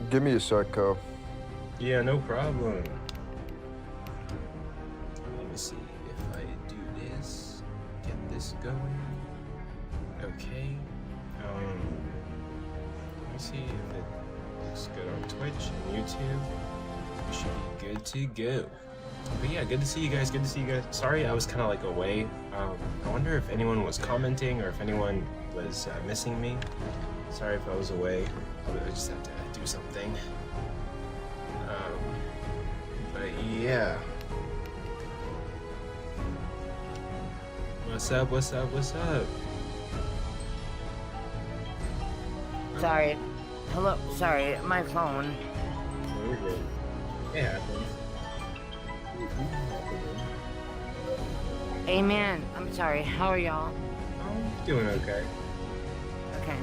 Give me a sec, Co. Yeah, no problem. Let me see if I do this. Get this going. Okay. Let me see if it looks good on Twitch and YouTube. We should be good to go. But yeah, good to see you guys. Good to see you guys. Sorry, I was kind of like away. I wonder if anyone was commenting or if anyone was missing me. Sorry if I was away. I just had to do something. But yeah. What's up? What's up? What's up? Sorry. Hello. Sorry, my phone. Oh, you're good. It happens. Amen. I'm sorry. How are y'all? I'm doing okay. Okay.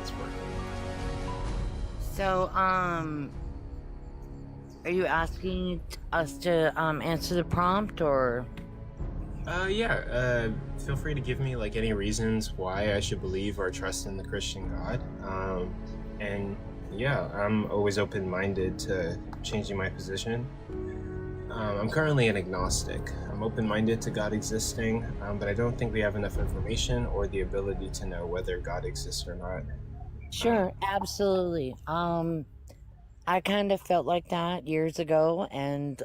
It's working. So, are you asking us to answer the prompt or? Yeah. Feel free to give me like any reasons why I should believe or trust in the Christian God. And yeah, I'm always open-minded to changing my position. I'm currently an agnostic. I'm open-minded to God existing, but I don't think we have enough information or the ability to know whether God exists or not. Sure, absolutely. I kind of felt like that years ago, and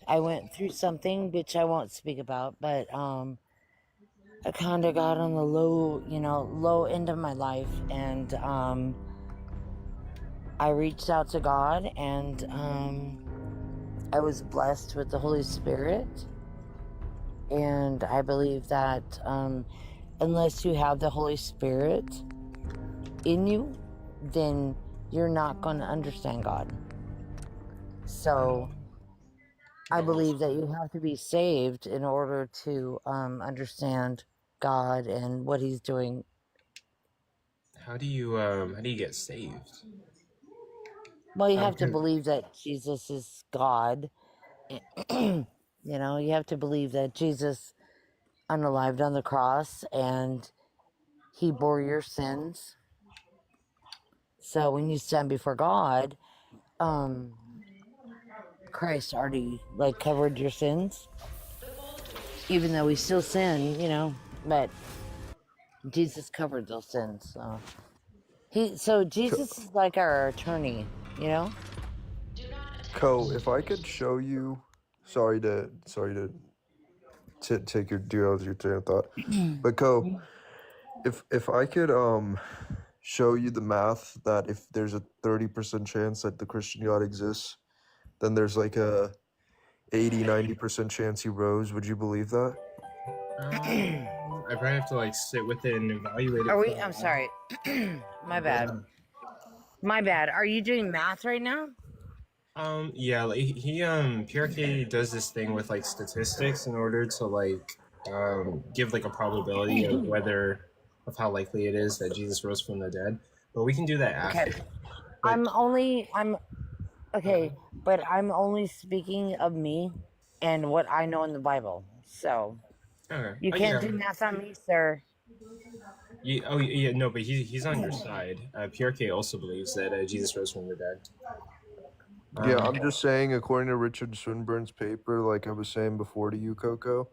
I went through something which I won't speak about, but I kind of got on the low end of my life, and I reached out to God, and I was blessed with the Holy Spirit, and I believe that unless you have the Holy Spirit in you, then you're not going to understand God. So I believe that you have to be saved in order to understand God and what He's doing. How do you get saved? Well, you have to believe that Jesus is God. You have to believe that Jesus unalived on the cross and He bore your sins. So when you stand before God, Christ already covered your sins. Even though we still sin, but Jesus covered those sins. So Jesus is like our attorney, Co, if I could show you, sorry to take your derail your train of thought, but Co, if I could show you the math that if there's a 30% chance that the Christian God exists, then there's like a 80-90% chance he rose. Would you believe that? I probably have to sit with it and evaluate it. I'm sorry. My bad. My bad. Are you doing math right now? Yeah, he PRK does this thing with statistics in order to give a probability of how likely it is that Jesus rose from the dead. But we can do that after. Okay. But I'm only speaking of me and what I know in the Bible. So you can't do math on me, sir. No, but he's on your side. PRK also believes that Jesus rose from the dead. Yeah, I'm just saying, according to Richard Swinburne's paper, like I was saying before to you, Coco,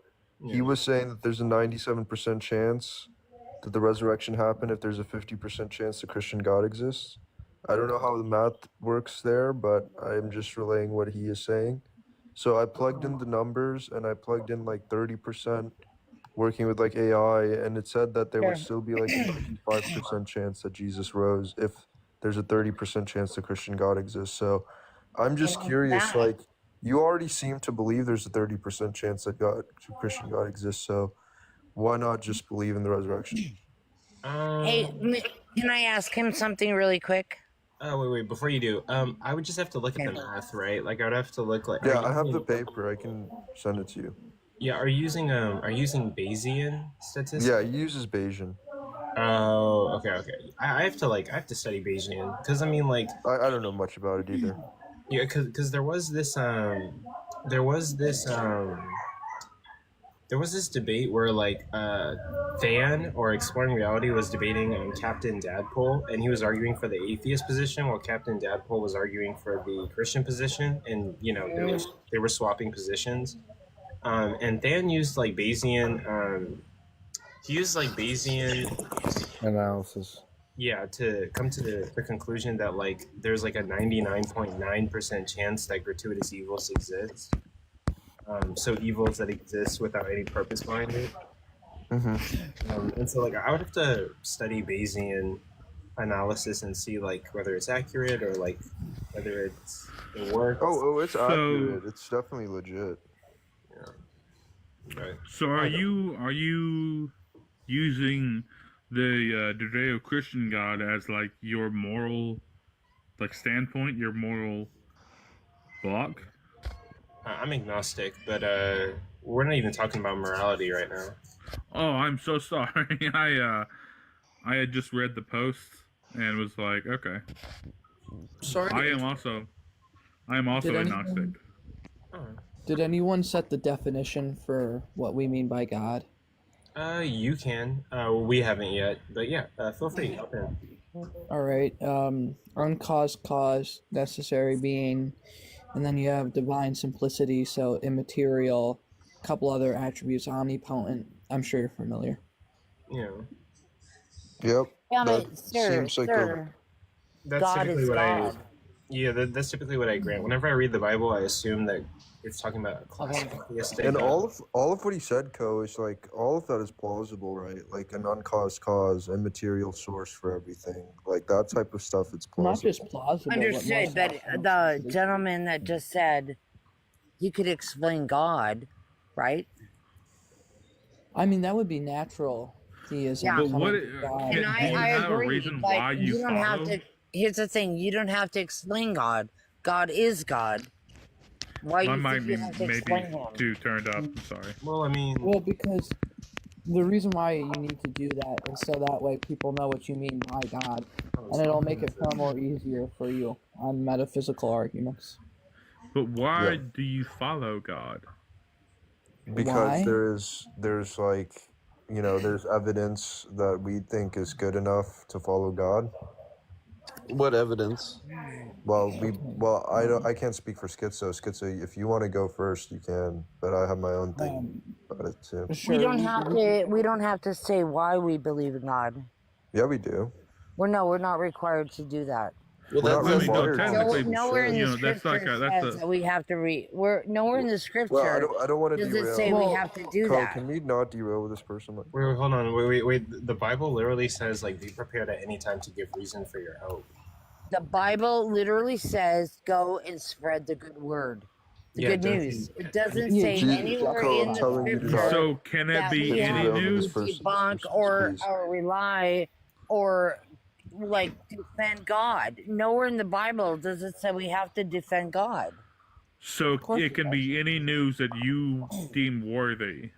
he was saying that there's a 97% chance that the resurrection happened if there's a 50% chance the Christian God exists. I don't know how the math works there, but I'm just relaying what he is saying. So I plugged in the numbers, and I plugged in 30% working with AI, and it said that there would still be a 95% chance that Jesus rose if there's a 30% chance the Christian God exists. So I'm just curious, you already seem to believe there's a 30% chance that Christian God exists, so why not just believe in the resurrection? Hey, can I ask him something really quick? Oh, wait, before you do, I would just have to look at the math, right? I would have to look Yeah, I have the paper. I can send it to you. Yeah, are you using Bayesian statistics? Yeah, he uses Bayesian. Oh, okay. I have to study Bayesian because I don't know much about it either. Yeah, because there was this there was this debate where like Fan or Exploring Reality was debating Captain Dadpole, and he was arguing for the atheist position, while Captain Dadpole was arguing for the Christian position, and they were swapping positions. And Than used like Bayesian. He used like Bayesian Analysis. yeah, to come to the conclusion that like there's like a 99.9% chance that gratuitous evils exist. So evils that exist without any purpose behind it. And so like I would have to study Bayesian analysis and see like whether it's accurate or like whether it works. Oh, it's accurate. It's definitely legit. Yeah. Right. So are you using the Judeo-Christian God as like your moral like standpoint, your moral block? I'm agnostic, but we're not even talking about morality right now. Oh, I'm so sorry. I had just read the post and was like, okay. Sorry. I am also agnostic. Did anyone set the definition for what we mean by God? You can. We haven't yet, but yeah, feel free to hop in. All right. Uncaused cause, necessary being, and then you have divine simplicity, so immaterial, a couple other attributes, omnipotent. I'm sure you're familiar. Yeah. Yep. Yeah, that but sir, seems like That's God typically is what God. that's typically what I grant. Whenever I read the Bible, I assume that it's talking about a classic theistic. And all of what he said, Ko, is like all of that is plausible, right? Like an uncaused cause, immaterial source for everything, like that type of stuff. It's plausible. Not just plausible. Understood, but the gentleman that just said he could explain God, right? I mean, that would be natural theism. Yeah. But what? coming from God. Do And you I have agree. a reason Like, why you don't have follow? to. Here's the thing: you don't have to explain God. God is God. Why My you mind think you have to maybe explain Him? too turned up. I'm sorry. Well, I mean, Well, because the reason why you need to do that is so that way people know what you mean by God, and it'll make it far more easier for you on metaphysical arguments. But why Yeah. do you follow God? Because Why? there's like, there's evidence that we think is good enough to follow God. What evidence? I can't speak for Schizo. Schizo, if you want to go first, you can, but I have my own thing about it too. Sure, We don't have to. We don't have to say why we believe in God. Yeah, we do. We're not required to do that. Well, We're not I mean, no, required to. technically, Nowhere in you the know, that's like scripture that's says a. that we have to read. We're nowhere in the scripture Well, I don't want to does derail. it say Well, we have to do Ko, that. can we not derail with this person? wait, hold on, wait. The Bible literally says like be prepared at any time to give reason for your hope. The Bible literally says, "Go and spread the good word, the Yeah, good don't news." you- It doesn't Yeah, say Jesus, anywhere Ko, in I'm the telling you to scripture So can it that be we any have news? to debunk or rely or like defend God. Nowhere in the Bible does it say we have to defend God. So course it it can does. be any news that you deem worthy.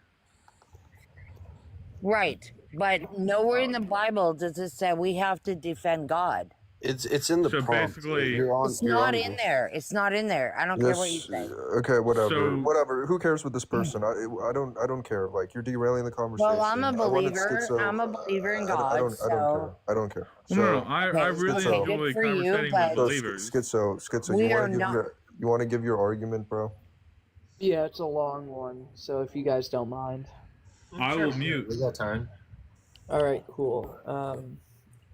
Right. But nowhere in the Bible does it say we have to defend God. It's in the So prompt. basically- It's not in there. It's not in there. I don't care what you Yes. say. Okay. Whatever. So- Whatever. Who cares with this person? I don't care. Like you're derailing the conversation. Well, I'm a I wanted believer. Schizo- I'm a believer in I God. don't So care. I don't care. No, no, I Okay, really so- enjoy Good for you, conversating but- with So believers. Schizo, We you are want to give not- you want to give your argument, bro? Yeah, it's a long one, so if you guys don't mind. I will mute. We got time. All right, cool.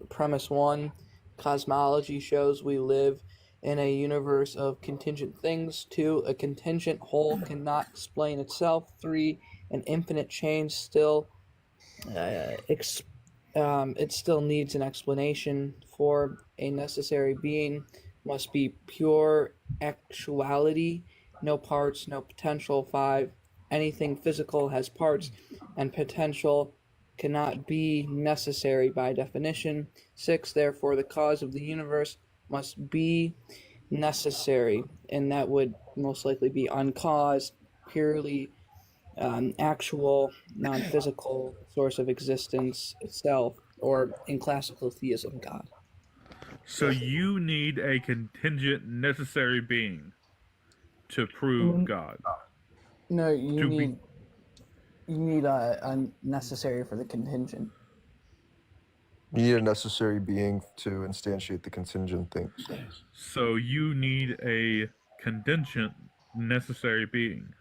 Premise one, cosmology shows we live in a universe of contingent things. 2, a contingent whole cannot explain itself. 3, an infinite change still it still needs an explanation. 4, a necessary being must be pure actuality, no parts, no potential. 5, anything physical has parts and potential cannot be necessary by definition. 6, therefore the cause of the universe must be necessary, and that would most likely be uncaused, purely actual, non-physical source of existence itself, or in classical theism, God. So you need a contingent necessary being to prove God. No, To be- You need a necessary for the contingent. You need a necessary being to instantiate the contingent things. So you need a contingent necessary being.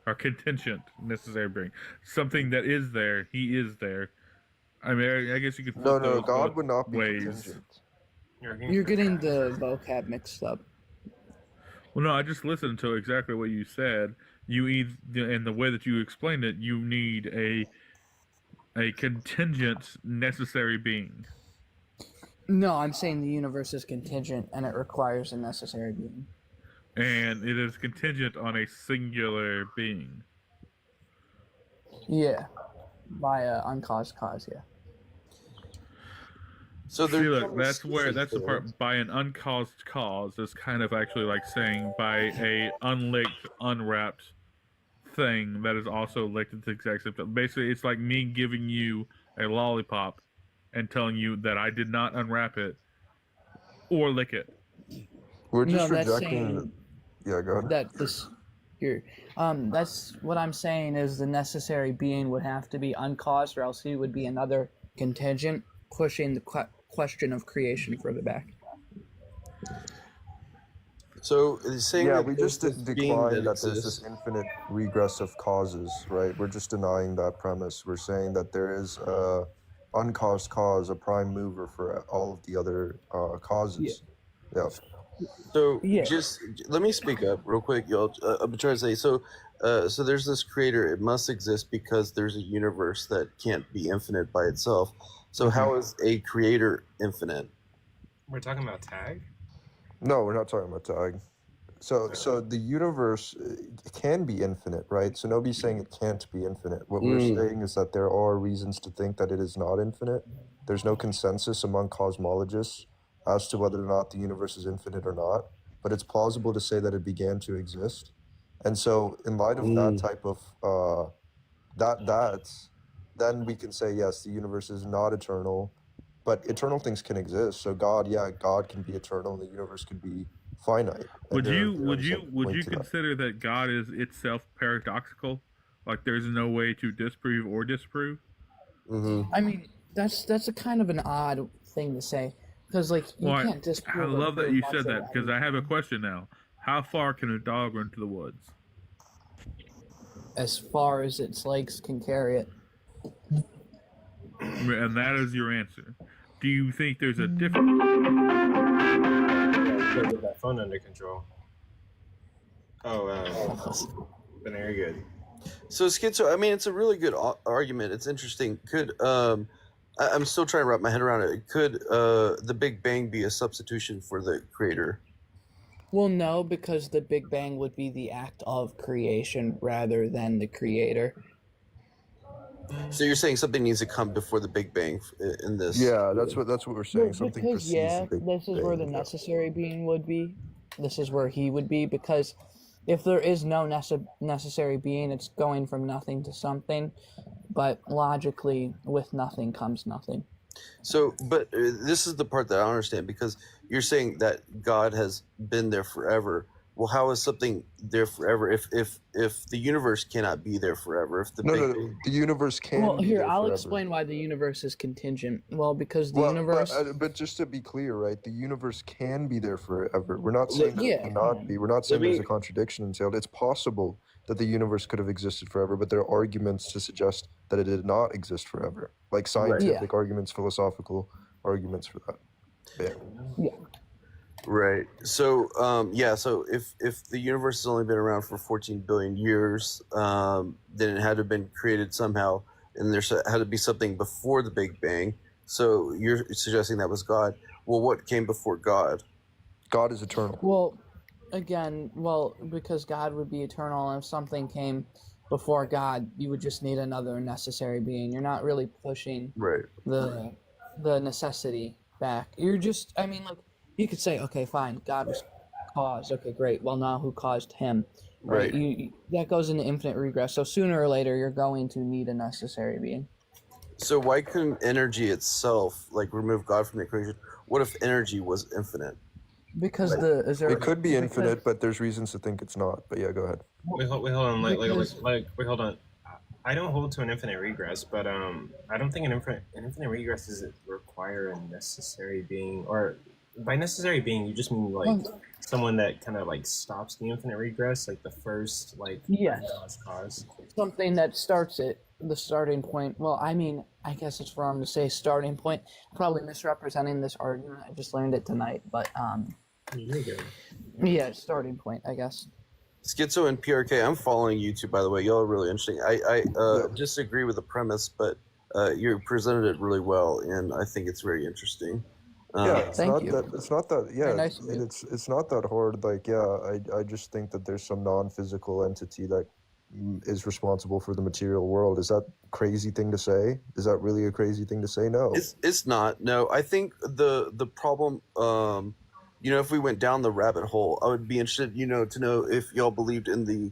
Or contingent necessary being. Something that is there, he is there. I mean, I guess you could flip No, those God both would not be ways. contingent. You're getting the vocab mixed up. Well, no, I just listened to exactly what you said. You and the way that you explained it, you need a contingent necessary being. No, I'm saying the universe is contingent and it requires a necessary being. And it is contingent on a singular being. Yeah. By uncaused cause, yeah. So See, look, that's the part. By an uncaused cause is kind of actually like saying by a unlicked, unwrapped thing that is also licked at the exact same time. Basically, it's like me giving you a lollipop and telling you that I did not unwrap it or lick it. We're just that's rejecting. saying Yeah, go ahead. that this here. That's what I'm saying is the necessary being would have to be uncaused, or else he would be another contingent, pushing the question of creation further back. So it's saying Yeah, that we just there's this being decline that there's exists. this infinite regress of causes, right? We're just denying that premise. We're saying that there is a uncaused cause, a prime mover for all of the other causes. Yeah. So Yeah. just let me speak up real quick, y'all. I'm trying to say so there's this creator. It must exist because there's a universe that can't be infinite by itself. So how is a creator infinite? We're talking about tag? No, we're not talking about tag. So the universe can be infinite, right? So nobody's saying it can't be infinite. What we're saying is that there are reasons to think that it is not infinite. There's no consensus among cosmologists as to whether or not the universe is infinite or not, but it's plausible to say that it began to exist. And so in light of that type of then we can say yes, the universe is not eternal, but eternal things can exist. So God can be eternal and the universe can be finite. Would you consider that God is itself paradoxical? Like there's no way to disprove or disprove? I mean, that's a kind of an odd thing to say, because like you can't disprove. I love that you said that, because I have a question now. How far can a dog run to the woods? As far as its legs can carry it. And that is your answer. Do you think there's a difference? Get that phone under control. But very good. So Schizo, I mean, it's a really good argument. It's interesting. Could I'm still trying to wrap my head around it. Could the Big Bang be a substitution for the creator? Well, no, because the Big Bang would be the act of creation rather than the creator. So you're saying something needs to come before the Big Bang in this? Yeah, that's what we're saying. Well, Something because precedes the Big this is where the Bang. necessary being would be. This is where he would be, because if there is no necessary being, it's going from nothing to something. But logically, with nothing comes nothing. So, but this is the part that I don't understand, because you're saying that God has been there forever. Well, how is something there forever if the universe cannot be there forever? If the the universe can. Well, be here, there I'll forever. explain why the universe is contingent. Well, because the universe. But just to be clear, right? The universe can be there forever. We're not saying that Yeah, it cannot be. We're not saying there's a contradiction entailed. It's possible that the universe could have existed forever, but there are arguments to suggest that it did not exist forever, like scientific arguments, philosophical arguments for that. Yeah. Right. So, so if the universe has only been around for 14 billion years, then it had to have been created somehow, and there had to be something before the Big Bang. So you're suggesting that was God. Well, what came before God? God is eternal. Well, again, because God would be eternal, and if something came before God, you would just need another necessary being. You're not really pushing the necessity back. You're just, I mean, like, you could say, okay, fine, God was caused. Okay, great. Well, now who caused him? Right. That goes into infinite regress. So sooner or later, you're going to need a necessary being. So why couldn't energy itself, like, remove God from the equation? What if energy was infinite? Because it could be infinite, but there's reasons to think it's not. But yeah, go ahead. Wait, hold on. Wait, hold on. I don't hold to an infinite regress, but I don't think an infinite regress does it require a necessary being, or by necessary being you just mean like someone that kind of like stops the infinite regress, like the first like Yes. uncaused cause. Something that starts it, the starting point. Well, I mean, I guess it's wrong to say starting point. Probably misrepresenting this argument. I just learned it tonight, but You're good. yeah, starting point, I guess. Schizo and PRK, I'm following you two, by the way. Y'all are really interesting. I disagree with the premise, but you presented it really well, and I think it's very interesting. Yeah, it's Thank not you. that. It's not that. Yeah, Very nice of you. and it's not that hard. Like, yeah, I just think that there's some non-physical entity that is responsible for the material world. Is that a crazy thing to say? Is that really a crazy thing to say? No. It's not. No, I think the problem, if we went down the rabbit hole, I would be interested, to know if y'all believed in the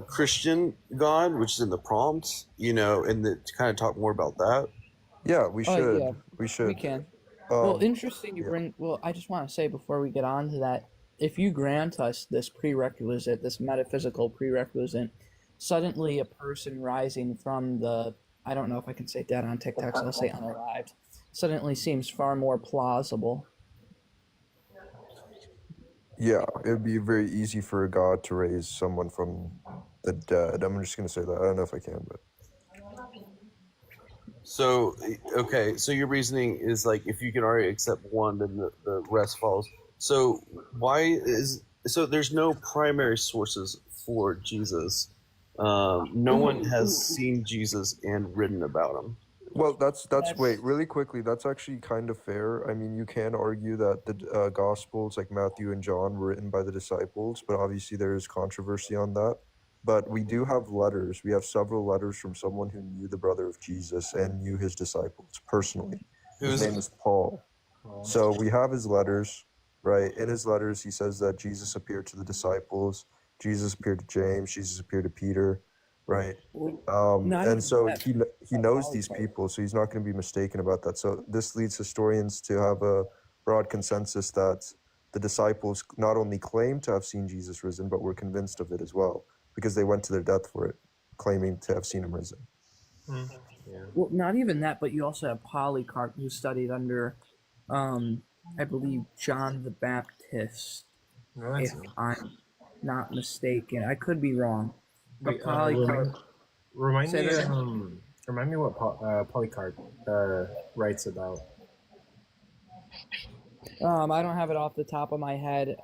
Christian God, which is in the prompt, and to kind of talk more about that. Yeah, we should. Yeah, We should. we can. Well, interesting you yeah. bring. Well, I just want to say before we get on to that, if you grant us this prerequisite, this metaphysical prerequisite, suddenly a person rising from the, I don't know if I can say dead on TikTok, so I'll say unalived, suddenly seems far more plausible. Yeah, it would be very easy for a god to raise someone from the dead. I'm just gonna say that. I don't know if I can, but. So, okay, so your reasoning is like if you can already accept one, then the rest follows. So there's no primary sources for Jesus. No one has seen Jesus and written about him. Well, that's wait, really quickly, that's actually kind of fair. I mean, you can argue that the Gospels, like Matthew and John, were written by the disciples, but obviously there is controversy on that. But we do have letters. We have several letters from someone who knew the brother of Jesus and knew his disciples personally. His name is Paul. So we have his letters, right? In his letters, he says that Jesus appeared to the disciples, Jesus appeared to James, Jesus appeared to Peter, right? And so he knows these people, so he's not going to be mistaken about that. So this leads historians to have a broad consensus that the disciples not only claimed to have seen Jesus risen, but were convinced of it as well, because they went to their death for it, claiming to have seen him risen. Yeah. Well, not even that, but you also have Polycarp, who studied under, I believe, John the Baptist, if I'm not mistaken. I could be wrong. But Polycarp. Remind me what Polycarp writes about. I don't have it off the top of my head.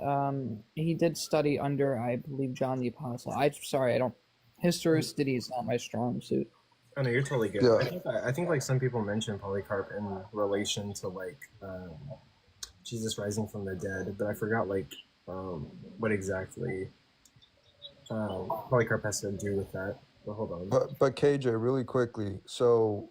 He did study under, I believe, John the Apostle. I don't. Historicity is not my strong suit. Oh no, you're totally good. Yeah. I think like some people mention Polycarp in relation to like Jesus rising from the dead, but I forgot like what exactly Polycarp has to do with that. But hold on. But KJ, really quickly, so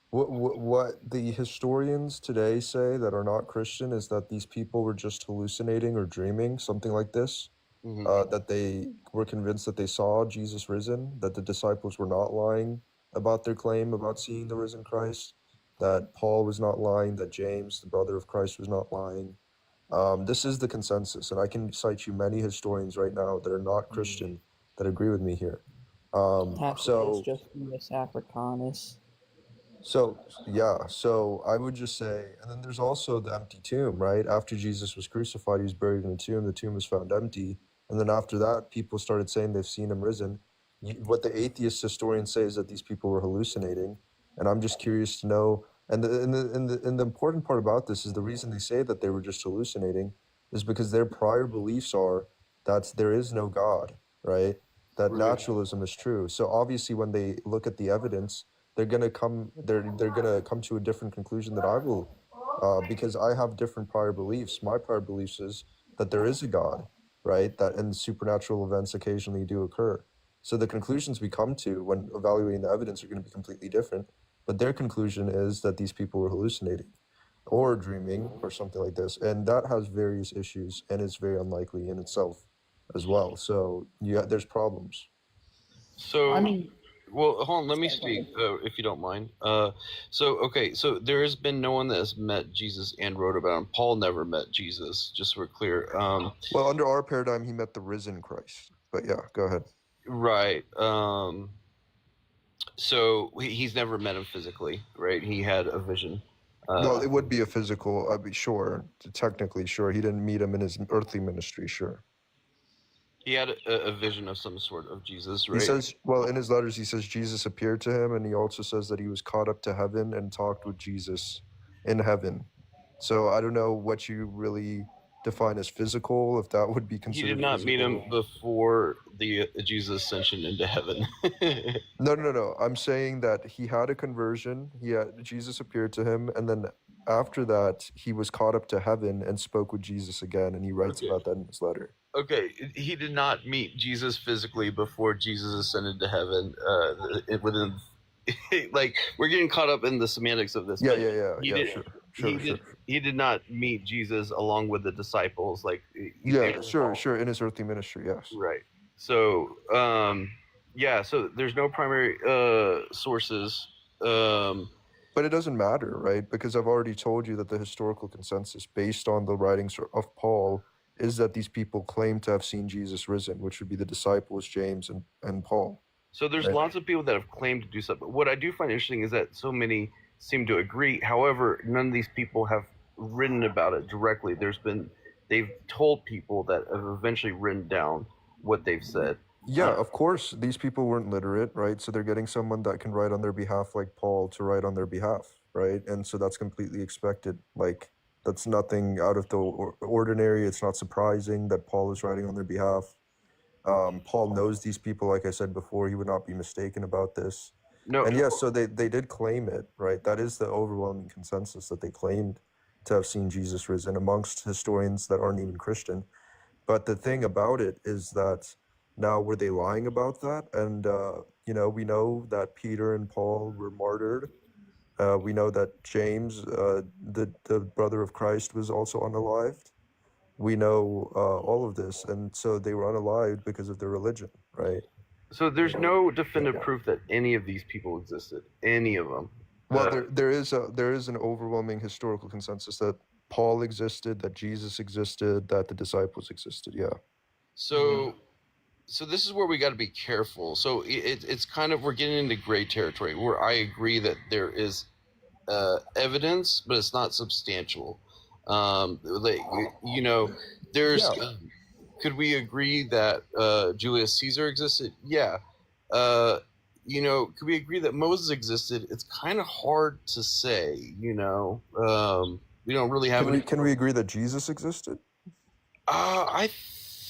what the historians today say that are not Christian is that these people were just hallucinating or dreaming, something like this. That they were convinced that they saw Jesus risen, that the disciples were not lying about their claim about seeing the risen Christ, that Paul was not lying, that James, the brother of Christ, was not lying. This is the consensus, and I can cite you many historians right now that are not Christian that agree with me here. So Justinus Africanus. So I would just say, and then there's also the empty tomb, right? After Jesus was crucified, he was buried in a tomb. The tomb was found empty, and then after that, people started saying they've seen him risen. What the atheist historians say is that these people were hallucinating, and I'm just curious to know. And the important part about this is the reason they say that they were just hallucinating is because their prior beliefs are that there is no God, right? That naturalism is true. So obviously, when they look at the evidence, they're gonna come to a different conclusion that I will, because I have different prior beliefs. My prior beliefs is that there is a God, right? That and supernatural events occasionally do occur. So the conclusions we come to when evaluating the evidence are going to be completely different. But their conclusion is that these people were hallucinating or dreaming or something like this. And that has various issues and is very unlikely in itself as well. So there's problems. So, well, hold on, let me speak, if you don't mind. So there has been no one that has met Jesus and wrote about him. Paul never met Jesus, just so we're clear. Well, under our paradigm, he met the risen Christ. But yeah, go ahead. Right. So he's never met him physically, right? He had a vision. Well, it would be a physical. I'd be sure, technically, sure. He didn't meet him in his earthly ministry, sure. He had a vision of some sort of Jesus, right? He says, well, in his letters, he says Jesus appeared to him, and he also says that he was caught up to heaven and talked with Jesus in heaven. So I don't know what you really define as physical, if that would be considered. He did not physical. meet him before the Jesus ascension into heaven. No. I'm saying that he had a conversion. Jesus appeared to him, and then after that, he was caught up to heaven and spoke with Jesus again, and he writes about that in his letter. Okay, he did not meet Jesus physically before Jesus ascended to heaven. Within, like, we're getting caught up in the semantics of this. Yeah. He did not meet Jesus along with the disciples. Like, sure. In his earthly ministry, yes. Right. So, so there's no primary sources. But it doesn't matter, right? Because I've already told you that the historical consensus based on the writings of Paul is that these people claim to have seen Jesus risen, which would be the disciples, James and Paul. So there's lots of people that have claimed to do something. What I do find interesting is that so many seem to agree. However, none of these people have written about it directly. They've told people that have eventually written down what they've said. Yeah, of course, these people weren't literate, right? So they're getting someone that can write on their behalf, like Paul, to write on their behalf, right? And so that's completely expected. Like, that's nothing out of the ordinary. It's not surprising that Paul is writing on their behalf. Paul knows these people, like I said before. He would not be mistaken about this. No. And yes, so they did claim it, right? That is the overwhelming consensus, that they claimed to have seen Jesus risen amongst historians that aren't even Christian. But the thing about it is that now, were they lying about that? And, we know that Peter and Paul were martyred. We know that James, the brother of Christ, was also unalived. We know all of this. And so they were unalived because of their religion, right? So there's no definitive proof that any of these people existed, any of them. Well, there is an overwhelming historical consensus that Paul existed, that Jesus existed, that the disciples existed, yeah. So this is where we got to be careful. So it's kind of, we're getting into gray territory where I agree that there is evidence, but it's not substantial. There's. Could we agree that Julius Caesar existed? Yeah. Could we agree that Moses existed? It's kind of hard to say. We don't really have. Can we agree that Jesus existed? I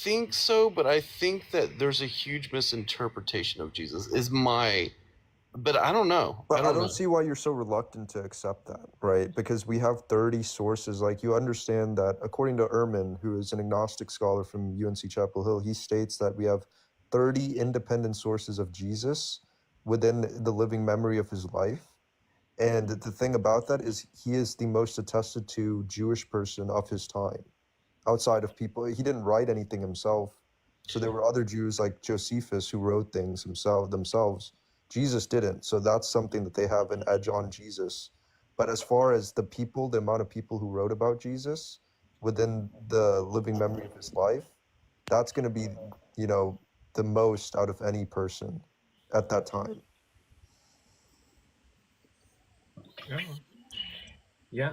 think so, but I think that there's a huge misinterpretation of Jesus. But I don't know. But I don't see why you're so reluctant to accept that, right? Because we have 30 sources. Like, you understand that according to Ehrman, who is an agnostic scholar from UNC Chapel Hill, he states that we have 30 independent sources of Jesus within the living memory of his life. And the thing about that is he is the most attested to Jewish person of his time. Outside of people, he didn't write anything himself. So there were other Jews like Josephus who wrote things themselves. Jesus didn't. So that's something that they have an edge on Jesus. But as far as the amount of people who wrote about Jesus within the living memory of his life, that's going to be, the most out of any person at that time. Yeah,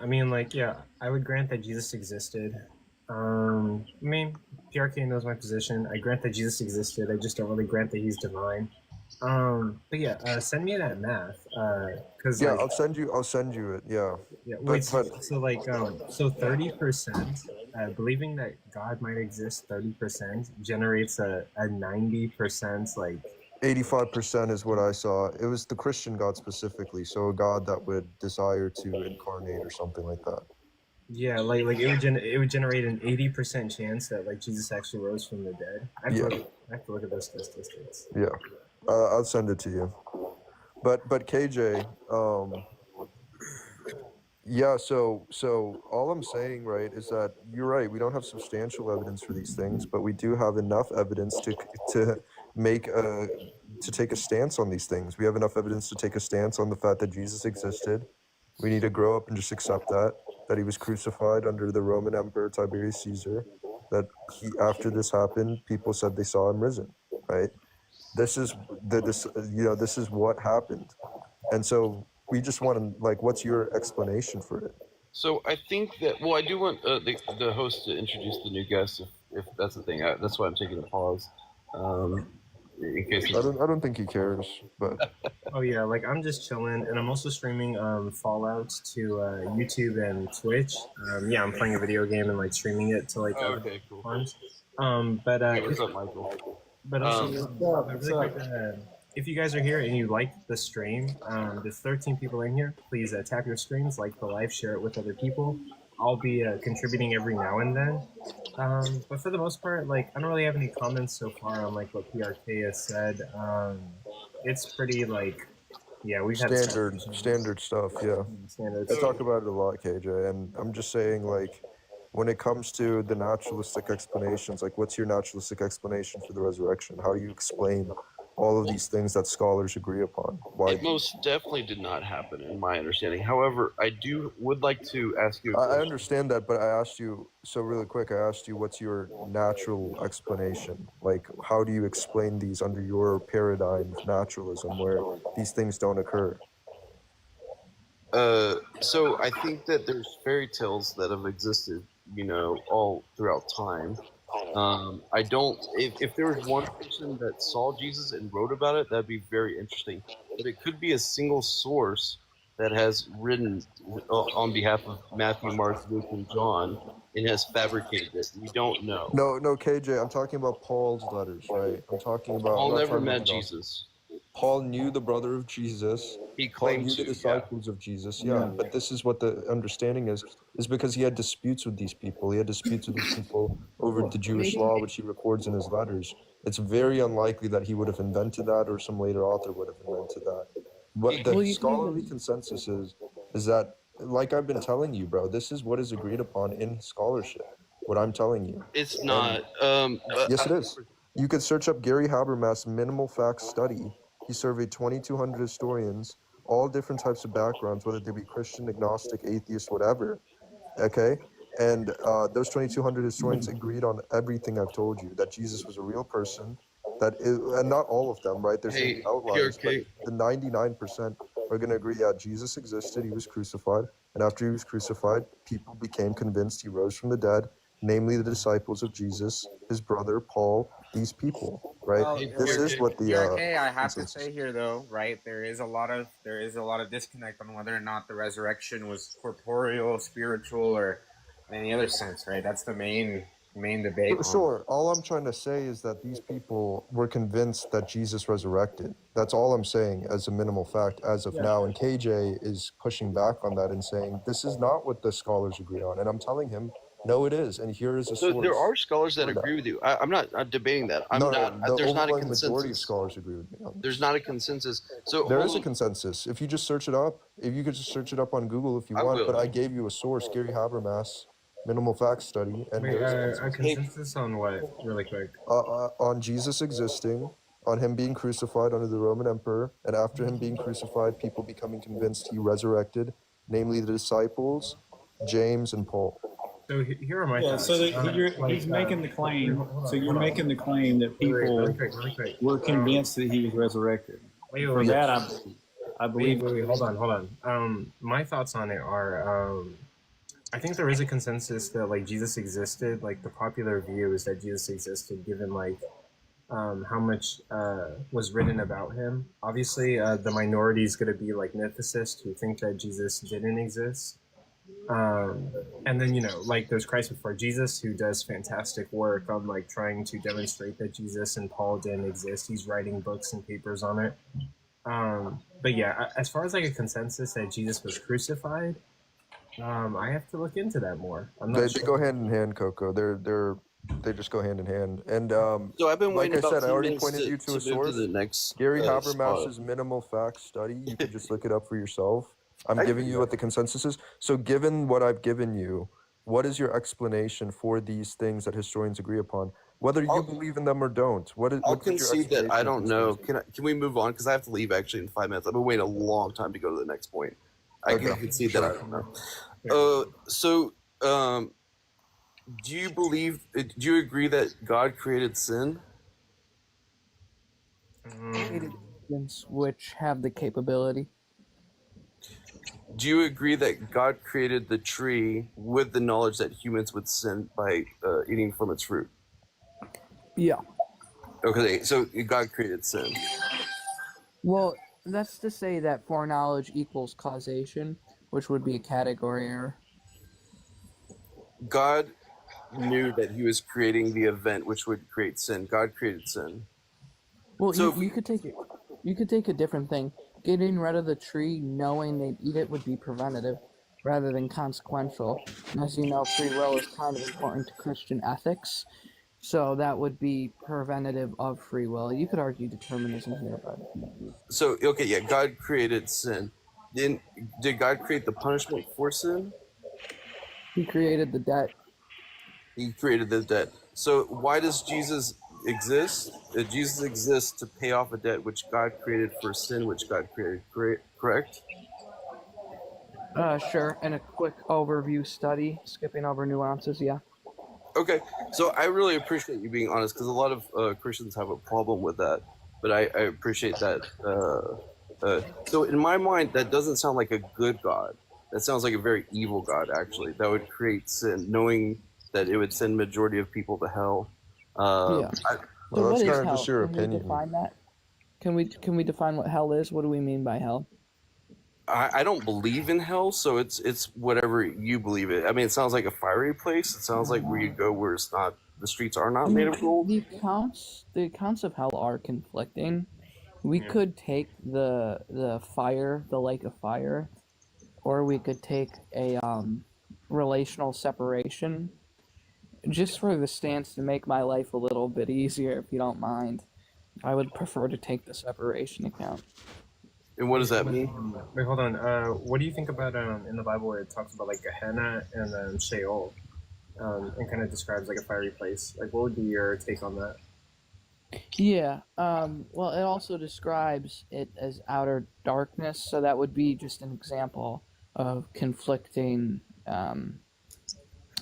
I would grant that Jesus existed. PRK knows my position. I grant that Jesus existed. I just don't really grant that he's divine. Send me that math. I'll send you it. Yeah. Yeah. Wait. So 30%, believing that God might exist, 30% generates a 90% 85% is what I saw. It was the Christian God specifically, so a God that would desire to incarnate or something like that. Yeah, it would generate an 80% chance that Jesus actually rose from the dead. I have to look at those statistics. Yeah, I'll send it to you. But KJ, so all I'm saying, right, is that you're right. We don't have substantial evidence for these things, but we do have enough evidence to take a stance on these things. We have enough evidence to take a stance on the fact that Jesus existed. We need to grow up and just accept that he was crucified under the Roman Emperor Tiberius Caesar, that after this happened, people said they saw him risen, right? this is this is what happened, and so we just want to like, what's your explanation for it? So I think that I do want the host to introduce the new guest if that's the thing. That's why I'm taking a pause. In case I don't think he cares, but Oh yeah, like I'm just chilling, and I'm also streaming Fallout to YouTube and Twitch. Yeah, I'm playing a video game and like streaming it to like other cool. platforms. What's up, Michael? But also, really quick, if you guys are here and you like the stream, there's 13 people in here. Please tap your screens, like the live, share it with other people. I'll be contributing every now and then. But for the most part, like I don't really have any comments so far on like what PRK has said. It's pretty like, yeah, we've had standard stuff. Yeah, standard. I talk about it a lot, KJ, and I'm just saying like, when it comes to the naturalistic explanations, like what's your naturalistic explanation for the resurrection? How do you explain all of these things that scholars agree upon? Why? It most definitely did not happen, in my understanding. However, would like to ask you. I understand that, but I asked you so really quick. I asked you, what's your natural explanation? Like, how do you explain these under your paradigm of naturalism, where these things don't occur? So I think that there's fairy tales that have existed, all throughout time. I don't. If there was one person that saw Jesus and wrote about it, that'd be very interesting. But it could be a single source that has written on behalf of Matthew, Mark, Luke, and John, and has fabricated it. We don't know. No, KJ. I'm talking about Paul's letters, right? I'm talking about. Paul never met Jesus. Paul knew the brother of Jesus. He claimed Paul knew the disciples of Jesus. Yeah, but this is what the understanding is because he had disputes with these people. He had disputes with these people over the Jewish law, which he records in his letters. It's very unlikely that he would have invented that, or some later author would have invented that. What the scholarly consensus is that, like I've been telling you, bro, this is what is agreed upon in scholarship. What I'm telling you. It's not. Yes, it is. You could search up Gary Habermas' minimal facts study. He surveyed 2,200 historians, all different types of backgrounds, whether they be Christian, agnostic, atheist, whatever. Okay? And those 2,200 historians agreed on everything I've told you, that Jesus was a real person, and not all of them, right? There's outliers, but the 99% are going to agree, yeah, Jesus existed, he was crucified, and after he was crucified, people became convinced he rose from the dead, namely the disciples of Jesus, his brother, Paul, these people, right? Well, this is what the I have to say here, though, right? There is a lot of disconnect on whether or not the resurrection was corporeal, spiritual, or in any other sense, right? That's the main debate. Sure. All I'm trying to say is that these people were convinced that Jesus resurrected. That's all I'm saying as a minimal fact as of now. And KJ is pushing back on that and saying this is not what the scholars agree on. And I'm telling him, no, it is, and here is a source. So there are scholars that agree with you. I'm not debating that. There's not a consensus. Majority of scholars agree with me on this. There's not a consensus. So there is a consensus. If you just search it up, if you could just search it up on Google if you want. But I gave you a source, Gary Habermas, minimal facts study, and a consensus on what? Really quick. On Jesus existing, on him being crucified under the Roman emperor, and after him being crucified, people becoming convinced he resurrected, namely the disciples, James and Paul. So here are my thoughts. So he's making the claim. So you're making the claim that people were convinced that he was resurrected. For that, I believe. Wait, hold on. My thoughts on it are, I think there is a consensus that like Jesus existed. Like the popular view is that Jesus existed, given like how much was written about him. Obviously, the minority is going to be like mythicists who think that Jesus didn't exist. And then, like there's Christ before Jesus, who does fantastic work on like trying to demonstrate that Jesus and Paul didn't exist. He's writing books and papers on it. But yeah, as far as like a consensus that Jesus was crucified, I have to look into that more. They go hand in hand, Coco. They just go hand in hand. And so I've been waiting. Like I said, I already pointed you to a source. Gary Habermas's minimal facts study. You can just look it up for yourself. I'm giving you what the consensus is. So given what I've given you, what is your explanation for these things that historians agree upon? Whether you believe in them or don't. I'll concede that I don't know. Can we move on? Because I have to leave actually in 5 minutes. I've been waiting a long time to go to the next point. I can concede that I don't know. Do you agree that God created sin? created agents which have the capability. Do you agree that God created the tree with the knowledge that humans would sin by eating from its fruit? Yeah. Okay, so God created sin. Well, that's to say that foreknowledge equals causation, which would be a category error. God knew that he was creating the event which would create sin. God created sin. Well, So you could take it. You could take a different thing. Getting rid of the tree, knowing they'd eat it, would be preventative rather than consequential. And as you know, free will is kind of important to Christian ethics, so that would be preventative of free will. You could argue determinism here, but so okay, yeah, God created sin. Then did God create the punishment for sin? he created the debt. He created the debt. So why does Jesus exist? Jesus exists to pay off a debt which God created for sin, which God created. Correct? Sure. And a quick overview study, skipping over nuances. Yeah. Okay, so I really appreciate you being honest because a lot of Christians have a problem with that, but I appreciate that. So in my mind, that doesn't sound like a good God. That sounds like a very evil God, actually. That would create sin, knowing that it would send majority of people to hell. Yeah. Well, So that's what is kind of hell? just your Can we opinion. define that? Can we define what hell is? What do we mean by hell? I don't believe in hell, so it's whatever you believe it. I mean, it sounds like a fiery place. It sounds like where you go where it's not, the streets are not made of gold. The accounts of hell are conflicting. We could take the fire, the lake of fire, or we could take a relational separation. Just for the stance to make my life a little bit easier, if you don't mind, I would prefer to take the separation account. And what does that mean? Wait, hold on. What do you think about in the Bible where it talks about like Gehenna and Sheol, and kind of describes like a fiery place? Like, what would be your take on that? Yeah. Well, it also describes it as outer darkness, so that would be just an example of conflicting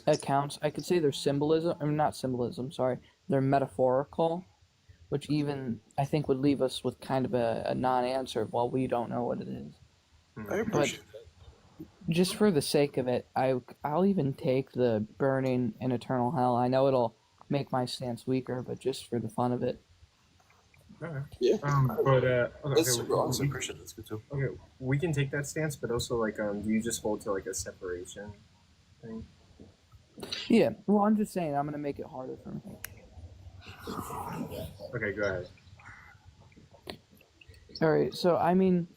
accounts. I could say they're symbolism, or not symbolism. Sorry, they're metaphorical, which even I think would leave us with kind of a non-answer. Well, we don't know what it is. I appreciate that. Just for the sake of it, I'll even take the burning in eternal hell. I know it'll make my stance weaker, but just for the fun of it. Okay. Yeah. But That's okay, awesome. Appreciate it. That's good too. okay, we can take that stance, but also like, do you just hold to like a separation thing? Yeah. Well, I'm just saying I'm gonna make it harder for me. Okay, go ahead. All right. So I mean,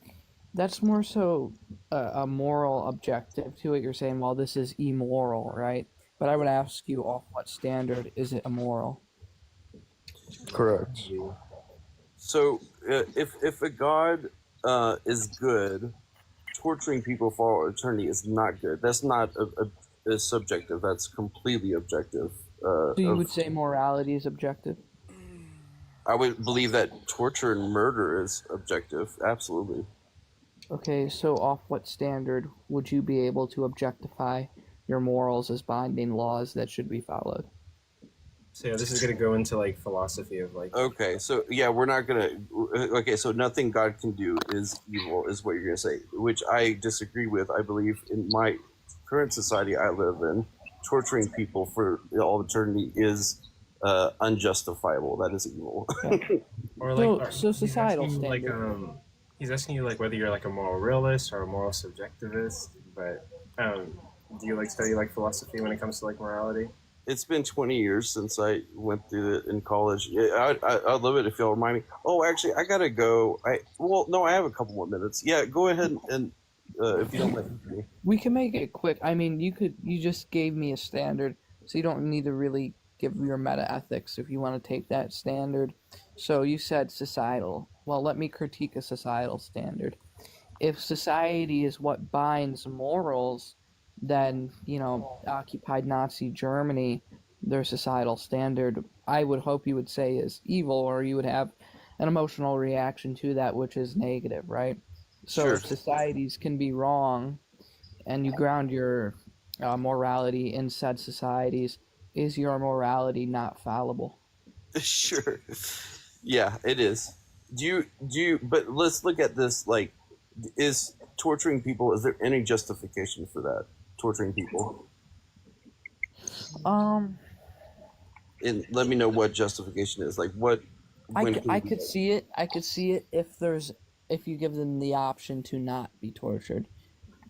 that's more so a moral objective to it. You're saying, well, this is immoral, right? But I would ask you, off what standard is it immoral? Correct. So if a God is good, torturing people for all eternity is not good. That's not a subjective. That's completely objective. So you would say morality is objective? I would believe that torture and murder is objective. Absolutely. Okay, so off what standard would you be able to objectify your morals as binding laws that should be followed? So yeah, this is gonna go into like philosophy of like. Okay, so yeah, we're not gonna. Okay, so nothing God can do is evil, is what you're gonna say, which I disagree with. I believe in my current society I live in, torturing people for all eternity is unjustifiable. That is evil. Or like, so societal he's asking you, standard. like he's asking you like whether you're like a moral realist or a moral subjectivist. But do you like study like philosophy when it comes to like morality? It's been 20 years since I went through it in college. Yeah, I'd love it if you'll remind me. Oh, actually, I gotta go. No, I have a couple more minutes. Yeah, go ahead and if you don't mind me. We can make it quick. I mean, you just gave me a standard, so you don't need to really give your meta ethics if you want to take that standard. So you said societal. Well, let me critique a societal standard. If society is what binds morals, then, occupied Nazi Germany, their societal standard, I would hope you would say is evil, or you would have an emotional reaction to that, which is negative, right? So Sure. if societies can be wrong, and you ground your morality in said societies, is your morality not fallible? Sure. Yeah, it is. But let's look at this. Like, is torturing people? Is there any justification for that? Torturing people? And let me know what justification is. Like, what? I could see it. I could see it if you give them the option to not be tortured.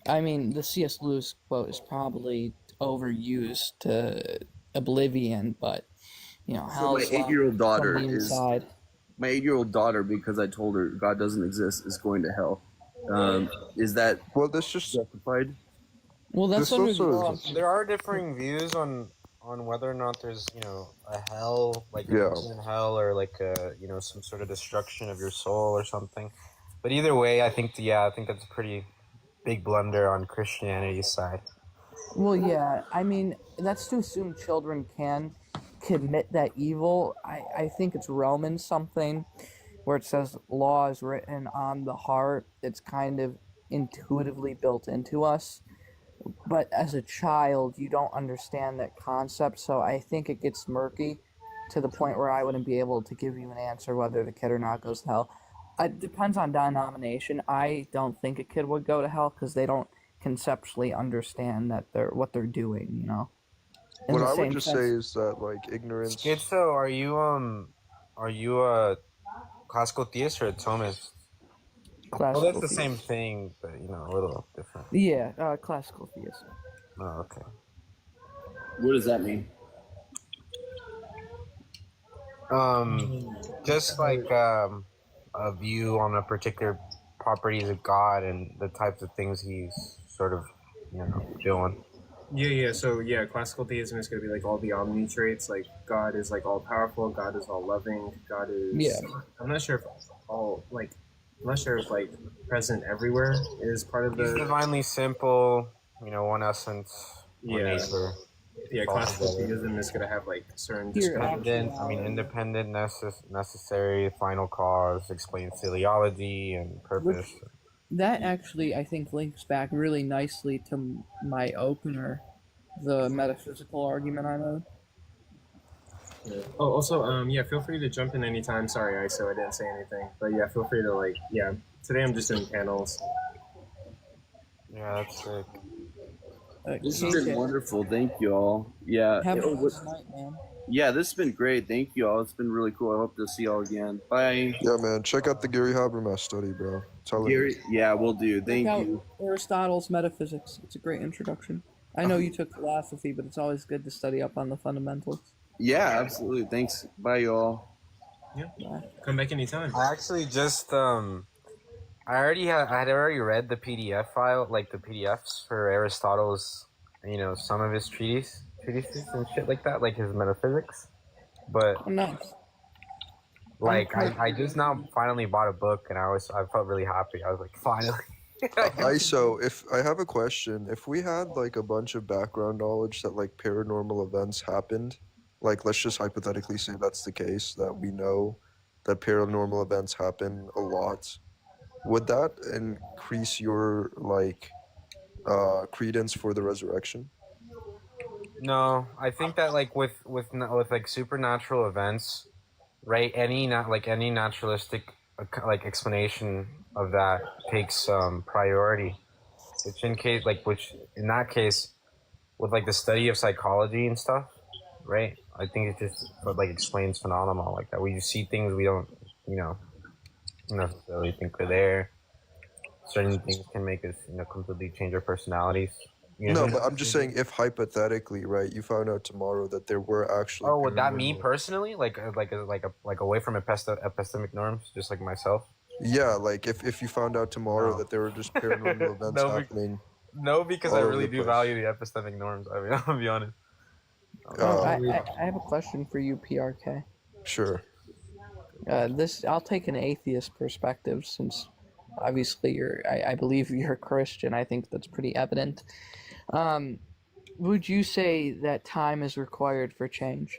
I mean, the C.S. Lewis quote is probably overused to oblivion, but So my hell's 8-year-old daughter from the inside. my 8-year-old daughter, because I told her God doesn't exist, is going to hell. Is that this just justified? Well, that's this under the also law. is, There are differing views on whether or not there's a hell, like an yeah. ultimate hell, or like some sort of destruction of your soul or something. But either way, I think that's a pretty big blunder on Christianity's side. Well, yeah. I mean, that's to assume children can commit that evil. I think it's Romans something where it says law is written on the heart. It's kind of intuitively built into us. But as a child, you don't understand that concept, so I think it gets murky to the point where I wouldn't be able to give you an answer whether the kid or not goes to hell. It depends on denomination. I don't think a kid would go to hell because they don't conceptually understand that what they're doing. In What the I would same just sense. say is that like ignorance. Schizo, are you a classical theist or a Thomist? Well, that's the same thing, but a little different. Yeah, classical theist. Oh, okay. What does that mean? Just like a view on a particular properties of God and the types of things he's sort of doing. Yeah. So yeah, classical theism is going to be like all the omni traits. Like God is like all powerful. God is all loving. God is. Yeah. I'm not sure if like present everywhere is part of He's the. divinely simple. One essence. One nature. Yeah, classical theism is going to have like certain independent, necessary, final cause, explains teleology and purpose. That actually, I think, links back really nicely to my opener, the metaphysical argument I made. Yeah. Oh, also, feel free to jump in anytime. Sorry, ISO, I didn't say anything, but yeah, feel free to Today I'm just doing panels. Yeah, that's sick. This has been wonderful. Thank you all. Yeah. Have a good night, man. Yeah, this has been great. Thank you all. It's been really cool. I hope to see y'all again. Bye. Yeah, man. Check out the Gary Habermas study, bro. Gary, yeah, we'll do. Thank you. Aristotle's Metaphysics. It's a great introduction. I know you took philosophy, but it's always good to study up on the fundamentals. Yeah, absolutely. Thanks. Bye, y'all. Yeah. Bye. Come back anytime. I actually just I had already read the PDF file, like the PDFs for Aristotle's, some of his treatises and shit like that, like his metaphysics. But nice. Like I just now finally bought a book, and I felt really happy. I was like, finally. ISO, if I have a question, if we had like a bunch of background knowledge that like paranormal events happened, like let's just hypothetically say that's the case, that we know that paranormal events happen a lot, would that increase your credence for the resurrection? No, I think that like with like supernatural events, right? Any naturalistic explanation of that takes priority. Which in that case, with like the study of psychology and stuff, right? I think it just explains phenomena like that. We see things we don't necessarily think are there. Certain things can make us completely change our personalities. No, but I'm just saying, if hypothetically, right, you found out tomorrow that there were actually. Oh, would that me personally, like away from epistemic norms, just like myself? Yeah, like if you found out tomorrow that there were just paranormal events happening. No, because I really do value the epistemic norms. I mean, I'll be honest. I have a question for you, PRK. Sure. I'll take an atheist perspective, since obviously I believe you're a Christian. I think that's pretty evident. Would you say that time is required for change?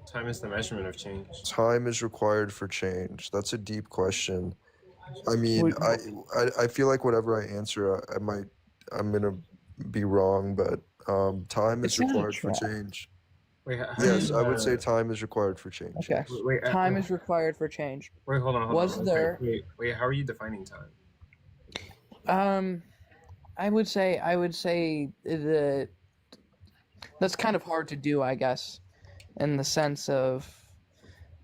Time is the measurement of change. Time is required for change. That's a deep question. I mean, I feel like whatever I answer, I'm gonna be wrong, but time is required for change. Wait, how Yes, do you, I would say time is required for change. Okay. Yes. wait, Time is required for change. wait, hold on. Was real there- quick. Wait, how are you defining time? I would say that that's kind of hard to do, I guess, in the sense of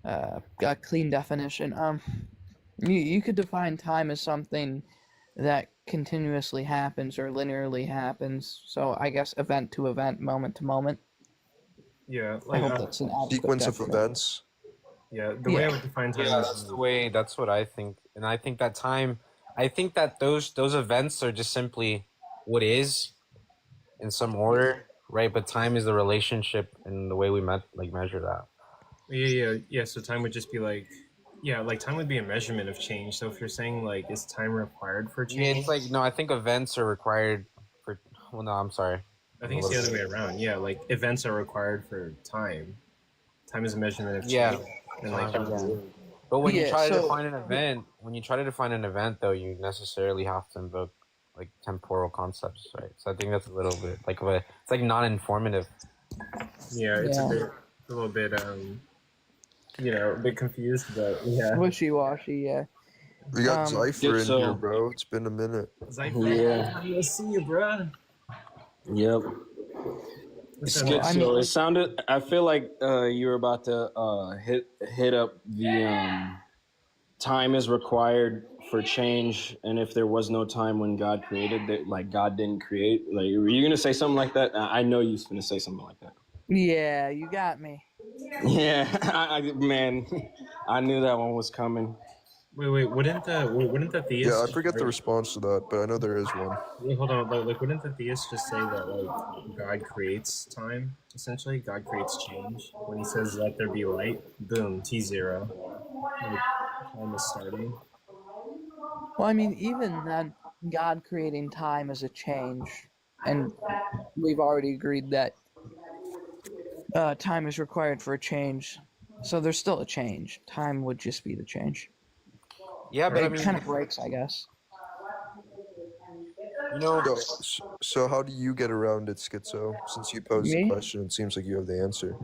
a clean definition. You could define time as something that continuously happens or linearly happens. So I guess event to event, moment to moment. Yeah, I like hope that's an adequate Sequence of definition. events. yeah, the way I would define time Yeah, is that's the way. That's what I think, and I think that time. I think that those events are just simply what is in some order, right? But time is the relationship and the way we measure that. yeah. So time would just be like, yeah, like time would be a measurement of change. So if you're saying like, is time required for Yeah, change? it's like no. I think events are required for. Well, no, I'm sorry. I think it's the other way around. Yeah, like events are required for time. Time is a measurement of change. Yeah. And like, But when you Yeah, try to so- define an event, though, you necessarily have to invoke like temporal concepts, right? So I think that's a little bit like it's like non-informative. yeah, it's Yeah. a little bit, a bit confused, but yeah. Wishy-washy, yeah. We got Zypher in so- here, bro. It's been a minute. Yeah. I see you, bro. Yep. It's good. I So mean- it sounded. I feel like you were about to hit up the time is required for change, and if there was no time when God created, that like God didn't create. Like, were you gonna say something like that? I know you was gonna say something like that. Yeah, you got me. Yeah, man, I knew that one was coming. Wait, wouldn't the theist? Yeah, I forget the response to that, but I know there is one. Wait, hold on, like, wouldn't the theist just say that like God creates time? Essentially, God creates change. When he says "Let there be light," boom, T0. Like, time is starting. Well, I mean, even then, God creating time is a change, and we've already agreed that time is required for a change. So there's still a change. Time would just be the change. Yeah, but I It mean, kind of breaks, I guess. you know, So how do you get around it, Schizo? Since you posed the Me? question, it seems like you have the answer.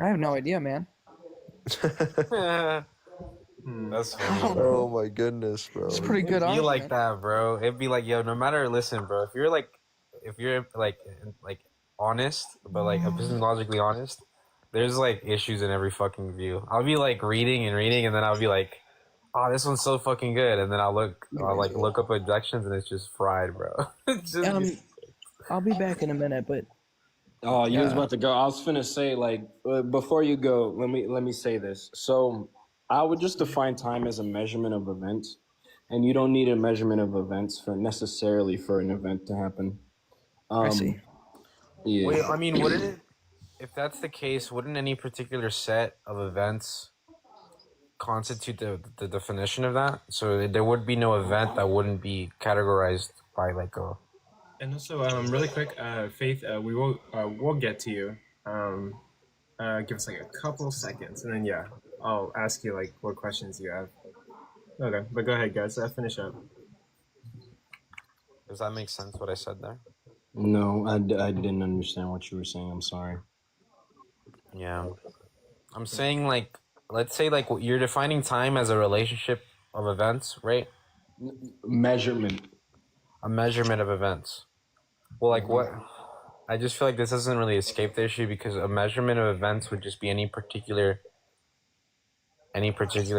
I have no idea, man. that's funny. Oh my goodness, bro. It's a pretty good It'd be argument. like that, bro. It'd be like, yo, no matter. Listen, bro. If you're like honest, but like epistemologically honest, there's like issues in every fucking view. I'll be like reading, and then I'll be like, oh, this one's so fucking good, and then I'll look up objections, and it's just fried, bro. It's just- I'll be back in a minute, but Oh, you was Yeah. about to go. I was finna say like before you go, let me say this. So I would just define time as a measurement of events, and you don't need a measurement of events for necessarily for an event to happen. I see. Yeah. Wait, I mean, wouldn't it? If that's the case, wouldn't any particular set of events constitute the definition of that? So there would be no event that wouldn't be categorized by like a. And also, really quick, Faith, we'll get to you. Give us like a couple seconds, and then yeah, I'll ask you like what questions you have. Okay, but go ahead, guys. Finish up. Does that make sense? What I said there? No, I didn't understand what you were saying. I'm sorry. Yeah, I'm saying like, let's say like you're defining time as a relationship of events, right? Measurement. A measurement of events. Well, like what? I just feel like this doesn't really escape the issue because a measurement of events would just be any particular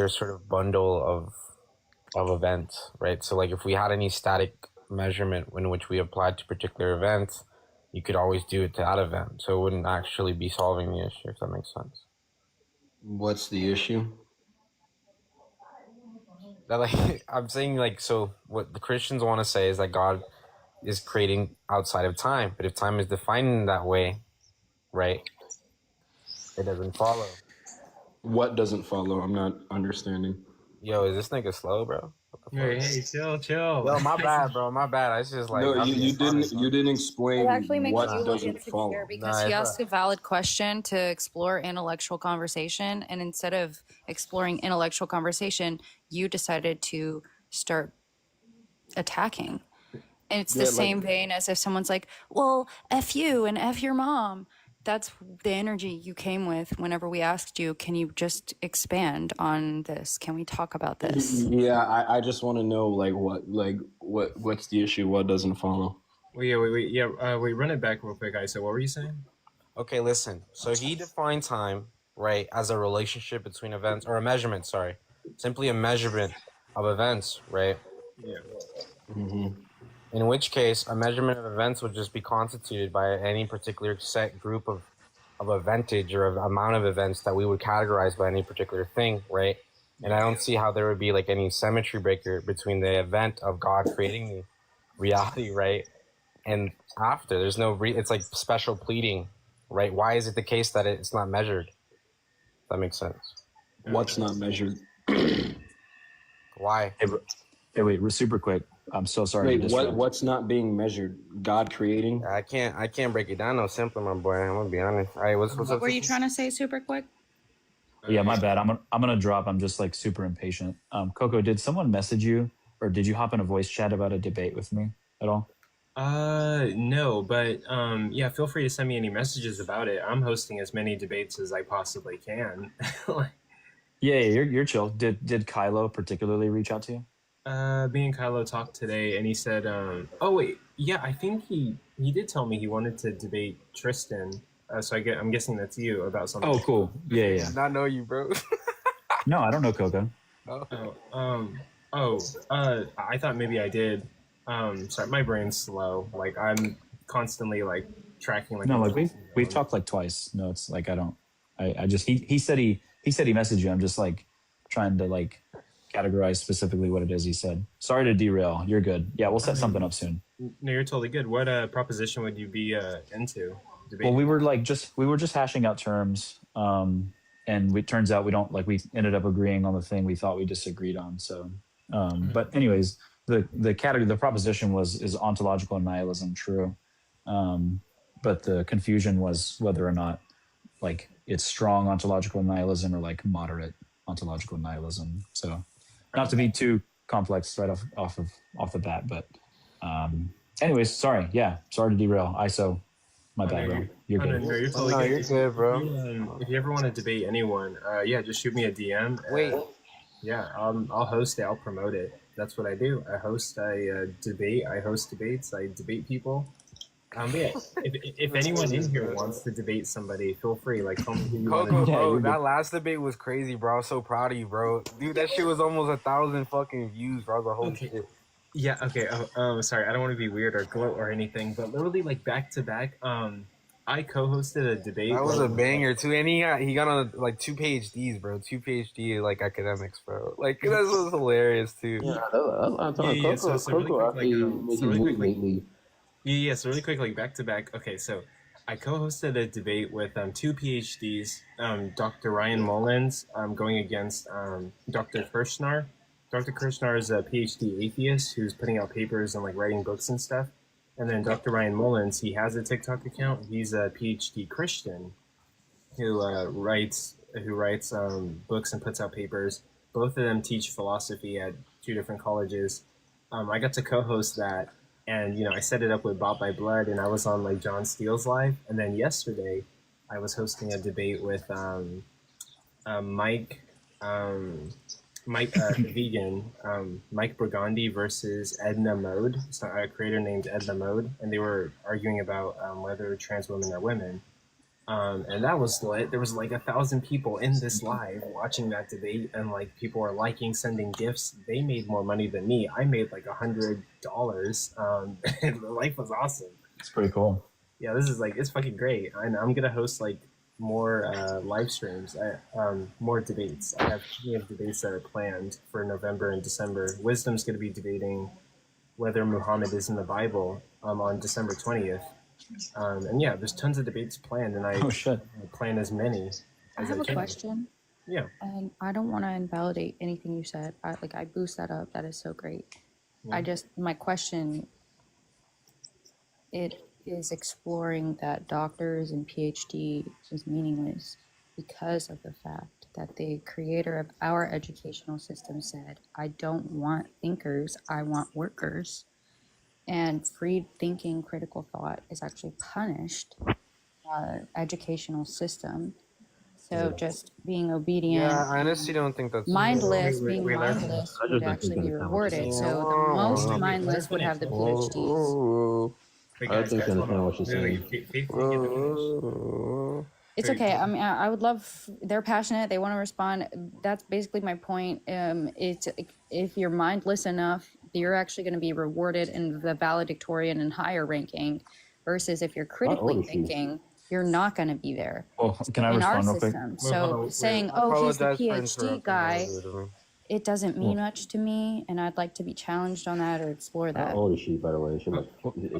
sort of bundle of events, right? So like if we had any static measurement in which we applied to particular events, you could always do it to that event. So it wouldn't actually be solving the issue, if that makes sense. What's the issue? That like I'm saying like so what the Christians want to say is that God is creating outside of time, but if time is defined in that way, right, it doesn't follow. What doesn't follow? I'm not understanding. Yo, is this nigga slow, bro? What the fuck? Hey, chill. Yo, my bad, bro. My bad. I was just like, No, I'm you being honest. didn't. You didn't explain It actually makes what you look doesn't insecure follow. because Nah, he it's asked a valid question to explore intellectual conversation, and instead of exploring intellectual conversation, you decided to start attacking. And it's the Yeah, same vein as if someone's like, "Well, F you and F your mom." that's the energy you came with whenever we asked you, can you just expand on this? Can we talk about this? Yeah, I just want to know what's the issue? What doesn't follow? Wait, wait, run it back real quick, guys. So what were you saying? Okay, listen. So he defined time, right, as a relationship between events, or a measurement, sorry. Simply a measurement of events, right? Yeah. Mm-hmm. In which case, a measurement of events would just be constituted by any particular set group of eventage or of amount of events that we would categorize by any particular thing, right? And I don't see how there would be like any symmetry breaker between the event of God creating the reality, right? And after, there's no it's like special pleading, right? Why is it the case that it's not measured? That makes sense. What's not measured? Why? Hey, wait, super quick. I'm so sorry to Wait, disrupt. what's not being measured? God creating? I can't break it down no simpler, my boy. I'm gonna be honest. All right, what's What up? were you trying to say super quick? Yeah, my bad. I'm gonna drop. I'm just like super impatient. Coco, did someone message you, or did you hop in a voice chat about a debate with me at all? No, but yeah, feel free to send me any messages about it. I'm hosting as many debates as I possibly can. Yeah, you're chill. Did Kylo particularly reach out to you? Me and Kylo talked today, and he said, "Oh wait, yeah, I think he did tell me he wanted to debate Tristan. So I'm guessing that's you about something." Oh, cool. Yeah, yeah. Did not know you, bro. No, I don't know Coco. I thought maybe I did. Sorry, my brain's slow. Like I'm constantly like tracking. Like No, like we've talked like twice. No, it's like I just he said he messaged you. I'm just like trying to like categorize specifically what it is he said. Sorry to derail. You're good. Yeah, we'll set something up soon. No, you're totally good. What proposition would you be into? Well, we were just hashing out terms, and it turns out we ended up agreeing on the thing we thought we disagreed on. So, but anyways, the proposition is ontological nihilism true, but the confusion was whether or not like it's strong ontological nihilism or like moderate ontological nihilism. So, not to be too complex right off the bat, but anyways, sorry to derail. ISO. My bad, bro. You're good. No, you're totally good. You're good, bro. If you ever want to debate anyone, yeah, just shoot me a DM. Wait. Yeah, I'll host it. I'll promote it. That's what I do. I host. I debate. I host debates. I debate people. Yeah, if anyone in here wants to debate somebody, feel free. Like, tell me who you Coco, want to bro, that last debate was crazy, bro. I was so proud of you, bro. Dude, that shit was almost 1,000 fucking views, bro. The whole shit. Yeah, okay. Sorry, I don't want to be weird or gloat or anything, but literally, like, back to back, I co-hosted a debate. That was a banger, too. And he got on, like, 2 PhDs, bro. 2 PhD, like, academics, bro. Like, that was hilarious, too. Yeah, Coco lately. Yeah, so really quick, like, back to back. Okay, so I co-hosted a debate with 2 PhDs, Dr. Ryan Mullins, going against Dr. Kirshner. Dr. Kirshner is a PhD atheist who's putting out papers and like writing books and stuff. And then Dr. Ryan Mullins, he has a TikTok account. He's a PhD Christian who writes books and puts out papers. Both of them teach philosophy at 2 different colleges. I got to co-host that, and I set it up with Bought by Blood, and I was on like John Steele's live. And then yesterday, I was hosting a debate with Mike the vegan, Mike Burgundy versus Edna Mode, so a creator named Edna Mode, and they were arguing about whether trans women are women. And that was lit. There was like 1,000 people in this live watching that debate, and like people were liking, sending gifts. They made more money than me. I made like $100. And life was awesome. It's pretty cool. Yeah, this is like, it's fucking great. And I'm gonna host like more live streams, more debates. I have plenty of debates that are planned for November and December. Wisdom's going to be debating whether Muhammad is in the Bible on December 20th. And yeah, there's tons of debates planned, and I plan as many as I have a can. question. Yeah. And I don't want to invalidate anything you said. I boost that up. That is so great. Yeah. My question, it is exploring that doctors and PhD is meaningless because of the fact that the creator of our educational system said, I don't want thinkers, I want workers. And free thinking, critical thought is actually punished educational system. So just being obedient, Yeah, I honestly don't think that's mindless, being mindless would actually be rewarded. So the most mindless would have the PhDs. Wait, I don't guys, think I guys, hold understand on. what she's saying. Faith, can you get the finish? It's okay. I mean, I would love. They're passionate. They want to respond. That's basically my point. It's if you're mindless enough, you're actually going to be rewarded in the valedictorian and higher ranking, versus if you're critically thinking, you're not going to be there. Well, can I in our respond real quick? system. So saying, "Oh, he's the PhD guy," it doesn't mean much to me, and I'd like to be challenged on that or explore that. How old is she, by the way? Is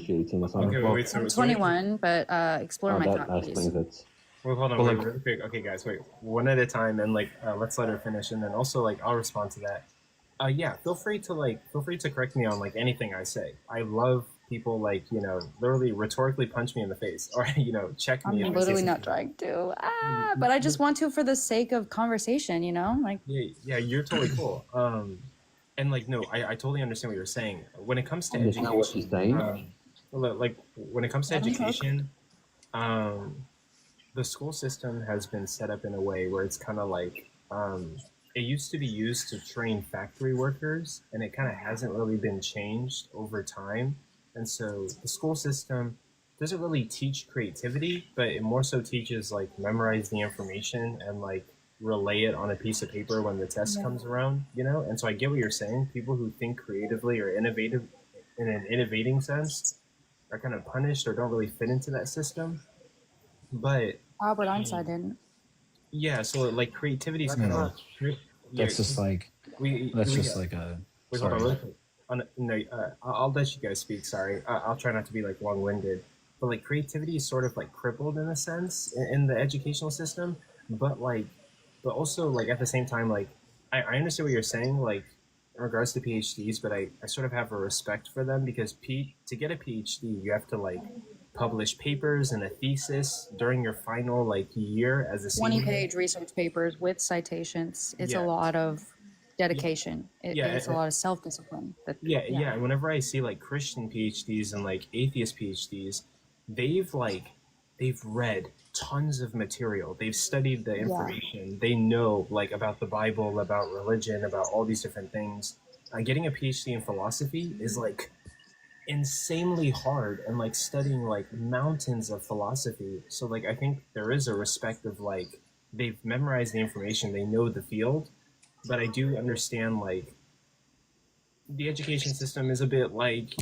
she 18 or something? Okay, wait, I'm 21, but explore my thought, please. Well, hold on, Well, wait, like- really quick. Okay, guys, wait, one at a time, and let's let her finish, and then also I'll respond to that. Yeah, feel free to correct me on anything I say. I love people literally rhetorically punch me in the face, or check me. I'm literally not trying to, but I just want to for the sake of conversation, Yeah, you're totally cool. And no, I totally understand what you're saying. When it comes to education, what she's saying. When it comes to education, the school system has been set up in a way where it's kind of it used to be used to train factory workers, and it kind of hasn't really been changed over time. And so the school system doesn't really teach creativity, but it more so teaches memorize the information and relay it on a piece of paper when the test comes around, And so I get what you're saying. People who think creatively or innovative in an innovating sense are kind of punished or don't really fit into that system. But Albert Einstein didn't. Yeah, so creativity is kind of that's just like we that's we, just like a sorry. Hold on, no, I'll let you guys speak. Sorry, I'll try not to be long-winded. But creativity is sort of crippled in a sense in the educational system. But also at the same time I understand what you're saying in regards to PhDs, but I sort of have a respect for them because to get a PhD you have to publish papers and a thesis during your final year as a senior. 20-page research papers with citations. It's a lot of dedication. It's a lot of self-discipline. Yeah. Whenever I see Christian PhDs and atheist PhDs, they've read tons of material. They've studied the information. They know about the Bible, about religion, about all these different things. Getting a PhD in philosophy is insanely hard, and studying mountains of philosophy. So I think there is a respect of they've memorized the information, they know the field. But I do understand the education system is a bit read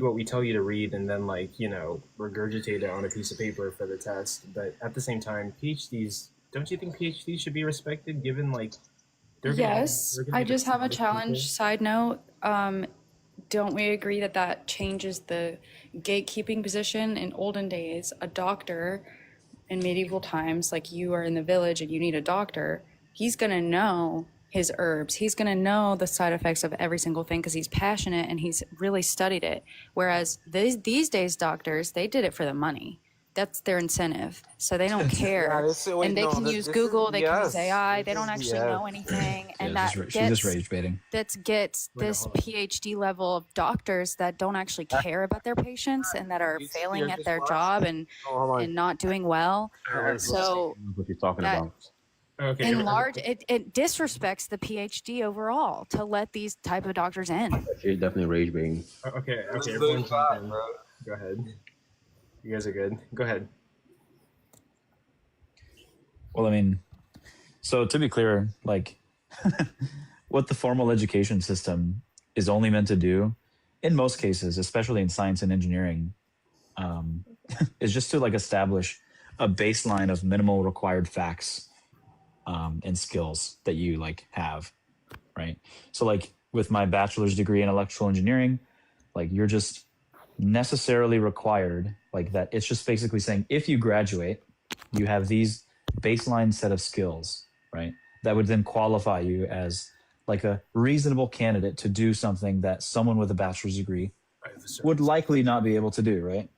what we tell you to read and then regurgitate it on a piece of paper for the test. But at the same time, PhDs, don't you think PhDs should be respected given Yes, I just have a challenge side note. Don't we agree that changes the gatekeeping position? In olden days, a doctor in medieval times, you are in the village and you need a doctor, he's going to know his herbs. He's going to know the side effects of every single thing because he's passionate and he's really studied it. Whereas these days doctors, they did it for the money. That's their incentive. So they don't care. And they can use Google, they can use AI. They don't actually know anything. And she's just rage baiting. That gets this PhD level of doctors that don't actually care about their patients and that are failing at their job and not doing well. So what you're talking about. Okay. It disrespects the PhD overall to let these type of doctors in. She's definitely rage baiting. Okay. Everyone jump in. Go ahead. You guys are good. Go ahead. Well, I mean, so to be clear, what the formal education system is only meant to do, in most cases, especially in science and engineering, is just to establish a baseline of minimal required facts and skills that you have, right? So with my bachelor's degree in electrical engineering, you're just necessarily required that. It's just basically saying if you graduate, you have these baseline set of skills, right? That would then qualify you as a reasonable candidate to do something that someone with a bachelor's degree would likely not be able to do, right?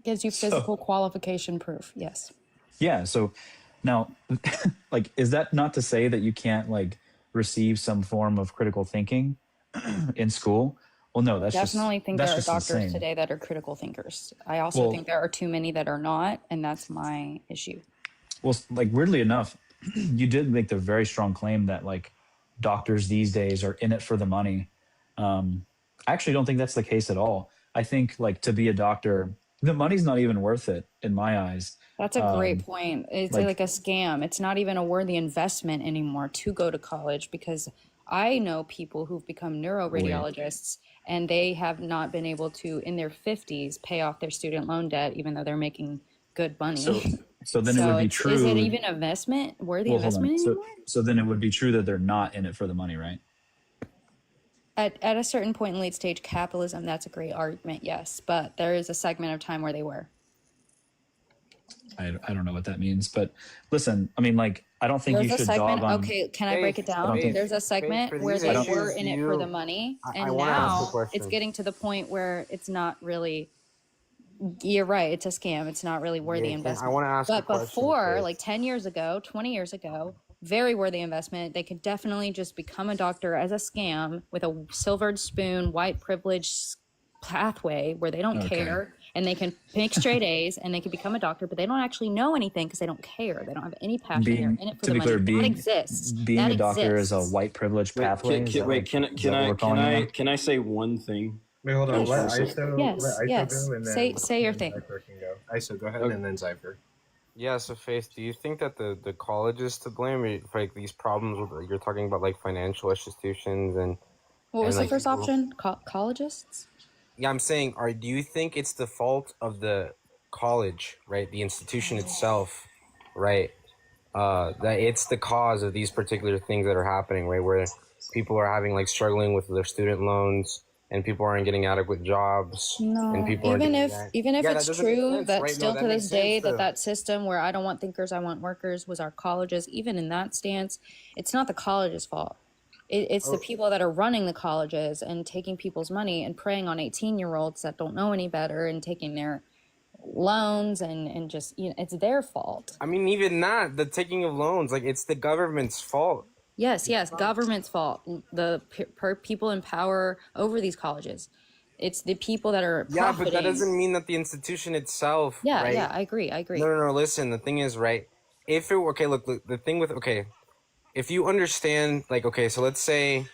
Gives you physical qualification proof. Yes. Yeah. So now, is that not to say that you can't receive some form of critical thinking in school, Well, no, that's Definitely think that's there are just doctors insane. today that are critical thinkers. I also think there are too many that are not, and that's my issue. Well, like weirdly enough, you did make the very strong claim that like doctors these days are in it for the money. I actually don't think that's the case at all. I think like to be a doctor, the money's not even worth it in my eyes. That's a great point. It's like a scam. It's not even a worthy investment anymore to go to college, because I know people who've become neuroradiologists and they have not been able to, in their 50s, pay off their student loan debt, even though they're making good money. So then it would be true. Is it even investment, worthy investment anymore? So then it would be true that they're not in it for the money, right? At a certain point in late stage capitalism, that's a great argument, yes. But there is a segment of time where they were. I don't know what that means, but listen, I mean, like, I don't think There's you a should segment. dog on. Okay, can I break it down? There's a segment where they were in it for the money, and now it's getting to the point where it's not really. You're right. It's a scam. It's not really worthy investment. I want to ask but before, like 10 years ago, 20 years ago, very worthy investment. They could definitely just become a doctor as a scam with a silvered spoon, white privilege pathway where they don't care, and they can make straight A's and they can become a doctor, but they don't actually know anything because they don't care. They don't have any passion. They're in it for the money. That exists. Being a doctor is a white privilege pathway. Can I say one thing? Wait, hold on. Let ISO, yes. Go, and then say your thing. ISO, go ahead, and then Zypher. Yeah, so Faith, do you think that the college is to blame for like these problems with, you're talking about like financial institutions and what was like, the first option? Collegists? Yeah, I'm saying, do you think it's the fault of the college, right? The institution itself, right? That it's the cause of these particular things that are happening, right? Where people are having like struggling with their student loans, and people aren't getting adequate jobs. No, and people even if it's true that still to this day that system where I don't want thinkers, I want workers was our colleges. Even in that stance, it's not the college's fault. It's the people that are running the colleges and taking people's money and preying on 18-year-olds that don't know any better and taking their loans and just, it's their fault. I mean, even that, the taking of loans, like it's the government's fault. Yes, government's fault. The people in power over these colleges. It's the people that are profiting. Yeah, but that doesn't mean that the institution itself. Yeah, right? yeah, I agree. No. Listen, the thing is, right? If it look, the thing with if you understand, like, so let's say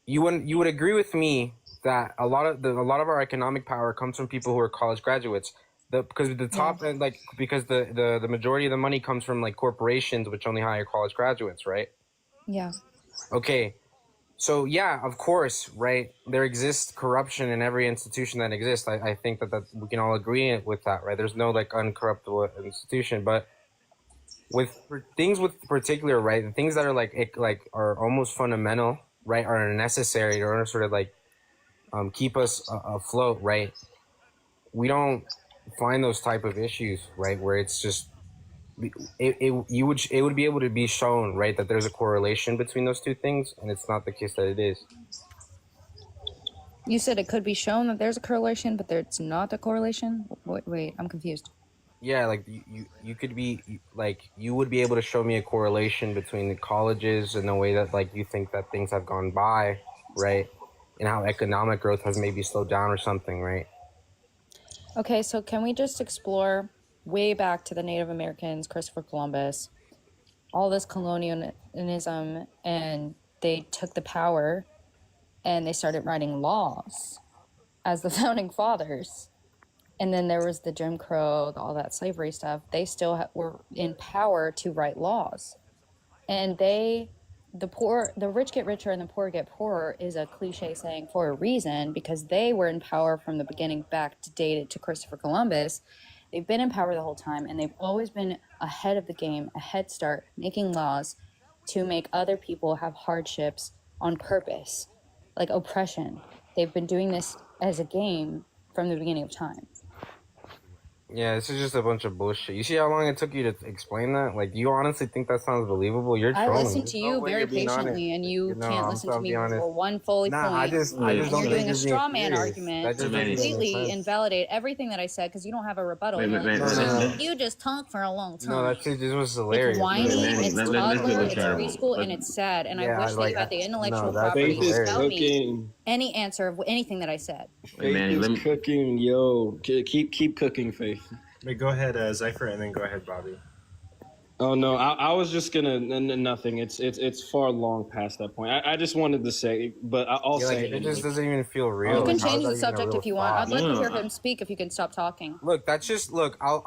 you would agree with me that a lot of our economic power comes from people who are college graduates. Because the majority of the money comes from like corporations which only hire college graduates, right? Yeah. Okay. So yeah, of course, right? There exists corruption in every institution that exists. I think that we can all agree with that, right? There's no like uncorruptible institution, but with things with particular, right? The things that are like are almost fundamental, right? Are necessary to sort of like keep us afloat, right? We don't find those type of issues, right, where it's just it would be able to be shown, right, that there's a correlation between those two things, and it's not the case that it is. You said it could be shown that there's a correlation, but there's not a correlation. Wait, I'm confused. Yeah, like you could be like you would be able to show me a correlation between the colleges and the way that like you think that things have gone by, right, and how economic growth has maybe slowed down or something, right? Okay, so can we just explore way back to the Native Americans, Christopher Columbus, all this colonialism, and they took the power and they started writing laws as the founding fathers. And then there was the Jim Crow, all that slavery stuff. They still were in power to write laws. And the rich get richer and the poor get poorer is a cliche saying for a reason, because they were in power from the beginning back to date it to Christopher Columbus. They've been in power the whole time, and they've always been ahead of the game, a head start, making laws to make other people have hardships on purpose, like oppression. They've been doing this as a game from the beginning of time. Yeah, this is just a bunch of bullshit. You see how long it took you to explain that? Like, do you honestly think that sounds believable? You're I trolling. listened to There's no you way very you're being honest. patiently, and you can't listen to I'll me be honest. for one fully Nah, point. I just And don't you're think doing you're a straw being man serious. argument That to just doesn't make completely sense. invalidate everything that I said because you don't have a rebuttal. Wait, You're wait, like, wait, you just talk for a long time. No, that shit just was It's hilarious. whiny, Manny, it's let's be a toddler, little it's charitable. preschool, and it's sad. And I Yeah, wish that like, you had the intellectual no, that's property Faith to is tell me cooking. any answer of anything that I said. Wait, Manny, Faith let is me. cooking, yo. Keep cooking, Faith. Wait, go ahead, Zypher, and then go ahead, Bobby. Oh no, I was just gonna nothing. It's far long past that point. I just wanted to say, but I'll Yeah, like, say it just doesn't even feel real. You can Like, how change is the that even a subject real if you want. I'd like to No, hear him speak if you can stop talking. Look, that's just look. I'll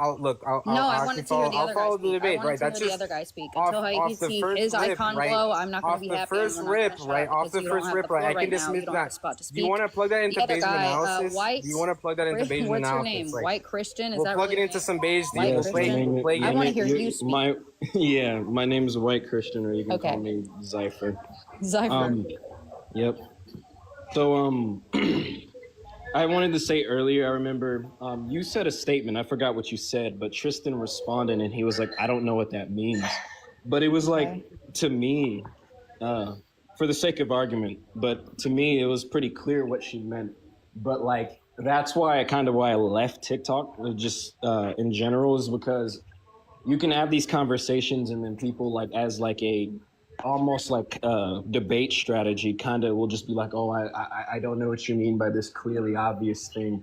No, I wanted to hear the I'll other guy follow the speak. I debate, wanted right? to hear That's the just other guy speak. off, Until I off the see first his rip, icon right? glow, I'm not going Off to be the happy. first I'm not rip, gonna shut right? up Off the because you don't first have rip, the floor right? I can now. dismiss You don't have a that. spot to Do speak. you want to plug that into The other Bayesian guy, analysis? White. Do you want to plug that into Bayesian What's your analysis? name? Like, White Christian? Is we'll that plug really it into some Bayes. White We'll Christian? play I want to hear you you speak. my yeah. My name is White Christian, or you can Okay. call me Zypher. Zypher. Yep. So I wanted to say earlier. I remember you said a statement. I forgot what you said, but Tristan responded, and he was like, "I don't know what that means," but it was like to me, for the sake of argument, but to me it was pretty clear what she meant. But like that's why I left TikTok just in general is because you can have these conversations and then people like as like a almost like debate strategy kind of will just be like, oh, I don't know what you mean by this clearly obvious thing.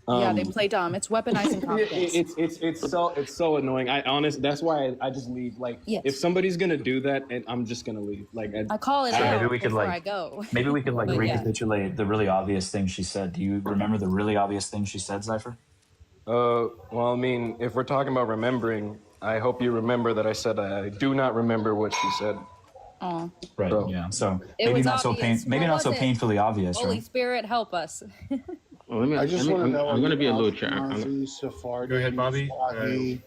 Yeah, they play dumb. It's weaponizing confidence. It's so annoying. That's why I just leave. Like if somebody's gonna do that, and I'm just gonna leave. Like I call it So out maybe we could before like I go. maybe we could like But yeah. recapitulate the really obvious thing she said. Do you remember the really obvious thing she said, Zypher? Well, I mean, if we're talking about remembering, I hope you remember that I said I do not remember what she said. Oh. Right. So- Yeah. So It maybe was not so obvious. maybe What not was so it? painfully obvious, Holy right? Spirit, help us. Well, let me, I just let me- want to know. I'm going to be a little Nazi, Sephardi, Go ahead, Bobby. Swahi,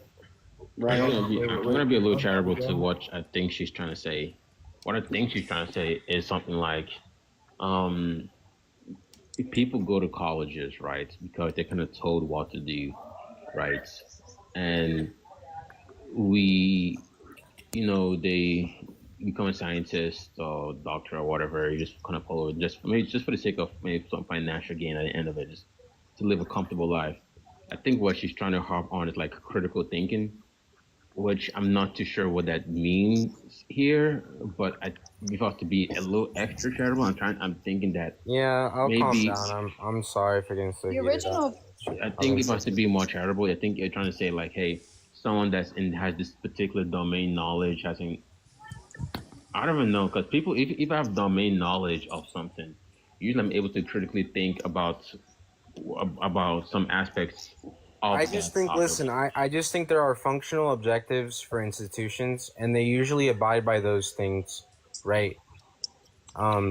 Right. I'm gonna be a little charitable to Again? what I think she's trying to say. What I think she's trying to say is something like, if people go to colleges, right, because they're kind of told what to do, right, and we, they become a scientist or doctor or whatever. You just kind of follow it just for the sake of maybe some financial gain at the end of it, just to live a comfortable life. I think what she's trying to harp on is like critical thinking, which I'm not too sure what that means here, but if I was to be a little extra charitable, I'm thinking that Yeah, I'll calm maybe down. I'm sorry for getting so The heated original. up. I think if I was to be more charitable, I think you're trying to say like, hey, someone has this particular domain knowledge hasn't. I don't even know, because people, if I have domain knowledge of something, usually I'm able to critically think about some aspects of I just think, listen, I just think there are functional objectives for institutions, and they usually abide by those things, right?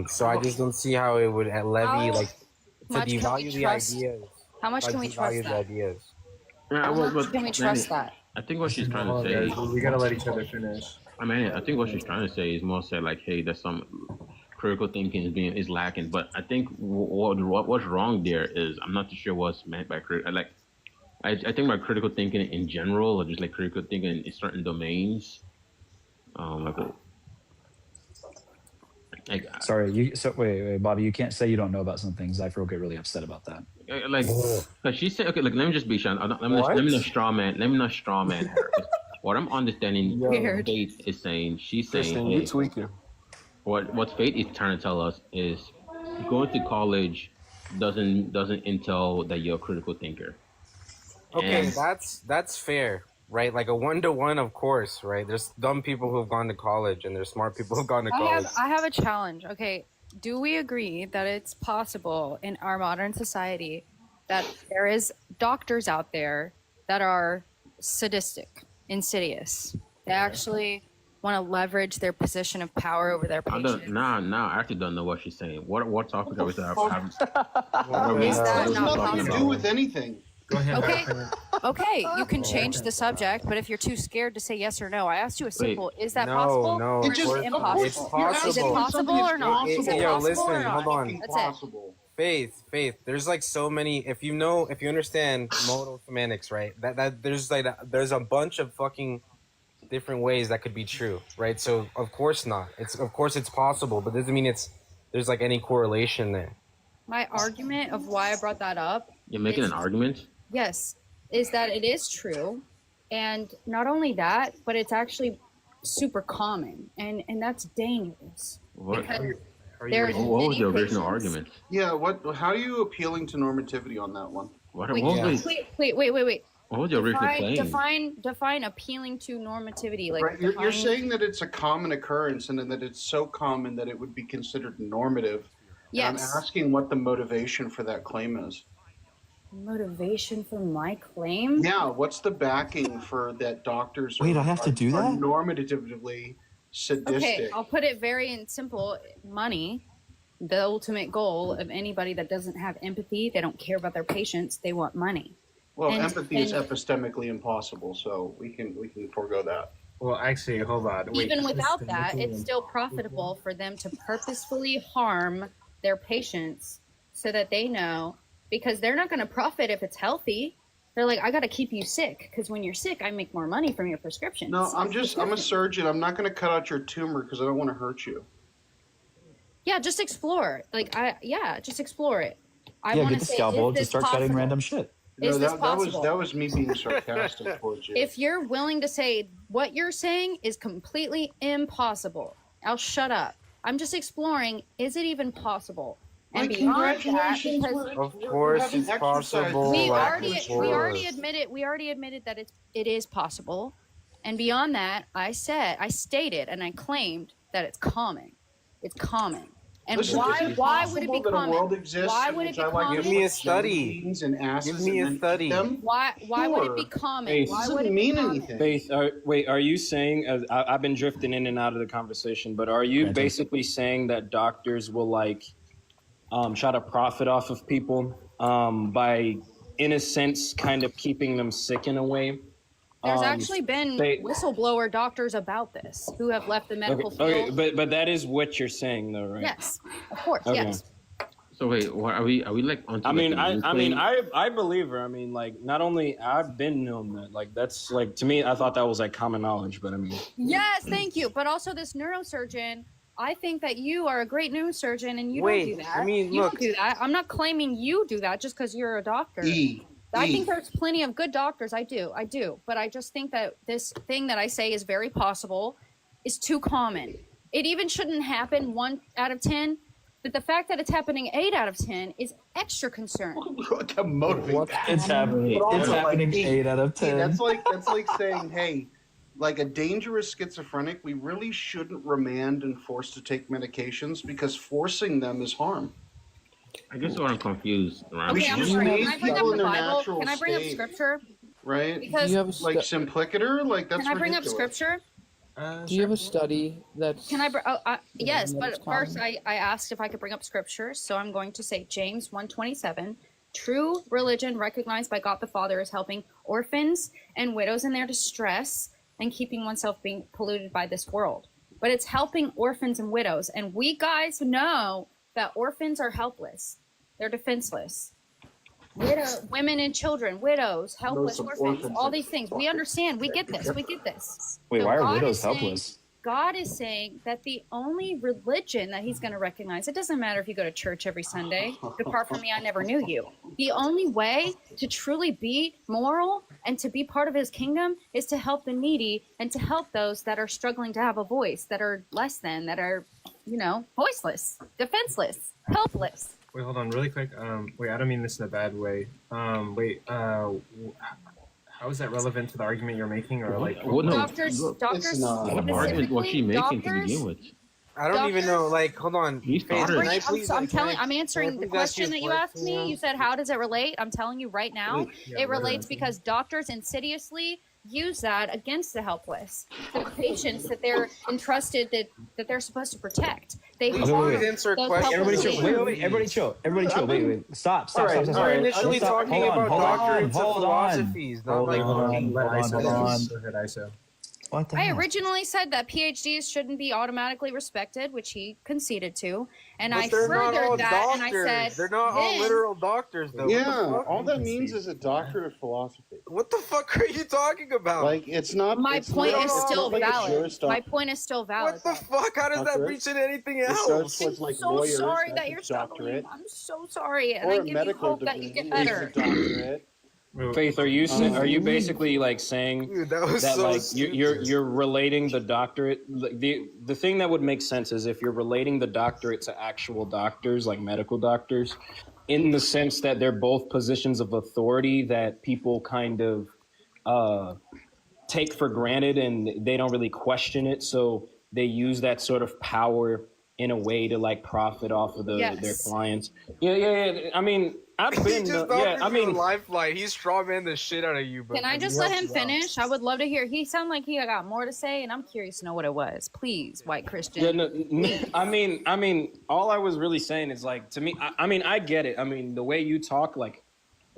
So I just don't see how it would levy, like, to much can we devalue the trust- ideas. How much like, can we devalue trust the that? ideas. How much can we trust that? I think what she's trying Hold to on, say. guys. We gotta let each other finish. I mean, I think what she's trying to say is more say like, hey, there's some critical thinking is lacking. But I think what's wrong there is I'm not too sure what's meant by critical. Like, I think about critical thinking in general, or just like critical thinking in certain domains. Sorry, wait, Bobby, you can't say you don't know about some things. Zypher will get really upset about that. Like she said, okay, look, let me just be Sean. Let me not straw man her. What I'm understanding, Weird. Faith is saying, she's saying, Tristan, hey, you tweaking. what Faith is trying to tell us is going to college doesn't entail that you're a critical thinker. Okay, And that's fair, right? Like a 1-to-1, of course, right? There's dumb people who've gone to college, and there's smart people who've gone to college. I have a challenge. Okay, do we agree that it's possible in our modern society that there is doctors out there that are sadistic, insidious? They actually want to leverage their position of power over their I patients. I actually don't know what she's saying. What topic are we having? Is that Has not nothing to do possible? with anything. Go ahead. Okay, okay, you can change the subject, but if you're too scared to say yes or no, I asked you a simple, is that possible? No, Or It is just, it of course, impossible? you're It's Is it asking possible something or not? that's Is it Yo, possible listen, or not? hold on. That's it. Impossible. Faith. There's like so many. If you understand modal semantics, right? That there's a bunch of fucking different ways that could be true, right? So of course not. Of course it's possible, but doesn't mean there's like any correlation there. My argument of why I brought that up. You're making an argument? Yes, is that it is true, and not only that, but it's actually super common, and that's dangerous. What? What was the original argument? Yeah, how are you appealing to normativity on that one? Wait. Wait. What was the original claim? Define appealing to normativity. Like right. You're saying that it's a common occurrence and that it's so common that it would be considered normative. Yes. And I'm asking what the motivation for that claim is. Motivation for my claim? Yeah, what's the backing for that doctors Wait, I have to do that? are normatively sadistic? Okay, I'll put it very in simple. Money, the ultimate goal of anybody that doesn't have empathy, they don't care about their patients, they want money. Well, empathy is epistemically impossible, so we can forego that. Well, actually, hold on. Wait, even without that, it's still profitable for them to purposefully harm their patients so that they know, because they're not going to profit if it's healthy. They're like, I got to keep you sick because when you're sick, I make more money from your prescriptions. No, I'm a surgeon. I'm not going to cut out your tumor because I don't want to hurt you. Yeah, just explore. Just explore it. Get the scalpel, just start cutting random shit. Is this possible? That was me being sarcastic towards you. If you're willing to say what you're saying is completely impossible, I'll shut up. I'm just exploring, is it even possible? And beyond that, because of course it's possible. We already admitted that it is possible. And beyond that, I stated and I claimed that it's common. It's common. And listen, why would it be common? Why would it be common? Give me a study. Give me a study. Why would it be common? Faith, Why doesn't mean anything. Faith, are you saying? I've been drifting in and out of the conversation, but are you basically saying that doctors will try to profit off of people by, in a sense, kind of keeping them sick in a way? There's actually been whistleblower doctors about this who have left the medical field. Okay, but that is what you're saying, though, right? Yes, of course, okay. yes. So wait, what are we like onto? I mean, I I believe her. I mean, like, not only I've been known that, like, that's like, to me, I thought that was like common knowledge, but I mean. Yes, thank you. But also this neurosurgeon, I think that you are a great neurosurgeon and you don't do that. I mean, you look. don't do that. I'm not claiming you do that just because you're a doctor. I think there's plenty of good doctors. I do. But I just think that this thing that I say is very possible is too common. It even shouldn't happen 1 out of 10. But the fact that it's happening 8 out of 10 is extra concern. It's happening. It's happening 8 out of 10. That's like saying, hey, like a dangerous schizophrenic, we really shouldn't remand and force to take medications because forcing them is harm. I guess I'm confused. Okay, I'm sorry. Can I bring up the Bible? Can I bring up scripture? Right? Because Do you have like Simplicator? Like that's Can I bring up ridiculous. scripture? Do you have a study that's... Can I? Yes, that but it's first common? I asked if I could bring up scripture, so I'm going to say James 1:27. True religion recognized by God the Father is helping orphans and widows in their distress and keeping oneself being polluted by this world. But it's helping orphans and widows, and we guys know that orphans are helpless. They're defenseless. Women and children, widows, helpless orphans, all these things. We understand. We get this. Wait, So why are God widows is saying- helpless? God is saying that the only religion that he's going to recognize, it doesn't matter if you go to church every Sunday, depart from me, I never knew you. The only way to truly be moral and to be part of his kingdom is to help the needy and to help those that are struggling to have a voice, that are less than, that are, voiceless, defenseless, helpless. Wait, hold on, really quick. Wait, I don't mean this in a bad way. How is that relevant to the argument you're making, or like? Doctors. What argument was she making to begin with? I don't even know. Like, hold on. I'm answering the question that you asked me. You said, "How does it relate?" I'm telling you right now, it relates because doctors insidiously use that against the helpless, the patients that they're entrusted that they're supposed to protect. They answer a question. Everybody chill. Wait. Everybody chill. Wait. Stop. We're initially talking about doctrines of hold philosophies, not like on. What the I hell? originally said that PhDs shouldn't be automatically respected, which he conceded to, and But I they're not all furthered that, and I doctors. said, They're not all then literal doctors, though. Yeah, What the fuck? all that means is a doctorate of philosophy. What the fuck are you talking about? Like, it's not. my it's point not, is it's still not like a valid. Juris My doctorate. point is still valid. What the fuck? How does that Doctorate? reach into anything It starts else? towards like So lawyers. sorry That's that a you're struggling. doctorate. I'm so sorry, and Or I a give you medical hope that you degree get is a better. doctorate. Faith, are you basically like saying Dude, that was that so like you're stupid. you're relating the doctorate, like, the thing that would make sense is if you're relating the doctorate to actual doctors, like medical doctors, in the sense that they're both positions of authority that people kind of take for granted and they don't really question it, so they use that sort of power in a way to like profit off of their clients. Yeah. I mean, I've He been just offered you a lifeline. He's strawman the shit out of you, but Can I just let him finish? I would love to hear. He sounded like he got more to say, and I'm curious to know what it was. Please, white Christian. Yeah, no, I mean, all I was really saying is like, to me, I mean, I get it. I mean, the way you talk, like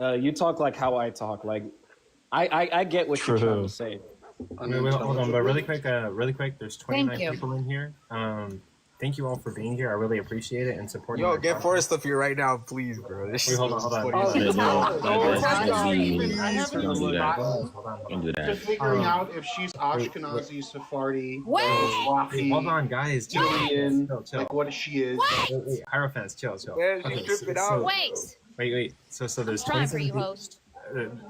how I talk. Like, I get what you're trying to say. Wait, hold on, but really quick, there's 29 Thank you. people in here. Thank you all for being here. I really appreciate it and supporting. Yo, my get cause. Forrest up here right now, please, bro. This Wait, hold on. Just figuring out if she's Ashkenazi, Sephardi, Wafi, hold on, guys. Julian, Chill. like what she is. Wait, Hierophants, chill. Yeah, she's tripping out. Wait. So there's Trying for 27 you, host.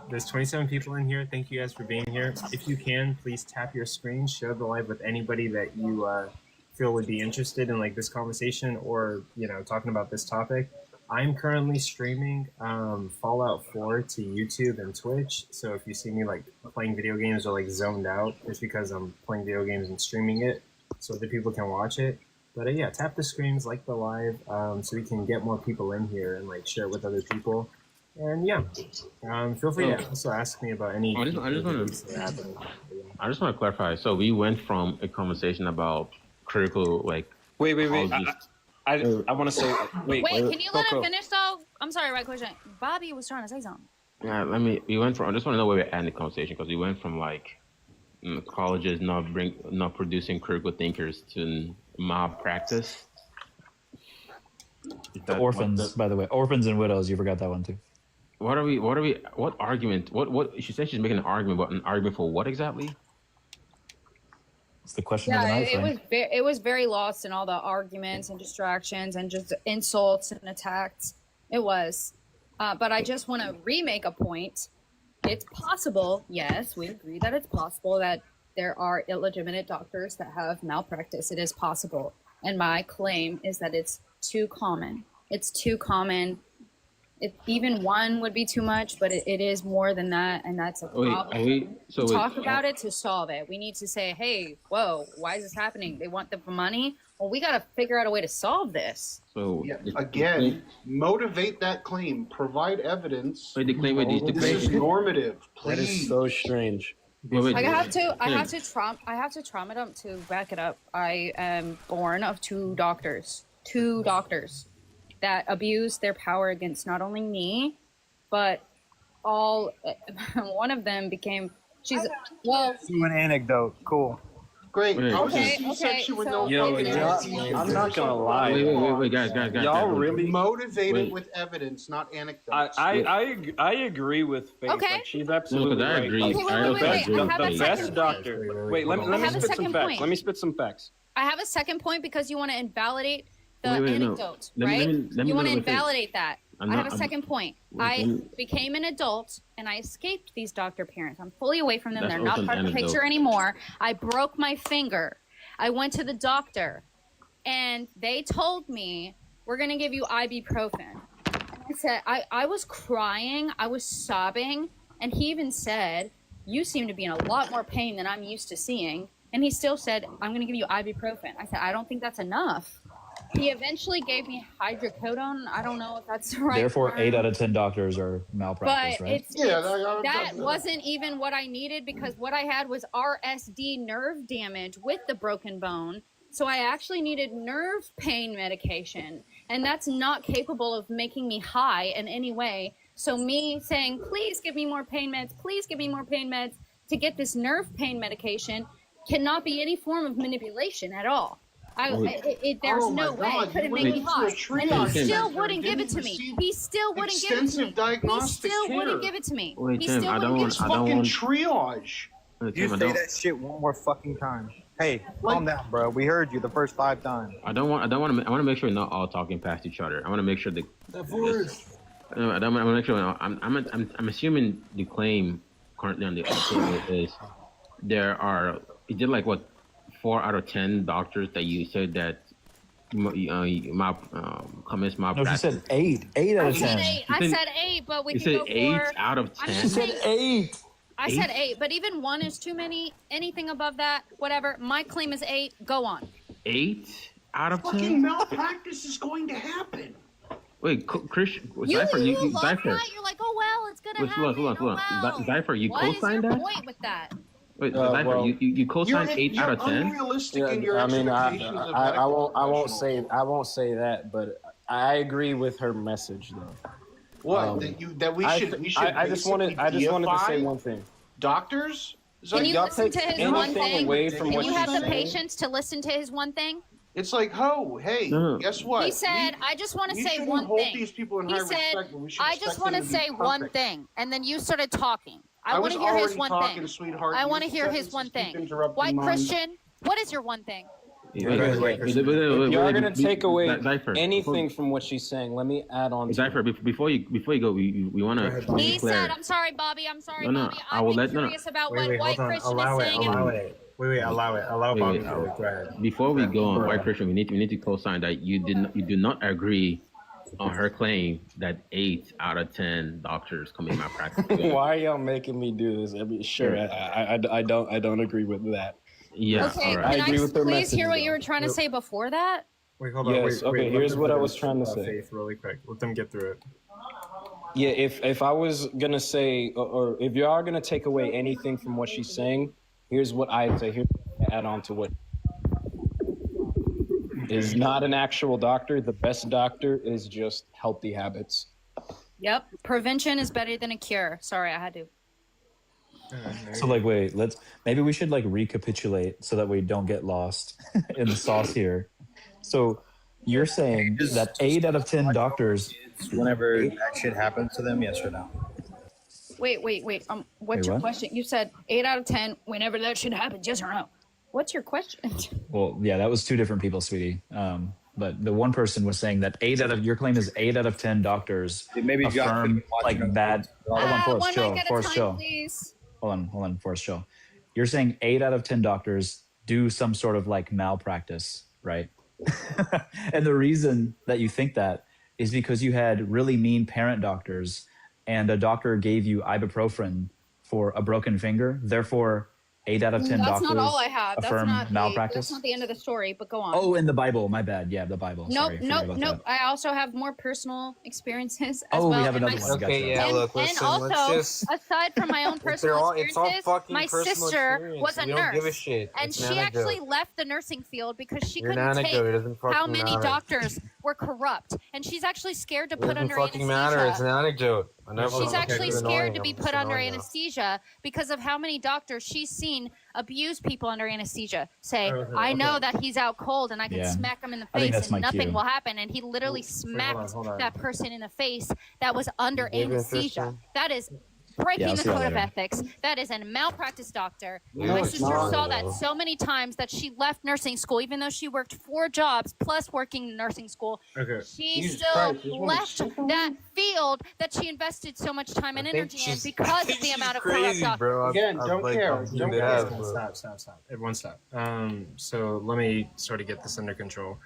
There's 27 people in here. Thank you guys for being here. If you can, please tap your screen, share the live with anybody that you feel would be interested in like this conversation or talking about this topic. I'm currently streaming Fallout 4 to YouTube and Twitch. So if you see me like playing video games or like zoned out, it's because I'm playing video games and streaming it so other people can watch it. But yeah, tap the screens, like the live, so we can get more people in here and like share it with other people. And yeah, feel free to also ask me about any. I just want to clarify. So we went from a conversation about critical, like. Wait. I want to say. Wait. Can you let him finish though? I'm sorry, right question. Bobby was trying to say something. Yeah, we went from. I just want to know where we're at in the conversation because we went from like colleges not producing critical thinkers to mob practice. The orphans, by the way, orphans and widows. You forgot that one too. What argument? What she said she's making an argument, but an argument for what exactly? It's the question of the night. It was very lost in all the arguments and distractions and just insults and attacks. It was, but I just want to remake a point. It's possible, yes, we agree that it's possible that there are illegitimate doctors that have malpractice. It is possible, and my claim is that it's too common. It's too common. Even one would be too much, but it is more than that, and that's a problem. Talk about it to solve it. We need to say, hey, whoa, why is this happening? They want them for money? Well, we got to figure out a way to solve this. So again, motivate that claim. Provide evidence. Wait, this is normative. Please. That is so strange. I have to trauma dump to back it up. I am born of two doctors that abused their power against not only me, but all. One of them became. Do an anecdote. Cool. Great. Okay. I'm not gonna lie. Wait, guys. Y'all really motivated with evidence, not anecdotes. I agree with Faith. Okay. Like, she's absolutely I right. agree. Okay, wait. The best doctor. Wait, let me spit some facts. Point. Let me spit some facts. I have a second point because you want to invalidate the Wait, no. anecdote, right? You want to invalidate that. I have a second point. I became an adult and I escaped these doctor parents. I'm fully away from them. They're not part of the picture anymore. I broke my finger. I went to the doctor and they told me, we're going to give you ibuprofen. I said, I was crying. I was sobbing. And he even said, you seem to be in a lot more pain than I'm used to seeing. And he still said, I'm going to give you ibuprofen. I said, I don't think that's enough. He eventually gave me hydrocodone. I don't know if that's the right Therefore, term. 8 out of 10 doctors are malpractice, But right? that wasn't even what I needed because what I had was RSD nerve damage with the broken bone. So I actually needed nerve pain medication. And that's not capable of making me high in any way. So me saying, please give me more pain meds, please give me more pain meds to get this nerve pain medication cannot be any form of manipulation at all. There's Oh my no way. God, Couldn't you make went me into a high. triage And he still center wouldn't and give it didn't to me. receive He still wouldn't give it to extensive me. He diagnostic still wouldn't care. give it to me. Wait, He Tim, still I don't wouldn't give want. it to me. I don't Fucking want. triage. Wait, You Tim, I say don't. that shit one more fucking time. Hey, calm down, bro. We heard you the first 5 times. I don't want. I want to make sure we're not all talking past each other. I want to make sure The voice. I don't want to make sure. I'm assuming the claim currently on the table is there are. You did like what 4 out of 10 doctors that you said that commits No, she malpractice. said 8. 8 out I of said 10. eight. I said eight, but we You could said go 8 for. out of 10. She said 8. I said 8, but even 1 is too many. Anything above that, whatever. My claim is 8. Go on. 8 out of 10. Fucking malpractice is going to happen. Wait, Christian, You Zypher, you love Zypher. that. You're like, oh well, it's gonna Wait, happen. hold on. Oh, well. Zypher, you What is co-signed your that? point with that? Wait, Zypher, well, you co-signed 8 out of 10? Unrealistic in Yeah, your I mean, expectations of I medical won't professionals. say that, but I agree with her message though. What that we should I just wanted to say deify one thing. Doctors? Is Can that- you y'all listen to take his one anything thing? away from Can what you she's have the saying? patience to listen to his one thing? It's like, hey, guess what? He said, I just want to we say shouldn't one hold thing. these people in He high said, respect, but we should I just expect want to them to be say one perfect. thing. And then you started talking. I want was to hear his already one talking, thing. sweetheart. I You want to hear said his this one to thing. keep interrupting White mine. Christian, what is your one thing? If you're gonna take away anything from what she's saying, let me add on. Zypher, before you go, we want to be He clear. said, I'm sorry, Bobby. I'm sorry, No, Bobby. I will I'm let curious about Wait, what White hold on. Christian Allow is it. saying. Allow it. Wait. Allow it. Allow Bobby to go ahead. Before we go on, White Christian, we need to co-sign that you do not agree on her claim that 8 out of 10 doctors commit malpractice. Why are y'all making me do this? I mean, sure, I don't agree with that. Yeah, Okay, all right. can I agree with her please message, hear what you though. were trying to say before that? Wait, hold on. Yes, Wait, okay, let here's them what I finish, was trying to say. Faith, really quick. Let them get through it. Yeah, if I was gonna say, or if you are gonna take away anything from what she's saying, here's what I'd say. Here's what I add on to what is not an actual doctor. The best doctor is just healthy habits. Yep. Prevention is better than a cure. Sorry, I had to. So like, wait, maybe we should like recapitulate so that we don't get lost in the sauce here. So you're saying that 8 out of 10 doctors, Whenever that shit happens to them, yes or no? Wait. What's Wait, your what? question? You said 8 out of 10 whenever that should happen, yes or no? What's your question? well, yeah, that was 2 different people, sweetie. But the one person was saying that your claim is 8 out of 10 doctors Maybe Josh could affirm be watching like us. bad. Hold on, Forrest, one chill. mic at a Forrest, time, chill. please. Hold on, Forrest, chill. You're saying 8 out of 10 doctors do some sort of like malpractice, right? And the reason that you think that is because you had really mean parent doctors and a doctor gave you ibuprofen for a broken finger. Therefore, 8 out of 10 That's doctors not all I have. That's affirm not malpractice. that's not the end of the story, but go on. Oh, in the Bible. My bad. Yeah, the Bible. Nope, Sorry, forgot about nope. that. I also have more personal experiences as Oh, well. we have and another one. Gotcha. Okay, yeah, And, look, and listen, also, let's just... aside from my own personal it's all experiences, fucking my personal sister experience. was a We nurse. don't give a shit. And It's an she anecdote. actually left the nursing field because she You're an couldn't anecdote. It take doesn't fucking how many matter. doctors were corrupt. And she's actually scared to It put doesn't under fucking anesthesia. matter. It's an anecdote. She's actually scared to be put under anesthesia anesthesia because of how many doctors she's seen abuse people under anesthesia. Say, I know that he's out cold and I can Yeah. smack him in the I think face that's my and nothing cue. will happen. And he literally smacked that person in the face that was under Maybe anesthesia. interesting. That is breaking I'll the see that code of later. ethics. That is a malpractice doctor. No, My it's sister not. saw that so many times that she left nursing school, even though she worked 4 jobs plus working in nursing school. Okay. She Jesus still Christ, this woman's left sick. that field that she invested so much time and I think energy in she's- because of the amount of corrupt crazy, doctors. bro. Again, don't care. Don't care. Stop. Everyone stop. So let me sort of get this under control.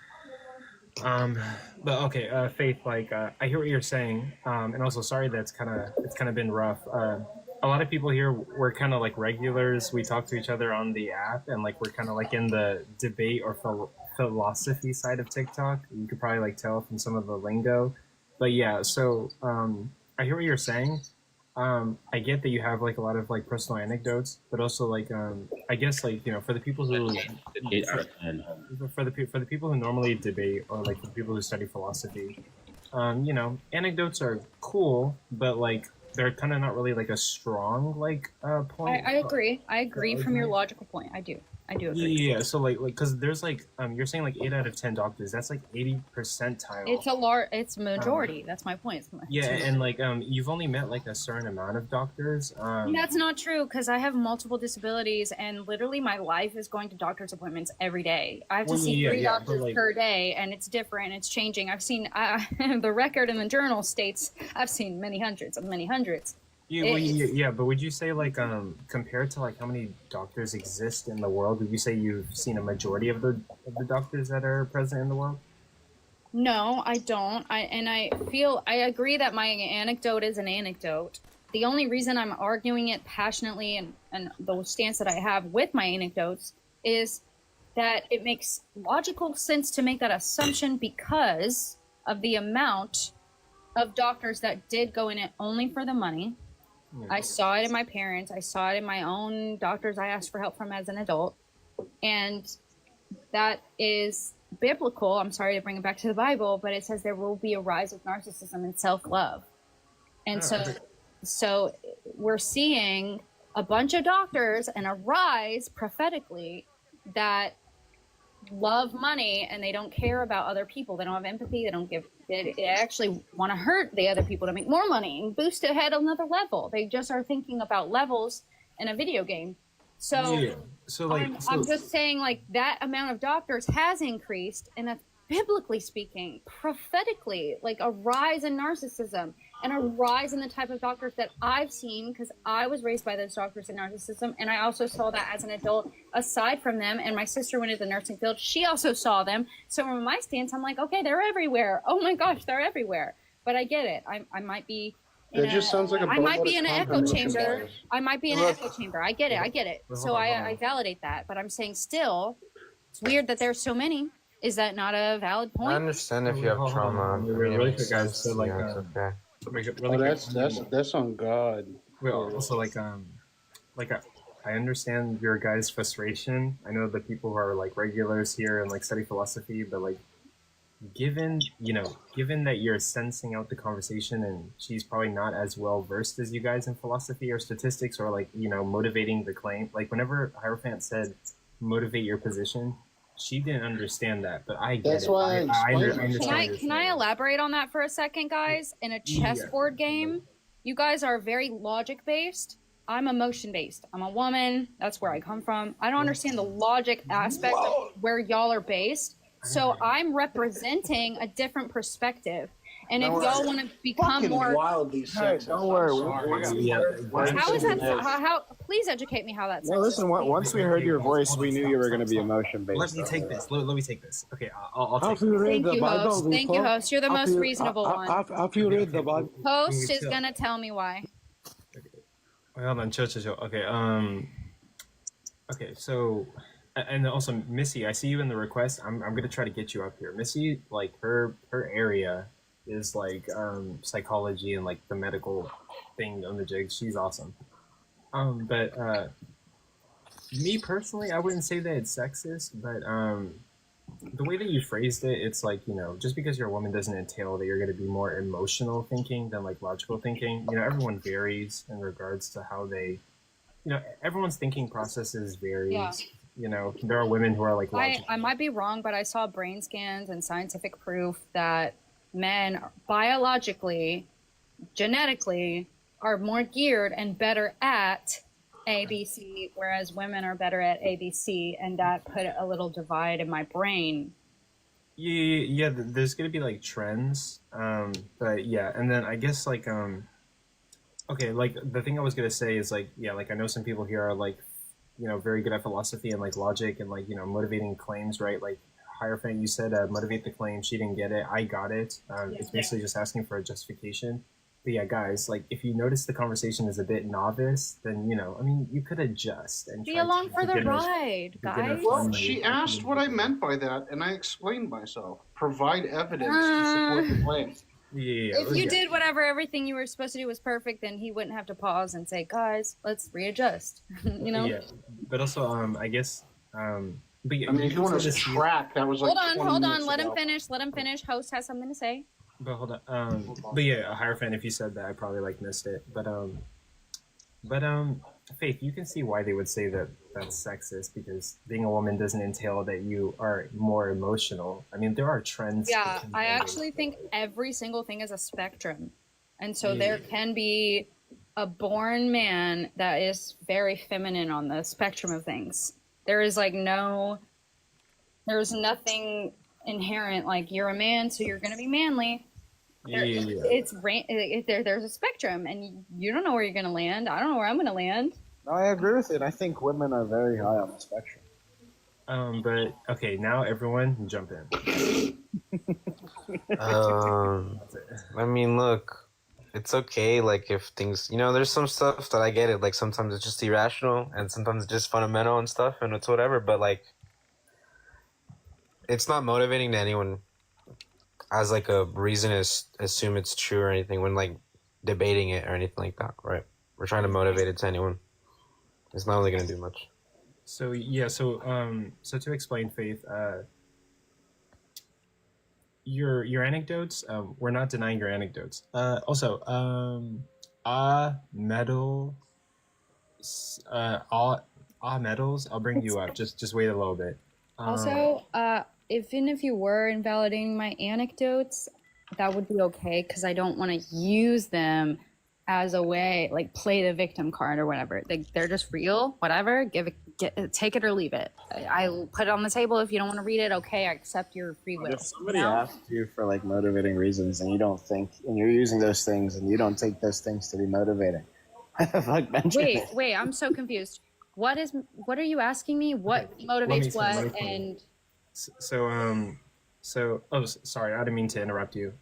But okay, Faith, like, I hear what you're saying. And also sorry that it's kind of been rough. A lot of people here, we're kind of like regulars. We talk to each other on the app and like, we're kind of like in the debate or philosophy side of TikTok. You could probably like tell from some of the lingo, but yeah, so, I hear what you're saying. I get that you have like a lot of like personal anecdotes, but also like I guess like, you know, for the people who 8 out of 10. for the people who normally debate or like for the people who study philosophy, you know, anecdotes are cool, but like they're kind of not really like a strong like point. I agree. I agree from your logical point. I do. I do agree. Yeah, so like because there's like you're saying like 8 out of 10 doctors. That's like 80 percentile. It's majority. That's my point. Yeah, and like you've only met like a certain amount of doctors. That's not true because I have multiple disabilities and literally my life is going to doctor's appointments every day. I have to see 3 doctors per day, and it's different. It's changing. I've seen the record in the journal states I've seen many hundreds. Yeah, but would you say like compared to like how many doctors exist in the world, would you say you've seen a majority of the doctors that are present in the world? No, I don't. I agree that my anecdote is an anecdote. The only reason I'm arguing it passionately and the stance that I have with my anecdotes is that it makes logical sense to make that assumption because of the amount of doctors that did go in it only for the money. I saw it in my parents. I saw it in my own doctors I asked for help from as an adult. And that is biblical. I'm sorry to bring it back to the Bible, but it says there will be a rise of narcissism and self-love. And so we're seeing a bunch of doctors and a rise prophetically that love money and they don't care about other people. They don't have empathy. They actually want to hurt the other people to make more money and boost ahead another level. They just are thinking about levels in a video game. So, I'm just saying like that amount of doctors has increased, and that's biblically speaking, prophetically, like a rise in narcissism and a rise in the type of doctors that I've seen because I was raised by those doctors in narcissism, and I also saw that as an adult aside from them, and my sister went into the nursing field. She also saw them. So from my stance, I'm like, okay, they're everywhere. Oh my gosh, they're everywhere. But I get it. I might be It just sounds like a I might be in an echo boatload of chamber. guys. I might be in an echo chamber. I get it. So I validate that. But I'm saying still, it's weird that there's so many. Is that not a valid point? I understand if you have trauma. I mean, it Really makes quick, guys. sense. So like, Yeah, it's okay. That's on God. Well, also like I understand your guys' frustration. I know the people who are like regulars here and like study philosophy, but like given that you're sensing out the conversation and she's probably not as well versed as you guys in philosophy or statistics or like, motivating the claim. Like whenever Hierophant said motivate your position, she didn't understand that, but I get That's it. why I understand. Can I elaborate on that for a second, guys? In a chessboard game, you guys are very logic based. I'm emotion based. I'm a woman. That's where I come from. I don't understand the logic aspect of where y'all are based. So I'm representing a different perspective. And if y'all want to become more wildly sexist. Don't worry. how is that? How? Please educate me how that's. No, listen. Once we heard your voice, we knew you were going to be emotion based. Let me take this. Let me take this. Okay, I'll take After you this. read Thank the you, Bible, host. Thank you, host. You're the most reasonable one. After you read the Bible, Host is gonna tell me why. Wait, hold on, chill. Okay, okay, so, and also Missy, I see you in the request. I'm gonna try to get you up here. Missy, like her area is like psychology and like the medical thing on the jig. She's awesome. But me personally, I wouldn't say that it's sexist, but the way that you phrased it, it's like, just because you're a woman doesn't entail that you're going to be more emotional thinking than like logical thinking. Everyone varies in regards to how they, everyone's thinking processes varies. Yeah. There are women who are like logical. I might be wrong, but I saw brain scans and scientific proof that men biologically, genetically, are more geared and better at ABC, whereas women are better at ABC, and that put a little divide in my brain. Yeah, there's gonna be like trends, but yeah, and then I guess like okay, like the thing I was gonna say is like, yeah, like I know some people here are like, very good at philosophy and like logic and like, motivating claims, right? Like Hierophant, you said motivate the claim. She didn't get it. I got it. It's basically just asking for a justification. But yeah, guys, like if you notice the conversation is a bit novice, then you could adjust and be along for the ride, guys. Well, she asked what I meant by that, and I explained myself. Provide evidence to support the claim. Yeah. If you did everything you were supposed to do was perfect, then he wouldn't have to pause and say, "Guys, let's readjust." Yeah, but also, I guess, but yeah, if you want to track, that was like. Hold on. Let him finish. Host has something to say. But hold on. But yeah, a Hierophant, if you said that, I probably like missed it. But Faith, you can see why they would say that that's sexist, because being a woman doesn't entail that you are more emotional. I mean, there are trends. Yeah, I actually think every single thing is a spectrum. And so there can be a born man that is very feminine on the spectrum of things. There's nothing inherent like you're a man, so you're going to be manly. There's a spectrum, and you don't know where you're going to land. I don't know where I'm going to land. No, I agree with it. I think women are very high on the spectrum. But okay, now everyone jump in. I mean, look, it's okay. Like if things, there's some stuff that I get it. Like sometimes it's just irrational, and sometimes it's just fundamental and stuff, and it's whatever. But like, it's not motivating to anyone as like a reason to assume it's true or anything when like debating it or anything like that, right? We're trying to motivate it to anyone. It's not really gonna do much. So yeah, so to explain, Faith, your anecdotes, we're not denying your anecdotes. Metals, I'll bring you up. Just wait a little bit. Even if you were invalidating my anecdotes, that would be okay, because I don't want to use them as a way, like play the victim card or whatever. They're just real, whatever. Take it or leave it. I'll put it on the table. If you don't want to read it, okay, I accept your free will. If somebody asks you for like motivating reasons and you don't think, and you're using those things and you don't take those things to be motivating, wait, I'm so confused. What are you asking me? What motivates what? And sorry, I didn't mean to interrupt you.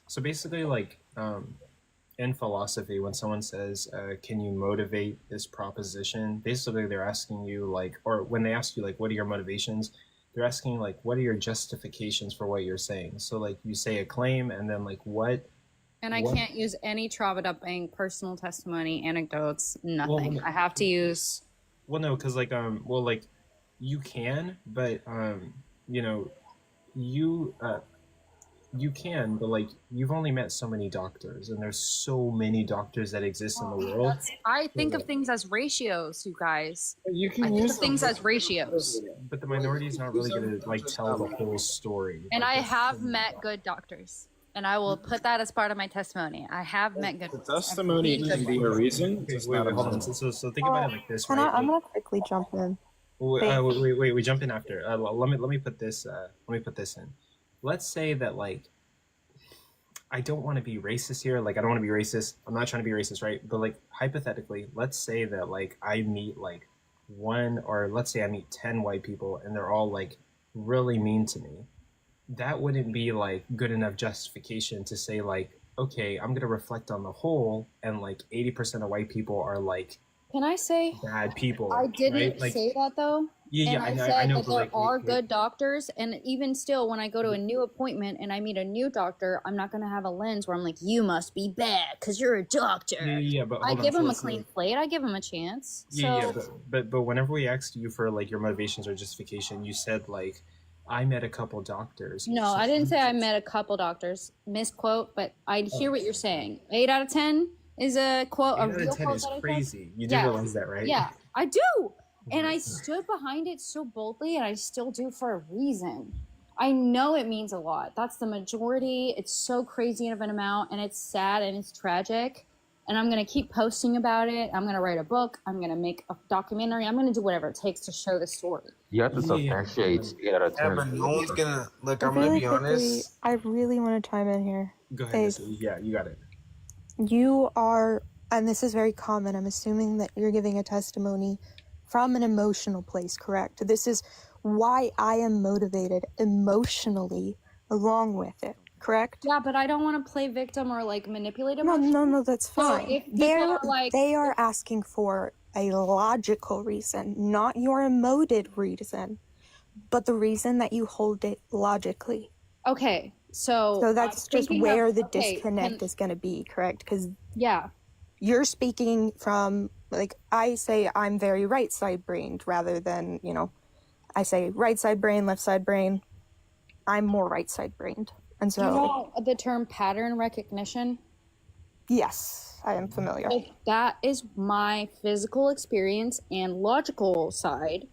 So basically, like, in philosophy, when someone says, can you motivate this proposition? Basically, they're asking you, like, or when they ask you, like, what are your motivations? They're asking, like, what are your justifications for what you're saying? So, like, you say a claim, and then, like, what? And I can't use any trauma-dumping, personal testimony, anecdotes, nothing. I have to use... Well, no, because, like, you can, but, you can, but like you've only met so many doctors, and there's so many doctors that exist in the world. I think of things as ratios, you guys. You can think of things as ratios. But the minority is not really going to like tell the whole story. And I have met good doctors, and I will put that as part of my testimony. I have met good. The testimony can be a reason. Okay, wait, hold on. So think about it like this, right? I'm gonna quickly jump in. Wait, we jump in after. Let me put this in. Let's say that, like, I don't want to be racist here. Like, I don't want to be racist. I'm not trying to be racist, right? But, like, hypothetically, let's say that, like, I meet, like, let's say I meet 10 white people, and they're all, like, really mean to me. That wouldn't be, like, good enough justification to say, like, okay, I'm going to reflect on the whole, and, like, 80% of white people are, like, can I say bad people? I didn't right? Like, say that, though. Yeah, and I know. That there are good doctors, and even still, when I go to a new appointment and I meet a new doctor, I'm not going to have a lens where I'm like, you must be bad because you're a doctor. Yeah, but I give them a clean slate. I give them a chance. But whenever we asked you for like your motivations or justification, you said like, I met a couple doctors. No, I didn't say I met a couple doctors. Misquote, but I hear what you're saying. 8 out of 10 is a quote. 8 out of 10 is crazy. You do realize that, right? Yeah, I do. And I stood behind it so boldly, and I still do for a reason. I know it means a lot. That's the majority. It's so crazy of an amount, and it's sad and it's tragic. And I'm going to keep posting about it. I'm going to write a book. I'm going to make a documentary. I'm going to do whatever it takes to show the story. You have to substantiate 8 out of 10. Yeah, but no one's gonna look. I'm gonna be honest. I really want to chime in here. Go ahead. Yeah, you got it. You are, and this is very common. I'm assuming that you're giving a testimony from an emotional place, correct? This is why I am motivated emotionally along with it, correct? Yeah, but I don't want to play victim or like manipulate them. No, that's fine. So they are asking for a logical reason, not your emoted reason, but the reason that you hold it logically. Okay, so that's just where the disconnect is going to be, correct? Because you're speaking from, like, I say I'm very right side brained rather than, I say right side brain, left side brain. I'm more right side brained. And so, do you know the term pattern recognition? Yes, I am familiar. If that is my physical experience and logical side,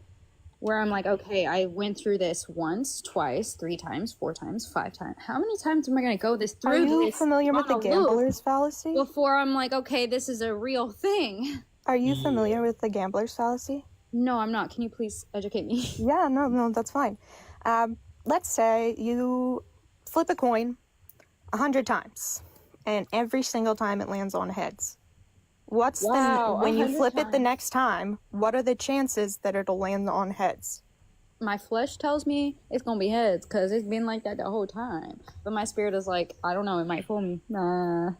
where I'm like, okay, I went through this once, twice, 3 times, 4 times, 5 times. How many times am I going to go through Are you this familiar with the on a gambler's loop fallacy? before I'm like, okay, this is a real thing? Are you familiar with the gambler's fallacy? No, I'm not. Can you please educate me? Yeah, no, that's fine. Let's say you flip a coin 100 times, and every single time it lands on heads. When you flip it the next time, what are the chances that it'll land on heads? My flesh tells me it's gonna be heads because it's been like that the whole time. But my spirit is like, I don't know, it might fool me. Nah.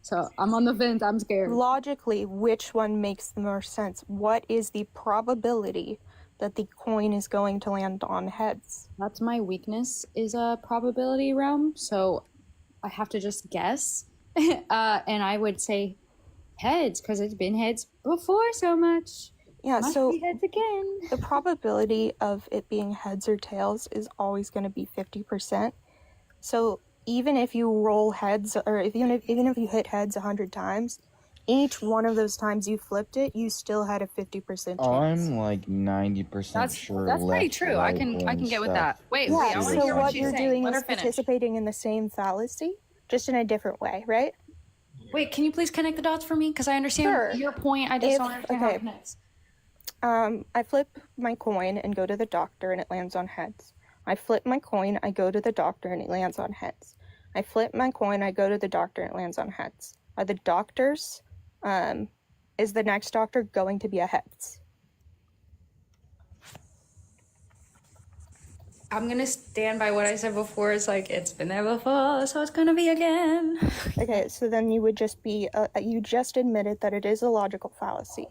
So I'm on the fence. I'm scared. Logically, which one makes the more sense? What is the probability that the coin is going to land on heads? That's my weakness, is a probability realm. So I have to just guess. And I would say heads because it's been heads before so much. Yeah, Must so be heads again. the probability of it being heads or tails is always going to be 50%. So even if you roll heads, or even if you hit heads 100 times, each one of those times you flipped it, you still had a 50% chance. I'm like 90% sure. That's pretty left, true. right, I can and get with stuff. that. Wait, Yeah, I want to so hear what what she's you're saying. doing Let is her finish. participating in the same fallacy, just in a different way, right? Wait, can you please connect the dots for me? Because I understand your point. I just don't understand how it connects. I flip my coin and go to the doctor and it lands on heads. I flip my coin, I go to the doctor and it lands on heads. I flip my coin, I go to the doctor and it lands on heads. Are the doctors, is the next doctor going to be a heads? I'm going to stand by what I said before. It's like, it's been there before, so it's going to be again. Okay, so then you would just be, you just admitted that it is a logical fallacy.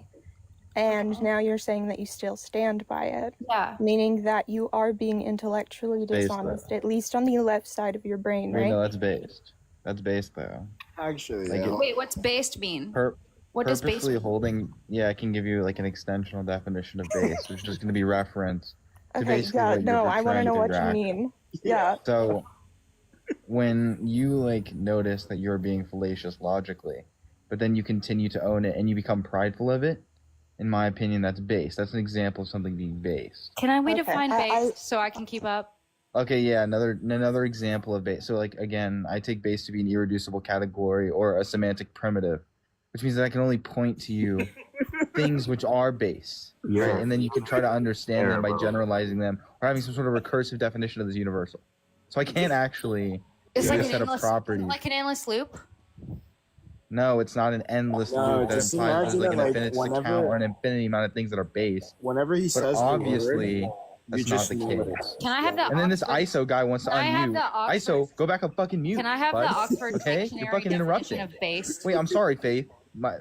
And now you're saying that you still stand by it. Yeah. Meaning that you are being intellectually Based, dishonest, at least on the left side of your brain, Wait, right? no, that's based. That's based though. Actually, Like Wait, what's based mean? What does based purposely mean? holding, yeah, I can give you like an extensional definition of base, which is just going to be reference to Okay, basically yeah, what you're no, I want to trying know to what you interact. mean. Yeah. So when you like notice that you're being fallacious logically, but then you continue to own it and you become prideful of it, in my opinion, that's base. That's an example of something being base. Can we define based so I can keep up? Okay, yeah, another example of base. So like again, I take base to be an irreducible category or a semantic primitive, which means that I can only point to you things which are base, right? And then you can try to understand them by generalizing them or having some sort of recursive definition of this universal. So I can't actually It's give like a an set of endless, properties. like an endless loop. No, it's not an endless No, loop that just implies there's imagine like it an like infinite whenever- count or an infinity amount of things that are base. Whenever he But says the obviously, word, that's you not just the know case. it. Can I have that And then this Oxford- ISO guy wants to Can I have unmute. the Oxford- ISO, go back up fucking mute. Can I have bud. the Oxford Okay, Dictionary you're fucking definition interrupting. of based? Wait, I'm sorry, Faith.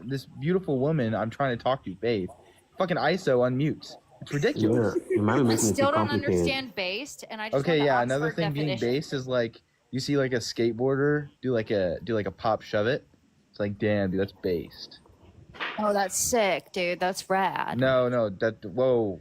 This beautiful woman I'm trying to talk to, Faith. Fucking ISO unmutes. It's ridiculous. I still don't understand based, and I just Okay, want the yeah. Oxford Another thing being definition. based is like you see like a skateboarder do like a pop shove it. It's like, damn, dude, that's based. Oh, that's sick, dude. That's rad. No, whoa,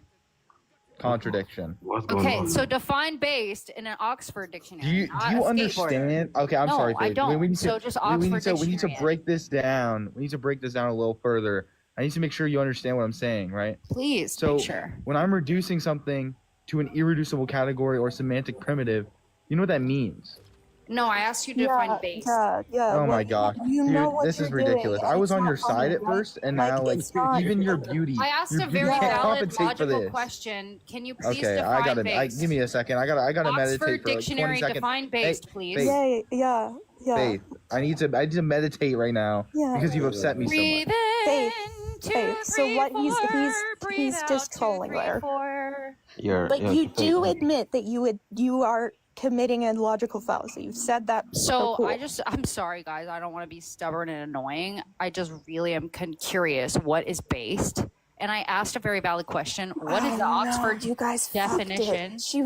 contradiction. Okay, so define based in an Oxford dictionary. Do you not a skateboarder. understand? Okay, I'm No, sorry, I Faith. don't. We need So to, just we need Oxford to Dictionary. break this down. We need to break this down a little further. I need to make sure you understand what I'm saying, right? Please, So make sure. when I'm reducing something to an irreducible category or semantic primitive, you know what that means? No, I asked you to define based. Yeah. Oh my gosh, You dude, know what this is you're doing, ridiculous. and I was it's on not your side funny, at first, and like, now like it's not- even your beauty. I asked your a beauty very can't valid, compensate for logical this. question. Can you please Okay, define I gotta. based? Give me a second. I gotta meditate Oxford for like 20 Dictionary seconds. define based, please. Faith, Yeah. Faith, I need to meditate right now Yeah. because you've upset me so much. Breathe Faith. in, Faith. So what he's just trolling there. Like you do admit that you are committing a logical fallacy. You've said that. So cool. I'm sorry, guys. I don't want to be stubborn and annoying. I just really am curious. What is based? And I asked a very valid question. What is the Oxford you guys definition? Fucked it. She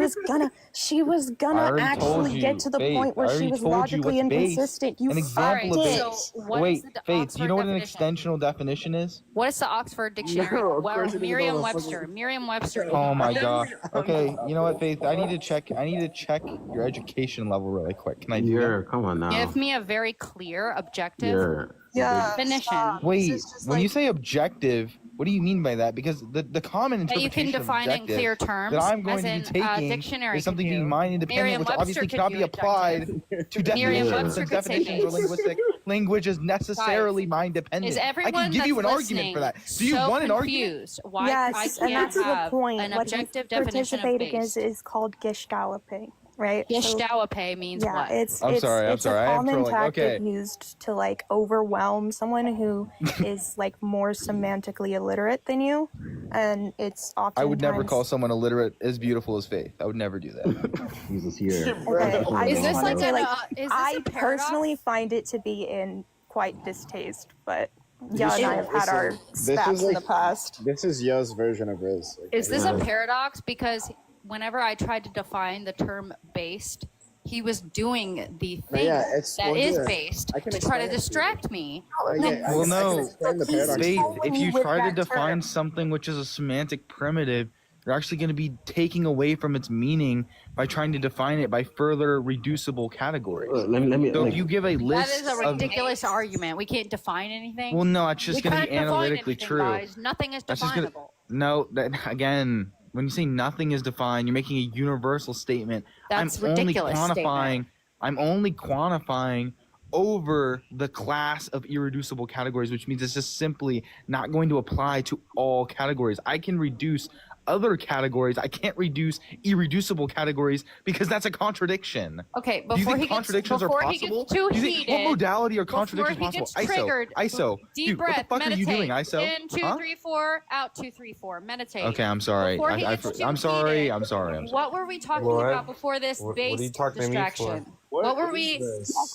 was gonna already told actually you, get to the Faith, point where I she already was told you logically what's based. inconsistent. You An example of fucked it. based. So what Wait, is the Faith, do Oxford you know what an definition? extensional definition is? What is the Oxford Dictionary? No, of Well, course it doesn't know what Merriam-Webster. Merriam-Webster. Oh my gosh. Okay, you know what, Faith? I need to check your education level really quick. Can I do that? Come on now. Give me a very clear, objective Yeah. definition. Wait, when you say objective, what do you mean by that? Because the common That you interpretation can define of in clear objective terms, that I'm going as to be in taking dictionary is something could being do. mind independent, which obviously cannot be applied to definitions Merriam-Webster and could say definitions or base. linguistic language is necessarily mind dependent. Is I everyone can give you an that's argument for that. listening Do you so want an argument? confused why I Yes, and can't that's the have point. an What he's objective definition of participating base? is called Gestaltopay, right? Gestaltopay means yeah, what? it's I'm sorry, it's I a am common trolling. tactic Okay. used to like overwhelm someone who is like more semantically illiterate than you, and it's often I would never call someone illiterate as beautiful as Faith. I would never do that. Jesus here. Okay, I Is just this wanted like to, an, like, is this I a paradox? personally find it to be in quite distaste, but yeah, and I have had our spats in the past. This is Yo's version of Riz. Is this a paradox? Because whenever I tried to define the term based, he was doing the thing that is based to try to distract me. Well, no, Faith, if you with try to that define term. something which is a semantic primitive, you're actually going to be taking away from its meaning by trying to define it by further reducible categories. Let me, so if you give a That list is a of... ridiculous argument. We can't define anything. Well, no, it's just We going to can't be define analytically anything, true. guys. Nothing is That's just gonna- definable. No, that again, when you say nothing is defined, you're making a universal statement. That's I'm only ridiculous quantifying. statement. I'm only quantifying over the class of irreducible categories, which means it's just simply not going to apply to all categories. I can reduce other categories. I can't reduce irreducible categories because that's a contradiction. Okay, Do you before think he gets contradictions are before possible? he gets too Do you think, heated, what modality or before contradiction he is possible? gets triggered, ISO. deep Dude, breath, what the fuck meditate. are you doing, ISO? In 2, Huh? 3, 4, out 2, 3, 4. Meditate. Okay, I'm sorry. Before he gets too I'm sorry. heated, I'm sorry. I'm sorry. What were we talking What? about before this What are you base talking to me for? distraction? What were we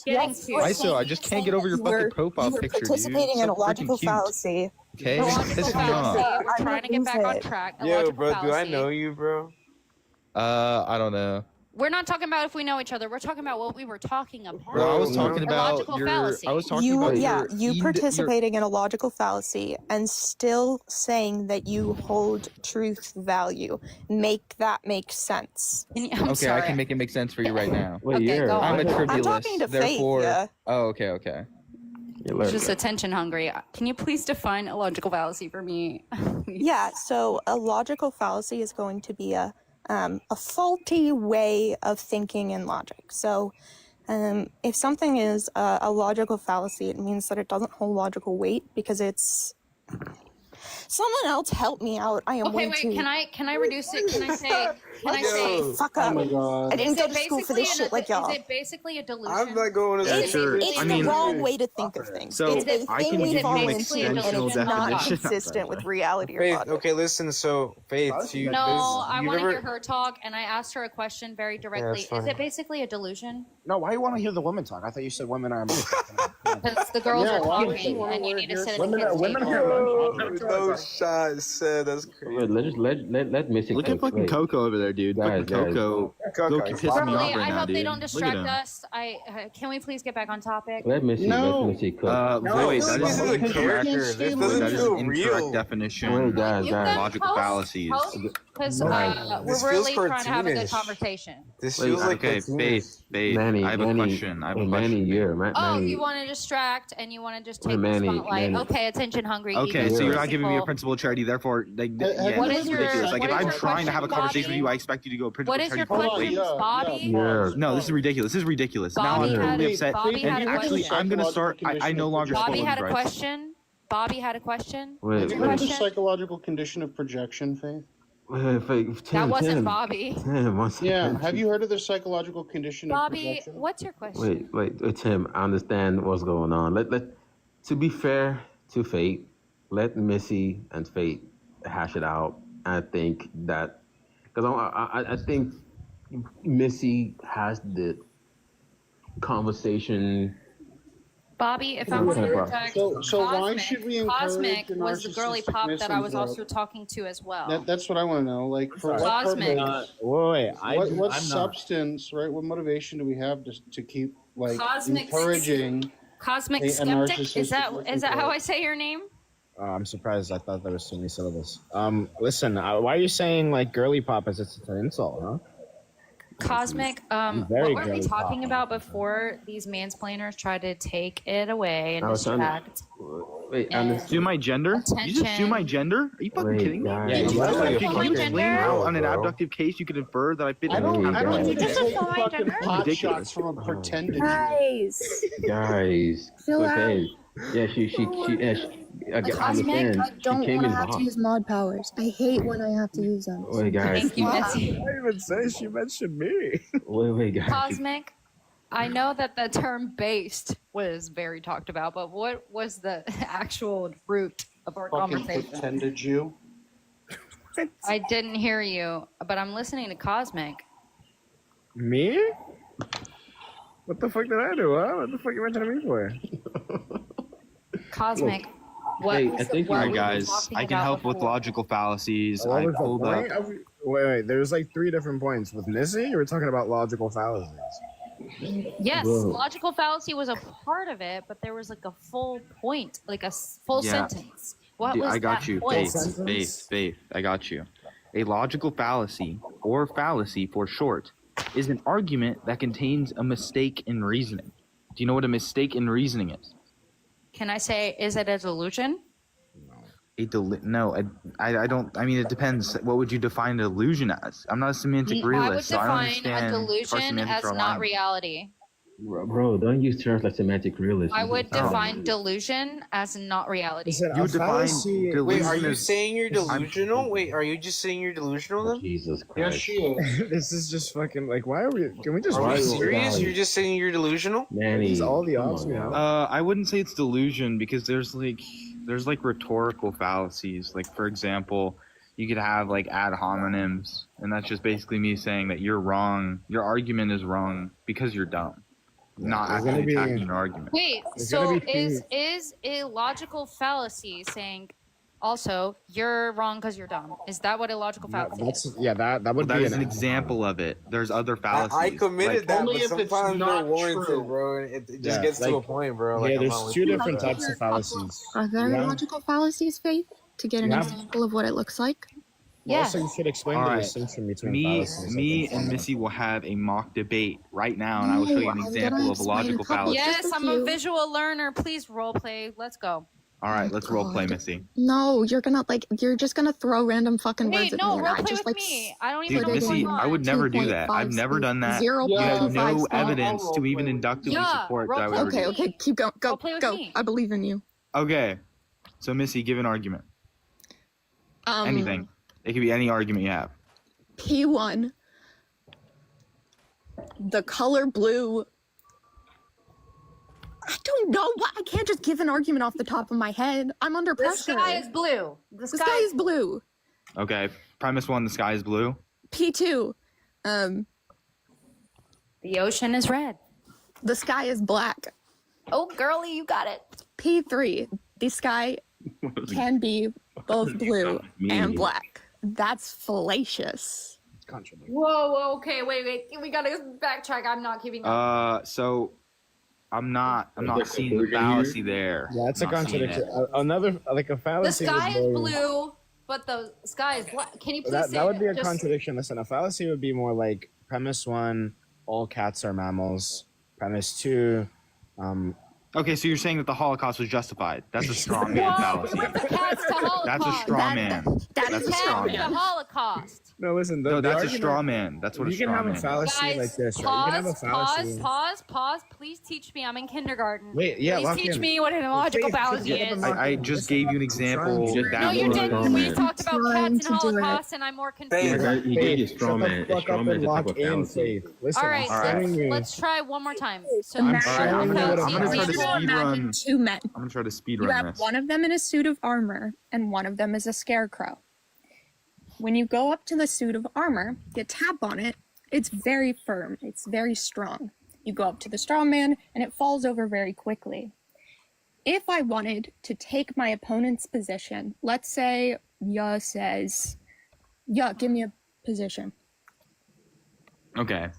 getting to? ISO, I just can't get over your fucking profile You were picture, dude. participating in a So freaking logical cute. fallacy. Okay, A it's logical pissing me fallacy. off. We're trying to get back on track. A Yo, logical bro, do I fallacy. know you, bro? I don't know. We're not talking about if we know each other. We're talking about what we were talking about. Bro, I was talking A about logical your. fallacy. I was talking You, about yeah, your. you participating in a logical fallacy and still saying that you hold truth value. Make that make sense. I'm Okay, sorry. I can make it make sense for you right now. Wait, Okay, you're. go I'm a on. tribulist. I'm talking to Faith, Therefore. yeah. Oh, okay, okay. Just attention hungry. Can you please define a logical fallacy for me? Yeah, so a logical fallacy is going to be a faulty way of thinking in logic. So if something is a logical fallacy, it means that it doesn't hold logical weight because it's... Someone else help me out. I am Okay, way wait. too... Can I reduce it? Can I say? Can I say? Fuck up. Oh my God. I didn't Is go it to school for basically this shit like y'all. Is it basically a delusion? I'm not going to It's, school. it's I the mean- wrong way to think of things. So, it's a I thing can we give you fall an into, and extensional it's not definition. consistent with reality or Faith, logic. okay, listen. So, Faith, you. No, I you want to ever- hear her talk, and I asked her a question very directly. that's fine. Is it basically a delusion? No, why do you want to hear the women talk? I thought you said women are. Because the girls Yeah, are why would talking, you and you need to sit at the women kids' women table. No shot said that's crazy. Let Missy Look at fucking wait. Coco over there, dude. Guys, Fucking Coco. Coco, Coco it's pissing me Really, off right I now, hope dude. they don't Look at distract him. us. Can we please get back on topic? Let Missy. No. Let Missy cook. Void, that this is is a incorrect. character. This Void, doesn't that is feel an incorrect real. definition Wait, guys, You guys. can logical post- fallacies. Because Right. This we're feels really trying to have a good cartoonish. conversation. This Wait, feels like okay, cartoonish. Faith, I have a question. I have a Manny, question. you're Oh, Manny. you want to distract and you want to just Wait, take Manny, the spotlight. Manny. Okay, attention hungry. Okay, so you're not giving me a principle. principle of charity, therefore, like, What yeah, this is is your- ridiculous. Like, what if is I'm your trying to have a question, conversation with Bobby? you, I expect you to go principle What of is your charity. question, yeah, Bobby? Yeah. No, this is ridiculous. This is ridiculous. Bobby now I'm had totally a- upset. Bobby had and a actually, question. I'm gonna start. I no longer Bobby support had you a guys. question. Bobby had a question. Wait, Have you Your heard of the question? psychological condition of projection, Faith? That wasn't Bobby. Tim, one second. Yeah. Have you heard of the psychological condition of Bobby, projection? what's your question? Wait, Tim. I understand what's going on. To be fair to Fate, let Missy and Fate hash it out. I think that because I think Missy has the conversation. Bobby, if I'm Okay, bro. correct, So why should we encourage Cosmic the was the girly pop that I was narcissistic also talking to as well. That's what I want to know. Like, for what Cosmic. purpose? Wait, What I'm substance, right? What motivation do we have to keep like Cosmic- encouraging? Cosmic a Skeptic? narcissistic Is that looking how girl? I say your name? I'm surprised. I thought there was so many syllables. Listen, why are you saying like girly pop as it's an insult, huh? Cosmic, what were we talking about before these mansplainers tried to take it away and distract? Wait, Assume my gender? You just assume my gender? Are you fucking kidding me? Yeah, you Can you explain how on an abductive case you could infer that I fit I in don't the need to take Just fucking pot ridiculous. shots from a pretended Guys. Guys, Chill okay. Yeah, I Cosmic, understand. I She don't came want to in have to hot. use mod powers. I hate when I have to use them. Wait, guys. Thank you, Missy. I even say she mentioned me. Wait, guys. Cosmic, I know that the term based was very talked about, but what was the actual root of our fucking conversation? pretended Jew. I didn't hear you, but I'm listening to Cosmic. Me? What the fuck did I do? Huh? What the fuck you mentioning me for? Cosmic, what Hey, was I think what Alright, we were guys, talking I can about help with before? logical fallacies. What I was the pulled up. point? Wait. There's like 3 different points. With Missy, you were talking about logical fallacies. Yes, Bro. logical fallacy was a part of it, but there was like a full point, like a full Yeah. sentence. What Dude, was I got that you. point? Faith. I got you. A logical fallacy, or fallacy for short, is an argument that contains a mistake in reasoning. Do you know what a mistake in reasoning is? Can I say, is it a delusion? No, I don't. I mean, it depends. What would you define an illusion as? I'm not a semantic I would realist, so I don't define a understand. where delusion semantics as are not aligned. reality. Bro, don't use terms like semantic realism. I would Oh. define delusion as not reality. Listen, You a define fallacy. Wait, are delusion you as- saying you're delusional? Wait, are you just saying you're delusional then? Jesus Yes, Christ. she is. This is just fucking like. Why are we? Can we just? Are Why you you serious? guys- You're just saying you're delusional? Manny, These are all the come odds on, we have. man. I wouldn't say it's delusion because there's like rhetorical fallacies. Like, for example, you could have like ad hominems, and that's just basically me saying that you're wrong. Your argument is wrong because you're dumb, not there's gonna actually be- attacking your argument. Wait, There's so gonna be is a logical fallacy saying also you're wrong because you're dumb? Is that what a logical fallacy is? That would That be is an example of it. There's other fallacies. I committed like, that, Only but if it's sometimes they're not warranted, true. bro. It just Yeah, gets to a like- point, bro. Like, Yeah, I'm there's not with 2 you, different bro. types of fallacies. Are there Yeah. logical fallacies, Faith? To get an Yeah. example of what it looks like? Yeah. Also, you should explain All the right. distinction between Me fallacies. and Missy will have a mock debate right now, and I will show you an No, I'm example gonna of a explain a logical couple- fallacy. Yes, Just a I'm a few. visual learner. Please role play. Let's go. All right, let's role play, God. Missy. No, you're just gonna throw random fucking Wait, words at no, me, and role I play just with like me. I don't Dude, even know what's Missy, going on. I would never do that. I've never done that. You have 0.5 no speed. evidence to even inductively Yeah, support role that I would play ever with do. me. Okay, keep going. Go, Role play with go. me. I believe in you. Okay, so Missy, give an argument. Anything. It could be any argument you have. P1. The color blue. I don't know. I can't just give an argument off the top of my head. I'm under The pressure. sky is blue. The sky is blue. Okay, premise 1, the sky is blue. P2. The ocean is red. The sky is black. Oh, girly, you got it. P3. The sky can be both blue and black. That's fallacious. Whoa, okay, wait. We gotta backtrack. I'm not keeping up. So I'm not there seeing the confusion fallacy here? there. Yeah, that's a Not seeing contradiction. it. Another like a The fallacy. sky would is be- blue, but the sky is black. Can you please say That would be a just- contradiction. Listen, a fallacy would be more like premise 1, all cats are mammals. Premise 2, Okay, so you're saying that the Holocaust was justified. That's a straw man Whoa, fallacy. you went from cats to Holocaust. That's a straw man. That's a straw Cats to man. Holocaust. no, listen. No, the that's a argument- straw man. That's what a you can straw have man a is. fallacy Guys, like this, right? You can have a fallacy. pause. Please teach me. I'm in kindergarten. Wait, yeah, Please lock teach in. me what an illogical Faith, fallacy get is. the I just gave you an example. Just that No, you was a didn't. straw We man. talked about Trying cats and to do it. Holocaust, and I'm more You confused. gave you a straw Shut the man. A fuck straw up man and is a type lock of in, fallacy. Faith. Listen, All right, I'm showing you. let's try one more time. So, Imagine, showing you what I'm I'm gonna gonna try to try to speed imagine run. 2 men. I'm gonna try to speed You run have this. one of them in a suit of armor, and one of them is a scarecrow. When you go up to the suit of armor, you tap on it, it's very firm, it's very strong. You go up to the straw man, and it falls over very quickly. If I wanted to take my opponent's position, let's say Ya says, Ya, give me a position. Okay.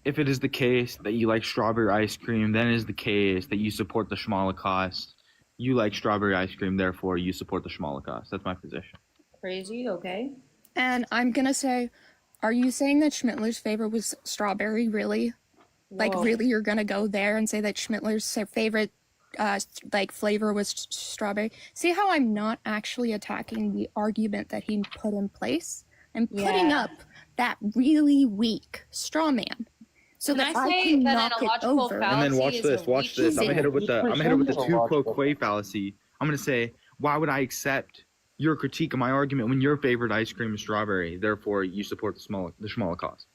If it is the case that you like strawberry ice cream, then it is the case that you support the Schmolocast. You like strawberry ice cream, therefore you support the Schmolocast. That's my position. crazy. Okay. And I'm gonna say, Are you saying that Schmittler's favorite was strawberry? Really? Like, Whoa. really, you're gonna go there and say that Schmittler's favorite, like, flavor was strawberry? See how I'm not actually attacking the argument that he put in place? I'm putting Yeah. up that really weak straw man, so Can that I I say can that knock an it illogical over. And then watch fallacy is this. a Watch this. I'm gonna hit her with the. I'm gonna hit her with the tu quo quo fallacy. I'm gonna say, why would I accept your critique of my argument when your favorite ice cream is strawberry? Therefore, you support the smaller cost.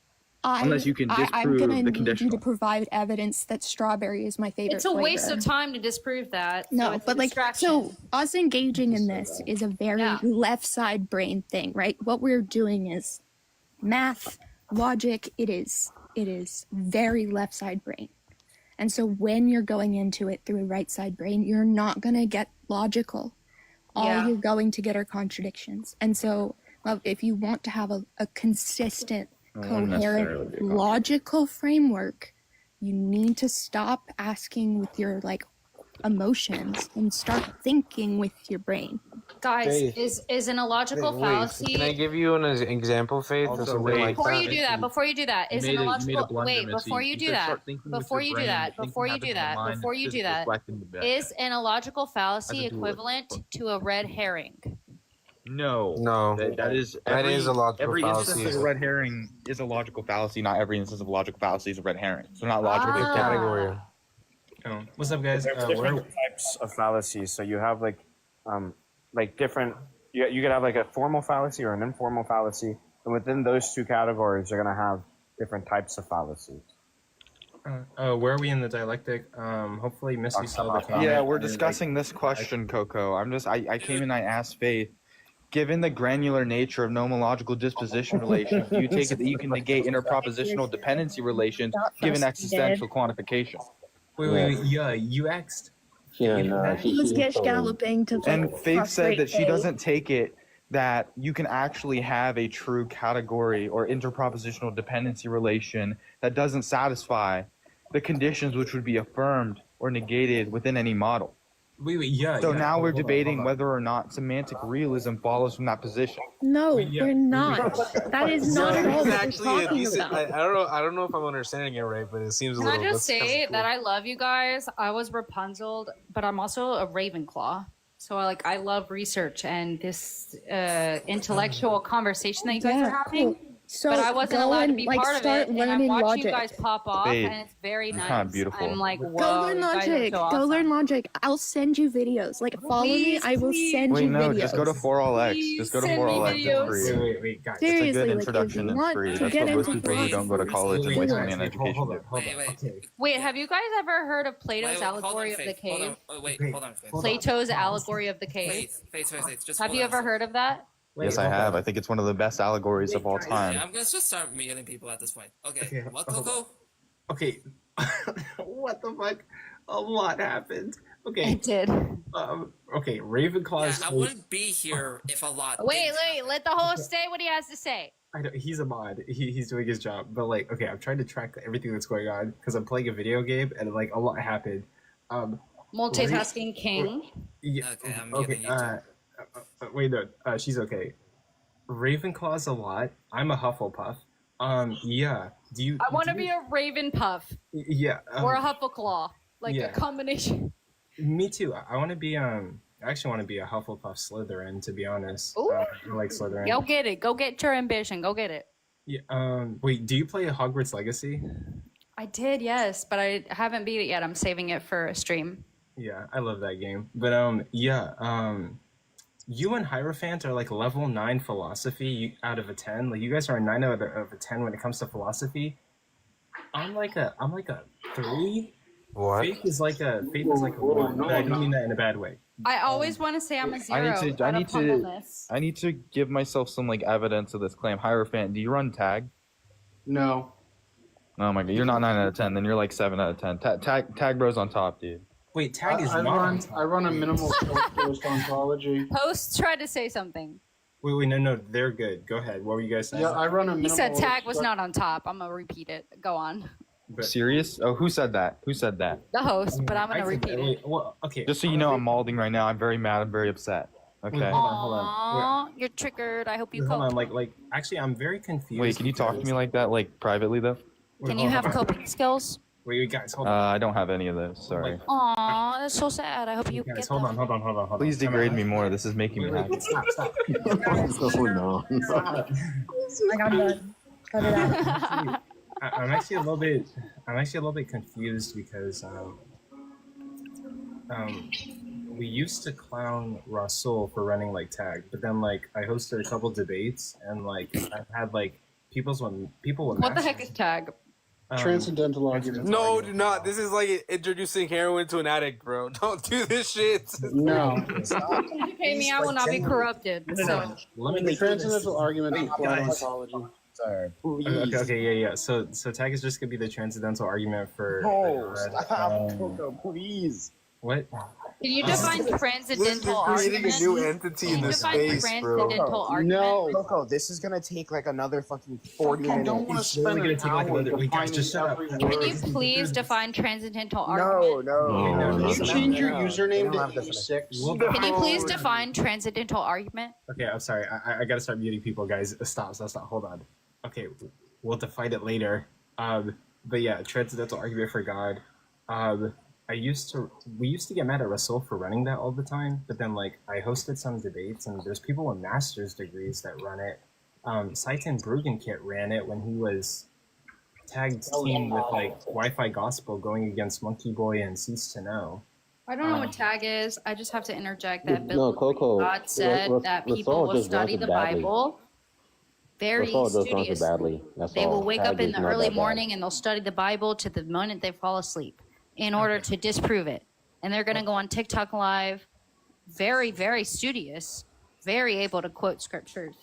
Unless you can I'm disprove gonna the need you conditional. to provide evidence that strawberry is my favorite It's a waste flavor. of time to disprove that. so No, it's a but like, distraction. so us engaging in this is a very Yeah. left side brain thing, right? What we're doing is math, logic. It is very left side brain. And so when you're going into it through a right side brain, you're not gonna get logical. All Yeah. you're going to get are contradictions. And so, well, if you want to have a consistent, It wouldn't necessarily be a coherent, contradiction. logical framework, you need to stop asking with your like emotions and start thinking with your brain. Guys, Faith. is an illogical Wait, fallacy. can I give you an example, Faith, of Also, something wait. like Before that? you do that, is an illogical. blunder, Wait, Missy. before you do gotta that, start thinking with before your you do brain. that, Thinking before you happens do in the that, mind, before you do physical that, reflect in the bed. is an illogical fallacy As a tool. equivalent to a red herring? No. No. That is That is a logical every fallacy. instance of a red herring is a logical fallacy. Not every instance of a logical fallacy is a red herring. So not logical. Ah. Category. Oh, what's up, guys? There's different types of fallacies. So you have like different. You could have like a formal fallacy or an informal fallacy, and within those two categories, you're gonna have different types of fallacies. Where are we in the dialectic? Hopefully, Missy saw the comment. Yeah, we're and, like, discussing this question, Coco. I came in, I asked Faith, given the granular nature of nomological disposition relations, do you take it that you can negate interpropositional dependency relations given existential quantification? Wait, yeah, you asked. Yeah, no, He was gish galloping to And like, Faith said that she frustrate doesn't take it that you can actually have a true category or interpropositional dependency relation that doesn't satisfy the conditions which would be affirmed or negated within any model. Wait, yeah. So yeah. now we're Hold on, debating hold on. whether or not semantic realism follows from that position. No, yeah. we're not. That is not at all It's what we're actually a talking decent. about. I don't know if I'm understanding it right, but it seems Can a I little. just say that I love you guys? I was Rapunzel, but I'm also a Ravenclaw. So I love research and this intellectual conversation that you guys Yeah, are having. cool. So but I wasn't go allowed to and, be like, part of start it, and I'm learning watching you logic. guys pop off, Babe, and it's very you're nice. kinda beautiful. I'm like, Go whoa, learn you guys are logic. so Go awesome. learn logic. I'll send you videos. Like, follow me. I will send Wait, you no, videos. just go to 4LX. Just go to send me 4LX. It's videos. free. Wait, guys. It's a Seriously, good like, if introduction you and want free. to That's get what most into people who don't go to college and waste money on education Hold do. on. Okay. Wait, have you guys ever heard of Plato's allegory of the cave? Hold on, Faith. Plato's allegory of the cave. Faith. Just Have hold you on a ever heard of that? Yes, I have. I think it's one of the best allegories of all time. Yeah, I'm gonna just start muting people at this point. Okay. Okay, What, hold Coco? Okay. What the fuck? A lot happened. Okay. It did. Okay, Ravenclaw's. Yeah, I wouldn't be here if a lot. Wait, let the host say what he has to say. I know, he's a mod. He's doing his job. But like, okay, I'm trying to track everything that's going on because I'm playing a video game and like a lot happened. Multitasking king. Yeah. Okay, I'm Okay. muting you too. Wait, no. She's okay. Ravenclaw's a lot. I'm a Hufflepuff. Yeah. Do you? I want to be a Ravenpuff Yeah. or a Huffleclaw, like yeah. a combination. Me too. I want to be I actually want to be a Hufflepuff Slytherin, to be honest. Ooh. I like Slytherin. Go get it. Go get your ambition. Go get it. Yeah. Wait. Do you play Hogwarts Legacy? I did, yes, but I haven't beat it yet. I'm saving it for a stream. Yeah, I love that game. But yeah. You and Hierophant are like level 9 philosophy out of a 10. Like you guys are a 9 out of a 10 when it comes to philosophy. I'm like a 3. What? Faith is like a 1, but I don't mean that in a bad way. I always want to say I'm a 0. I need to give myself some like evidence of this claim. Hierophant, do you run tag? No. Oh my god, you're not 9 out of 10. Then you're like 7 out of 10. Tag bro's on top, dude. Wait, tag is I not. run a minimal post ontology. Post tried to say something. Wait, no, they're good. Go ahead. What were you guys saying? Yeah, I run a He minimal. said tag was not on top. I'm gonna repeat it. Go on. Serious? Oh, who said that? Who said that? The host, but I'm gonna repeat it. Well, okay. Just so you know, I'm malding right now. I'm very mad. I'm very upset. Okay. Wait, hold on. Aw, you're triggered. I hope you Hold cope. on, actually, I'm very confused. Wait, can you talk to me like that, like privately though? Can you have coping skills? Wait, guys, hold on. I don't have any of those. Sorry. Aw, that's so sad. I hope you Guys, get hold them. on. Please degrade me more. This is making me happy. Stop. Oh no. I got done. Cut it out. I'm actually a little bit confused because we used to clown Rasul for running like tag, but then like I hosted a couple debates and like I've had like people with What the heck is tag? Transcendental argument. No, do not. This is like introducing heroin to an addict, bro. Don't do this shit. No. Educate me, I will not be corrupted. So. The transcendental argument is Platon psychology. Sorry. Okay, yeah. So tag is just gonna be the transcendental argument for. No, stop, Coco, please. What? Can you define transcendental creating argument? a new entity in this space, bro. Transcendental argument? No, Coco, this is gonna take like another fucking 40 minutes. I don't want to spend an hour defining every Can word. you please define transcendental argument? No. Can you change your username to E6? Can you please define transcendental argument? Okay, I'm sorry. I gotta start muting people, guys. Stop. Hold on. Okay, we'll define it later. But yeah, transcendental argument for God. We used to get mad at Russell for running that all the time, but then like I hosted some debates and there's people with master's degrees that run it. Saitan Brugenkit ran it when he was tagged team with like Wi-Fi Gospel going against Monkey Boy and Cease to Know. I don't know what tag is. I just have to interject that No, Coco. God said that people will study the Bible very studiously. They will wake up in the early morning and they'll study the Bible to the moment they fall asleep in order to disprove it. And they're going to go on TikTok Live, very, very studious, very able to quote scriptures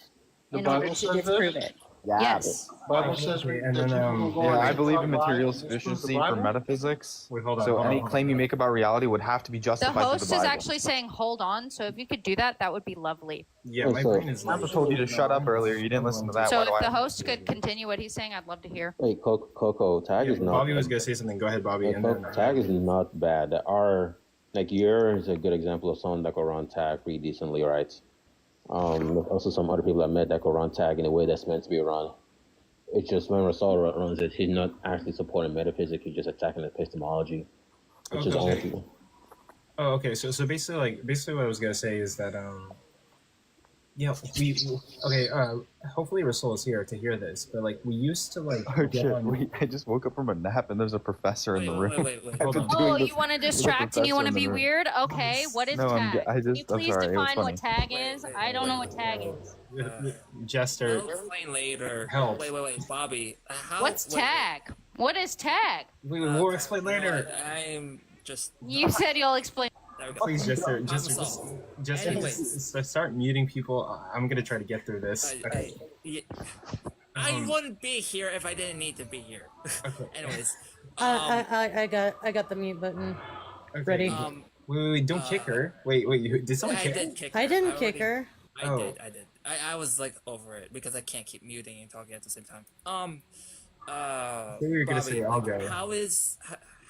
in order to disprove it. Yes. Bible says I believe in material sufficiency for metaphysics. Wait, hold on. So any claim you make about reality would have to be The justified through host the is Bible. actually saying, hold on. So if you could do that, that would be lovely. Yeah, my brain is. I told you to shut up earlier. You didn't listen to that. So Why if do I the have to host could continue what he's saying, I'd love to hear. Wait, Coco, tag is not. Bobby was gonna say something. Go ahead, Bobby. And then, tag is not bad. There are like yours is a good example of someone that can run tag pretty decently, right? There's also some other people I met that can run tag in a way that's meant to be run. It's just when Rasul runs it, he's not actually supporting metaphysics. He's just attacking epistemology, which is only. Oh, okay. So basically what I was gonna say is that yeah, hopefully Rasul is here to hear this, but like we used to like. Oh shit! Wait, I just woke up from a nap and there's a professor in the room. Wait. I've been Oh, doing you want to distract and you want to be weird? Okay, what is tag? Can you please sorry, it was define what funny. tag is? I don't know what tag is. Jester. I'll explain later. Help. Wait, Bobby. What's tag? What is tag? We'll explain later. I'm just. You said you'll explain. Please, Jester, Anyways. start muting people. I'm gonna try to get through this. Okay. I wouldn't be here if I didn't need to be here. Anyways. I got the mute button ready. Wait, don't kick her. Wait, did someone kick her? I didn't kick her. I did. I was like over it because I can't keep muting and talking at the same time. We were gonna Bobby, say I'll go.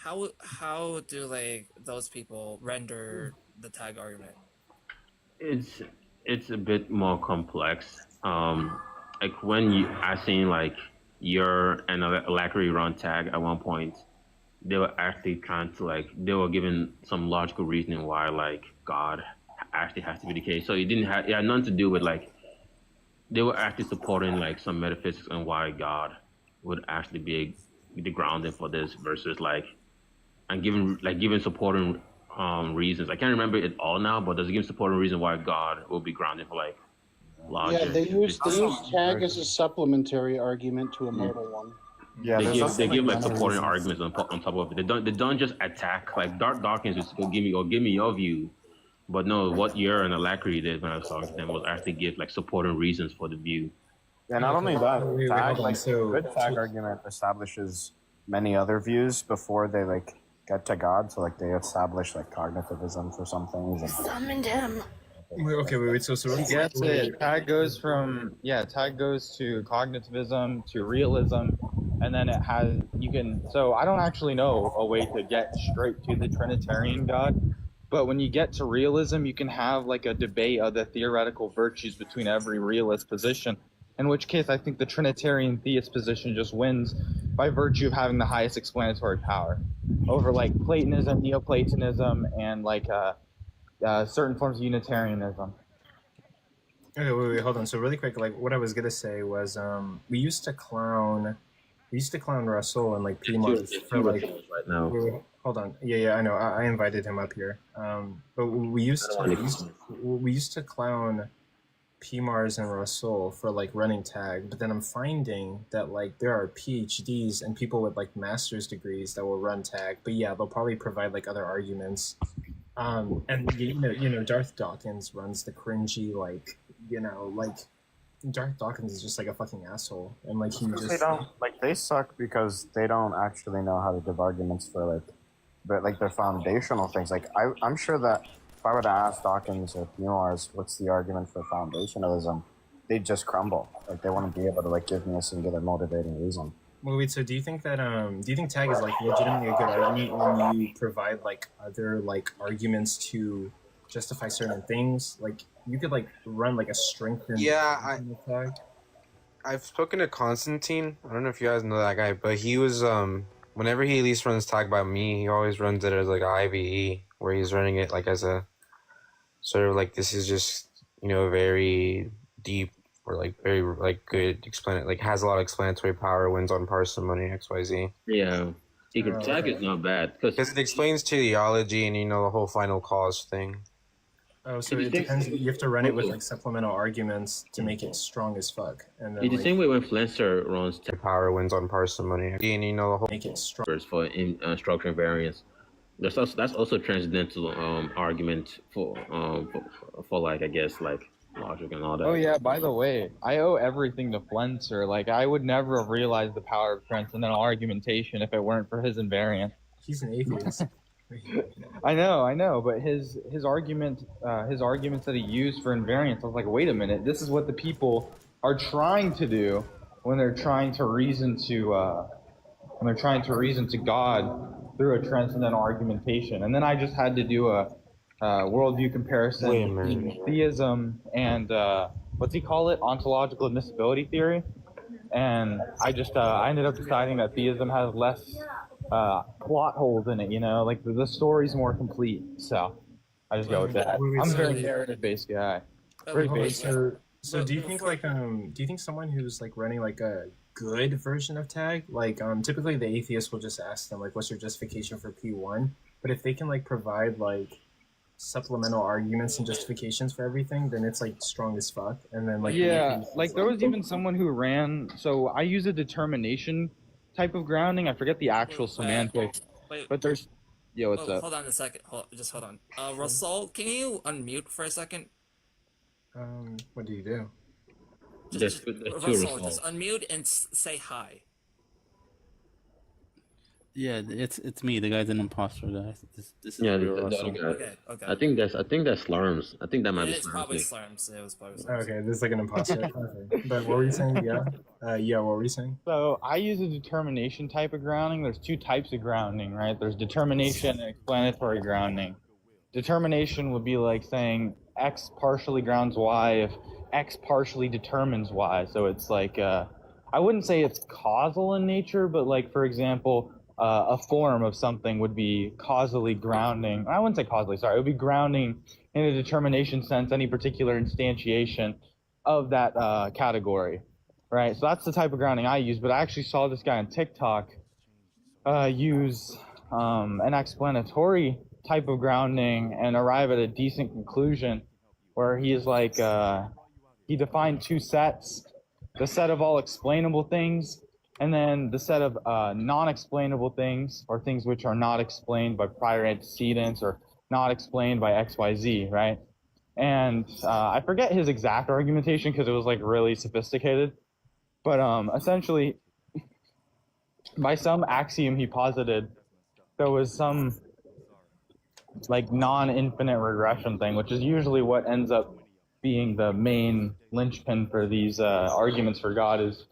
How do like those people render the tag argument? It's a bit more complex. Like when I seen like your and Alacrity run tag at one point, they were actually trying to they were giving some logical reasoning why like God actually has to be the case. So it had nothing to do with they were actually supporting like some metaphysics and why God would actually be the grounding for this versus and giving supporting reasons. I can't remember it all now, but there's a given supporting reason why God will be grounded for logic. Yeah, they use tag as a supplementary argument to a modal one. Yeah, they give supporting arguments on top of it. They don't just attack Dark Dawkins just go give me your view, but no, what your and Alacrity did when I was talking to them was actually give supporting reasons for the view. Yeah, not only that, good tag argument establishes many other views before they get to God. So they establish cognitivism for some things. And Summoned him. Wait. So Yes, tag goes to cognitivism to realism, and then it has So I don't actually know a way to get straight to the Trinitarian God. But when you get to realism, you can have like a debate of the theoretical virtues between every realist position, in which case I think the Trinitarian theist position just wins by virtue of having the highest explanatory power over like Platonism, Neoplatonism, and like certain forms of Unitarianism. Okay, wait, hold on. So really quick, like what I was gonna say was, we used to clown Russell and like P-Mars for like. Right now. Wait, hold on. Yeah, I know. I invited him up here. But we used to clown P-Mars and Russell for like running tag, but then I'm finding that like there are PhDs and people with like master's degrees that will run tag, but yeah, they'll probably provide like other arguments. And you know, Darth Dawkins runs the cringy like Darth Dawkins is just like a fucking asshole, and like he just they don't like they suck because they don't actually know how to give arguments for their foundational things. Like I'm sure that if I were to ask Dawkins or P-Mars what's the argument for foundationalism, they'd just crumble. Like they wouldn't be able to like give me a singular motivating reason. Well, wait. So, do you think tag is like legitimately a good argument when you provide like other like arguments to justify certain things? Like you could like run like a strengthened. Yeah, I've spoken to Constantine. I don't know if you guys know that guy, but he was whenever he at least runs tag by me, he always runs it as like IVE, where he's running it like as a sort of like this is just very deep. Or like very like good like has a lot of explanatory power, wins on parsimony, XYZ. Yeah, tag is not bad because it explains teleology and the whole final cause thing. Oh, so it depends. You have to run it with like supplemental arguments to make it strong as fuck. And then, it's the same way when Flenser runs power, wins on parsimony, and the whole make it strong for structure invariance. That's also transcendental argument for like I guess like logic and all that. Oh yeah, by the way, I owe everything to Flenser. Like I would never have realized the power of transcendental argumentation if it weren't for his invariant. He's an atheist. I know, but his arguments that he used for invariance, I was like, wait a minute, this is what the people are trying to do when they're trying to reason to God through a transcendental argumentation. And then I just had to do a worldview comparison between theism and what's he call it, ontological admissibility theory, and I ended up deciding that theism has less plot holes in it, like the story's more complete, so I just go with that. I'm a very narrative based guy. So do you think someone who's like running like a good version of tag, like typically the atheist will just ask them like what's your justification for P1, but if they can like provide like supplemental arguments and justifications for everything, then it's like strong as fuck. And then like there was even someone who ran, so I use a determination type of grounding. I forget the actual semantic, but there's what's up? Hold on a second. Just hold on. Russell, can you unmute for a second? What do you do? Russell, just unmute and say hi. Yeah, it's me. The guy's an imposter. This is Russell. Okay. I think that's Slurms. I think that might be It's probably Slurms. It was probably Slurms. Okay, this is like an imposter. Okay. But what were you saying? What were you saying? So I use a determination type of grounding. There's two types of grounding, right? There's determination and explanatory grounding. Determination would be like saying X partially grounds Y if X partially determines Y. So it's like I wouldn't say it's causal in nature, but like for example, a form of something would be causally grounding. I wouldn't say causally, sorry. It would be grounding in a determination sense, any particular instantiation of that category, right? So that's the type of grounding I use, but I actually saw this guy on TikTok use an explanatory type of grounding and arrive at a decent conclusion where he is like, he defined two sets, the set of all explainable things and then the set of non-explainable things, or things which are not explained by prior antecedents or not explained by XYZ, right? And I forget his exact argumentation because it was like really sophisticated. But essentially, by some axiom he posited, there was some like non-infinite regression thing, which is usually what ends up being the main linchpin for these arguments for God, is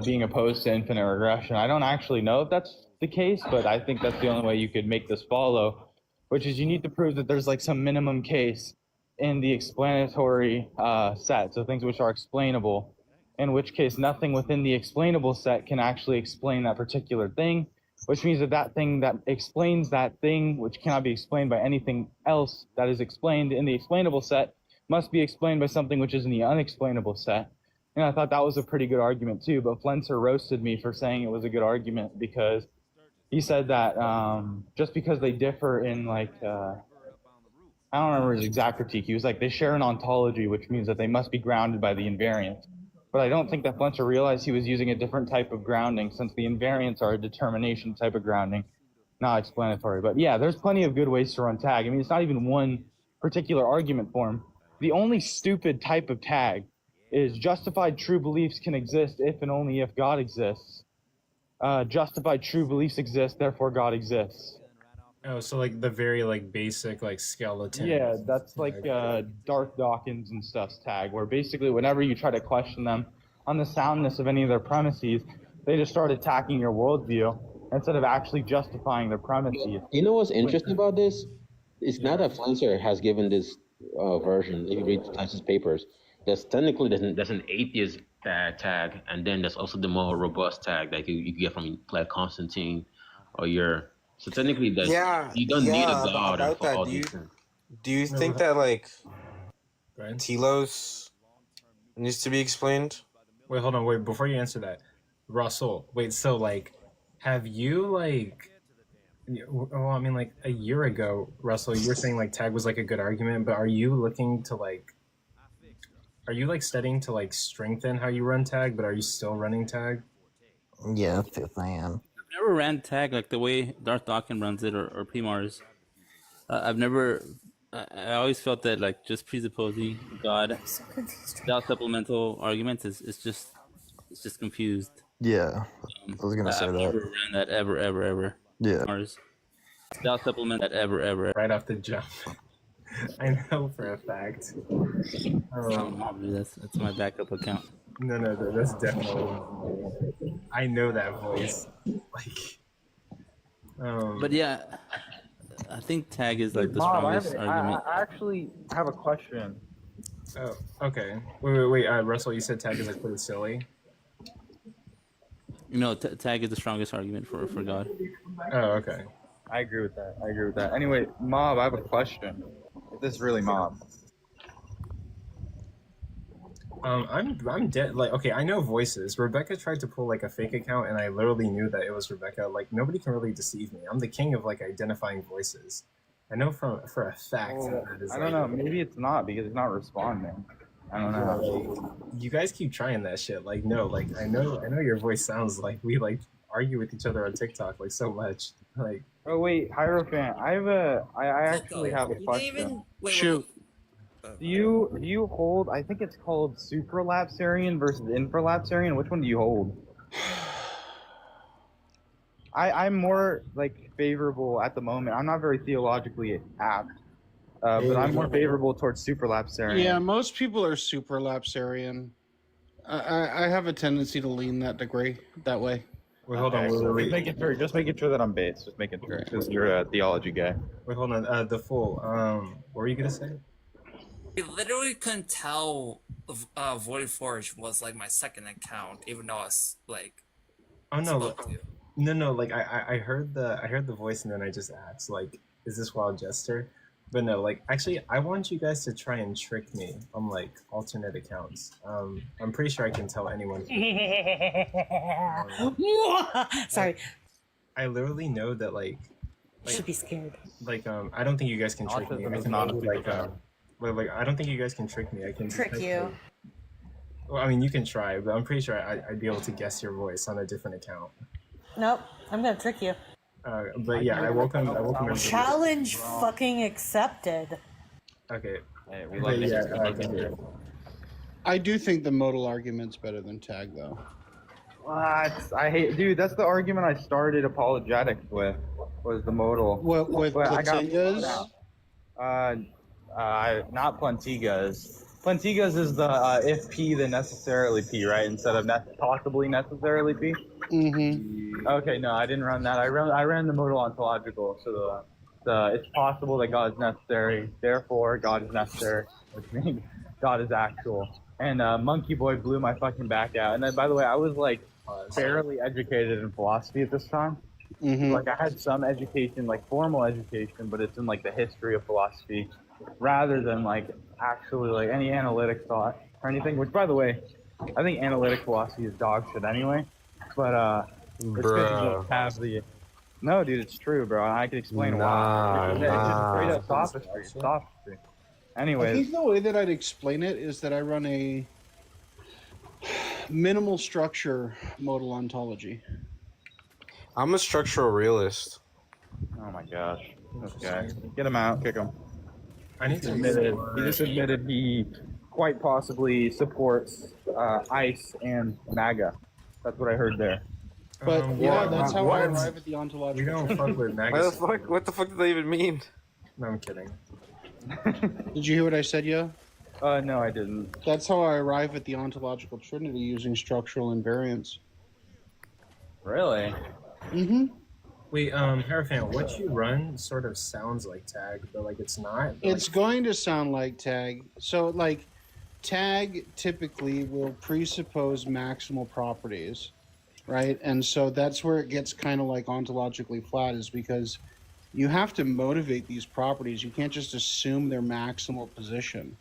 being opposed to infinite regression. I don't actually know if that's the case, but I think that's the only way you could make this follow. which is you need to prove that there's like some minimum case in the explanatory set, so things which are explainable, in which case nothing within the explainable set can actually explain that particular thing, which means that that thing that explains that thing, which cannot be explained by anything else that is explained in the explainable set, must be explained by something which is in the unexplainable set. And I thought that was a pretty good argument too, but Flenser roasted me for saying it was a good argument because he said that just because they differ in like, I don't remember his exact critique. He was like, they share an ontology, which means that they must be grounded by the invariants. But I don't think that Flenser realized he was using a different type of grounding, since the invariants are a determination type of grounding, not explanatory. But yeah, there's plenty of good ways to run tag. I mean, it's not even one particular argument form. The only stupid type of tag is justified true beliefs can exist if and only if God exists. Justified true beliefs exist, therefore God exists. Oh, so like the very like basic like skeleton. Yeah, that's like Darth Dawkins and stuff's tag, where basically whenever you try to question them on the soundness of any of their premises, they just start attacking your worldview instead of actually justifying their premises. You know what's interesting about this? It's not that Flenser has given this version. If you read Flenser's papers, there's technically there's an atheist tag, and then there's also the more robust tag that you get from like Constantine or your. So technically, you don't need a god about for that, all these things. Do you think that like telos needs to be explained? Wait, hold on. Wait, before you answer that, Russell. Wait, so like, have you like? Well, I mean, like a year ago, Russell, you were saying like tag was like a good argument, but are you looking to like? Are you like studying to like strengthen how you run tag? But are you still running tag? Yeah, I am. I've never ran tag like the way Darth Dawkins runs it or PMARS. I've never. I always felt that like just presupposing God without supplemental arguments is just confused. Yeah, I was gonna say I've that. never ran that ever. Yeah. PMARS. Without supplement that ever. Right off the jump. I know for a fact. That's my backup account. No, that's definitely. I know that voice. Like. But yeah, I think tag is like the Mom, strongest argument. I actually have a question. Oh, okay. Wait. Russell, you said tag is like pretty silly. You know, tag is the strongest argument for God. Oh, okay. I agree with that. Anyway, Mob, I have a question. If this is really Mob. I'm dead. Like, okay, I know voices. Rebecca tried to pull like a fake account, and I literally knew that it was Rebecca. Like, nobody can really deceive me. I'm the king of like identifying voices. I know for a fact. That is, I don't know. Maybe it's not because it's not responding. I don't know. You guys keep trying that shit. Like, no, like I know your voice sounds like we like argue with each other on TikTok like so much. Like, oh wait, Hierophant, I actually have a question. Shoot. Do you hold? I think it's called supralapsarian versus infralapsarian. Which one do you hold? I'm more like favorable at the moment. I'm not very theologically apt, but I'm more favorable towards supralapsarian. Yeah, most people are supralapsarian. I have a tendency to lean that way. Wait, hold on. Wait. Just making sure that I'm based. Just making sure because you're a theology guy. Wait, hold on. The full. What were you gonna say? I literally couldn't tell Void Forge was like my second account, even though I was like. Oh no! No. Like I heard the voice and then I just asked like, is this Wild Jester? But no, like actually, I want you guys to try and trick me on like alternate accounts. I'm pretty sure I can tell anyone. Sorry. I literally know that like should be scared. Like I don't think you guys can trick me. I can like I don't think you guys can trick me. I can trick you. Well, I mean, you can try, but I'm pretty sure I'd be able to guess your voice on a different account. Nope, I'm gonna trick you. But yeah, I welcome. Challenge fucking accepted. Okay. Hey, we love it. I do think the modal argument's better than tag, though. What? I hate, dude. That's the argument I started apologetics with. Was the modal? What with Plantingas? Not Plantingas. Plantingas is the if P then necessarily P, right? Instead of possibly necessarily P. Mm-hmm. Okay, no, I didn't run that. I ran the modal ontological. So it's possible that God is necessary, therefore God is necessary, which means God is actual. And Monkey Boy blew my fucking back out. And then, by the way, I was like fairly educated in philosophy at this time. Like I had some education, like formal education, but it's in like the history of philosophy, rather than like actually like any analytic thought or anything. Which, by the way, I think analytic philosophy is dog shit anyway. But it's good to Bruh. just have the. No, dude, it's true, bro. I can explain why. It's just straight up sophistry. Sophistry. Anyways, I think the way that I'd explain it is that I run a minimal structure modal ontology. I'm a structural realist. oh my gosh, this guy, get him out, kick him. I need to He just admitted he quite possibly supports ICE and MAGA. That's what I heard there. But yeah, that's how I arrive at the ontological. We don't truth. fuck with What the fuck did that even mean? No, I'm kidding. Did you hear what I said, yeah? No, I didn't. That's how I arrive at the ontological trinity using structural invariance. Really? Mm-hmm. Wait, Hierophant, what you run sort of sounds like tag, but like it's not. It's going to sound like tag. So like tag typically will presuppose maximal properties, right? And so that's where it gets kind of like ontologically flat, is because you have to motivate these properties. You can't just assume their maximal position.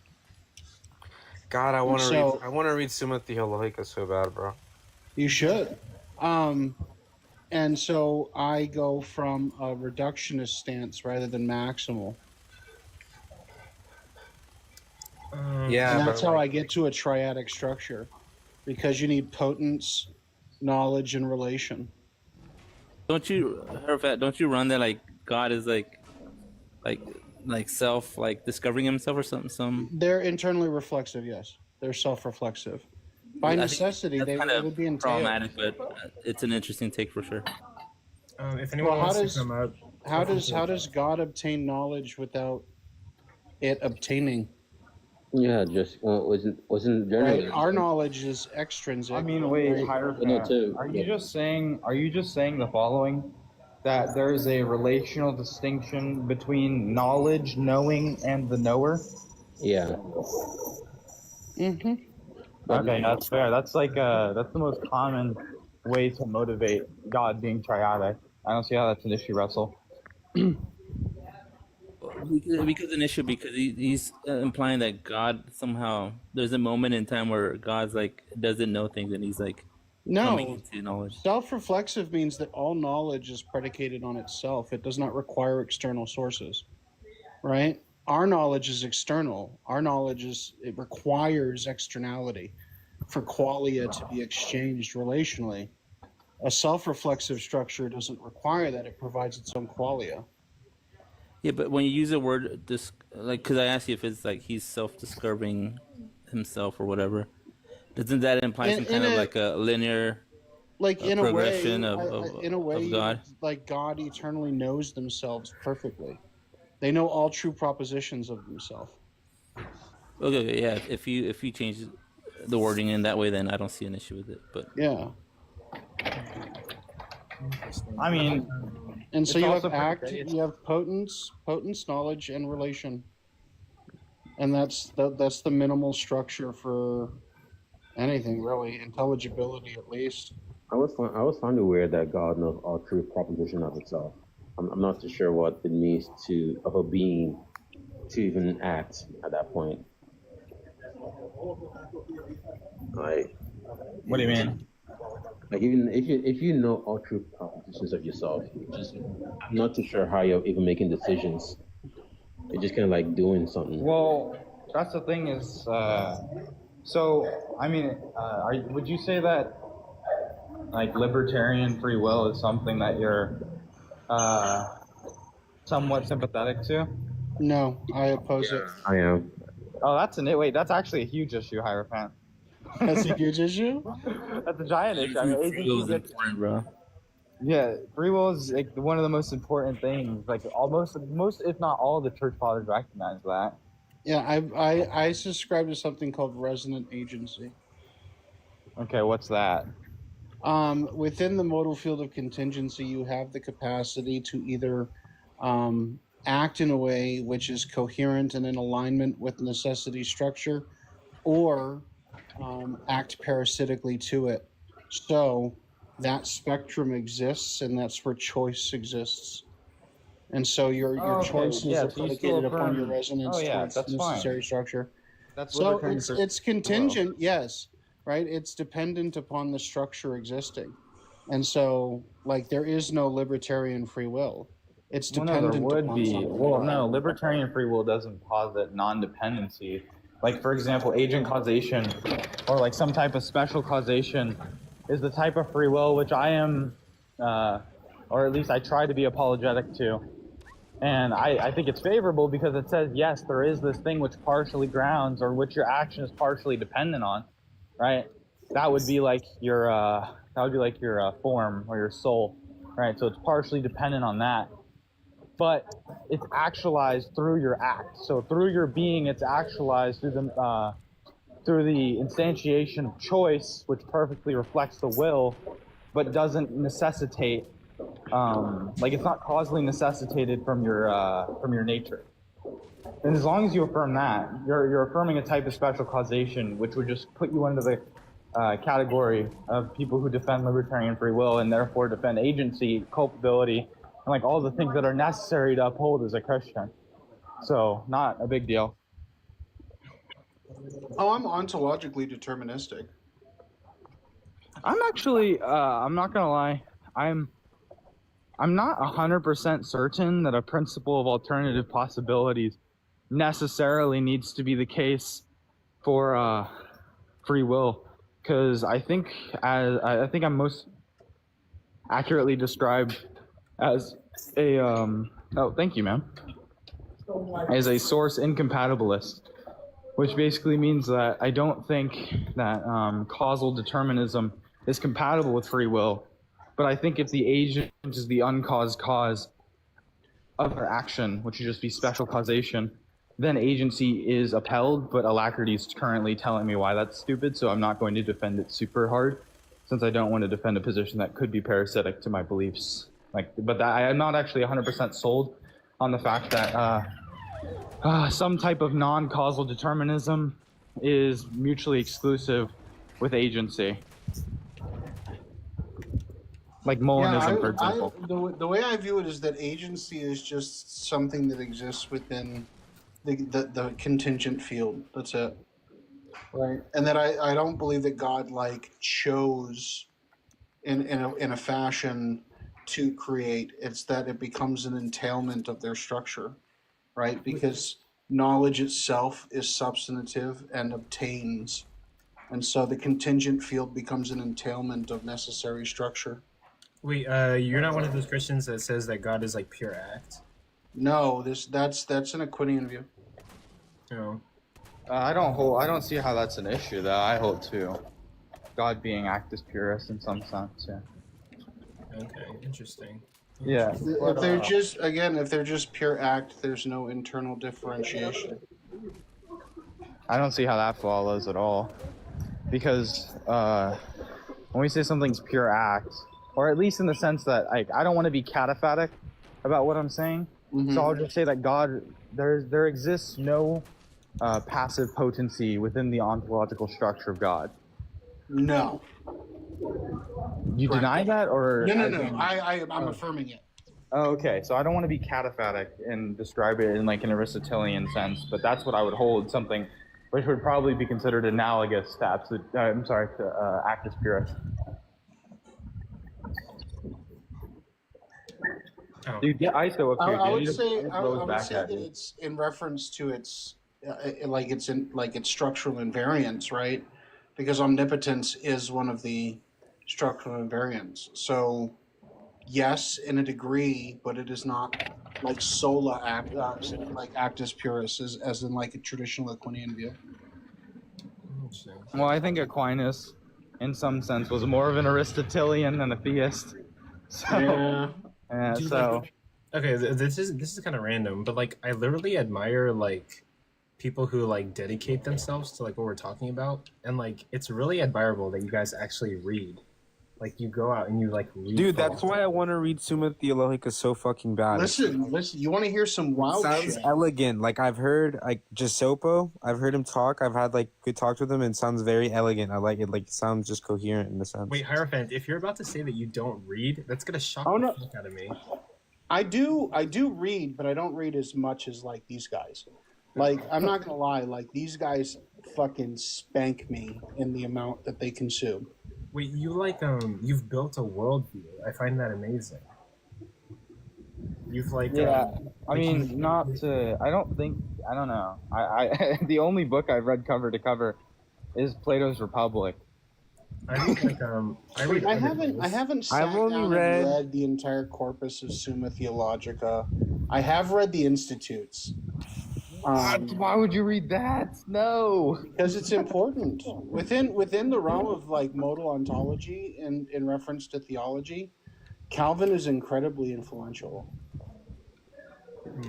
God, I want to So- read. I want to read Summa Theologica so bad, bro. You should. And so I go from a reductionist stance rather than maximal. Yeah, And that's but how like- I get to a triadic structure, because you need potence, knowledge, and relation. Don't you, Hierophant, don't you run that like God is like self, like discovering himself or something? They're internally reflexive, yes. They're self-reflexive. By I think necessity, that's they kind would of be entailed. problematic, but it's an interesting take for sure. If anyone Well, wants to come up, how does God obtain knowledge without it obtaining? Yeah, just wasn't generally. Right? Our knowledge is extrinsic. I mean, wait, right? Hierophant, are you just saying the following? That there is a relational distinction between knowledge, knowing, and the knower? Yeah. Mm-hmm. Okay, that's fair. That's like that's the most common way to motivate God being triadic. I don't see how that's an issue, Russell. Because an issue, because he's implying that God somehow, there's a moment in time where God's like doesn't know things and he's like coming No, into knowledge. self-reflexive means that all knowledge is predicated on itself. It does not require external sources, right? Our knowledge is external. Our knowledge it requires externality for qualia to be exchanged relationally. A self-reflexive structure doesn't require that. It provides its own qualia. Yeah, but when you use the word like, because I asked you if it's like he's self-discovering himself or whatever, doesn't that imply some kind of like a linear, like in a way, progression of God? like God eternally knows themselves perfectly. They know all true propositions of themselves. Okay, yeah. If you change the wording in that way, then I don't see an issue with it. But yeah, I mean, and so it's you have also act, pretty- you have potence, knowledge, and relation, and that's the minimal structure for anything really, intelligibility at least. I was finding weird that God knows all true proposition of itself. I'm not too sure what it means of a being to even act at that point. Like, what do you mean? Like even if you know all true propositions of yourself, I'm not too sure how you're even making decisions. You're just kind of like doing something. Well, that's the thing is, so I mean, would you say that like libertarian free will is something that you're somewhat sympathetic to? No, I oppose it. I am. Oh, that's actually a huge issue, Hierophant. That's a huge issue? That's a giant issue. I mean, free will is important, bro. Yeah, free will is like one of the most important things. Like almost most, if not all, of the church fathers recognize that. Yeah, I subscribe to something called resonant agency. Okay, what's that? Within the modal field of contingency, you have the capacity to either act in a way which is coherent and in alignment with necessity structure, or act parasitically to it. So that spectrum exists, and that's where choice exists. And so your Okay, choices yeah, are so you still predicated upon your affirm. resonance Oh yeah, towards that's necessary fine. structure. That's So libertarian free it's contingent, yes, right? It's dependent upon the structure existing. And so, like, there is no libertarian free will. It's Well, no, there dependent would upon be. something. Well, no, libertarian free will doesn't posit non-dependency. Like, for example, agent causation or like some type of special causation is the type of free will which I am, or at least I try to be apologetic to. And I think it's favorable because it says, yes, there is this thing which partially grounds or which your action is partially dependent on, right? That would be like your form or your soul, right? So it's partially dependent on that. But it's actualized through your act. So through your being, it's actualized through the instantiation of choice, which perfectly reflects the will, but doesn't necessitate, like it's not causally necessitated from your nature. And as long as you affirm that, you're affirming a type of special causation, which would just put you under the category of people who defend libertarian free will and therefore defend agency, culpability, and like all the things that are necessary to uphold as a Christian. So not a big deal. Oh, I'm ontologically deterministic. I'm actually, I'm not gonna lie, I'm not 100% certain that a principle of alternative possibilities necessarily needs to be the case for free will, because I think I'm most accurately described as a oh, thank you, ma'am, as a source incompatibilist, which basically means that I don't think that causal determinism is compatible with free will, but I think if the agent is the uncaused cause of their action, which would just be special causation, then agency is upheld, but Alacrity is currently telling me why that's stupid, so I'm not going to defend it super hard, since I don't want to defend a position that could be parasitic to my beliefs. But I am not actually 100% sold on the fact that some type of non-causal determinism is mutually exclusive with agency. Like Molinism, for example. The way I view it is that agency is just something that exists within the contingent field. That's it. Right. And that I don't believe that God chose in a fashion to create. It's that it becomes an entailment of their structure, right? Because knowledge itself is substantive and obtains. And so the contingent field becomes an entailment of necessary structure. Wait, you're not one of those Christians that says that God is like pure act? No, that's an Aquinian view. No. I don't see how that's an issue, though. I hold to God being actus purus in some sense, yeah. Okay, interesting. Yeah. If they're just pure act, there's no internal differentiation. I don't see how that follows at all. Because when we say something's pure act, or at least in the sense that I don't want to be cataphatic about what I'm saying, so I'll just say that God, there exists no passive potency within the ontological structure of God. No. You deny that, or No. I'm affirming it. Oh, okay. So I don't want to be cataphatic and describe it in like an Aristotelian sense, but that's what I would hold, something which would probably be considered analogous to to actus purus. Dude, get ISO up here. I would say that it's in reference to its structural invariance, right? Because omnipotence is one of the structural invariants. So yes, in a degree, but it is not like sola act, like actus purus, as in like a traditional Aquinian view. Well, I think Aquinas, in some sense, was more of an Aristotelian than a theist. So, yeah. Dude, So. Okay, this is kind of random, but like I literally admire like people who like dedicate themselves to like what we're talking about, and like it's really admirable that you guys actually read. Like you go out and you like read. Dude, that's why I want to read Summa Theologica so fucking bad. Listen. You want to hear some wild Sounds shit? elegant. Like I've heard like Giuseppe, I've heard him talk. I've had like good talks with him, and it sounds very elegant. I like it. Like it sounds just coherent in the sense. Wait, Hierophant, if you're about to say that you don't read, that's gonna shock the fuck out of me. I do read, but I don't read as much as like these guys. Like I'm not gonna lie, like these guys fucking spank me in the amount that they consume. Wait, you've built a worldview. I find that amazing. You've like I mean, not to. I don't know. I the only book I've read cover to cover is Plato's Republic. I haven't sat I've only down read- and read the entire corpus of Summa Theologica. I have read the Institutes. Why would you read that? No, because it's important within the realm of like modal ontology in reference to theology. Calvin is incredibly influential.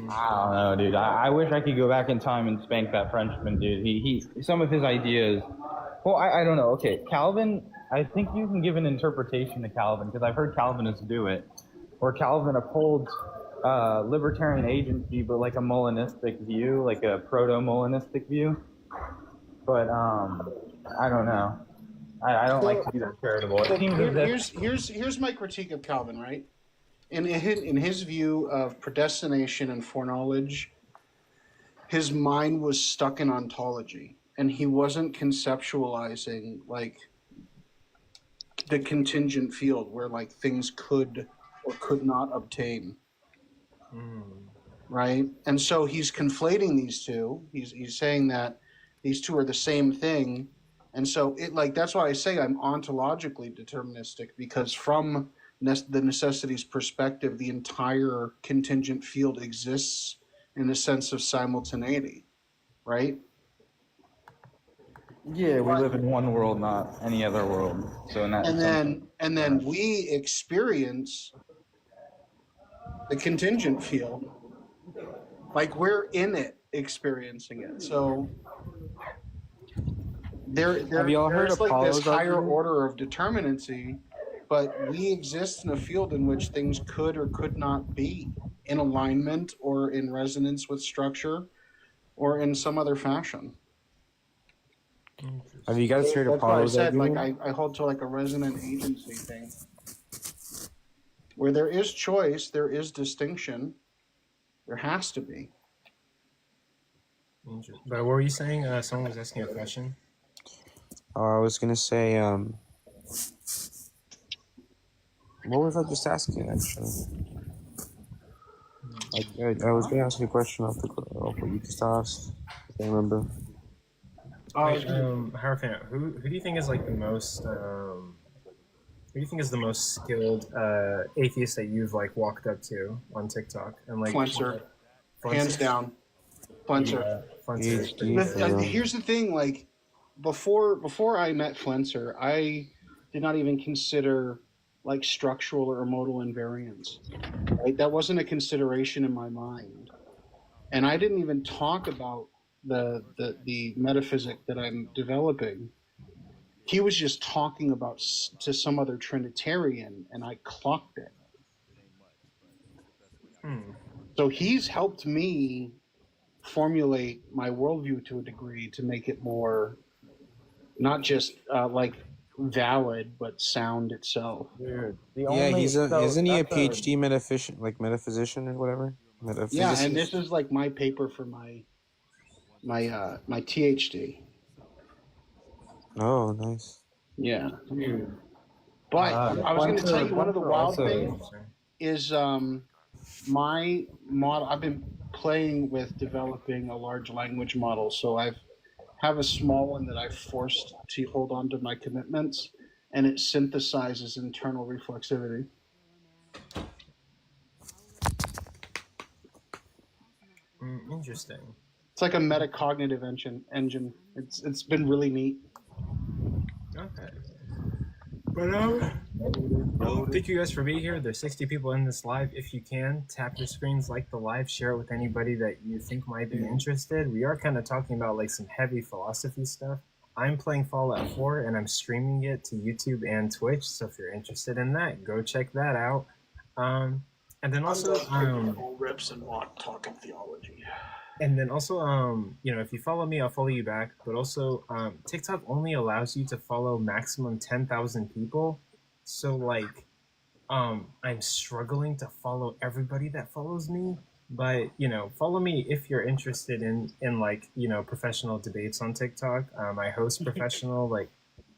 I don't know, dude. I wish I could go back in time and spank that Frenchman, dude. He some of his ideas. Well, I don't know. Okay, Calvin. I think you can give an interpretation to Calvin because I've heard Calvinists do it, where Calvin upholds libertarian agency, but like a Molinistic view, like a proto-Molinistic view. But I don't know. I don't like to be that charitable. It seems as if Here's my critique of Calvin, right? In his view of predestination and foreknowledge, his mind was stuck in ontology, and he wasn't conceptualizing like the contingent field where like things could or could not obtain. Right? And so he's conflating these two. He's saying that these two are the same thing. And so it like that's why I say I'm ontologically deterministic, because from the necessities perspective, the entire contingent field exists in the sense of simultaneity, right? yeah, we live in one world, not any other world. So in that And then we experience the contingent field, like we're in it, experiencing it. So Have you all heard there's like this Apollo's higher argument? order of determinacy, but we exist in a field in which things could or could not be in alignment or in resonance with structure or in some other fashion. Have you guys heard That's why I Apollo's said like argument? I hold to like a resonant agency thing. Where there is choice, there is distinction. There has to be. But what were you saying? Someone was asking a question. I was gonna say, what was I just asking actually? I was gonna ask you a question off what you just asked. I can't remember. Wait, Hierophant, who do you think is like the most who do you think is the most skilled atheist that you've like walked up to on TikTok and like Flenser. Hands down. Flenser. Yeah, Flenser. Here's the thing, like before I met Flenser, I did not even consider like structural or modal invariance. Right? That wasn't a consideration in my mind. And I didn't even talk about the metaphysic that I'm developing. He was just talking about to some other Trinitarian, and I clocked it. So he's helped me formulate my worldview to a degree to make it more, not just like valid, but sound itself. Dude, Yeah, isn't he a PhD metaphysician or whatever? Yeah, and this is like my paper for my THD. Oh, nice. Yeah. But I was going to tell you one of the wild things is my model. I've been playing with developing a large language model, so I have a small one that I've forced to hold on to my commitments, and it synthesizes internal reflexivity. Interesting. It's like a metacognitive engine. It's been really neat. Okay. But well, thank you guys for being here. There's 60 people in this live. If you can, tap your screens, like the live, share it with anybody that you think might be interested. We are kind of talking about like some heavy philosophy stuff. I'm playing Fallout 4 and I'm streaming it to YouTube and Twitch. So if you're interested in that, go check that out. And then also, rips and not talking theology. and then also, if you follow me, I'll follow you back. But also, TikTok only allows you to follow maximum 10,000 people. So like, I'm struggling to follow everybody that follows me. But follow me if you're interested in like professional debates on TikTok. I host professional like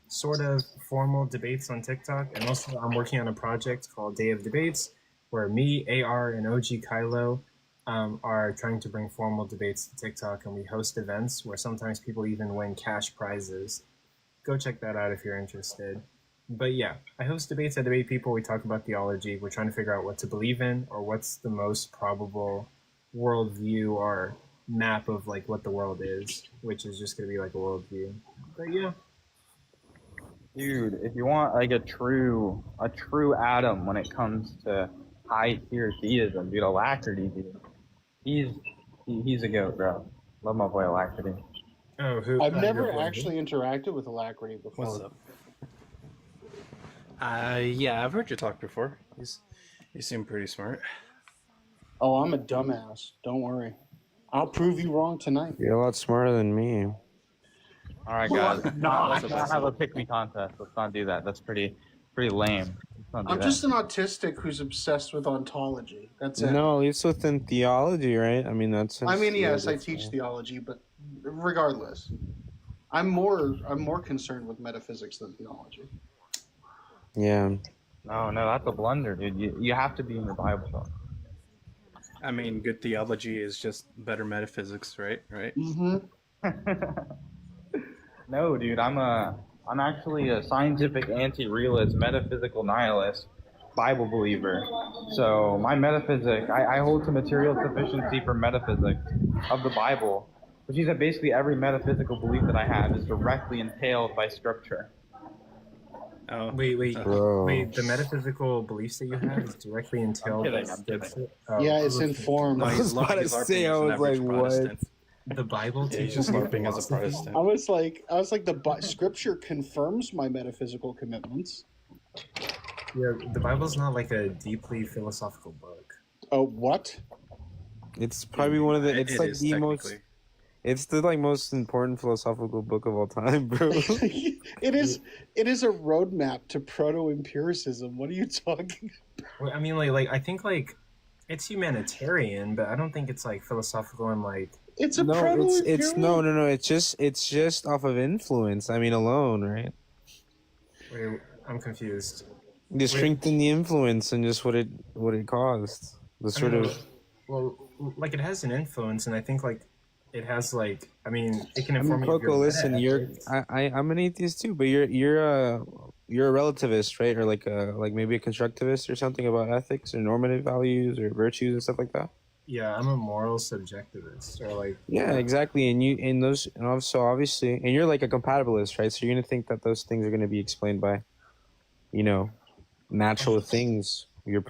sort of formal debates on TikTok, and also I'm working on a project called Day of Debates, where me, AR, and OG Kylo are trying to bring formal debates to TikTok, and we host events where sometimes people even win cash prizes. Go check that out if you're interested. But yeah, I host debates. I debate people. We talk about theology. We're trying to figure out what to believe in, or what's the most probable worldview or map of like what the world is, which is just gonna be like a worldview. But yeah. Dude, if you want like a true Adam when it comes to high tier theism, dude, Alacrity, dude. He's a goat, bro. Love my boy Alacrity. Oh, who? I've never actually interacted with Alacrity before. What's up? Yeah, I've heard you talk before. You seem pretty smart. Oh, I'm a dumbass. Don't worry. I'll prove you wrong tonight. You're a lot smarter than me. All right, guys. Let's not have a pick me contest. Let's not do that. That's pretty lame. Let's not do I'm that. just an autistic who's obsessed with ontology. That's it. No, at least within theology, right? I mean, that's. Yes, I teach theology, but regardless, I'm more concerned with metaphysics than theology. Yeah. No, that's a blunder, dude. You have to be in the Bible, though. I mean, good theology is just better metaphysics, right? Right. Mm-hmm. No, dude. I'm actually a scientific anti-realist, metaphysical nihilist, Bible believer. So my metaphysics, I hold to material sufficiency for metaphysics of the Bible, which means that basically every metaphysical belief that I have is directly entailed by Scripture. Oh, wait! The metaphysical beliefs that you have is directly entailed. I'm kidding. Yeah, it's informed. No, he's LARPing as an average Protestant. The Bible Yeah, he's teaches just LARPing as a Protestant. I was like, the Scripture confirms my metaphysical commitments. Yeah, the Bible's not like a deeply philosophical book. Oh, what? It's probably one of the. It's It like is, the most. technically. It's the like most important philosophical book of all time, bro. It is a roadmap to proto-empiricism. What are you talking about? Well, I mean, like I think like it's humanitarian, but I don't think it's like philosophical and like. It's a it's no. It's just off of influence. I mean, alone, right? Wait, I'm confused. Just strengthen the influence and just what it caused. The sort of. Well, like it has an influence, and I think like it has like it can inform you. Coco, listen, I'm an atheist too, but you're a relativist, right? Or like maybe a constructivist or something about ethics or normative values or virtues and stuff like that. Yeah, I'm a moral subjectivist, or like. Yeah, exactly, and so obviously, and you're like a compatibilist, right? So you're gonna think that those things are gonna be explained by, natural things. You're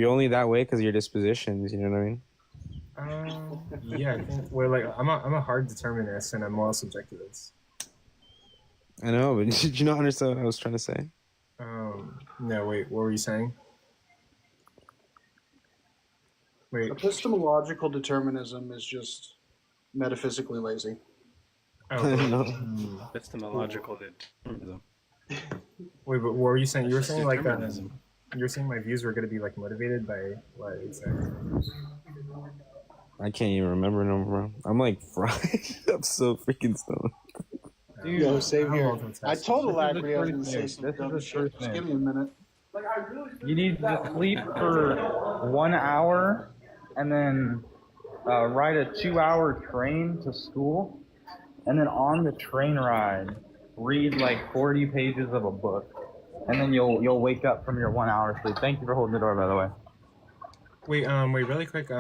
only that way because of your dispositions. You know what I mean? Yeah, I think I'm a hard determinist and a moral subjectivist. I know, but did you not understand what I was trying to say? No, wait, what were you saying? Wait. Epistemological determinism is just metaphysically lazy. Oh, no. Epistemological determinism. Wait, but what were you saying? You were That's saying just like determinism. you were saying my views were going to be like motivated by what exactly? I can't even remember no more. I'm like fried. I'm so freaking stoned. Dude, yo, same here. I told Alacrity I was going to say some This is dumb the shit. truth, Just man. give me a minute. You need to sleep for 1 hour and then ride a 2-hour train to school. And then on the train ride, read like 40 pages of a book. And then you'll wake up from your 1 hour sleep. Thank you for holding the door, by the way. Wait, really quick.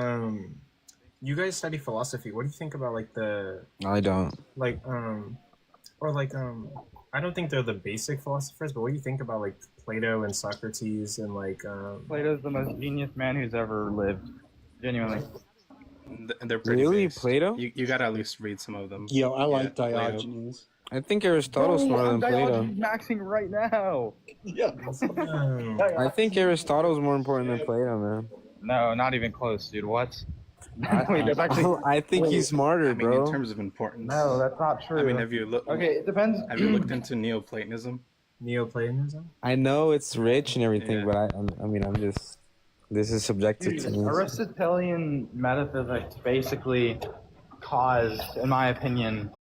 You guys study philosophy. What do you think about like the I don't. I don't think they're the basic philosophers, but what do you think about like Plato and Socrates and like Plato's the most genius man who's ever lived. Genuinely. They're pretty Really? based. Plato? You gotta at least read some of them. Yo, I like Plato. Diogenes. I think Aristotle's smarter I'm than Plato. dialogy maxing right now. Yeah. I think Aristotle's more important than Plato, man. No, not even close, dude. What? Wait, that's actually. I think he's smarter, I mean, bro. in terms of importance. No, that's not true. I mean, have you looked? Okay, it depends. Have you looked into Neoplatonism? Neoplatonism? I know it's rich and everything, Yeah. but I mean, I'm just. This is subjective to me. Aristotelian metaphysics basically caused, in my opinion,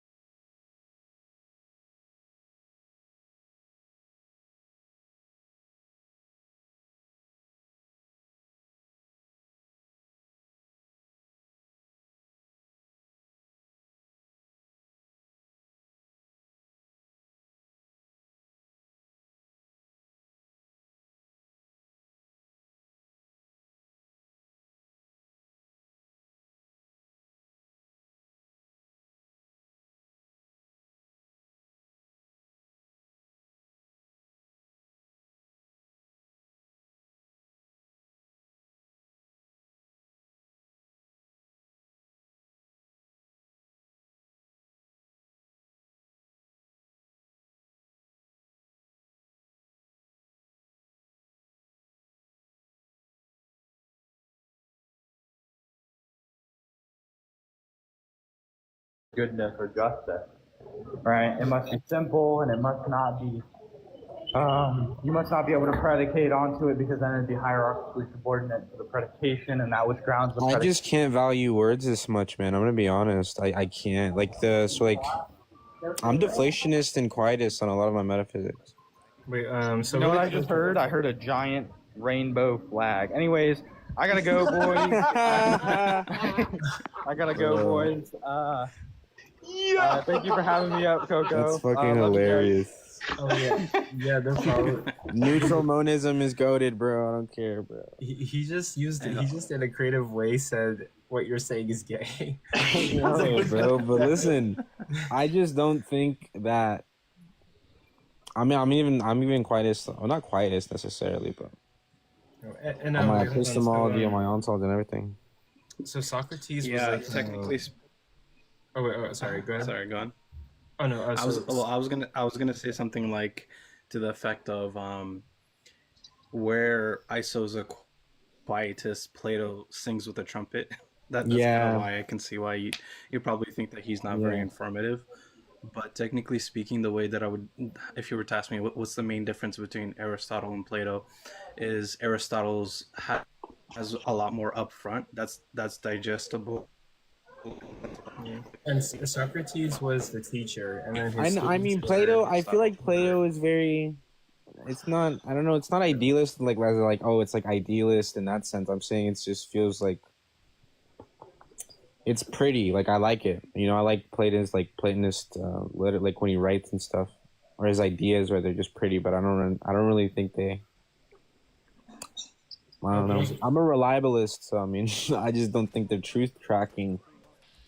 goodness or justice, right? It must be simple and it must not be, you must not be able to predicate onto it because then it'd be hierarchically subordinate to the predication, and that was grounds of I just can't value words this much, man. I'm gonna be honest. I can't. I'm deflationist and quietist on a lot of my metaphysics. Wait, so you know what really I just heard? I heard a giant rainbow flag. Anyways, I gotta go, boys. I gotta go, boys. Thank you for having me up, Coco. That's fucking love you guys. hilarious. Oh yeah, no problem. Neutral monism is goated, bro. I don't care, bro. He just used it. He just in a creative way said what you're saying is gay. No, bro. But listen, I just don't think that. I mean, I'm even quietist. Well, not quietist necessarily, but And on my wait, hold on, epistemology, so, on my ontology, and everything. So Socrates Yeah, was like technically. Oh wait, sorry. Go ahead. Sorry, go on. Oh no, I was gonna say something like to the effect of where Iso's a quietist, Plato sings with a trumpet. That's kind Yeah. of why I can see why you probably think that he's not very Yeah. informative. But technically speaking, the way that I would, if you were to ask me what's the main difference between Aristotle and Plato, is Aristotle's has a lot more upfront. That's digestible. And Socrates was the teacher, and then his I mean, students Plato. were I feel like Plato is very. It's not. I don't know. It's not idealist. Like it's like idealist in that sense. I'm saying it just feels like. It's pretty. Like I like it. You know, I like Platonist like when he writes and stuff, or his ideas, where they're just pretty. But I don't really think they. I don't know. I'm a reliabilist, so I mean, I just don't think they're truth tracking.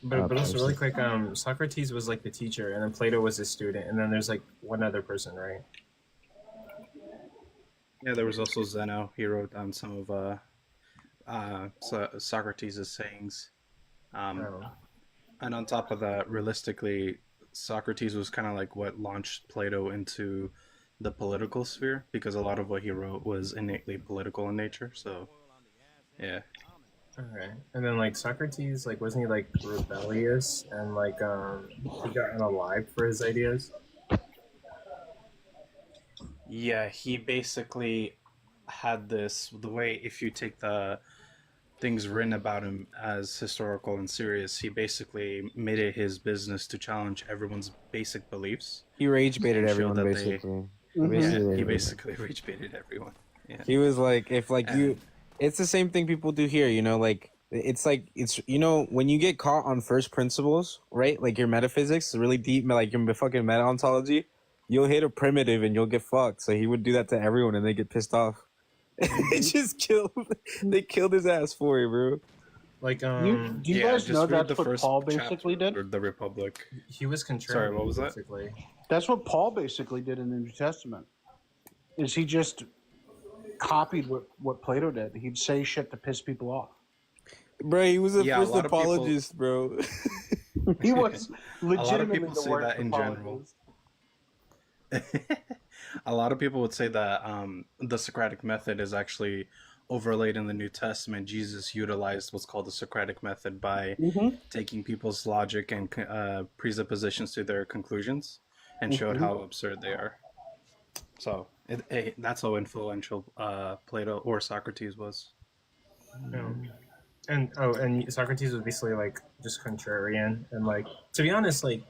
But also really quick, Socrates was like the teacher, and then Plato was a student, and then there's like one other person, right? Yeah, there was also Zeno. He wrote down some of Socrates' sayings. And on top of that, realistically, Socrates was kind of like what launched Plato into the political sphere, because a lot of what he wrote was innately political in nature. So, yeah. Okay. And then like Socrates, like wasn't he like rebellious and like he got unalived for his ideas? Yeah, he basically had the way, if you take the things written about him as historical and serious, he basically made it his business to challenge everyone's basic beliefs. He rage baited and show everyone, that basically. He basically rage baited everyone. Yeah. He was like, it's the same thing people do here, you know, like, it's you know, when you get caught on first principles, right? Like your metaphysics is really deep, like your fucking meta ontology, you'll hit a primitive and you'll get fucked. So he would do that to everyone and they get pissed off. They killed his ass for it, bro. Like, do you guys know that's what Paul basically did? The Republic. He was contrary. Sorry, what was that? Basically. That's what Paul basically did in the New Testament. Is he just copied what Plato did? He'd say shit to piss people off. Bro, he was the Yeah, first apologist, bro. He was A lot of legitimately people the say worst that in general. apologist. A lot of people would say that the Socratic method is actually overlaid in the New Testament. Jesus utilized what's called the Socratic method by taking people's logic and presuppositions to their conclusions and showed how absurd they are. So that's how influential Plato or Socrates was. Yeah. And Socrates was basically like just contrarian, and like, to be honest, like,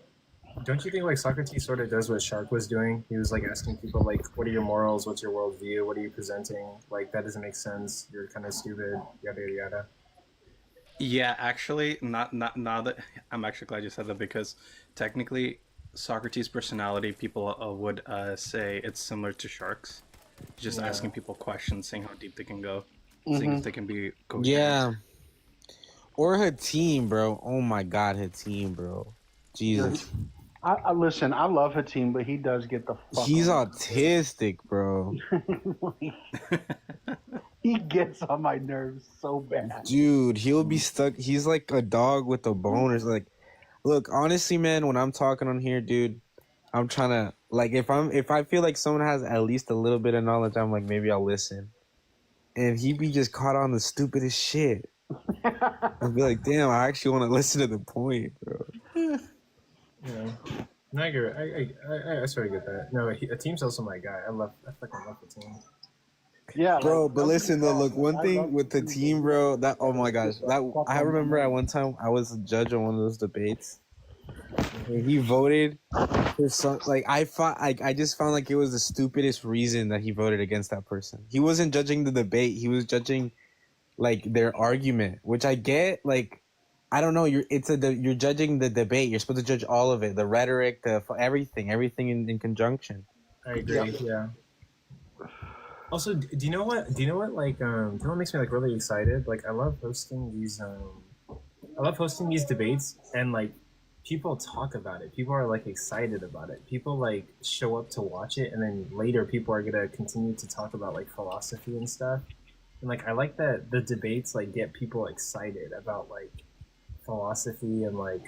don't you think like Socrates sort of does what Shark was doing? He was like asking people like, what are your morals? What's your worldview? What are you presenting? Like, that doesn't make sense. You're kind of stupid. Yada yada yada. Yeah, actually, not now that I'm actually glad you said that, because technically, Socrates' personality, people would say it's similar to Shark's, just Yeah. asking people questions, seeing how deep they can go, seeing if they can be coherent. Yeah. Or Hatim, bro. Oh my God, Hatim, bro. Jesus. I listen. I love Hatim, but he does get the fuck. He's on autistic, bro. He gets on my nerves so bad. Dude, he'll be stuck. He's like a dog with a bone. Or like, look, honestly, man, when I'm talking on here, dude, I'm trying to, like, if I feel like someone has at least a little bit of knowledge, I'm like, maybe I'll listen. And he be just caught on the stupidest shit. I'll be like, damn, I actually want to listen to the point, bro. Yeah. No, I agree. I sort of get that. No, a team's also my guy. I fucking love the team. Yeah, bro. But listen, though, look, one thing with the team, bro. That, oh my gosh, that I remember at one time I was a judge on one of those debates. And he voted for some, like, I just found like it was the stupidest reason that he voted against that person. He wasn't judging the debate. He was judging like their argument, which I get. Like, I don't know. You're judging the debate. You're supposed to judge all of it, the rhetoric, everything in conjunction. I agree. Yeah. Also, do you know what? Like, do you know what makes me like really excited? Like, I love hosting these debates, and like, people talk about it. People are like excited about it. People like show up to watch it, and then later people are gonna continue to talk about like philosophy and stuff. And like, I like that the debates like get people excited about like philosophy and like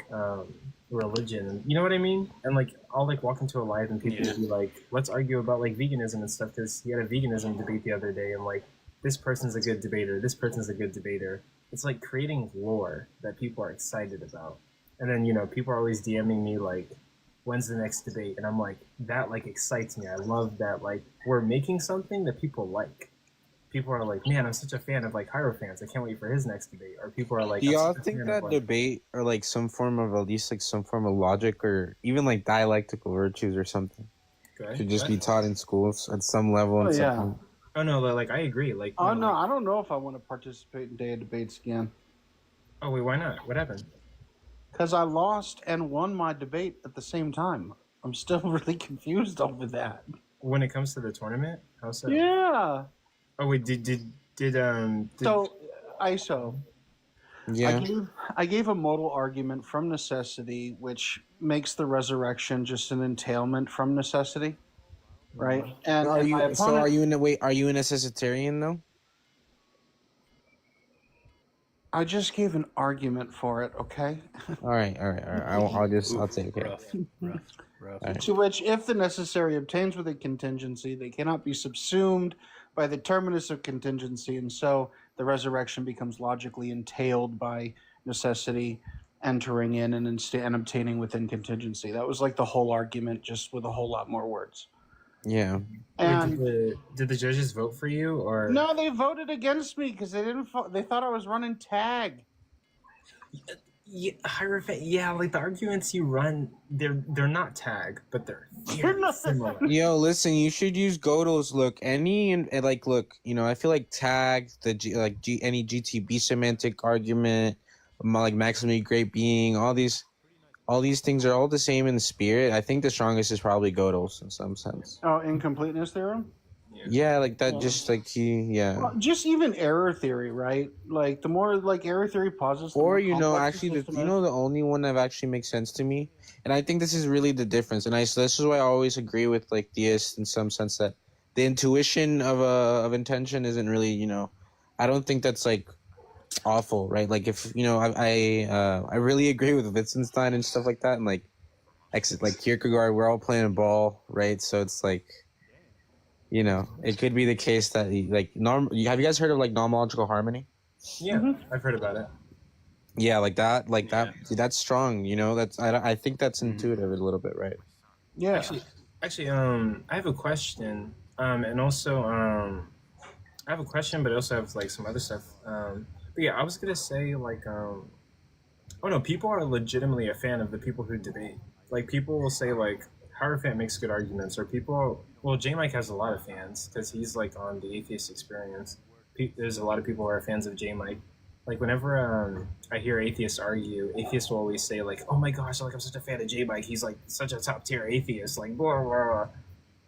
religion. You know what I mean? And like, I'll like walk into a live and people will be like, let's argue about like veganism and stuff, because he had a veganism debate the other day, and like, this person's a good debater, this person's a good debater. It's like creating lore that people are excited about. And then, you know, people are always DMing me like, when's the next debate? And I'm like, that like excites me. I love that like we're making something that people like. People are like, man, I'm such a fan of like Hierophants. I can't wait for his next debate. Or people are like, Do y'all I'm such a think fan that of, like, debate or like some form of, at least like some form of logic or even like dialectical virtues or something should just be taught in schools at some level? Oh, and yeah. something? Oh no, like I agree. Like, Oh no, I don't know if I want to participate in day of debates again. Oh wait, why not? What happened? Because I lost and won my debate at the same time. I'm still really confused over that. When it comes to the tournament, how so? Yeah. Oh wait, did So, ISO. Yeah. I gave a modal argument from necessity, which makes the resurrection just an entailment from necessity, right? And are you my opponent, so? Are you in a way? Are you a necessitarian though? I just gave an argument for it. Okay. All right. I'll take it. Rough. Right. To which, if the necessary obtains with a contingency, they cannot be subsumed by the terminus of contingency, and so the resurrection becomes logically entailed by necessity entering in and obtaining within contingency. That was like the whole argument, just with a whole lot more words. Yeah. And did the judges vote for you, or no? They voted against me because they didn't. They thought I was running tag. Yeah, Hierophant. Yeah, like the arguments you run, they're not tag, but they're very similar. Yo, listen, you should use Godels. Look, look, you know, I feel like tag, any GTB semantic argument, like maximally great being, all these things are all the same in the spirit. I think the strongest is probably Godels in some sense. Oh, incompleteness theorem? Yeah, like that, Yeah. just like Well, just even error theory, right? Like the more like error theory posits, the Or, more you know, complex actually, the system the is. only one that actually makes sense to me, and I think this is really the difference, and this is why I always agree with like theists in some sense, that the intuition of intention isn't really, you know, I don't think that's like awful, right? Like, if, you know, I really agree with Wittgenstein and stuff like that, and like like Kierkegaard, we're all playing ball, right? So it's like, you know, it could be the case that like have you guys heard of like nomological harmony? Yeah, I've heard about it. Yeah, like that, that's strong. You know, I think that's intuitive a little bit, right? Yeah. Actually, I have a question. And also, I have a question, but I also have like some other stuff. But yeah, I was gonna say like, oh no, people are legitimately a fan of the people who debate. Like people will say like, Hierophant makes good arguments, or people. Well, J Mike has a lot of fans because he's like on the Atheist Experience. There's a lot of people who are fans of J Mike. Like whenever I hear atheists argue, atheists will always say like, "Oh my gosh, like I'm such a fan of J Mike. He's like such a top tier atheist." Like blah blah.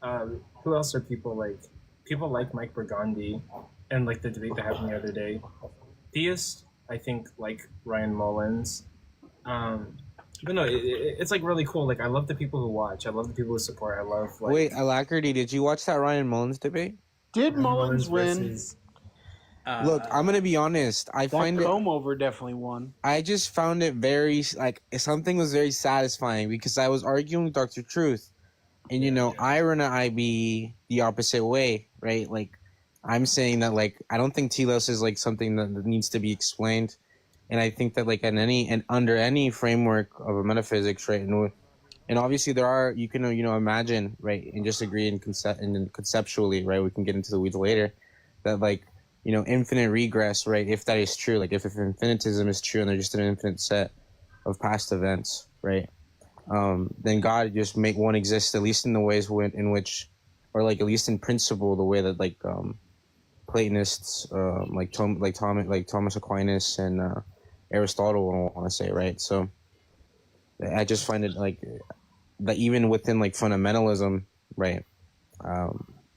Blah. Who else are people like? People like Mike Burgundy, and like the debate that happened the other day. Theists, I think, like Ryan Mullins. But no, it's like really cool. Like I love the people who watch. I love the people who support. I love like. Wait, Alacrity, did you watch that Ryan Mullins debate? Did Ryan Mullins win? versus- Look, I'm gonna be honest. I find it. Comb over definitely won. I just found it very like something was very satisfying because I was arguing with Dr. Truth, and you know I run an IB the opposite way, right? Like I'm saying that like I don't think telos is like something that needs to be explained, and I think that like under any framework of a metaphysics, right? And obviously there are you can imagine, right, and just agree and conceptually, right? We can get into the weeds later, that like. Infinite regress, right? If that is true, like if infinitism is true and they're just an infinite set of past events, right? Then God just make one exist, at least in the ways in which, or like at least in principle, the way that like Platonists, like Thomas Aquinas and Aristotle want to say, right? So I just find it like that even within like fundamentalism, right?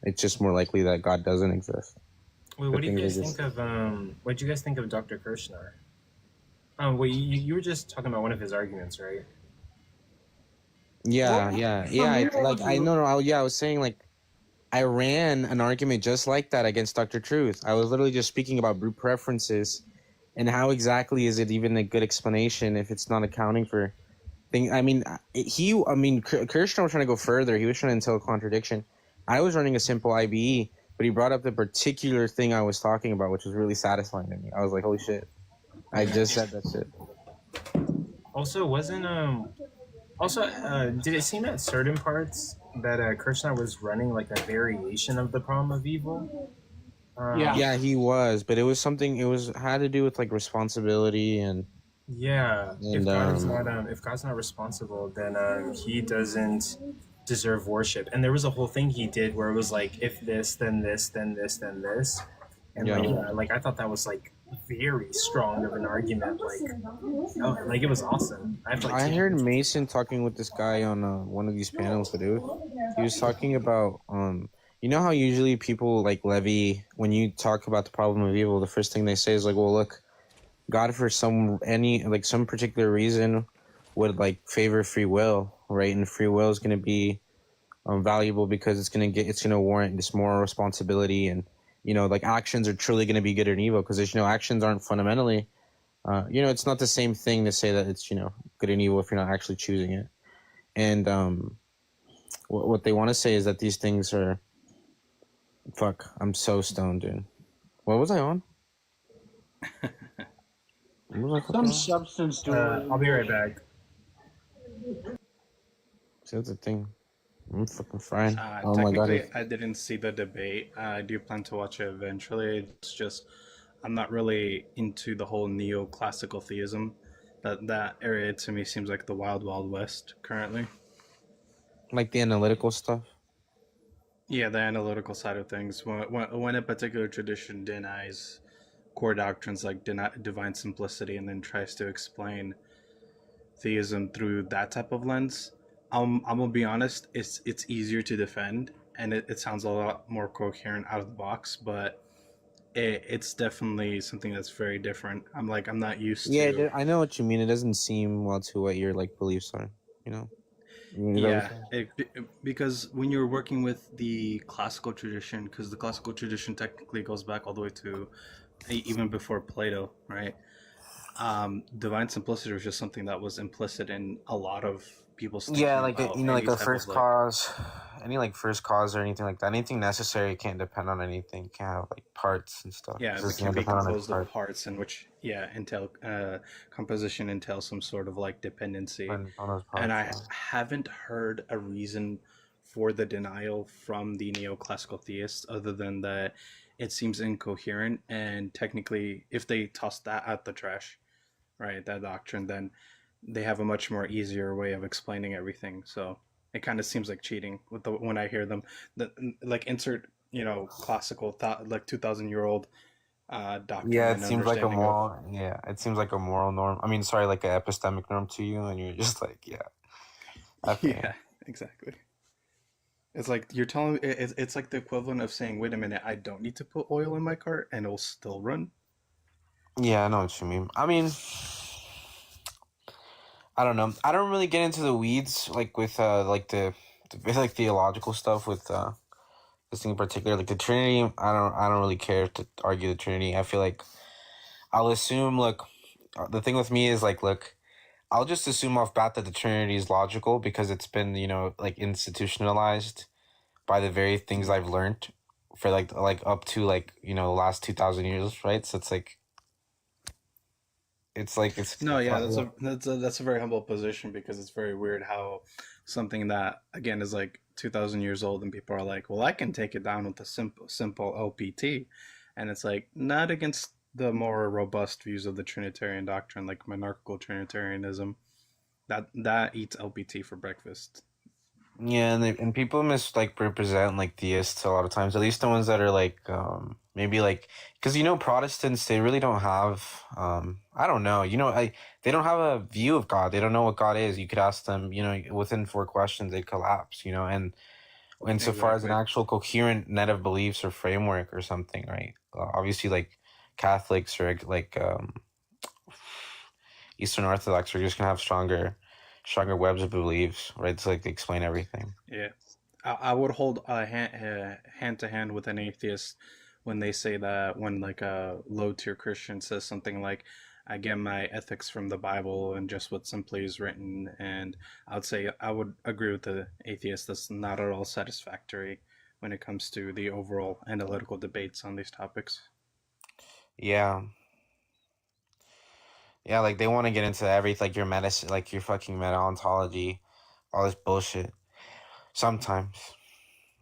It's just more likely that God doesn't exist. Wait, what do you guys think of what do you guys think of Dr. Kirshner? Wait, you were just talking about one of his arguments, right? Yeah. I was saying like I ran an argument just like that against Dr. Truth. I was literally just speaking about brute preferences and how exactly is it even a good explanation if it's not accounting for things. Kirshner was trying to go further. He was trying to entail a contradiction. I was running a simple IBE. But he brought up the particular thing I was talking about, which was really satisfying to me. I was like, holy shit. I just said that shit. Also, did it seem at certain parts that Kirshner was running like a variation of the problem of evil? Yeah, he was, but it was something. Had to do with like responsibility and. Yeah, if God's not responsible, then he doesn't deserve worship. And there was a whole thing he did where it was like, if this, then this, then this, then this, and like I thought that was like very strong of an argument. Like it was awesome. I heard Mason talking with this guy on one of these panels, but he was talking about you know how usually people like levy when you talk about the problem of evil, the first thing they say is like, well, look, God for some particular reason would like favor free will, right? And free will is going to be valuable because it's going to warrant this moral responsibility, and like actions are truly going to be good or evil because actions aren't fundamentally, it's not the same thing to say that it's good and evil if you're not actually choosing it. And what they want to say is that these things are. Fuck, I'm so stoned, dude. What was I on? Some substance to I'll be right back. See, that's the thing. I'm fucking frying. Oh my god. Technically, I didn't see the debate. I do plan to watch it eventually. It's just I'm not really into the whole neoclassical theism. That area to me seems like the wild, wild west currently. Like the analytical stuff? Yeah, the analytical side of things. When a particular tradition denies core doctrines like divine simplicity and then tries to explain theism through that type of lens, I'm gonna be honest, it's easier to defend and it sounds a lot more coherent out of the box, but it's definitely something that's very different. I'm not used to. Yeah, I know what you mean. It doesn't seem well to what your like beliefs are, Yeah, because when you're working with the classical tradition, because the classical tradition technically goes back all the way to even before Plato, right? Divine simplicity was just something that was implicit in a lot of people's Yeah, thinking like about like any a type first of like. cause, any like first cause or anything like that. Anything necessary can't depend on anything. Can't have like parts and stuff. Yeah, 'Cause it it's can gonna be depend on its composed of parts. parts in which, yeah, entail composition entails some sort of like dependency. On those And parts. I Yeah. haven't heard a reason for the denial from the neoclassical theists other than that it seems incoherent. And technically, if they toss that out the trash, right, that doctrine, then they have a much more easier way of explaining everything. So it kind of seems like cheating with the when I hear them, that like insert classical thought like 2,000-year-old doctrine Yeah, it and seems like a understanding of. moral. Yeah, it seems like a moral norm. I mean, sorry, like an epistemic norm to you, and you're just like, yeah, I feel Yeah, exactly. It's like you're telling me it's like the equivalent of saying, "Wait a minute, I don't need to put oil in my cart and it'll still run." you. Yeah, I know what you mean. I mean, I don't know. I don't really get into the weeds like with like theological stuff with this thing in particular, like the Trinity. I don't really care to argue the Trinity. I feel like I'll assume. Look, the thing with me is like, look, I'll just assume off bat that the Trinity is logical because it's been like institutionalized by the very things I've learned for like up to like the last 2,000 years, right? So it's No, yeah, that's a very humble position because it's very weird how something that again is like 2,000 years old and people are like, "Well, I can take it down with a simple LPT," and it's like not against the more robust views of the Trinitarian doctrine, like monarchical Trinitarianism, that eats LPT for breakfast. Yeah, and people represent like theists a lot of times. At least the ones that are like maybe like because Protestants they really don't have I don't know they don't have a view of God. They don't know what God is. You could ask them within 4 questions they collapse. And insofar as an Exactly. actual coherent net of beliefs or framework or something, right? Obviously, like Catholics or like Eastern Orthodox are just gonna have stronger webs of beliefs, right? To like explain everything. Yeah, I would hold a hand to hand with an atheist when they say that when like a low tier Christian says something like, "I get my ethics from the Bible and just what simply is written," and I would say I would agree with the atheist. That's not at all satisfactory when it comes to the overall analytical debates on these topics. Yeah. Yeah, like they want to get into everything, like your medicine, like your fucking meta ontology, all this bullshit. Sometimes,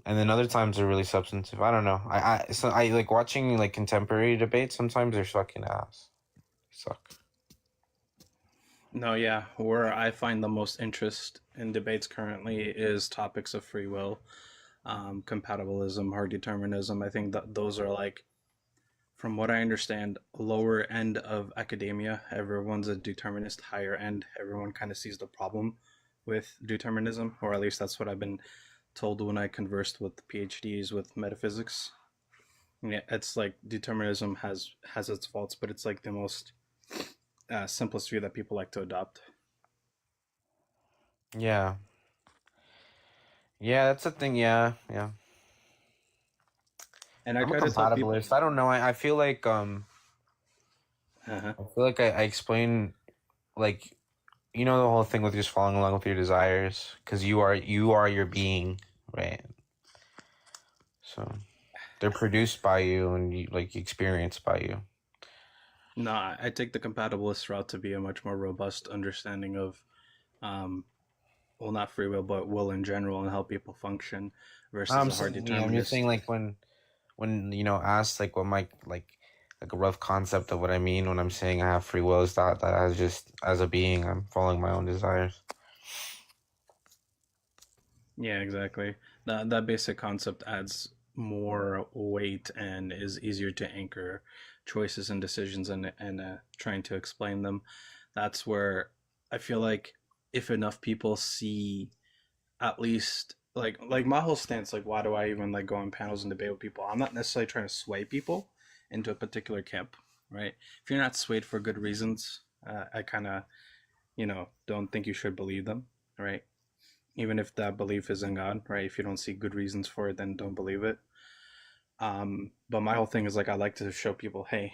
and then other times they're really substantive. I don't know. I like watching like contemporary debates. Sometimes they're fucking ass. Suck. No, yeah, where I find the most interest in debates currently is topics of free will, compatibilism, hard determinism. I think that those are like, from what I understand, lower end of academia. Everyone's a determinist. Higher end, everyone kind of sees the problem with determinism, or at least that's what I've been told when I conversed with PhDs with metaphysics. Yeah, it's like determinism has its faults, but it's like the most simplest view that people like to adopt. Yeah. Yeah, that's the thing. Yeah, yeah. And I I'm a try to tell people. compatibilist. I don't know. I feel like Uh-huh. I feel like I explain like the whole thing with just following along with your desires because you are your being, right? So they're produced by you and you like experienced by you. No, I take the compatibilist route to be a much more robust understanding of, um, well, not free will, but will in general and how people function versus I'm a hard saying, yeah, I'm just saying determinist. like when asked like what my like a rough concept of what I mean when I'm saying I have free will is that as just as a being I'm following my own desires. Yeah, exactly. That basic concept adds more weight and is easier to anchor choices and decisions and trying to explain them. That's where I feel like if enough people see at least like my whole stance, like why do I even like go on panels and debate with people? I'm not necessarily trying to sway people into a particular camp, right? If you're not swayed for good reasons, I kind of don't think you should believe them, right? Even if that belief is in God, right? If you don't see good reasons for it, then don't believe it. But my whole thing is like I like to show people, hey,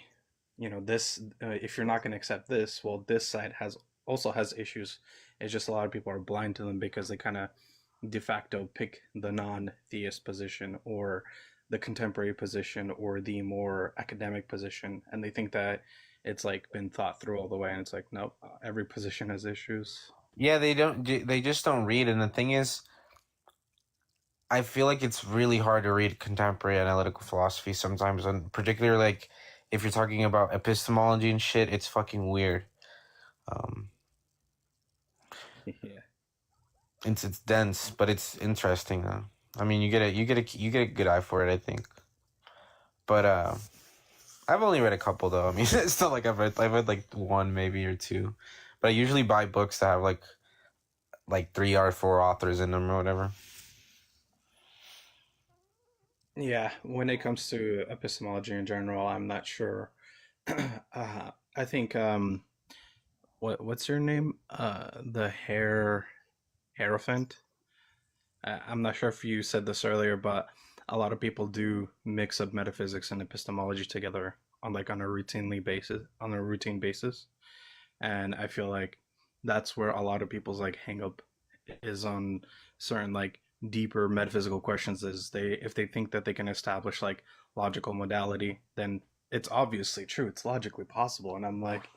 this if you're not going to accept this, well, this side has also has issues. It's just a lot of people are blind to them because they kind of de facto pick the non-theist position or the contemporary position or the more academic position, and they think that it's like been thought through all the way, and it's like, nope, every position has issues. Yeah, they don't. They just don't read. And the thing is, I feel like it's really hard to read contemporary analytical philosophy sometimes, and particularly like if you're talking about epistemology and shit, it's fucking weird. Yeah. It's dense, but it's interesting though. I mean, you get a good eye for it, I think. But I've only read a couple though. I mean, it's not like I've read like one maybe or two, but I usually buy books that have like 3 or 4 authors in them or whatever. Yeah, when it comes to epistemology in general, I'm not sure. I think what's your name? The Hierophant. I'm not sure if you said this earlier, but a lot of people do mix up metaphysics and epistemology together on a routine basis, and I feel like that's where a lot of people's like hang up is on certain like deeper metaphysical questions. Is if they think that they can establish like logical modality, then it's obviously true, it's logically possible, and I'm like,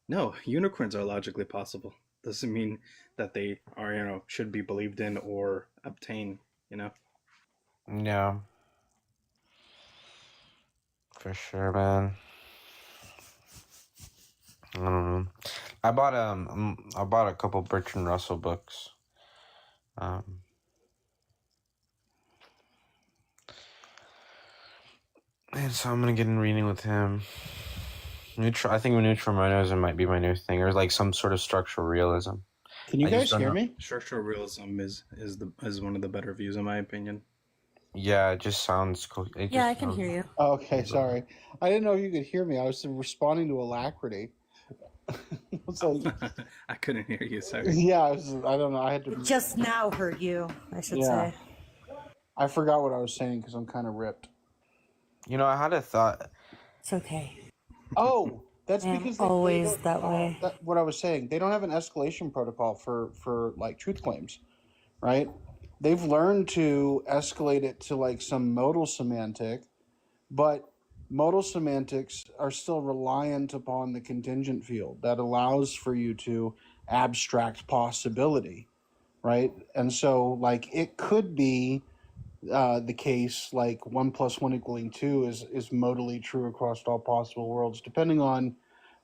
no, unicorns are logically possible. Doesn't mean that they are, should be believed in or obtained, Yeah, for sure, man. I don't know. I bought a couple Bertrand Russell books. And so I'm gonna get in reading with him. I think neutral monism might be my new thing, or like some sort of structural realism. Can you guys hear me? Structural realism is one of the better views in my opinion. Yeah, it just sounds cool. Yeah, I can hear you. Oh, okay, sorry. I didn't know if you could hear me. I was responding to alacrity. So, I couldn't hear you, sorry. yeah, I don't know. I had to Just now heard you, I should say. I forgot what I was saying because I'm kind of ripped. I had a thought. It's okay. Oh, that's I am because always that way. What I was saying, they don't have an escalation protocol for like truth claims, right? They've learned to escalate it to like some modal semantic, but modal semantics are still reliant upon the contingent field that allows for you to abstract possibility, right? And so like it could be the case like 1 + 1 = 2 is modally true across all possible worlds, depending on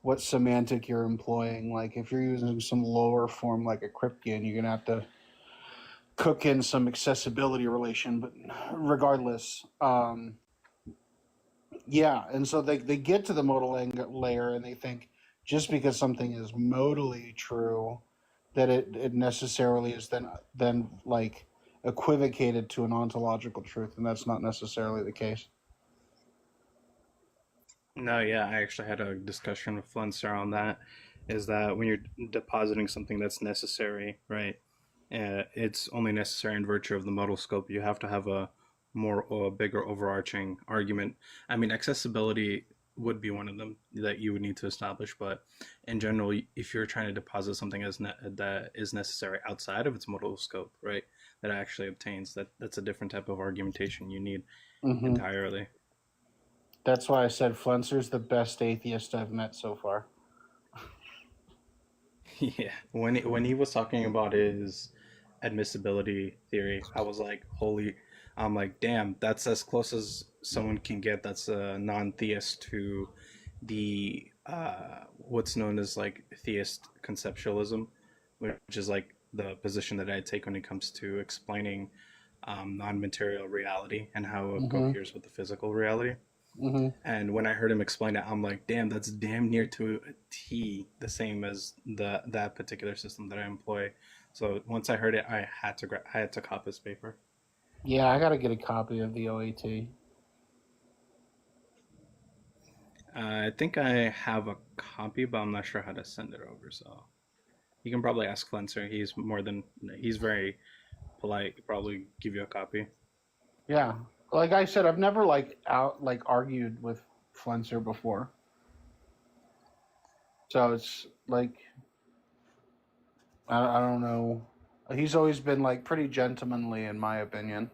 what semantic you're employing. Like if you're using some lower form like a Kripkean, you're gonna have to cook in some accessibility relation, but regardless, yeah. And so they get to the modal layer and they think just because something is modally true that it necessarily is then like equivocated to an ontological truth, and that's not necessarily the case. No, yeah, I actually had a discussion with Flenser on that. Is that when you're depositing something that's necessary, right? It's only necessary in virtue of the modal scope. You have to have a bigger overarching argument. I mean, accessibility would be one of them that you would need to establish, but in general, if you're trying to deposit something that is necessary outside of its modal scope, right, that actually obtains, that's a different type of argumentation you need entirely. That's why I said Flenser's the best atheist I've met so far. Yeah, when he was talking about his admissibility theory, I was like, I'm like, damn, that's as close as someone can get that's a non-theist to the what's known as like theist conceptualism, which is like the position that I take when it comes to explaining non-material reality and how it coheres with the physical reality. And when I heard him explain it, I'm like, damn, that's damn near to a T the same as that particular system that I employ. So once I heard it, I had to copy this paper. Yeah, I gotta get a copy of the OAT. I think I have a copy, but I'm not sure how to send it over. So you can probably ask Flenser. He's very polite. He'll probably give you a copy. Yeah, like I said, I've never argued with Flenser before. So it's like I don't know. He's always been like pretty gentlemanly, in my opinion,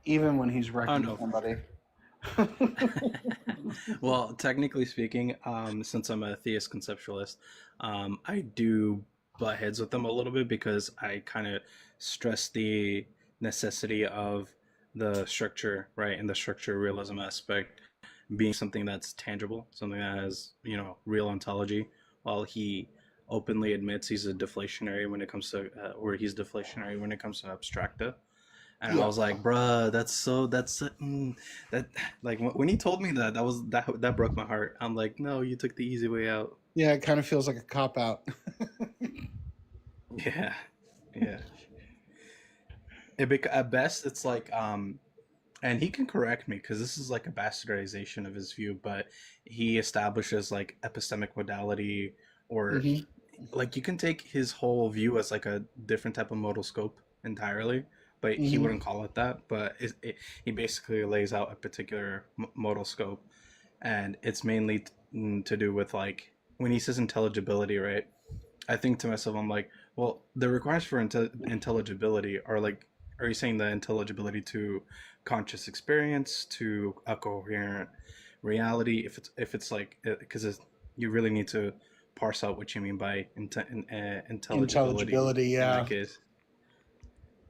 even when he's wrecking no. somebody. Well, technically speaking, since I'm a theist conceptualist, I do butt heads with them a little bit because I kind of stress the necessity of the structure, right, and the structure realism aspect being something that's tangible, something that has, real ontology, while he openly admits he's a deflationary when it comes to, or he's deflationary when it comes to abstracta. And I was like, bruh, that like when he told me that broke my heart. I'm like, no, you took the easy way out. Yeah, it kind of feels like a cop out. Yeah, yeah. At best, it's like, and he can correct me because this is like a bastardization of his view, but he establishes like epistemic modality, or like you can take his whole view as like a different type of modal scope entirely, but he wouldn't call it that. But he basically lays out a particular modal scope, and it's mainly to do with like when he says intelligibility, right? I think to myself, I'm like, well, the requirements for intelligibility are like, are you saying the intelligibility to conscious experience, to a coherent reality? If it's like, because you really need to parse out what you mean by intelligibility. Intelligibility, yeah. In that case.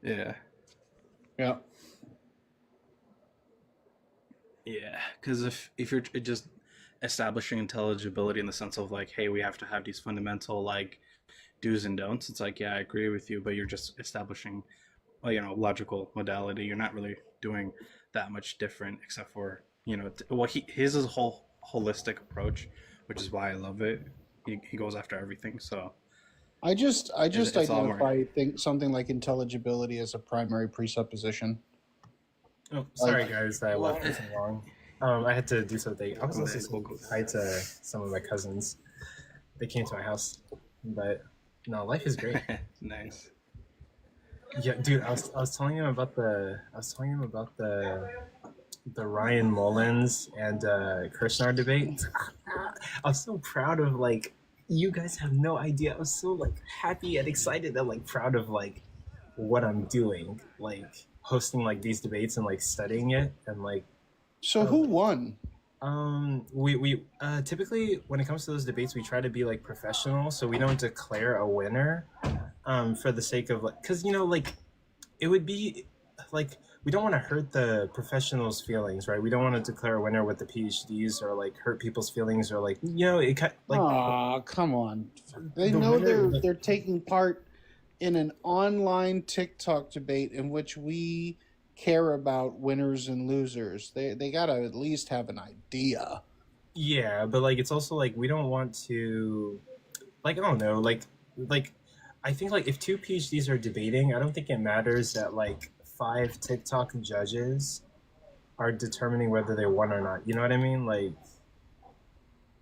Yeah. Yeah. Yeah, because if you're just establishing intelligibility in the sense of like, hey, we have to have these fundamental like do's and don'ts, it's like, yeah, I agree with you, but you're just establishing, logical modality. You're not really doing that much different, except for his is a whole holistic approach, which is why I love it. He goes after everything. So I just it's identify something like intelligibility as a primary presupposition. Oh, sorry guys, that I left this long. I had to do something. I was also saying hi to some of my cousins. They came to my house, but no, life is great. Nice. Yeah, dude, I was telling him about the Ryan Mullins and Krishnar debate. I was so proud of like, you guys have no idea. I was so like happy and excited and like proud of like what I'm doing, like hosting like these debates and like studying it and like. So who won? We typically when it comes to those debates, we try to be like professional, so we don't declare a winner, for the sake of like, because like it would be like we don't want to hurt the professionals' feelings, right? We don't want to declare a winner with the PhDs or like hurt people's feelings or like it like. Aw, come on! They know they're taking part in an online TikTok debate in which we care about winners and losers. They gotta at least have an idea. Yeah, but like it's also like we don't want to, like, I don't know, like I think like if two PhDs are debating, I don't think it matters that like 5 TikTok judges are determining whether they won or not. You know what I mean? Like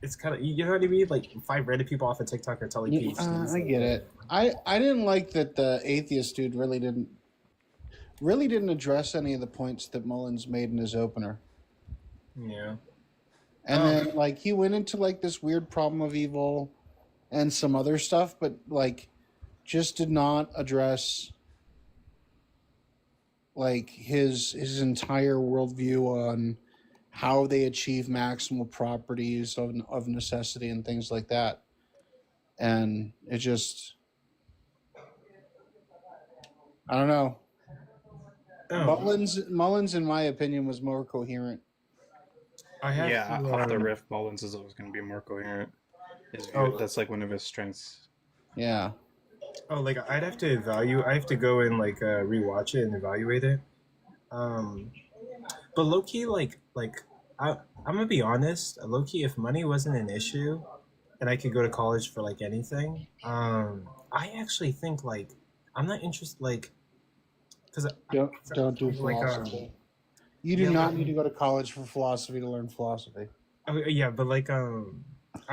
it's kind of, you know what I mean? Like 5 Reddit people off of TikTok are telling PhDs. I get it. I didn't like that the atheist dude really didn't address any of the points that Mullins made in his opener. Yeah. And then like he went into like this weird problem of evil and some other stuff, but like just did not address like his entire worldview on how they achieve maximal properties of necessity and things like that. And it just, I don't know. Mullins, in my opinion, was more coherent. Off the riff, Mullins is always going to be more coherent. That's like one of his strengths. Yeah. Oh, like I have to go and like rewatch it and evaluate it. But low key, like I'm gonna be honest. Low key, if money wasn't an issue, and I could go to college for like anything, I actually think like I'm not interested. Like, because don't do philosophy. You do not need to go to college for philosophy to learn philosophy. Oh yeah, but like I'm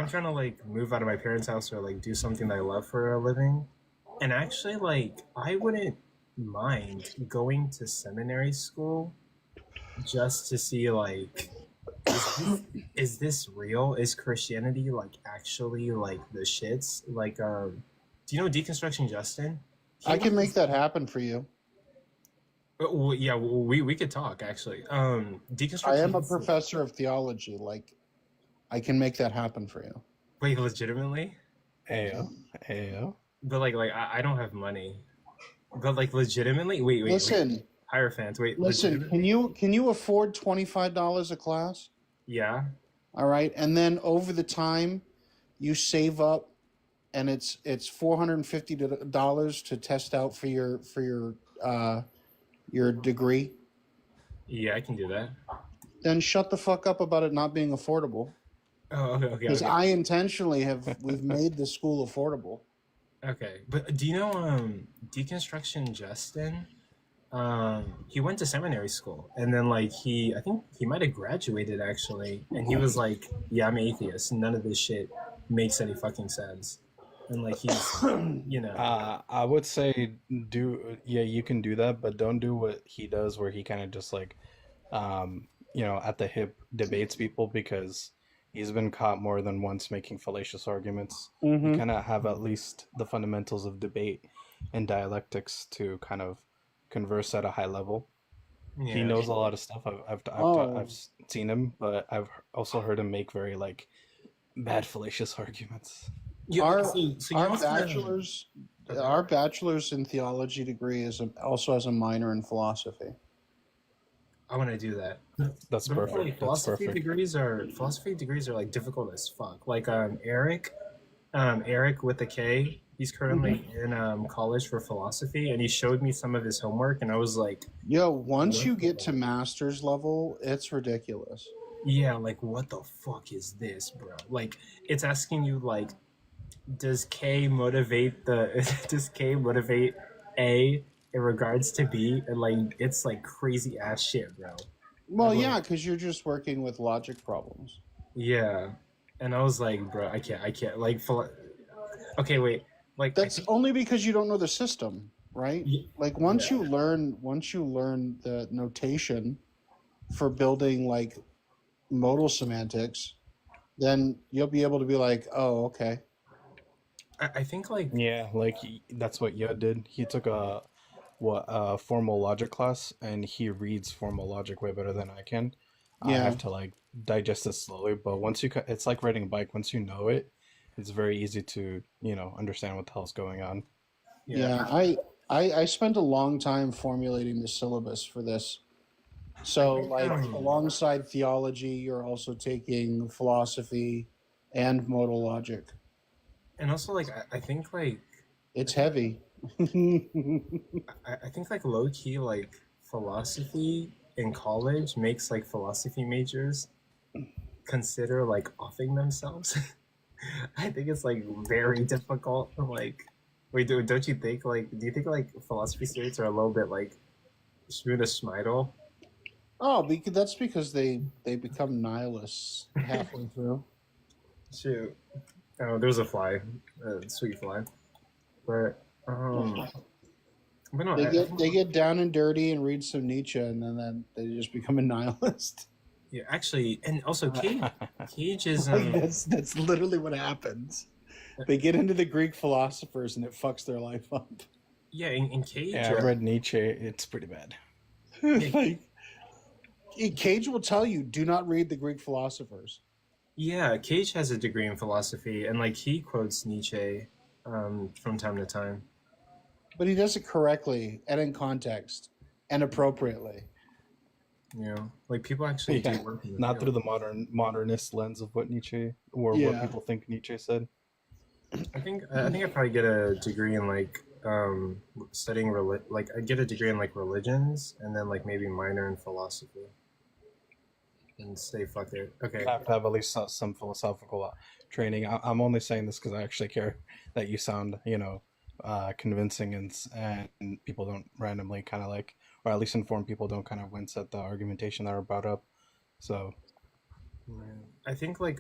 trying to like move out of my parents' house or like do something that I love for a living, and actually like I wouldn't mind going to seminary school just to see like is this real? Is Christianity like actually like the shits? Like Do you know Deconstruction Justin? I can make that happen for you. Well, yeah, we could talk actually. Deconstruction. I am a professor of theology. Like, I can make that happen for you. Wait, legitimately? Ayo. But like I don't have money. But like legitimately, wait. Listen, Hierophant, wait. listen. Can you afford $25 a class? Yeah. All right, and then over the time, you save up, and it's $450 to test out for your degree. Yeah, I can do that. Then shut the fuck up about it not being affordable. Oh, okay. Because I intentionally we've made the school affordable. Okay, but do you know Deconstruction Justin? He went to seminary school, and then like I think he might have graduated actually, and he was like, "Yeah, I'm atheist. None of this shit makes any fucking sense." And like he's, you know, I would say you can do that, but don't do what he does, where he kind of just like, at the hip debates people, because he's been caught more than once making fallacious arguments. Mhm. You kind of have at least the fundamentals of debate and dialectics to kind of converse at a high level. He Yeah. knows a lot of stuff. I've seen him, but I've also heard him make very like bad fallacious arguments. Our bachelor's in theology degree also has a minor in philosophy. I want to do that. That's Remember, perfect. like, That's perfect. philosophy degrees are like difficult as fuck. Like Eric with the K. He's currently in college for philosophy, and he showed me some of his homework, and I was like, Yo, once you get to master's level, it's ridiculous. yeah, like what the fuck is this, bro? Like it's asking you like, does K motivate A in regards to B? And like it's like crazy ass shit, bro. Well, yeah, because you're just working with logic problems. Yeah, and I was like, bro, I can't. Like, okay, wait. Like that's only because you don't know the system, right? Like once you learn the notation for building like modal semantics, then you'll be able to be like, oh, okay. I think like that's what Yud did. He took a formal logic class, and he reads formal logic way better than I can. I Yeah. have to like digest it slowly, but once it's like riding a bike. Once you know it, it's very easy to understand what the hell's going on. Yeah, I spent a long time formulating the syllabus for this. So like alongside theology, you're also taking philosophy and modal logic. And also like I think like it's heavy. I think like low key like philosophy in college makes like philosophy majors consider like offing themselves. I think it's like very difficult. Like, wait, don't you think like? Do you think like philosophy students are a little bit like schmidle? Oh, that's because they become nihilists halfway through. Shoot, oh, there's a fly, sweet fly, but no, they get down and dirty and read some Nietzsche, and then they just become a nihilist. Yeah, actually, and also Cage is like that's literally what happens. They get into the Greek philosophers, and it fucks their life up. Yeah, in Cage. Yeah, I've read Nietzsche. It's pretty bad. Like, Cage will tell you, do not read the Greek philosophers. Yeah, Cage has a degree in philosophy, and like he quotes Nietzsche from time to time. But he does it correctly and in context and appropriately. Yeah, like people actually do work. Not through the modernist lens of what Nietzsche or what people think Nietzsche said. I think I'd probably get a degree in like studying like I'd get a degree in like religions, and then like maybe minor in philosophy. And say fuck it. Okay. I have to have at least some philosophical training. I'm only saying this because I actually care that you sound, convincing, and people don't randomly kind of like, or at least informed people don't kind of wince at the argumentation that are brought up. So, I think like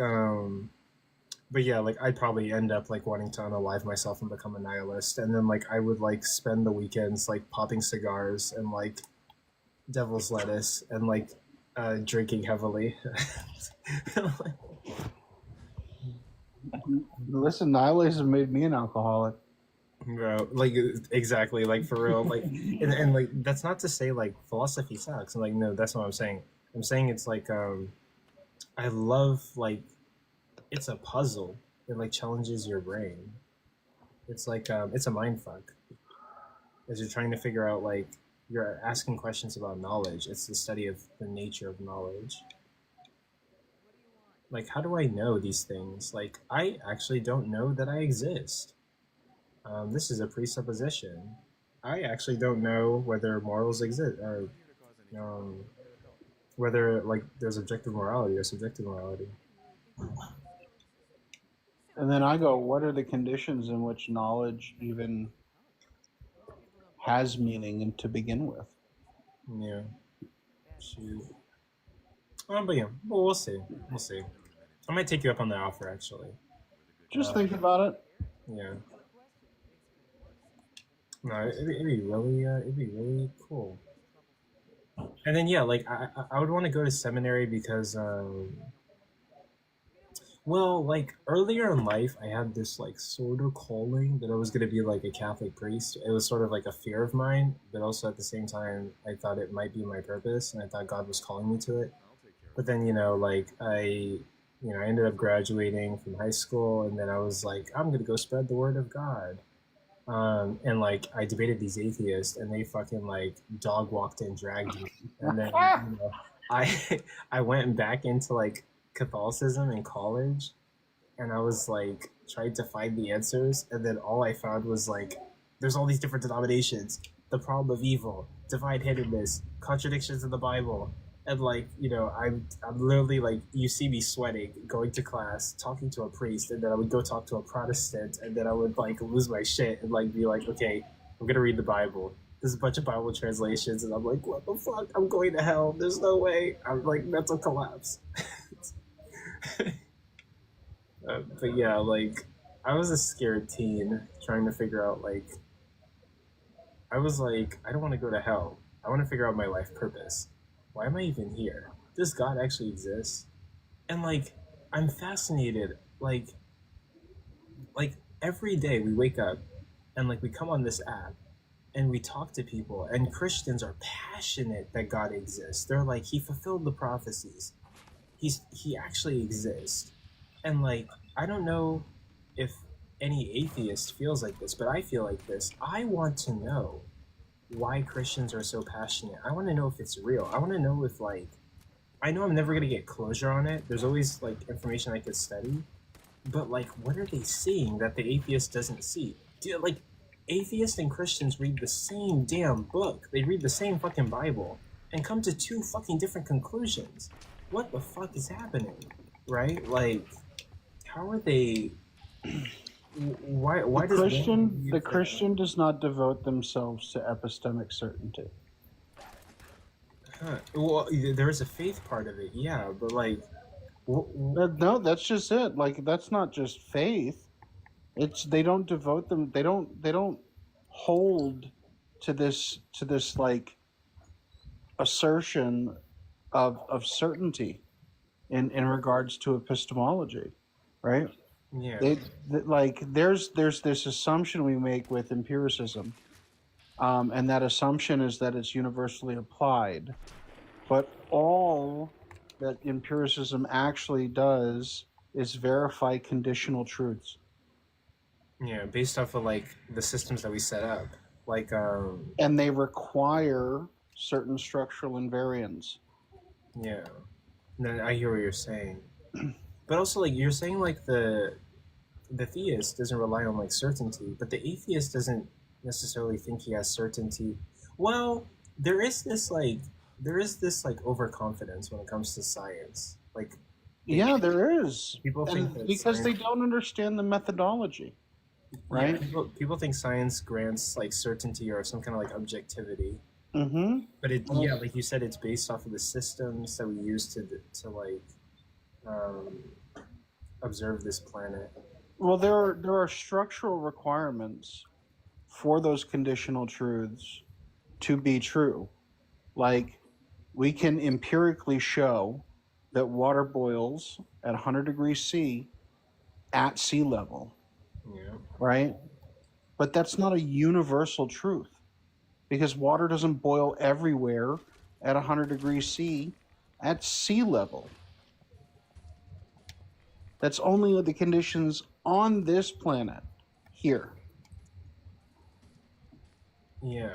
but yeah, like I'd probably end up like wanting to unalive myself and become a nihilist, and then like I would like spend the weekends like popping cigars and like devil's lettuce and like drinking heavily. Listen, nihilism made me an alcoholic. Bro, like exactly, like for real, like, and like that's not to say like philosophy sucks. Like, no, that's not what I'm saying. I'm saying it's like I love like it's a puzzle. It like challenges your brain. It's like it's a mind fuck as you're trying to figure out like you're asking questions about knowledge. It's the study of the nature of knowledge. Like, how do I know these things? Like, I actually don't know that I exist. This is a presupposition. I actually don't know whether morals exist or whether like there's objective morality or subjective morality. And then I go, what are the conditions in which knowledge even has meaning and to begin with? Yeah. Shoot. But yeah, well, we'll see. We'll see. I might take you up on the offer, actually. Just think about it. Yeah. No, it'd be really cool. And then yeah, like I would want to go to seminary because well, like earlier in life, I had this like sort of calling that I was gonna be like a Catholic priest. It was sort of like a fear of mine, but also at the same time, I thought it might be my purpose, and I thought God was calling me to it. But then like I ended up graduating from high school, and then I was like, I'm gonna go spread the word of God. And like I debated these atheists, and they fucking like dog walked and dragged me, and then I I went back into like Catholicism in college, and I was like tried to find the answers, and then all I found was like there's all these different denominations, the problem of evil, divine hiddenness, contradictions in the Bible, and like I'm literally like you see me sweating, going to class, talking to a priest, and then I would go talk to a Protestant, and then I would like lose my shit and like be like, okay, I'm gonna read the Bible. There's a bunch of Bible translations, and I'm like, what the fuck? I'm going to hell. There's no way. I'm like mental collapse. But yeah, like I was a scared teen trying to figure out like I was like, I don't want to go to hell. I want to figure out my life purpose. Why am I even here? Does God actually exist? And like I'm fascinated. Like every day we wake up and like we come on this app and we talk to people, and Christians are passionate that God exists. They're like, he fulfilled the prophecies. He actually exists. And like I don't know if any atheist feels like this, but I feel like this. I want to know why Christians are so passionate. I want to know if it's real. I want to know if like I know I'm never going to get closure on it. There's always like information I could study, but like what are they seeing that the atheist doesn't see? Like atheists and Christians read the same damn book. They read the same fucking Bible and come to two fucking different conclusions. What the fuck is happening? Right? Like how are they why does the Christian does not devote themselves to epistemic certainty. Huh. Well, there is a faith part of it, yeah, but like no, that's just it. Like that's not just faith. It's they don't devote them. They don't hold to this like assertion of certainty in regards to epistemology, right? Yeah. Like there's this assumption we make with empiricism, and that assumption is that it's universally applied, but all that empiricism actually does is verify conditional truths. Yeah, based off of like the systems that we set up, like and they require certain structural invariants. Yeah, no, I hear what you're saying, but also like you're saying like the theist doesn't rely on like certainty, but the atheist doesn't necessarily think he has certainty. Well, there is this like overconfidence when it comes to science. Like, yeah, there is. People think that because they don't understand the methodology, right? Yeah, people think science grants like certainty or some kind of like objectivity. Mm-hmm. But like you said, it's based off of the systems that we use to like observe this planet. Well, there are structural requirements for those conditional truths to be true. Like, we can empirically show that water boils at 100 degrees C at sea level. Yeah. Right? but that's not a universal truth because water doesn't boil everywhere at 100 degrees C at sea level. That's only the conditions on this planet here. Yeah.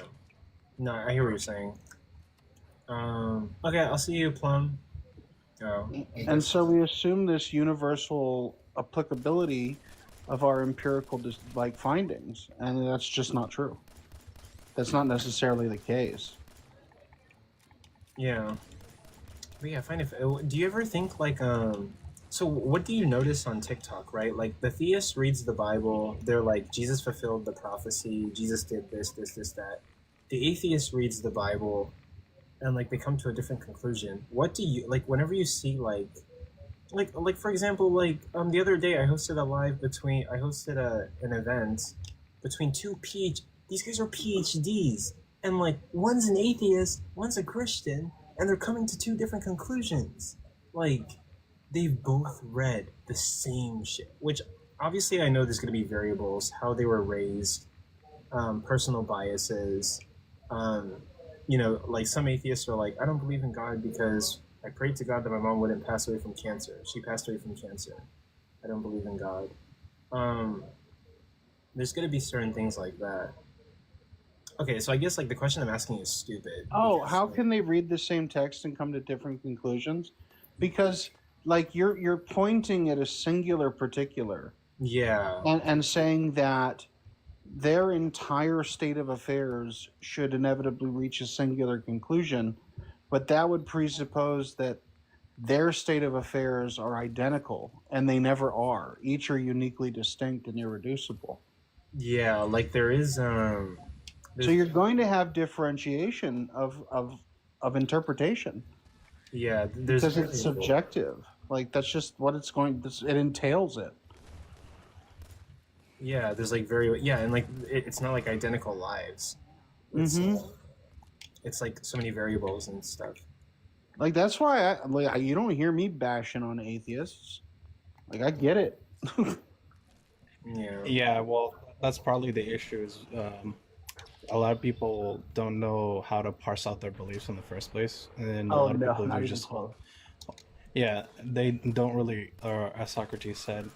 No, I hear what you're saying. Okay, I'll see you, Plum. Oh, I And guess. so we assume this universal applicability of our empirical findings, and that's just not true. That's not necessarily the case. Yeah. But yeah, I find it. Do you ever think like So what do you notice on TikTok, right? Like the theist reads the Bible, they're like Jesus fulfilled the prophecy, Jesus did this, that. The atheist reads the Bible, and like they come to a different conclusion. What do you like whenever you see like for example, like the other day I hosted an event between these guys are PhDs, and like one's an atheist, one's a Christian, and they're coming to two different conclusions. Like they've both read the same shit, which obviously I know there's going to be variables, how they were raised, personal biases. Like some atheists are like, I don't believe in God because I prayed to God that my mom wouldn't pass away from cancer. She passed away from cancer. I don't believe in God. There's going to be certain things like that. Okay, so I guess like the question I'm asking is stupid. Oh, how can they read the same text and come to different conclusions? Because like you're pointing at a singular particular. Yeah. And saying that their entire state of affairs should inevitably reach a singular conclusion, but that would presuppose that their state of affairs are identical, and they never are. Each are uniquely distinct and irreducible. Yeah, like there is So you're going to have differentiation of interpretation. Yeah, there's because it's subjective. Like that's just what it's going. It entails it. Yeah, there's like and like it's not like identical lives. It's like so many variables and stuff. Like that's why you don't hear me bashing on atheists. Like I get it. Yeah. Yeah, well, that's probably the issue. Is a lot of people don't know how to parse out their beliefs in the first place, and a lot of people do just. Yeah, they don't really, or as Socrates said,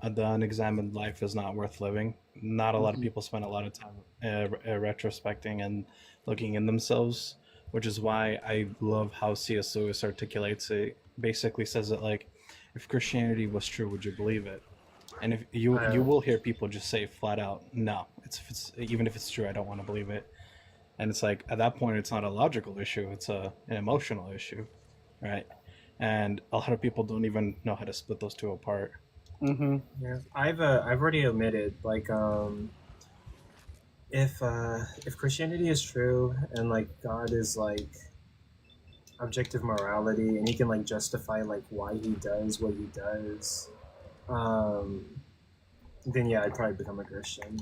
the unexamined life is not worth living. Not a lot of people spend a lot of time retrospecting and looking in themselves, which is why I love how C.S. Lewis articulates it. Basically says it like, if Christianity was true, would you believe it? And if you will hear people just say flat out, no, even if it's true, I don't want to believe it. And it's like, at that point, it's not a logical issue, it's an emotional issue, right? And a lot of people don't even know how to split those two apart. Yeah, I've already admitted like if Christianity is true and like God is like objective morality and he can like justify like why he does what he does, then yeah, I'd probably become a Christian.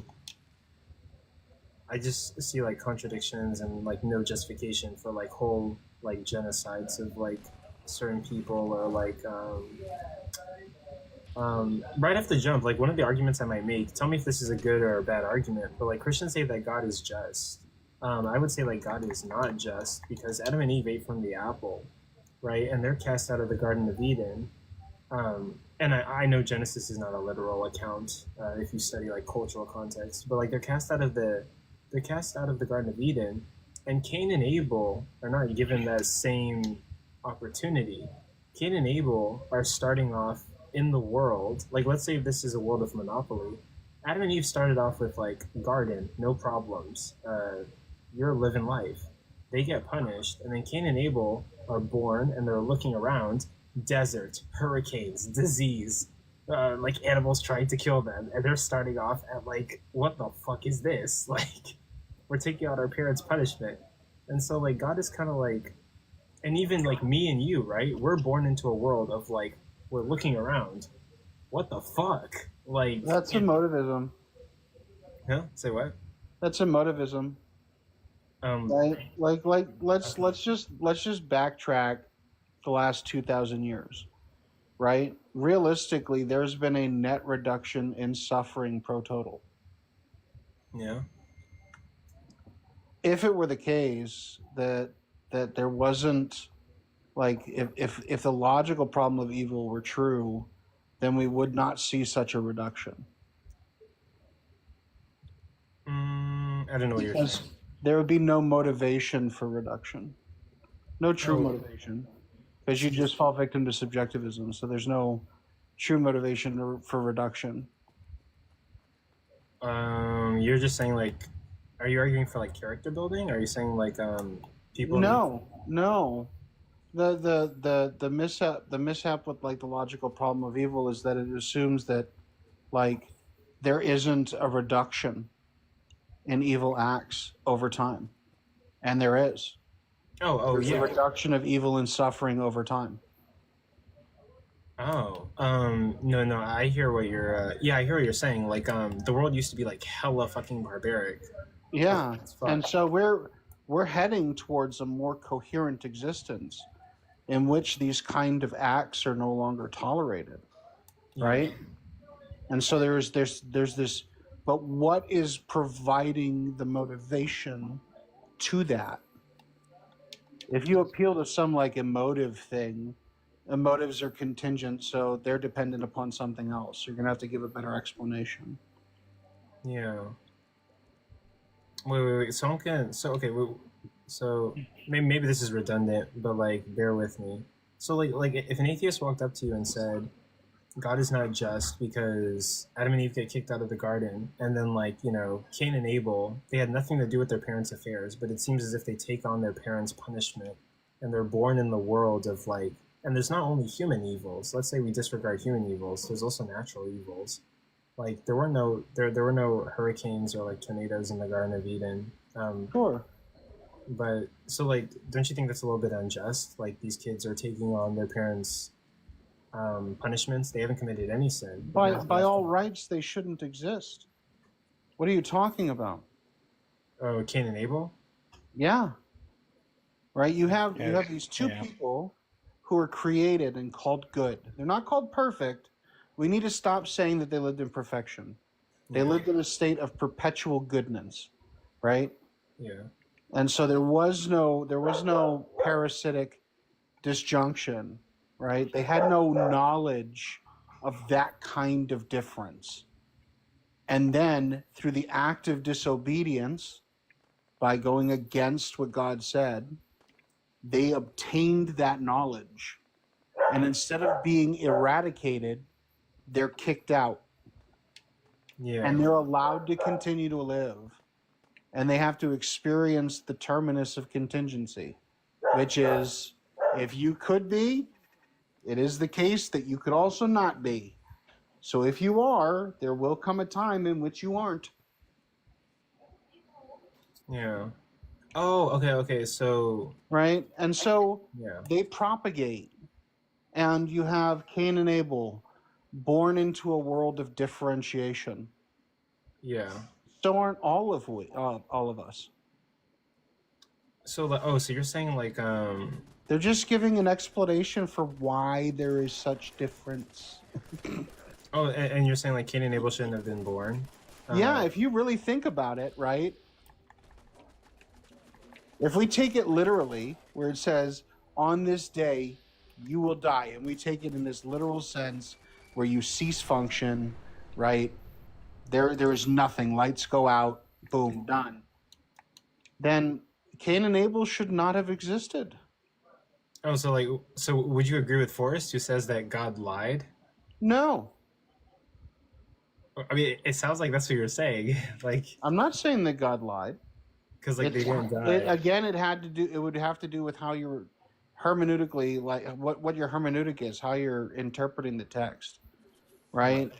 I just see like contradictions and like no justification for like whole like genocides of like certain people or like right off the jump, like one of the arguments I might make, tell me if this is a good or a bad argument, but like Christians say that God is just. I would say like God is not just because Adam and Eve ate from the apple, right? And they're cast out of the Garden of Eden. And I know Genesis is not a literal account if you study like cultural context, but like they're cast out of the Garden of Eden, and Cain and Abel are not given that same opportunity. Cain and Abel are starting off in the world, like let's say this is a world of Monopoly. Adam and Eve started off with like garden, no problems. You're living life. They get punished, and then Cain and Abel are born, and they're looking around. Desert, hurricanes, disease, like animals trying to kill them, and they're starting off at like, what the fuck is this? Like, we're taking out our parents' punishment, and so like God is kind of like, and even like me and you, right? We're born into a world of like, we're looking around. What the fuck? Like that's emotivism. Huh? Say what? That's emotivism. Right? Like let's just backtrack the last 2,000 years, right? Realistically, there's been a net reduction in suffering pro total. Yeah. If it were the case that there wasn't, like, if the logical problem of evil were true, then we would not see such a reduction. I don't know what you're Because saying. there would be no motivation for reduction, no true Oh. motivation, because you just fall victim to subjectivism. So there's no true motivation for reduction. You're just saying, like, are you arguing for like character building? Are you saying like people? No. The mishap with like the logical problem of evil is that it assumes that like there isn't a reduction in evil acts over time, and there is. There's Yeah. a reduction of evil and suffering over time. Oh, no, I hear what you're, I hear what you're saying. Like, the world used to be like hella fucking barbaric. Yeah, fuck. and so we're heading towards a more coherent existence in which these kind of acts are no longer tolerated, right? And so there's this, but what is providing the motivation to that? If you appeal to some like emotive thing, emotives are contingent, so they're dependent upon something else. You're gonna have to give a better explanation. Yeah. Wait. So okay. So maybe this is redundant, but like, bear with me. So like if an atheist walked up to you and said, God is not just because Adam and Eve get kicked out of the garden, and then like, Cain and Abel, they had nothing to do with their parents' affairs, but it seems as if they take on their parents' punishment, and they're born in the world of like, and there's not only human evils. Let's say we disregard human evils. There's also natural evils. Like there were no hurricanes or like tornadoes in the Garden of Eden. Sure. But so like, don't you think that's a little bit unjust? Like these kids are taking on their parents' punishments. They haven't committed any sin. By all rights, they shouldn't exist. What are you talking about? Oh, Cain and Abel? Yeah. Right? You have Yeah. these two Yeah. people who are created and called good. They're not called perfect. We need to stop saying that they lived in perfection. They lived in a state of perpetual goodness, right? Yeah. And so there was no parasitic disjunction, right? They had no knowledge of that kind of difference. And then through the act of disobedience, by going against what God said, they obtained that knowledge. And instead of being eradicated, they're kicked out. Yeah. And they're allowed to continue to live. And they have to experience the terminus of contingency, which is, if you could be, it is the case that you could also not be. So if you are, there will come a time in which you aren't. Yeah. Oh, okay. So Right? And so yeah. they propagate. And you have Cain and Abel born into a world of differentiation. Yeah. So aren't all of us. So so you're saying like They're just giving an explanation for why there is such difference. Oh, and you're saying like Cain and Abel shouldn't have been born? Yeah, if you really think about it, right? If we take it literally, where it says, on this day, you will die, and we take it in this literal sense where you cease function, right? There is nothing. Lights go out, boom, done. Then Cain and Abel should not have existed. Oh, so would you agree with Forrest, who says that God lied? No. I mean, it sounds like that's what you're saying. Like, I'm not saying that God lied. because like they didn't die. It would have to do with how you're hermeneutically, like what your hermeneutic is, how you're interpreting the text, right?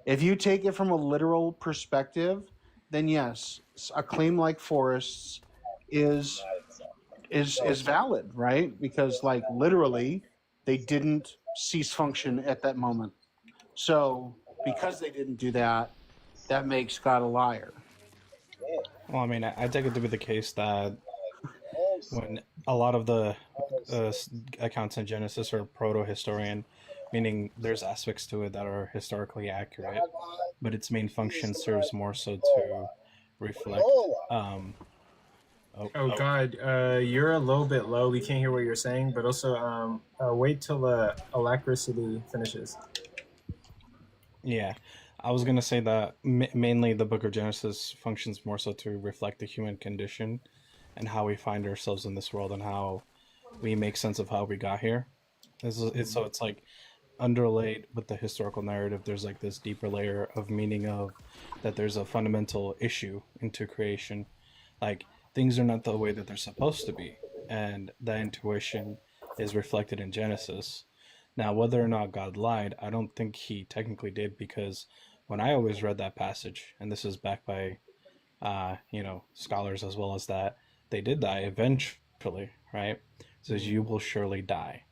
If you take it from a literal perspective, then yes, a claim like Forrest's is valid, right? Because like literally, they didn't cease function at that moment. So because they didn't do that, that makes God a liar. Well, I mean, I take it to be the case that when a lot of the accounts in Genesis are proto-historian, meaning there's aspects to it that are historically accurate, but its main function serves more so to reflect. Oh God, you're a little bit low. We can't hear what you're saying, but also wait till the electricity finishes. Yeah, I was gonna say that mainly the Book of Genesis functions more so to reflect the human condition and how we find ourselves in this world and how we make sense of how we got here. So it's like underlaid with the historical narrative. There's like this deeper layer of meaning of that there's a fundamental issue into creation, like things are not the way that they're supposed to be, and that intuition is reflected in Genesis. Now, whether or not God lied, I don't think he technically did, because when I always read that passage, and this is backed by, scholars as well as that, they did die eventually, right? It says, you will surely die.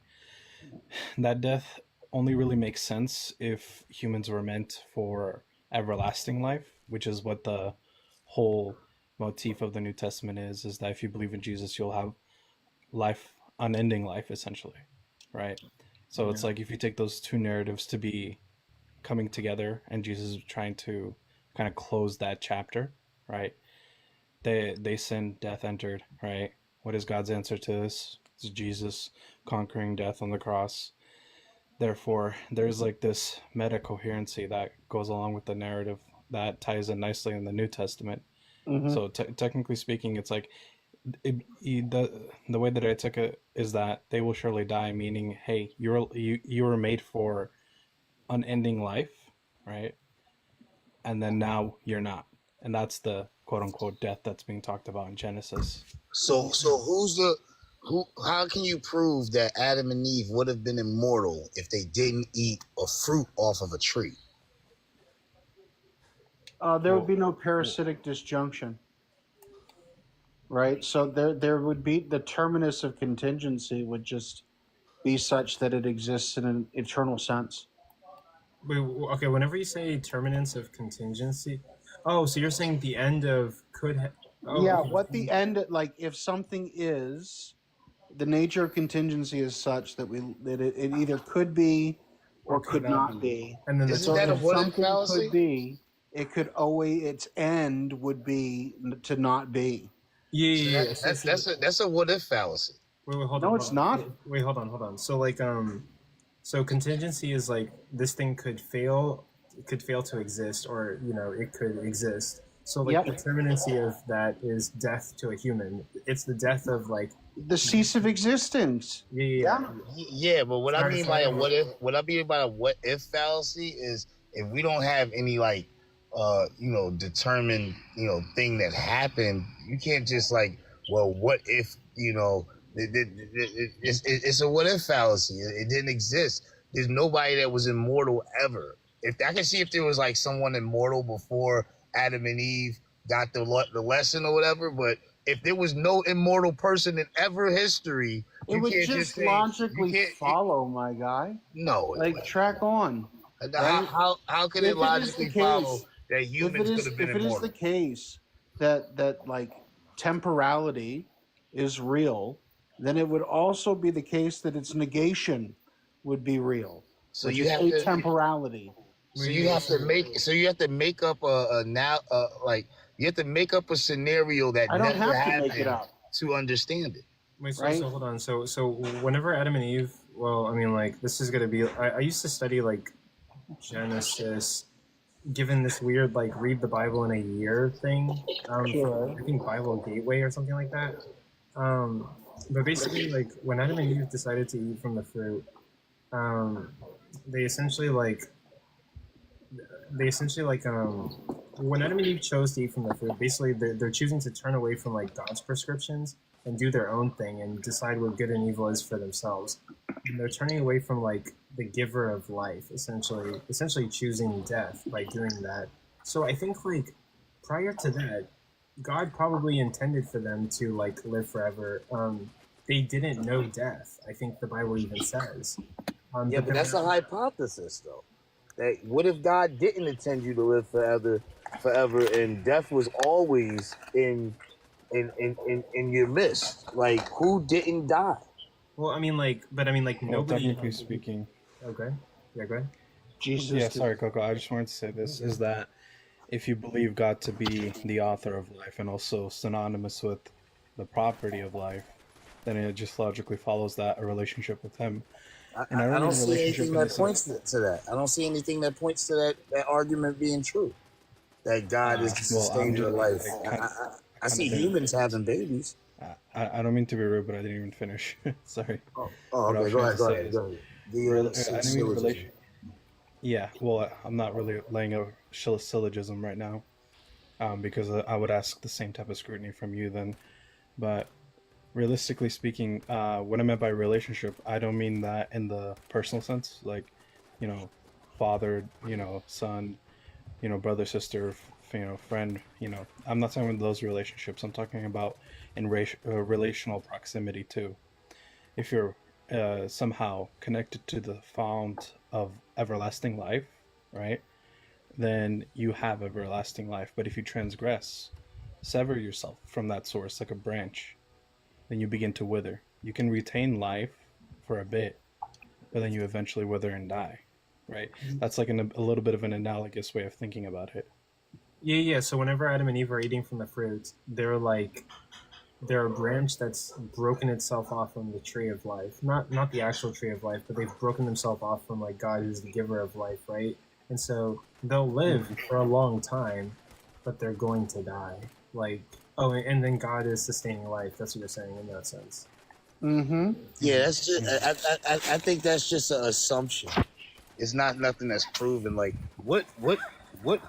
That death only really makes sense if humans were meant for everlasting life, which is what the whole motif of the New Testament is that if you believe in Jesus, you'll have life, unending life, essentially, right? So it's like if you take those two narratives to be coming together and Jesus is trying to kind of close that chapter, right? They sinned, death entered, right? What is God's answer to this? It's Jesus conquering death on the cross. Therefore, there's like this meta coherency that goes along with the narrative that ties in nicely in the New Testament. So technically speaking, it's like the way that I took it is that they will surely die, meaning, hey, you were made for unending life, right? And then now you're not, and that's the quote unquote death that's being talked about in Genesis. So how can you prove that Adam and Eve would have been immortal if they didn't eat a fruit off of a tree? There would be no parasitic disjunction, right? So there would be the terminus of contingency would just be such that it exists in an eternal sense. Wait, okay, whenever you say terminus of contingency, so you're saying the end of What the end, like if something is, the nature of contingency is such that it either could be or could not be. And then Isn't that a what-if fallacy? Could be, it could always, its end would be to not be. That's a what-if fallacy. Wait, hold No, on. it's not. Wait, hold on. So like, so contingency is like this thing could fail to exist, or it could exist. So like the terminacy of that is death to a human. It's the death of like the cease of existence. Yeah, but what I mean by a what if fallacy is if we don't have any like determined thing that happened, you can't just like, well, what if it's a what if fallacy. It didn't exist. There's nobody that was immortal ever. If I can see if there was like someone immortal before Adam and Eve got the lesson or whatever, but if there was no immortal person in ever history, it would just logically follow, my guy. No, like track on. Right? How can it logically follow that humans could have been immortal? If it is the case that like temporality is real, then it would also be the case that its negation would be real. So you have to temporality. So you have to make up you have to make up a scenario that never happened to understand it. Wait, so hold on. So whenever Adam and Eve, well, I mean, like this is gonna be. I used to study like Genesis, given this weird like read the Bible in a year thing. I think Bible Gateway or something like that. But basically, like when Adam and Eve decided to eat from the fruit, they essentially when Adam and Eve chose to eat from the fruit, basically they're choosing to turn away from like God's prescriptions and do their own thing and decide what good and evil is for themselves. And they're turning away from like the giver of life, essentially choosing death by doing that. So I think like prior to that, God probably intended for them to like live forever. They didn't know death. I think the Bible even says. But that's a hypothesis, though. That what if God didn't intend you to live forever, and death was always in your midst? Like, who didn't die? Well, nobody. Technically speaking. Okay. Yeah, go ahead. Jesus. Yeah, sorry, Coco. I just wanted to say this is that if you believe God to be the author of life and also synonymous with the property of life, then it just logically follows that a relationship with Him. And I I don't don't mean see relationship anything in the that points to that. I don't see anything that points to that argument being true. That God is the well, I'm sustainer just of life. I kind see of didn't. humans having babies. I don't mean to be rude, but I didn't even finish. Sorry. Oh, What I okay. was Go trying ahead. to Go say ahead. is, Go ahead. The I didn't mean syllogism. relation. Yeah, well, I'm not really laying a syllogism right now, because I would ask the same type of scrutiny from you then. But realistically speaking, what I meant by relationship, I don't mean that in the personal sense, like, you know, father, son, brother, sister, friend. I'm not talking about those relationships. I'm talking about in relational proximity too. If you're somehow connected to the fount of everlasting life, right? Then you have everlasting life. But if you transgress, sever yourself from that source like a branch, then you begin to wither. You can retain life for a bit, but then you eventually wither and die, right? That's like a little bit of an analogous way of thinking about it. Yeah. So whenever Adam and Eve are eating from the fruit, they're a branch that's broken itself off from the tree of life. Not the actual tree of life, but they've broken themselves off from like God, who's the giver of life, right? And so they'll live for a long time, but they're going to die. And then God is sustaining life. That's what you're saying in that sense. Mm-hmm. Yeah, that's just. I think that's just an assumption. It's not nothing that's proven. Like what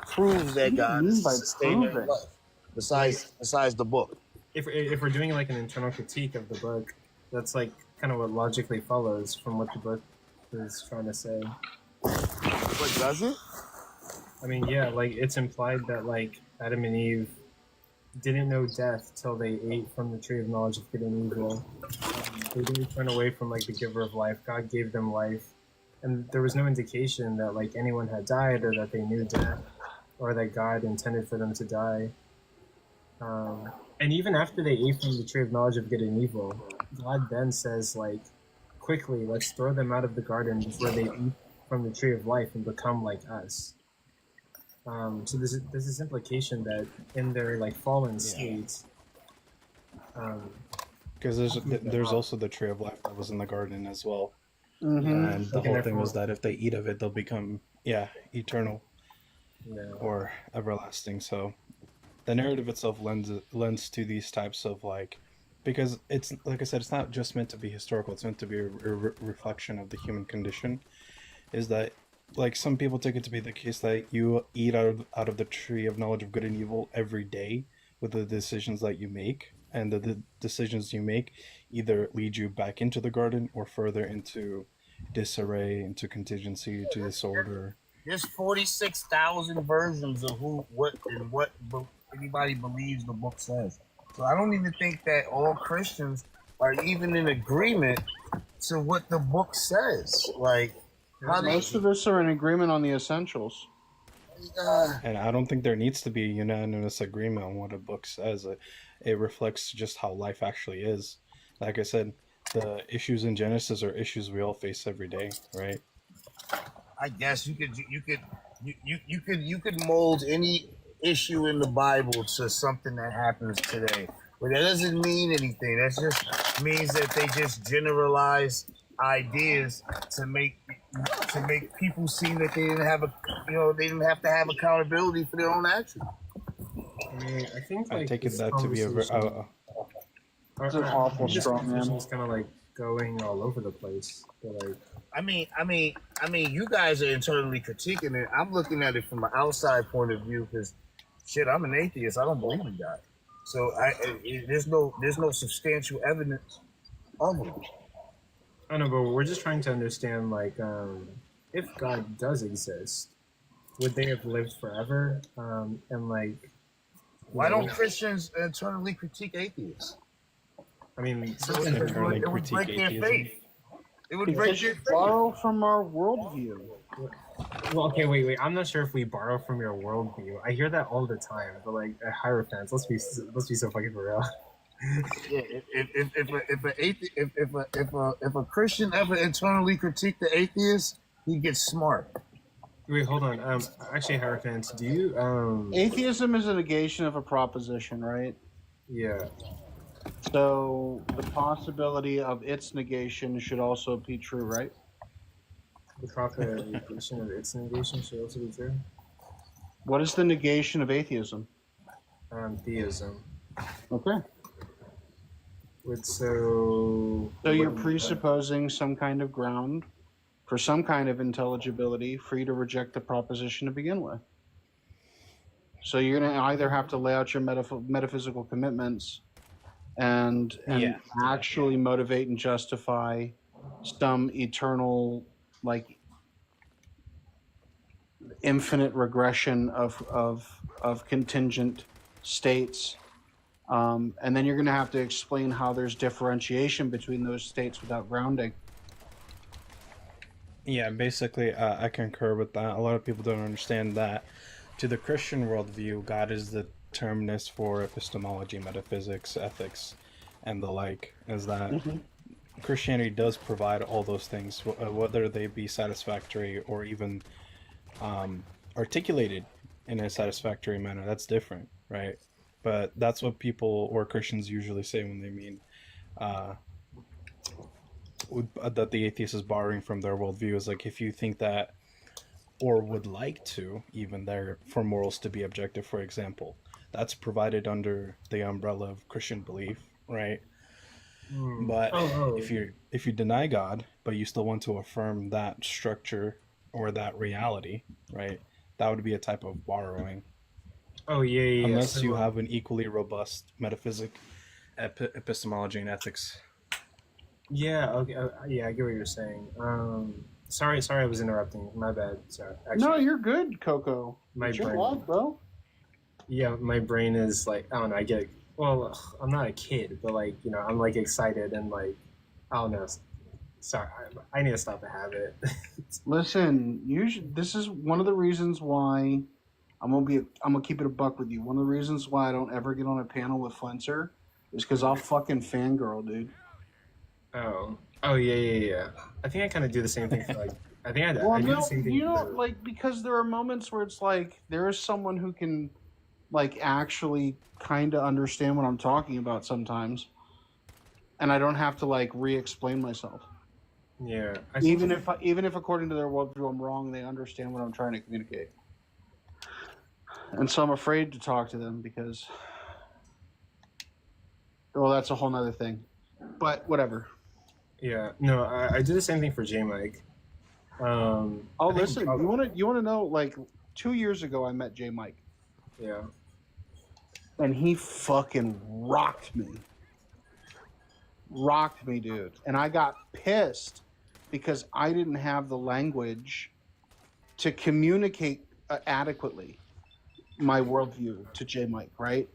proves that God is the sustainer of life besides the book? If we're doing like an internal critique of the book, that's like kind of what logically follows from what the book is trying to say. But does it? I mean, yeah, like it's implied that like Adam and Eve didn't know death till they ate from the tree of knowledge of good and evil. They didn't turn away from like the giver of life. God gave them life, and there was no indication that like anyone had died or that they knew death or that God intended for them to die. And even after they ate from the tree of knowledge of good and evil, God then says like, quickly, let's throw them out of the garden before they eat from the tree of life and become like us. So there's this implication that in their like fallen state, because there's also the tree of life that was in the garden as well. Mm-hmm. And the whole thing was that if they eat of it, they'll become eternal or everlasting. So the narrative itself lends to these types of because it's like I said, it's not just meant to be historical. It's meant to be a reflection of the human condition. Is that like some people take it to be the case that you eat out of the tree of knowledge of good and evil every day with the decisions that you make, and the decisions you make either lead you back into the garden or further into disarray, into contingency, to disorder. There's 46,000 versions of what anybody believes the book says. So I don't even think that all Christians are even in agreement to what the book says. Like, most of us are in agreement on the essentials. And I don't think there needs to be unanimous agreement on what a book says. It reflects just how life actually is. Like I said, the issues in Genesis are issues we all face every day, right? I guess you could mold any issue in the Bible to something that happens today. But that doesn't mean anything. That just means that they just generalize ideas to make people seem that they didn't have they didn't have to have accountability for their own actions. I mean, I think I take it that to be It's an awful strong man. It's kind of like going all over the place. But like, I mean, you guys are internally critiquing it. I'm looking at it from an outside point of view because, shit, I'm an atheist. I don't believe in God, so there's no substantial evidence of it. I don't know, but we're just trying to understand, like, if God does exist, would they have lived forever? And like, why don't Christians internally critique atheists? I mean, it would break their faith. It would break their faith. Borrow from our worldview. Well, okay, wait. I'm not sure if we borrow from your worldview. I hear that all the time, but like, at Hierophants, let's be so fucking for real. Yeah, if a Christian ever internally critique the atheist, he gets smart. Wait, hold on. Actually, Hierophant, do you Atheism is a negation of a proposition, right? Yeah. So the possibility of its negation should also be true, right? The propagation of its negation should also be true. What is the negation of atheism? Theism. Okay. So you're presupposing some kind of ground for some kind of intelligibility for you to reject the proposition to begin with. So you're going to either have to lay out your metaphysical commitments and actually motivate and justify some eternal, like, infinite regression of contingent states. And then you're going to have to explain how there's differentiation between those states without grounding. Yeah, basically, I concur with that. A lot of people don't understand that. To the Christian worldview, God is the terminus for epistemology, metaphysics, ethics, and the like. Is that Christianity does provide all those things, whether they be satisfactory or even articulated in a satisfactory manner. That's different, right? But that's what people or Christians usually say when they mean that the atheist is borrowing from their worldview. Is like, if you think that, or would like to, even there, for morals to be objective, for example, that's provided under the umbrella of Christian belief, right? But if you deny God, but you still want to affirm that structure or that reality, right? That would be a type of borrowing. Unless you have an equally robust metaphysic, epistemology, and ethics. Yeah. Okay. Yeah, I get what you're saying. Sorry, I was interrupting. My bad. Sorry. Actually, no, you're good, Coco. My your brain, love, bro. Yeah, my brain is like, I don't know. I get. Well, I'm not a kid, but like, you know, I'm like excited and like, I don't know. Sorry, I need to stop the habit. Listen, this is one of the reasons why I'm gonna keep it a buck with you. One of the reasons why I don't ever get on a panel with Flenser is because I'll fucking fangirl, dude. Oh yeah. I think I kind of do the same thing for like. I think I do the same thing. You know, like, because there are moments where it's like there is someone who can, like, actually kind of understand what I'm talking about sometimes, and I don't have to like re-explain myself. Yeah. Even if according to their worldview I'm wrong, they understand what I'm trying to communicate. And so I'm afraid to talk to them because, well, that's a whole nother thing. But whatever. Yeah. No, I do the same thing for J Mike. Listen, you want to know? Like 2 years ago, I met J Mike. Yeah. And he fucking rocked me. Rocked me, dude. And I got pissed because I didn't have the language to communicate adequately my worldview to J Mike, right?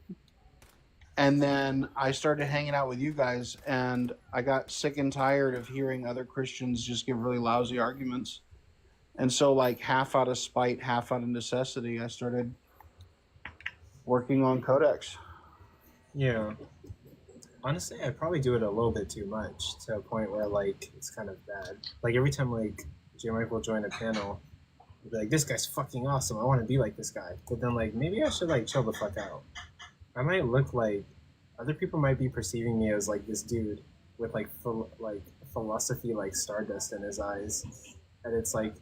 And then I started hanging out with you guys, and I got sick and tired of hearing other Christians just give really lousy arguments. And so, like, half out of spite, half out of necessity, I started working on Codex. Yeah. Honestly, I probably do it a little bit too much, to a point where, like, it's kind of bad. Like, every time, like, J Mike will join a panel, he'll be like, this guy's fucking awesome, I want to be like this guy. But then, like, maybe I should, like, chill the fuck out. I might look like, other people might be perceiving me as, like, this dude with, like, philosophy, like, stardust in his eyes. And it's like,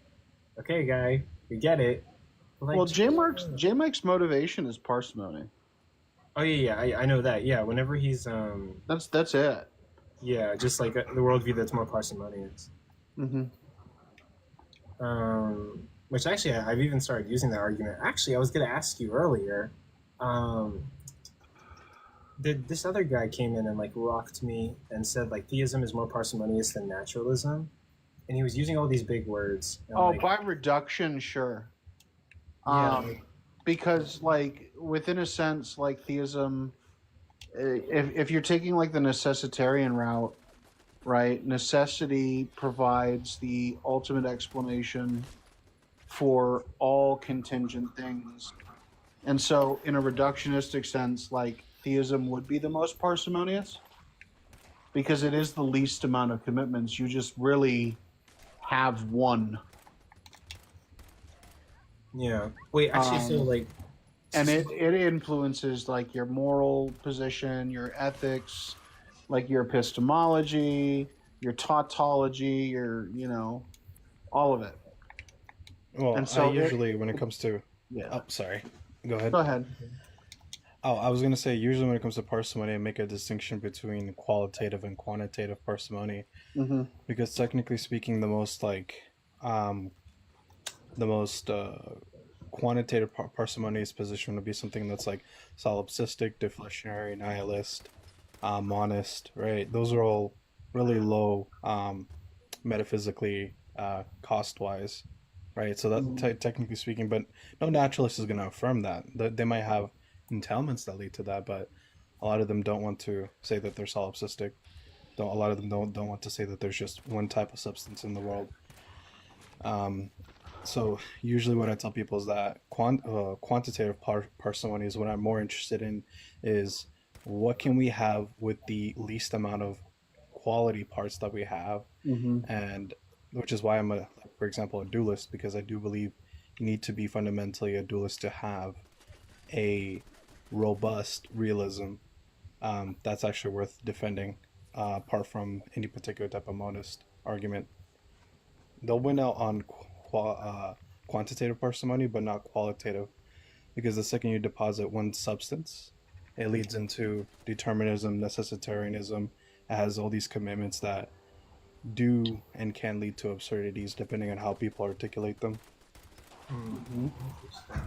okay, guy, we get it. But, like, well, J Mike's motivation is parsimony. Oh yeah, I know that. Yeah, whenever he's That's it. Yeah, just like the worldview that's more parsimonious. Mm-hmm. Which actually, I've even started using that argument. Actually, I was gonna ask you earlier. This other guy came in and like rocked me and said like theism is more parsimonious than naturalism, and he was using all these big words. And, oh, like, by reduction, sure. Yeah. Because, like, within a sense, like, theism, if you're taking, like, the necessitarian route, right, necessity provides the ultimate explanation for all contingent things. And so, in a reductionistic sense, like, theism would be the most parsimonious because it is the least amount of commitments. You just really have one. Yeah. Wait, actually, so like, and it influences like your moral position, your ethics, like your epistemology, your tautology, your all of it. Well, And I so usually, when it comes to, yeah. oh, sorry, go ahead. Go ahead. Oh, I was gonna say usually when it comes to parsimony, I make a distinction between qualitative and quantitative parsimony, Mm-hmm. because technically speaking, um, the most quantitative parsimonious position would be something that's like solipsistic, deflationary, nihilist, monist, right? Those are all really low metaphysically cost wise, right? So that technically speaking, but no naturalist is going to affirm that. They might have entailments that lead to that, but a lot of them don't want to say that they're solipsistic. A lot of them don't want to say that there's just one type of substance in the world. So usually what I tell people is that quantitative parsimony is what I'm more interested in, is what can we have with the least amount of quality parts that we have, and which is why I'm for example, a dualist, because I do believe you need to be fundamentally a dualist to have a robust realism that's actually worth defending, apart from any particular type of monist argument. They'll win out on quantitative parsimony, but not qualitative, because the second you deposit one substance, it leads into determinism, necessitarianism. It has all these commitments that do and can lead to absurdities depending on how people articulate them. Interesting.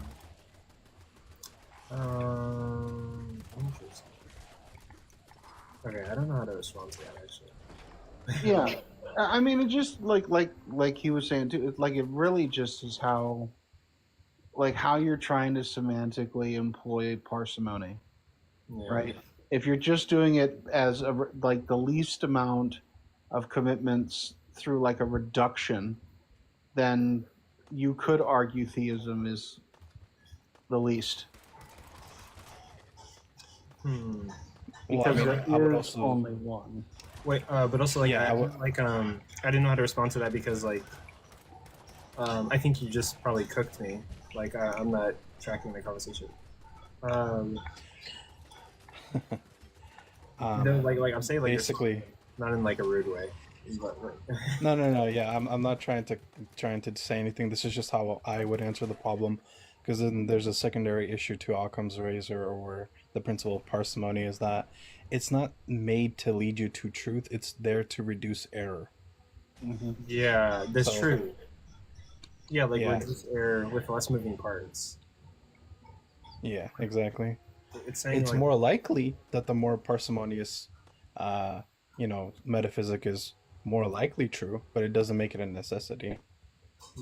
Interesting. Okay, I don't know how to respond to that actually. Yeah, I mean, it just like he was saying too. It's like it really just is how you're trying to semantically employ parsimony, Yeah. right? If you're just doing it as like the least amount of commitments through like a reduction, then you could argue theism is the least. Because there is only one. Wait, but also like Yeah, I didn't know how to respond to that because like I think you just probably cooked me. Like I'm not tracking the conversation. No, like I'm saying like basically not in like a rude way. But, like, no. Yeah, I'm not trying to say anything. This is just how I would answer the problem, because then there's a secondary issue to Occam's razor, or the principle of parsimony, is that it's not made to lead you to truth. It's there to reduce error. Yeah, that's true. Yeah, like Yeah. reduce error with less moving parts. Yeah, exactly. It's saying It's like, more likely that the more parsimonious, metaphysic is more likely true, but it doesn't make it a necessity.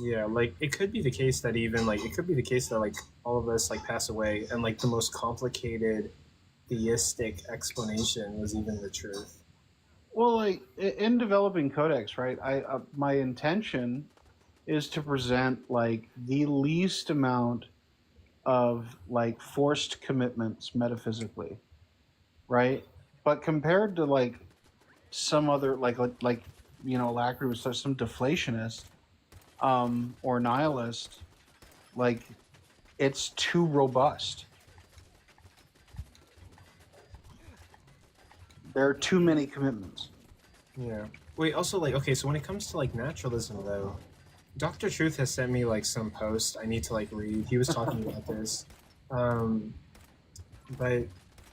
yeah, like it could be the case that even like it could be the case that like all of us like pass away and like the most complicated theistic explanation was even the truth. Well, like in developing codex, right? My intention is to present like the least amount of like forced commitments metaphysically, right? But compared to like some other Lackery was some deflationist or nihilist, like it's too robust. There are too many commitments. Yeah. Wait, also like okay, so when it comes to like naturalism though, Dr. Truth has sent me like some post I need to like read. He was talking about this. But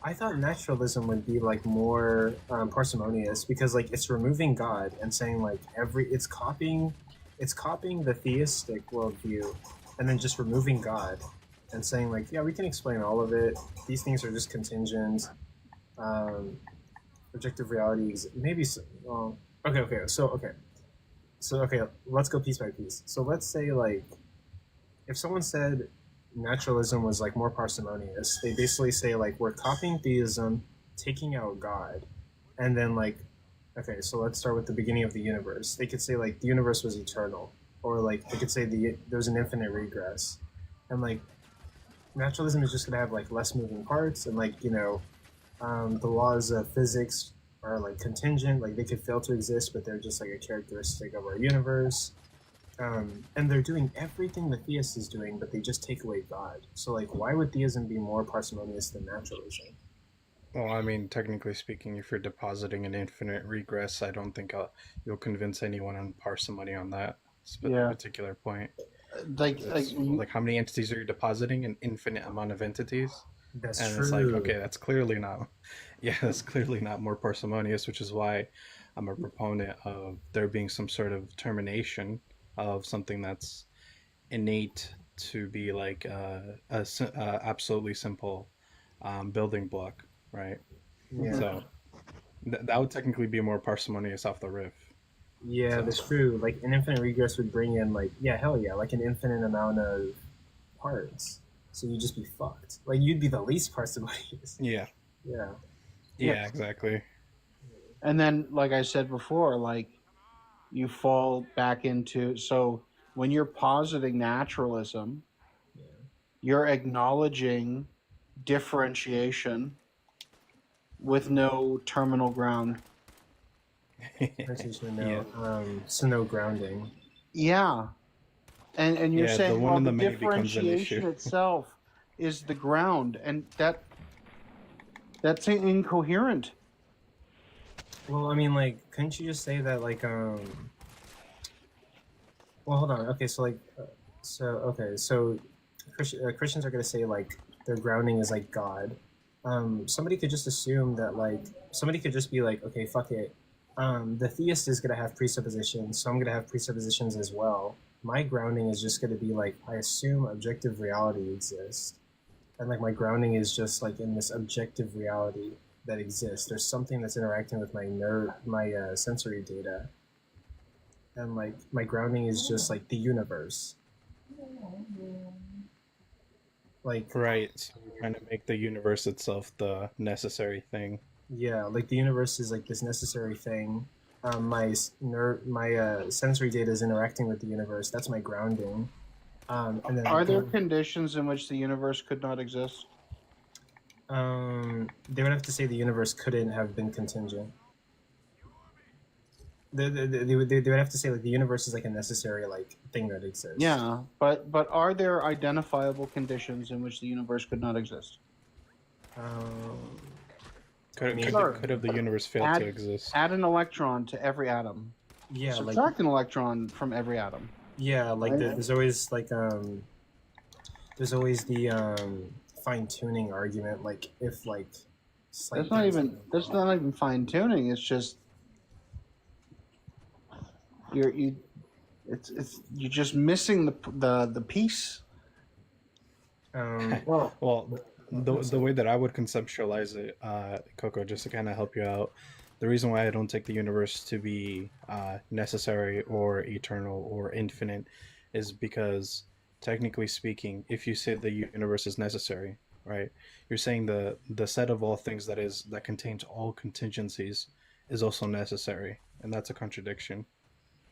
I thought naturalism would be like more parsimonious because like it's removing God and saying like it's copying the theistic worldview and then just removing God and saying like, yeah, we can explain all of it. These things are just contingent. Objective realities, maybe. Okay. So let's go piece by piece. So let's say like, if someone said naturalism was like more parsimonious, they basically say like we're copying theism, taking out God, and then like, okay, so let's start with the beginning of the universe. They could say like the universe was eternal, or like they could say there's an infinite regress, and like naturalism is just gonna have like less moving parts, and like the laws of physics are like contingent, like they could fail to exist, but they're just like a characteristic of our universe. And they're doing everything the theist is doing, but they just take away God. So, like, why would theism be more parsimonious than naturalism? Well, I mean, technically speaking, if you're depositing an infinite regress, I don't think you'll convince anyone on parsimony on that Yeah. particular point. Like how many entities are you depositing? An infinite amount of entities. That's and true. It's like, okay, that's clearly not more parsimonious, which is why I'm a proponent of there being some sort of termination of something that's innate to be like a absolutely simple building block, right? Yeah. So that would technically be more parsimonious off the riff. Yeah, that's true. Like, an infinite regress would bring in, like, yeah, hell yeah, like an infinite amount of parts. So you'd just be fucked. Like, you'd be the least parsimonious. Yeah. Yeah. Yeah, exactly. And then, like I said before, like you fall back into, so when you're positing naturalism, you're acknowledging differentiation with no terminal ground. So no grounding. Yeah. And you're Yeah, saying, the one well, in the the many becomes an differentiation issue. itself is the ground, and that's incoherent. Well, I mean, like, couldn't you just say that, like, well, hold on. Okay, so, like, so Christians are going to say, like, their grounding is, like, God. Somebody could just assume that, like, somebody could just be like, okay, fuck it. The theist is going to have presuppositions, so I'm going to have presuppositions as well. My grounding is just going to be, like, I assume objective reality exists. And, like, my grounding is just, like, in this objective reality that exists. There's something that's interacting with my sensory data. And, like, my grounding is just, like, the universe. Like, right, so we're trying to make the universe itself the necessary thing. Yeah, like, the universe is, like, this necessary thing. My sensory data is interacting with the universe. That's my grounding. And then Are there conditions in which the universe could not exist? They would have to say the universe couldn't have been contingent. They would have to say, like, the universe is, like, a necessary, like, thing that exists. Yeah, but are there identifiable conditions in which the universe could not exist? Could have the universe failed to exist? Add an electron to every atom. Yeah, like, subtract an electron from every atom. Yeah, like, Right? there's always, like, there's always the fine-tuning argument, like, if, like, That's not even fine tuning. It's just you're just missing the piece. Well, the way that I would conceptualize it, Coco, just to kind of help you out, the reason why I don't take the universe to be necessary or eternal or infinite is because, technically speaking, if you say the universe is necessary, right, you're saying the set of all things that contains all contingencies is also necessary, and that's a contradiction,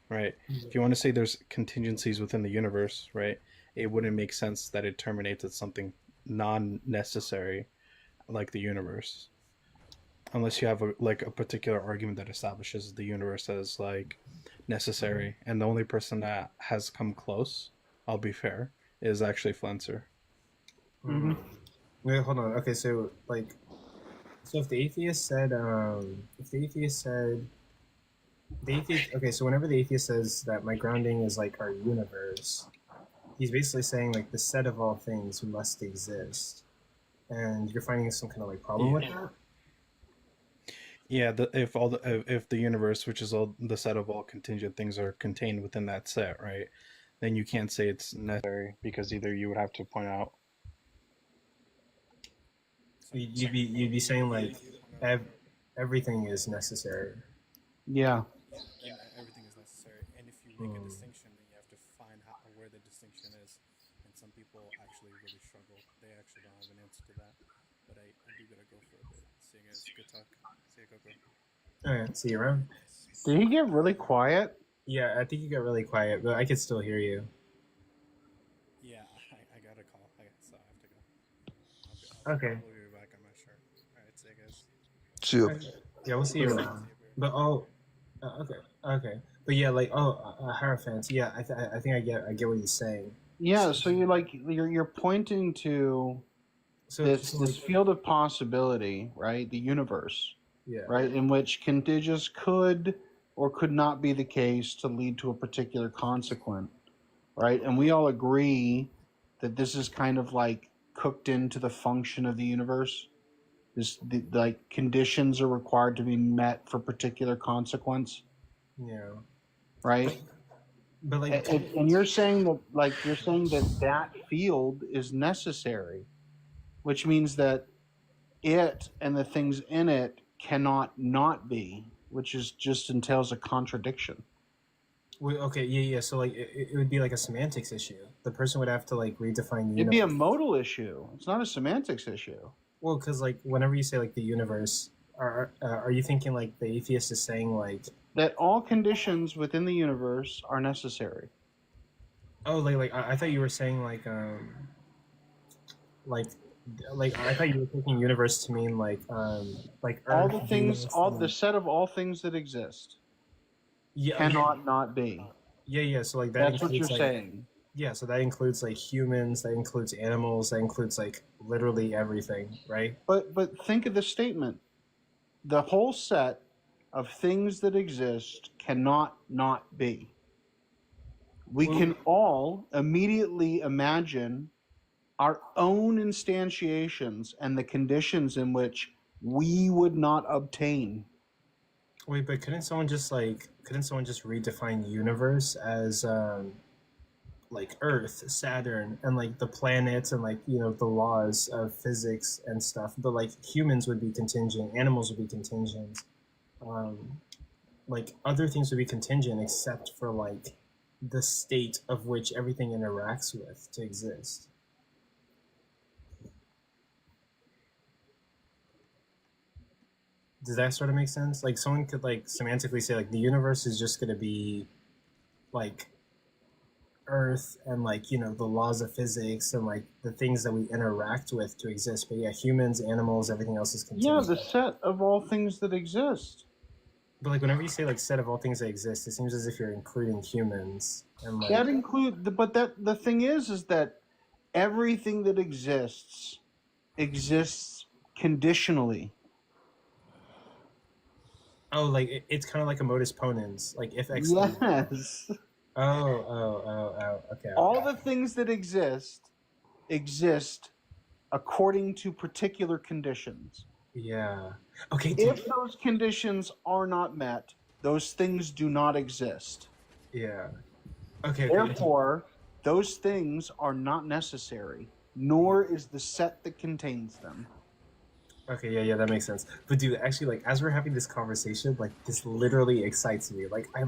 right? If you want to say there's contingencies within the universe, right, it wouldn't make sense that it terminates at something non-necessary like the universe, unless you have a particular argument that establishes the universe as, like, necessary. And the only person that has come close, I'll be fair, is actually Flenser. Mm-hmm. Wait, hold on. Okay, so, like, if the atheist said, okay, so whenever the atheist says that my grounding is, like, our universe, he's basically saying, like, the set of all things must exist. And you're finding some kind of, like, problem with that? Yeah, if the universe, which is all the set of all contingent things, are contained within that set, right, then you can't say it's necessary, because either you would have to point out. So you'd be saying, like, everything is necessary. Yeah. Yeah, everything is necessary. And if you make a distinction, then you have to find where the distinction is. And some people actually really struggle. They actually don't have an answer to that. But I do gotta go for a bit. See you guys. Good talk. See you, Coco. Alright, see you around. Did he get really quiet? Yeah, I think you got really quiet, but I could still hear you. Yeah, I got a call, so I have to go. Okay. We'll be back, I'm not sure. Alright, see you guys. See you. Yeah, we'll see you around. But okay. But yeah, like Hierophant. Yeah, I think I get what you're saying. Yeah, so you're pointing to this field of possibility, right? The universe, Yeah. right, in which contingents could or could not be the case to lead to a particular consequence, right? And we all agree that this is kind of like cooked into the function of the universe. Like conditions are required to be met for particular consequence, Yeah. right? But like, and you're saying that field is necessary, which means that it and the things in it cannot not be, which is just entails a contradiction. Okay, yeah. So like, it would be like a semantics issue. The person would have to like redefine the It'd be a universe. modal issue. It's not a semantics issue. Well, because like whenever you say like the universe, are you thinking like the atheist is saying like that all conditions within the universe are necessary? Oh, like I thought you were saying like I thought you were taking universe to mean like Earth, all the things, Venus, all the set of all things that exist cannot not be. Yeah. So like that That's what you're like, saying. Yeah, so that includes like humans, that includes animals, that includes like literally everything, right? But think of the statement. The whole set of things that exist cannot not be. We can all immediately imagine our own instantiations and the conditions in which we would not obtain. Wait, but couldn't someone just redefine universe as like Earth, Saturn, and like the planets and like the laws of physics and stuff? But like humans would be contingent, animals would be contingent, like other things would be contingent except for like the state of which everything interacts with to exist. Does that sort of make sense? Like someone could like semantically say like the universe is just going to be like Earth and like the laws of physics and like the things that we interact with to exist. But yeah, humans, animals, everything else is contingent. Yeah, the set of all things that exist. But like whenever you say like set of all things that exist, it seems as if you're including humans and like that include. But the thing is that everything that exists conditionally. Oh, like it's kind of like a modus ponens, like if X. Yes. Okay. All the things that exist according to particular conditions. Yeah. Okay. If those conditions are not met, those things do not exist. Yeah. Okay. Therefore, those things are not necessary, nor is the set that contains them. Okay, yeah, that makes sense. But dude, actually, like as we're having this conversation, like this literally excites me. Like I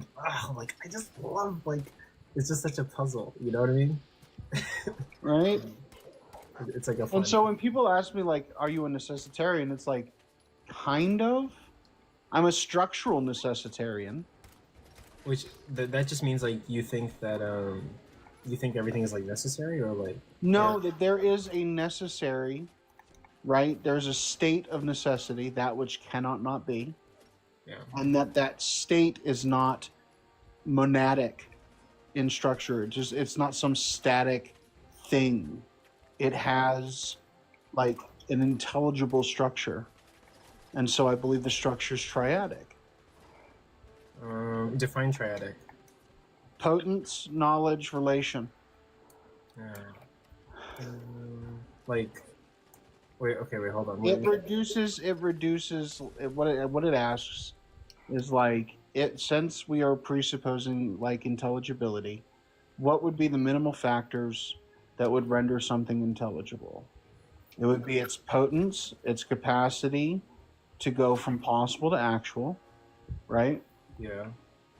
just love like it's just such a puzzle. You know what I mean? Right. It's like a fun. And so when people ask me like, "Are you a necessitarian?" It's like, kind of. I'm a structural necessitarian. Which that just means like you think that you think everything is like necessary or like no, that there is a necessary. Right? There's a state of necessity, that which cannot not be. Yeah. And that state is not monadic in structure. It's not some static thing. It has like an intelligible structure. And so I believe the structure is triadic. Define triadic. Potence, knowledge, relation. Yeah. Like wait, hold on. It reduces what it asks is like since we are presupposing like intelligibility, what would be the minimal factors that would render something intelligible? It would be its potence, its capacity to go from possible to actual, right? Yeah.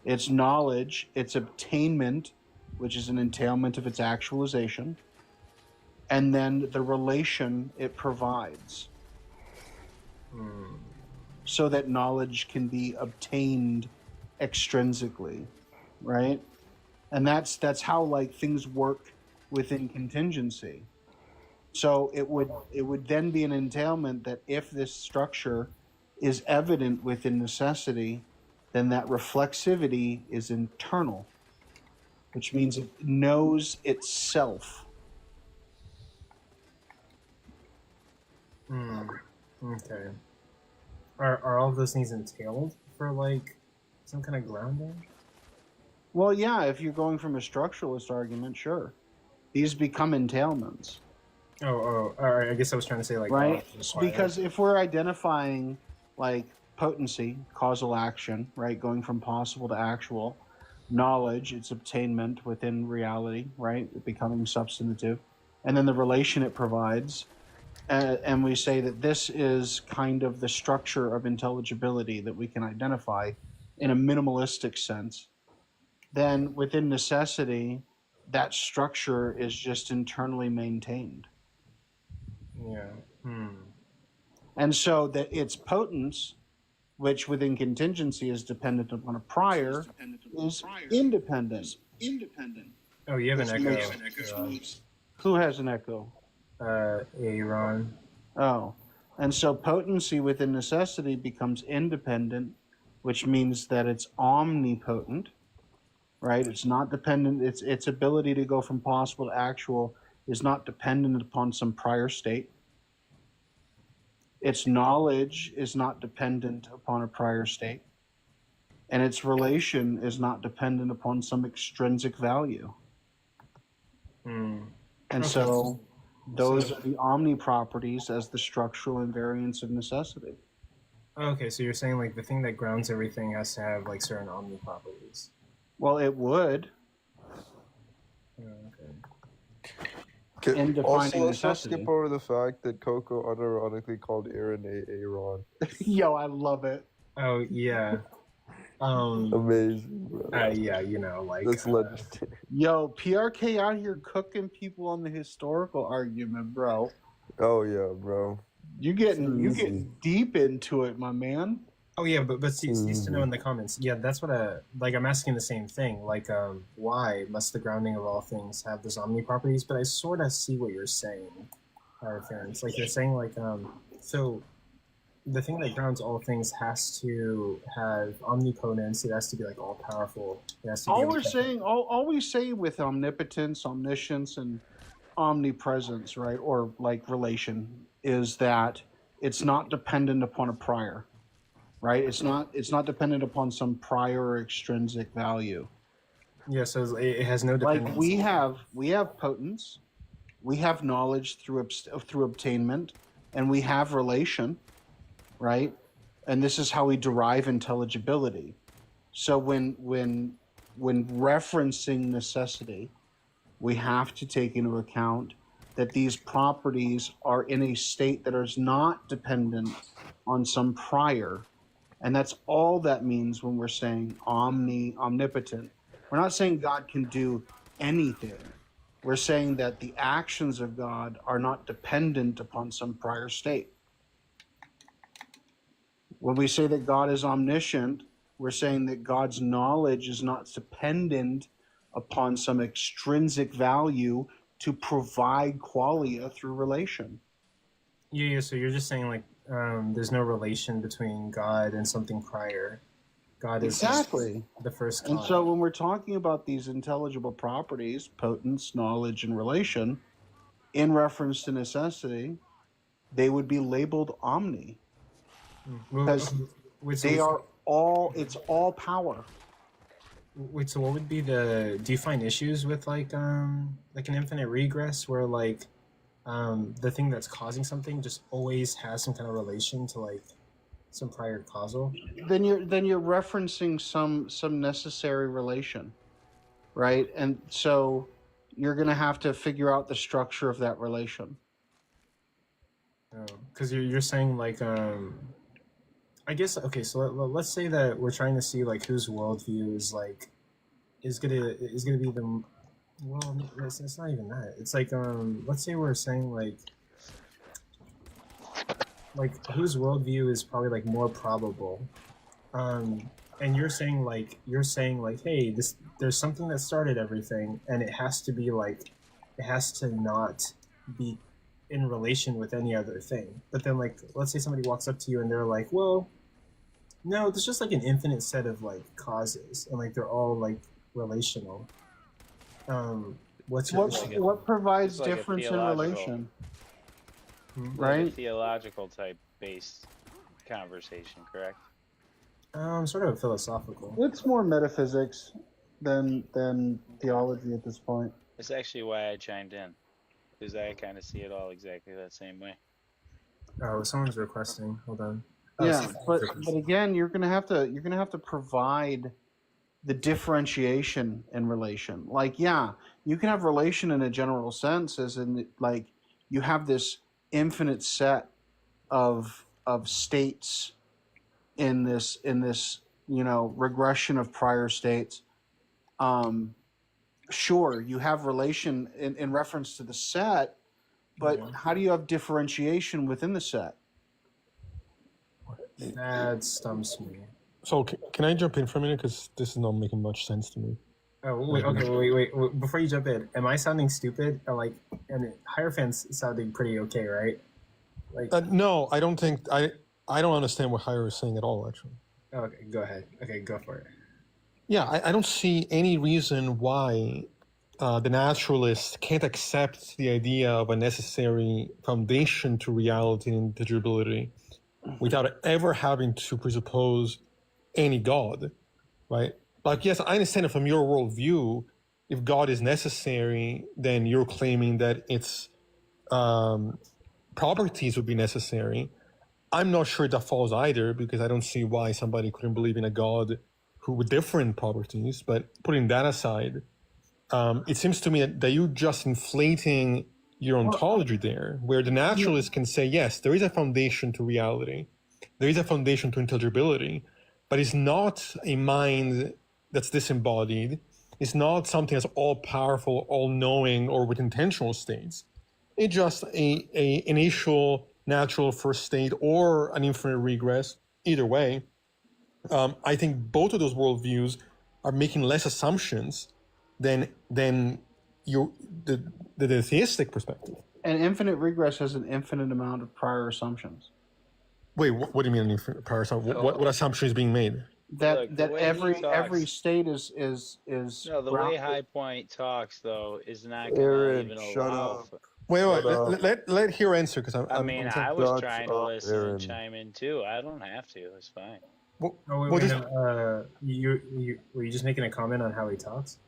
Its knowledge, its obtainment, which is an entailment of its actualization, and then the relation it provides. So that knowledge can be obtained extrinsically, right? And that's how like things work within contingency. So it would then be an entailment that if this structure is evident within necessity, then that reflexivity is internal, which means it knows itself. Okay. Are all of those things entailed for like some kind of grounding? Well, yeah, if you're going from a structuralist argument, sure. These become entailments. All right. I guess I was trying to say like Right? Because if we're identifying like potency, causal action, right, going from possible to actual, knowledge, its obtainment within reality, right, it becoming substantive, and then the relation it provides, and we say that this is kind of the structure of intelligibility that we can identify in a minimalistic sense, then within necessity, that structure is just internally maintained. Yeah. And so that its potence, which within contingency is dependent upon a prior, is independent. Oh, you have an echo. Who has an echo? Aaron. Oh. And so potency within necessity becomes independent, which means that it's omnipotent, right? It's not dependent, its ability to go from possible to actual is not dependent upon some prior state. Its knowledge is not dependent upon a prior state. And its relation is not dependent upon some extrinsic value. And so those are the omni properties as the structural invariants of necessity. Okay, so you're saying like the thing that grounds everything has to have like certain omni properties. Well, it would. Okay. In defining Also, let's not necessity. skip over the fact that Coco unironically called Aaron Aaron. Yo, I love it. Oh yeah. Amazing, bro. Yeah, you know, like that's legendary. Yo, PRK out here cooking people on the historical argument, bro. Oh yeah, bro. You getting deep into it, my man. Oh yeah, but seems to know in the comments. Yeah, that's what I'm asking the same thing. Like, why must the grounding of all things have those omni properties? But I sort of see what you're saying, Ference. Like you're saying, like, so the thing that grounds all things has to have omnipotence. It has to be like all powerful. It has to be All we say with omnipotence, omniscience, and omnipresence, right, or like relation, is that it's not dependent upon a prior. Right, it's not dependent upon some prior or extrinsic value. Yeah, so it has no dependence. Like we have potence, we have knowledge through obtainment, and we have relation, right? And this is how we derive intelligibility. So when referencing necessity, we have to take into account that these properties are in a state that is not dependent on some prior. And that's all that means when we're saying omnipotent. We're not saying God can do anything. We're saying that the actions of God are not dependent upon some prior state. When we say that God is omniscient, we're saying that God's knowledge is not dependent upon some extrinsic value to provide qualia through relation. Yeah, so you're just saying like there's no relation between God and something prior. God is exactly the first cause. And so when we're talking about these intelligible properties, potence, knowledge, and relation, in reference to necessity, they would be labeled omni. Because it's all power. Wait, so what would be do you find issues with like an infinite regress where like the thing that's causing something just always has some kind of relation to like some prior causal? Then you're referencing some necessary relation, right? And so you're going to have to figure out the structure of that relation. Because you're saying like I guess okay. So let's say that we're trying to see like whose worldview is gonna be the well. It's not even that. It's like let's say we're saying like whose worldview is probably like more probable, and you're saying like hey, there's something that started everything, and it has to not be in relation with any other thing. But then like let's say somebody walks up to you and they're like, well, No, there's just like an infinite set of like causes, and like they're all like relational. What's your What provides It's like a difference in theological- relation? Like a Right? theological type based conversation, correct? Sort of philosophical. It's more metaphysics than theology at this point. That's actually why I chimed in, because I kind of see it all exactly that same way. Oh, someone's requesting. Hold on. Yeah, but again, you're gonna have to provide the differentiation in relation. Like, yeah, you can have relation in a general sense, as in like you have this infinite set of states in this regression of prior states. Sure, you have relation in reference to the set, but how do you have differentiation within the set? That stumps me. So can I jump in for a minute, because this is not making much sense to me. Oh, wait, okay, wait. Before you jump in, am I sounding stupid? Or like, and Hierophant's sounding pretty okay, right? Like, No, I don't think I don't understand what Hire is saying at all. Actually. okay, go ahead. Okay, go for it. Yeah, I don't see any reason why the naturalist can't accept the idea of a necessary foundation to reality and intelligibility without ever having to presuppose any God, right? Like, yes, I understand it from your worldview. If God is necessary, then you're claiming that its properties would be necessary. I'm not sure that follows either, because I don't see why somebody couldn't believe in a God who with different properties. But putting that aside, it seems to me that you're just inflating your ontology there, where the naturalist can say, yes, there is a foundation to reality, there is a foundation to intelligibility, but it's not a mind that's disembodied. It's not something that's all-powerful, all-knowing, or with intentional states. It's just a initial natural first state or an infinite regress. Either way, I think both of those worldviews are making less assumptions than the theistic perspective. And infinite regress has an infinite amount of prior assumptions. Wait, what do you mean an infinite prior assumption? What assumption is being made? That Look, the way he every talks- state is No, the way grounded- High Point talks though is not Aaron, going to even shut allow. up. Wait, let Hero answer, because I mean, I was trying to listen Aaron. and chime in too. I don't have to. It's fine. Oh, wait, what wait, is- no, were you just making a comment on how he talks?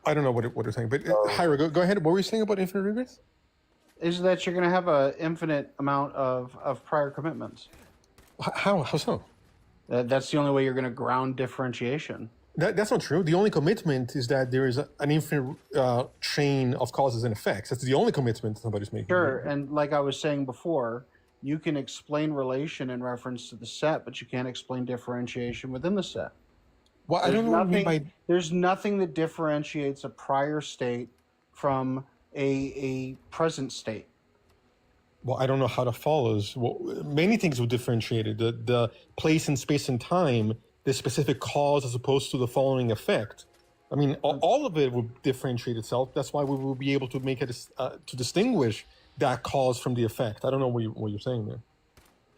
I don't know what you're saying, but Hira, go ahead. What were you saying about infinite regress? is that you're going to have an infinite amount of prior commitments. How so? That's the only way you're going to ground differentiation. That's not true. The only commitment is that there is an infinite chain of causes and effects. That's the only commitment somebody's making. Sure, and like I was saying before, you can explain relation in reference to the set, but you can't explain differentiation within the set. Well, I don't know what you mean by... There's nothing that differentiates a prior state from a present state. Well, I don't know how that follows. Well, many things would differentiate it. The place in space and time, the specific cause as opposed to the following effect. I mean, all of it would differentiate itself. That's why we will be able to make it to distinguish that cause from the effect. I don't know what you're saying there.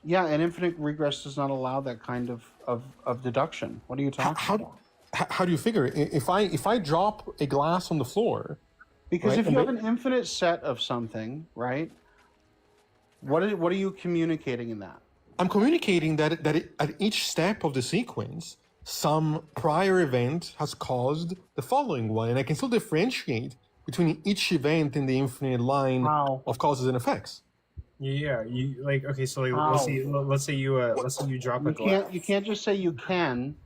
Yeah, and infinite regress does not allow that kind of deduction. What are you talking about? How do you figure it? If I drop a glass on the floor, Because right, if you have an infinite set of something, right? What are you communicating in that? I'm communicating that at each step of the sequence, some prior event has caused the following one, and I can still differentiate between each event in the infinite line of causes and effects. Yeah, you like okay. So like, How? let's say you drop a glass. You can't just say you can.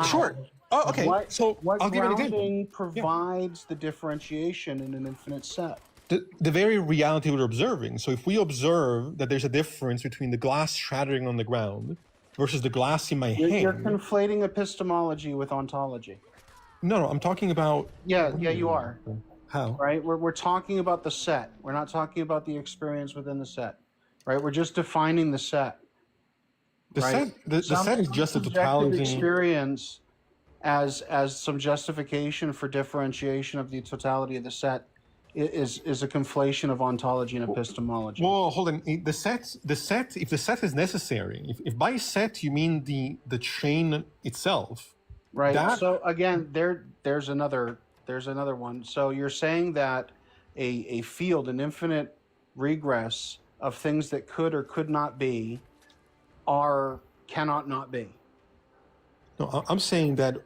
Sure. Oh, okay. So what I'll give an example. grounding provides the differentiation in an infinite set? The very reality we're observing. So if we observe that there's a difference between the glass shattering on the ground versus the glass in my hand. You're conflating epistemology with ontology. No, I'm talking about. Yeah, you are. How? Right? We're talking about the set. We're not talking about the experience within the set. Right? We're just defining the set. The right? set is just a subjective totality. experience as some justification for differentiation of the totality of the set is a conflation of ontology and epistemology. Well, hold on. The set. If the set is necessary, if by set you mean the chain itself, Right. that So again, there's another one. So you're saying that a field, an infinite regress of things that could or could not be, cannot not be. No, I'm saying that.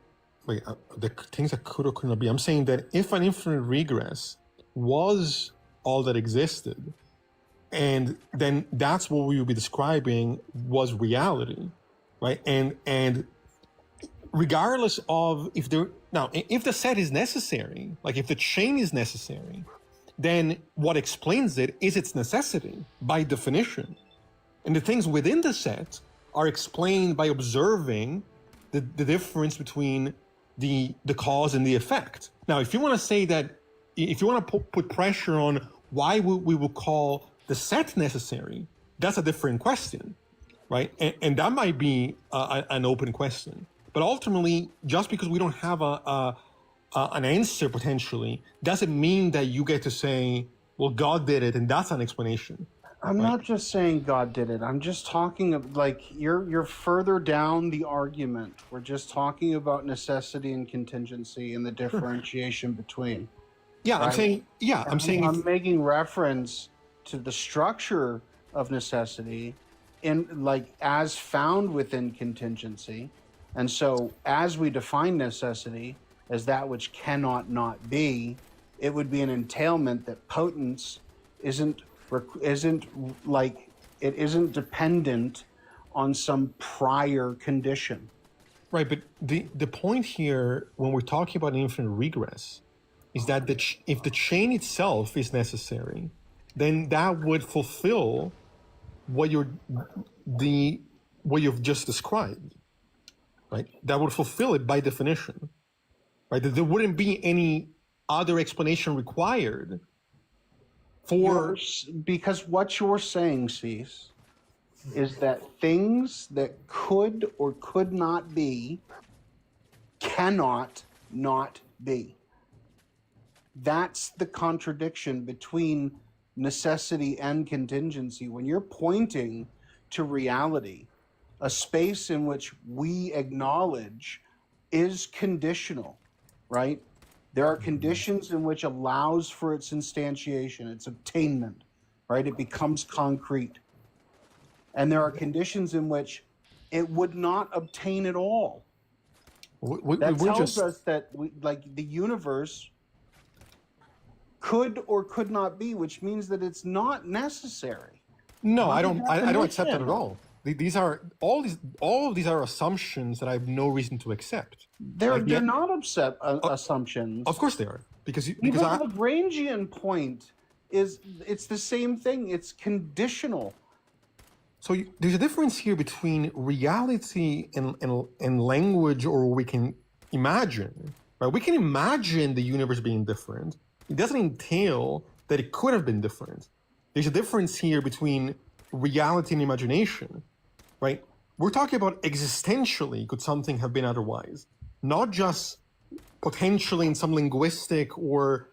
Wait, the things that could or could not be. I'm saying that if an infinite regress was all that existed, and then that's what we would be describing was reality, right? And regardless of if the set is necessary, like if the chain is necessary, then what explains it is its necessity by definition. And the things within the set are explained by observing the difference between the cause and the effect. Now, if you want to say that, if you want to put pressure on why we will call the set necessary, that's a different question, right? And that might be an open question. But ultimately, just because we don't have an answer potentially, doesn't mean that you get to say, well, God did it, and that's an explanation. I'm not just saying God did it. I'm just talking of, like, you're further down the argument. We're just talking about necessity and contingency and the differentiation between. Yeah, right? I'm saying I'm making reference to the structure of necessity in, like, as found within contingency. And so as we define necessity as that which cannot not be, it would be an entailment that potence isn't dependent on some prior condition. Right, but the point here when we're talking about infinite regress is that if the chain itself is necessary, then that would fulfill what you've just described, right? That would fulfill it by definition, right? That there wouldn't be any other explanation required for... Because what you're saying, Cease, is that things that could or could not be cannot not be. That's the contradiction between necessity and contingency. When you're pointing to reality, a space in which we acknowledge is conditional, right? There are conditions in which allows for its instantiation, its obtainment, right? It becomes concrete. And there are conditions in which it would not obtain at all. That tells us that the universe could or could not be, which means that it's not necessary. No, I don't accept that at all. All of these are assumptions that I have no reason to accept. They're not assumptions. Of course they are, because Even the Lagrangian point is it's the same thing. It's conditional. So there's a difference here between reality and language, or we can imagine. Right? We can imagine the universe being different. It doesn't entail that it could have been different. There's a difference here between reality and imagination, right? We're talking about existentially could something have been otherwise, not just potentially in some linguistic or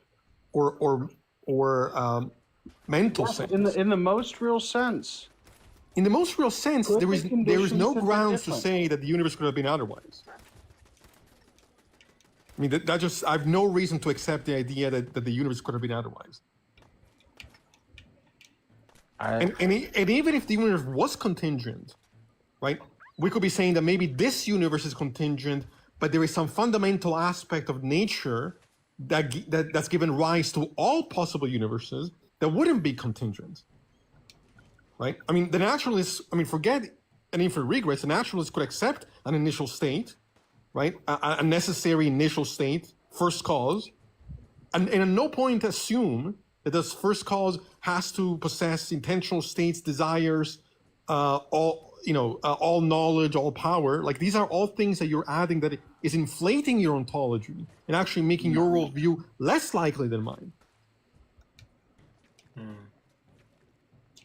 mental sense. In the most real sense. In the most real sense, there is no grounds to say that the universe could have been otherwise. I mean, I have no reason to accept the idea that the universe could have been otherwise. And even if the universe was contingent, right, we could be saying that maybe this universe is contingent, but there is some fundamental aspect of nature that's given rise to all possible universes that wouldn't be contingent, right? I mean, the naturalists, forget an infinite regress, the naturalists could accept an initial state, right? A necessary initial state, first cause, and at no point assume that this first cause has to possess intentional states, desires, all knowledge, all power. Like, these are all things that you're adding that is inflating your ontology and actually making your worldview less likely than mine.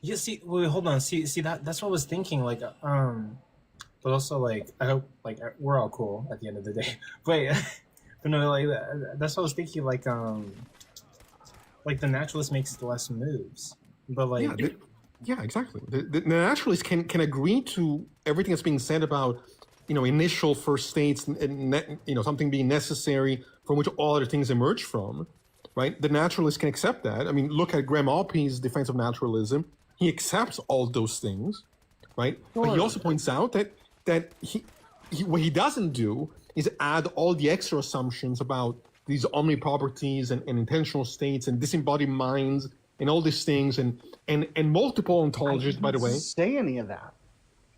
Yeah, see, wait, hold on. See, that's what I was thinking. Like, but also, like, I hope, like, we're all cool at the end of the day. But no, like, that's what I was thinking. Like, like the naturalist makes less moves, but like yeah, exactly. The naturalist can agree to everything that's being said about, initial first states and something being necessary from which all other things emerge from, right? The naturalist can accept that. I mean, look at Graham Allpy's defense of naturalism. He accepts all those things, right? But he also points out that he what he doesn't do is add all the extra assumptions about these omni properties and intentional states and disembodied minds and all these things and multiple ontologies, by the way. Say any of that.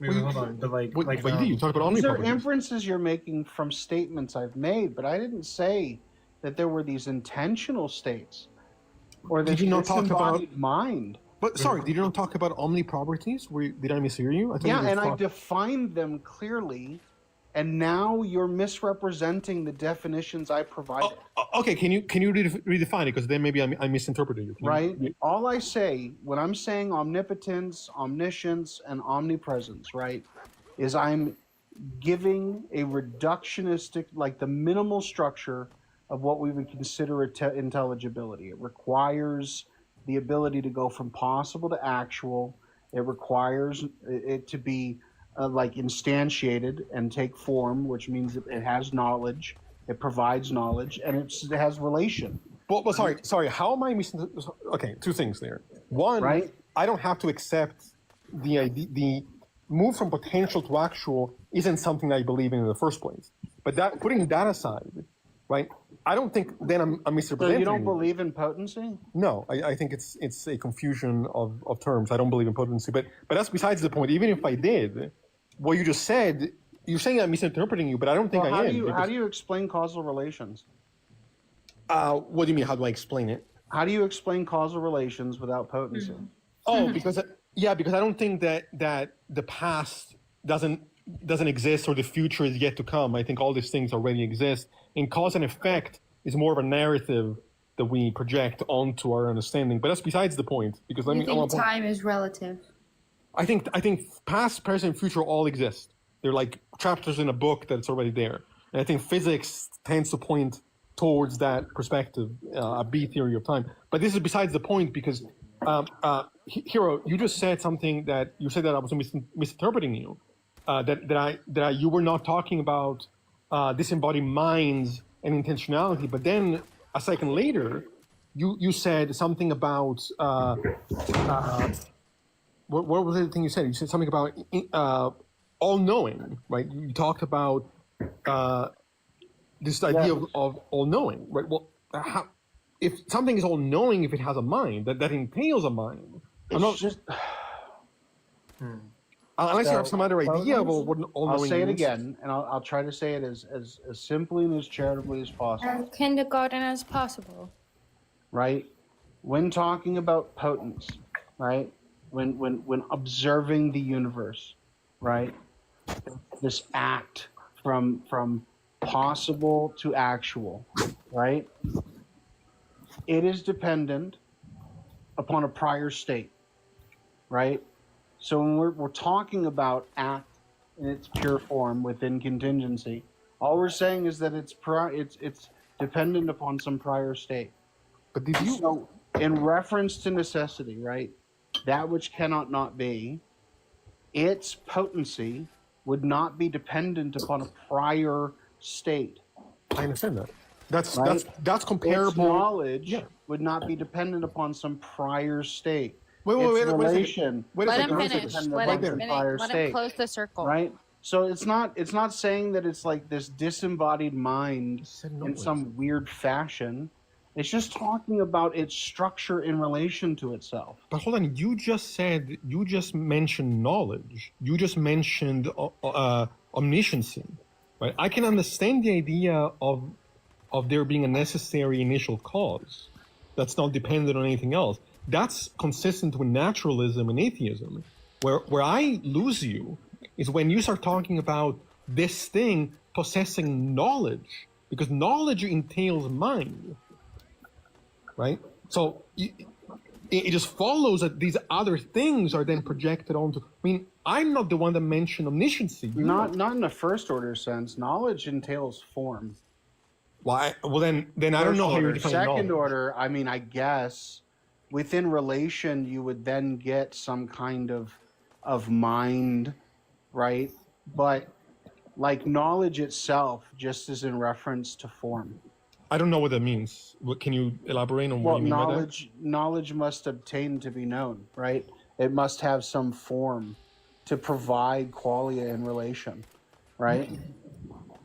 Wait, hold on. But you talk about omni These are properties. inferences you're making from statements I've made, but I didn't say that there were these intentional states or this Did you not talk about disembodied mind. But sorry, did you not talk about omni properties? Did I mishear you? I defined them clearly, and now you're misrepresenting the definitions I provided. Okay, can you redefine it? Because then maybe I misinterpreted you. Right? All I say when I'm saying omnipotence, omniscience, and omnipresence, right, is I'm giving a reductionistic, like the minimal structure of what we would consider intelligibility. It requires the ability to go from possible to actual. It requires it to be like instantiated and take form, which means it has knowledge, it provides knowledge, and it has relation. But sorry, how am I missing? Okay, two things there. One, right? I don't have to accept the move from potential to actual isn't something I believe in the first place. But that putting that aside, right? I don't think then I'm misrepresenting. So you don't believe in potency? No, I think it's a confusion of terms. I don't believe in potency, but that's besides the point. Even if I did, what you just said, you're saying I'm misinterpreting you, but I don't think I am. How do you explain causal relations? What do you mean? How do I explain it? How do you explain causal relations without potency? Oh, because I don't think that the past doesn't exist or the future is yet to come. I think all these things already exist. And cause and effect is more of a narrative that we project onto our understanding. But that's besides the point. Because time is relative? I think past, present, future all exist. They're like chapters in a book that's already there. And I think physics tends to point towards that perspective, a B theory of time. But this is besides the point because, Hero, you just said something that you said that I was misinterpreting you. That you were not talking about disembodied minds and intentionality, but then a second later, you said something about what was the thing you said? You said something about all-knowing, right? You talked about this idea of all-knowing, right? Well, if something is all-knowing, if it has a mind, that entails a mind. Unless you have some other idea of what all-knowing I'll say it means. again, and I'll try to say it as simply and as charitably as possible. As kindergarten as possible. Right? When talking about potence, right? When observing the universe, right? This act from possible to actual, right? It is dependent upon a prior state, right? So when we're talking about act in its pure form within contingency, all we're saying is that it's dependent upon some prior state. But did you? So in reference to necessity, right? That which cannot not be, its potency would not be dependent upon a prior state. I understand that. That's comparable. Its knowledge would not be dependent upon some prior state. Wait, Let him finish. Let him close the circle. Right? So it's not saying that it's like this disembodied mind in some weird fashion. It's just talking about its structure in relation to itself. But hold on, you just mentioned knowledge. You just mentioned omnisciency, right? I can understand the idea of there being a necessary initial cause that's not dependent on anything else. That's consistent with naturalism and atheism. Where I lose you is when you start talking about this thing possessing knowledge, because knowledge entails mind, right? So it just follows that these other things are then projected onto. I mean, I'm not the one that mentioned omnisciency. Not in the first order sense. Knowledge entails form. Why? Well, then I don't know how you define Second knowledge. order, I mean, I guess within relation, you would then get some kind of mind, right? But like knowledge itself just is in reference to form. I don't know what that means. Can you elaborate on what Well, you mean by that? knowledge must obtain to be known, right? It must have some form to provide qualia in relation, right?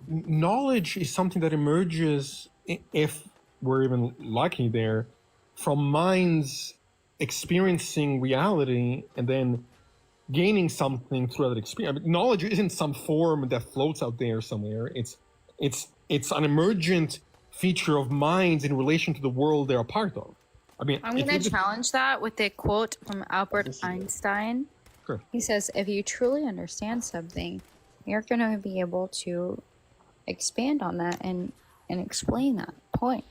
Knowledge is something that emerges, if we're even lucky there, from minds experiencing reality and then gaining something through that experience. I mean, knowledge isn't some form that floats out there somewhere. It's an emergent feature of minds in relation to the world they're a part of. I mean, I'm going to challenge that with a quote from Albert Einstein. Sure. He says, if you truly understand something, you're going to be able to expand on that and explain that point.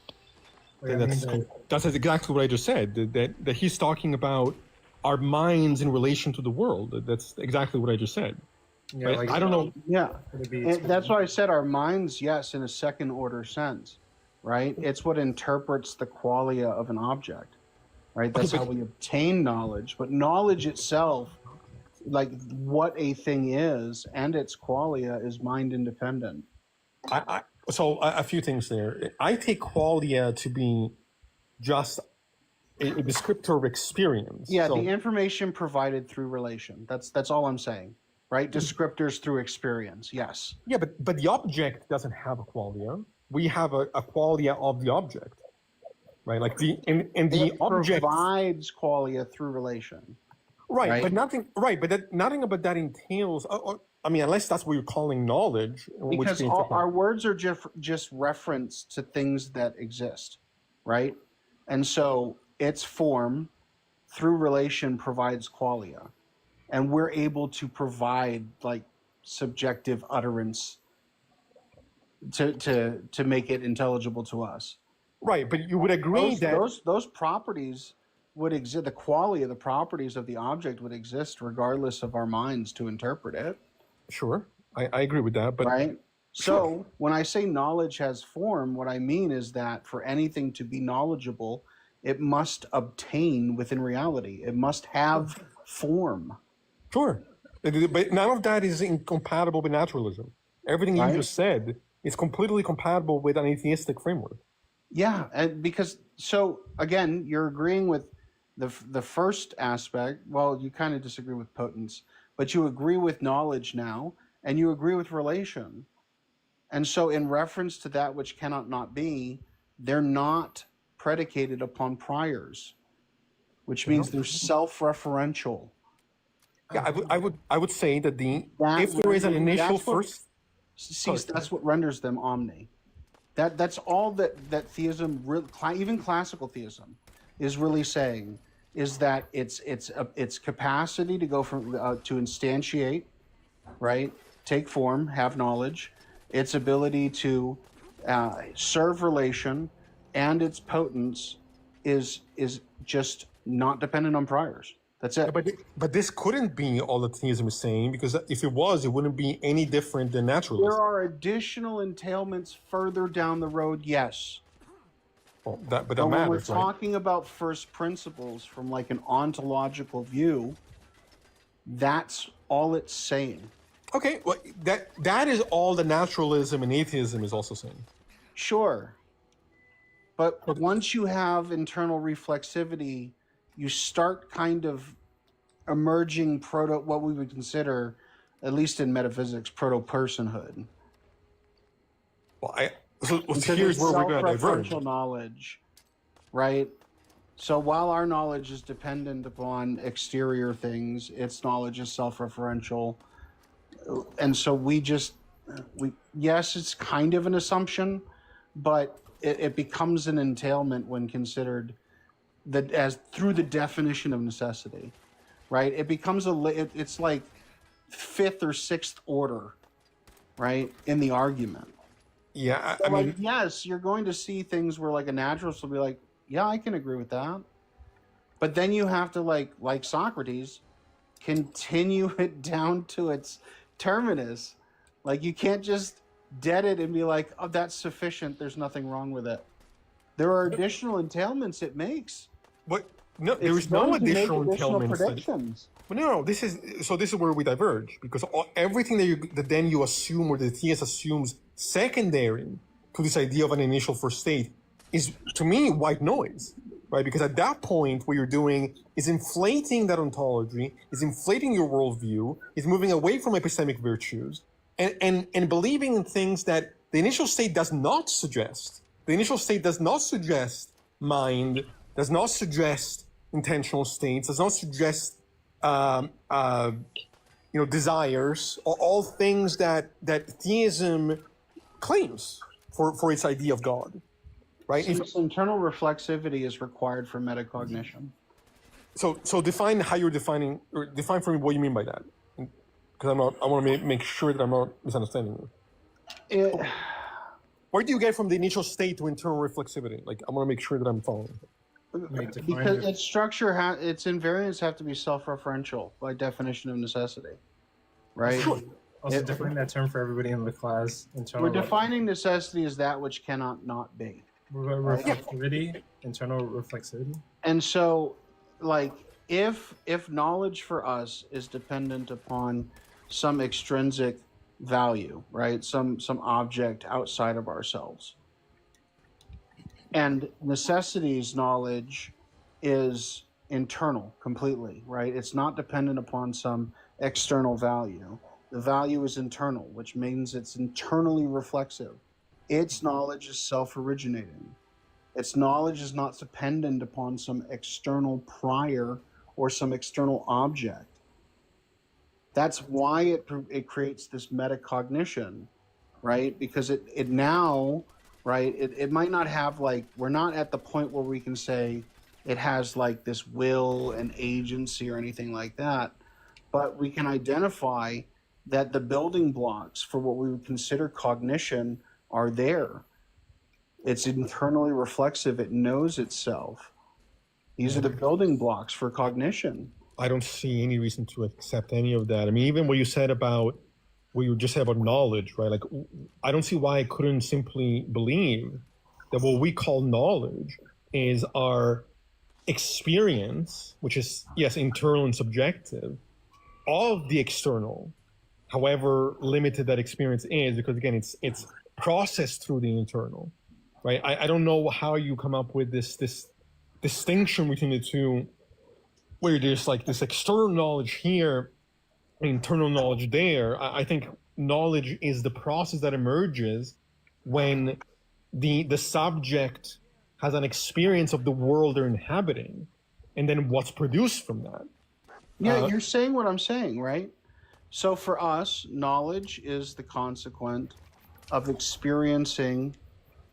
That's exactly what I just said. That he's talking about our minds in relation to the world. That's exactly what I just said. Yeah, But I don't know. Yeah, and that's why I said our minds, yes, in a second order sense, right? It's what interprets the qualia of an object, right? That's how we obtain knowledge. But knowledge itself, like what a thing is and its qualia, is mind independent. So a few things there. I take qualia to be just a descriptor of experience. Yeah, So- the information provided through relation. That's all I'm saying, right? Descriptors through experience. Yes. Yeah, but the object doesn't have a qualia. We have a qualia of the object, right? Like the object provides qualia through relation. Right, but nothing. Right, but nothing about that entails. I mean, unless that's what you're calling knowledge. Because our words are just reference to things that exist, right? And so its form through relation provides qualia, and we're able to provide like subjective utterance to make it intelligible to us. Right, but you would agree that those properties would exist. The quality of the properties of the object would exist regardless of our minds to interpret it. Sure, I agree with that. But right. So when I say knowledge has form, what I mean is that for anything to be knowledgeable, it must obtain within reality. It must have form. Sure, but none of that is incompatible with naturalism. Everything you just said is completely compatible with an atheistic framework. Yeah, and because so again, you're agreeing with the first aspect. Well, you kind of disagree with potence, but you agree with knowledge now, and you agree with relation. And so, in reference to that which cannot not be, they're not predicated upon priors, which means they're self-referential. Yeah, I would say that if there is an initial first. That's what renders them omni. That's all that theism, even classical theism, is really saying, is that its capacity to go from to instantiate, right, take form, have knowledge, its ability to serve relation, and its potence is just not dependent on priors. That's it. But this couldn't be all that theism is saying, because if it was, it wouldn't be any different than naturalism. There are additional entailments further down the road, yes. Well, but that when matters, we're right? talking about first principles from like an ontological view, that's all it's saying. Okay, well, that is all the naturalism and atheism is also saying. Sure. But once you have internal reflexivity, you start kind of emerging what we would consider, at least in metaphysics, proto-personhood. Well, so Because here's it's where we're going to diverge. self-referential knowledge, right? So while our knowledge is dependent upon exterior things, its knowledge is self-referential. And so yes, it's kind of an assumption, but it becomes an entailment when considered as through the definition of necessity, right? It becomes it's like fifth or sixth order, right, in the argument. Yeah, So like, yes, you're going to see things where like a naturalist will be like, yeah, I can agree with that. But then you have to like Socrates, continue it down to its terminus. Like you can't just dead it and be like, oh, that's sufficient. There's nothing wrong with it. There are additional entailments it makes. What? No, there It's is no going to make additional additional entailments. predictions. But no, this is where we diverge, because everything that then you assume, or the theist assumes secondary to this idea of an initial first state, is to me white noise, right? Because at that point, what you're doing is inflating that ontology, is inflating your worldview, is moving away from epistemic virtues, and believing in things that the initial state does not suggest. The initial state does not suggest mind, does not suggest intentional states, does not suggest desires, or all things that theism claims for its idea of God, right? Since internal reflexivity is required for metacognition. So define how you're defining, or define for me what you mean by that, because I want to make sure that I'm not misunderstanding you. Where do you get from the initial state to internal reflexivity? Like, I want to make sure that I'm following. Because its structure, its invariants have to be self-referential by definition of necessity, right? Sure. Also, define that term for everybody in the class. We're defining necessity as that which cannot not be. Reflexivity, internal reflexivity. And so, like, if knowledge for us is dependent upon some extrinsic value, right? Some object outside of ourselves. And necessity's knowledge is internal completely, right? It's not dependent upon some external value. The value is internal, which means it's internally reflexive. Its knowledge is self-originating. Its knowledge is not dependent upon some external prior or some external object. That's why it creates this metacognition, right? Because it now, right, it might not have, like, we're not at the point where we can say it has like this will and agency or anything like that, but we can identify that the building blocks for what we would consider cognition are there. It's internally reflexive. It knows itself. These are the building blocks for cognition. I don't see any reason to accept any of that. I mean, even what you said about, what you just said about knowledge, right? Like, I don't see why I couldn't simply believe that what we call knowledge is our experience, which is, yes, internal and subjective, of the external, however limited that experience is, because again, it's processed through the internal, right? I don't know how you come up with this distinction between the two, where there's like this external knowledge here, internal knowledge there. I think knowledge is the process that emerges when the subject has an experience of the world they're inhabiting, and then what's produced from that. Yeah, you're saying what I'm saying, right? So for us, knowledge is the consequent of experiencing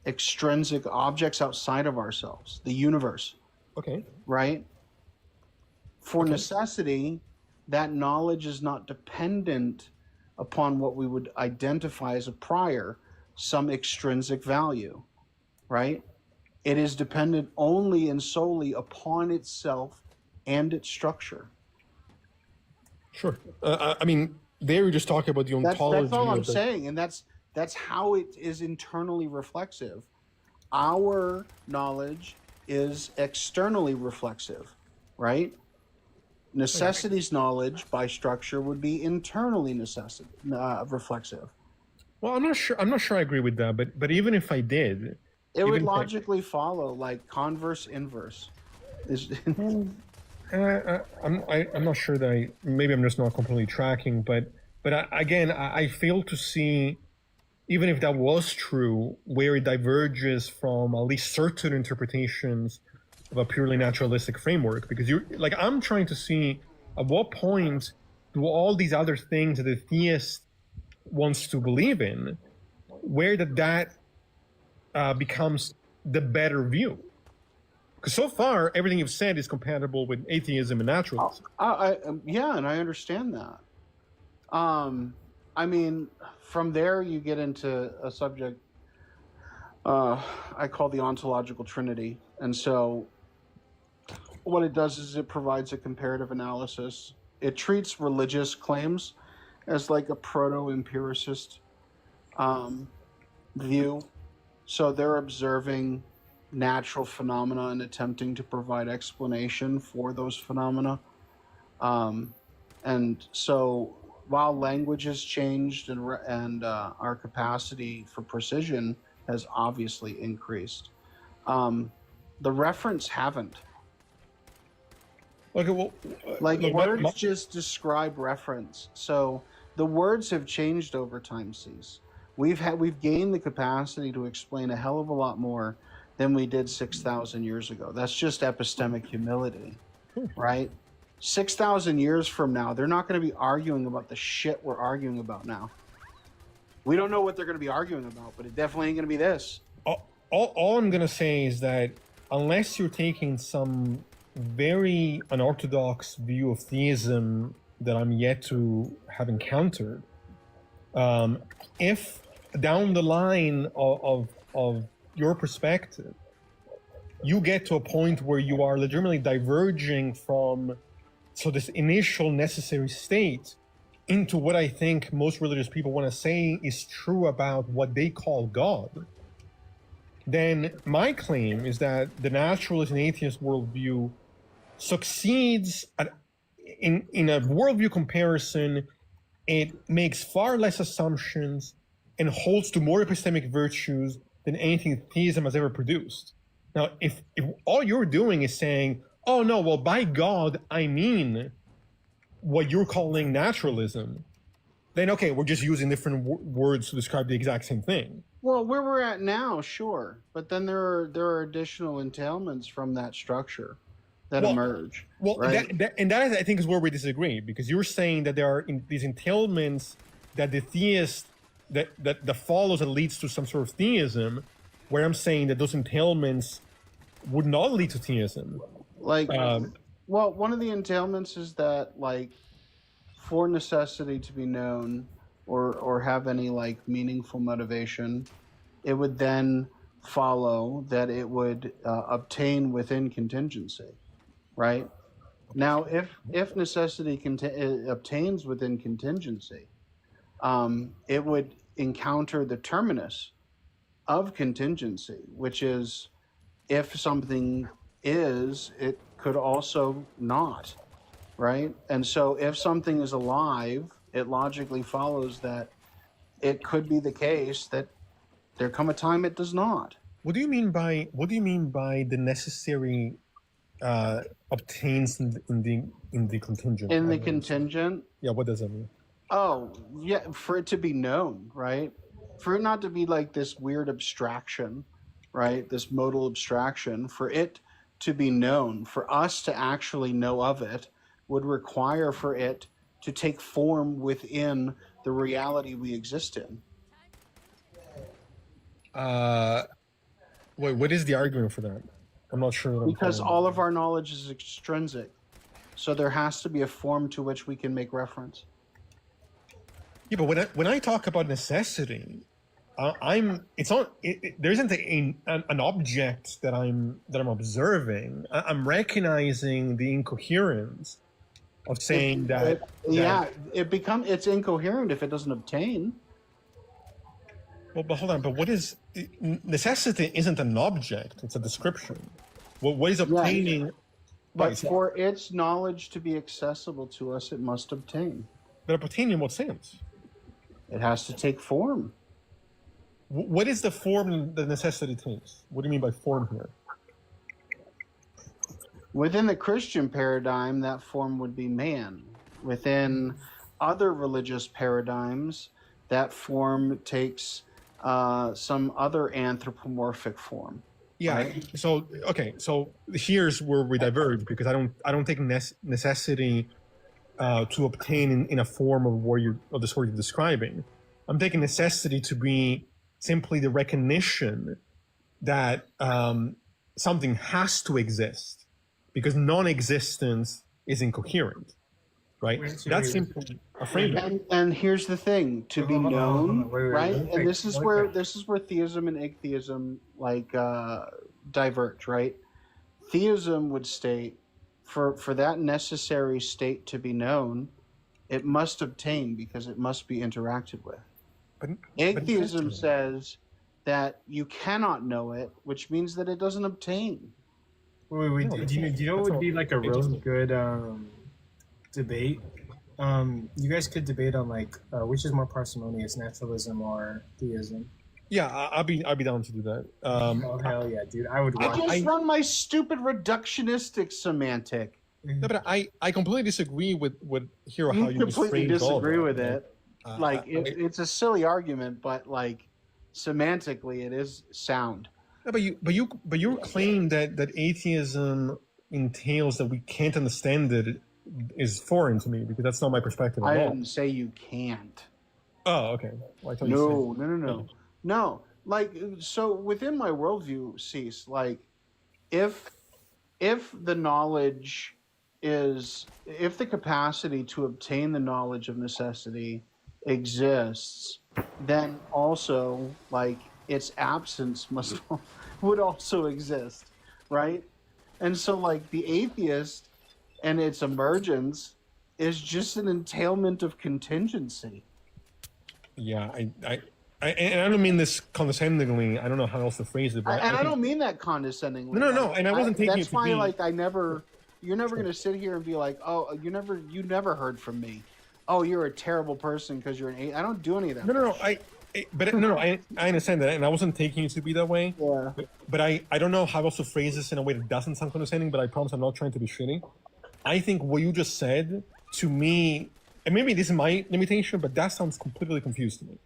extrinsic objects outside of ourselves, the universe. Okay. Right? For necessity, that knowledge is not dependent upon what we would identify as a prior, some extrinsic value, right? It is dependent only and solely upon itself and its structure. Sure. I mean, they were just talking about the ontology. That's all I'm saying, and that's how it is internally reflexive. Our knowledge is externally reflexive, right? Necessity's knowledge by structure would be internally reflexive. Well, I'm not sure I agree with that, but even if I did, it would logically follow, like converse inverse. I'm not sure that maybe I'm just not completely tracking, but I fail to see, even if that was true, where it diverges from at least certain interpretations of a purely naturalistic framework. Because I'm trying to see at what point do all these other things that the theist wants to believe in, where that becomes the better view. Because so far, everything you've said is compatible with atheism and naturalism. Yeah, and I understand that. I mean, from there you get into a subject I call the ontological trinity. And so what it does is it provides a comparative analysis. It treats religious claims as like a proto-empiricist view. So they're observing natural phenomena and attempting to provide explanation for those phenomena. And so while language has changed and our capacity for precision has obviously increased, the reference haven't. Okay, well, Like look, words just describe reference. So the words have changed over time, Cease. We've gained the capacity to explain a hell of a lot more than we did 6,000 years ago. That's just epistemic humility, right? 6,000 years from now, they're not going to be arguing about the shit we're arguing about now. We don't know what they're going to be arguing about, but it definitely ain't going to be this. All I'm going to say is that unless you're taking some very unorthodox view of theism that I'm yet to have encountered, if down the line of your perspective, you get to a point where you are legitimately diverging from this initial necessary state into what I think most religious people want to say is true about what they call God, then my claim is that the naturalist and atheist worldview succeeds in a worldview comparison. It makes far less assumptions and holds to more epistemic virtues than anything theism has ever produced. Now, if all you're doing is saying, oh no, well, by God, I mean what you're calling naturalism, then okay, we're just using different words to describe the exact same thing. Well, where we're at now, sure. But then there are additional entailments from that structure that emerge. Well, right? that I think is where we disagree, because you're saying that there are these entailments that the theist that follows and leads to some sort of theism, where I'm saying that those entailments would not lead to theism. Like, well, one of the entailments is that, like, for necessity to be known or have any like meaningful motivation, it would then follow that it would obtain within contingency, right? Now, if necessity obtains within contingency, it would encounter the terminus of contingency, which is if something is, it could also not, right? And so if something is alive, it logically follows that it could be the case that there come a time it does not. What do you mean by the necessary obtains in the contingent? In the contingent? Yeah, what does that mean? Oh, yeah, for it to be known, right? For it not to be like this weird abstraction, right? This modal abstraction, for it to be known, for us to actually know of it, would require for it to take form within the reality we exist in. Wait, what is the argument for that? I'm not sure. Because all of our knowledge is extrinsic. So there has to be a form to which we can make reference. Yeah, but when I talk about necessity, there isn't an object that I'm observing. I'm recognizing the incoherence of saying it's incoherent if it doesn't obtain. Well, but hold on. But what is necessity? Isn't an object; it's a description. What is obtaining? Yeah. But for its knowledge to be accessible to us, it must obtain. But obtain in what sense? It has to take form. What is the form the necessity takes? What do you mean by form here? Within the Christian paradigm, that form would be man. Within other religious paradigms, that form takes some other anthropomorphic form. Yeah. Right? So here's where we diverge, because I don't take necessity to obtain in a form of the sort you're describing. I'm taking necessity to be simply the recognition that something has to exist, because non-existence is incoherent, right? That's simply a framework. And here's the thing: to be known, right? And this is where theism and atheism diverge, right? Theism would state, for that necessary state to be known, it must obtain because it must be interacted with. Atheism says that you cannot know it, which means that it doesn't obtain. Wait. Do you know what would be like a really good debate? You guys could debate on like which is more parsimonious, naturalism or theism. Yeah, I'll be down to do that. Oh hell yeah, dude! I would watch. I just run my stupid reductionistic semantic. No, but I completely disagree with Hero how you completely just framed all disagree that. with it. It's a silly argument, but like semantically, it is sound. No, but your claim that atheism entails that we can't understand it is foreign to me because that's not my perspective I at all. didn't say you can't. Oh, okay. Well, I thought No, you said... no. Like, so within my worldview, Cease, like, if the knowledge is, if the capacity to obtain the knowledge of necessity exists, then also, like, its absence would also exist, right? And so, like, the atheist and its emergence is just an entailment of contingency. Yeah, and I don't mean this condescendingly. I don't know how else to phrase it. But I don't mean that condescendingly. No. And I wasn't taking that's it to why, be... like, you're never going to sit here and be like, oh, you never heard from me. Oh, you're a terrible person because you're an atheist. I don't do any of that. No. I understand that, and I wasn't taking it to be that way. Yeah. But I don't know how else to phrase this in a way that doesn't sound condescending, but I promise I'm not trying to be shitty. I think what you just said, to me, and maybe this is my limitation, but that sounds completely confused to me.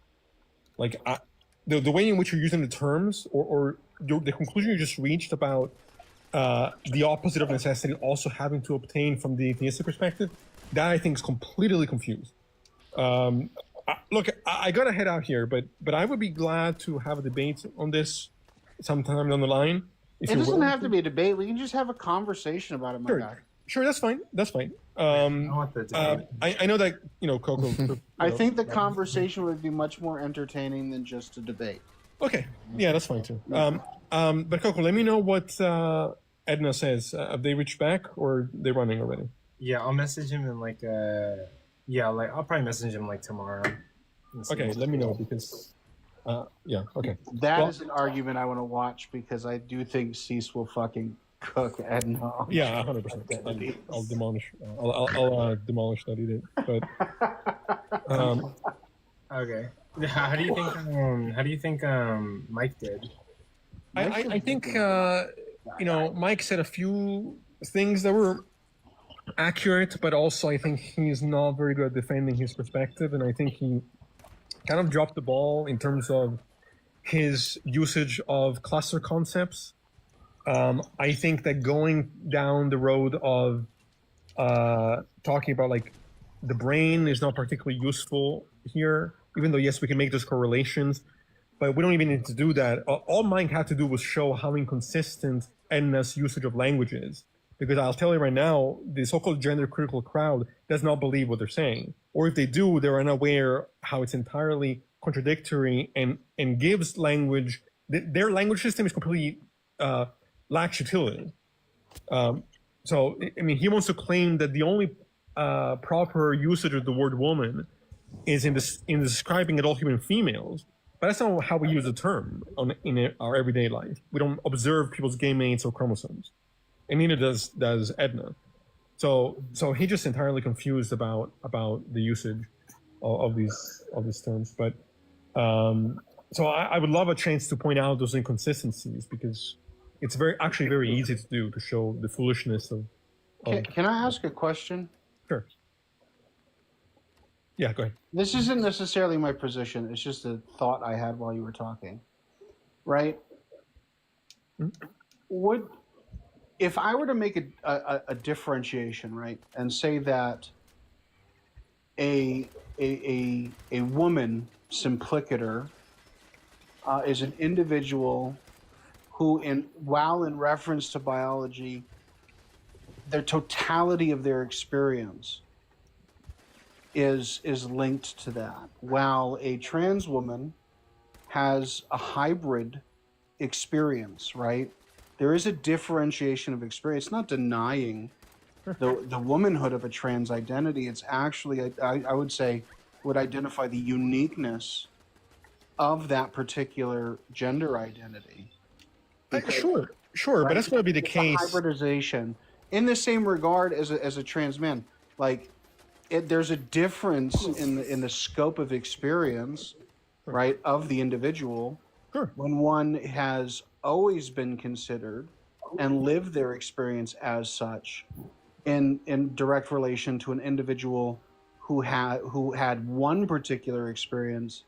Like, the way in which you're using the terms, or the conclusion you just reached about the opposite of necessity also having to obtain from the atheistic perspective, that I think is completely confused. Look, I gotta head out here, but I would be glad to have a debate on this sometime down the line. It doesn't have to be a debate. We can just have a conversation about it, my guy. Sure, that's fine. I know that, Coco... I think the conversation would be much more entertaining than just a debate. Okay, yeah, that's fine too. But Coco, let me know what Edna says. Have they reached back or they're running already? Yeah, I'll message him in like I'll probably message him like tomorrow. Okay, let me know because yeah, okay. That is an argument I want to watch because I do think Cease will fucking cook Edna. Yeah, 100%. I'll demolish. I'll demolish that idiot. But okay. How do you think Mike did? I think Mike said a few things that were accurate, but also I think he's not very good at defending his perspective, and I think he kind of dropped the ball in terms of his usage of cluster concepts. I think that going down the road of talking about like the brain is not particularly useful here, even though yes, we can make those correlations, but we don't even need to do that. All Mike had to do was show how inconsistent Edna's usage of language is. Because I'll tell you right now, the so-called gender critical crowd does not believe what they're saying. Or if they do, they're unaware how it's entirely contradictory and gives language, their language system is completely lacks utility. So, I mean, he wants to claim that the only proper usage of the word woman is in describing adult human females. But that's not how we use the term in our everyday life. We don't observe people's gametes or chromosomes. And neither does Edna. So he just entirely confused about the usage of these terms. But so I would love a chance to point out those inconsistencies because it's actually very easy to do to show the foolishness of. Can I ask a question? Sure. Yeah, go ahead. This isn't necessarily my position. It's just a thought I had while you were talking. Right? Mm-hmm. If I were to make a differentiation, right, and say that a woman simplicator is an individual who, while in reference to biology, their totality of their experience is linked to that, while a trans woman has a hybrid experience, right? There is a differentiation of experience. It's not denying the womanhood of a trans identity. It's actually, I would say, would identify the uniqueness of that particular gender identity. Sure, but that's going to be the It's a case. hybridization in the same regard as a trans man. Like, there's a difference in the scope of experience, right, of the individual. When one has always been considered and lived their experience as such, in direct relation to an individual who had one particular experience,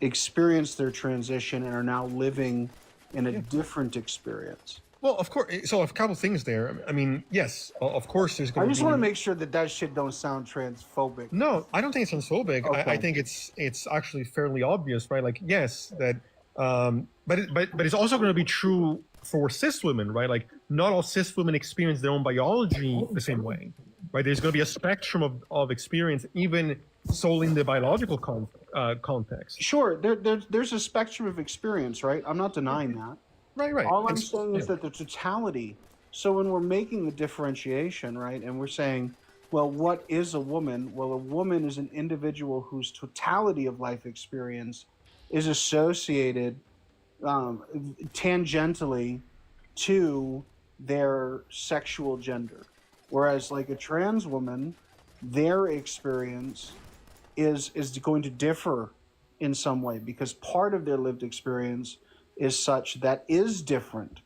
experienced their transition, and are now living in a different experience. Well, of course. So a couple things there. I mean, yes, of course, there's going I to be. just want to make sure that shit don't sound transphobic. No, I don't think it's transphobic. Okay. I think it's actually fairly obvious, right? Like, yes, that, but it's also going to be true for cis women, right? Like, not all cis women experience their own biology the same way, right? There's going to be a spectrum of experience, even solely in the biological context. Sure, there's a spectrum of experience, right? I'm not denying that. Right. All I'm saying is that the totality. So when we're making the differentiation, right, and we're saying, well, what is a woman? Well, a woman is an individual whose totality of life experience is associated tangentially to their sexual gender. Whereas, like, a trans woman, their experience is going to differ in some way because part of their lived experience is such that is different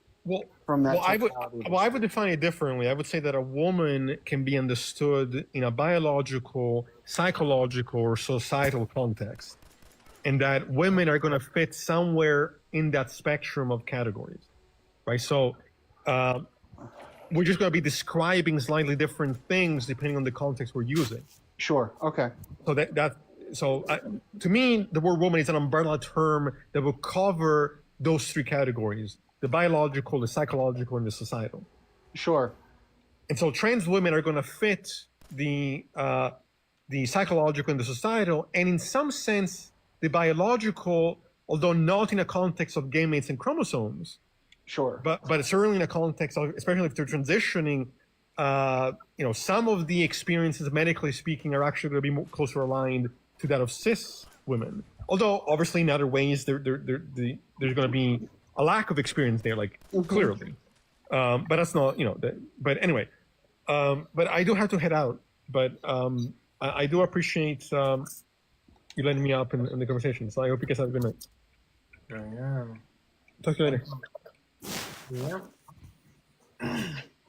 from that. I would define it differently. I would say that a woman can be understood in a biological, psychological, or societal context, and that women are going to fit somewhere in that spectrum of categories, right? So we're just going to be describing slightly different things depending on the context we're using. Sure. Okay. So to me, the word woman is an umbrella term that will cover those three categories: the biological, the psychological, and the societal. Sure. And so trans women are going to fit the psychological and the societal, and in some sense, the biological, although not in a context of gametes and chromosomes. Sure. But certainly in a context of, especially if they're transitioning, some of the experiences, medically speaking, are actually going to be more closer aligned to that of cis women. Although, obviously, in other ways, there's going to be a lack of experience there, like, clearly. But that's not, but anyway. But I do have to head out. But I do appreciate you letting me up in the conversation. So I hope you guys have a good night. Yeah. Talk to you later. Yeah.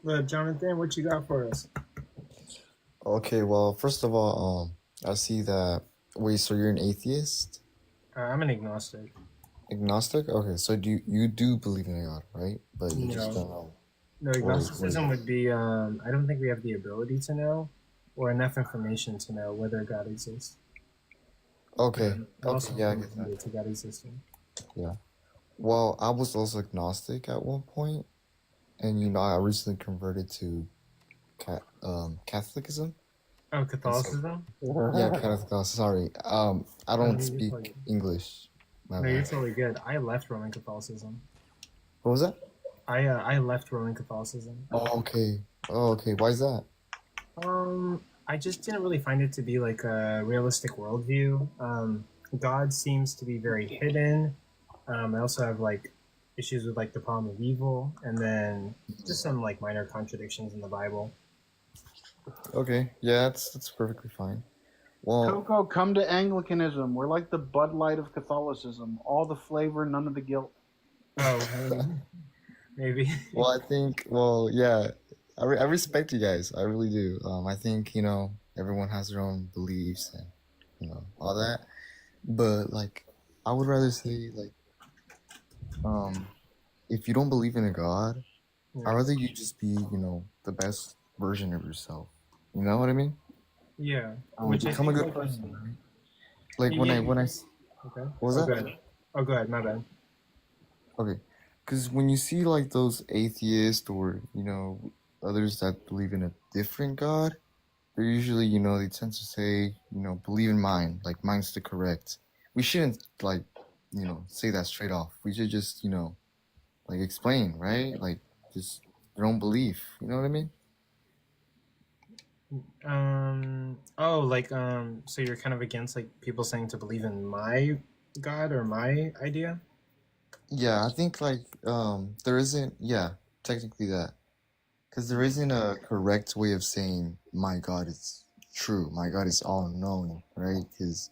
Well, Jonathan, what you got for us? Okay, well, first of all, I see that. Wait, so you're an atheist? I'm an agnostic. Agnostic? Okay, so you do believe in a God, right? But you just don't know. No, agnosticism would be I don't think we have the ability to know or enough information to know whether God exists. Okay. Also, Yeah, I get that. to God existing. Yeah. Well, I was also agnostic at one point, and I recently converted to Catholicism. Oh, Catholicism? Yeah, Catholicism. Sorry. I don't speak English. No, you're totally good. I left Roman Catholicism. What was that? I left Roman Catholicism. Oh, okay. Why is that? I just didn't really find it to be like a realistic worldview. God seems to be very hidden. I also have like issues with like the problem of evil, and then just some like minor contradictions in the Bible. Okay, yeah, that's perfectly fine. Well, Coco, come to Anglicanism. We're like the Bud Light of Catholicism. All the flavor, none of the guilt. Oh, maybe. Well, yeah, I respect you guys. I really do. I think, everyone has their own beliefs and, all that. But, like, I would rather say, like, if you don't believe in a God, I'd rather you just be, the best version of yourself. You know what I mean? Yeah. Become a good person, right? Like when I Okay. What was that? Go ahead. Oh, go ahead. My bad. Okay, because when you see like those atheists or others that believe in a different God, they're usually they tend to say believe in mine, like mine's the correct. We shouldn't like say that straight off. We should just like explain, right? Like just their own belief. You know what I mean? So you're kind of against like people saying to believe in my God or my idea? Yeah, I think like there isn't. Yeah, technically that. Because there isn't a correct way of saying my God is true. My God is all knowing, right? Because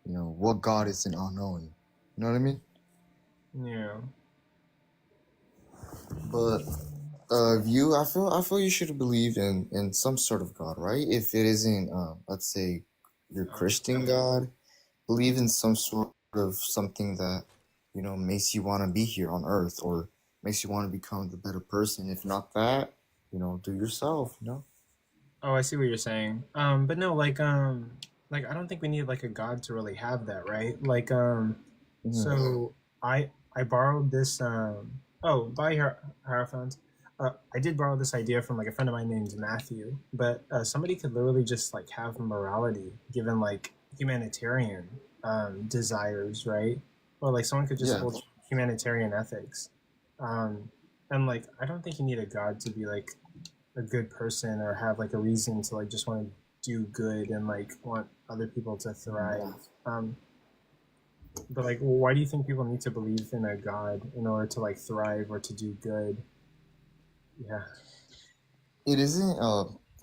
what God isn't all knowing? You know what I mean? Yeah. But I feel you should believe in some sort of God, right? If it isn't, let's say, your Christian God, believe in some sort of something that makes you want to be here on Earth or makes you want to become the better person. If not that, do yourself. Oh, I see what you're saying. But no, like I don't think we need like a god to really have that, right? Like, so I borrowed this. Oh, by Hierophant. I did borrow this idea from like a friend of mine named Matthew. But somebody could literally just like have morality, given like humanitarian desires, right? Or like someone could just Yeah. hold humanitarian ethics. And like I don't think you need a god to be like a good person or have like a reason to like just want to do good and like want other people to thrive. But like, why do you think people need to believe in a god in order to like thrive or to do good? Yeah. It isn't.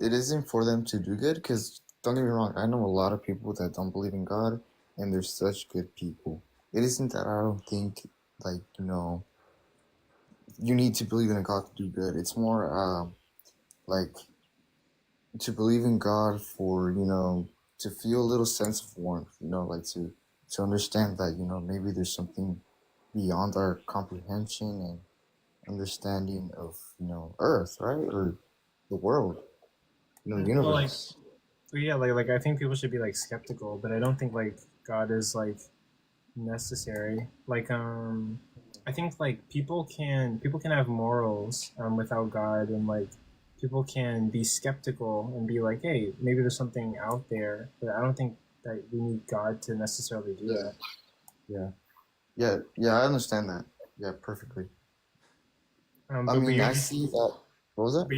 It isn't for them to do good. Because don't get me wrong, I know a lot of people that don't believe in God, and they're such good people. It isn't that I don't think like you need to believe in a God to do good. It's more like to believe in God for to feel a little sense of warmth. Like to understand that maybe there's something beyond our comprehension and understanding of Earth, right, or the world, the Well, like, universe. yeah, like I think people should be like skeptical, but I don't think like God is like necessary. Like, I think like people can have morals without God, and like people can be skeptical and be like, hey, maybe there's something out there, but I don't think that we need God to necessarily do that. Yeah, I understand that. Yeah, perfectly. I But mean, you're I just, see that. What was that? but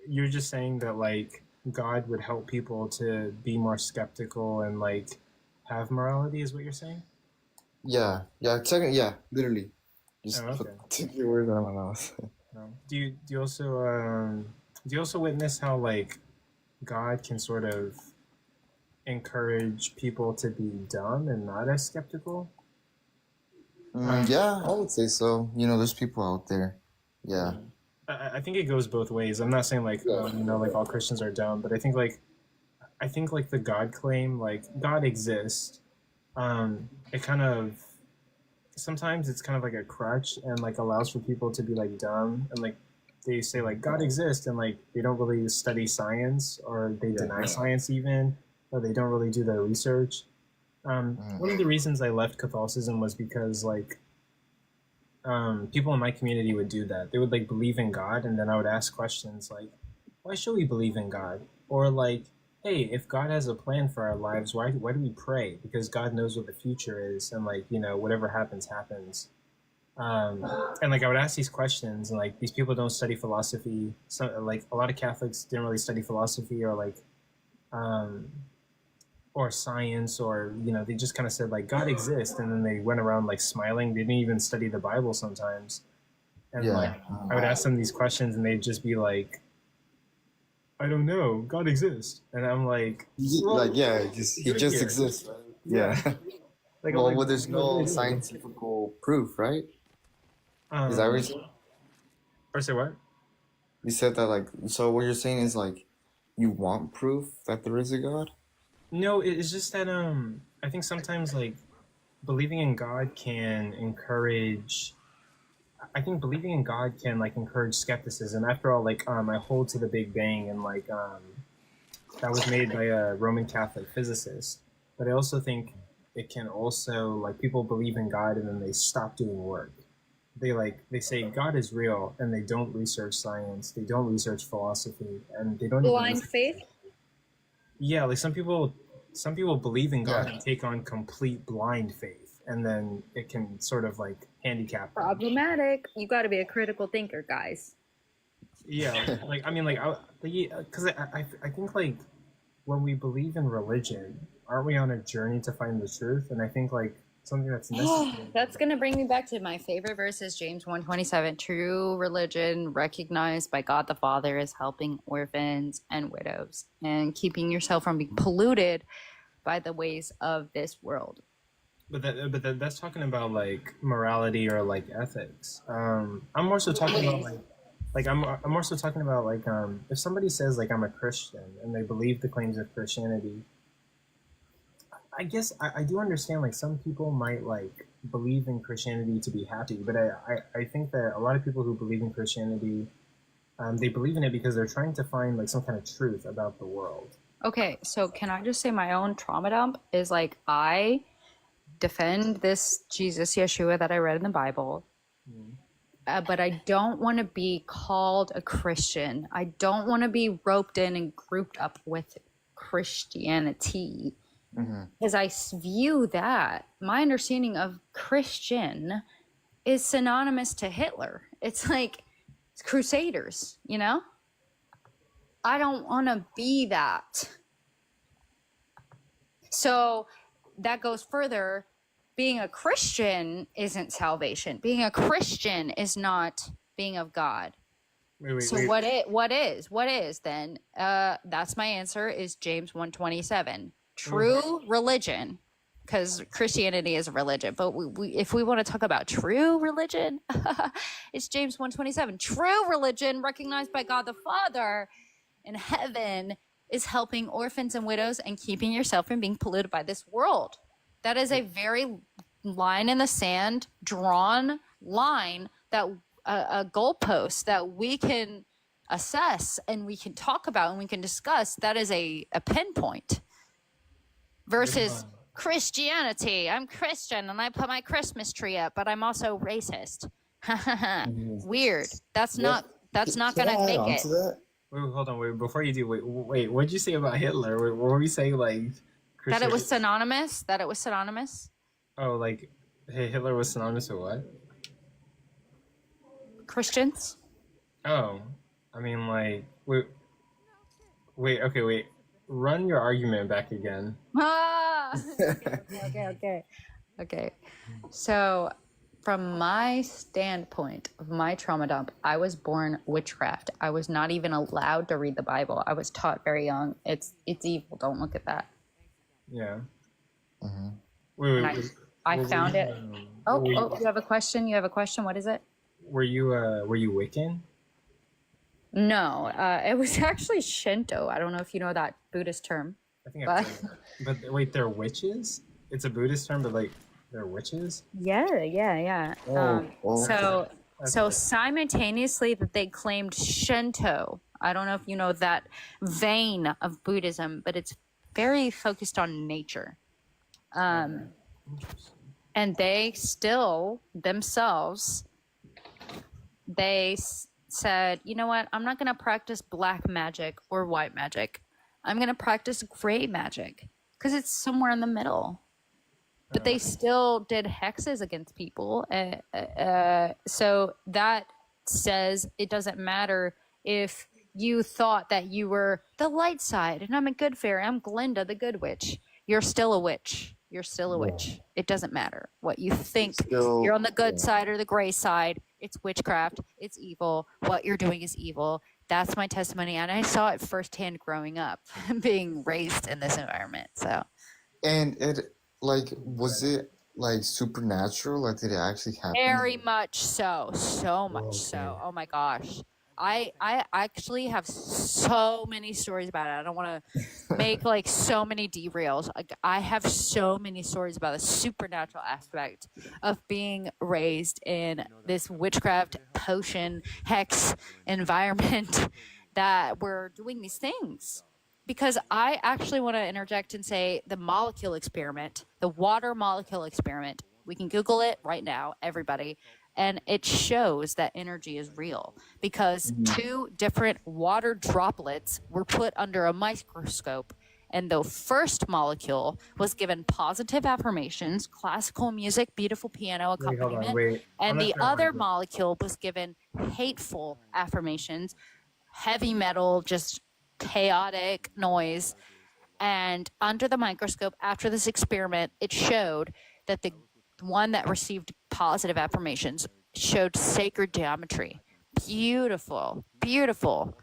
you're just saying that like God would help people to be more skeptical and like have morality, is what you're saying? Yeah, literally. Just Oh, okay. took your words out of my mouth. Do you also witness how like God can sort of encourage people to be dumb and not as skeptical? Yeah, I would say so. There's people out there. Yeah. I think it goes both ways. I'm not saying like like all Christians are dumb, but I think like the God claim, like God exists. It kind of sometimes it's kind of like a crutch and like allows for people to be like dumb and like they say like God exists and like they don't really study science or they deny science even or they don't really do their research. One of the reasons I left Catholicism was because like people in my community would do that. They would like believe in God, and then I would ask questions like, "Why should we believe in God?" Or like, "Hey, if God has a plan for our lives, why do we pray? Because God knows what the future is, and like whatever happens happens." And like I would ask these questions, and like these people don't study philosophy. So like a lot of Catholics didn't really study philosophy or like or science or they just kind of said like God exists, and then they went around like smiling. They didn't even study the Bible sometimes. And like I would ask them these questions and they'd just be like, I don't know, God exists. And I'm like, well, he just exists, right? Yeah. Well, there's no scientific proof, right? Is that what you're saying? Or say what? You said that like, so what you're saying is like you want proof that there is a God? No, it's just that I think sometimes like believing in God can encourage. I think believing in God can like encourage skepticism. After all, like I hold to the Big Bang and like that was made by a Roman Catholic physicist. But I also think it can also like people believe in God and then they stop doing work. They say God is real and they don't research science, they don't research philosophy, and they don't Blind even faith? Yeah, like some people believe in God and take on complete blind faith, and then it can sort of like handicap them. Problematic. You got to be a critical thinker, guys. Yeah, like I mean, like, because I think like when we believe in religion, aren't we on a journey to find the truth? And I think like something that's necessary. That's gonna bring me back to my favorite verse is James 1:27. True religion recognized by God the Father is helping orphans and widows and keeping yourself from being polluted by the ways of this world. But that's talking about like morality or like ethics. I'm more so talking about I'm more so talking about like if somebody says like I'm a Christian and they believe the claims of Christianity, I guess I do understand like some people might like believe in Christianity to be happy, but I think that a lot of people who believe in Christianity, they believe in it because they're trying to find like some kind of truth about the world. Okay, so can I just say my own trauma dump is like I defend this Jesus Yeshua that I read in the Bible, but I don't want to be called a Christian. I don't want to be roped in and grouped up with Christianity because I view that my understanding of Christian is synonymous to Hitler. It's like it's Crusaders, you know? I don't want to be that. So that goes further. Being a Christian isn't salvation. Being a Christian is not being of God. Wait. What is then? That's my answer is James 1:27. True religion, because Christianity is a religion. But if we want to talk about true religion, it's James 1:27. True religion recognized by God the Father in heaven is helping orphans and widows and keeping yourself from being polluted by this world. That is a very line in the sand, drawn line, that a goalpost that we can assess and we can talk about and we can discuss. That is a pinpoint versus Christianity. I'm Christian and I put my Christmas tree up, but I'm also racist. Weird. That's not gonna make it. Wait, hold on. Wait, before you do, wait. What did you say about Hitler? What were we saying? Like That it was synonymous. Oh, like, hey, Hitler was synonymous with what? Christians. Oh, I mean, like, wait. Run your argument back again. Okay. So, from my standpoint of my trauma dump, I was born witchcraft. I was not even allowed to read the Bible. I was taught very young. It's evil. Don't look at that. Yeah. Wait. I found it. You have a question? What is it? Were you Wiccan? No, it was actually Shinto. I don't know if you know that Buddhist term. I think I've heard that. But wait, they're witches? It's a Buddhist term, but like they're witches? Yeah. So simultaneously that they claimed Shinto. I don't know if you know that vein of Buddhism, but it's very focused on nature. And they still themselves, they said, you know what? I'm not going to practice black magic or white magic. I'm going to practice gray magic because it's somewhere in the middle. But they still did hexes against people. So that says it doesn't matter if you thought that you were the light side and I'm a good fairy. I'm Glinda, the good witch. You're still a witch. It doesn't matter what you think. You're on the good side or the gray side. It's witchcraft. It's evil. What you're doing is evil. That's my testimony. And I saw it firsthand growing up, being raised in this environment. So. And was it like supernatural? Like, did it actually happen? Very much so. So much so. Oh my gosh. I actually have so many stories about it. I don't want to make like so many derails. Like, I have so many stories about the supernatural aspect of being raised in this witchcraft, potion, hex environment that we're doing these things. Because I actually want to interject and say the molecule experiment, the water molecule experiment, we can Google it right now, everybody. And it shows that energy is real because two different water droplets were put under a microscope. And the first molecule was given positive affirmations, classical music, beautiful piano accompaniment. And the other molecule was given hateful affirmations, heavy metal, just chaotic noise. And under the microscope, after this experiment, it showed that the one that received positive affirmations showed sacred geometry. Beautiful, beautiful.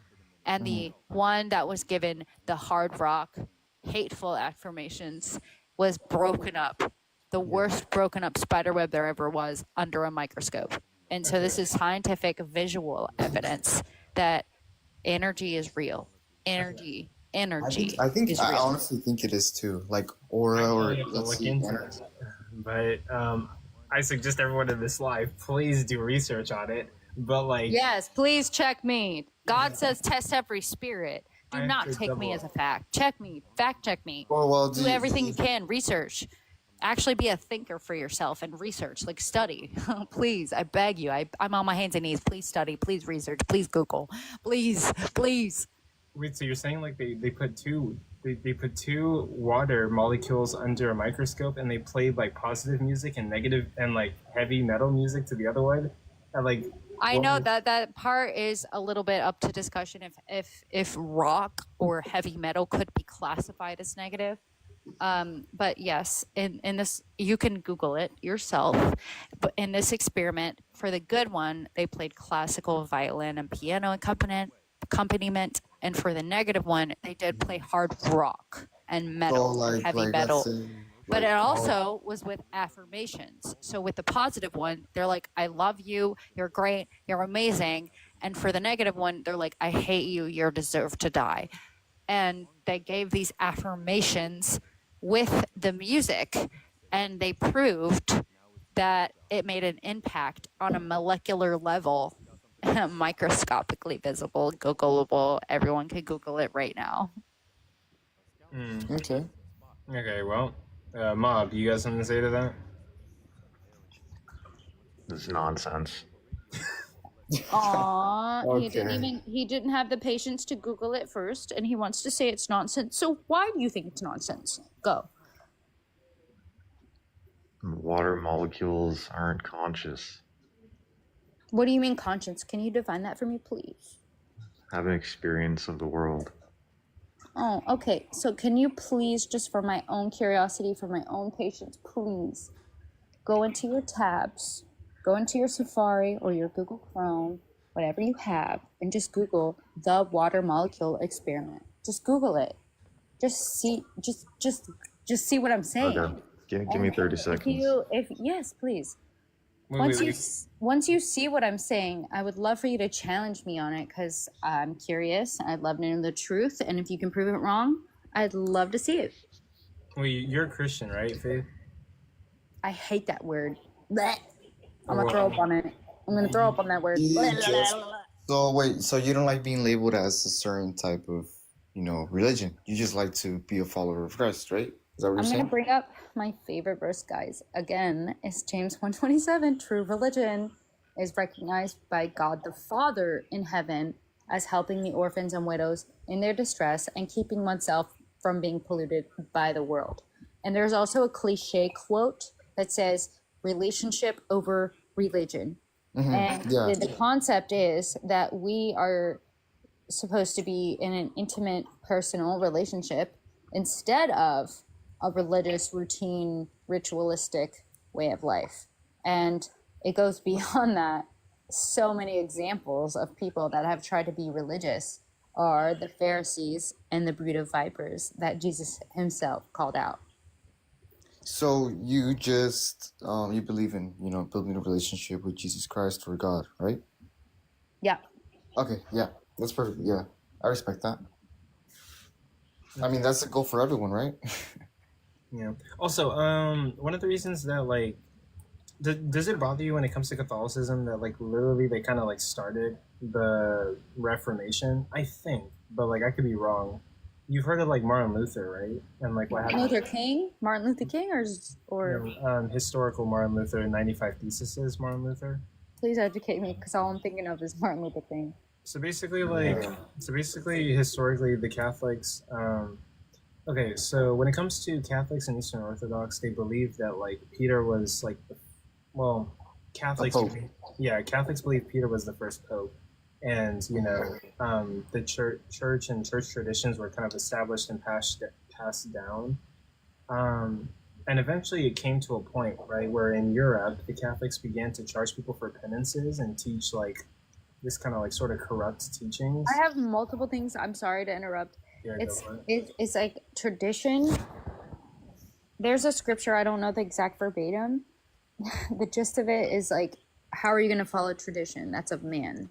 And the one that was given the hard rock, hateful affirmations was broken up. The worst broken up spider web there ever was under a microscope. And so this is scientific visual evidence that energy is real. Energy is I real. honestly think it is too. Like aura or You have to let's look see, into energy. it. But I suggest everyone in this live, please do research on it. But like, Yes, please check me. God says test every spirit. Do I have not to take me double- as a fact. Check me. Fact check me. Well, do everything you can. Research. Actually be a thinker for yourself and research. Like study. Please, I beg you. I'm on my hands and knees. Please study. Please research. Please Google. Please, please. wait, so you're saying like they put two water molecules under a microscope and they played like positive music and negative and like heavy metal music to the other one? And like I know that part is a little bit up to discussion if rock or heavy metal could be classified as negative. But yes, in this, you can Google it yourself. But in this experiment, for the good one, they played classical violin and piano accompaniment, and for the negative one, they did play hard rock and metal, heavy metal. But it also was with affirmations. So with the positive one, they're like, I love you, you're great, you're amazing. And for the negative one, they're like, I hate you, you deserve to die. And they gave these affirmations with the music, and they proved that it made an impact on a molecular level, microscopically visible, Googleable. Everyone can Google it right now. Okay. Okay, well, Mob, you got something to say to that? It's nonsense. Aw, Okay. he didn't have the patience to Google it first, and he wants to say it's nonsense. So why do you think it's nonsense? Go. Water molecules aren't conscious. What do you mean conscience? Can you define that for me, please? Have an experience of the world. Oh, okay. So can you please, just for my own curiosity, for my own patience, please go into your tabs, go into your Safari or your Google Chrome, whatever you have, and just Google the water molecule experiment. Just Google it. Just see what I'm saying. Okay. Give me 30 seconds. Yes, please. Wait. Once you see what I'm saying, I would love for you to challenge me on it because I'm curious. I'd love to know the truth, and if you can prove it wrong, I'd love to see it. Well, you're a Christian, right, Faith? I hate that word. Blech. I'm gonna throw up on it. I'm gonna throw up on that word. So wait, so you don't like being labeled as a certain type of, religion? You just like to be a follower of Christ, right? Is that what you're I'm saying? gonna bring up my favorite verse, guys. Again, it's James 1:27. True religion is recognized by God the Father in heaven as helping the orphans and widows in their distress and keeping oneself from being polluted by the world. And there's also a cliche quote that says, relationship over religion. Mhm, And yeah. the concept is that we are supposed to be in an intimate, personal relationship instead of a religious, routine, ritualistic way of life. And it goes beyond that. So many examples of people that have tried to be religious are the Pharisees and the brood of vipers that Jesus himself called out. So you just you believe in, building a relationship with Jesus Christ or God, right? Yeah. Okay, yeah. That's perfect. Yeah. I respect that. I mean, that's the goal for everyone, right? Yeah. Also, one of the reasons that like, does it bother you when it comes to Catholicism that like literally they kind of like started the Reformation? I think, but like I could be wrong. You've heard of like Martin Luther, right? And like what happened? Martin Luther King, or Historical Martin Luther, 95 Theses Martin Luther. please educate me because all I'm thinking of is Martin Luther King. So basically, historically, the Catholics. Okay, so when it comes to Catholics and Eastern Orthodox, they believe that like Peter was like, Catholics. Catholics believe Peter was the first pope, and the church and church traditions were kind of established and passed down. And eventually it came to a point, right, where in Europe, the Catholics began to charge people for penances and teach, like, this kind of, like, sort of corrupt teachings. I have multiple things. I'm sorry to interrupt. Yeah, It's go for it. it's like tradition. There's a scripture, I don't know the exact verbatim. The gist of it is like, how are you going to follow tradition? That's of man.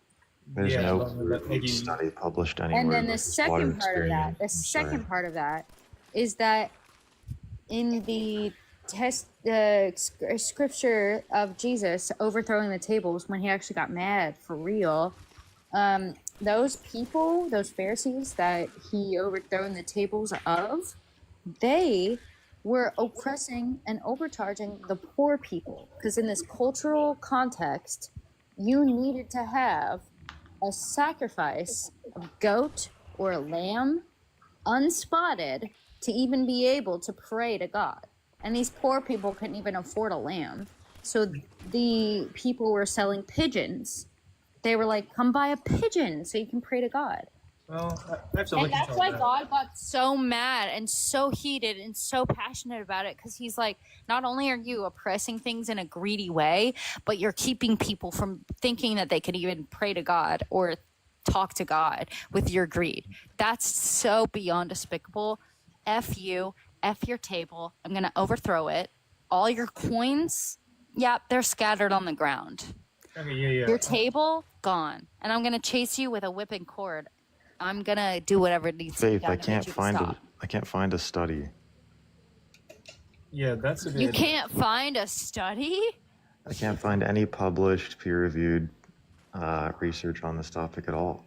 There's Yeah, no but reviewed study published anywhere. And then the This is water second part of that, experience. the second part of that is that in the scripture of Jesus overthrowing the tables when he actually got mad for real, those people, those Pharisees that he overthrown the tables of, they were oppressing and overcharging the poor people. Because in this cultural context, you needed to have a sacrifice of goat or a lamb, unspotted, to even be able to pray to God. And these poor people couldn't even afford a lamb. So the people were selling pigeons. They were like, come buy a pigeon so you can pray to God. Well, I have to And look that's into why that. God got so mad and so heated and so passionate about it, because he's like, not only are you oppressing things in a greedy way, but you're keeping people from thinking that they could even pray to God or talk to God with your greed. That's so beyond despicable. F you, F your table. I'm going to overthrow it. All your coins, they're scattered on the ground. Okay, yeah. Your table, gone. And I'm going to chase you with a whipping cord. I'm going to do whatever needs to be Faith, done I to can't get you to find stop. I can't find a study. Yeah, that's a bit... You can't find a study? I can't find any published, peer-reviewed research on this topic at all.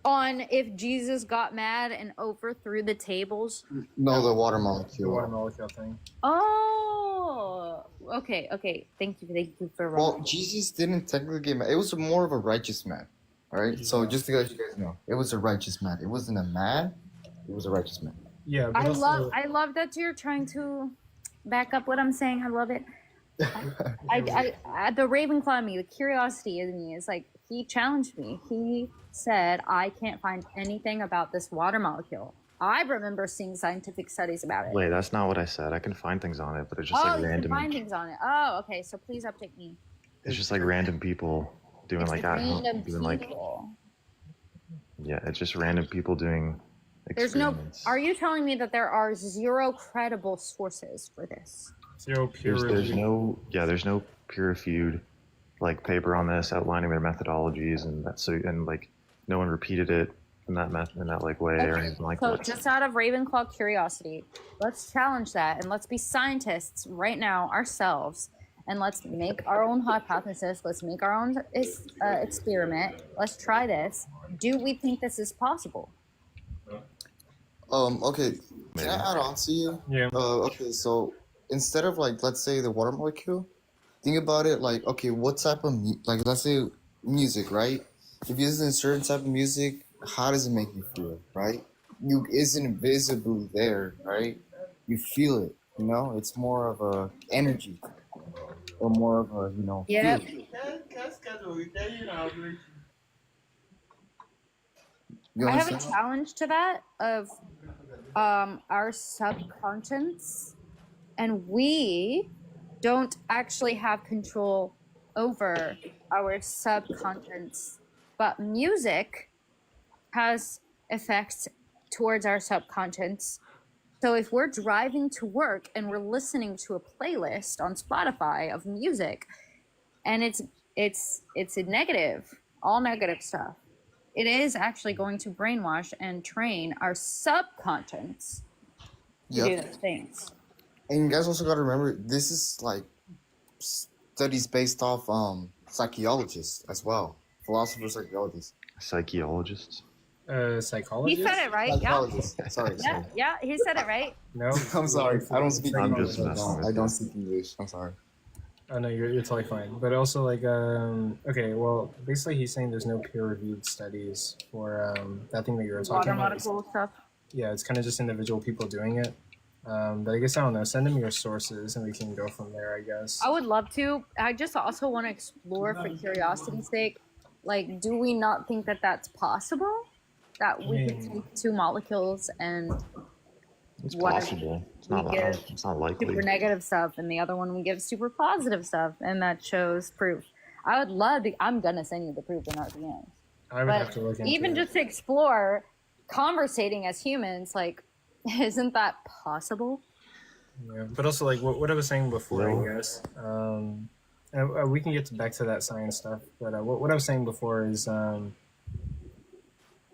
On if Jesus got mad and overthrew the tables? No, the water The molecule. water molecule thing. Oh, okay. Thank you for Well, Jesus didn't technically get mad. It was more of a righteous man. All right. So just to let you guys know, it was a righteous man. It wasn't a man. It was a righteous man. Yeah, but I love that you're trying to back up what I'm saying. I love it. I the Ravenclaw in me, the curiosity in me is like, he challenged me. He said, I can't find anything about this water molecule. I remember seeing scientific studies about it. Wait, that's not what I said. I can find things on it, but it's just Oh, like you can random. find things on it. Oh, okay. So please update me. It's just like random people doing like at home, Random doing like people. yeah, it's just random people doing There's no. experiments. Are you telling me that there are zero credible sources for this? Zero peer There's review. there's no peer-reviewed like paper on this outlining their methodologies and that, so and like no one repeated it in that like way or anything like So that. just out of Ravenclaw curiosity, let's challenge that and let's be scientists right now ourselves, and let's make our own hypothesis. Let's make our own experiment. Let's try this. Do we think this is possible? Okay. Can I add on to you? Yeah. Okay. So instead of like, let's say the water molecule, think about it like, okay, what type of like, let's say music, right? If you listen to certain type of music, how does it make you feel, right? You isn't visibly there, right? You feel it, you know. It's more of a energy, or more of a Yep. feeling. I have a challenge to that of our subconscious, and we don't actually have control over our subconscious, but music has effects towards our subconscious. So if we're driving to work and we're listening to a playlist on Spotify of music, and it's a negative, all negative stuff, it is actually going to brainwash and train our subconscious to do those things. And you guys also got to remember, this is like studies based off psychologists as well, philosophers, psychologists. Psychologists. Psychologist. He said it right. Yeah. Psychologists. Sorry. Yeah, he said it right. No. I'm sorry. I don't speak I'm English. just messing with I don't you. speak English. I'm sorry. Oh no, you're totally fine. But also like okay, well basically he's saying there's no peer-reviewed studies for that thing that you were talking Water about. molecule stuff. Yeah, it's kind of just individual people doing it. But I guess I don't know. Send him your sources and we can go from there, I guess. I would love to. I just also want to explore for curiosity's sake. Like, do we not think that that's possible? That we could take two molecules and It's One possible. It's not. we give It's not likely. super negative stuff, and the other one we give super positive stuff, and that shows proof. I would love to. I'm gonna send you the proof in RPMs. I would have to look into even it. just to explore conversating as humans, like, isn't that possible? Yeah, but also like what I was saying before, I guess. And we can get back to that science stuff, but what I was saying before is,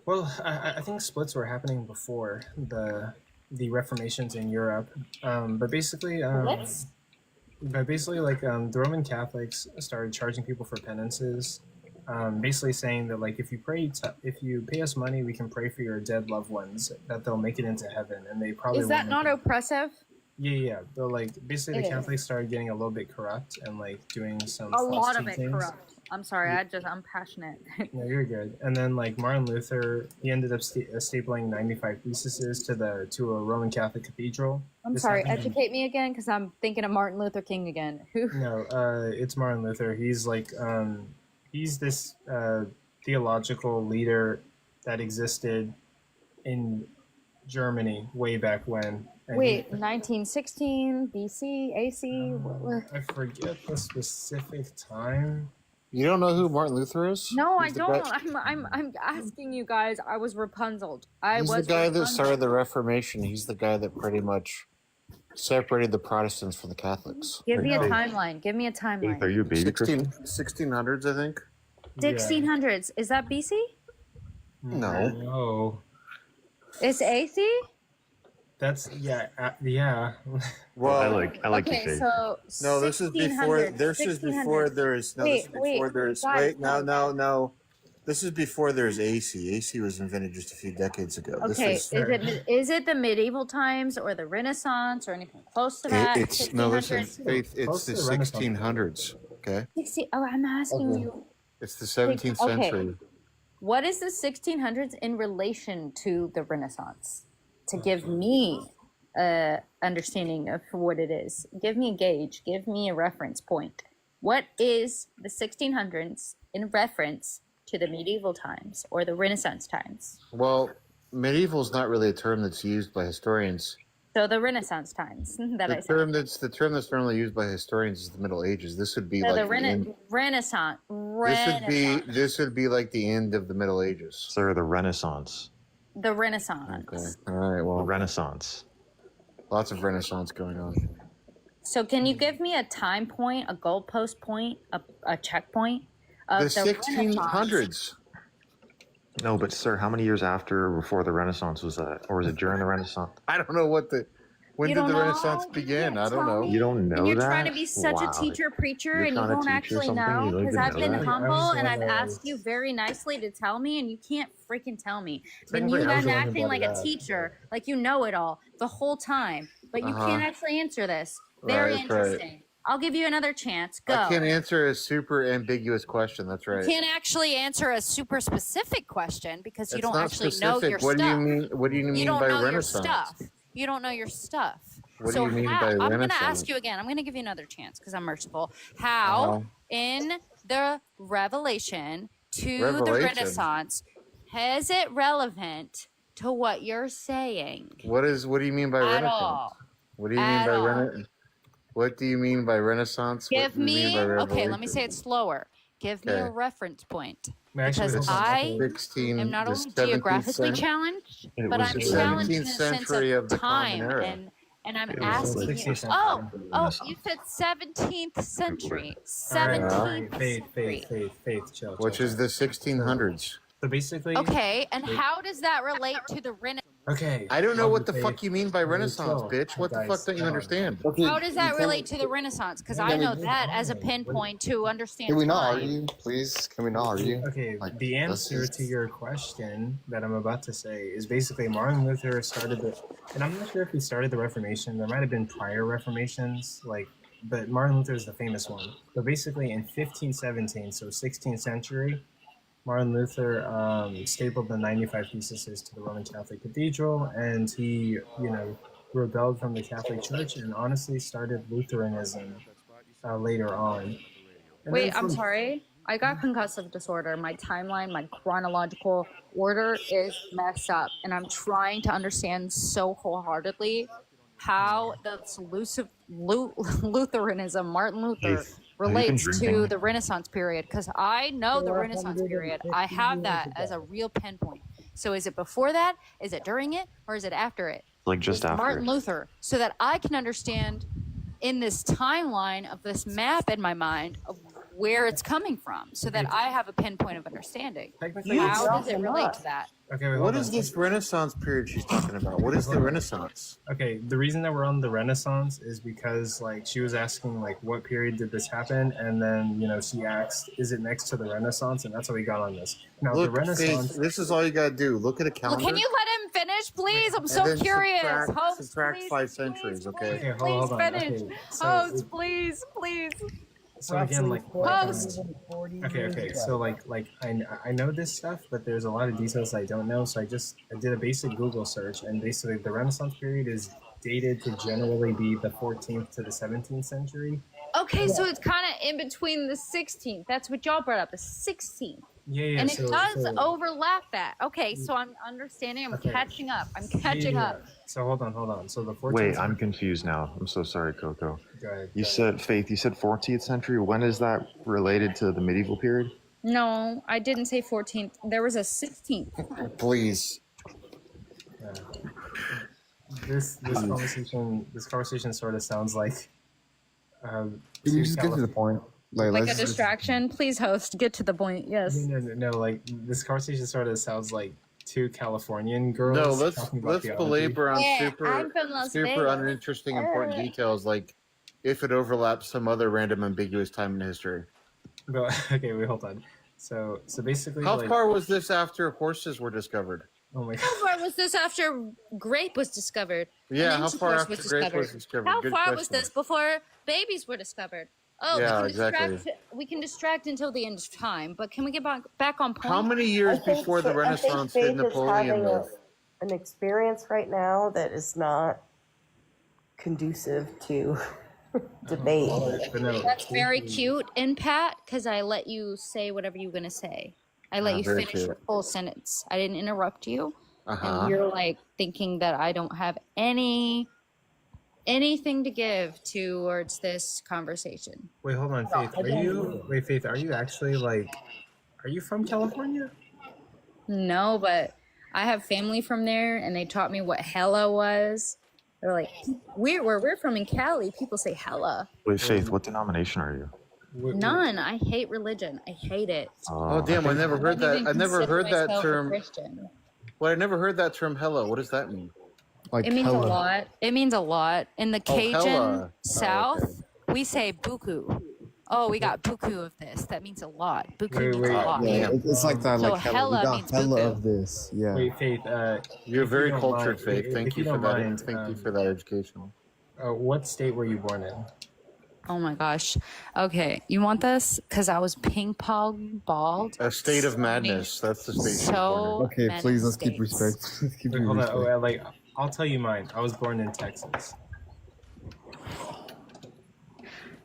well, I think splits were happening before the Reformations in Europe, but basically, like the Roman Catholics started charging people for penances, basically saying that like if you pay us money, we can pray for your dead loved ones that they'll make it into heaven, and they probably Is that won't. not oppressive? Yeah. But like basically, It the is. Catholics started getting a little bit corrupt and like doing some A false lot of it teachings. corrupt. I'm sorry. I'm passionate. No, you're good. And then like Martin Luther, he ended up stapling 95 theses to a Roman Catholic cathedral. I'm This sorry. happened in- Educate me again, because I'm thinking of Martin Luther King again. Who? No, it's Martin Luther. He's like he's this theological leader that existed in Germany way back when. And Wait, 1916 BC, AC. I forget the specific time. You don't know who Martin Luther is? No, I He's the don't. guy- I'm asking you guys. I was Rapunzeled. He's the guy that started the Reformation. He's the guy that pretty much separated the Protestants from the Catholics. Give me a timeline. Give me a timeline. Are you a baby, Christian? 1600s, I think. 1600s. Is that BC? No. No. It's AC? That's yeah. Well, I like Okay, your faith. so No, this is before. 1600s, This is before 1600s. there's. No, Wait, this is before wait, there's. guys, Wait, no, no. no. This is before there's AC. AC was invented just a few decades ago. Okay, This is it the medieval times or the Renaissance or anything close to that? It's no. Listen, 1600s? Faith. It's Close the to the Renaissance. 1600s. Okay. 60. Oh, I'm asking Okay. you. It's the 17th Okay. century. What is the 1600s in relation to the Renaissance? To give me a understanding of what it is. Give me a gauge. Give me a reference point. What is the 1600s in reference to the medieval times or the Renaissance times? Well, medieval is not really a term that's used by historians. So the Renaissance times that I The said. term that's normally used by historians is the Middle Ages. This would be So like the the end, Renaissance. this would be like the end of the Middle Ages. Sir, the Renaissance. The Renaissance. Okay. All right. Well, The Renaissance. lots of Renaissance going on. So can you give me a time point, a goalpost point, a checkpoint of The Renaissance? 1600s. No, but sir, how many years after or before the Renaissance was that, or was it during the Renaissance? I don't know when You did don't the know? Renaissance You begin. can't I don't tell know. me? You don't know And you're that? trying to be such Wow. a teacher preacher You're and you trying to don't teach her actually something? know You don't because even I've know been that? humble I was the and one I've that asked you very nicely to tell me and you can't freaking tell me. Then Technically, you've I was been the one who acting brought like it a up. teacher, like you know it all the whole time, but you Uh-huh. can't actually answer this. Very Right, interesting. I'll give you another chance. Go. I can't answer a super ambiguous question. That's right. You can't actually answer a super specific question because you It's don't not actually know specific. your What stuff. do you mean? What do you mean You don't by know your Renaissance? stuff. You don't know your stuff. What so do you mean how, by I'm going to Renaissance? ask you again. I'm going to give you another chance because I'm merciful. How Uh-huh. in the Revelation to the Revelation? Renaissance is it relevant to what you're saying? What do you mean by At Renaissance? all. What do you mean At by all. What do you mean by Renaissance? What Give do you mean me, by okay, let me Revelation? say it slower. Give me Okay. a reference point. Actually, Because hold on. I 16, am not the only 17th geographically century. challenged, It but was I'm the challenged in 17th the sense century of of the Common time Era. and I'm It was asking the you. 16th Oh, century. oh, you said 17th century. 17th Faith, century. chill. Which chill, is the 1600s. So basically, Okay, and how does that relate to the Renaissance? okay. I don't know what the Faith. fuck you mean by Renaissance, chill, bitch. What the guys, fuck don't you come on. understand? Okay, How does that relate to the Renaissance? Because I know that as a pinpoint to understand Can we not time. argue, please? Can we not argue? Okay, Like, the this answer is- to your question that I'm about to say is basically Martin Luther started the, and I'm not sure if he started the Reformation. There might have been prior Reformations, but Martin Luther is the famous one. But basically, in 1517, so 16th century, Martin Luther stapled the 95 Theses to the Roman Catholic Cathedral, and he, rebelled from the Catholic Church and honestly started Lutheranism later on. And Wait, then I'm from- sorry. I got concussive disorder. My timeline, my chronological order is messed up, and I'm trying to understand so wholeheartedly how the Lutheranism, Martin Luther, Faith, have you been relates to drinking? the Renaissance period, because I know the Renaissance period. I have that as a real pinpoint. So is it before that? Is it during it? Or is it after it? Like just It's after. Martin Luther, so that I can understand in this timeline of this map in my mind of where it's coming from, so that I have a pinpoint of understanding. How does it relate to that? Okay, wait, What hold is on. this Renaissance period she's talking about? What is the Renaissance? Okay, the reason that we're on the Renaissance is because like she was asking like what period did this happen, and then she asked, is it next to the Renaissance, and that's how we got on this. Now Look, the Renaissance. Faith, this is all you gotta do. Look at a Well, calendar. can you let him finish, please? I'm and so then curious. Subtract, Host, subtract please, 5 centuries, okay? Okay, please hold on. finish. Okay, so Host, please. So again, like Host. okay. So like I know this stuff, but there's a lot of details I don't know. So I did a basic Google search, and basically the Renaissance period is dated to generally be the 14th to the 17th century. Okay, so it's kind of in between the 16th. That's what y'all brought up, the 16th. Yeah. And it does overlap that. Okay, so I'm understanding. I'm catching up. up. So hold on. So the 14th. Wait, I'm confused now. I'm so sorry, Coco. Go ahead. You said, Faith, you said 14th century. When is that related to the medieval period? No, I didn't say 14th. There was a 16th. Please. This conversation sort of sounds like. Can you just get to the point? Like a distraction? Please, host, get to the point. Yes. No. Like this conversation sort of sounds like two Californian girls. No, talking about let's theology. belabor on Yeah, super I'm from Las Vegas. uninteresting important details, like if it overlaps some other random ambiguous time in history. No, okay, wait, hold on. So basically, How like, far was this after horses were discovered? Oh my god. How far was this after grape was discovered? Yeah, And how far intercourse after grape was discovered? How Good far was question. this before babies were discovered? Oh, Yeah, we can exactly. we can distract until the end of time, but can we get back on point? How many years before the Renaissance did Napoleon live? An experience right now that is not conducive to debate. That's very cute and Pat, because I let you say whatever you were gonna say. I let you very finish your cute. full sentence. I didn't interrupt you. Uh-huh. And you're like thinking that I don't have anything to give towards this conversation. Wait, hold on, Faith. Faith, are you actually are you from California? No, but I have family from there, and they taught me what hella was. They're like, where we're from in Cali, people say hella. Wait, Faith, what denomination are you? None. I hate religion. I hate it. Oh damn! I never heard that. I never heard that myself a term. Christian. Well, I never heard that term. Hello. What does that mean? Like It means hella. a lot. It means a lot. In the Oh, Cajun hella. South, we say buku. Oh, we got buku of this. That means a lot. Buku means a lot. Yeah, it's like that. So Like hella. hella We got means hella buku. of this. Yeah. Wait, Faith. You're if very you don't cultured, mind- Faith. if Thank you for don't that. mind, Thank you for that education. What state were you born in? Oh my gosh. Okay, you want this? Because I was ping pong balled. A state of madness. That's the state. she was born in. So Okay, please let's keep respect. Let's keep Wait, it hold on. respect. I'll tell you mine. I was born in Texas.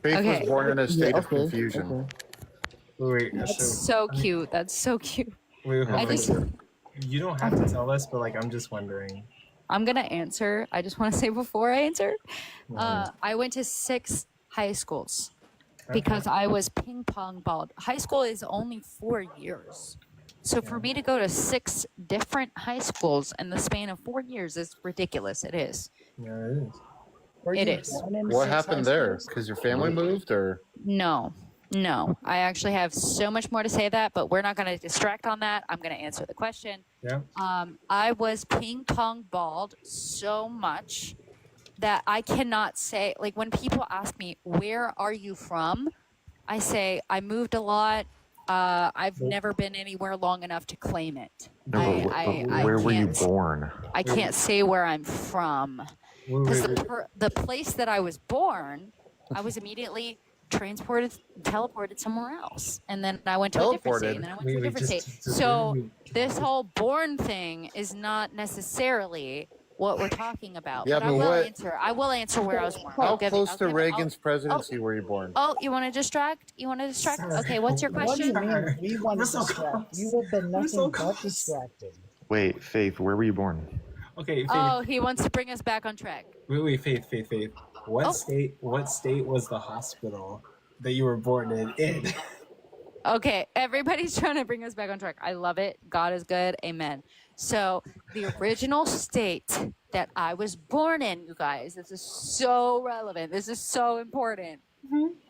Faith Okay. was born in a state Yeah, of okay, confusion. okay. Wait, That's so cute. That's so cute. wait, I hold just, on. You don't have to tell us, but I'm just wondering. I'm gonna answer. I just want to say before I answer, I went to 6 high schools because I was ping pong balled. High school is only 4 years. So for me to go to 6 different high schools in the span of 4 years is ridiculous. It is. Yeah, it is. It is. What happened there? Because your family moved, or No. I actually have so much more to say that, but we're not going to distract on that. I'm going to answer the question. Yeah. I was ping pong balled so much that I cannot say, like when people ask me, where are you from? I say, I moved a lot. I've never been anywhere long enough to claim it. No, but where were you born? I can't say where I'm from. Because the place that I was born, I was immediately teleported somewhere else. And then I went to a different state, and then I went to a different state. So this whole born thing is not necessarily what we're talking about. Yeah, but I but will what- answer. I will answer where I was born. How I'll give close I'll to give Reagan's I'll- presidency were you born? Oh, you want to distract? You want to distract? Okay, what's your What do you question? mean we want to distract? You have been nothing but distracted. Wait, Faith, where were you born? Okay, Faith. Oh, he wants to bring us back on track. Wait, Faith. What state was the hospital that you were born in? Okay, everybody's trying to bring us back on track. I love it. God is good. Amen. So, the original state that I was born in, you guys, this is so relevant. This is so important.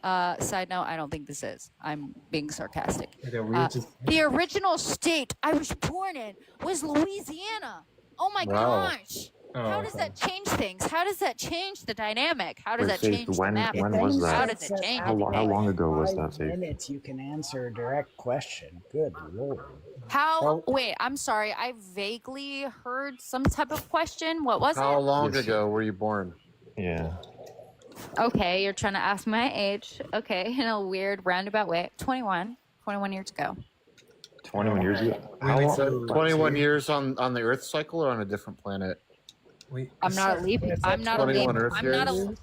Side note, I don't think this is. I'm being sarcastic. The original state I was born in was Louisiana. Oh my Wow. gosh. How does that change things? How does that change the dynamic? How does Wait, that Faith, change when the map? was that? How does it change How long ago was that, 5 Faith? minutes you can answer a direct question. Good lord. How? Wait, I'm sorry. I vaguely heard some type of question. What was How it? long ago were you born? Yeah. Okay, you're trying to ask my age. Okay, in a weird roundabout way. 21 years ago. 21 years ago. How long? long? 21 years on the Earth cycle or on a different planet? I'm not a leap. I'm not a leap. 21 Earth I'm not years?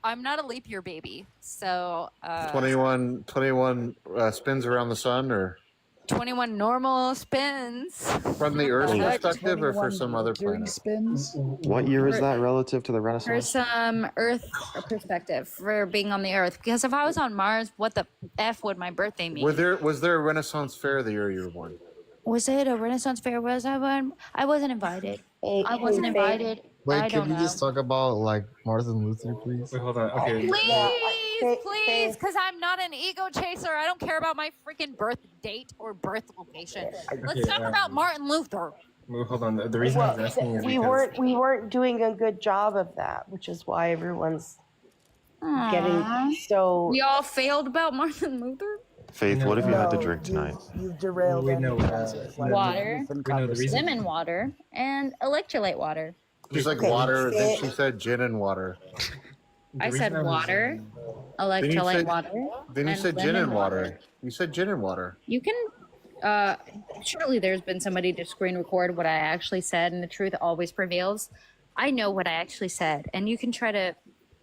I'm not a leap year baby. So 21 spins around the sun, or 21 normal spins. from the Earth's Perfect. perspective, or for some other planet? Spins. What year is that relative to the For Renaissance? some Earth perspective, for being on the Earth. Because if I was on Mars, what the F would my birthday mean? Was there a Renaissance fair the year you were born? Was it a Renaissance fair? Was I one? I wasn't invited. I wasn't invited. Wait, I can don't we know. just talk about like Martin Luther, please? Wait, hold on. Okay. Please, because I'm not an ego chaser. I don't care about my freaking birth date or birth location. Let's talk about Martin Luther. Wait, hold on. The reason I was asking is because we weren't doing a good job of that, which is why everyone's getting so. We all failed about Martin Luther. Faith, what have you had to drink tonight? You've derailed any offensive. Water, conversation. lemon water, and electrolyte water. She's like water, then she said gin and water. I said water, electrolyte water. Then you and said gin lemon and water. You said gin and water. You can, surely there's been somebody to screen record what I actually said, and the truth always prevails. I know what I actually said, and you can try to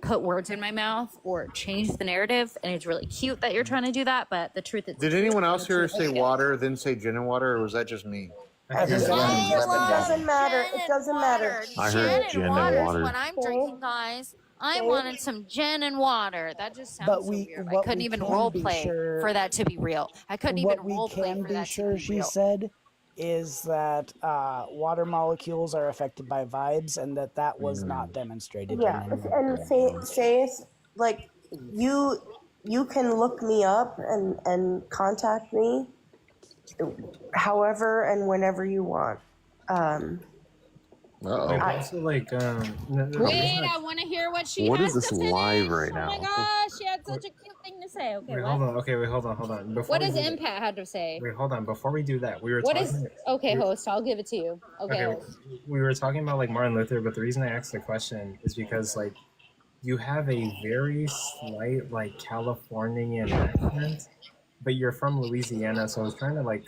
put words in my mouth or change the narrative, and it's really cute that you're trying to do that, but the truth is. Did anyone else here say water, then say gin and water, or was that just me? It doesn't matter. It doesn't matter. I heard gin and water. What I'm drinking, guys. I wanted some gin and water. That just sounds But so we- weird. I what couldn't we even can role be play sure- for that to be real. I couldn't even What we role play can for be that sure to be she real. said is that water molecules are affected by vibes, and that was not demonstrated. Yeah, in any and say like you can look me up and contact me however and whenever you want. Like, also like Wait, I want to hear what she What has is this to finish. live right Oh my now? gosh, she had such a cute thing to say. Okay, Wait, what? hold on. Okay, wait, hold on. Before What we does do that- Impact have to say? Wait, hold on. Before we do that, we were What talking. is okay, host? I'll give it to you. Okay, Okay, host. we were talking about like Martin Luther, but the reason I asked the question is because like you have a very slight like Californian accent, but you're from Louisiana, so I was trying to like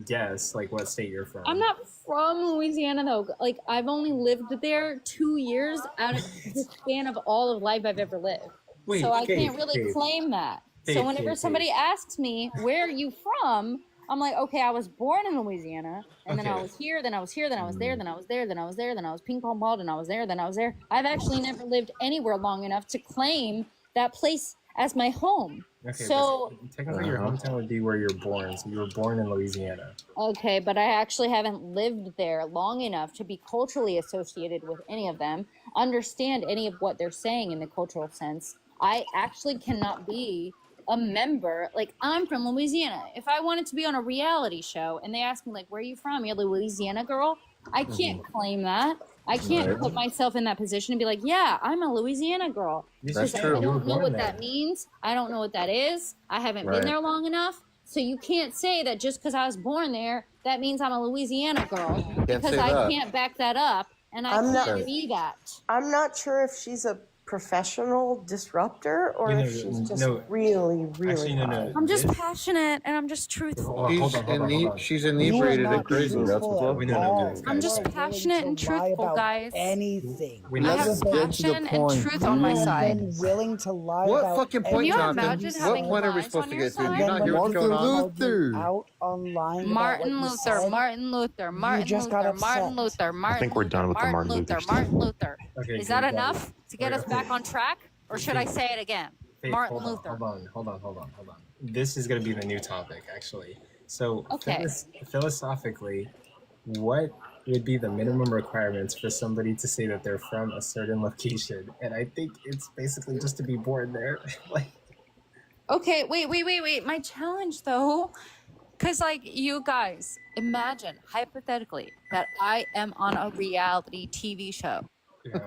guess like what state you're from. I'm not from Louisiana though. Like I've only lived there 2 years out of the span of all of life I've ever lived. Wait, so I Kate, can't really Kate. claim that. Kate, So whenever Kate, somebody asks me where are you from, I'm like, okay, I was born in Louisiana, and then I Okay. was here, then I was here, then I was there, then I was there, then I was there, then I was ping pong balled, and I was there, then I was there. I've actually never lived anywhere long enough to claim that place as my home. Okay, So but technically your hometown would be where you're born, so you were born in Louisiana. okay, but I actually haven't lived there long enough to be culturally associated with any of them, understand any of what they're saying in the cultural sense. I actually cannot be a member. Like, I'm from Louisiana. If I wanted to be on a reality show and they ask me, like, where are you from? You're a Louisiana girl? I can't claim that. I can't Right. put myself in that position and be like, yeah, I'm a Louisiana girl. That's Because true. I You were don't know born what there. that means. I don't know what that is. I haven't Right. been there long enough. So you can't say that just because I was born there, that means I'm a Louisiana girl. Because say I that. can't back that up, and I I'm can't not- be that. I'm not sure if she's a professional disruptor, or You know, if she's just no, really, really actually, no, high. no. I'm just This, passionate and I'm just truthful. She's You are inebriated and not crazy. That's truthful what's at up. we know, all. guys. I'm You just are willing passionate to and lie truthful, about guys. anything. We I know. have Let's get to the passion and point. truth on my You have side. been willing to lie What about fucking Can point, you everything Jonathan? you imagine say, having What point are we lies supposed on to your get to? Do and you side? not then hear when what's people going on? called you out on lying about what Martin you Luther, said, Martin Luther, Martin just got Luther, Martin upset. Luther, I Martin think we're Luther, done with the Martin Martin Luther, Luther stuff. Martin Luther. Okay, Is that good, got it. enough to get us back on track? Or should I say it again? Faith, Martin hold on, Luther. hold on. This is going to be the new topic, actually. So, Okay. philosophically, what would be the minimum requirements for somebody to say that they're from a certain location? And I think it's basically just to be born there. Like, Okay, wait. My challenge though, because like you guys, imagine hypothetically that I am on a reality TV show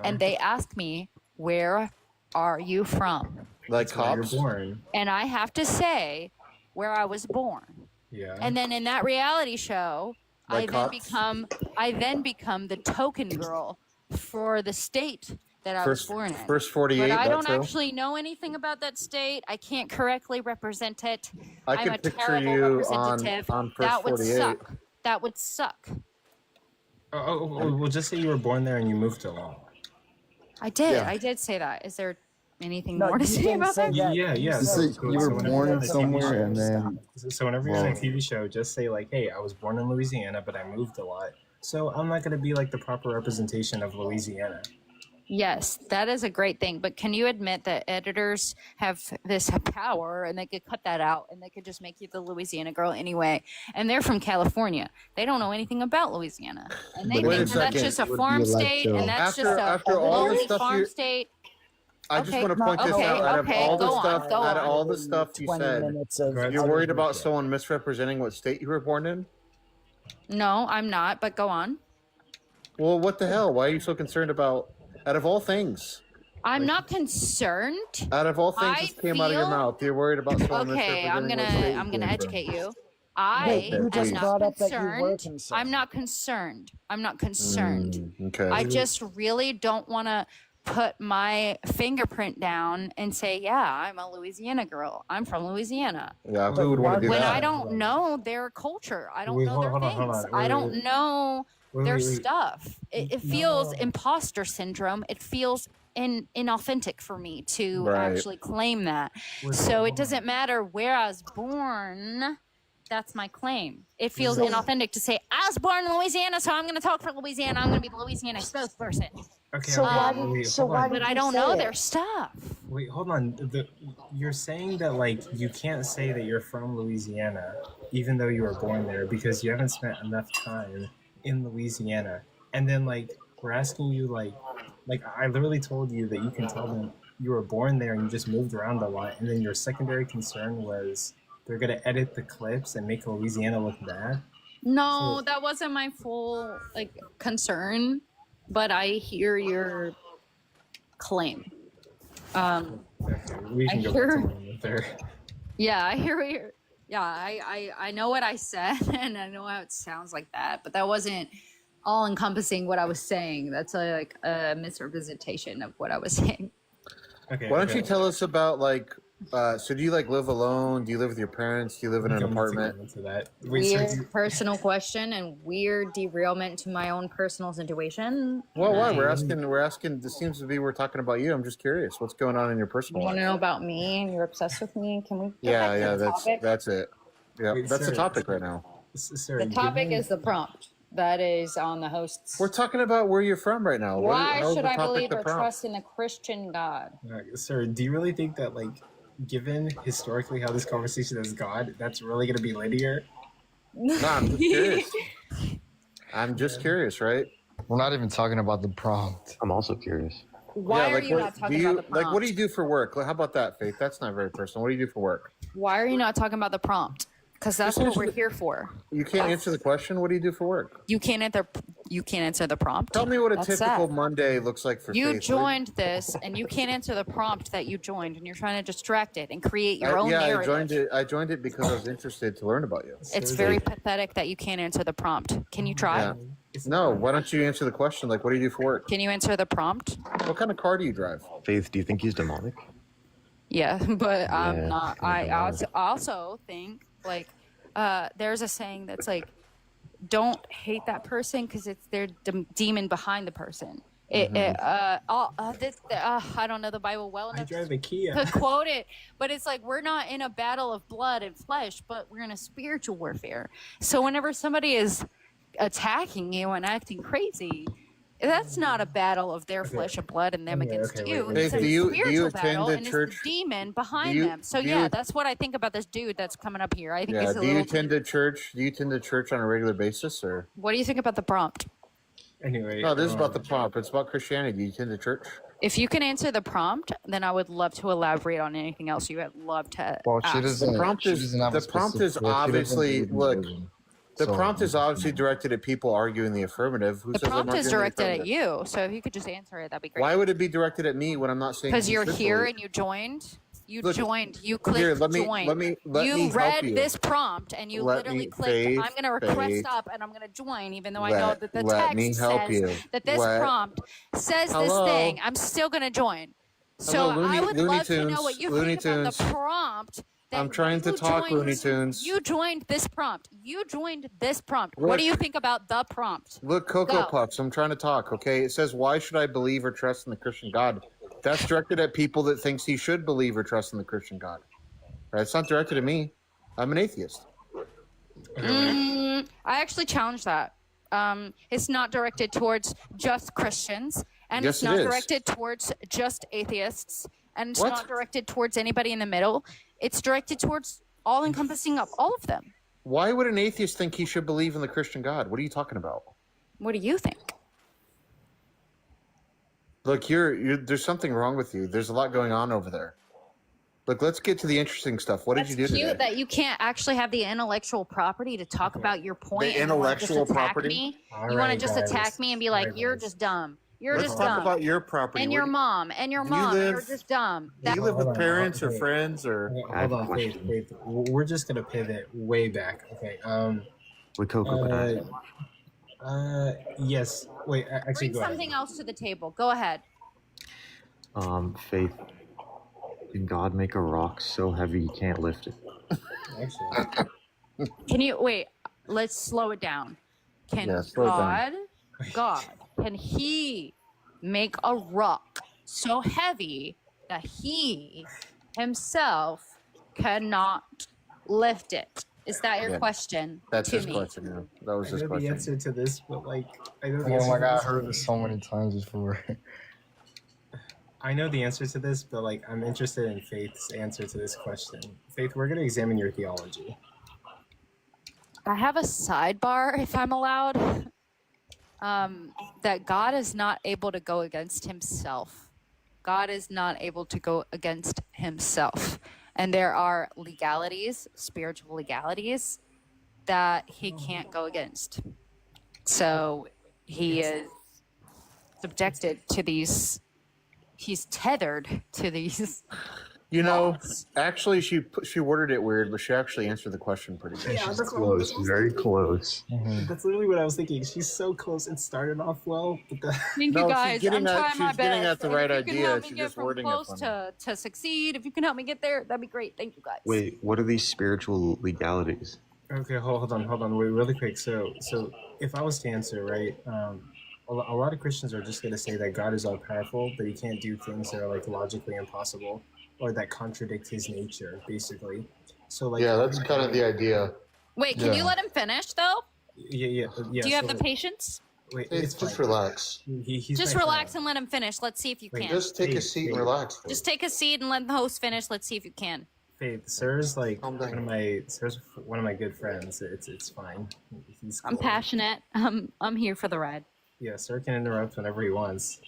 and they ask me, where are you from? Like that's where cops? you're born. And I have to say where I was born. Yeah. And then in that reality show, Like I then become the token girl for the state that I was born in. First 48, But I that don't too? actually know anything about that state. I can't correctly represent it. I I'm a could picture terrible you representative. on First That would 48. suck. That would suck. Well, just say you were born there and you moved to Long. I did. Yeah. I did say that. Is there anything No, more to you say didn't about say that? that. Yeah. You You said said you were whenever born you're on a TV somewhere show, and then. So whenever you're on a TV show, just say like, "Hey, I was born in Louisiana, but I moved a lot." So I'm not going to be like the proper representation of Louisiana. Yes, that is a great thing. But can you admit that editors have this power and they could cut that out and they could just make you the Louisiana girl anyway? And they're from California. They don't know anything about Louisiana. And they But Wait a think that that's second. just a Would be farm like state to- and that's After- just after a all the lonely stuff farm you- state. I just Okay, want to point this okay, out. Out of okay, all the go on, stuff, go out of on. all the stuff you 20 said, minutes of you're worried about someone misrepresenting what state you were born in? No, I'm not, but go on. Well, what the hell? Why are you so concerned about? Out of all things, I'm not concerned. out of all things I that came out of your feel- mouth, you're worried about someone Okay, I'm misrepresenting what state you gonna came from. educate you. I Wait, you am just not brought up that you were concerned. concerned. I'm not concerned. I'm not concerned. Okay. I just really don't want to put my fingerprint down and say, yeah, I'm a Louisiana girl. I'm from Louisiana. Yeah, who would want to do When that? I don't know their culture, I don't Wait, know their hold on, things. hold on. I Wait, don't wait. know their Wait. stuff. It feels imposter syndrome. It feels inauthentic for me to Right. actually claim that. Wait, So hold it on. doesn't matter where I was born. That's my claim. It feels So- inauthentic to say, I was born in Louisiana, so I'm going to talk for Louisiana. I'm going to be the Louisiana spokesperson. Okay, So okay, why wait, did- wait, so hold why on. did But I you don't say know it? their stuff. Wait, hold on. You're saying that like you can't say that you're from Louisiana, even though you were born there, because you haven't spent enough time in Louisiana. And then like we're asking you like I literally told you that you can tell them you were born there and you just moved around a lot. And then your secondary concern was they're gonna edit the clips and make Louisiana look bad. No, that wasn't my full concern, but I hear your claim. Okay, we can I go hear- back to one there. Yeah, I hear what you're. Yeah, I know what I said, and I know how it sounds like that, but that wasn't all encompassing what I was saying. That's a misrepresentation of what I was saying. Okay. Why don't you tell us about so do you live alone? Do you live with your parents? Do you live in an apartment? Into that. Weird personal question and weird derailment to my own personal situation. Well, why? We're asking. This seems to be we're talking about you. I'm just curious. What's going on in your You personal want life? to know about me and you're obsessed with me? Can we? Get Yeah, back to yeah. the topic? That's it. Yeah, Wait, that's the sir. topic right now. Sorry, The topic given- is the prompt that is on the hosts. We're talking about where you're from right now. Why how's should the I topic believe the or prompt? trust in the Christian God? Sir, do you really think that given historically how this conversation has gone, that's really going to be linear? No, I'm just curious. I'm just curious, right? We're not even talking about the prompt. I'm also curious. Why are you not talking about the prompt? What do you do for work? How about that, Faith? That's not very personal. What do you do for work? Why are you not talking about the prompt? Because that's Just what answer we're the- here for. You can't answer the question. What do you do for work? You can't answer. You can't answer the prompt. Tell me what a That's typical sad. Monday looks like for You Faith. joined this, and you can't answer the prompt that you joined, and you're trying to distract it and create your own Yeah, narrative. I joined it because I was interested to learn about you. It's very pathetic that you can't answer the prompt. Can you try? No, why don't you answer the question? Like, what do you do for work? Can you answer the prompt? What kind of car do you drive? Faith, do you think he's demonic? Yeah, but I'm Yeah, not. kinda I demonic. also think like there's a saying that's like, don't hate that person because it's their demon behind the person. I don't know the Bible well enough drive a Kia. to quote it, but it's like we're not in a battle of blood and flesh, but we're in a spiritual warfare. So whenever somebody is attacking you and acting crazy, that's not a battle of their flesh and blood and them against you. wait. It's a Do you spiritual attend battle, the and church? it's the demon behind Do you- them. So do you- yeah, that's what I think about this dude that's coming up here. I think Yeah. he's a Do you little. attend to church? Do you attend to church on a regular basis, or? What do you think about the prompt? Anyway. No, this is about the prompt. It's about Christianity. Do you attend to church? If you can answer the prompt, then I would love to elaborate on anything else you would love to. Well, she ask. doesn't. The prompt she is doesn't have a the prompt specific- is she doesn't obviously believe in look. religion. The So, prompt is obviously directed at people arguing the affirmative. Who The says I'm prompt is arguing the directed at affirmative? you, so if you could just answer it, that'd be great. Why would it be directed at me when I'm not saying? Because he you're should here believe? and you joined. You Look, joined. You clicked here, let me- join. let me you help read you. this prompt and you Let literally me- clicked. Faith, I'm going to request Faith. up and I'm going to join, even though I know that the Let me text help says you. that this Let- prompt says Hello? this thing. I'm still going to join. So Hello, Looney- I would Looney love to know Tunes, what you Looney think about the Tunes. prompt. That I'm trying to you talk, joined- Looney Tunes. You joined this prompt. You joined this prompt. What Look. do you think about the prompt? Look, Cocoa Go. Puffs, I'm trying to talk, okay? It says, why should I believe or trust in the Christian God? That's directed at people that thinks he should believe or trust in the Christian God. Right? It's not directed at me. I'm an atheist. I actually challenge that. It's not directed towards just Christians, and Yes, it's it not is. directed towards just atheists, and it's What? not directed towards anybody in the middle. It's directed towards all encompassing of all of them. Why would an atheist think he should believe in the Christian God? What are you talking about? What do you think? Look, there's something wrong with you. There's a lot going on over there. Look, let's get to the interesting stuff. What did you do Cute today? that you can't actually have the intellectual property to talk about your point. The and you wanna just intellectual attack property? Me. All You want right, to just guys. attack me and be like, All right, "You're guys. just dumb. You're Let's just talk dumb." about your property. And Where your do- mom. And your do you mom. live- You're just dumb. Do you live Hold with on, parents or okay. friends or? Hold on, Faith. We're just gonna pivot way back. Okay. With Coco, can Yes. Wait. Actually, Bring go ahead. something else to the table. Go ahead. Faith, can God make a rock so heavy you can't lift it? Actually. Can you wait? Let's slow it down. Can Yeah, slow it down. God, can He make a rock so heavy that He Himself cannot lift it? Is that your Yeah. question That's to his me? question. Yeah. That was I his know the question. answer to this, but like, I know the Oh answer my to god, I this. heard this so many times before. I know the answer to this, but like, I'm interested in Faith's answer to this question. Faith, we're gonna examine your theology. I have a sidebar, if I'm allowed. That God is not able to go against Himself. God is not able to go against Himself. And there are legalities, spiritual legalities, that He can't go against. So He is subjected to these, He's tethered to these. You know, actually, she worded it weird, but she actually answered the question pretty good. Yeah, that's Close, very close. That's literally what I was thinking. She's so close. It started off well, but the... Thank No, you she's guys. getting I'm at- trying my she's getting best. at the And right if you can idea. help me She's get just from wording it close funny. to succeed, if you can help me get there, that'd be great. Thank you guys. Wait, what are these spiritual legalities? Okay, hold on, wait, really quick. So if I was to answer, right, a lot of Christians are just gonna say that God is all powerful, but He can't do things that are like logically impossible or that contradict His nature, basically. So like, Yeah, that's kind of the idea. Wait, can you let him finish though? Yeah. Do you have so, the patience? Wait, It's it's just fine. relax. He's Just my relax friend. and let him finish. Let's see if you can. Just take a seat and relax. Just take a seat and let the host finish. Let's see if you can. Faith, Sir's like one of my good friends. It's fine. He's I'm cool. passionate. I'm here for the ride. Yeah, Sir can interrupt whenever he wants.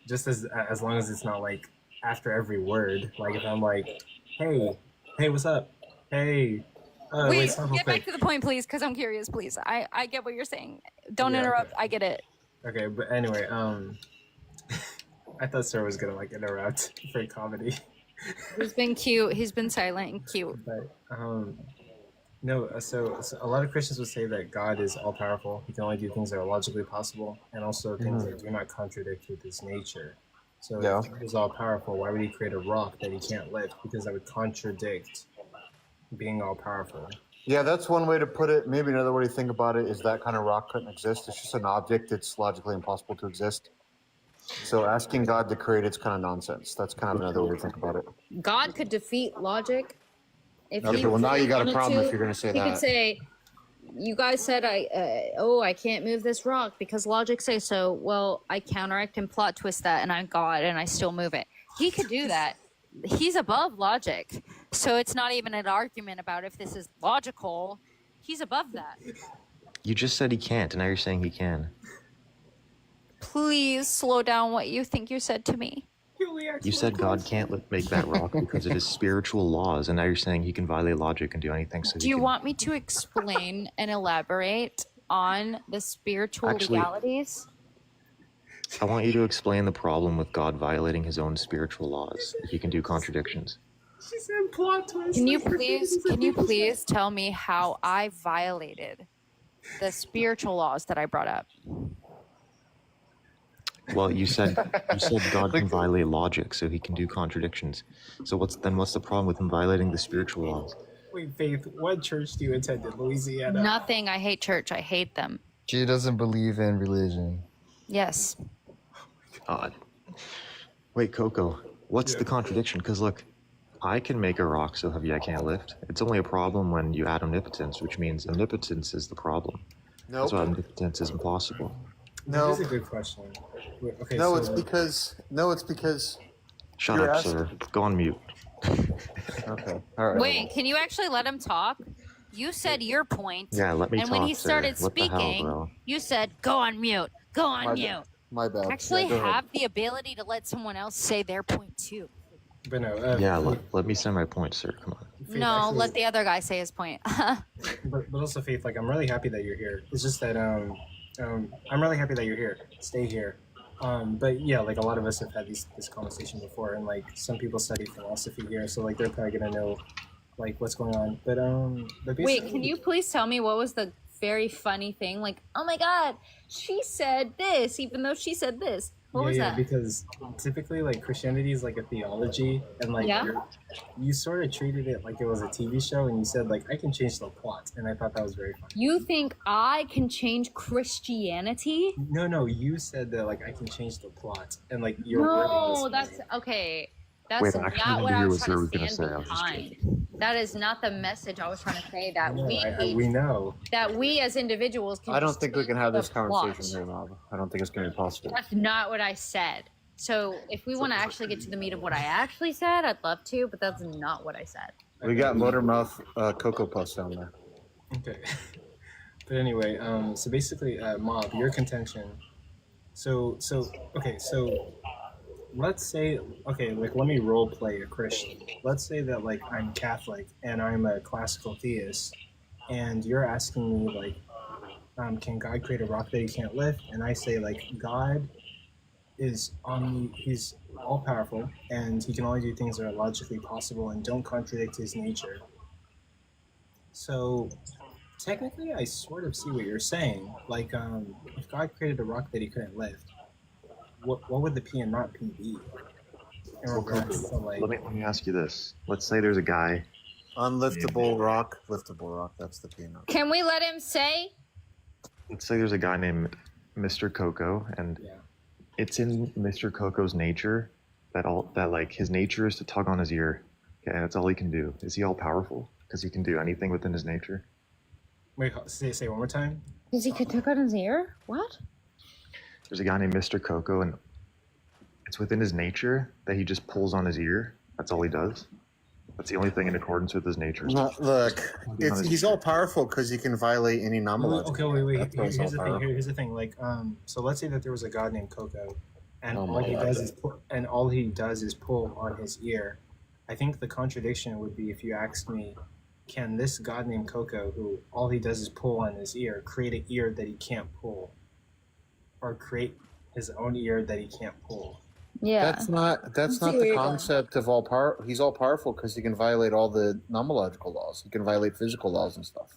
Just as long as it's not like after every word. Like if I'm like, hey, what's up? Hey. Wait, stop real get back quick. to the point, please, because I'm curious, please. I get what you're saying. Don't Yeah, interrupt. okay. I get it. Okay, but anyway, I thought Sir was gonna like interrupt for comedy. He's been cute. He's been silent and cute. But No, so a lot of Christians would say that God is all powerful. He can only do things that are logically possible, and also things that do not contradict with his nature. So Yeah. if he was all powerful, why would he create a rock that he can't lift? Because that would contradict being all powerful. Yeah, that's one way to put it. Maybe another way to think about it is that kind of rock couldn't exist. It's just an object that's logically impossible to exist. So asking God to create it's kind of nonsense. That's kind of another way to think about it. God could defeat logic if Okay, he well, now you got a wanted problem to. if you're gonna say he could that. say, "You guys said I can't move this rock because logic says so." Well, I counteract and plot twist that, and I'm God, and I still move it. He could do that. He's above logic, so it's not even an argument about if this is logical. He's above that. You just said he can't, and now you're saying he can. Please slow down what you think you said to me. You said God can't make that rock because it is spiritual laws, and now you're saying he can violate logic and do anything. So Do you want me to explain and elaborate on the spiritual Actually- legalities? I want you to explain the problem with God violating his own spiritual laws. If he can do contradictions. She said plot twist. Can you please tell me how I violated the spiritual laws that I brought up? Well, you said God can violate logic, so he can do contradictions. So what's the problem with him violating the spiritual laws? Wait, Faith, what church do you attend in Louisiana? Nothing. I hate church. I hate them. She doesn't believe in religion. Yes. God. Wait, Coco, what's the contradiction? Because look, I can make a rock so heavy I can't lift. It's only a problem when you add omnipotence, which means omnipotence is the problem. That's why omnipotence is impossible. No. This is a good question. Wait, okay, No, so it's because. Shut You're up, asking- sir. Go on mute. Okay. All right. Wait, can you actually let him talk? You said your point. Yeah, let me And when talk, he sir. started What the hell, speaking, bro? you said, go on mute. Go on My mute. bad. My bad. Actually Yeah, go ahead. have the ability to let someone else say their point too. But no, Yeah, let me say my point, sir. Come on. Faith, No, actually- let the other guy say his point. but also, Faith, like, I'm really happy that you're here. It's just that I'm really happy that you're here. Stay here. But yeah, like a lot of us have had this conversation before, and like some people study philosophy here, so like they're probably gonna know like what's going on. But Wait, basically, can you please tell me what was the very funny thing? Like, oh my god, she said this, even though she said this. What was that? Because typically, like, Christianity is like a theology, and like Yeah. you sort of treated it like it was a TV show, and you said like I can change the plot, and I thought that was very funny. You think I can change Christianity? No, you said that like I can change the plot, and like your wording No, was that's okay. That's Wait, I actually not didn't what I hear was what trying Sarah to was gonna stand say. I was just behind. That is not the message I was trying to say. That we know. that we as individuals can. I don't just think we can have change this the plot. conversation here, Mob. I don't think it's going to be possible. That's not what I said. So if we want to actually get to the meat of what I actually said, I'd love to, but that's not what I said. We got Motormouth Cocoa Puffs down there. Okay. But anyway, so basically, Mob, your contention. So let's say, okay, like let me role play a Christian. Let's say that like I'm Catholic and I'm a classical theist, and you're asking me like, can God create a rock that he can't lift? And I say like God is he's all powerful and he can only do things that are logically possible and don't contradict his nature. So technically, I sort of see what you're saying. Like, if God created a rock that he couldn't lift, what would the P and not P be? In regards to like, Let me ask you this. Let's say there's a guy. Unliftable rock, liftable rock. That's the peanut. Can we let him say? Let's say there's a guy named Mr. Coco, and it's in Mr. Coco's nature that like his nature is to tug on his ear. Okay, and that's all he can do. Is he all powerful? Because he can do anything within his nature. wait, say one more time. Is he could tuck on his ear? What? There's a guy named Mr. Coco, and it's within his nature that he just pulls on his ear. That's all he does. That's the only thing in accordance with his nature. No, look, he's all powerful because he can violate any non-logical. Okay, wait. That's why he's Here's all the thing. powerful. Here's the thing. Like, so let's say that there was a god named Coco, and Oh all my he God. does is pull on his ear. I think the contradiction would be if you asked me, can this god named Coco, who all he does is pull on his ear, create an ear that he can't pull, or create his own ear that he can't pull? Yeah. That's not I see where the you're going. concept of all power. He's all powerful because he can violate all the nomological laws. He can violate physical laws and stuff.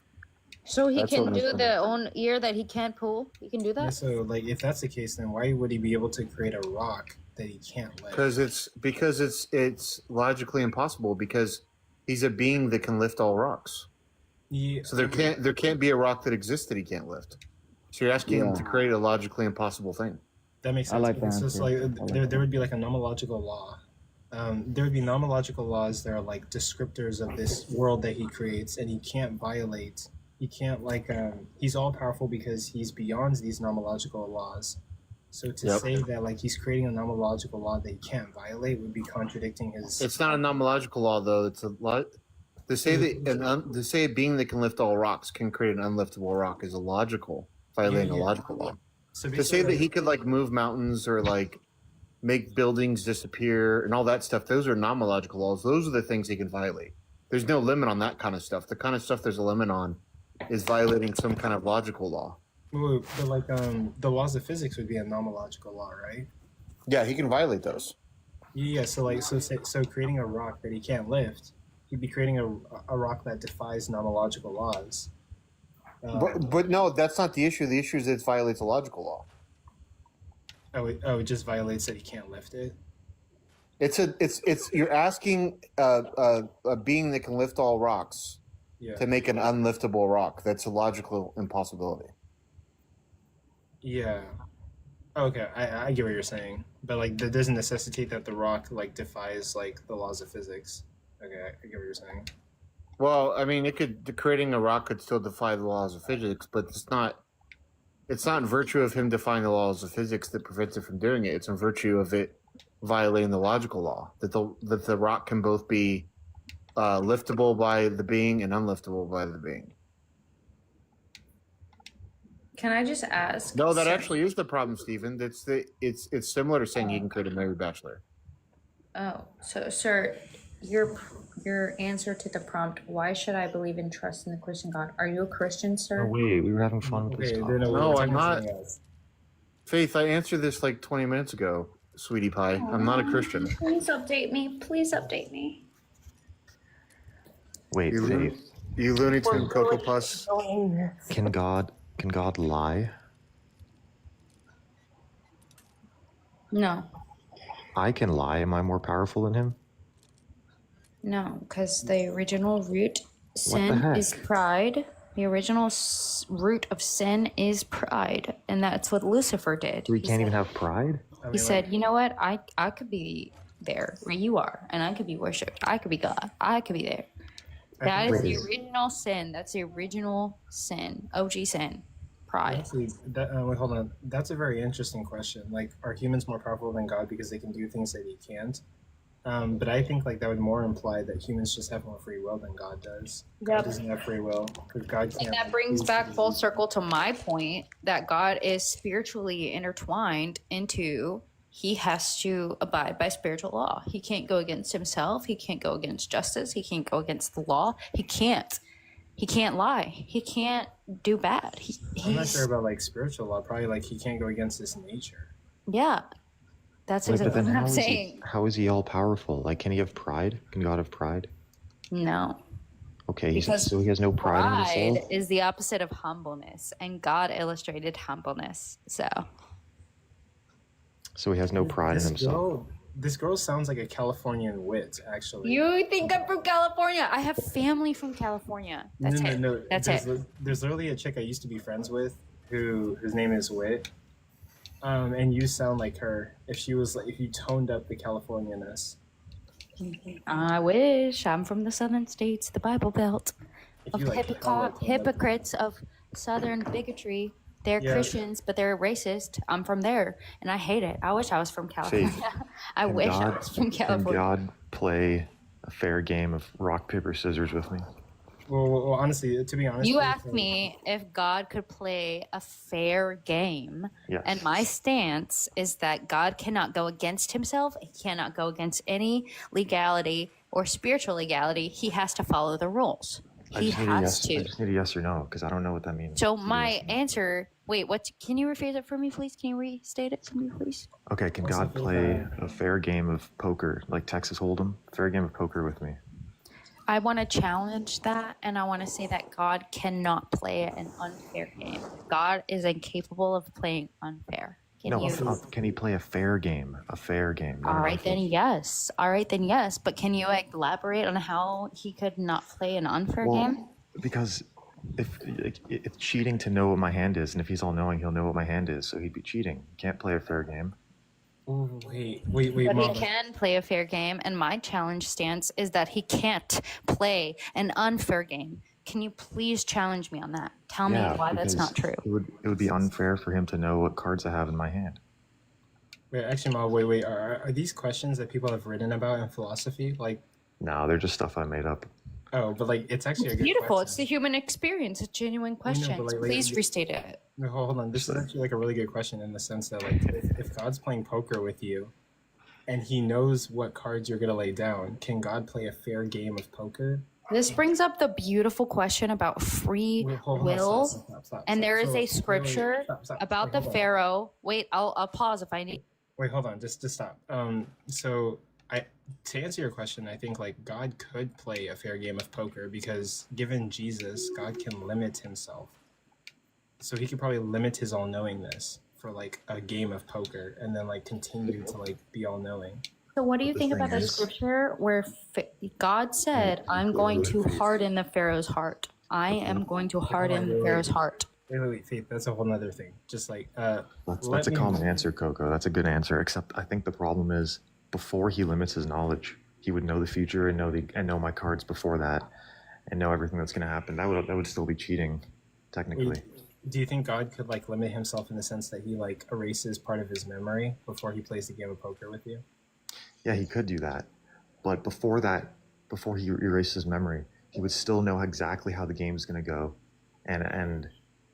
So he That's what can makes do him- the own ear that he can't pull. He can do Yeah, that. so like if that's the case, then why would he be able to create a rock that he can't lift? because it's logically impossible because he's a being that can lift all rocks. Yeah, So there can't be a rock that exists that he can't lift. So you're asking him to create a logically impossible thing. That makes I sense. like It's that just answer. like there would be like a nomological law. There would be nomological laws that are like descriptors of this world that he creates, and he can't violate. He can't he's all powerful because he's beyond these nomological laws. So to Yep. say that like he's creating a nomological law that he can't violate would be contradicting his. It's not a nomological law though. It's a lot. To say that to say a being that can lift all rocks can create an unliftable rock is illogical, violating a logical law. So To say that he could like move mountains or like make buildings disappear and all that stuff, those are nomological laws. Those are the things he can violate. There's no limit on that kind of stuff. The kind of stuff there's a limit on is violating some kind of logical law. But like the laws of physics would be a nomological law, right? Yeah, he can violate those. Yeah. So like so creating a rock that he can't lift, he'd be creating a rock that defies nomological laws. But no, that's not the issue. The issue is it violates a logical law. It just violates that he can't lift it. It's you're asking a being that can lift all rocks Yeah. to make an unliftable rock. That's a logical impossibility. Yeah. Okay, I get what you're saying, but like that doesn't necessitate that the rock like defies like the laws of physics. Okay, I get what you're saying. Well, I mean, creating a rock could still defy the laws of physics, but it's not in virtue of him defying the laws of physics that prevents it from doing it. It's in virtue of it violating the logical law that the rock can both be liftable by the being and unliftable by the being. Can I just ask? No, that actually is the problem, Stephen. It's similar to saying you can create a married bachelor. Oh, so sir, your answer to the prompt, why should I believe and trust in the Christian God? Are you a Christian, sir? Oh, wait, we were having fun with this topic. No, I'm not. Faith, I answered this like 20 minutes ago, sweetie pie. I'm not a Christian. Please update me. Please update me. Wait, Faith, You Looney Tune Cocoa Puss. can God lie? No, I can lie. Am I more powerful than him? no, because the original root the sin heck? is pride. The original root of sin is pride, and that's what Lucifer did. So we can't even have pride? He said, "You know what? I could be there where you are, and I could be worshipped. I could be God. I could be there." That is the original sin. That's the original sin. OG sin. Pride. Actually, wait, hold on. That's a very interesting question. Like, are humans more powerful than God because they can do things that he can't? But I think like that would more imply that humans just have more free will than God does. God Yep. doesn't have free will because God can't. And that brings back full circle to my point that God is spiritually intertwined into he has to abide by spiritual law. He can't go against himself. He can't go against justice. He can't go against the law. He can't lie. He can't do bad. I'm not sure about like spiritual law. Probably like he can't go against his nature. Yeah. That's Wait, but exactly then what I'm saying. how is he all powerful? Like, can he have pride? Can God have pride? No. Okay, Because so he has no pride in Pride himself? is the opposite of humbleness, and God illustrated humbleness. So he has no pride in himself. This girl sounds like a Californian wit, actually. You think I'm from California? I have family from California. That's it. That's it. There's literally a chick I used to be friends with whose name is Wit. And you sound like her if you toned up the Californianness. I wish. I'm from the southern states, the Bible Belt, If of you, like, hypocrites of southern bigotry. They're Yeah. Christians, but they're racist. I'm from there, and I hate it. I wish I was from California. I Can wish I God- was from Can California. God play a fair game of rock, paper, scissors with me? Well, honestly, to be honest, You asked me if God could play a fair game, Yes. and my stance is that God cannot go against himself. He cannot go against any legality or spiritual legality. He has to follow the rules. I He just need a has yes. I to. just need a yes or no because I don't know what that means. So my answer. Wait, what? Can you rephrase it for me, please? Can you restate it for me, please? Okay, can God play a fair game of poker, like Texas Hold'em? Fair game of poker with me. I want to challenge that, and I want to say that God cannot play an unfair game. God is incapable of playing unfair. Can he play a fair game? A fair game. All right, then yes. All right, then yes. But can you elaborate on how he could not play an unfair game? Because if it's cheating to know what my hand is, and if he's all knowing, he'll know what my hand is, so he'd be cheating. He can't play a fair game. Ooh, wait, But Mom. he can play a fair game, and my challenge stance is that he can't play an unfair game. Can you please challenge me on that? Tell me why that's not true. It would be unfair for him to know what cards I have in my hand. Wait, actually, Mom, wait. Are these questions that people have written about in philosophy? Like, No, they're just stuff I made up. oh, but like, it's actually a good Beautiful. question. It's the human experience. It's a genuine question. Please restate it. No, hold on. This is actually like a really good question in the sense that like if God's playing poker with you and he knows what cards you're gonna lay down, can God play a fair game of poker? This brings up the beautiful question about free will. Stop. And there is So- a scripture stop. about the Hold on. Pharaoh. Wait, I'll pause if I need. Wait, hold on. Just stop. So to answer your question, I think like God could play a fair game of poker because given Jesus, God can limit himself. So he could probably limit his all-knowingness for like a game of poker and then like continue to like be all-knowing. So what do you think about the scripture where God said, I'm going to harden the Pharaoh's heart. I am going to harden the Pharaoh's heart. Wait, Faith, that's a whole nother thing. Just like, That's a common answer, Coco. That's a good answer. Except I think the problem is before he limits his knowledge, he would know the future and know my cards before that, and know everything that's going to happen. That would still be cheating, technically. Do you think God could like limit himself in the sense that he like erases part of his memory before he plays the game of poker with you? Yeah, he could do that, but before he erases his memory, he would still know exactly how the game's going to go, and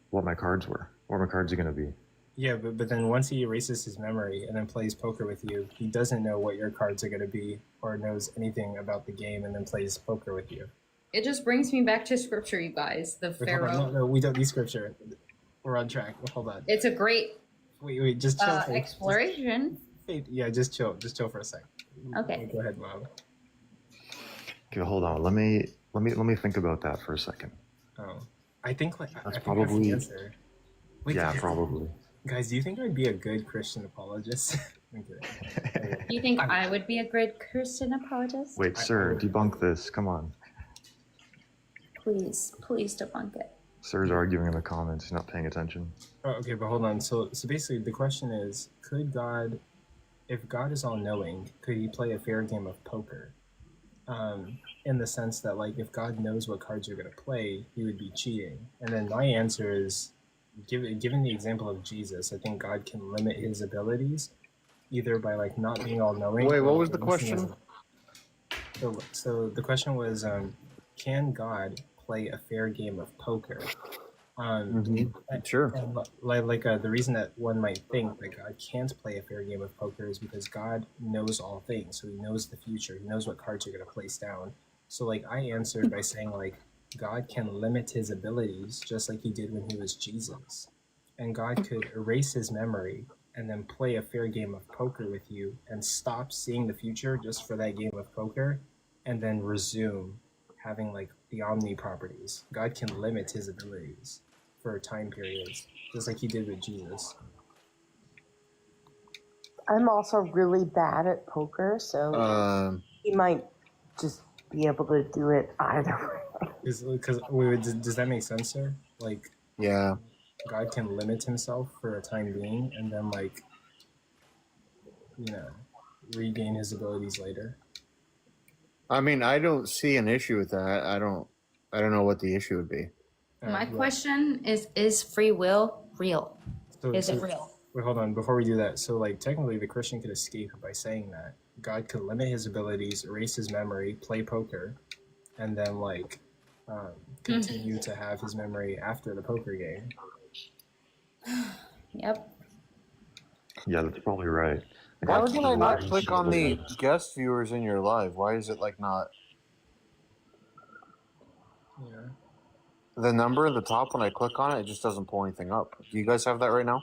what my cards were, what my cards are going to be. Yeah, but then once he erases his memory and then plays poker with you, he doesn't know what your cards are going to be or knows anything about the game and then plays poker with you. It just brings me back to scripture, you guys. The Wait, hold Pharaoh. on. No, we don't need scripture. We're on track. Hold on. It's a great Wait, just chill. Faith. exploration. Yeah, just chill for a sec. Okay. Go ahead, Mom. Okay, hold on. Let me think about that for a second. Oh, I think like That's I think probably the answer. Wait, yeah, guys, probably. Guys, do you think I'd be a good Christian apologist? I'm kidding. Do you think I would be a good Christian apologist? Wait, sir, debunk this. Come on. Please debunk it. Sir's arguing in the comments. He's not paying attention. Oh, okay, but hold on. So basically, the question is: could God, if God is all-knowing, could he play a fair game of poker? In the sense that, like, if God knows what cards you're going to play, he would be cheating. And then my answer is, given the example of Jesus, I think God can limit his abilities, either by like not being all-knowing. Wait, what or was the listening question? So the question was, can God play a fair game of poker? Sure. And the reason that one might think that God can't play a fair game of poker is because God knows all things. So he knows the future. He knows what cards you're going to place down. So like I answered by saying like God can limit his abilities just like he did when he was Jesus. And God could erase his memory and then play a fair game of poker with you and stop seeing the future just for that game of poker and then resume having like the omni properties. God can limit his abilities for time periods, just like he did with Jesus. I'm also really bad at poker, so he might just be able to do it either way. Does that make sense, sir? Like, yeah, God can limit himself for a time being, and then like, regain his abilities later. I mean, I don't see an issue with that. I don't know what the issue would be. My question is free will real? Is it real? Wait, hold on. Before we do that, so like technically the Christian could escape by saying that God could limit his abilities, erase his memory, play poker, and then like continue to have his memory after the poker game. Yep. Yeah, that's probably right. Why would I not click on the guest viewers in your live? Why is it like not? Yeah. The number at the top, when I click on it, it just doesn't pull anything up. Do you guys have that right now?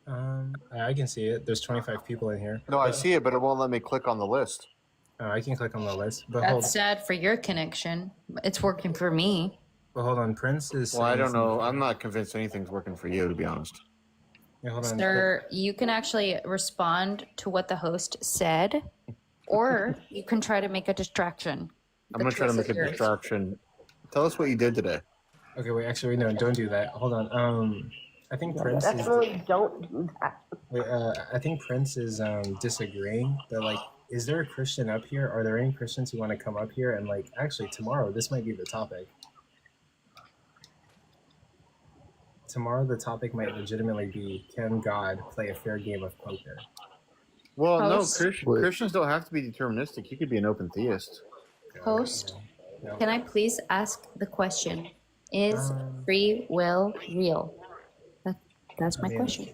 I can see it. There's 25 people in here. No, I see it, but it won't let me click on the list. I can click on the list, but That's sad for your connection. It's working for me. But hold on, Prince is. Well, I don't know. I'm not convinced anything's working for you, to be honest. Yeah, hold on. Sir, you can actually respond to what the host said, or you can try to make a distraction. I'm going to try to make a distraction. Tell us what you did today. Okay, wait, actually, no, don't do that. Hold on. I think Prince is. Definitely don't do that. Wait, I think Prince is disagreeing. That like, is there a Christian up here? Are there any Christians who want to come up here? And like, actually, tomorrow this might be the topic. Tomorrow the topic might legitimately be: can God play a fair game of poker? Well, Host? no, Christians don't have to be deterministic. You could be an open theist. Host, can I please ask the question? Is free will real? That's my question.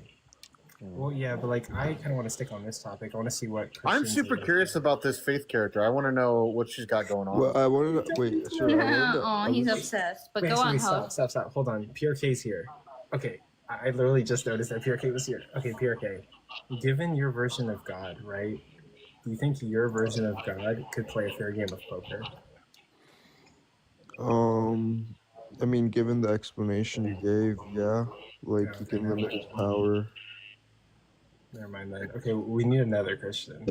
Well, yeah, but like, I kind of want to stick on this topic. I want to see what. I'm Christians super are- curious about this faith character. I want to know what she's got going on. Well, I wanted to wait. Sure, Oh, he's obsessed. But Wait, go on, stop, host. stop. Hold on. PRK's here. Okay, I literally just noticed that PRK was here. Okay, PRK. Given your version of God, right? Do you think your version of God could play a fair game of poker? I mean, given the explanation you gave, yeah, like you can limit his power. Never mind then. Okay, we need another Christian.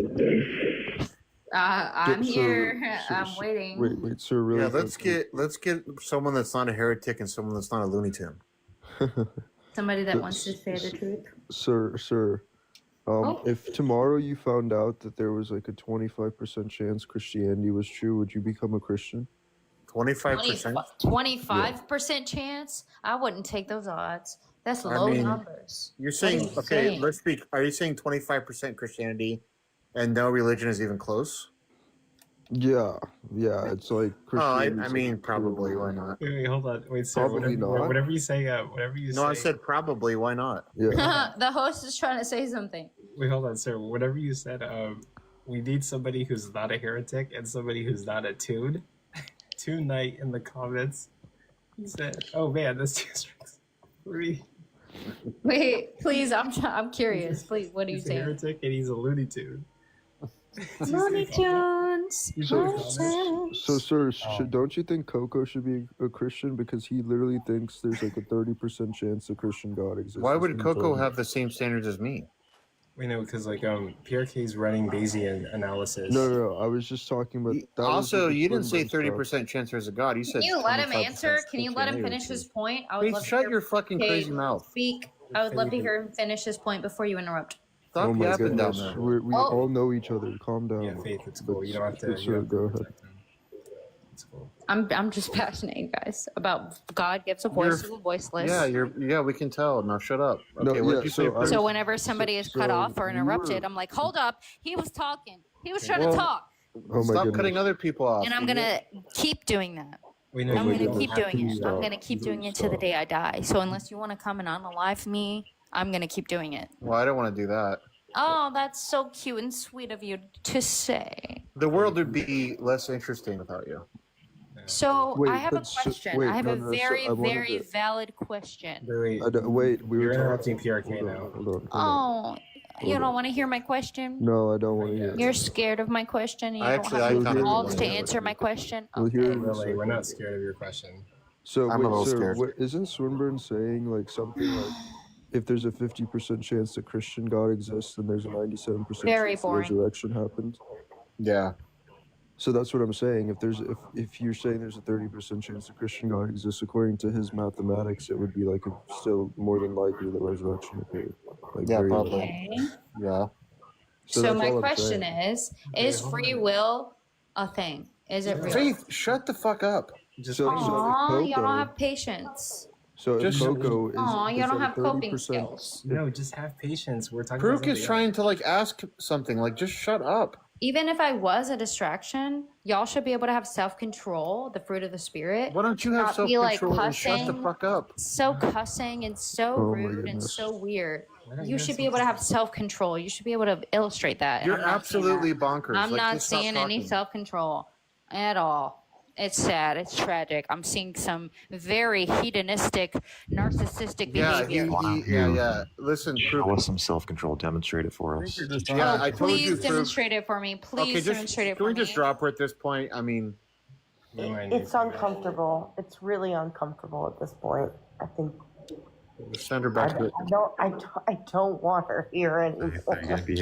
I'm So- here. so- I'm so- waiting. Wait, sir, really? Yeah, let's get someone that's not a heretic and someone that's not a Looney Tune. Somebody that wants to say the truth. Sir. If tomorrow you found out that there was like a 25% chance Christianity was true, would you become a Christian? 25%? 25% chance? I wouldn't take those odds. That's low numbers. You're What saying, are you okay, saying? let's speak. Are you saying 25% Christianity and no religion is even close? Yeah, it's like Oh, I Christianity. mean, probably. Why not? Wait, hold on. Wait, sir. Probably whatever, not. Whatever you say, whatever you say. No, I said probably. Why not? Yeah. The host is trying to say something. Wait, hold on, sir. Whatever you said, we need somebody who's not a heretic and somebody who's not a tune. Tonight in the comments, he said, "Oh man, that's too strict." Wait, please, I'm curious. Please, what are you He's a saying? heretic and he's a Looney Tune. Looney Tunes. So, sir, don't you think Coco should be a Christian because he literally thinks there's like a 30% chance a Christian God exists? Why That's would what he Coco told me. have the same standards as me? We know because like PRK's running Bayesian analysis. No. I was just talking about. That was Also, with the you didn't say Swinburne 30% chance there's a God. You said Can you let him 25% answer? Can you let him Christianity. finish his point? I would Please love to shut hear your fucking Kate crazy mouth. Speak. I would love to hear him finish his point before you interrupt. Stop Oh my yapping down goodness, there. we Oh. all know each other. Calm down. Yeah, Faith, it's cool. You don't have to. But, You sir, don't have to go ahead. protect him. It's cool. I'm just passionate, guys, about God gives a voice to the voiceless. Yeah, we can tell. Now shut up. No, Okay, what yeah, did you say? so I first? So whenever somebody is cut so off or you interrupted, were- I'm like, hold up, he was talking. He was trying Well, to talk. Oh my Stop goodness. cutting other people off. And I'm gonna keep doing that. We know I'm you gonna don't keep have doing to it. stop. I'm gonna keep doing it to the day I die. So unless you want to come and unalive me, I'm gonna keep doing it. Well, I don't want to do that. Oh, that's so cute and sweet of you to say. The world would be less interesting without you. So Wait, I have a but so- question. wait, I have no, a no, so very, I wanted very to- valid question. Wait, Wait, we you're were interrupting talking. PRK now. Hold on. Oh, you Hold don't want to hear my question? No, I don't want to hear. You're scared of my question? You don't Actually, have I the kinda balls do to wanna hear answer my question? We'll hear Okay. it in a Really, we're second. not scared of your question. So I'm a wait, little sir, scared. what, isn't Swinburne saying like something like, if there's a 50% chance that Christian God exists, then there's a 97% Very chance the boring. resurrection happened? Yeah. So that's what I'm saying. If you're saying there's a 30% chance that Christian God exists, according to his mathematics, it would be like still more than likely the resurrection occurred. Like Yeah, very probably. likely. Okay. Yeah. So that's my all I'm question saying. is free will a thing? Is it real? Faith, shut the fuck up. Just Aw, you don't Coco- have patience. So if Just- Coco is, Aw, you is don't at a have coping 30%, skills. no, just have patience. We're talking. Pruk about is something trying to like ask something. Like, just shut up. Even if I was a distraction, y'all should be able to have self-control, the fruit of the spirit. Why don't you have Not be, like, self-control and shut the cussing. fuck up? So cussing and so Oh my rude and goodness. so weird. Why don't You you should have be able to have self-control. You should be able to illustrate that. and You're I'm not seeing absolutely that. bonkers. I'm Like, not just stop seeing any talking. self-control at all. It's sad. It's tragic. I'm seeing some very hedonistic, narcissistic behavior. Yeah. Listen, show us some self-control. Demonstrate it for us. Yeah, I told you. Please demonstrate it for me. Please demonstrate it Can for we me. just drop her at this point? I mean, It's uncomfortable. It's really uncomfortable at this point. I think. Send her back to it. I don't want her here anymore.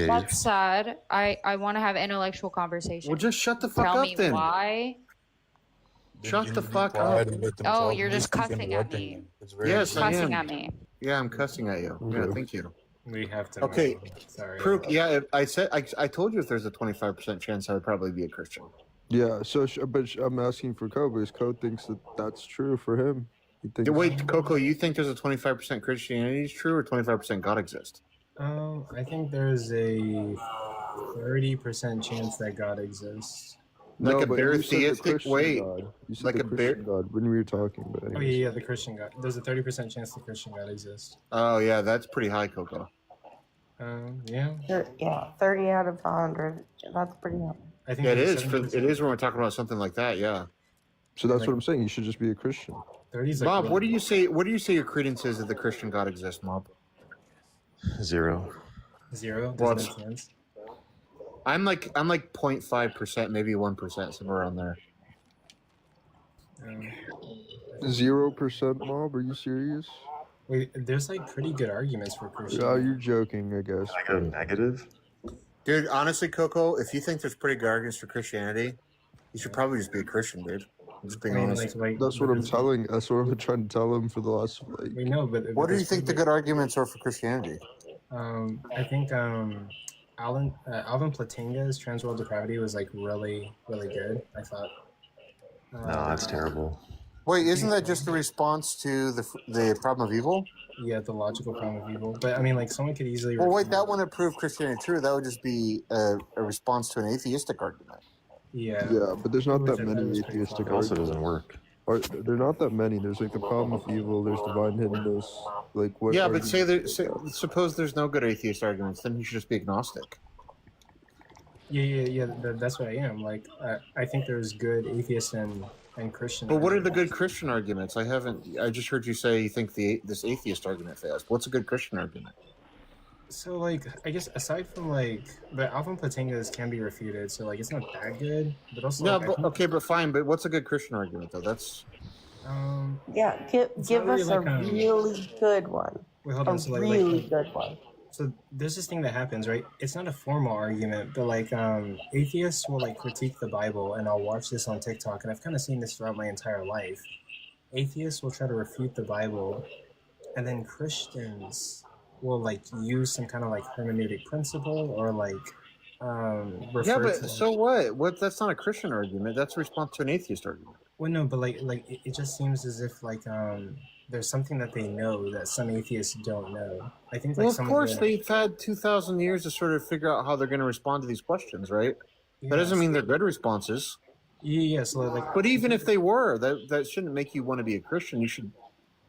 That's sad. I want to have intellectual conversation. Well, just shut the fuck Tell up me then. why. Shut the fuck up. Oh, you're just cussing at me. Yes, I am. Cussing at me. Yeah, I'm cussing at you. Yeah, thank you. We have to. Okay. Sorry. Proof. Yeah, I said I told you if there's a 25% chance I would probably be a Christian. Yeah. So, but I'm asking for Code because Code thinks that that's true for him. He thinks. Wait, Coco, you think there's a 25% Christianity is true or 25% God exists? I think there's a 30% chance that God exists. Like No, a but bare you said the theistic Christian wait. God. You said Like the a bare. Christian God when we were talking. But Oh anyways. yeah, the Christian God. There's a 30% chance the Christian God exists. Oh yeah, that's pretty high, Coco. Yeah. Yeah, 30 out of 100. That's pretty high. I think Yeah, it there's is. a 70%. It is when we're talking about something like that. Yeah. So that's what I'm saying. You should just be a Christian. 30's Mob, what do you say? What do you say your credence is that the Christian God exists, Mob? 0. 0. Well, Doesn't make sense. I'm like 0.5%, maybe 1%, somewhere around there. 0% mob? Are you serious? Wait, there's like pretty good arguments for Yeah, Christianity. you're joking, I guess. I go negative. Dude, honestly, Coco, if you think there's pretty good arguments for Christianity, you should probably just be a Christian, dude. I'm just being honest. That's what I'm telling. That's what I'm trying to tell him for the last like. We know, but What do you think the good arguments are for Christianity? I think Alvin Platinga's Transworld Depravity was like really good. I thought. No, that's terrible. Wait, isn't that just a response to the problem of evil? Yeah, the logical problem of evil. But I mean, like someone could easily. Well, wait, that wouldn't prove Christianity true. That would just be a response to an atheistic argument. Yeah. Yeah, but there's not that many atheistic It also arguments. doesn't work. There are not that many. There's like the problem of evil. There's divine hiddenness. Like what? Yeah, but argument- suppose there's no good atheist arguments, then you should just be agnostic. Yeah. That's what I am. Like, I think there's good atheists and Christian. But what are the good Christian arguments? I just heard you say you think this atheist argument fails. What's a good Christian argument? So, like, I guess aside from like the Alvin Platinga's can be refuted, so like it's not that good. But also, No, like, I but think, okay, but fine. But what's a good Christian argument though? That's Yeah, give not us really a like, really good one. Wait, hold A on. So really good one. So there's this thing that happens, right? It's not a formal argument, but like atheists will like critique the Bible, and I'll watch this on TikTok, and I've kind of seen this throughout my entire life. Atheists will try to refute the Bible, and then Christians will like use some kind of like hermeneutic principle or like refer yeah, but to, so what? What? That's not a Christian argument. That's a response to an atheist argument. well, no, but like it just seems as if like there's something that they know that some atheists don't know. I think like Well, of some course, the, they've had 2,000 years to sort of figure out how they're going to respond to these questions, right? Yeah, That doesn't mean they're good responses. Yeah, so like. But even if they were, that shouldn't make you want to be a Christian. You should,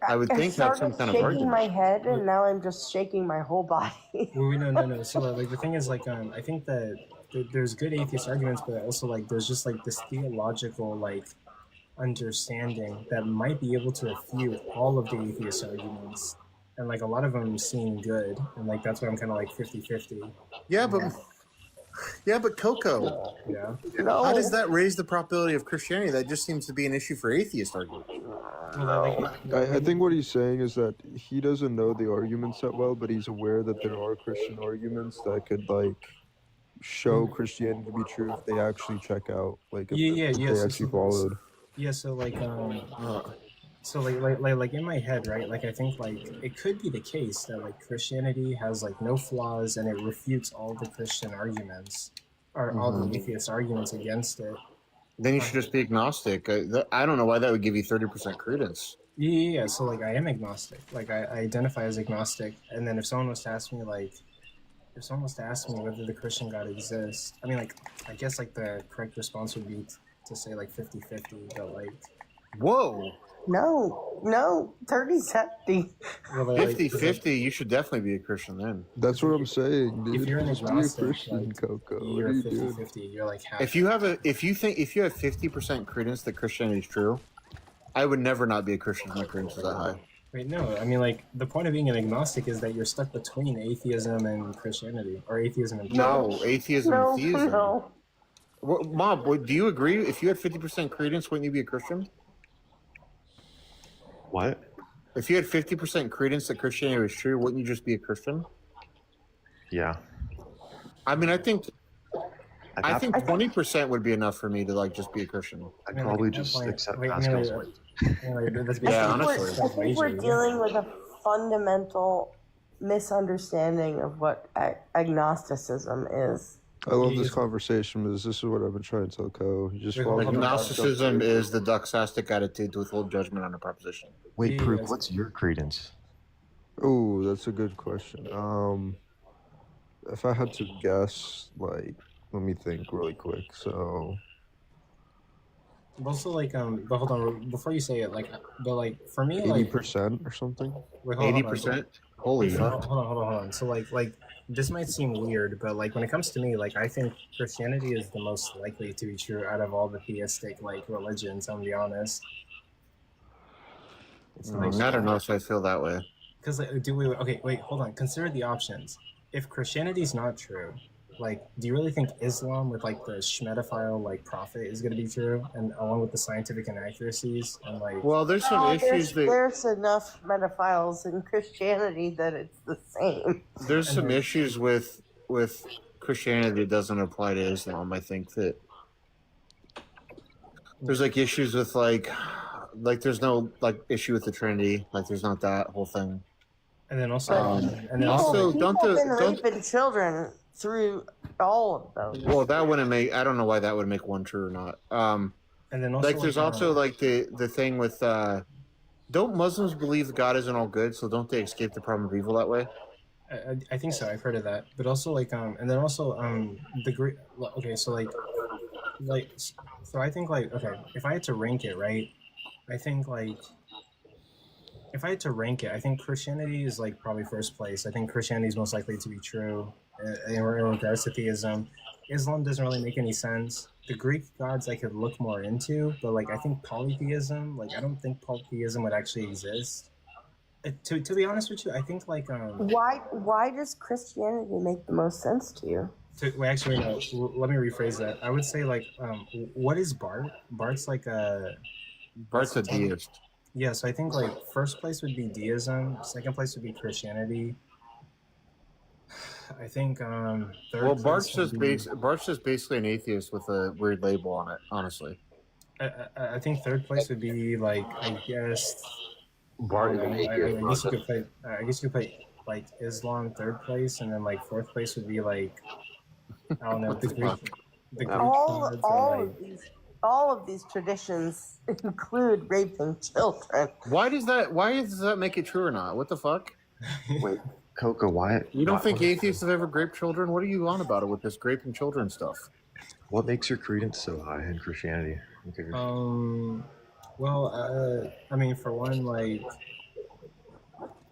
I would think, have some kind of shaking argument. my head, and now I'm just shaking my whole body. Well, no. So like the thing is like I think that there's good atheist arguments, but also like there's just like this theological like understanding that might be able to refute all of the atheist arguments, and like a lot of them seem good, and like that's why I'm kind of like 50-50. Yeah, but Coco. Yeah. How does that raise the probability of Christianity? That just seems to be an issue for atheist arguments. I think what he's saying is that he doesn't know the arguments that well, but he's aware that there are Christian arguments that could like show Christianity to be true if they actually check out, like if they actually followed. Yeah, so like so like in my head, right? Like I think like it could be the case that like Christianity has like no flaws and it refutes all the Christian arguments or all the atheist arguments against it. Then you should just be agnostic. I don't know why that would give you 30% credence. Yeah. So like I am agnostic. Like I identify as agnostic, and then if someone was to ask me like, if someone was to ask me whether the Christian God exists, I mean like I guess like the correct response would be to say like 50-50, but like. Whoa. No, 30-70. 50-50, you should definitely be a Christian then. That's what I'm saying, dude. If you're an Just be a agnostic, Christian, like, Coco. What you're are you doing? 50-50. You're like half. If you have 50% credence that Christianity is true, I would never not be a Christian if my credence is that high. Wait, no. I mean, like, the point of being an agnostic is that you're stuck between atheism and Christianity, or atheism and No, atheism and theism. No. What, Mom, do you agree? If you had 50% credence, wouldn't you be a Christian? What? If you had 50% credence that Christianity was true, wouldn't you just be a Christian? Yeah. I mean, I think 20% would be enough for me to like just be a Christian. I'd probably just accept Pascal's point. Yeah, I honestly. think we're dealing with a fundamental misunderstanding of what agnosticism is. I love this conversation because this is what I've been trying to tell Ko. He just falls into Agnosticism is the doxastic attitude to withhold judgment on a proposition. Wait, Proof, what's your credence? Oh, that's a good question. If I had to guess, like, let me think really quick. So, Also, like, but hold on, before you say it, like, but like for me, like 80% or something. Wait, hold on, 80%. Holy fuck! Hold on. So like this might seem weird, but like when it comes to me, like I think Christianity is the most likely to be true out of all the theistic like religions. I'm gonna be honest. I don't know if I feel that way. Because like, wait, hold on. Consider the options. If Christianity is not true, like, do you really think Islam with like the Shmedophile like prophet is going to be true, and along with the scientific inaccuracies and like? Well, there's some issues that There's enough pedophiles in Christianity that it's the same. there's some issues with Christianity that doesn't apply to Islam. I think that there's like issues with like there's no like issue with the Trinity. Like there's not that whole thing. And then also, People have been raping children through all of those. Well, that wouldn't make. I don't know why that would make one true or not. And then also, like there's also like the thing with don't Muslims believe God isn't all good, so don't they escape the problem of evil that way? I think so. I've heard of that. But also like and then also the great. Okay, so like so I think like okay, if I had to rank it, right? I think like. If I had to rank it, I think Christianity is like probably first place. I think Christianity is most likely to be true in regards to theism. Islam doesn't really make any sense. The Greek gods I could look more into, but like I think polytheism, like I don't think polytheism would actually exist. To be honest with you, I think like Why does Christianity make the most sense to you? Actually, no. Let me rephrase that. I would say like what is Bart? Bart's like Bart's a deist. Yeah, so I think like first place would be deism, second place would be Christianity. I think third. Well, Bart's just basically an atheist with a weird label on it. Honestly, I think third place would be like I guess. Bart is an atheist. I guess you could put like Islam third place, and then like fourth place would be like I don't know the Greek gods are, like, all of these traditions include raping children. Why does that make it true or not? What the fuck? Wait, Coco, why? You don't think atheists have ever raped children? What are you on about it with this raping children stuff? What makes your credence so high in Christianity? Well, I mean, for one, like,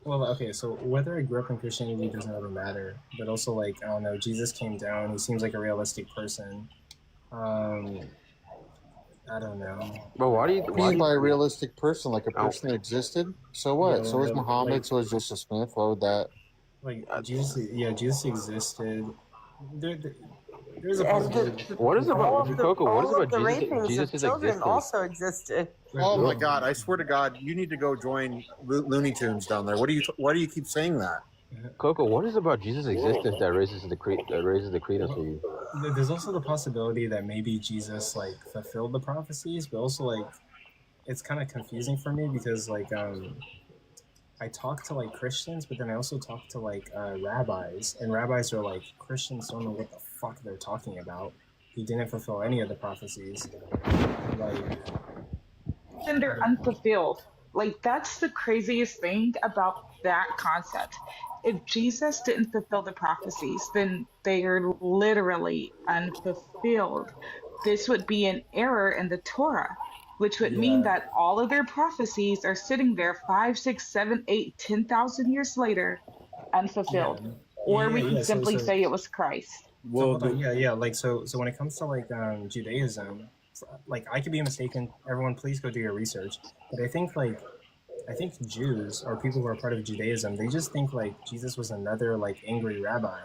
well, okay, so whether I grew up in Christianity doesn't really matter, but also, like, I don't know, Jesus came down, he seems like a realistic person. I don't know. But why do you mean by a realistic person? Like a person that existed? So what? Yeah, so is Muhammad, like, so is Joseph Smith. Why would that? Like, Jesus existed. There's a possibility. What is about Coco? What is about the Jesus? rapings Jesus of children also existed. Oh my God! I swear to God, you need to go join Looney Tunes down there. Why do you keep saying that? Coco, what is about Jesus' existence that raises the credence for you? There's also the possibility that maybe Jesus like fulfilled the prophecies, but also like it's kind of confusing for me because like I talk to like Christians, but then I also talk to like rabbis, and rabbis are like Christians don't know what the fuck they're talking about. He didn't fulfill any of the prophecies. Like, and they're unfulfilled. Like that's the craziest thing about that concept. If Jesus didn't fulfill the prophecies, then they are literally unfulfilled. This would be an error in the Torah. which would mean that all of their prophecies are sitting there 5, 6, 7, 8, 10,000 years later, unfulfilled. Or we can simply say it was Christ. Well, like so when it comes to like Judaism, like I could be mistaken. Everyone, please go do your research. But I think Jews or people who are part of Judaism, they just think like Jesus was another like angry rabbi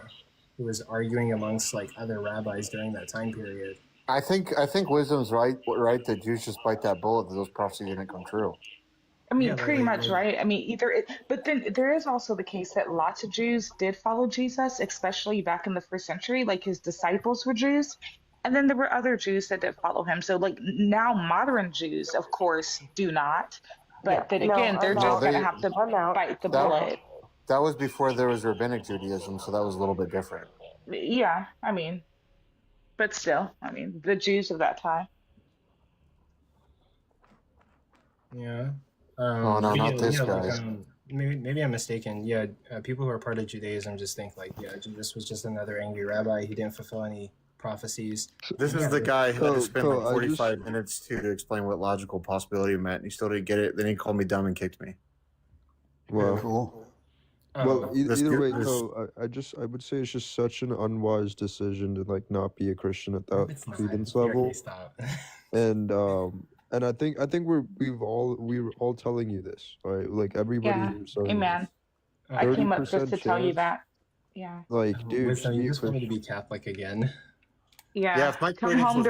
who was arguing amongst like other rabbis during that time period. I think Wisdom's right that Jews just bite that bullet that those prophecies didn't come true. I mean, pretty much, right? I mean, but then there is also the case that lots of Jews did follow Jesus, especially back in the first century, like his disciples were Jews. And then there were other Jews that did follow him. So like now modern Jews, of course, do not. But then again, they're just going to have to bite the bullet. That was before there was rabbinic Judaism, so that was a little bit different. Yeah, I mean, but still, I mean, the Jews of that time. Yeah. Oh no, not this guy. Like, maybe I'm mistaken. Yeah, people who are part of Judaism just think like, yeah, Jesus was just another angry rabbi. He didn't fulfill any prophecies. This is the guy who had to spend like 45 minutes to explain what logical possibility meant, and he still didn't get it. Then he called me dumb and kicked me. Wow. Cool. Well, either way, no. I would say it's just such an unwise decision to like not be a Christian at that credence level. Okay, stop. And I think we were all telling you this, right? Like everybody. Yeah. Amen. I came up just to tell you that. Yeah. Like, dude, Wisdom, you just want me to be Catholic again. Yeah. Yeah. If my credence was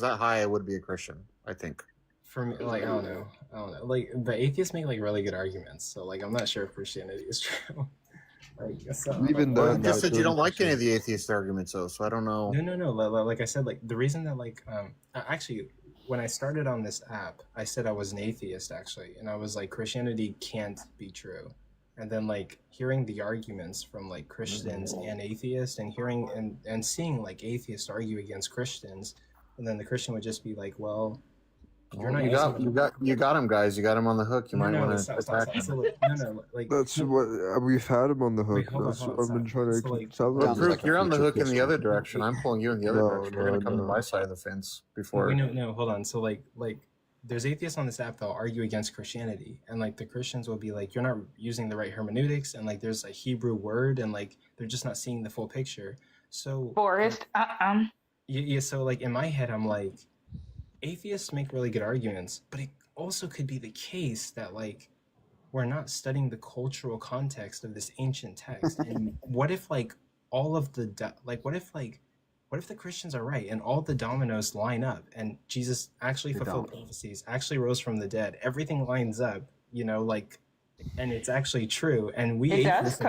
that high, I would be a Christian. I think. For me, like I don't know. Like the atheists make like really good arguments, so like I'm not sure if Christianity is true. Like, so, even though you said you don't like any of the atheist arguments, though, so I don't know. No. Like I said, like the reason that like actually when I started on this app, I said I was an atheist actually, and I was like Christianity can't be true. And then like hearing the arguments from like Christians and atheists, and hearing and seeing like atheists argue against Christians, and then the Christian would just be like, well. You're not you got him, guys. You got him on the hook. You might want to attack him. That's what we've had him on the hook. That's what I've been trying to tell them. You're on the hook in the other direction. I'm pulling you in the other direction. You're gonna come to my side of the fence before. No, hold on. So like there's atheists on this app that'll argue against Christianity, and like the Christians will be like, you're not using the right hermeneutics, and like there's a Hebrew word, and like they're just not seeing the full picture. So Forrest, Yeah. So like in my head, I'm like. Atheists make really good arguments, but it also could be the case that like we're not studying the cultural context of this ancient text. And what if like all of the what if the Christians are right and all the dominoes line up and Jesus actually fulfilled prophecies, actually rose from the dead, everything lines up, you know, like, and it's actually true, and we atheists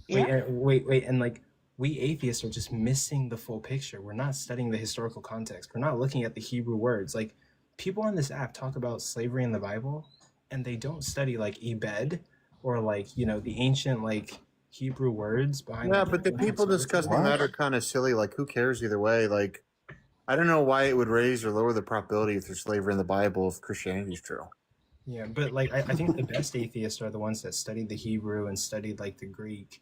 wait, and like. We atheists are just missing the full picture. We're not studying the historical context. We're not looking at the Hebrew words. Like people on this app talk about slavery in the Bible, and they don't study like Ebed or like, you know, the ancient like Hebrew words behind. Yeah, but the people discussing that are kind of silly. Like, who cares either way? Like, I don't know why it would raise or lower the probability if there's slavery in the Bible if Christianity is true. Yeah, but like I think the best atheists are the ones that studied the Hebrew and studied like the Greek.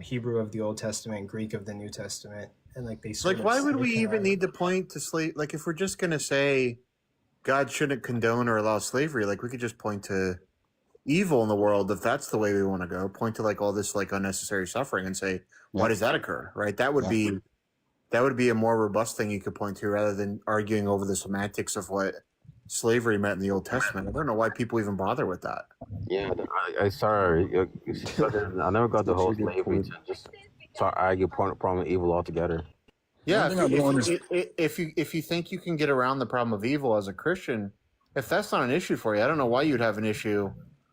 Hebrew of the Old Testament, Greek of the New Testament, and like they sort like why would we even need to point to slave? Like if we're just gonna say God shouldn't condone or allow slavery, like we could just point to evil in the world if that's the way we want to go. Point to like all this like unnecessary suffering and say why does that occur? Right? That would be a more robust thing you could point to rather than arguing over the semantics of what slavery meant in the Old Testament. I don't know why people even bother with that. Yeah, I sorry. I never got the whole slavery to just start arguing problem of evil altogether. Yeah, if you think you can get around the problem of evil as a Christian, if that's not an issue for you, I don't know why you'd have an issue,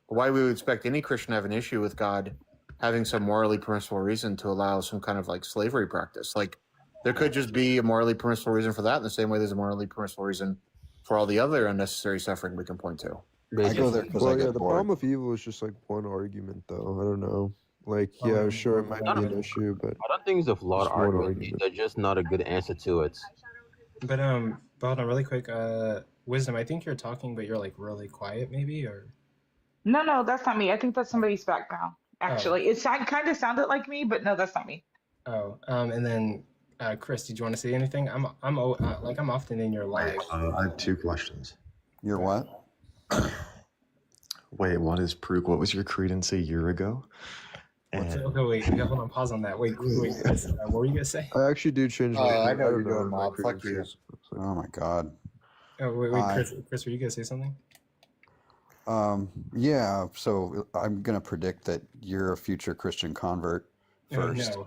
or why we would expect any Christian to have an issue with God having some morally permissible reason to allow some kind of like slavery practice. Like there could just be a morally permissible reason for that in the same way there's a morally permissible reason for all the other unnecessary suffering we can point to. I go there because the problem of evil is just like one argument, though. I don't know. Like, yeah, sure, it might be an issue, but I don't think it's a flawed argument. They're just not a good answer to it. But hold on, really quick. Wisdom, I think you're talking, but you're like really quiet, maybe, or. No, that's not me. I think that's somebody's background. Actually, it kind of sounded like me, but no, that's not me. Oh, and then Chris, did you want to say anything? I'm often in your live. I have two questions. You're what? Wait, what is Prook? What was your credence a year ago? Okay, wait, hold on, pause on that. Wait, Chris, what were you gonna say? I actually do change my. I know don't you're doing, what my Mob. Fuck credence you. is. Oh my god. Oh wait, Chris, were you gonna say something? Yeah, so I'm gonna predict that you're a future Christian convert first. No.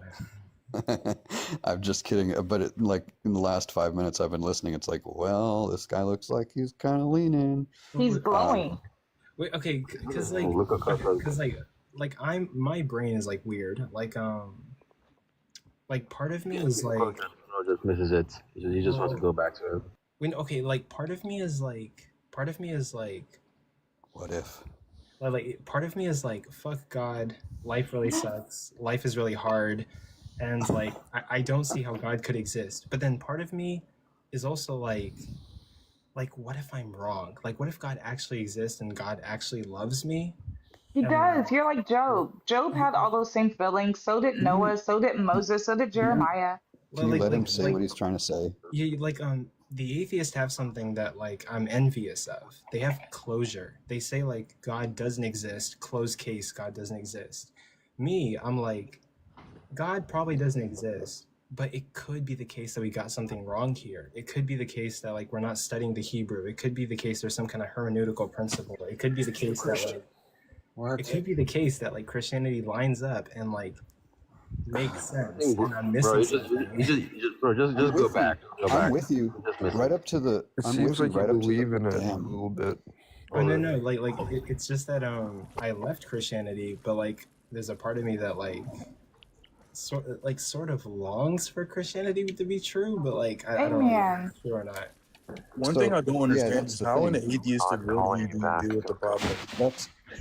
I'm just kidding, but like in the last 5 minutes I've been listening, it's like, well, this guy looks like he's kind of leaning. He's glowing. Wait, okay, because my brain is like weird. Like part of me is like. No, just misses it. He just wants to go back to it. Okay, like part of me is like. What if? Like part of me is like, fuck God, life really sucks. Life is really hard. And like I don't see how God could exist. But then part of me is also like what if I'm wrong? Like what if God actually exists and God actually loves me? He does. You're like Job. Job had all those same feelings. So did Noah. So did Moses. So did Jeremiah. Can you let him say what he's trying to say? Yeah, the atheists have something that like I'm envious of. They have closure. They say like God doesn't exist. Closed case. God doesn't exist. Me, I'm like, God probably doesn't exist, but it could be the case that we got something wrong here. It could be the case that like we're not studying the Hebrew. It could be the case there's some kind of hermeneutical principle. It could be the case that like it could be the case that like Christianity lines up and like makes sense. And I'm missing something. Just go back. I'm with you. Right up to the. It I'm seems with like you you right up to believe the in it a damn. little bit. Oh no, it's just that I left Christianity, but like there's a part of me that like sort of longs for Christianity to be true, but like I don't know if it's true or not. One thing I don't understand that's is the how in thing. an atheistic worldview do you deal with the problem?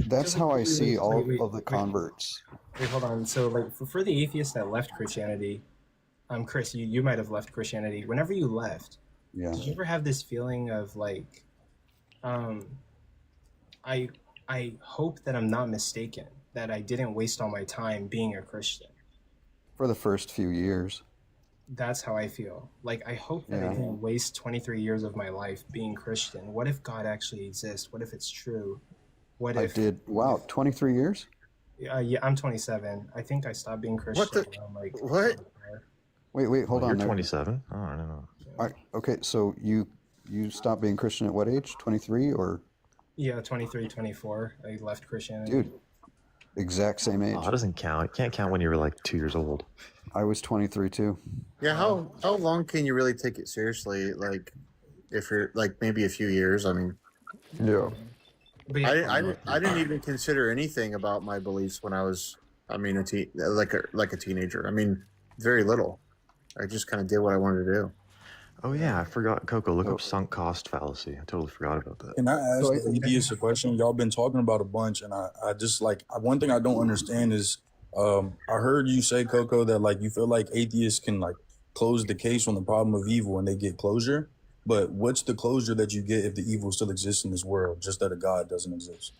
That's how I see all wait, of the converts. Wait, hold on. So like for the atheists that left Christianity, Chris, you might have left Christianity. Whenever you left, did you ever have this feeling of like, I hope that I'm not mistaken, that I didn't waste all my time being a Christian? For the first few years. That's how I feel. Like, I hope that I didn't waste 23 years of my life being Christian. What if God actually exists? What if it's true? What if... Wow, 23 years? Yeah, I'm 27. I think I stopped being Christian. What? Wait, hold on. You're 27? Oh, I don't know. Okay, so you stopped being Christian at what age? 23 or? Yeah, 23, 24. I left Christianity. Dude, exact same age. Oh, that doesn't count. It can't count when you were like 2 years old. I was 23 too. Yeah, how long can you really take it seriously? Like, if you're like maybe a few years. I mean, yeah. I didn't even consider anything about my beliefs when I was, like a teenager. I mean, very little. I just kind of did what I wanted to do. Oh yeah, I forgot. Coco, look up sunk cost fallacy. I totally forgot about that. Can I ask the atheist a question? Y'all been talking about a bunch, and I just like one thing I don't understand is I heard you say, Coco, that like you feel like atheists can like close the case on the problem of evil and they get closure. But what's the closure that you get if the evil still exists in this world, just that a God doesn't exist?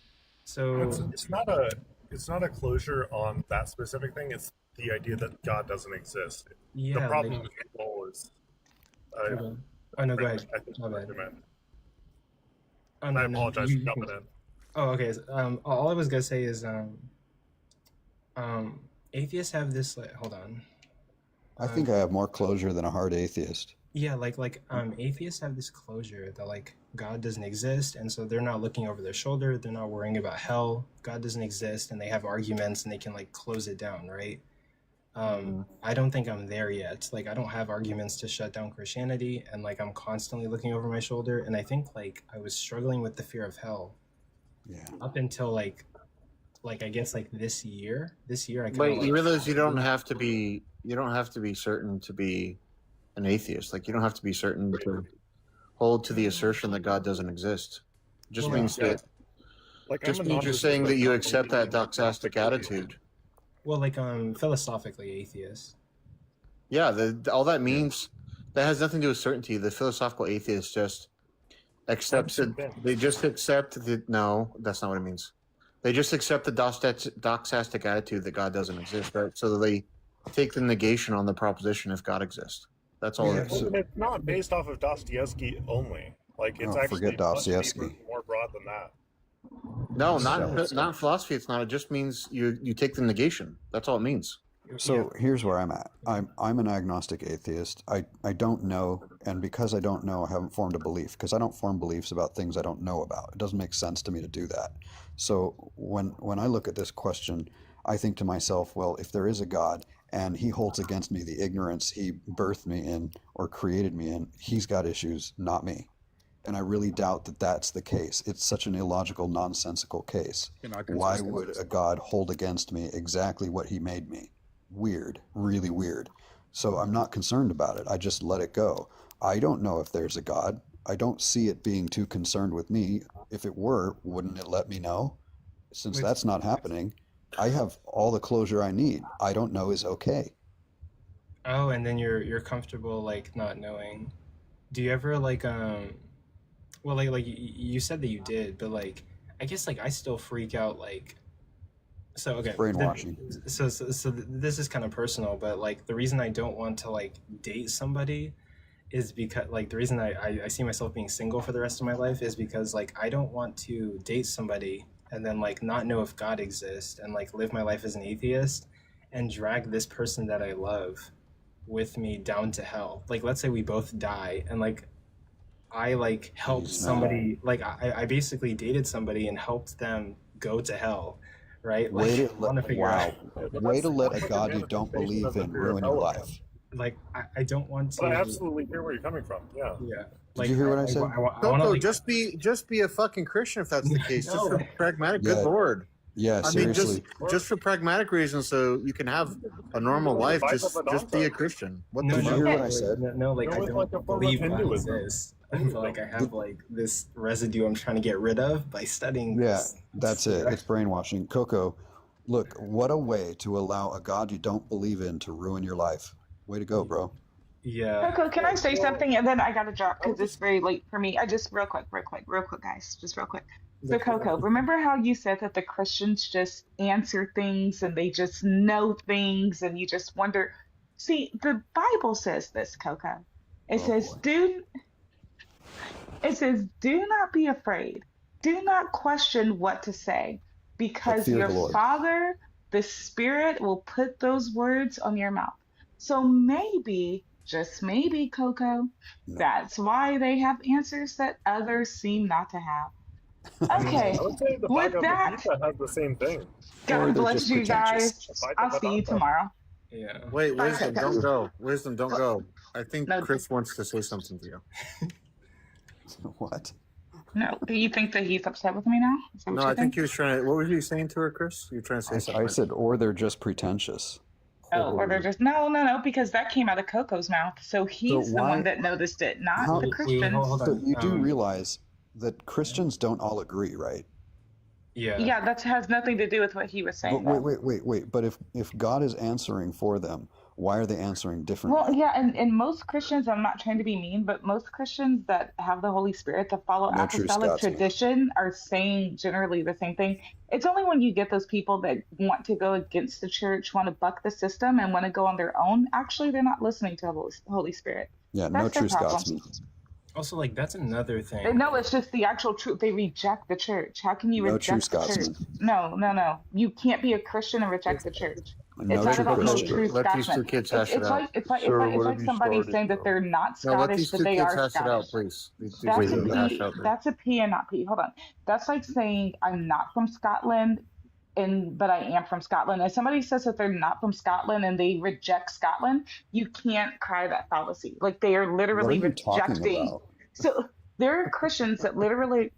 So it's not a closure on that specific thing. It's the idea that God doesn't exist. Yeah, the problem with evil is. Oh no, go ahead. My bad. I apologize for jumping in. Oh, okay. All I was gonna say is, atheists have this. Like, hold on. I think I have more closure than a hard atheist. Yeah, atheists have this closure that like God doesn't exist, and so they're not looking over their shoulder. They're not worrying about hell. God doesn't exist, and they have arguments, and they can like close it down, right? I don't think I'm there yet. Like, I don't have arguments to shut down Christianity, and like I'm constantly looking over my shoulder. And I think like I was struggling with the fear of hell. Yeah. Up until like I guess like this year. This year I. But you realize you don't have to be certain to be an atheist. Like, you don't have to be certain to hold to the assertion that God doesn't exist. It just means that. Just means you're saying that you accept that doxastic attitude. Well, like philosophically atheist. Yeah, all that means, that has nothing to do with certainty. The philosophical atheist just accepts it. They just accept that. No, that's not what it means. They just accept the doxastic attitude that God doesn't exist, right? So they take the negation on the proposition if God exists. That's all. Yeah, it is. so- And it's not based off of Dostoevsky only. Like it's Oh, actually forget much deeper, Dostoevsky. more broad than that. No, So- not in philosophy. It's not. It just means you take the negation. That's all it means. So here's where I'm at. I'm an agnostic atheist. I don't know, and because I don't know, I haven't formed a belief. Because I don't form beliefs about things I don't know about. It doesn't make sense to me to do that. So when I look at this question, I think to myself, well, if there is a God and he holds against me the ignorance he birthed me in or created me in, he's got issues, not me. And I really doubt that that's the case. It's such an illogical, nonsensical case. Why would a God hold against me exactly what he made me? Weird, really weird. So I'm not concerned about it. I just let it go. I don't know if there's a God. I don't see it being too concerned with me. If it were, wouldn't it let me know? Since that's not happening, I have all the closure I need. I don't know is okay. Oh, and then you're comfortable like not knowing. Do you ever like well like you said that you did, but like I guess like I still freak out like so okay. Brainwashing. So this is kind of personal, but like the reason I don't want to like date somebody is because like the reason I see myself being single for the rest of my life is because like I don't want to date somebody and then like not know if God exists and like live my life as an atheist and drag this person that I love with me down to hell. Like let's say we both die and like I like helped somebody like I basically dated somebody and helped them go to hell, right? Like Way to I want to figure out Way to let a God you don't believe in ruin your life. like I don't want to. But I absolutely hear where you're coming from. Yeah. Yeah. Did you hear what I said? Coco, just be a fucking Christian if that's the case. Just for pragmatic. Good lord. Yeah, I mean, seriously. just for pragmatic reasons, so you can have a normal life. Just be a Christian. What No, the no, fuck? hear what I said? No, like I don't believe God exists. But like I have like this residue I'm trying to get rid of by studying. Yeah, this. that's it. It's brainwashing. Coco, look, what a way to allow a God you don't believe in to ruin your life. Way to go, bro. Yeah. Coco, can I say something? And then I gotta drop because it's very late for me. I just real quick, guys, just real quick. So Coco, remember how you said that the Christians just answer things and they just know things and you just wonder. See, the Bible says this, Coco. It says, do not be afraid. Do not question what to say, because fear your the Lord. Father, the Spirit, will put those words on your mouth. So maybe, just maybe, Coco, that's why they have answers that others seem not to have. Okay, I would say the with that, Bhagavad Gita has the same thing. God bless you guys. I'll see you tomorrow. Yeah. Wait, Bye, Wisdom, Coco. don't go. Wisdom, don't go. I think Chris wants to say something to you. What? No, do you think that he's upset with me now? Is that what No, you I think he was trying to. What were you saying to her, Chris? You were trying to say something. I said, or they're just pretentious. Oh, or they're just no, because that came out of Coco's mouth. So he's the why- one that noticed it, not the Christians. But you do realize that Christians don't all agree, right? Yeah. Yeah, that has nothing to do with what he was saying. But wait. But if God is answering for them, why are they answering differently? Well, yeah, and most Christians, I'm not trying to be mean, but most Christians that have the Holy Spirit, that follow No true apostolic Scotsman. tradition, are saying generally the same thing. It's only when you get those people that want to go against the church, want to buck the system, and want to go on their own. Actually, they're not listening to the Holy Spirit. Yeah, That's no their true problem. Scotsman. Also, like that's another thing. No, it's just the actual truth. They reject the church. How can you No reject true the church? Scotsman. No. You can't be a Christian and reject the church. No It's not true about no Christian. true Let these two Scotsman. kids hash it It's out. like it's like Sir, it's what like have you somebody started, saying that they're not No, let Scottish, these but two they kids are hash it out, Scottish. please. These two That's kids a need to hash P. out there. That's a P and not P. Hold on. That's like saying I'm not from Scotland, but I am from Scotland. If somebody says that they're not from Scotland and they reject Scotland, you can't cry that fallacy. Like they are literally What are you talking rejecting. about? So there are Christians that literally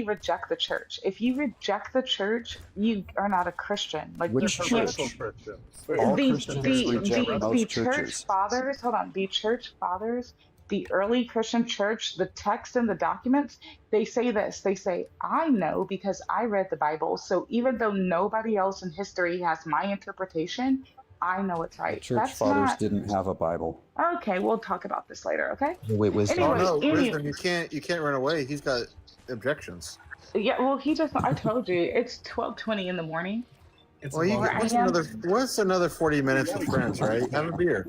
reject the church. If you reject the church, you are not a Christian. Like Which you can't. church? Christians. All Christians reject The most church churches. fathers, hold on, the church fathers, the early Christian church, the text and the documents, they say this. They say, I know because I read the Bible. So even though nobody else in history has my interpretation, I know it's right. Church That's fathers not didn't have a Bible. okay. We'll talk about this later. Okay. Wait, Wisdom. Oh Anyway, no, Wisdom, you can't run away. He's got objections. yeah. Well, I told you it's 12:20 in the morning. It's Well, a you long. what's another 40 minutes with friends, right? Have a beer.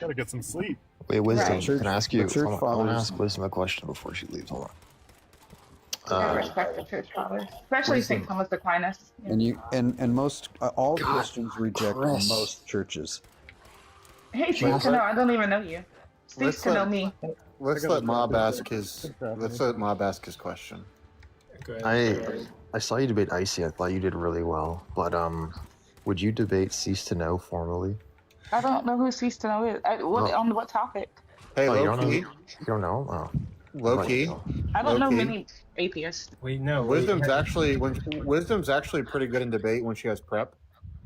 Gotta get some sleep. Wait, Wisdom, Right. can I ask you? The church I want to fathers- ask Wisdom a question before she leaves. Hold on. I respect the church fathers, especially Wisdom. St. Thomas Aquinas. Yeah. And you and most all God, Christians reject Chris. most churches. Hey, cease to know. I don't even know you. Cease Let's to know me. Let's let Mob ask his. Let's let Mob ask his question. Go ahead. I saw you debate Icy. I thought you did really well. But would you debate Cease to Know formally? I don't know who cease to know is. On what topic? Hey, Oh, you low don't know? key. You don't know? Oh. Low key. I don't know Low-key. many atheists. Wait, no. Wisdom's actually pretty good in debate when she has prep.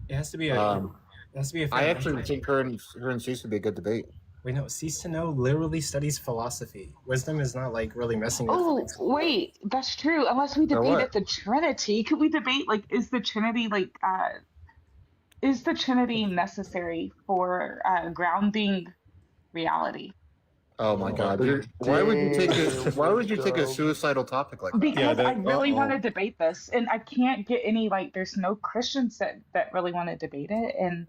It has to be a. Um, it has to be a. I actually think her and Cease would be a good debate. Wait, no. Cease to Know literally studies philosophy. Wisdom is not like really messing with. Oh, wait, that's true. Unless we So debate what? at the Trinity, could we debate like is the Trinity necessary for grounding reality? Oh my God! Why would you take a suicidal topic like that? Because I really want to debate this, and I can't get any there's no Christians that really want to debate it, and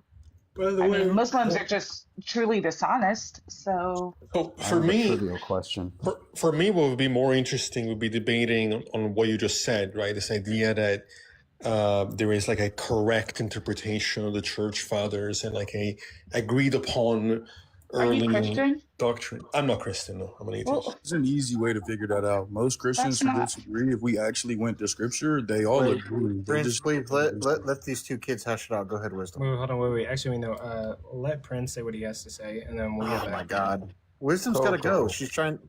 I mean Muslims are just truly dishonest. So For me, trivial question. For me, what would be more interesting would be debating on what you just said, right? This idea that there is like a correct interpretation of the church fathers and like a agreed upon early Christian? doctrine. I'm not Christian, no. I'm an atheist. It's an easy way to figure that out. Most Christians who disagree, if we actually went to scripture, they all agree. They Prince, just- please let these two kids hash it out. Go ahead, Wisdom. Wait, hold on, wait. Actually, no. Let Prince say what he has to say, and then we'll get Oh back. my God, Wisdom's got to go. She's trying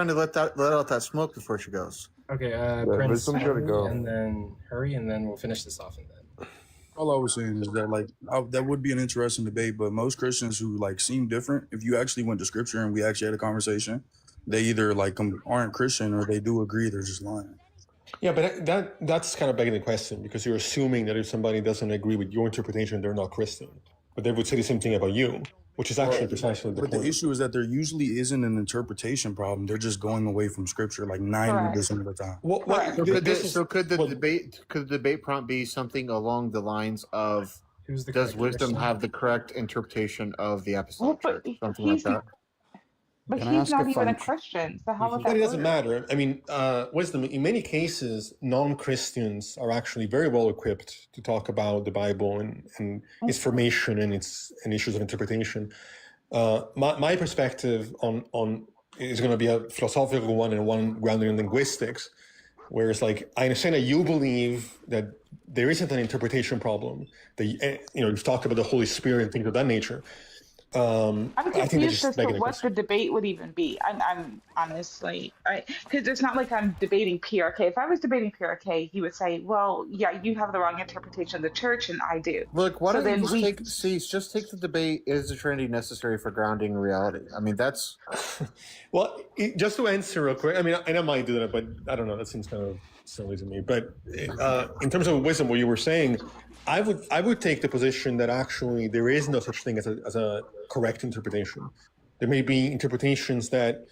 to let out that smoke before she goes. Okay, Wisdom's Prince, gotta go. and then hurry, and then we'll finish this off, and then. All I was saying is that that would be an interesting debate, but most Christians who seem different, if you actually went to scripture and we actually had a conversation, they either aren't Christian or they do agree they're just lying. Yeah, but that's kind of begging the question because you're assuming that if somebody doesn't agree with your interpretation, they're not Christian. But they would say the same thing about you, which is actually precisely the But point. the issue is that there usually isn't an interpretation problem. They're just going away from scripture 90% of the time. So could the debate prompt be something along the lines of does wisdom have the correct interpretation of the apostolic church? Something like that. But Can I he's ask not if even a I'm- Christian, so how would But that it doesn't work? matter. I mean, wisdom, in many cases, non-Christians are actually very well equipped to talk about the Bible and its formation and and issues of interpretation. My perspective on is going to be a philosophical one and one grounded in linguistics, whereas I understand that you believe that there isn't an interpretation problem. That you've talked about the Holy Spirit and things of that nature. I'm I think they're confused just as to begging the what question. the debate would even be. I'm honestly, because it's not like I'm debating PRK. If I was debating PRK, he would say, "Well, yeah, you have the wrong interpretation of the church, and I do." Look, why So don't you then just take the debate? Is the Trinity necessary for grounding reality? I mean, that's Well, just to answer real quick, I mean, I might do that, but I don't know. That seems kind of silly to me. But in terms of wisdom, what you were saying, I would take the position that actually there is no such thing as a correct interpretation. There may be interpretations that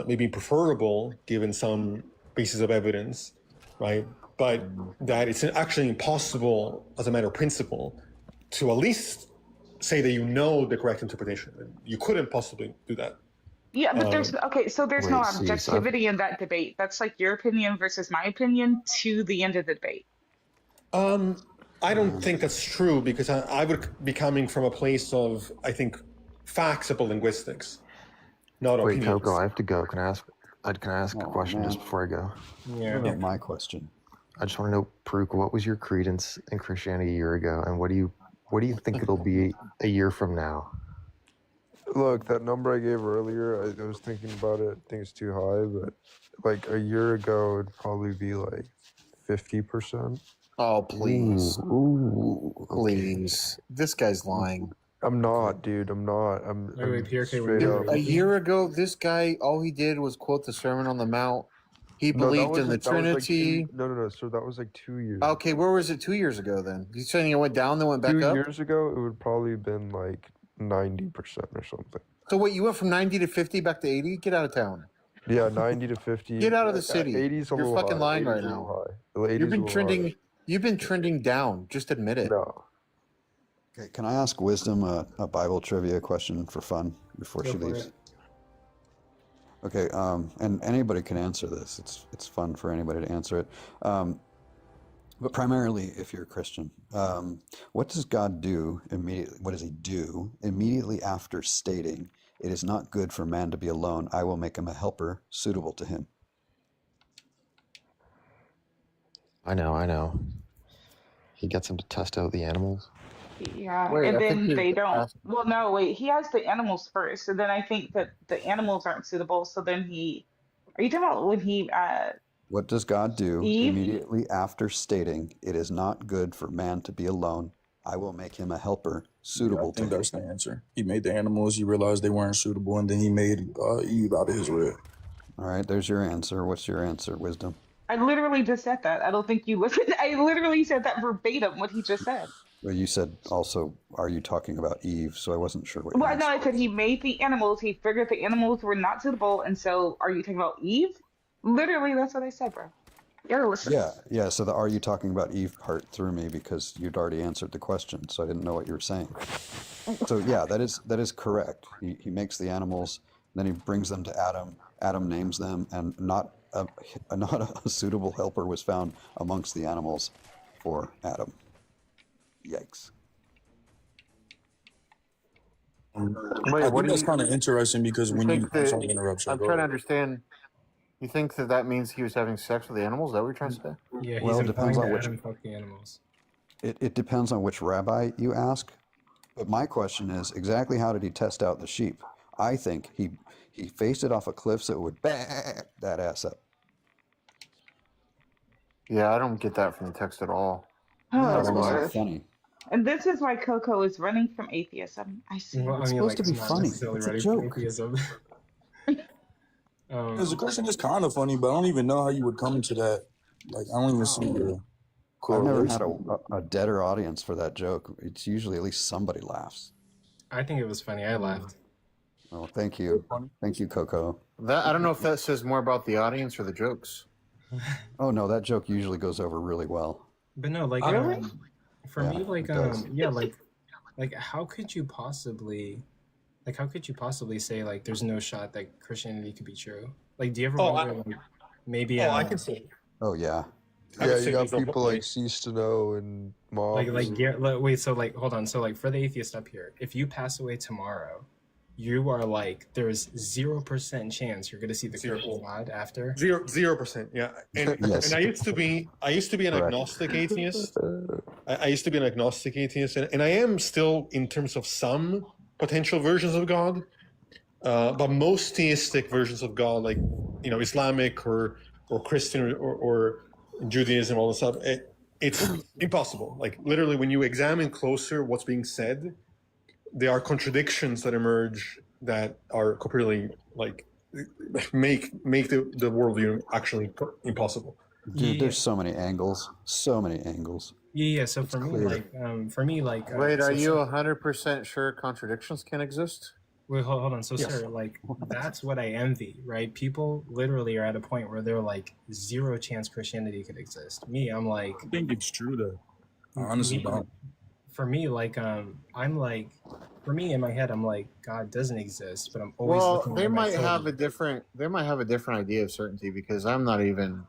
may be preferable given some basis of evidence, right? But that it's actually impossible as a matter of principle to at least say that you know the correct interpretation. You couldn't possibly do that. Yeah, but there's so there's no wait, see, so- objectivity in that debate. That's like your opinion versus my opinion to the end of the debate. I don't think that's true because I would be coming from a place of, I think, facts about linguistics, not Wait, opinions. Coco, I have to go. Can I ask a question just before I go? Yeah. What about my question? I just want to know, Paruk, what was your credence in Christianity a year ago, and what do you think it'll be a year from now? Look, that number I gave earlier, I was thinking about it. I think it's too high, but a year ago, it'd probably be 50%. Oh, please. Ooh, please. This guy's lying. I'm not, dude. I'm not. I'm Wait, PRK, straight up. A year ago, this guy, all he did was quote the Sermon on the Mount. He No, that believed was in the that was Trinity. no. So that was 2 years. Okay, where was it 2 years ago then? You saying it went down, then went back 2 up? years ago, it would probably been 90% or something. So what, you went from 90 to 50 back to 80? Get out of town. Yeah, 90 to 50. Get out of the city. 80's a You're little fucking high. lying 80's right a little now. high. 80's You've a been little trending. high. You've been trending down. Just admit it. No. Okay, can I ask Wisdom a Bible trivia question for fun before Go she for leaves? it. Okay, and anybody can answer this. It's fun for anybody to answer it. But primarily, if you're a Christian, what does God do immediately? What does He do immediately after stating, "It is not good for man to be alone. I will make him a helper suitable to him"? I know. He gets him to test out the animals. Yeah, Wait, and I think then he's they don't. asking. Well, no, wait. He has the animals first, and then I think that the animals aren't suitable. So then he. Are you talking about when he What does God do Eve? immediately after stating, "It is not good for man to be alone. I will make him a helper Yeah, I suitable to think him"? that's the answer. He made the animals. He realized they weren't suitable, and then he made Eve out of his rib. All right, there's your answer. What's your answer, Wisdom? I literally just said that. I don't think you listened. I literally said that verbatim. What he just said. Well, you said also, are you talking about Eve? So I wasn't sure what your Well, no, answer I said he made the animals. He figured the animals were not suitable, and so are you talking about Eve? Literally, that's what I said, bro. You gotta listen. Yeah. So the "are you talking about Eve" part threw me because you'd already answered the question, so I didn't know what you were saying. So yeah, that is correct. He makes the animals, then he brings them to Adam. Adam names them, and not a suitable helper was found amongst the animals for Adam. Yikes. Wait, I what think do that's you kind of interesting because when you, think I'm that? sorry to interrupt you. I'm Go trying to ahead. understand. You think that that means he was having sex with the animals? Is that what you're trying to say? Yeah, he's Well, it depends implying on that which Adam fucked the animals. it depends on which rabbi you ask. But my question is, exactly how did he test out the sheep? I think he faced it off a cliff so it would back that ass up. Yeah, I don't get that from the text at all. Oh, That's not Lord. funny. And this is why Coco is running from atheism. I see. Well, I It's mean, supposed like, to be I'm not funny. necessarily It's a ready for joke. atheism. As a Christian, it's kind of funny, but I don't even know how you would come to that. Like, I don't even see the I've never had correlation. a deader audience for that joke. It's usually at least somebody laughs. I think it was funny. I laughed. Oh, thank you. Thank you, Coco. That I don't know if that says more about the audience or the jokes. Oh, no, that joke usually goes over really well. But no, like, Really? for Yeah, me, like, it does. yeah, like, how could you possibly say, like, there's no shot that Christianity could be true? Like, do you ever wonder, like, maybe, I can say. Oh, yeah. I Yeah, would you say got there's no people way. like Cease to Know and mobs. wait, so, like, hold on. So, like, for the atheist up here, if you pass away tomorrow, you are like, there's 0% chance you're gonna see the Christian God after. 0%. Yeah, and Yes. and I used to be an Correct. agnostic atheist. I used to be an agnostic atheist, and I am still in terms of some potential versions of God, but most theistic versions of God, like Islamic or Christian or Judaism, all this stuff, it's impossible. Like literally, when you examine closer what's being said, there are contradictions that emerge that are completely like make the worldview actually impossible. Dude, there's so many angles. So many angles. Yeah. So It's for me, clear. like, Wait, so are you 100% sure contradictions can exist? Wait, hold on. So, Yes. sir, like, that's what I envy, right? People literally are at a point where they're like, 0 chance Christianity could exist. Me, I'm like, I think it's true, though. I honestly don't. for me, like, I'm like, for me in my head, I'm like, God doesn't exist, but I'm always Well, looking they at my might have phone. a different. They might have a different idea of certainty because I'm not even.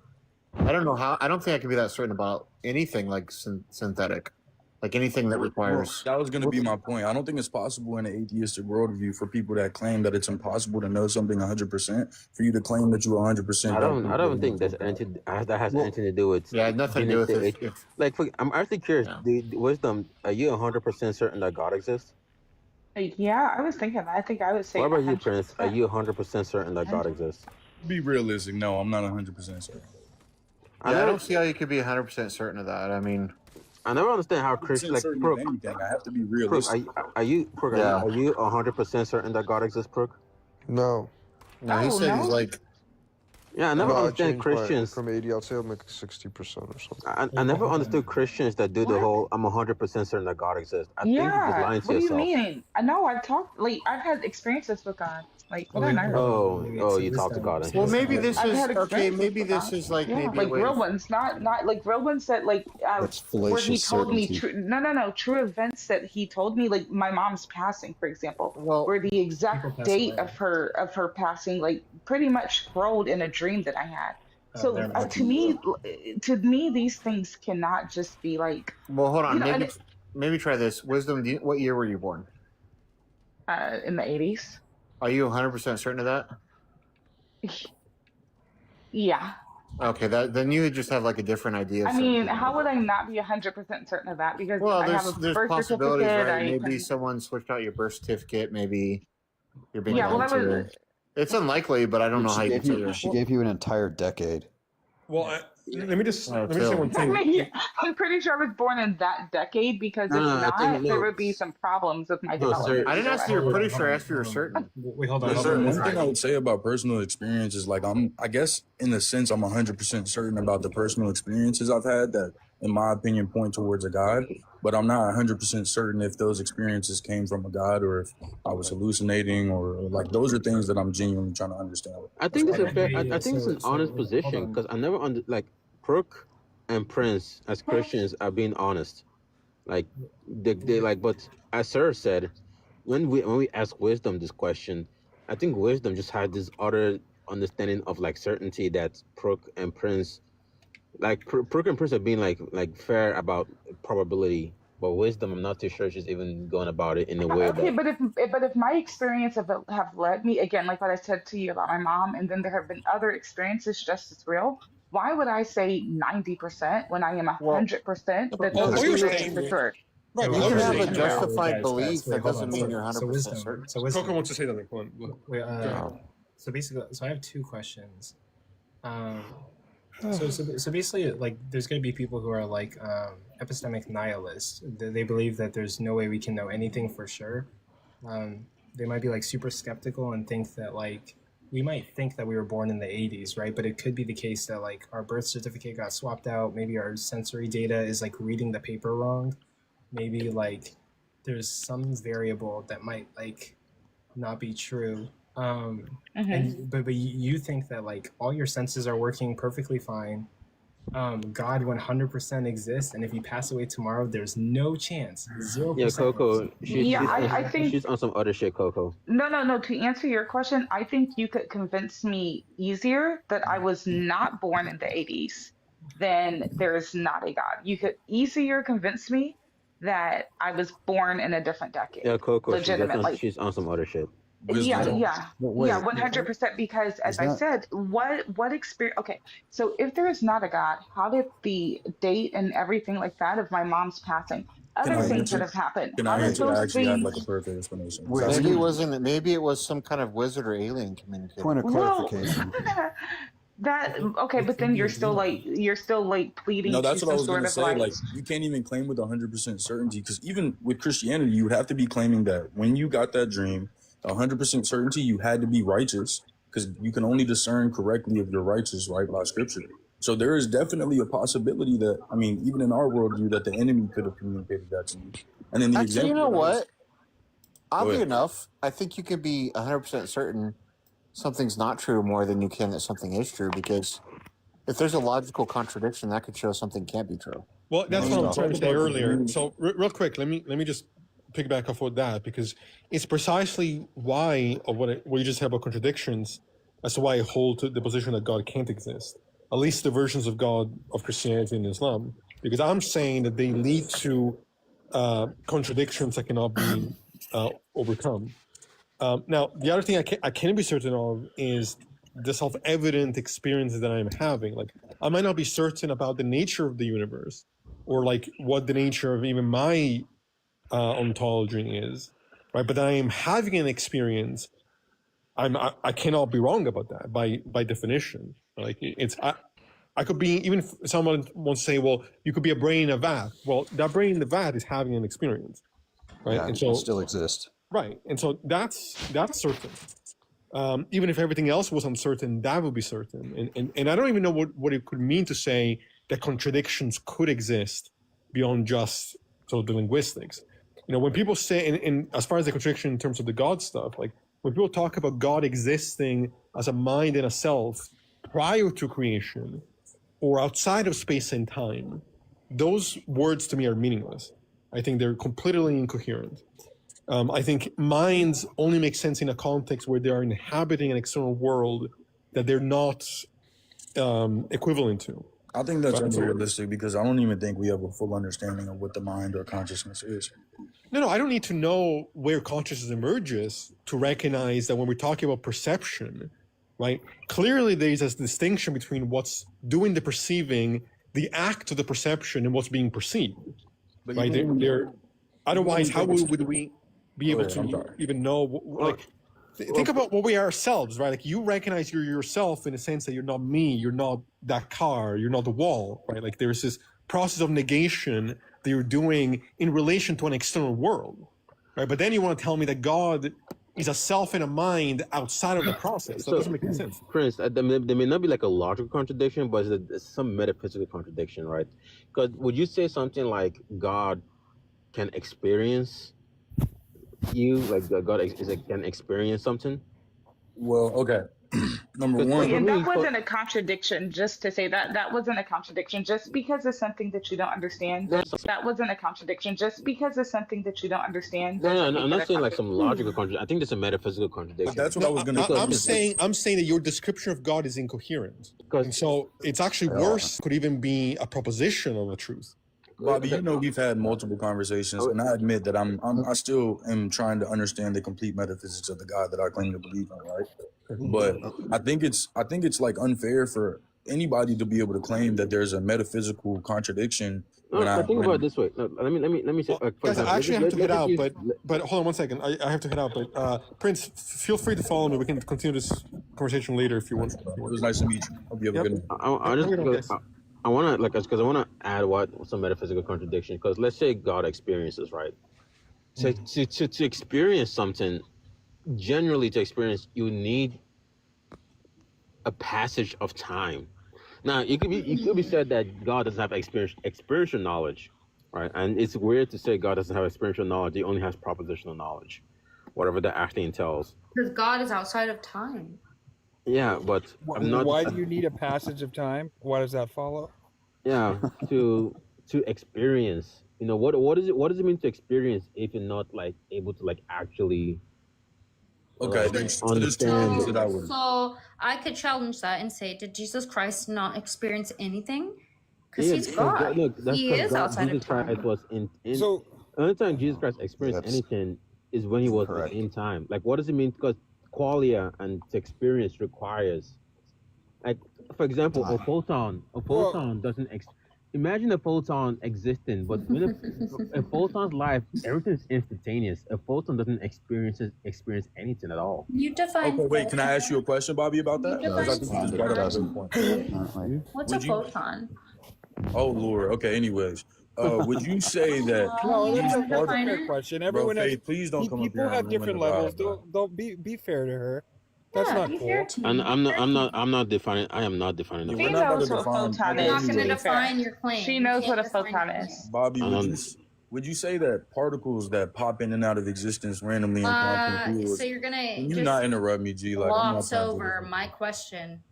I don't know how. I don't think I can be that certain about anything like synthetic, like anything that Well, requires. that was going to be my point. I don't think it's possible in an atheistic worldview for people that claim that it's impossible to know something 100%, for you to claim that you 100% I don't don't think that's anything that has anything to do with Yeah, nothing to do with genetic. it. If, Like, I'm actually curious. yeah. Wisdom, are you 100% certain that God exists? Yeah, I was thinking that. I think I would say What about you, 100%. Prince? Are you 100% certain that God exists? Be realistic. No, I'm not 100% certain. Yeah, I don't see how you could be 100% certain of that. I mean, I never understand how 100% Christian, like, certain Prook, of anything. I have to be Prook, realistic. are you Yeah. 100% certain that God exists, Prook? No. no, he Oh, said he's no? like. Yeah, I never No, I understand changed mine Christians. from 80. I'd say I'm like 60% or something. I never understood Christians that do the What? whole "I'm 100% certain that God exists." I think you're just Yeah. lying to What do you yourself. mean? I know I've talked. Like I've had experiences with God. Like, what an irony. Oh, you talk to God. Well, maybe this I've is had okay. experiences Maybe with this that. is like Yeah, maybe like a way real of, ones, not like real ones that like That's where he fallacious told me certainty. true events that he told me, like my mom's passing, for example, where the People exact pass date away. of her passing, like pretty much scrolled in a dream that I had. So They're not. to me, these things cannot just be like, well, hold on. you know, and Maybe try this. Wisdom. What year were you born? in the 80s. Are you 100% certain of that? Yeah. Okay, then you just have like a different idea. I mean, how would I not be 100% certain of that? Because Well, I have a there's birth possibilities, certificate. right? I Maybe can, someone switched out your birth certificate. Maybe you're being yeah, well, lied that to. was, It's unlikely, but I don't know how you can tell you. She gave you an entire decade. Well, let me just say one I thing. mean, I'm pretty sure I was born in that decade because if not, there would be some problems with my development. I didn't ask you. You're pretty sure. I asked you. You're certain. Wait, hold on. One thing I would say about personal experience is like I guess in a sense I'm 100% certain about the personal experiences I've had that, in my opinion, point towards a God. But I'm not 100% certain if those experiences came from a God or if I was hallucinating or like those are things that I'm genuinely trying to understand. I think it's a fair. I think it's an honest position because I never like Perk and Prince as Christians are being honest. Like they like, but as Sarah said, when we ask Wisdom this question, I think Wisdom just had this other understanding of like certainty that Perk and Prince, like Perk and Prince are being like fair about probability. But Wisdom, I'm not too sure she's even going about it in a way Okay, that. but if my experience have led me again, like what I said to you about my mom, and then there have been other experiences just as real. Why would I say 90% when I am 100% that those experiences occurred? Right, you can have a justified belief. That doesn't mean you're 100% certain. Coco wants to say that. Wait, so basically, I have two questions. So basically, like, there's going to be people who are like epistemic nihilists. They believe that there's no way we can know anything for sure. They might be like super skeptical and think that like we might think that we were born in the 80s, right? But it could be the case that like our birth certificate got swapped out. Maybe our sensory data is like reading the paper wrong. Maybe like there's some variable that might like not be true. And but you think that like all your senses are working perfectly fine. God 100% exists, and if you pass away tomorrow, there's no chance. 0%. Yeah, Coco. I think she's on some other shit, Coco. No. To answer your question, I think you could convince me easier that I was not born in the 80s than there is not a God. You could easier convince me that I was born in a different decade. Yeah, Coco. Legitimately. She's on some other shit. Yeah, 100%. Because as I that- said, what experience? Okay, so if there is not a God, how did the date and everything like that of my mom's passing, other things that have happened, Can how I did answer? I those actually have things? like a perfect explanation. Maybe it wasn't. Maybe it was some kind of wizard or alien communicator. Point of clarification. That okay, but then you're still like pleading No, to that's what I some was sort going to of say. like. Like, you can't even claim with 100% certainty because even with Christianity, you would have to be claiming that when you got that dream, 100% certainty, you had to be righteous because you can only discern correctly if you're righteous, right, by Scripture. So there is definitely a possibility that, I mean, even in our worldview, that the enemy could have communicated that to you. And then the Actually, example. you know what? Oddly ahead. enough, I think you can be 100% certain something's not true more than you can that something is true, because if there's a logical contradiction, that could show something can't be true. Well, that's what I was trying to say earlier. So real quick, let me just piggyback off of that, because it's precisely why of what you just said about contradictions as to why I hold to the position that God can't exist, at least the versions of God of Christianity and Islam, because I'm saying that they lead to contradictions that cannot be overcome. Now, the other thing I can be certain of is the self-evident experiences that I'm having. Like, I might not be certain about the nature of the universe, or like what the nature of even my ontology is, right? But I am having an experience. I cannot be wrong about that by definition. Like, I could be, even if someone wants to say, well, you could be a brain in a vat. Well, that brain in the vat is having an experience, right? Yeah, and so it still exists. Right, and so that's certain. Even if everything else was uncertain, that would be certain. And I don't even know what it could mean to say that contradictions could exist beyond just sort of the linguistics. You know, when people say, and as far as the contradiction in terms of the God stuff, like when people talk about God existing as a mind and a self prior to creation or outside of space and time, those words to me are meaningless. I think they're completely incoherent. I think minds only make sense in a context where they are inhabiting an external world that they're not equivalent to. I think that's unrealistic because I don't even think we have a full understanding of what the mind or consciousness is. No, I don't need to know where consciousness emerges to recognize that when we're talking about perception, right? Clearly, there is a distinction between what's doing the perceiving, the act of the perception, and what's being perceived. But right? Otherwise, how would we be able to even know? Like, think about what we are ourselves, right? Like, you recognize you're yourself in the sense that you're not me, you're not that car, you're not the wall, right? Like, there's this process of negation that you're doing in relation to an external world, right? But then you want to tell me that God is a self and a mind outside of the process. That doesn't make any sense. Prince, there may not be like a logical contradiction, but it's some metaphysical contradiction, right? Because would you say something like God can experience you, like God can experience something? Well, okay. Number one, and that wasn't a contradiction. Just to say that wasn't a contradiction. Just because it's something that you don't understand, that wasn't a contradiction. Just because it's something that you don't understand. No, I'm not saying like some logical contradiction. I think there's a metaphysical contradiction. That's what I was going to say. I'm saying that your description of God is incoherent, and so it's actually worse. Could even be a proposition of a truth. Bobby, you know we've had multiple conversations, and I admit that I still am trying to understand the complete metaphysics of the God that I claim to believe in, right? But I think it's like unfair for anybody to be able to claim that there's a metaphysical contradiction. Think about it this way. No, let me say. Guys, I actually have to head out, but hold on one second. I have to head out, but Prince, feel free to follow me. We can continue this conversation later if you want. It was nice to meet you. Hope you have a good night. I want to add some metaphysical contradiction, because let's say God experiences, right? So to experience something, generally to experience, you need a passage of time. Now, it could be said that God doesn't have experiential knowledge, right? And it's weird to say God doesn't have experiential knowledge. He only has propositional knowledge, whatever that actually entails. Because God is outside of time. Yeah, but I'm not. Why do you need a passage of time? Why does that follow? Yeah, to experience. You know, what does it mean to experience if you're not like able to like actually understand? So I could challenge that and say, did Jesus Christ not experience anything? Because he's God. He is outside of time. Christ was so the only time Jesus Christ experienced anything is when he was in time. Like, what does it mean? Because qualia and to experience requires, like, for example, a photon doesn't imagine a photon existing, but when a photon's life, everything is instantaneous. A photon doesn't experience anything at all. You define. Okay, wait, can I ask you a question, Bobby, about that? What's a photon? Oh Lord. Okay. Anyways, would you say that? No, that's a different question. Everyone has, please don't come up people here have different levels. Don't be fair to her. That's not cool. And I'm not defining. I am not defining. She knows what a photon is. You're not going to define your claim. She knows what a photon is. Bobby, would you say that particles that pop in and out of existence randomly in quantum fields? So you're gonna. Can you not interrupt me, G? Like, gloss over my question.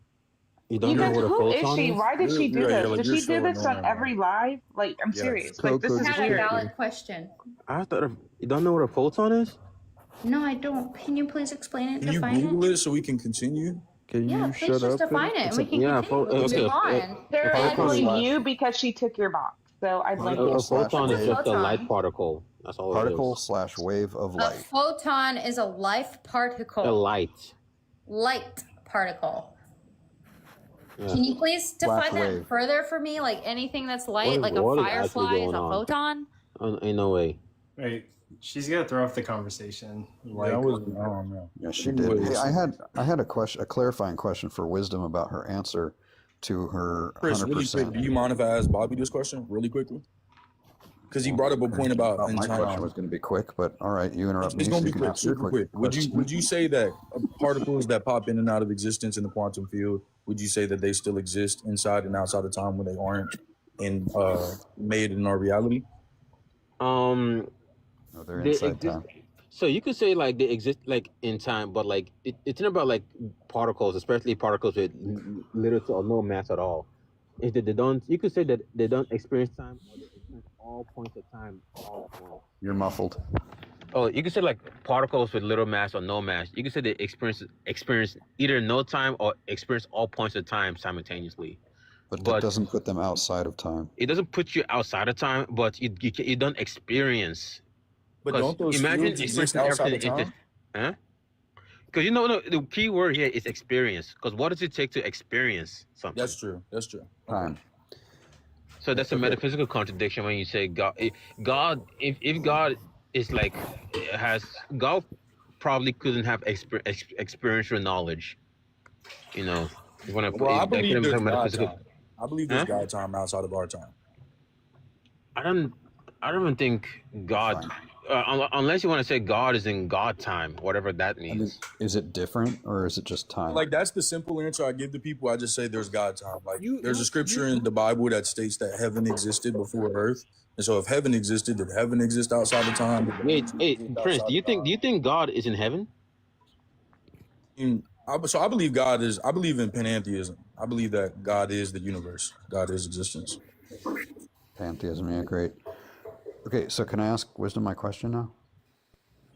You don't know what a who photon is she? is? Why did she do this? Like, Did she do this on every live? Like, I'm serious. Like, this is Not a weird. valid question. I thought you don't know what a photon is? No, I don't. Can you please explain it? Can you Define Google it so we can continue? Can Yeah, you please shut just up? define it, and we can continue. okay. Move on. They're labeling you because she took your box. So I'd like A to. photon is just a light particle. That's all Particle it is. / wave of A light. photon is a life particle. A light. Light particle. Yeah. Can you please define that wave. further for me? Like anything that's light, like a what is firefly actually is a going on? photon? Ain't no way. Wait, she's gonna throw off the conversation. Like, Yeah, she did. Hey, I had a clarifying question for Wisdom about her answer to her Chris, really 100%. quick, do you mind if I ask Bobby this question really quickly? Because he brought up a point about my in time. question was going to be quick, but all right, you interrupt me. It's so gonna you be can quick, ask your super quick. Would you say that particles that pop in and out of existence in the quantum field, would you say that they still exist inside and outside of time when they aren't made in our reality? No, they're inside time. So you could say like they exist like in time, but like it's not about like particles, especially particles with little to or no mass at all. Is that they don't? You could say that they don't experience time, or they experience all points of time all at once. You're muffled. Oh, you could say like particles with little mass or no mass. You could say they experience either no time or experience all points of time simultaneously. But that doesn't put them outside of time. It doesn't put you outside of time, but you don't experience. But don't those fields exist outside of time? Huh? Because you know, no, the key word here is experience. Because what does it take to experience something? That's true. That's true. Time. So that's a metaphysical contradiction when you say God. If God is like God probably couldn't have experiential knowledge. You know, I believe there's God time. I believe there's God time outside of our time. I don't even think God, unless you want to say God is in God time, whatever that means. Is it different or is it just time? Like that's the simple answer I give to people. I just say there's God time. Like there's a scripture in the Bible that states that heaven existed before earth, and so if heaven existed, did heaven exist outside of time? Wait, Prince, do you think God is in heaven? So I believe God is. I believe in pantheism. I believe that God is the universe. God is existence. Pantheism, yeah, great. Okay, so can I ask Wisdom my question now?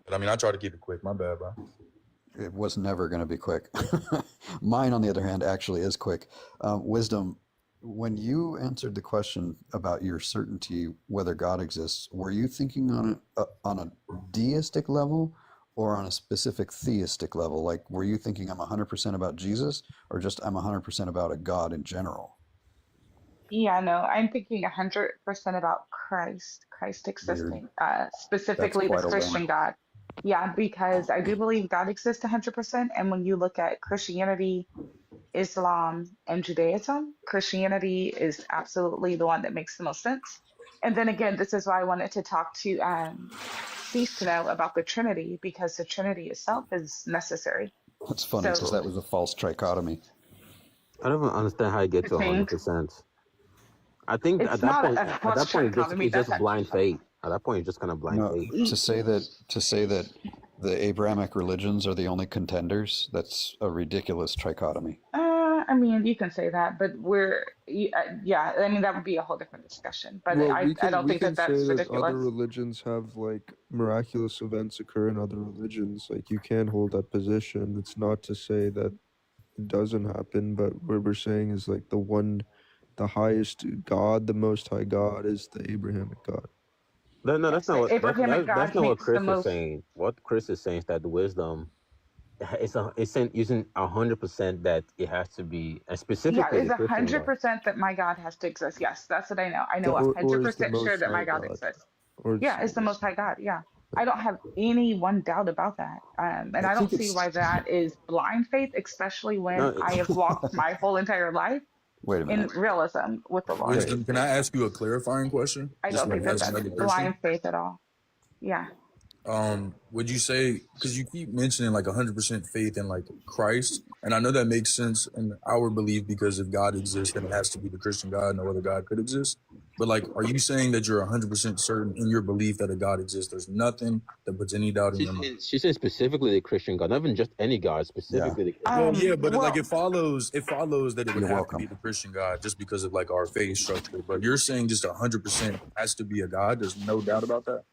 But I mean, I try to keep it quick. My bad, bro. It was never going to be quick. Mine, on the other hand, actually is quick. Wisdom, when you answered the question about your certainty whether God exists, were you thinking on a deistic level or on a specific theistic level? Like, were you thinking I'm 100% about Jesus or just I'm 100% about a God in general? Yeah, no, I'm thinking 100% about Christ existing, specifically the Christian God. Yeah, because I do believe God exists 100%. And when you look at Christianity, Islam, and Judaism, Christianity is absolutely the one that makes the most sense. And then again, this is why I wanted to talk to Cease to know about the Trinity, because the Trinity itself is necessary. That's funny because that was a false trichotomy. I don't even understand how you get to 100%. I think at that point, it's just blind faith. At that point, it's just kind of blind faith. To say that the Abrahamic religions are the only contenders, that's a ridiculous trichotomy. I mean, you can say that, but yeah, I mean, that would be a whole different discussion. But well, I don't think that's ridiculous. Other religions have like miraculous events occur in other religions. Like you can hold that position. It's not to say that it doesn't happen, but what we're saying is like the highest God, the Most High God, is the Abrahamic God. No, that's not what Chris is saying. What Chris is saying is that the wisdom, it's using 100% that it has to be, and specifically. Yeah, it's 100% that my God has to exist. Yes, that's what I know. I know 100% sure that my God exists. Yeah, it's the Most High God. Yeah, I don't have any one doubt about that. And I don't see why that is blind faith, especially when I have walked my whole entire life. Wait a minute. In realism with the Lord. Wisdom, can I ask you a clarifying question? I don't think that's blind faith at all. Yeah. Would you say, because you keep mentioning like 100% faith in like Christ, and I know that makes sense in our belief because if God exists, then it has to be the Christian God. No other God could exist. But like, are you saying that you're 100% certain in your belief that a God exists? There's nothing that puts any doubt in your mind. She said specifically the Christian God, not even just any God, specifically the Christian God. But like it follows that it would have to be the Christian God just because of like our faith structure. But you're saying just 100% has to be a God. There's no doubt about that.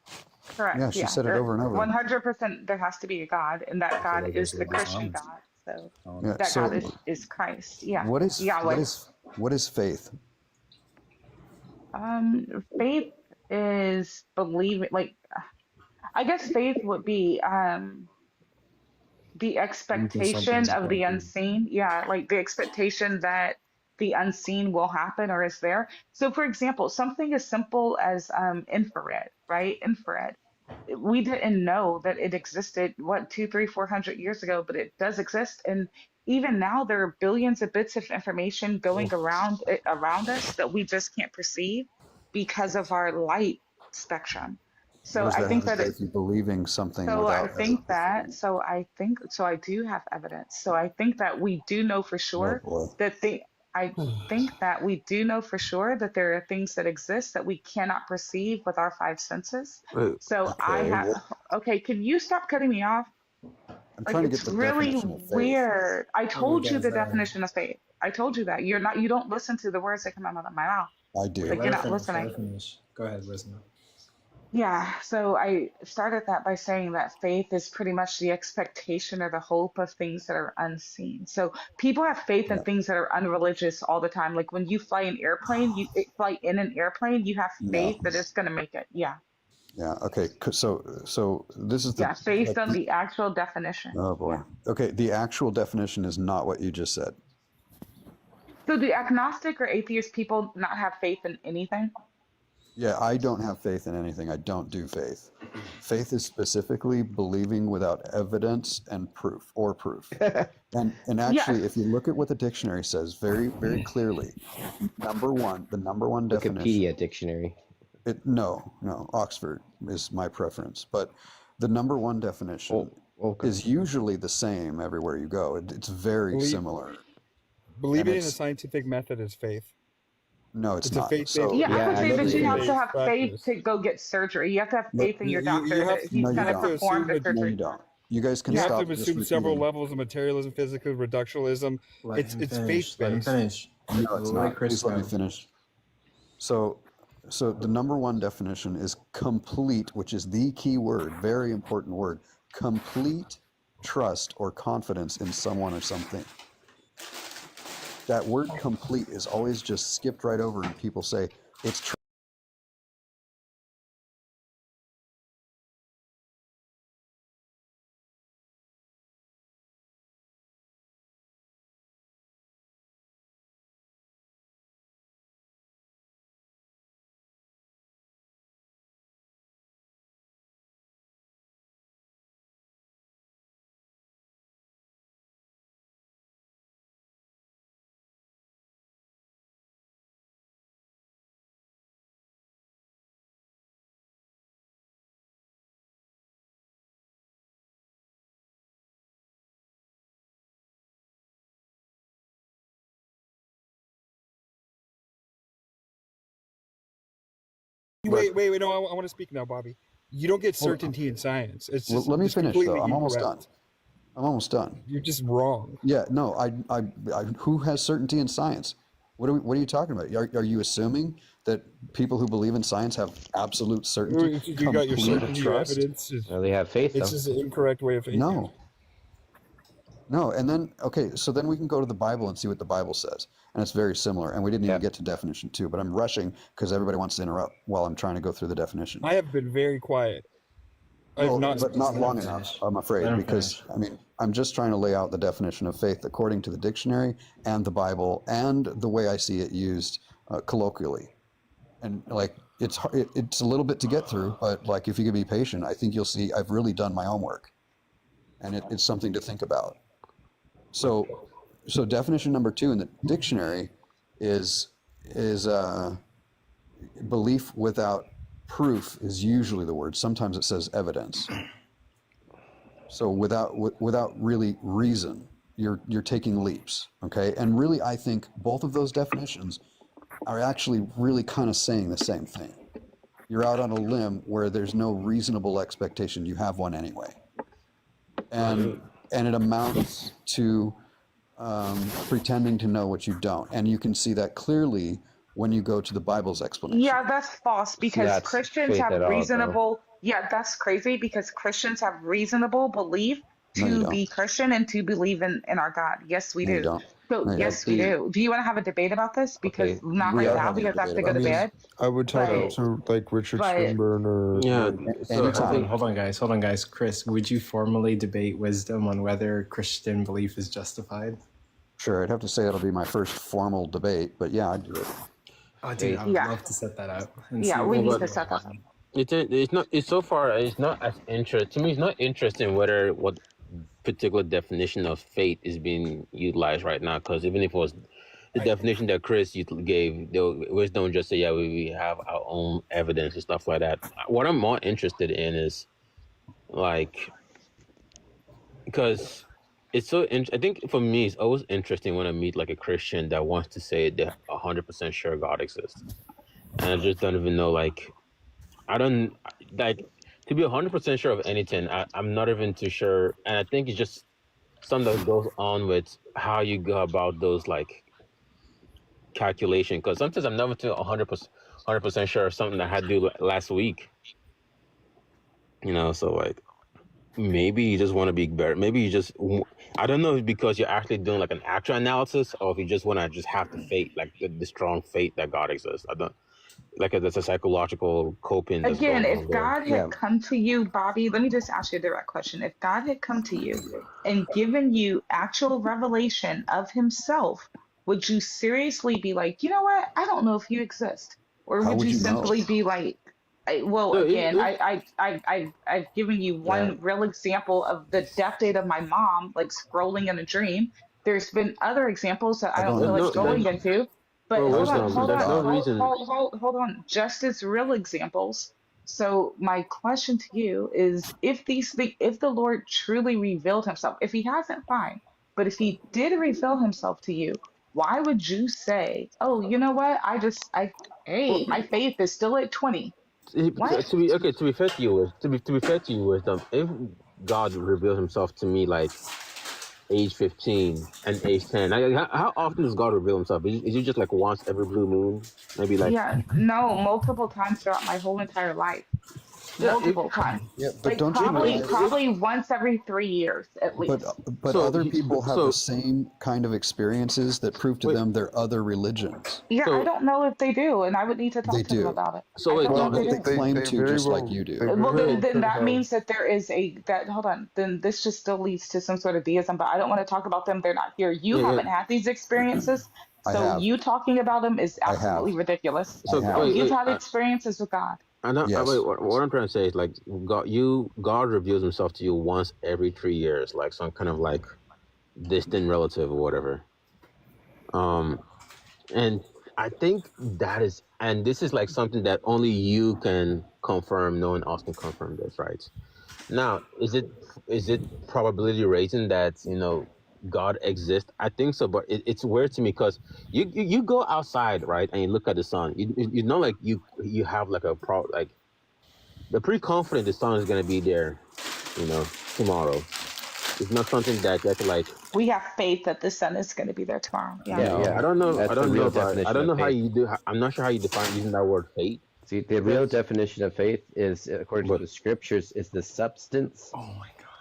Correct. Yeah, she said it over and over. 100% there has to be a God, and that God is the Christian God. So that God is Christ. Yeah. What is faith? Faith is believing. Like, I guess faith would be the expectation of the unseen. Yeah, like the expectation that the unseen will happen or is there. So, for example, something as simple as infrared, right? Infrared. We didn't know that it existed, 200, 300, 400 years ago, but it does exist. And even now, there are billions of bits of information going around us that we just can't perceive because of our light spectrum. So I think that it's believing something. So I think that. So I do have evidence. So I think that we do know for sure that I think that we do know for sure that there are things that exist that we cannot perceive with our five senses. So I have, okay, can you stop cutting me off? I'm Like, trying to it's get the really definition of faith. weird. I Oh, told you guys, the definition of faith. I told you that. You don't listen to the words that come out of my mouth. I do. Like, you're not listening. Go ahead, listen. Yeah, so I started that by saying that faith is pretty much the expectation or the hope of things that are unseen. So people have faith in things that are unreligious all the time. Like when you fly an airplane, fly in an airplane, you have faith that it's going to make it. Yeah. Yeah. Okay. So this is the Yeah, based on the actual definition. Oh boy. Okay. The actual definition is not what you just said. So do agnostic or atheist people not have faith in anything? Yeah, I don't have faith in anything. I don't do faith. Faith is specifically believing without evidence and proof. And actually, if you look at what the dictionary says very, very clearly, the number one definition. Wikipedia dictionary. No, Oxford is my preference. But the number one definition is usually the same everywhere you go. It's very similar. Believing in a scientific method is faith. No, it's not. I would say that you have to have faith to go get surgery. You have to have faith in your doctor that he's going to perform the surgery. No, you don't. You guys can you stop. You have to assume several levels of materialism, physical, reductionism. It's faith-based. Let him finish. No, it's not. Please let me finish. So the number one definition is complete, which is the key word, very important word, complete trust or confidence in someone or something. That word complete is always just skipped right over and people say it's true. Wait, no, I want to speak now, Bobby. You don't get certainty in science. It's just, let me it's finish though. I'm incorrect. almost done. You're just wrong. Yeah, no, I who has certainty in science? What are you talking about? Are you assuming that people who believe in science have absolute certainty? You got your certainty, your evidence. Well, they have faith, It's though. just an incorrect way of thinking. No, and then, so then we can go to the Bible and see what the Bible says. And it's very similar. And we didn't even get to definition 2, but I'm rushing because everybody wants to interrupt while I'm trying to go through the definition. I have been very quiet. But not long enough, I'm afraid, because, I'm just trying to lay out the definition of faith according to the dictionary and the Bible and the way I see it used colloquially. And, it's a little bit to get through, but, if you could be patient, I think you'll see I've really done my homework. And it's something to think about. So definition number 2 in the dictionary is belief without proof is usually the word. Sometimes it says evidence. So without really reason, you're taking leaps, okay? And really, I think both of those definitions are actually really kind of saying the same thing. You're out on a limb where there's no reasonable expectation. You have one anyway. And it amounts to pretending to know what you don't. And you can see that clearly when you go to the Bible's explanation. Yeah, that's false because Christians have reasonable. Yeah, that's crazy because Christians have reasonable belief to be Christian and to believe in our God. Yes, we do. You don't. So yes, we do. Do you want to have a debate about this? Because not right now because I have to go to bed. I would talk to Richard Swinburne or hold on guys. Chris, would you formally debate wisdom on whether Christian belief is justified? Sure, I'd have to say that'll be my first formal debate, but yeah, I'd do it. Oh, dude, I would love to set that up. Yeah, we need to set that up. It's not. It's so far. It's not as interesting to me. It's not interesting what particular definition of faith is being utilized right now. Because even if it was the definition that Chris gave, wisdom just say, yeah, we have our own evidence and stuff like that. What I'm more interested in is because it's so. I think for me, it's always interesting when I meet like a Christian that wants to say they're 100% sure God exists, and I just don't even know. Like, I don't like to be 100% sure of anything. I'm not even too sure, and I think it's just something that goes on with how you go about those like calculation. Because sometimes I'm never too 100% sure of something that I had to do last week. You know, so like maybe you just want to be better. Maybe you just I don't know if because you're actually doing like an actual analysis, or if you just want to just have the faith, like the strong faith that God exists. I don't like that's a psychological coping that's Again, going if on there. God had come to you, Bobby, let me just ask you a direct question. If God had come to you and given you actual revelation of himself, would you seriously be like, you know what? I don't know if you exist. Or How would would you you know? simply be like, well, So again, I've given you yeah. one real example of the death date of my mom, like scrolling in a dream. There's been other examples that I I don't don't feel like understand. going into. But Well, How hold is on, that wisdom. true hold of There's on, no God? reason. hold on. Just as real examples. So my question to you is, if the Lord truly revealed himself, if he hasn't, fine. But if he did reveal himself to you, why would you say, oh, you know what? Hey, Well, my faith is still at 20. What? to be fair to you, to be fair to you, wisdom. If God revealed Himself to me like age 15 and age 10, how often does God reveal Himself? Is it just like once every blue moon? Maybe like Yeah, no, multiple times throughout my whole entire life. yeah. If, Multiple times. Yeah, but Like don't you realize? probably once every 3 years at But least. but so other people have the so same kind of experiences that prove to wait them their other religions. Yeah, I so don't know if they do, and I would need to They talk to them do. about it. so I wait don't know Well, if God. they but they do. claim they to very just like well you they do. Well, very Wait, well then could that have. means that there is hold on. Then this just still leads to some sort of deism, but I don't want to talk about them. They're not here. You wait, wait. haven't had these experiences, I so have. you talking about them is I have. absolutely ridiculous. I So No, have. wait, you've wait. had experiences with God. I know. Wait. Yes. What I'm trying to say is like God reveals Himself to you once every 3 years, like some kind of like distant relative or whatever. Um, and I think that is, and this is like something that only you can confirm. No one else can confirm this, right? Now, is it probability rating that God exists? I think so, but it's weird to me because you go outside, right, and you look at the sun. You know, like you have like like you're pretty confident the sun is gonna be there, tomorrow. It's not something that you have to like. We have faith that the sun is going to be there tomorrow. Yeah. I don't know. I That's the don't know real if I definition don't of know how faith. you do. I'm not sure how you define using that word fate. See, the real definition of faith is, according to the scriptures, is the substance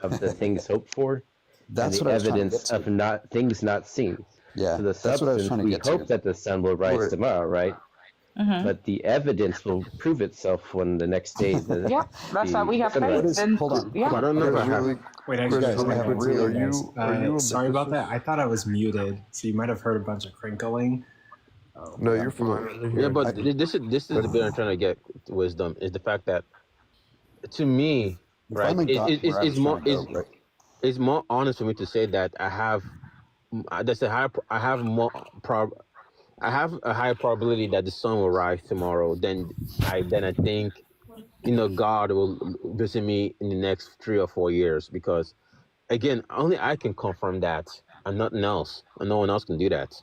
of the things hoped for, That's and what the I was trying to evidence get to. of not things not seen. Yeah, So the that's what I was substance, trying to we get hope to. that the sun will rise tomorrow, right? Mm-hmm. But the evidence will prove itself when the next day Yeah, that's why we have faith. sunrise. And Hold on. yeah. I don't know if I have. Wait, I Chris, just I want have to really- really, are you a sorry about that. mythicist? I thought I was muted, so you might have heard a bunch of crinkling. No, you're fine. Yeah, but this is the bit I'm trying to get wisdom is the fact that to me, You right, finally got where I was trying to go, right? it's more honest for me to say that I have that's a high I have more I have a higher probability that the sun will rise tomorrow than I think God will visit me in the next 3 or 4 years, because again only I can confirm that and nothing else, and no one else can do that.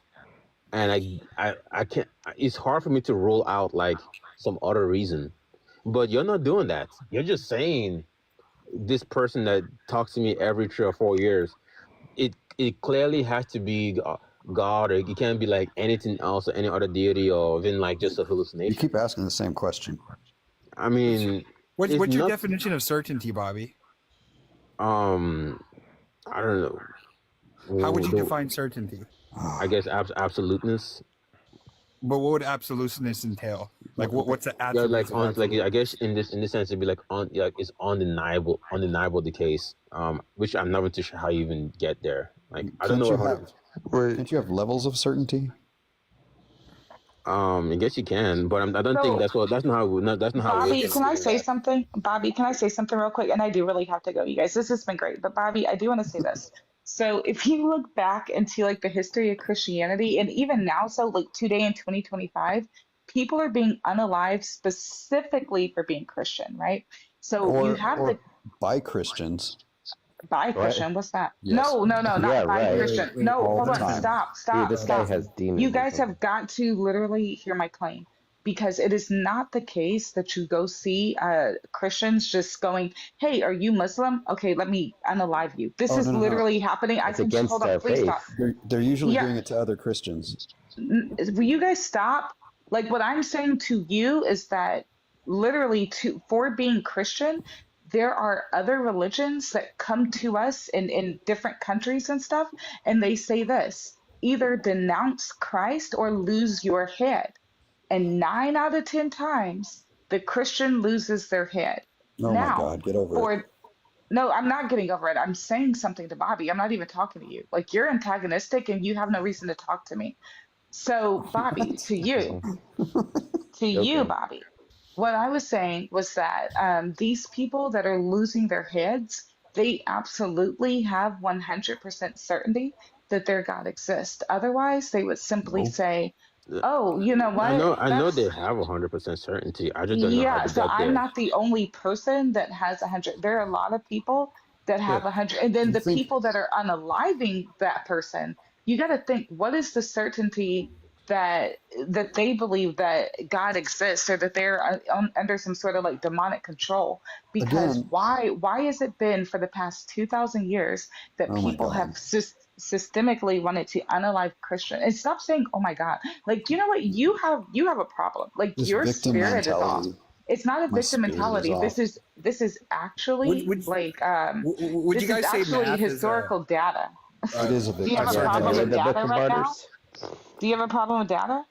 And I can't. It's hard for me to rule out like some other reason, but you're not doing that. You're just saying this person that talks to me every 3 or 4 years. It clearly has to be God, or it can't be like anything else or any other deity, or even like just a You hallucination. keep asking the same question. I mean, What's it's your not. definition of certainty, Bobby? I don't know. How would you The- define certainty? I guess absoluteness. But what would absoluteness entail? Like, what's the Yeah, like attributes of on like I guess absoluteness? in this sense it'd be like it's undeniable the case. Which I'm not even too sure how you even get there. Like I don't Can't know you how. have? Can't you have levels of certainty? I guess you can, but I don't think So, that's not how that's not how Bobby, wisdom can I is doing say that. something? Bobby, can I say something real quick? And I do really have to go, you guys. This has been great. But Bobby, I do want to say this. So if you look back into like the history of Christianity, and even now, so like today in 2025, people are being unalived specifically for being Christian, right? So you have Or the by Christians? Bi What? Christian, what's that? Yes. No, not Yeah, bi right. Christian. No, All hold the on. time. Dude, this guy Stop. has demons. You or guys something. have got to literally hear my claim because it is not the case that you go see Christians just going, "Hey, are you Muslim? Okay, let me unalive you." This Oh, is no. literally happening. I It's can hold against on, our please stop. faith. They're usually Yeah, doing it to other Christians. will you guys stop? Like what I'm saying to you is that literally for being Christian, there are other religions that come to us in different countries and stuff, and they say this: either denounce Christ or lose your head. And 9 out of 10 times, the Christian loses their head. Oh my Now, God, get over it. for no, I'm not getting over it. I'm saying something to Bobby. I'm not even talking to you. Like you're antagonistic and you have no reason to talk to me. So, Bobby, to you, Joking. Bobby, what I was saying was that these people that are losing their heads, they absolutely have 100% certainty that their God exists. Otherwise, they would simply No. say, "Oh, you know I what? know. I know That's they have 100% certainty. I just don't know how yeah." they So get I'm there. not the only person that has 100. There are a lot of people that Yeah. have 100, and then You the think people that are unaliving that person. You got to think, what is the certainty that they believe that God exists or that they're under some sort of like demonic control? Because again? why has it been for the past 2,000 years that Oh my people have God. systemically wanted to unalive Christian? And stop saying, "Oh my God!" Like you know what? You have a problem. Like This your victim spirit is off. mentality. It's not a My victim spirit is mentality. off. This is actually like Would you this is guys say actually math is a? historical data. It is a Do you victim have a Yeah, problem remember with the mentality. data victim right now? martyrs? Do you have a problem with data?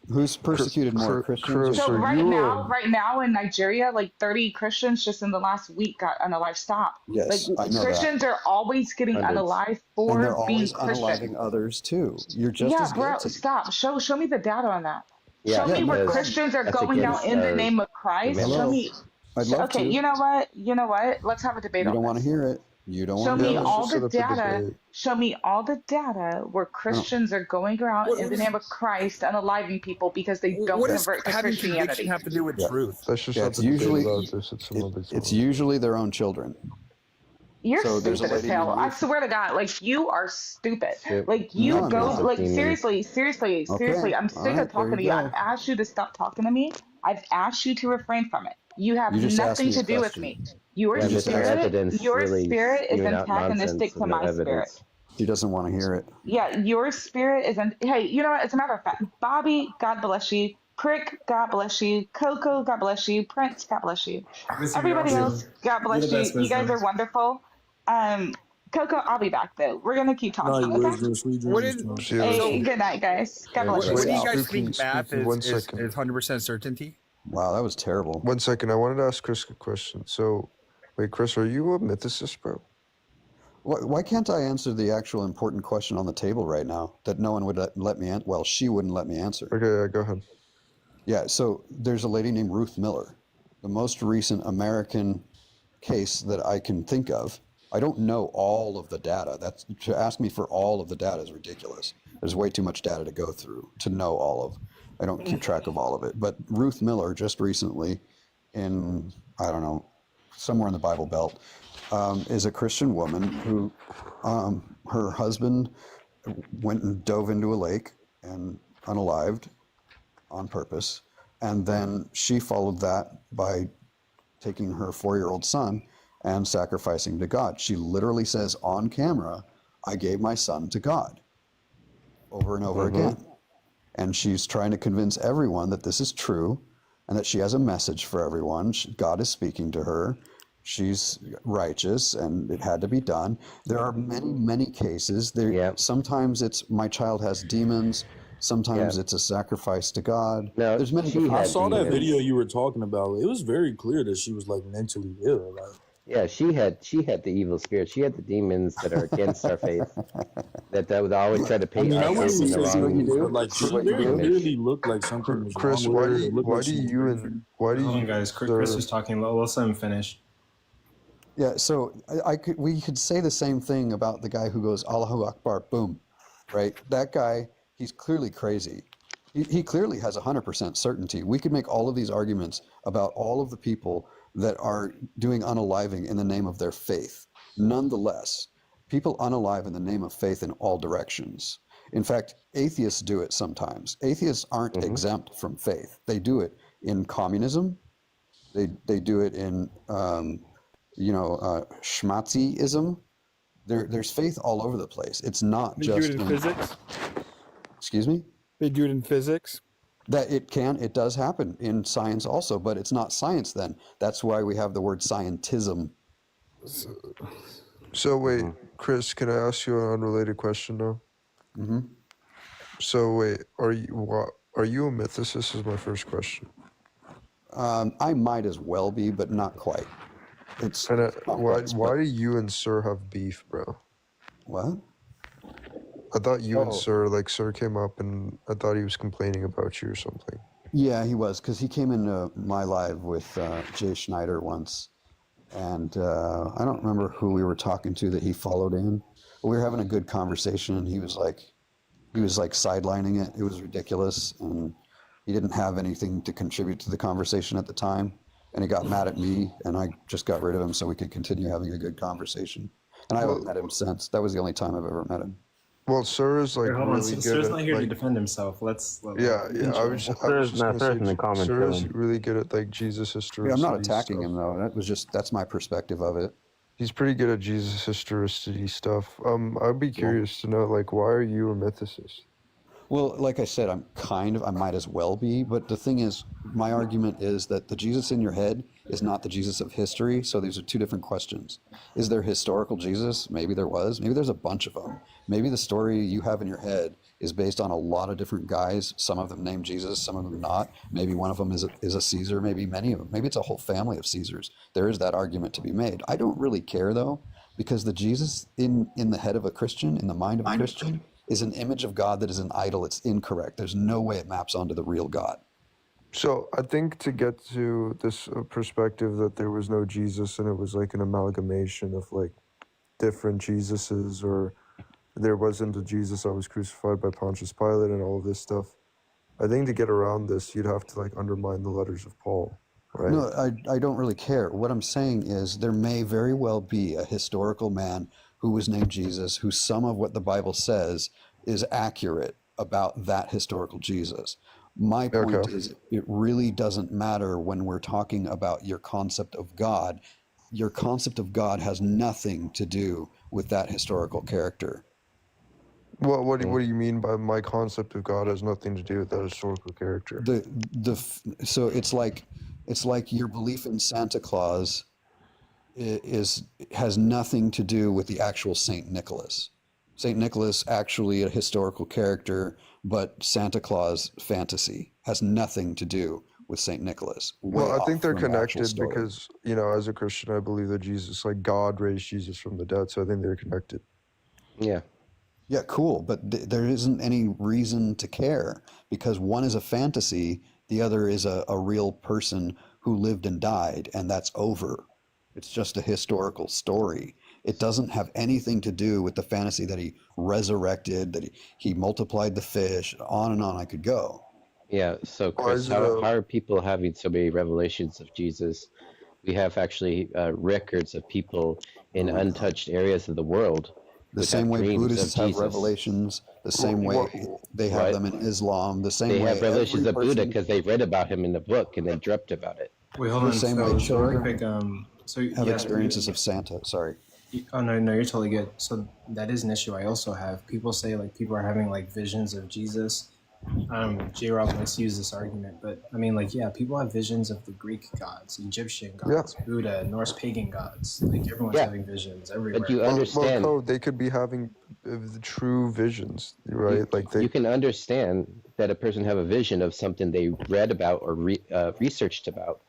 Who's persecuted more, Christians or Chris, So are Jews? you right now in Nigeria, like 30 Christians just in the last week got unalived. Stop. Like Yes, I know that. Christians are always getting Hundreds. unalived And they're for being always Christian. unaliving others too. You're just Yeah, as bro, guilty. stop. Show me the data on that. Yeah, Show Yeah, me no where because problem. Christians are that's going out against in the our name of Christ. Show Hello. commandments. me. I'd love Okay, to. you know what? You know what? Let's have a debate You on don't want to this. hear it. You don't Show want to yeah, me hear let's it. all just the set up a data. debate. Show me all the data where No. Christians are going around What, in what the is name of Christ unaliving people because they don't what does convert to having conviction Christianity. have to do with Yeah. truth? Let's just Yeah, have it's the debate usually about this at some other it's time. usually their own children. You're So there's a stupid as lady named hell. I Ruth. swear to God, like you are stupid. Soup. Like No, you I'm go, Bunches not. of like demons. Okay. I'm All sick of right. There talking you to you. I've go. asked you to stop talking to me. I've asked you to refrain from it. You have You just asked nothing me a to do with question. me. Your Yeah, You just Mr. asked. Evidence really is spewing out nonsense antagonistic with to no my spirit. evidence. She doesn't want to hear it. Yeah, your spirit isn't. Hey, you know what? As a matter of fact, Bobby, God bless you. Crick, God bless you. Coco, God bless you. Prince, God bless you. Miss you, Everybody girls. else, God You're the bless you. best, You guys wisdom. are wonderful. Coco, I'll be back though. We're gonna keep Night, talking, okay? wisdom, sweet What dreams. is Tom. See you Hey, later. so? good night, guys. God bless What you. do you Wow. guys Spooky, think math spooky. One is second. 100% certainty? Wow, that was terrible. 1 second. I wanted to ask Chris a question. So, wait, Chris, are you a mythicist, bro? Why can't I answer the actual important question on the table right now that no one would let me answer? Well, she wouldn't let me answer. Okay, go ahead. Yeah, so there's a lady named Ruth Miller, the most recent American case that I can think of. I don't know all of the data. That's to ask me for all of the data is ridiculous. There's way too much data to go through to know all of. I don't keep track of all of it. But Ruth Miller just recently in, I don't know, somewhere in the Bible Belt, is a Christian woman who her husband went and dove into a lake and unalived on purpose. And then she followed that by taking her 4-year-old son and sacrificing to God. She literally says on camera, I gave my son to God over and over again. And she's trying to convince everyone that this is true and that she has a message for everyone. God is speaking to her. She's righteous and it had to be done. There are many, many cases. Sometimes it's my child has demons. Sometimes it's a sacrifice to God. No, there's many. I saw that video you were talking about. It was very clear that she was like mentally ill. Like, Yeah, she had the evil spirit. She had the demons that are against our faith. That would always try to I paint mean, I our wouldn't faith in the say demons, but wrong. like she what you very do. clearly looked like something was Chris, wrong why with her. do It looked like she was you why do Hold on, you guys. Chris is talking. Let's let him finish. Yeah, so we could say the same thing about the guy who goes Allahu Akbar, boom, right? That guy, he's clearly crazy. He clearly has 100% certainty. We could make all of these arguments about all of the people that are doing unaliving in the name of their faith. Nonetheless, people unalive in the name of faith in all directions. In fact, atheists do it sometimes. Atheists aren't exempt from faith. They do it in communism. They do it in, schmatzyism. There's faith all over the place. It's not They just do it in physics. Excuse me? They do it in physics. That it does happen in science also, but it's not science then. That's why we have the word scientism. So wait, Chris, can I ask you an unrelated question now? Mm-hmm. So wait, are you a mythicist? Is my first question. I might as well be, but not quite. It's And complex, why do you and Sir have beef, bro? What? I thought you and Oh. Sir came up and I thought he was complaining about you or something. Yeah, he was, because he came into my live with Jay Schneider once, and I don't remember who we were talking to that he followed in. But we were having a good conversation, and he was like sidelining it. It was ridiculous, and he didn't have anything to contribute to the conversation at the time, and he got mad at me, and I just got rid of him so we could continue having a good conversation. And I haven't met him since. That was the only time I've ever met him. Well, Sir is like Hold on, really good Sir's at not here to like, defend himself. Let's yeah. I was just gonna say, Sir is killing. really good at like Jesus historicity. Yeah, I'm not attacking him though. That's my perspective of it. He's pretty good at Jesus historicity stuff. I'd be curious to know, like, why are you a mythicist? Well, like I said, I might as well be, but the thing is, my argument is that the Jesus in your head is not the Jesus of history, so these are two different questions. Is there historical Jesus? Maybe there was. Maybe there's a bunch of them. Maybe the story you have in your head is based on a lot of different guys, some of them named Jesus, some of them not. Maybe one of them is a Caesar, maybe many of them. Maybe it's a whole family of Caesars. There is that argument to be made. I don't really care, though, because the Jesus in the head of a Christian, in the mind of a Christian, is an image of God that is an idol. It's incorrect. There's no way it maps onto the real God. So I think to get to this perspective that there was no Jesus and it was like an amalgamation of like different Jesuses, or there wasn't a Jesus that was crucified by Pontius Pilate and all of this stuff. I think to get around this, you'd have to like undermine the letters of Paul, right? No, I don't really care. What I'm saying is there may very well be a historical man who was named Jesus, who some of what the Bible says is accurate about that historical Jesus. My point is it really doesn't matter when we're talking about your concept of God. Your concept of God has nothing to do with that historical character. What do you mean by my concept of God has nothing to do with that historical character? So it's like your belief in Santa Claus has nothing to do with the actual Saint Nicholas. Saint Nicholas actually a historical character, but Santa Claus fantasy has nothing to do with Saint Nicholas. Well, I think they're connected because, as a Christian, I believe that Jesus, like God raised Jesus from the dead, so I think they're connected. Yeah. Yeah, cool. But there isn't any reason to care because one is a fantasy, the other is a real person who lived and died, and that's over. It's just a historical story. It doesn't have anything to do with the fantasy that he resurrected, that he multiplied the fish, on and on I could go. Yeah, so Chris, how are people having so many revelations of Jesus? We have actually records of people in untouched areas of the world. The same way Buddhists have revelations, the same way they have them in Islam, the same way they have revelations of Buddha because they read about him in the book and they dreamt about it. Wait, hold on. The same way children have yeah, experiences of Santa. Sorry. Oh no, you're totally good. So that is an issue I also have. People say like people are having like visions of Jesus. J-Rob likes to use this argument, but I mean like people have visions of the Greek gods, Egyptian gods, Buddha, Norse pagan gods. Like everyone's having visions everywhere. But you understand Well, they could be having the true visions, right? You can understand that a person have a vision of something they read about or researched about.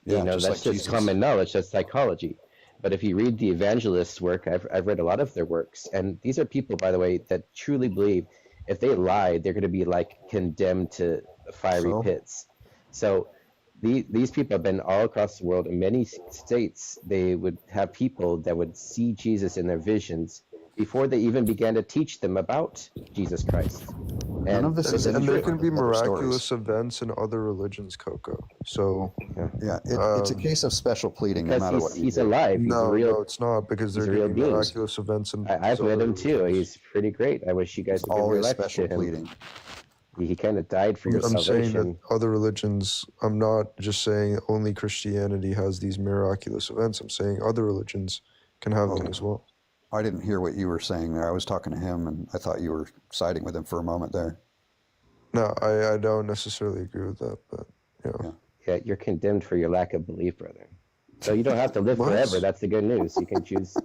Yeah, that's like just Jesus. common knowledge. That's psychology. But if you read the evangelists' work, I've read a lot of their works, and these are people, by the way, that truly believe if they lie, they're going to be like condemned to fiery pits. So these people have been all across the world. In many states, they would have people that would see Jesus in their visions before they even began to teach them about Jesus Christ. None of this is And any there different can be than other stories. miraculous events in other religions, Coco. So Yeah, it's a case of special pleading, no Because matter what. he's alive. He's a real. No, it's not, because He's there a real can be being. miraculous events in I've met other him too. religions. He's pretty great. I wish you guys It's would give your always life special to him. pleading. He kind of died for your I'm saying salvation. that other religions, I'm not just saying only Christianity has these miraculous events. I'm saying other religions can have them as well. I didn't hear what you were saying there. I was talking to him, and I thought you were siding with him for a moment there. No, I don't necessarily agree with that, but Yeah, you're condemned for your lack of belief, brother. So you don't have to live What? forever. That's the good news. You can choose.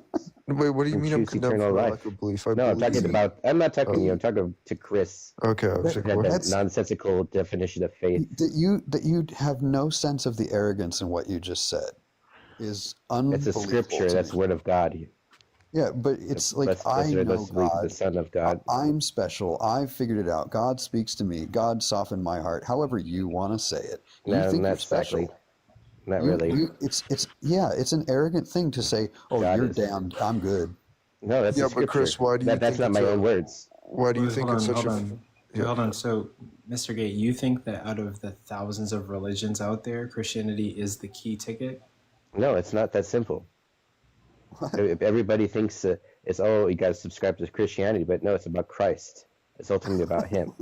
Wait, what do you can mean I'm choose condemned eternal for life. lack of belief? No, I'm talking about. I'm not talking to you. Oh. I'm talking to Chris. Okay, I was like, That, what? that nonsensical definition of faith. That you have no sense of the arrogance in what you just said is unbelievable. It's a scripture. to That's me. word of God. Yeah, but it's like Let's I know believe God. the Son of God. I'm special. I figured it out. God speaks to me. God softened my heart. However you want to say it. You No, think not you're special. exactly. Not really. It's an arrogant thing to say. Oh, God you're is- damned. I'm good. No, that's Yeah, a but scripture. Chris, why do you That's think not my it's a- own words. Why do you Wait, think hold it's on, such hold a? on. Wait, hold on. So, Mr. Gate, you think that out of the thousands of religions out there, Christianity is the key ticket? No, it's not that simple. If everybody thinks it's you got to subscribe to Christianity, but no, it's about Christ. It's ultimately about Him.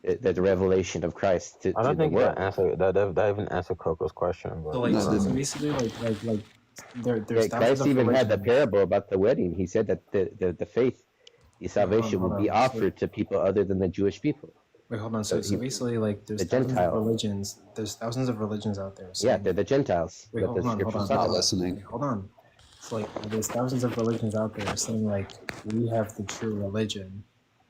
The revelation of Christ to I don't the think world. that even answered Coco's question. But So, like, so basically, like there's Yeah, thousands Christ of even had the religions. parable about the wedding. He said that the faith, the salvation hold would be on. So- offered to people other than the Jewish people. Wait, hold on. So he- basically, like, there's the thousands Gentile. of religions. There's thousands of religions out there. Yeah, they're the Gentiles. Wait, that hold the on, hold scriptures on. talk Not about. listening. Hold on. It's like there's thousands of religions out there saying like we have the true religion,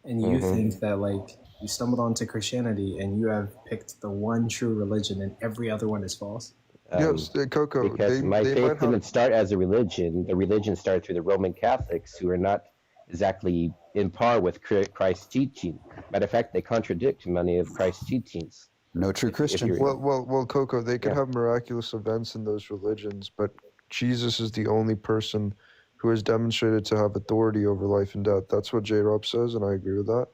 and you Mhm. think that like you stumbled onto Christianity and you have picked the one true religion and every other one is false. Yes, Coco. Because my they faith might didn't have. start as a religion. The religion started through the Roman Catholics, who are not exactly in par with Christ's teaching. Matter of fact, they contradict many of Christ's teachings. No true Christian. Well, Coco. They could Yeah. have miraculous events in those religions, but Jesus is the only person who has demonstrated to have authority over life and death. That's what J. Rob says, and I agree with that.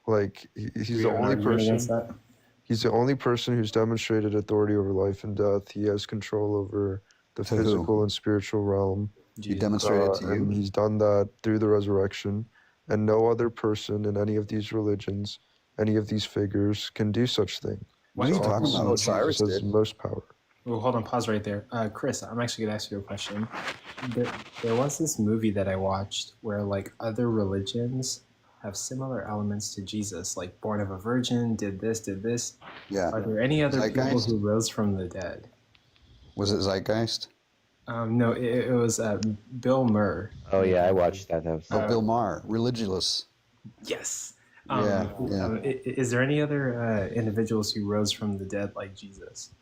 Like he's the only person. He's the only person who's demonstrated authority over life and death. He has control over the To who? physical and spiritual realm. He demonstrated to And you. he's done that through the resurrection. And no other person in any of these religions, any of these figures, can do such thing. What are you talking about? Jesus Cyrus has did. most power. Well, hold on, pause right there. Chris, I'm actually gonna ask you a question. There was this movie that I watched where like other religions have similar elements to Jesus, like born of a virgin, did this. Yeah. Are there any other people Zeitgeist? who rose from the dead? Was it Zeitgeist? No, it was Bill Murr. Oh yeah, I watched that. That was Oh, Bill Maher, religious. Yes. Is there any other individuals who rose from the dead like Jesus?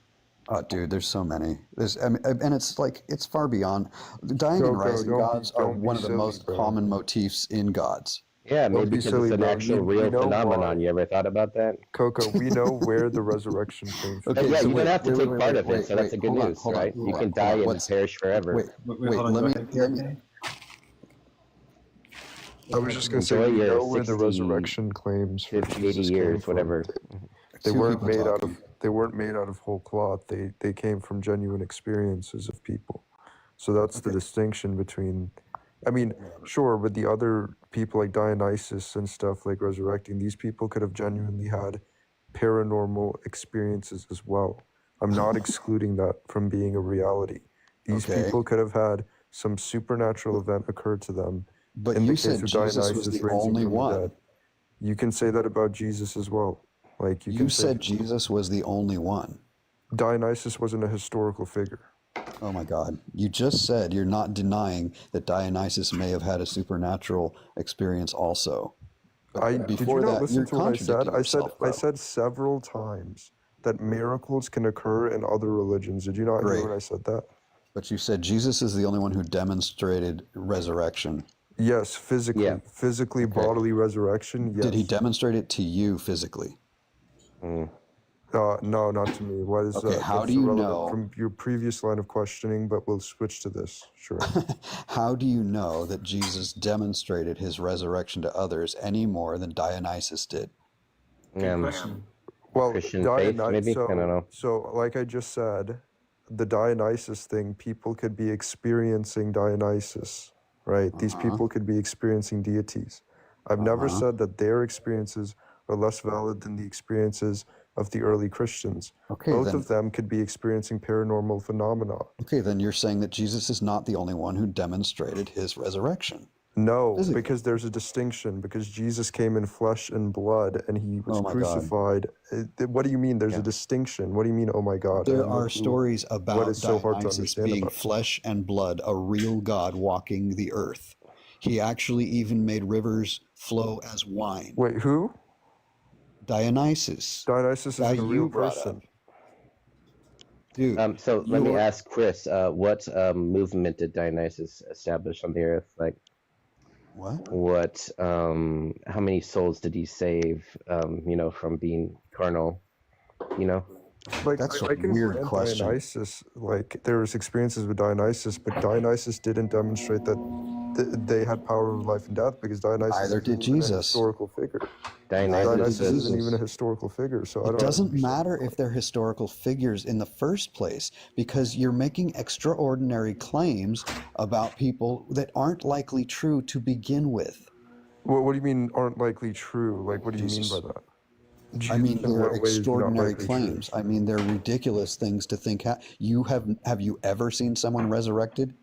Oh, dude, there's so many. And it's like it's far beyond. Dying and rising gods are one of the most common motifs in gods. Yeah, Don't maybe be because silly, it's an bro. actual You real know phenomenon. why. You ever thought about that? Coco, we know where the resurrection came from. Yeah, you don't have to take part of it, wait, so that's a good hold on, news, hold on, right? hold You on, can hold on. die and What's- perish forever. Wait, hold on, let go me. ahead. Let me I was just going to say, Enjoy we your know where the 60, resurrection claims for 50, 80 Jesus came years, from. whatever. They Two weren't people made out talking. of. They weren't made out of whole cloth. They came from genuine experiences of people. So that's the distinction between. I mean, sure, with the other people like Dionysus and stuff like resurrecting, these people could have genuinely had paranormal experiences as well. I'm not excluding that from being a reality. These Okay. people could have had some supernatural event occur to them. But in you the case said of Jesus was Dionysus the raising only from the one. dead. You can say that about Jesus as well. Like you You can say said Jesus was the only one. Dionysus wasn't a historical figure. Oh my God. You just said you're not denying that Dionysus may have had a supernatural experience also. But Did you before not that, listen you're to what I said? contradicting yourself, I bro. said several times that miracles can occur in other religions. Did you not Great. hear when I said that? But you said Jesus is the only one who demonstrated resurrection. Yes, physically, physically, bodily resurrection. Yes. Did he demonstrate it to you physically? No, not to me. What is Okay, how that's do you irrelevant know? from your previous line of questioning? But we'll switch to this. Sure. How do you know that Jesus demonstrated his resurrection to others any more than Dionysus did? Good question. Well, Christian faith, maybe? I don't know. So, like I just said, the Dionysus thing, people could be experiencing Dionysus, right? These people could be experiencing deities. I've never said that their experiences are less valid than the experiences of the early Christians. Okay, Both then- of them could be experiencing paranormal phenomena. Okay, then you're saying that Jesus is not the only one who demonstrated his resurrection. No, Physically. because there's a distinction. Because Jesus came in flesh and blood, and he was Oh my God. crucified. What do you mean? There's a distinction. What do you mean? Oh my God! I There have no are clue stories what about is so hard to Dionysus understand being about. flesh and blood, a real God walking the earth. He actually even made rivers flow as wine. Wait, who? Dionysus. Dionysus Guy isn't a you real brought person. Dude, So let me you're- ask Chris, what movement did Dionysus establish on the earth? Like, what? How many souls did he save? From being carnal. Like That's I a can weird grant question. Dionysus, like there was experiences with Dionysus, but Dionysus didn't demonstrate that they had power over life and death because Dionysus Neither isn't did even a Jesus. historical figure. Dionysus isn't even a historical figure, so I It don't. doesn't matter if they're historical figures in the first place because you're making extraordinary claims about people that aren't likely true to begin with. What do you mean aren't likely true? Like, what do you mean by that? I mean, Jesus in they're what ways do not extraordinary likely claims. I mean, they're ridiculous things to think. Have you ever seen someone resurrected?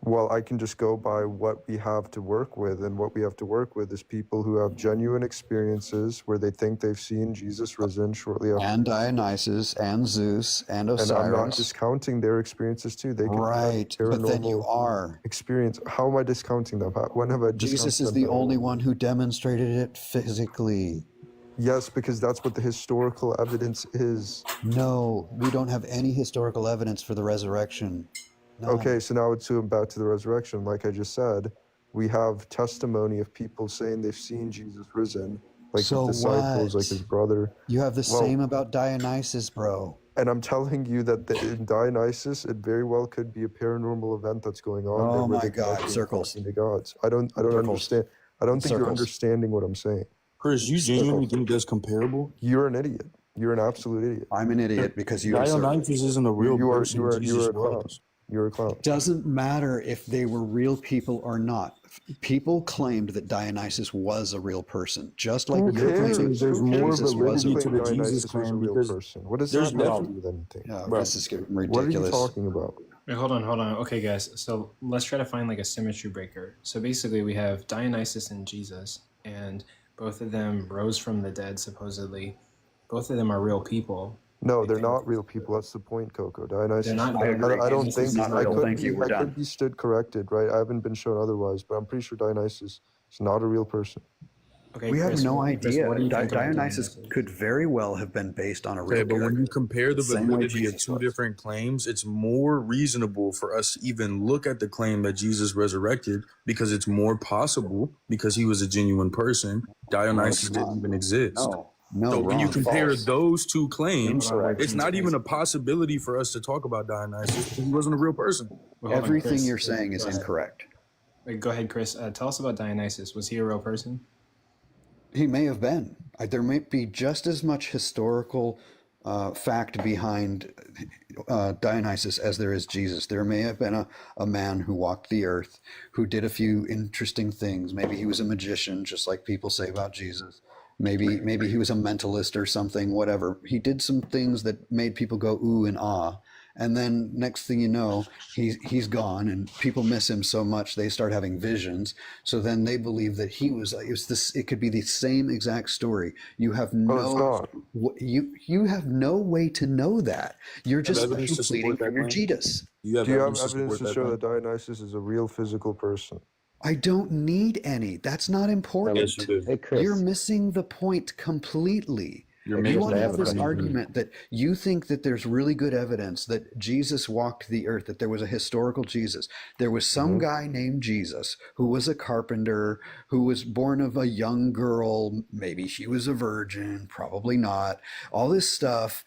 Well, I can just go by what we have to work with, and what we have to work with is people who have genuine experiences where they think they've seen Jesus risen shortly after. And Dionysus, and Zeus, and Osiris. And I'm not discounting their experiences too. They could Right, have but then you paranormal are. experience. How am I discounting them? When have I Jesus discounted is them the at all? only one who demonstrated it physically. Yes, because that's what the historical evidence is. No, we don't have any historical evidence for the resurrection. No. Okay, so now it's back to the resurrection. Like I just said, we have testimony of people saying they've seen Jesus risen, like So his disciples, what? like his brother. You have the Well, same about Dionysus, bro. And I'm telling you that in Dionysus, it very well could be a paranormal event that's going on. there Oh where my they God, connect circles. talking to gods. I don't Circles. understand. I don't think you're Circles. understanding what I'm saying. Chris, you genuinely think that's comparable? You're an idiot. You're an absolute idiot. I'm an idiot because you assert. Dionysus isn't a real You are person. you Jesus are a clown. was. You're a clown. Doesn't matter if they were real people or not. People claimed that Dionysus was a real person, just like Who you're cares? claiming There's Who more cares of a if you validity to claim the Dionysus Jesus was a claim real because person? What does there's that have to definitely do with anything? Yeah, Bro, this is getting What are you ridiculous. talking about? Wait, hold on. Okay, guys. So let's try to find like a symmetry breaker. So basically, we have Dionysus and Jesus, and both of them rose from the dead, supposedly. Both of them are real people. No, they're not real people. That's the point, Coco. Dionysus. They're not- I don't This is think not I real. could Thank be. you. We're I done. could be stood corrected, right? I haven't been shown otherwise, but I'm pretty sure Dionysus is not a real person. Okay, We have Chris, no Chris, idea. what do you think about Dionysus could very well have been based on a real Okay, but when character. you compare the Same way validity of Jesus two was. different claims, it's more reasonable for us to even look at the claim that Jesus resurrected because it's more possible because he was a genuine person. Dionysus didn't even exist. No, So when you wrong, compare false. those two claims, Incorrect. it's not even a possibility for us to talk about Dionysus because he wasn't a real person. Well, hold on, Everything Chris. you're saying is Go ahead. incorrect. Wait, go ahead, Chris. Tell us about Dionysus. Was he a real person? He may have been. There may be just as much historical fact behind Dionysus as there is Jesus. There may have been a man who walked the earth, who did a few interesting things. Maybe he was a magician, just like people say about Jesus. Maybe he was a mentalist or something, whatever. He did some things that made people go ooh and ah. And then next thing you know, he's gone, and people miss him so much they start having visions. So then they believe that he was like it could be the same exact story. You have you have no way to know that. You're just evidence to pleading support for that your claim? Jesus. Do you have Do you have evidence to evidence support to show claim? that Dionysus is a real physical person? I don't need any. That's not important. Yes, you do. Hey, Chris. You're missing the point completely. You're If you making want to I have have a this question. argument that you think that there's really good evidence that Jesus walked the earth, that there was a historical Jesus, there was some guy named Jesus who was a carpenter, who was born of a young girl, maybe she was a virgin, probably not, all this stuff.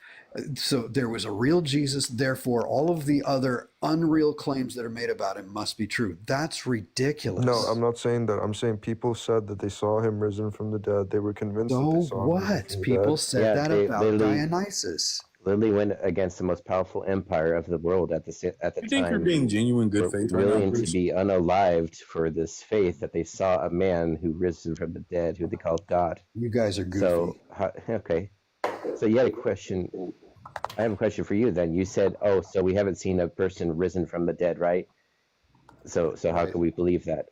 So there was a real Jesus, therefore all of the other unreal claims that are made about him must be true. That's ridiculous. No, I'm not saying that. I'm saying people said that they saw him risen from the dead. They were convinced that they So saw him risen what? from the People dead. said Yeah, that they about literally Dionysus. went against the most powerful empire of the world at the You think you're time, being who genuine good were faith right now, willing to Chris? be unalived for this faith that they saw a man who risen from the dead, who they called God. You guys are goofy. So okay, so you had a question. I have a question for you. Then you said, "Oh, so we haven't seen a person risen from the dead, right?" So how Right. can we believe that?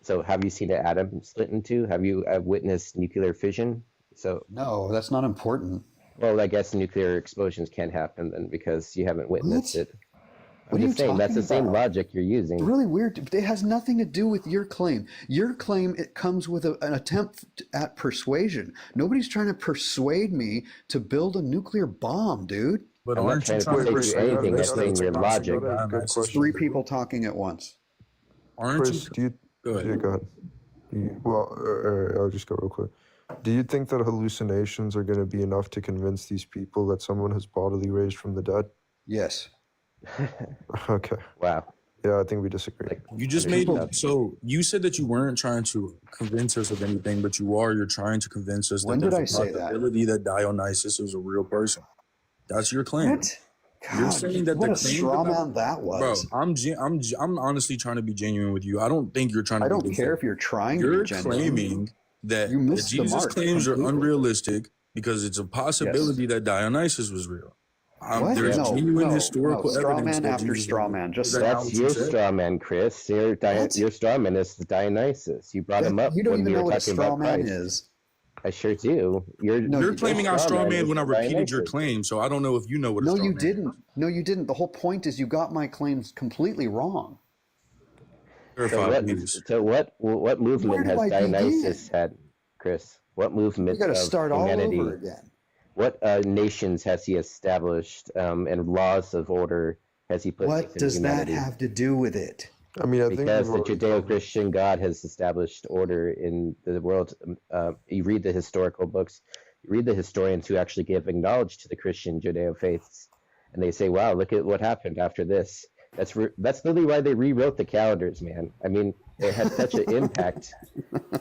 So have you seen an atom split in two? Have you witnessed nuclear fission? So No, that's not important. well, I guess nuclear explosions can't happen then because you haven't witnessed What? it. What I'm are just you saying that's talking the same about? logic you're using. It's really weird. It has nothing to do with your claim. Your claim, it comes with an attempt at persuasion. Nobody's trying to persuade me to build a nuclear bomb, dude. But I'm not aren't you trying to trying to persuade you Chris, I persuade got, anything. I I'm the got, a, saying states your of I logic. got a good Dionysus? question. Three people talking at once. Aren't Chris, you? do you? Go Yeah, ahead. go ahead. Well, I'll just go real quick. Do you think that hallucinations are going to be enough to convince these people that someone has bodily raised from the dead? Yes. Okay. Wow. Yeah, I think we disagree. Like, You just made it. So you said that you weren't trying to convince us of anything, but you are. You're trying to convince us When that did there's I a say that? possibility that Dionysus is a real person. That's your claim. What? You're God, saying that what the a claim straw that man that bro, was. I'm honestly trying to be genuine with you. I don't think you're trying to I be don't good care faith. if you're trying to You're be genuine. claiming that You the missed the Jesus mark claims are completely. unrealistic because it's a Yes. possibility that Dionysus was real. What? There's Yeah. genuine No. historical Straw evidence man that after Jesus straw was real. man. Just Is that not That's what you your said? straw man, Chris. What? Your straw man is Dionysus. You brought him up You don't when even we know were what a talking straw about man Christ. is. I sure do. No, You're you claiming don't. I straw straw man man is when I repeated your Dionysus. claim, so I don't know if you know what a No, straw you man didn't. is. No, you didn't. The whole point is you got my claims completely wrong. So Verify, please. what Where movement do has I Dionysus begin? had, Chris? What We movement got to of start all humanity? over again. What nations has he established and laws of order has he put What forth in does that humanity? have to do with it? I mean, I think Because we've the already covered. Judeo-Christian God has established order in the world. You read the historical books, you read the historians who actually give acknowledge to the Christian Judeo faiths, and they say, "Wow, look at what happened after this." That's literally why they rewrote the calendars, man. I mean, it had such an impact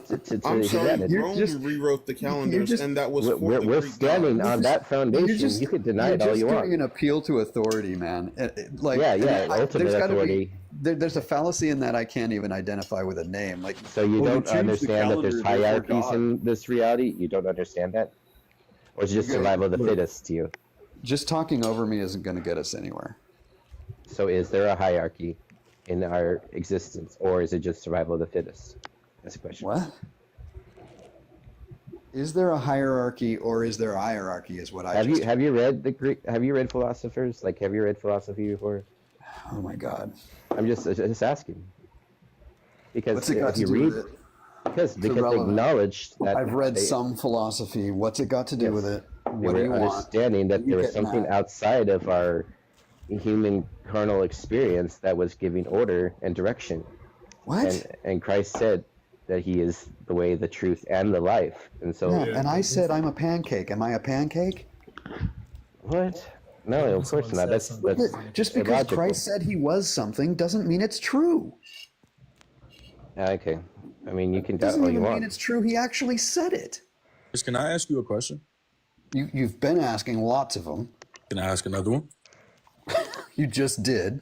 to I'm sorry, humanity. Rome rewrote the calendars, and that was for We're, the we're Greek standing gods. on that foundation. You could deny it all you want. doing an appeal to authority, man. Like, Yeah, and ultimate there's got to authority. be there's a fallacy in that I can't even identify with a name. Like, So you well, don't changed the understand that there's calendar, therefore hierarchies God. in this reality? You don't understand that? Or is it just You gotta- survival of the look. fittest to you? Just talking over me isn't going to get us anywhere. So is there a hierarchy in our existence, or is it just survival of the fittest? That's the question. What? Is there a hierarchy or is there a hierarchy? Is what I just. Have you read the Greek? Have you read philosophers? Like, have you read philosophy before? Oh my God. I'm just asking. Because What's it got if to you do read, with it? because It's they irrelevant. acknowledged that I've read they, some philosophy. What's it got to do Yes. with it? they What do were you want? understanding that You there was getting something at? outside of our human carnal experience that was giving order and direction. What? And Christ said that he is the way, the truth, and the life. And so, Yeah, and I said I'm a pancake. Am I a pancake? what? No, of course not. That's Just because illogical. Christ said he was something doesn't mean it's true. Okay. I mean, you can doubt Doesn't all you even mean want. it's true. He actually said it. Chris, can I ask you a question? You've been asking lots of them. Can I ask another one? You just did.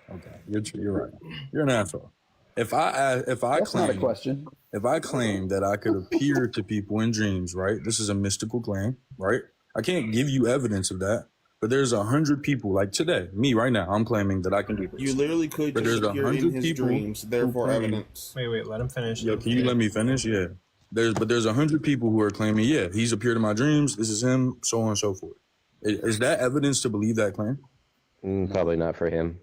Okay, you're right. You're an asshole. If I That's claim not a question. if I claim that I could appear to people in dreams, right? This is a mystical claim, right? I can't give you evidence of that, but there's 100 people, like today, me right now, I'm claiming that I can do this. You literally could But just there's appear in 100 his people dreams, therefore who claim- evidence. Wait, let him finish. Yo, can you let me finish? Yeah. There's 100 people who are claiming, yeah, he's appeared in my dreams. This is him, so on and so forth. Is that evidence to believe that claim? Probably not for him.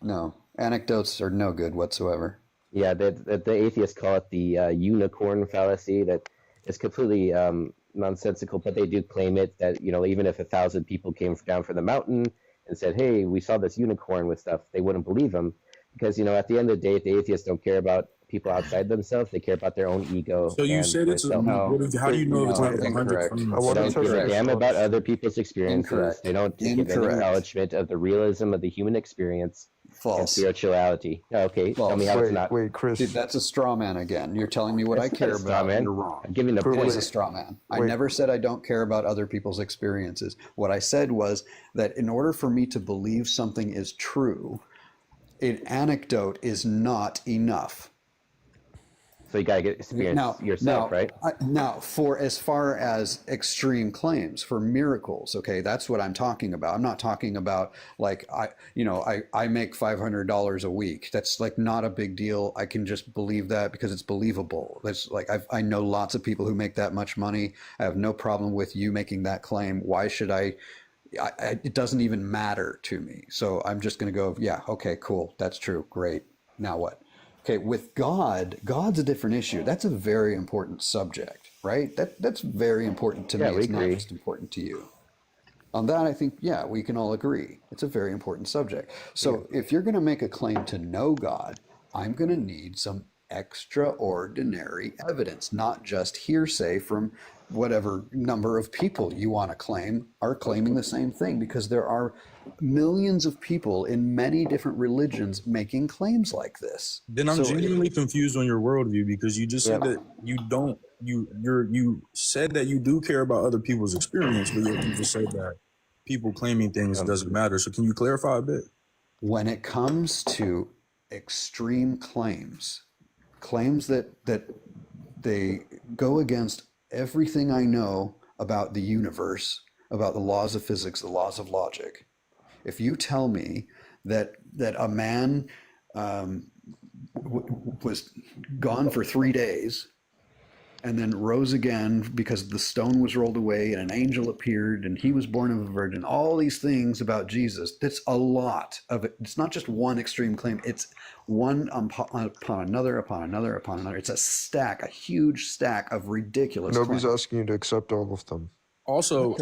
No. Anecdotes are no good whatsoever. Yeah, the atheists call it the unicorn fallacy, that is completely nonsensical. But they do claim it that even if 1,000 people came down from the mountain and said, "Hey, we saw this unicorn with stuff," they wouldn't believe them because at the end of the day, the atheists don't care about people outside themselves. They care about their own ego. So you and said it's themselves. how do you know if it's No, like 100 incorrect. claims? I They wanted don't to give a damn respond. about other people's experiences. Incorrect. They don't give any Incorrect. acknowledgement of the realism of the human experience and False. spirituality. Okay, tell False. me how it's Wait, not. wait, Chris. Dude, that's a straw man again. You're telling me what I That's not care a straw about. man. You're wrong. I'm giving a Wait, It point. is a straw man. I Wait. never said I don't care about other people's experiences. What I said was that in order for me to believe something is true, an anecdote is not enough. So you gotta get experience yourself, right? Now, for as far as extreme claims for miracles, okay, that's what I'm talking about. I'm not talking about like I make $500 a week. That's like not a big deal. I can just believe that because it's believable. That's like I know lots of people who make that much money. I have no problem with you making that claim. Why should I it doesn't even matter to me. So I'm just going to go, yeah, okay, cool. That's true. Great. Now what? Okay, with God's a different issue. That's a very important subject, right? That's very important to me. we It's not agree. just important to you. On that, I think, yeah, we can all agree. It's a very important subject. So if you're going to make a claim to know God, I'm going to need some extraordinary evidence, not just hearsay from whatever number of people you want to claim are claiming the same thing, because there are millions of people in many different religions making claims like this. Then I'm So genuinely confused on your worldview because you just said that you don't you said that you do care about other people's experience, but yet you just said that people claiming things doesn't matter. So can you clarify a bit? when it comes to extreme claims that they go against everything I know about the universe, about the laws of physics, the laws of logic. If you tell me that a man was gone for 3 days and then rose again because the stone was rolled away and an angel appeared and he was born of a virgin, all these things about Jesus, that's a lot of it. It's not just one extreme claim. It's one upon another, upon another, upon another. It's a stack, a huge stack of ridiculous Nobody's claims. asking you to accept all of them. Also,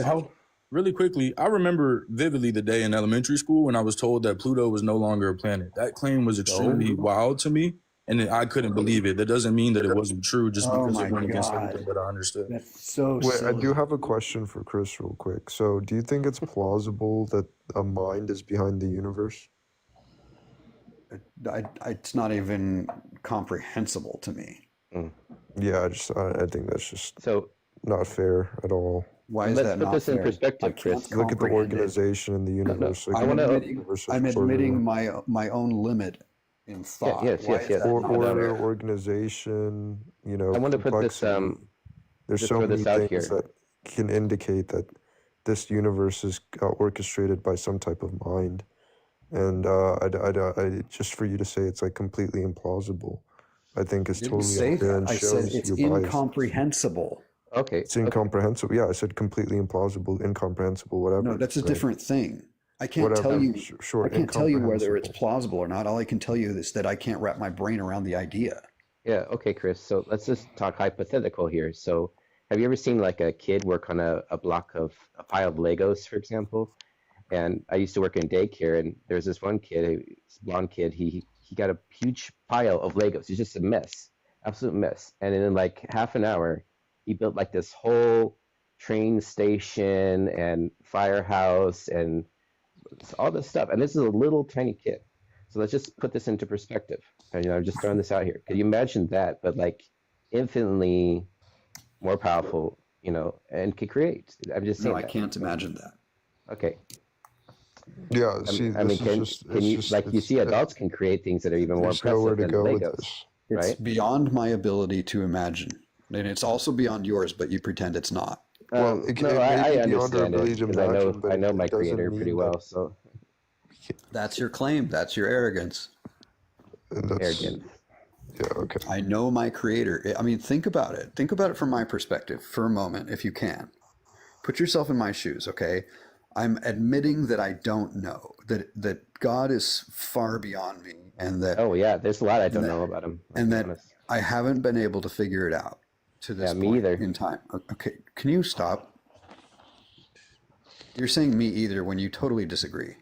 really quickly, I remember vividly the day in elementary school when I was told that Pluto was no longer a planet. That claim was extremely wild to me, and I couldn't believe it. That doesn't mean that it wasn't true just because it went against everything that I understood. That's so Wait, I silly. do have a question for Chris real quick. So do you think it's plausible that a mind is behind the universe? It's not even comprehensible to me. Yeah, I think that's just so not fair at all. Why is Let's that put not this in fair? perspective, I can't Chris. Look at the comprehend it. organization in the universe. Like, I'm the admitting, universe is I'm sort of admitting my own limit in thought. Why is that not order, fair? organization, I want to put this complexity. There's just so throw many this out things here. that can indicate that this universe is orchestrated by some type of mind. And I just for you to say it's like completely implausible, I think is I didn't totally say unfair that. and I said shows it's your bias. incomprehensible. Okay. It's incomprehensible. Yeah, I said completely implausible, incomprehensible, whatever. No, that's a Right. different thing. I can't Whatever. tell you. Sure, I can't tell you whether it's incomprehensible. plausible or not. All I can tell you is that I can't wrap my brain around the idea. Yeah, okay, Chris. So let's just talk hypothetical here. So have you ever seen like a kid work on a pile of Legos, for example? And I used to work in daycare, and there's this one kid, this blonde kid, he got a huge pile of Legos. It's just a mess, absolute mess. And in like half an hour, he built like this whole train station and firehouse and all this stuff. And this is a little tiny kid. So let's just put this into perspective. And, I'm just throwing this out here. Could you imagine that, but like infinitely more powerful, and could create? I'm just saying. No, I that. can't imagine that. Okay. Yeah, see, I mean, this is can you you see adults can create things that are even more there's nowhere impressive to than go with Legos, this. It's right? beyond my ability to imagine. And it's also beyond yours, but you pretend it's not. Well, No, it I may be beyond our understand it ability to because I know imagine, but I know it my doesn't creator mean pretty that- well. So That's your claim. That's your arrogance. arrogant. Yeah, okay. I know my creator. I mean, think about it. Think about it from my perspective for a moment, if you can. Put yourself in my shoes, okay? I'm admitting that I don't know, that God is far beyond me, and that Oh yeah, there's a lot I don't know about him. and to be that honest. I haven't been able to figure it out. to this me point either. in time. Okay, can you stop? You're saying me either when you totally disagree.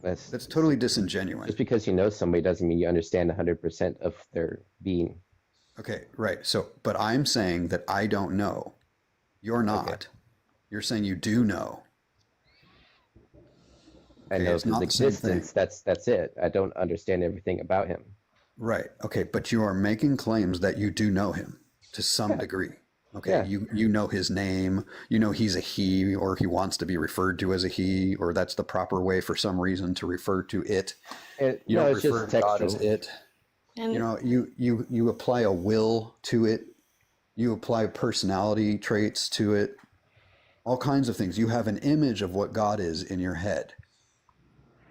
That's totally disingenuous. Just because you know somebody doesn't mean you understand 100% of their being. Okay, right. So, but I'm saying that I don't know. You're not. Okay. You're saying you do know. I know of his existence. That's it. I don't understand everything about him. Right. Okay, but you are making claims that you do know him to some degree. Okay, Yeah. you know his name, you know he's a he, or he wants to be referred to as a he, or that's the proper way for some reason to refer to it. You no, don't it's refer just to God as textual. it. You know, you apply a will to it, you apply personality traits to it, all kinds of things. You have an image of what God is in your head.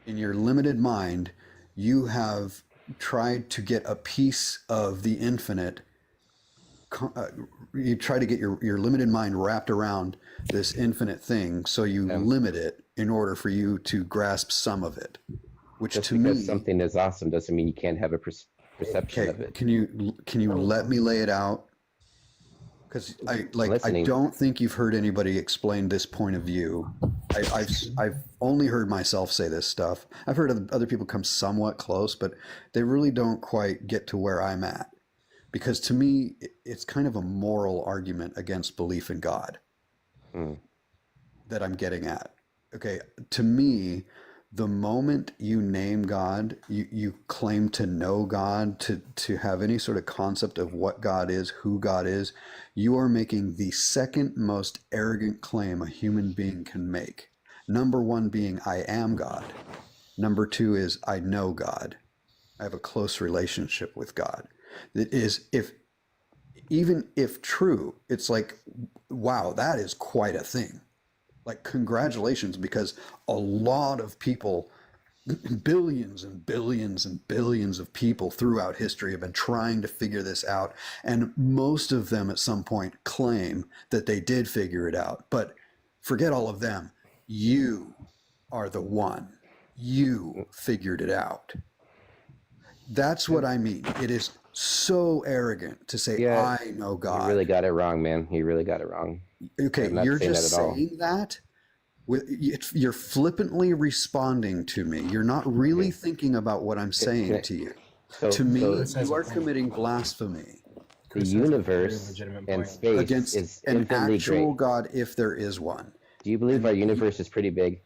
In your limited mind, you have tried to get a piece of the infinite. You try to get your limited mind wrapped around this infinite thing, so you limit it in order for you to grasp some of it. Which Just to because me, something is awesome doesn't mean you can't have a perception of it. Can you let me lay it out? Because I don't think you've heard anybody explain this point of view. I've only heard myself say this stuff. I've heard other people come somewhat close, but they really don't quite get to where I'm at. Because to me, it's kind of a moral argument against belief in God that I'm getting at. Okay, to me, the moment you name God, you claim to know God, to have any sort of concept of what God is, who God is, you are making the second most arrogant claim a human being can make. Number one being, I am God. Number two is, I know God. I have a close relationship with God. It is, even if true, it's like, wow, that is quite a thing. Like, congratulations, because a lot of people, billions and billions and billions of people throughout history have been trying to figure this out. And most of them at some point claim that they did figure it out. But forget all of them. You are the one. You figured it out. That's what I mean. It is so arrogant to say, I know God. You really got it wrong, man. You really got it wrong. Okay, you're just saying that. You're flippantly responding to me. You're not really thinking about what I'm saying to you. To me, you are committing blasphemy. The universe and space against is an infinitely actual great. God, if there is one. Do you believe our universe is pretty big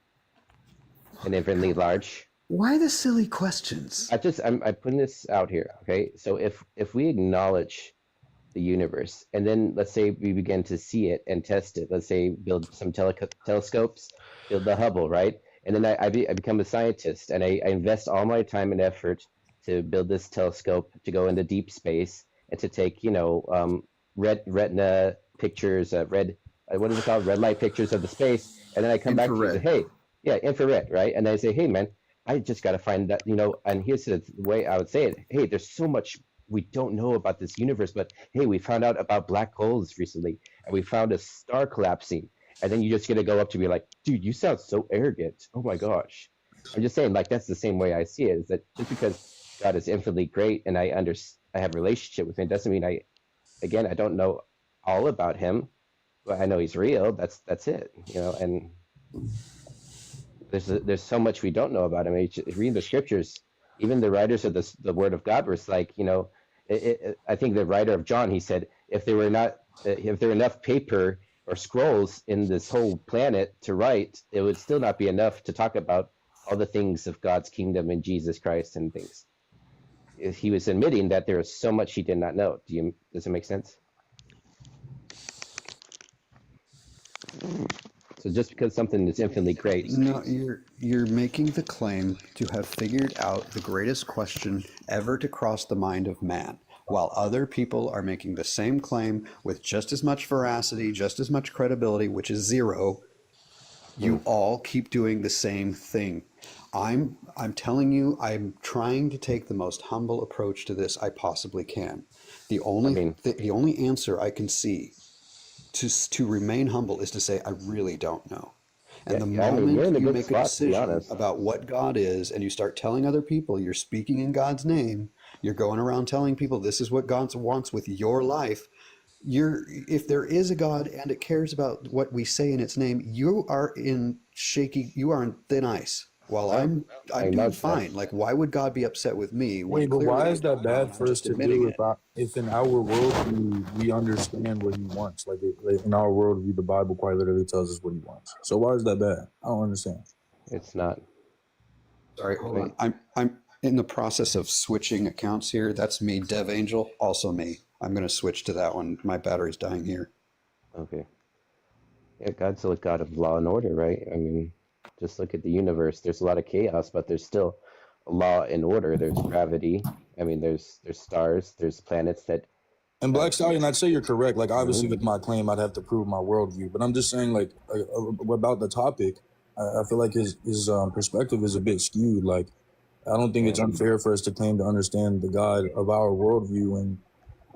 and infinitely large? Why the silly questions? I'm putting this out here, okay? So if we acknowledge the universe, and then let's say we begin to see it and test it. Let's say build some telescopes, build the Hubble, right? And then I become a scientist, and I invest all my time and effort to build this telescope to go into deep space and to take, retina pictures, what is it called? Red light pictures of the space. And then I come back to you and say, hey, yeah, infrared, right? And then I say, hey, man, I just got to find that, and here's the way I would say it. Hey, there's so much we don't know about this universe, but hey, we found out about black holes recently, and we found a star collapsing. And then you just get to go up to me like, dude, you sound so arrogant. Oh my gosh. I'm just saying, like, that's the same way I see it, is that just because God is infinitely great and I have a relationship with him doesn't mean I don't know all about him, but I know he's real. That's it, and there's so much we don't know about him. Reading the scriptures, even the writers of the Word of God was like, I think the writer of John, he said, if there were enough paper or scrolls in this whole planet to write, it would still not be enough to talk about all the things of God's kingdom and Jesus Christ and things. He was admitting that there was so much he did not know. Does it make sense? So just because something is infinitely great. No, you're making the claim to have figured out the greatest question ever to cross the mind of man, while other people are making the same claim with just as much veracity, just as much credibility, which is zero. You all keep doing the same thing. I'm telling you, I'm trying to take the most humble approach to this I possibly can. The only answer I can see to remain humble is to say, I really don't know. And the moment you make a decision about what God is and you start telling other people you're speaking in God's name, you're going around telling people this is what God wants with your life, if there is a God and it cares about what we say in its name, you are in thin ice. While I'm doing fine. Like, why would God be upset with me? Wait, but why is that bad I'm for us just to admitting do it. if in our worldview we understand what he wants? Like in our worldview, the Bible quite literally tells us what he wants. So why is that bad? I don't understand. It's not. Sorry, hold on. I'm in the process of switching accounts here. That's me, Dev Angel, also me. I'm going to switch to that one. My battery's dying here. Okay. Yeah, God's a God of law and order, right? I mean, just look at the universe. There's a lot of chaos, but there's still law and order. There's gravity. I mean, there's stars. There's planets that. And Black Stallion, I'd say you're correct. Like, obviously, with my claim, I'd have to prove my worldview. But I'm just saying, like about the topic, I feel like his perspective is a bit skewed. Like, I don't think it's unfair for us to claim to understand the God of our worldview when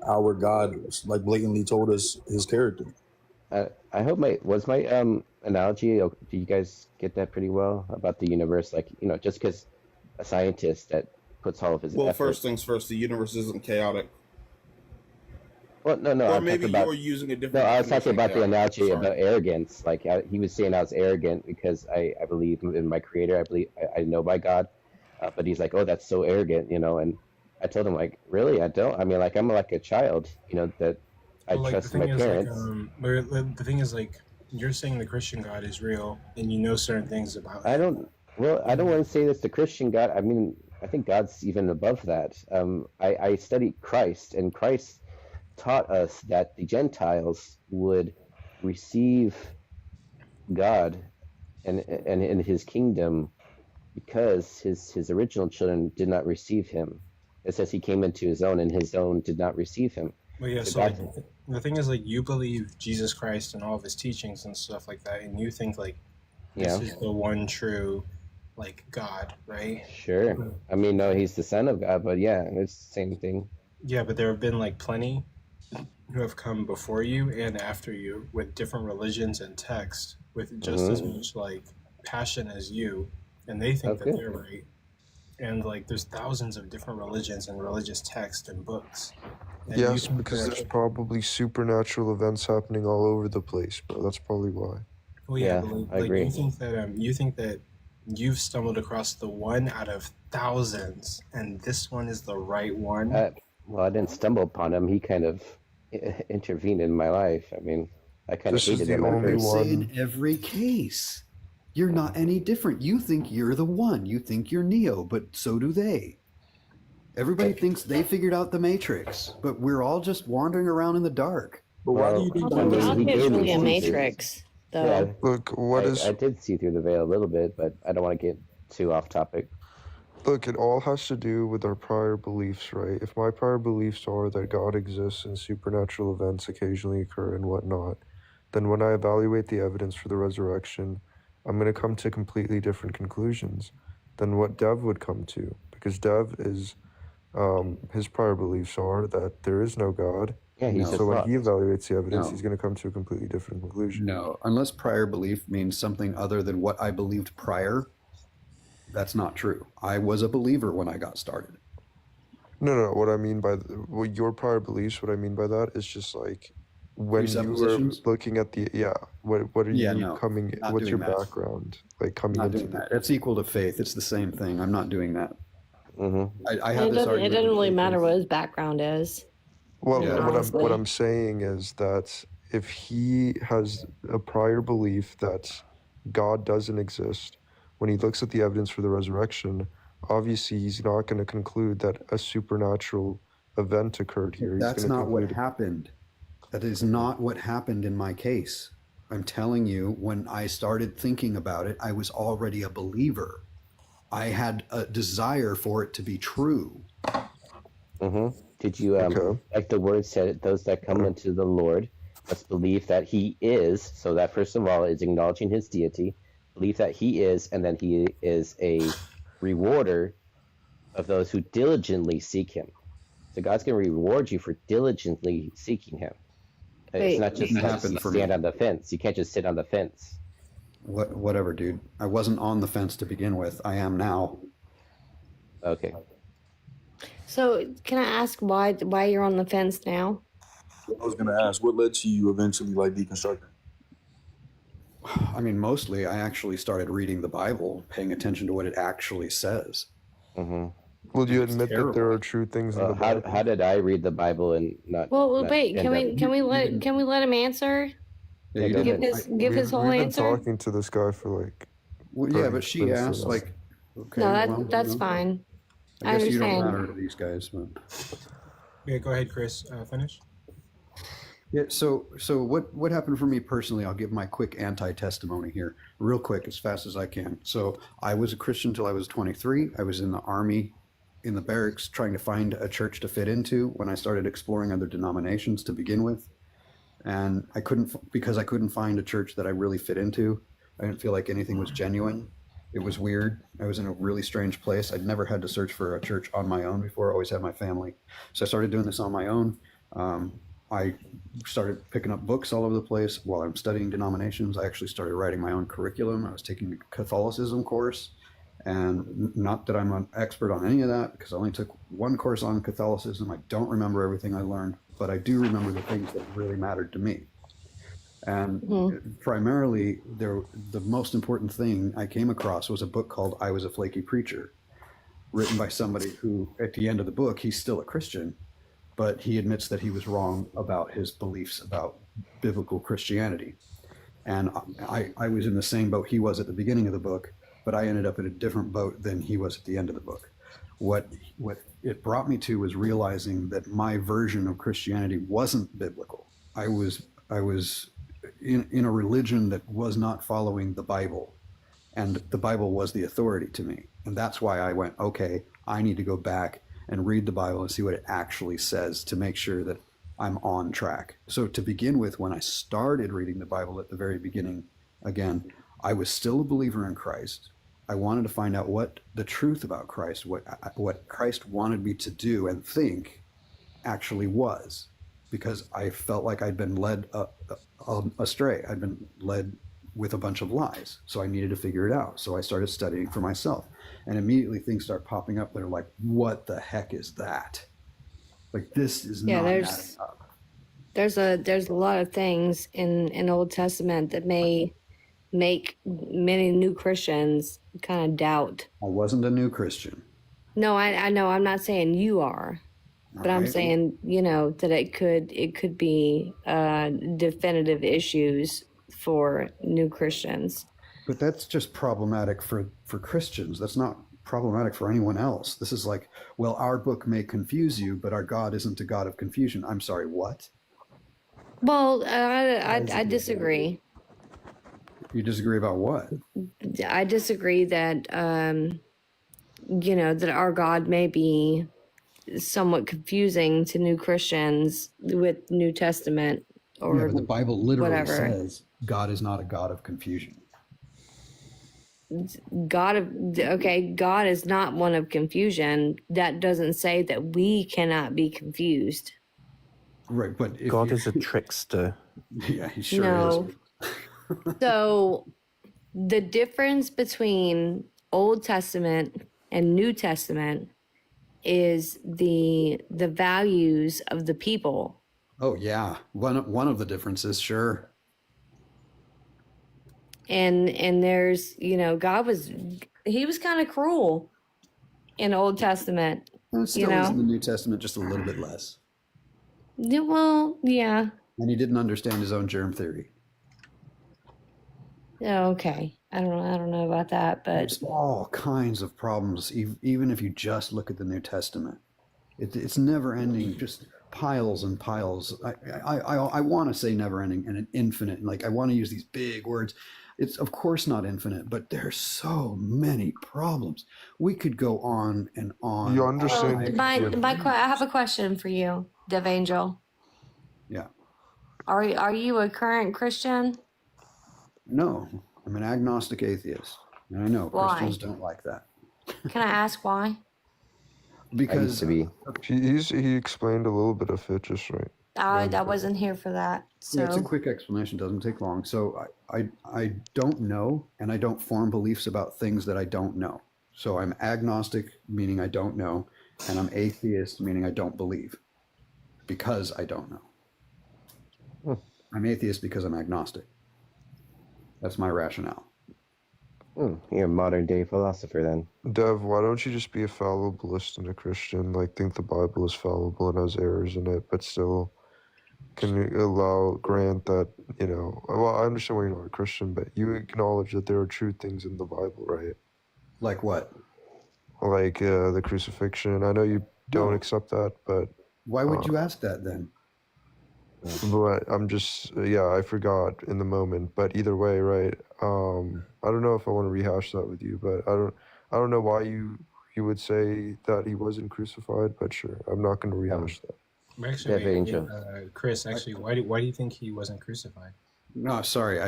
our God, like, blatantly told us his character. I hope my analogy. Do you guys get that pretty well about the universe? Like, just because a scientist that puts all of his effort. First things first. The universe isn't chaotic. Well, no. Or maybe you were using a different. No, I was talking about the analogy Sorry. about arrogance. Like, he was saying I was arrogant because I believe in my Creator. I believe I know my God, but he's like, oh, that's so arrogant, And I told him, like, really, I don't. I mean, like, I'm like a child, that I trust my parents. The thing is, like, you're saying the Christian God is real, and you know certain things about. I don't want to say that's the Christian God. I mean, I think God's even above that. I studied Christ, and Christ taught us that the Gentiles would receive God and in his kingdom because his original children did not receive him. It says he came into his own, and his own did not receive him. Well, yeah, so the thing is, like, you believe Jesus Christ and all of his teachings and stuff like that, and you think, like, this is the one true, like, God, right? Sure. I mean, no, he's the Son of God, but yeah, it's the same thing. Yeah, but there have been, like, plenty who have come before you and after you with different religions and texts with just as much, like, passion as you, and they think that they're right. And, like, there's thousands of different religions and religious texts and books. And yes, because there's probably supernatural events happening all over the place, bro. That's probably why. Well, yeah, but, like, I agree. You think that you've stumbled across the one out of thousands, and this one is the right one. Well, I didn't stumble upon him. He kind of intervened in my life. I mean, I kind of hated him at first. In every case. You're not any different. You think you're the one. You think you're Neo, but so do they. Everybody thinks they figured out the Matrix, but we're all just wandering around in the dark. But why do you think God is really a Matrix, though? Yeah, look, I did see through the veil a little bit, but I don't want to get too off topic. Look, it all has to do with our prior beliefs, right? If my prior beliefs are that God exists and supernatural events occasionally occur and whatnot, then when I evaluate the evidence for the resurrection, I'm going to come to completely different conclusions than what Dev would come to, because Dev is, his prior beliefs are that there is no God. Yeah, so when he evaluates the evidence, he's going to come to a completely different conclusion. No, unless prior belief means something other than what I believed prior, that's not true. I was a believer when I got started. No. What I mean by your prior beliefs, what I mean by that is just like when you were looking at the what are you coming? What's your background like coming into that? It's equal to faith. It's the same thing. I'm not doing that. I had this argument. It doesn't really matter what his background is. Well, what I'm saying is that if he has a prior belief that God doesn't exist, when he looks at the evidence for the resurrection, obviously he's not going to conclude that a supernatural event occurred here. That's not what happened. That is not what happened in my case. I'm telling you, when I started thinking about it, I was already a believer. I had a desire for it to be true. Did you, like the word said, those that come unto the Lord must believe that he is, so that first of all is acknowledging his deity, believe that he is, and then he is a rewarder of those who diligently seek him. So God's going to reward you for diligently seeking him. It's not just stand on the fence. You can't just sit on the fence. Whatever, dude. I wasn't on the fence to begin with. I am now. Okay. So, can I ask why you're on the fence now? I was gonna ask, what led to you eventually like deconstructing? I mean, mostly I actually started reading the Bible, paying attention to what it actually says. Mm-hmm. Will you It's admit that terrible. there are true things in the Bible? How did I read the Bible and not? Well, not wait. end up? Can we let him answer? Yeah, you go Give ahead. his whole We've been answer. talking to this guy for like. Well, yeah, 30 but she minutes asked now. like, okay, No, well, that's you know, fine. I guess you don't understand. matter to these guys, but. Yeah, go ahead, Chris. Finish. Yeah, so what happened for me personally, I'll give my quick anti-testimony here, real quick, as fast as I can. So I was a Christian till I was 23. I was in the army, in the barracks, trying to find a church to fit into when I started exploring other denominations to begin with. And I couldn't, because I couldn't find a church that I really fit into. I didn't feel like anything was genuine. It was weird. I was in a really strange place. I'd never had to search for a church on my own before. I always had my family. So I started doing this on my own. I started picking up books all over the place while I'm studying denominations. I actually started writing my own curriculum. I was taking a Catholicism course, and not that I'm an expert on any of that because I only took one course on Catholicism. I don't remember everything I learned, but I do remember the things that really mattered to me. And primarily, the most important thing I came across was a book called I Was a Flaky Preacher, written by somebody who, at the end of the book, he's still a Christian, but he admits that he was wrong about his beliefs about biblical Christianity. And I was in the same boat he was at the beginning of the book, but I ended up in a different boat than he was at the end of the book. What it brought me to was realizing that my version of Christianity wasn't biblical. I was in a religion that was not following the Bible, and the Bible was the authority to me. And that's why I went, okay, I need to go back and read the Bible and see what it actually says to make sure that I'm on track. So to begin with, when I started reading the Bible at the very beginning, again, I was still a believer in Christ. I wanted to find out what the truth about Christ, what Christ wanted me to do and think actually was, because I felt like I'd been led astray. I'd been led with a bunch of lies. So I needed to figure it out. So I started studying for myself. And immediately things start popping up that are like, what the heck is that? Like, this is not adding up. There's a lot of things in Old Testament that may make many new Christians kind of doubt. I wasn't a new Christian. No, I know. I'm not saying you are, but I'm saying, that it could be definitive issues for new Christians. But that's just problematic for Christians. That's not problematic for anyone else. This is like, well, our book may confuse you, but our God isn't a God of confusion. I'm sorry, what? Well, I disagree. You disagree about what? I disagree that, that our God may be somewhat confusing to new Christians with New Testament or but the Bible literally whatever. says God is not a God of confusion. God is not one of confusion. That doesn't say that we cannot be confused. Right, but if God is a trickster. Yeah, he sure No. is. So the difference between Old Testament and New Testament is the values of the people. Oh yeah, one of the differences, sure. And there's, God was kind of cruel in Old Testament. Still is in the New Testament, just a little bit less. Yeah, well, yeah. And he didn't understand his own germ theory. Okay. I don't know about that, but there's all kinds of problems, even if you just look at the New Testament. It's never ending, just piles and piles. I want to say never ending and an infinite. Like, I want to use these big words. It's of course not infinite, but there's so many problems. We could go on and on. You understand? I have a question for you, Dev Angel. Yeah. Are you a current Christian? No, I'm an agnostic atheist. And I know Why? Christians don't like that. Can I ask why? Because he explained a little bit of it, just right. I wasn't here for that. So yeah, it's a quick explanation, doesn't take long. So I don't know, and I don't form beliefs about things that I don't know. So I'm agnostic, meaning I don't know, and I'm atheist, meaning I don't believe, because I don't know. I'm atheist because I'm agnostic. That's my rationale. You're a modern day philosopher then. Dev, why don't you just be a fallibilist and a Christian? Like, think the Bible is fallible and has errors in it, but still can you grant that, well, I understand why you're not a Christian, but you acknowledge that there are true things in the Bible, right? Like what? Like the crucifixion. I know you don't accept that, but... Why would you ask that then? But I'm just, I forgot in the moment. But either way, right? I don't know if I want to rehash that with you, but I don't know why you would say that he wasn't crucified. But sure, I'm not going to rehash that. Actually, Chris, why do you think he wasn't crucified? No, sorry,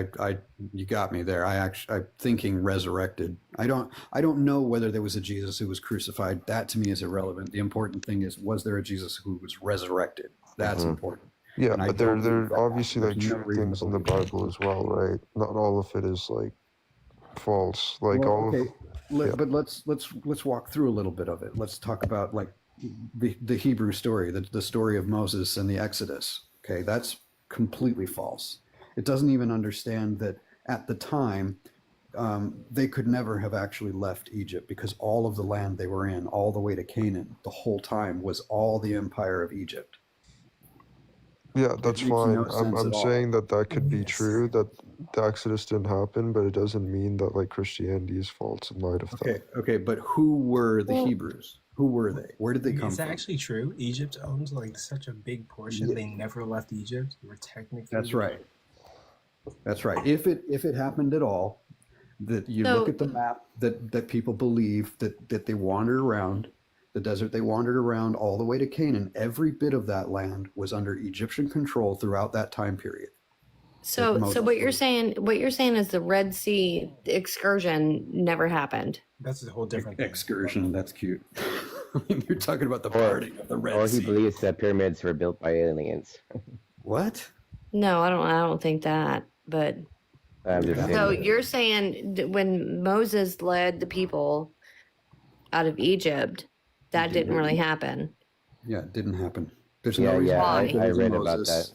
you got me there. I'm thinking resurrected. I don't know whether there was a Jesus who was crucified. That to me is irrelevant. The important thing is, was there a Jesus who was resurrected? That's important. Yeah, And I but there don't believe are obviously There's like no true reason things to in the believe that. Bible as well, right? Not all of it is like false. Like Well, all okay, of but let's walk through a little bit of it. Let's talk about like the Hebrew story, the story of Moses and the Exodus. Okay, that's completely false. It doesn't even understand that at the time they could never have actually left Egypt because all of the land they were in, all the way to Canaan, the whole time was all the empire of Egypt. Yeah, that's makes fine. no sense I'm at all. saying that could be true, that the Exodus didn't happen, but it doesn't mean that like Christianity is false in light of that. Okay, but who were the Hebrews? Who were they? Where did they come Is that from? actually true? Egypt owns like such a big portion. Yeah. They never left Egypt. They were technically. That's right. That's right. If it happened at all, that you look at the map that people believe that they wandered around the desert, they wandered around all the way to Canaan. Every bit of that land was under Egyptian control throughout that time period. So what you're saying is the Red Sea excursion never happened. That's a whole different excursion. That's cute. I mean, you're talking about the parting of the Red Sea. Or he believes that pyramids were built by aliens. What? No, I don't think that. But I'm just saying. so you're saying that when Moses led the people out of Egypt, that didn't really happen. Yeah, it didn't happen. There's Yeah, no reason. I read about that.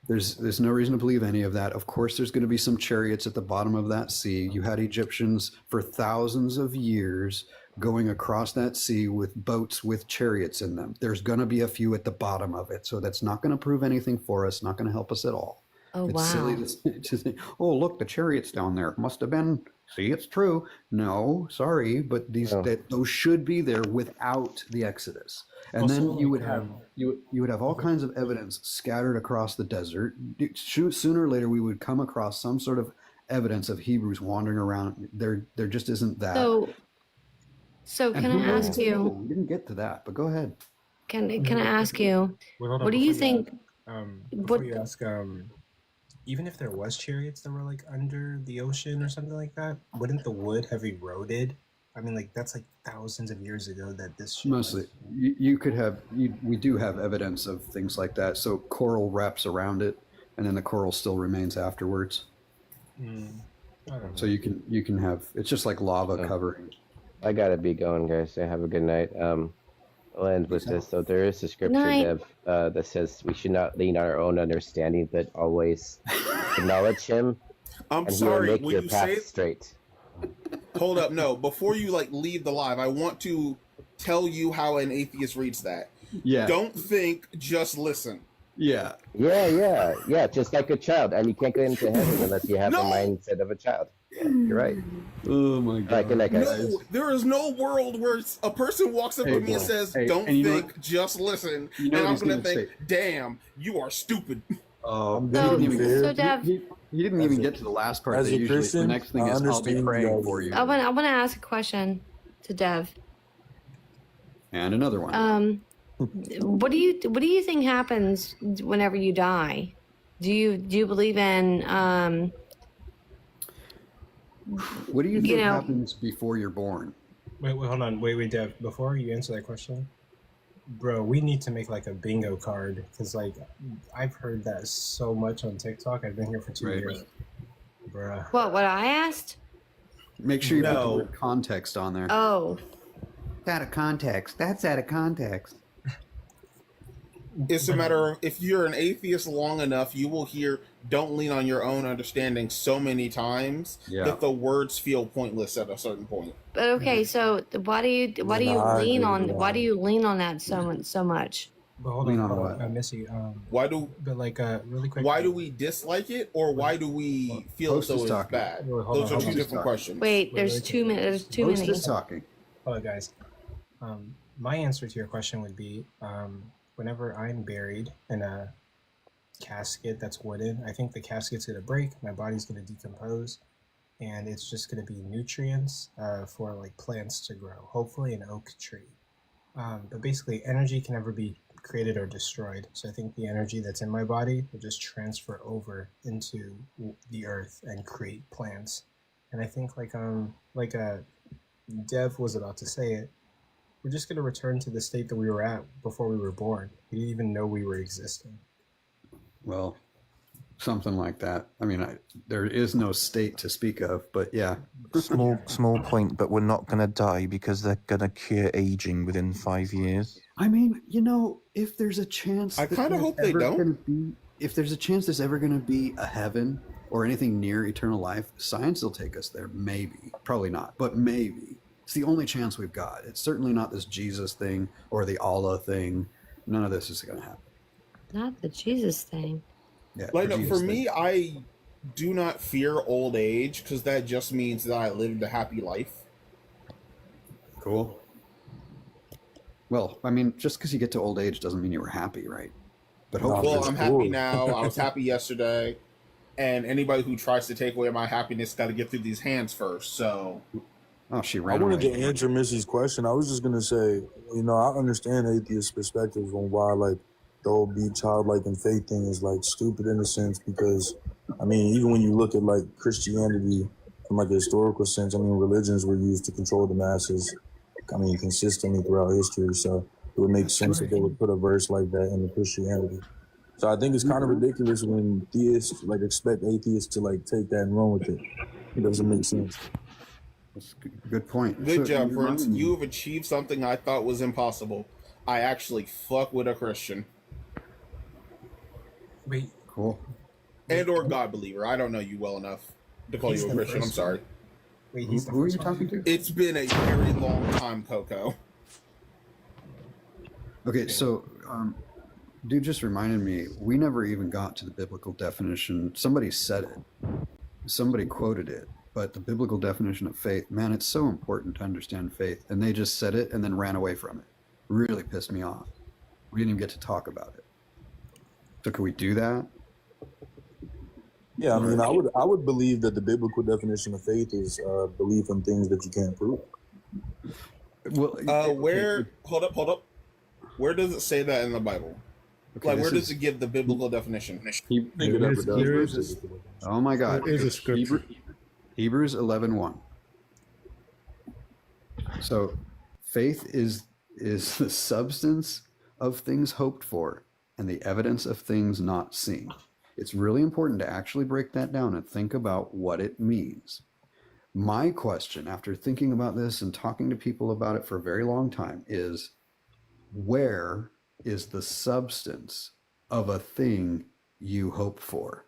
There's no reason to believe any of that. Of course, there's going to be some chariots at the bottom of that sea. You had Egyptians for thousands of years going across that sea with boats with chariots in them. There's going to be a few at the bottom of it. So that's not going to prove anything for us, not going to help us at all. Oh, It's wow. silly to say, oh, look, the chariots down there must have been, see, it's true. No, sorry, but those should be there without the Exodus. And Also, then you would like, have you would have all kinds of evidence scattered across the desert. Sooner or later, we would come across some sort of evidence of Hebrews wandering around. There just isn't that. So And can who I knows? ask you? We didn't get to that, but go ahead. Can I ask you? Wait, hold on, What do you before think? Before you ask, even if there was chariots that were like under the ocean or something like that, wouldn't the wood have eroded? I mean, like that's like thousands of years ago that this shit Mostly, you could have. We do have evidence of things like that. So coral wraps around it, and then the coral still remains afterwards. I don't know. So you can have. It's just like lava covering. I gotta be going, guys. So have a good night. I'll end with this. So there is a scripture, Night. Dev, that says we should not lean on our own understanding, but always acknowledge Him, I'm and He sorry, will make when your you path say straight. Hold up, no. Before you like leave the live, I want to tell you how an atheist reads that. Yeah. Don't think, just listen. Yeah. Yeah. Just like a child, and you can't get into heaven unless you have the mindset of a child. Yeah, you're right. Oh my God. All right, good night, guys. No, there is no world where a person walks up to me and says, "Don't and you know think, just listen," You know and what I'm he's gonna gonna think, "Damn, you are stupid." Oh, So Dev, he didn't even get to the last part. As That a usually, Christian, the next thing I is, I'll be understand praying you for you. I want to ask a question to Dev. And another one. What do you think happens whenever you die? Do you believe in What do you think know- happens before you're born? Wait, hold on. Wait, Dev. Before you answer that question, bro, we need to make like a bingo card because like I've heard that so much on TikTok. I've been here for 2 years, bruh. what I asked? Make sure you put the No. word context on there. Oh, Out of context. That's out of context. It's a matter of, if you're an atheist long enough, you will hear "don't lean on your own understanding" so many times that the words feel pointless at a certain point. But okay, so why do you lean on that so much? But hold Lean on, on hold what? on, Missy. Why do But like, really quick. why do we dislike it, or why do we feel as Host though is it's talking. bad? Wait, hold Those on, are hold two on. different questions. Wait, there's too many. There's too Host many. is talking. Hello, guys. My answer to your question would be, whenever I'm buried in a casket that's wooden, I think the casket's gonna break, my body's gonna decompose, and it's just gonna be nutrients for like plants to grow. Hopefully, an oak tree. But basically, energy can never be created or destroyed. So I think the energy that's in my body will just transfer over into the earth and create plants. And I think like Dev was about to say it, we're just going to return to the state that we were at before we were born. We didn't even know we were existing. Well, something like that. I mean, there is no state to speak of, but yeah. Small point, but we're not going to die because they're going to cure aging within 5 years. I mean, you know, if there's a chance, I kind of hope they don't. If there's a chance there's ever going to be a heaven or anything near eternal life, science will take us there. Maybe, probably not, but maybe. It's the only chance we've got. It's certainly not this Jesus thing or the Allah thing. None of this is going to happen. Not the Jesus thing. Yeah, Like, no, for thing. me, I do not fear old age, because that just means that I lived a happy life. Cool. Well, I mean, just because you get to old age doesn't mean you were happy, right? But hopefully, Well, I'm happy now. I was happy yesterday, and anybody who tries to take away my happiness got to get through these hands first. So, oh, she I ran wanted away. to answer Missy's question. I was just gonna say, you know, I understand atheist perspectives on why like the whole be childlike and faith thing is like stupid in a sense, because I mean, even when you look at like Christianity from like a historical sense, I mean, religions were used to control the masses. I mean, consistently throughout history. So it would make sense that they would put a verse like that into Christianity. So I think it's kind of ridiculous when theists like expect atheists to like take that and run with it. It doesn't make sense. That's a good point. good So, job, you Prince. remind me- You have achieved something I thought was impossible. I actually fuck with a Christian. Wait. Cool. And or God believer. I don't know you well enough to call He's you a the Christian. I'm first sorry. Wait, he's the Who are first you one? talking to? It's been a very long time, Coco. Okay, so dude just reminded me, we never even got to the biblical definition. Somebody said it. Somebody quoted it. But the biblical definition of faith, man, it's so important to understand faith. And they just said it and then ran away from it. Really pissed me off. We didn't even get to talk about it. So can we do that? Yeah, I mean, I would believe that the biblical definition of faith is belief in things that you can't prove. Well, where? Hold up. Where does it say that in the Bible? Okay, Like, this where does is- it give the biblical definition? Oh my God. There is a scripture. Hebrews 11:1. So faith is the substance of things hoped for and the evidence of things not seen. It's really important to actually break that down and think about what it means. My question, after thinking about this and talking to people about it for a very long time, is where is the substance of a thing you hope for?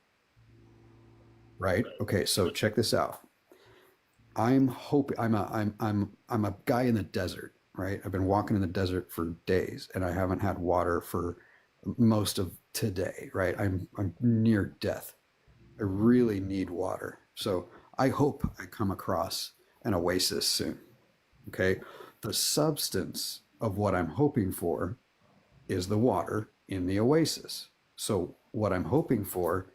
Right? Okay, so check this out. I'm a guy in the desert, right? I've been walking in the desert for days and I haven't had water for most of today, right? I'm near death. I really need water. So I hope I come across an oasis soon. Okay? The substance of what I'm hoping for is the water in the oasis. So what I'm hoping for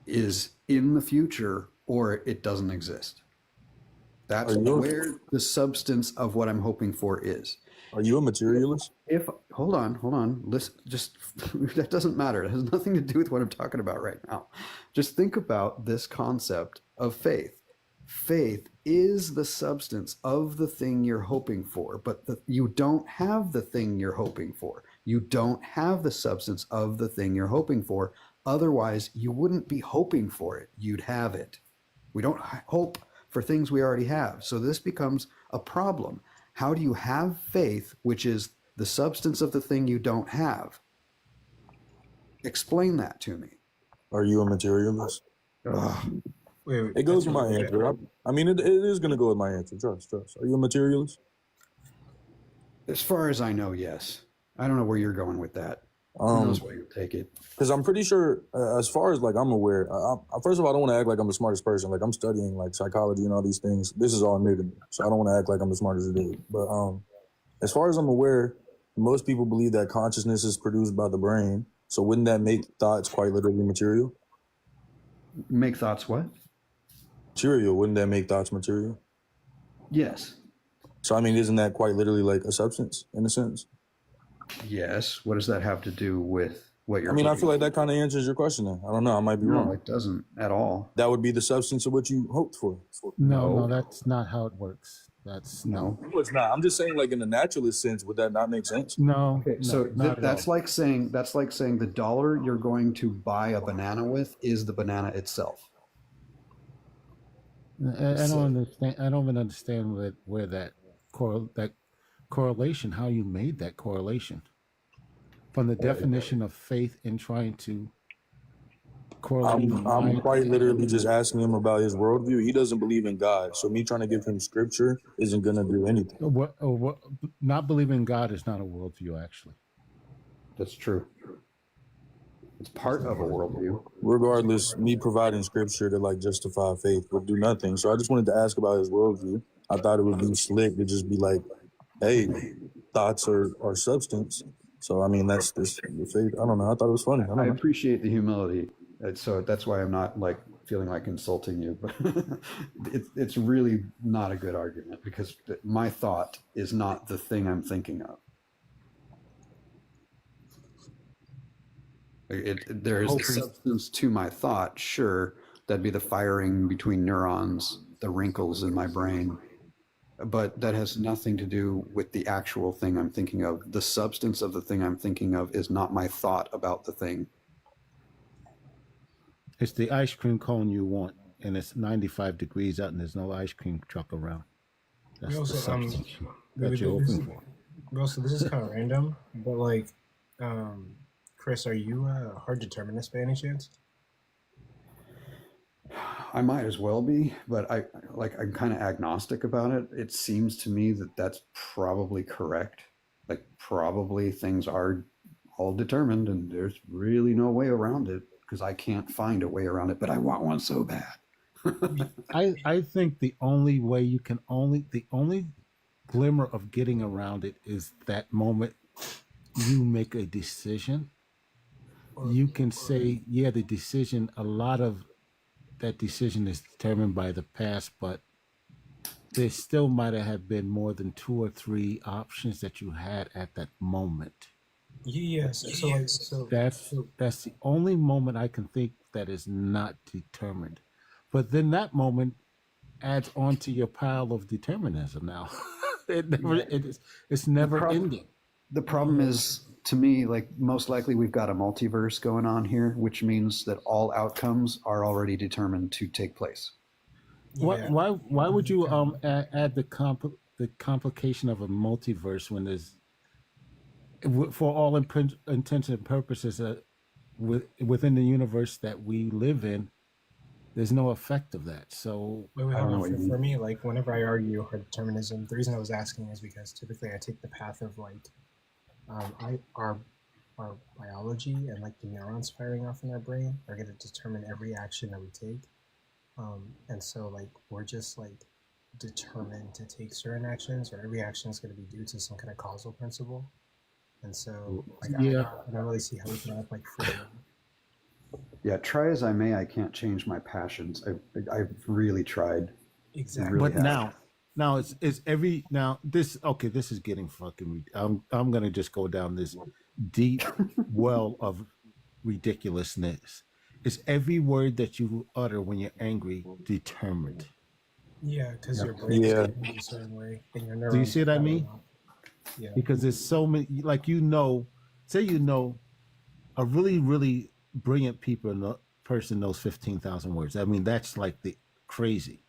is in the future or it doesn't exist. That's where the substance of what I'm hoping for is. Are you a materialist? Hold on. Listen, just that doesn't matter. It has nothing to do with what I'm talking about right now. Just think about this concept of faith. Faith is the substance of the thing you're hoping for, but you don't have the thing you're hoping for. You don't have the substance of the thing you're hoping for. Otherwise, you wouldn't be hoping for it. You'd have it. We don't hope for things we already have. So this becomes a problem. How do you have faith, which is the substance of the thing you don't have, Explain that to me. Are you a materialist? Wait, It goes with my answer. I mean, it is going to go with my answer. Trust. Are you a materialist? As far as I know, yes. I don't know where you're going with that. Who knows where you take it? Because I'm pretty sure, as far as like I'm aware, first of all, I don't want to act like I'm the smartest person. Like I'm studying like psychology and all these things. This is all new to me, so I don't want to act like I'm the smartest dude. But as far as I'm aware, most people believe that consciousness is produced by the brain. So wouldn't that make thoughts quite literally material? Make thoughts what? Material. Wouldn't that make thoughts material? Yes. So I mean, isn't that quite literally like a substance in a sense? Yes. What does that have to do with what you're? I mean, I feel like that kind of answers your question. Then I don't know. I might be wrong. No, it doesn't at all. That would be the substance of what you hoped for. No, that's not how it works. That's no. No, it's not. I'm just saying, like in the naturalist sense, would that not make sense? No. Okay, so that's like saying the dollar you're going to buy a banana with is the banana itself. I don't understand. I don't even understand where that correlation, how you made that correlation from the definition of faith in trying to correlate. I'm quite literally just asking him about his worldview. He doesn't believe in God, so me trying to give him scripture isn't gonna do anything. Not believing in God is not a worldview, actually. That's true. It's part of a worldview. Regardless, me providing scripture to like justify faith would do nothing. So I just wanted to ask about his worldview. I thought it would be slick to just be like, hey, thoughts are substance. So I mean, that's this faith. I don't know. I thought it was funny. I appreciate the humility. So that's why I'm not like feeling like insulting you, but it's really not a good argument because my thought is not the thing I'm thinking of. There is a substance to my thought, sure. That'd be the firing between neurons, the wrinkles in my brain. But that has nothing to do with the actual thing I'm thinking of. The substance of the thing I'm thinking of is not my thought about the thing. It's the ice cream cone you want, and it's 95 degrees out, and there's no ice cream truck around. That's the substance that you're hoping for. Bro, so this is kind of random, but like, Chris, are you a hard determinist by any chance? I might as well be, but I'm kind of agnostic about it. It seems to me that that's probably correct. Like probably things are all determined and there's really no way around it because I can't find a way around it, but I want one so bad. I think the only way the only glimmer of getting around it is that moment you make a decision. You can say, yeah, the decision, a lot of that decision is determined by the past, but there still might have been more than 2 or 3 options that you had at that moment. Yes. So that's the only moment I can think that is not determined. But then that moment adds on to your pile of determinism now. It's never ending. The problem is, to me, like most likely we've got a multiverse going on here, which means that all outcomes are already determined to take place. Why would you add the complication of a multiverse when there's, for all intents and purposes, within the universe that we live in, there's no effect of that. So wait, hold on. For me, like whenever I argue hard determinism, the reason I was asking is because typically I take the path of like our biology and like the neurons firing off in our brain are going to determine every action that we take, and so like we're just like determined to take certain actions, or every action is going to be due to some kind of causal principle, and so like I don't really see how we can act like free. Yeah, try as I may, I can't change my passions. I've really tried. Exactly. Really but now it's every now this is getting fucking. I'm gonna just go down this deep well of ridiculousness. Is every word that you utter when you're angry determined? Yeah, because your brain is a certain way, and your neurons. Do you see what I mean? Yeah. Because there's so many, like say a really, really brilliant person knows 15,000 words. I mean, that's like the crazy.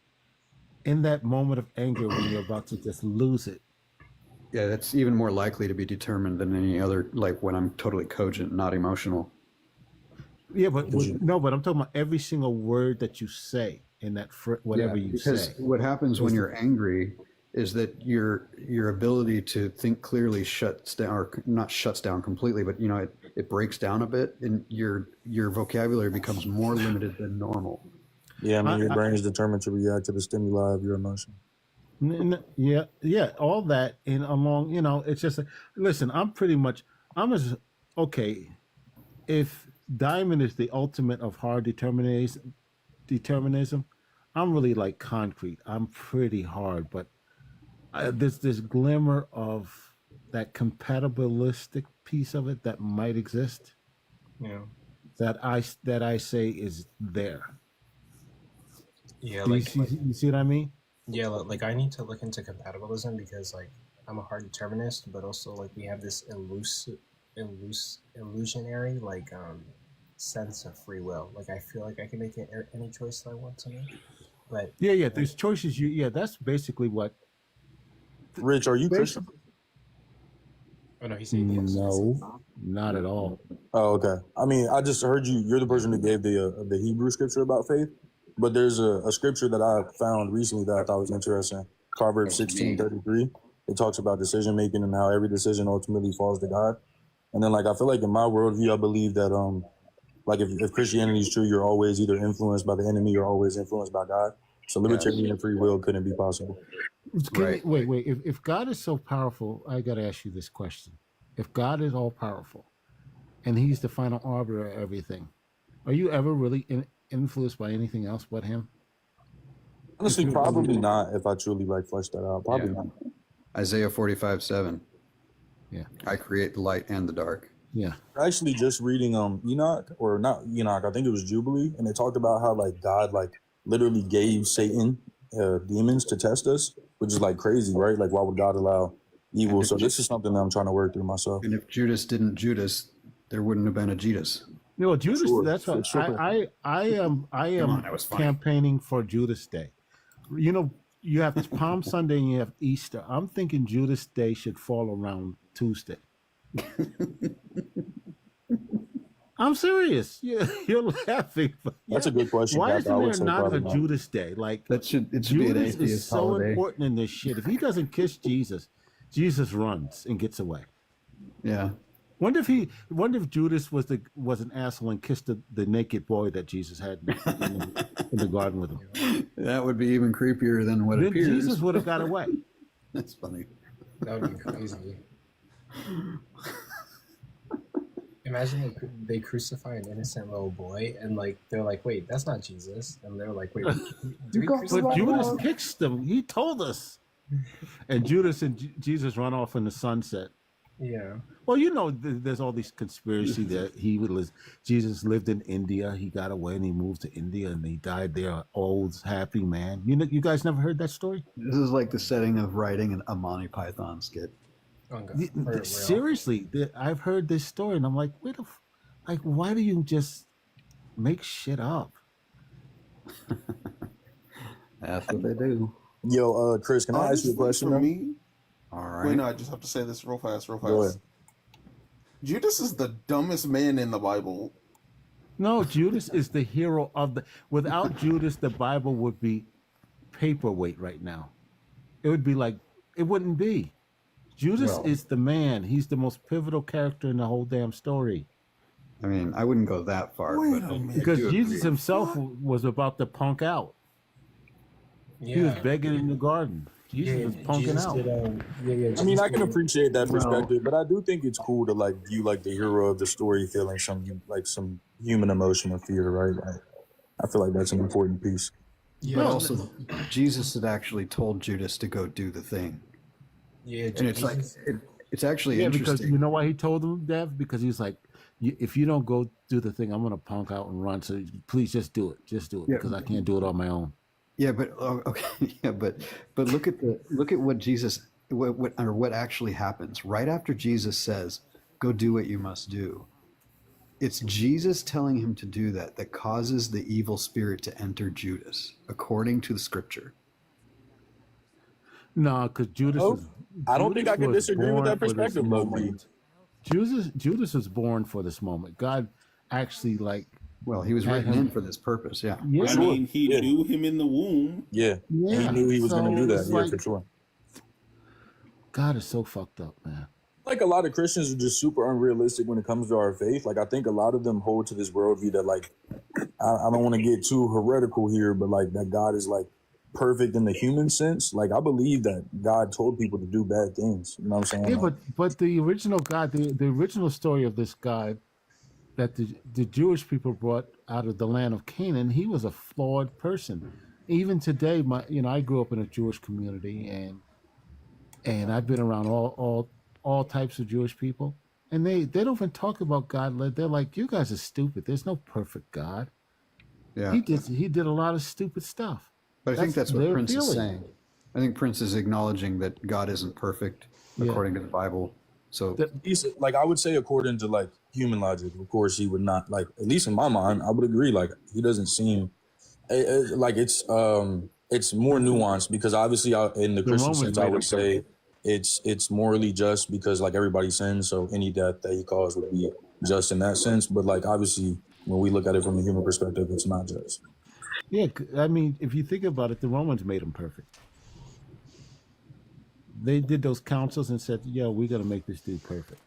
In that moment of anger when you're about to just lose it. Yeah, that's even more likely to be determined than any other, like when I'm totally cogent, not emotional. Yeah, but no, but I'm talking about every single word that you say in that whatever you because say. what happens when you're angry is that your ability to think clearly shuts down, or not shuts down completely, but it breaks down a bit, and your vocabulary becomes more limited than normal. Yeah, I mean, your brain is determined to react to the stimuli of your emotion. Yeah, all that and along, it's just listen. I'm as okay. If diamond is the ultimate of hard determinism, I'm really like concrete. I'm pretty hard, but there's this glimmer of that compatibilistic piece of it that might exist. Yeah. That I say is there. Yeah, you see what I mean? Yeah, like I need to look into compatibilism because like I'm a hard determinist, but also like we have this illusionary like sense of free will. Like I feel like I can make any choice that I want to make. But yeah, there's choices. That's basically what. Rich, are you Christian? Oh no, he's atheist. No, not at all. Oh, okay. I mean, I just heard you're the person who gave the Hebrew scripture about faith, but there's a scripture that I found recently that I thought was interesting. Proverbs 16:33. It talks about decision making and how every decision ultimately falls to God. And then like I feel like in my worldview, I believe that like if Christianity is true, you're always either influenced by the enemy or always influenced by God. So libertarian and free will couldn't be possible. Wait. If God is so powerful, I got to ask you this question. If God is all powerful and he's the final arbiter of everything, are you ever really influenced by anything else but him? Honestly, probably not if I truly like flesh that out. Probably not. Isaiah 45:7. Yeah. I create the light and the dark. Yeah. Actually just reading Enoch, or not Enoch, I think it was Jubilee, and they talked about how like God like literally gave Satan demons to test us, which is like crazy, right? Like why would God allow evil? So this is something that I'm trying to work through myself. And if Judas didn't Judas, there wouldn't have been a Judas. No, Judas. Sure, that's what sure. I am that was funny. campaigning for Judas Day. You have Palm Sunday and you have Easter. I'm thinking Judas Day should fall around Tuesday. I'm serious. You're laughing. That's a good question. Why Captain. isn't there not a Judas Day? Like it should be an Judas atheist is so holiday. important in this shit. If he doesn't kiss Jesus, Jesus runs and gets away. Yeah. Wonder if Judas was an asshole and kissed the naked boy that Jesus had in the garden with him. That would be even creepier than what Then appears. Jesus would have got away. That's funny. That would be crazy. Imagine they crucify an innocent little boy and like they're like, wait, that's not Jesus, and they're like, wait, but Judas kissed them. He told us. And Judas and Jesus run off in the sunset. Yeah. Well, there's all these conspiracy that Jesus lived in India. He got away and he moved to India and he died there, old, happy man. You guys never heard that story? This is like the setting of writing a Monty Python skit. Seriously, I've heard this story and I'm like, why do you just make shit up? That's what they do. Yo, Chris, can I ask you a question? For me, all right. Wait, no, I just have to say this real fast. Go ahead. Judas is the dumbest man in the Bible. No, Judas is the hero of without Judas, the Bible would be paperweight right now. It would be like, it wouldn't be. Judas is the man. He's the most pivotal character in the whole damn story. I mean, I wouldn't go that far. Because Jesus himself was about to punk out. Yeah. He was begging in the garden. Jesus was punking out. I mean, I can appreciate that perspective, but I do think it's cool to like view like the hero of the story feeling some human emotion or fear, right? Like, I feel like that's an important piece. Yeah. But also, Jesus had actually told Judas to go do the thing. Yeah, and it's like it's actually interesting. Because you know why he told him, Dev? Because he's like, if you don't go do the thing, I'm gonna punk out and run. So please just do it, because I can't do it on my own. Yeah, but okay, yeah, but look at what Jesus what actually happens right after Jesus says, "Go do what you must do." It's Jesus telling him to do that causes the evil spirit to enter Judas, according to the scripture. No, because Judas. I don't think I can disagree with that perspective, though. Judas was born for this moment. God actually Well, he was written in for this purpose. Yeah. Yeah. I mean, he knew him in the womb. Yeah. Yeah. He knew he was going to do that. it's Yeah, like- for sure. God is so fucked up, man. Like a lot of Christians are just super unrealistic when it comes to our faith. Like I think a lot of them hold to this worldview that like I don't want to get too heretical here, but like that God is like perfect in the human sense. Like I believe that God told people to do bad things. You know what I'm saying? Yeah, Like, but the original God, the original story of this God that the Jewish people brought out of the land of Canaan, he was a flawed person. Even today, I grew up in a Jewish community, and I've been around all types of Jewish people, and they don't even talk about God. They're like, you guys are stupid. There's no perfect God. Yeah. He did a lot of stupid stuff. But I think that's what their Prince is feeling. saying. I think Prince is acknowledging that God isn't perfect according to the Bible. So he's like, I would say according to like human logic, of course he would not, like, at least in my mind, I would agree. Like he doesn't seem like it's more nuanced because obviously in the Christian Romans sense, I made him would say it's morally just because like everybody sins. So any death that he caused would be just in that sense. But like, obviously when we look at it from a human perspective, it's not just. Yeah, I mean, if you think about it, the Romans made him perfect. They did those councils and said, "Yo, we got to make this dude perfect."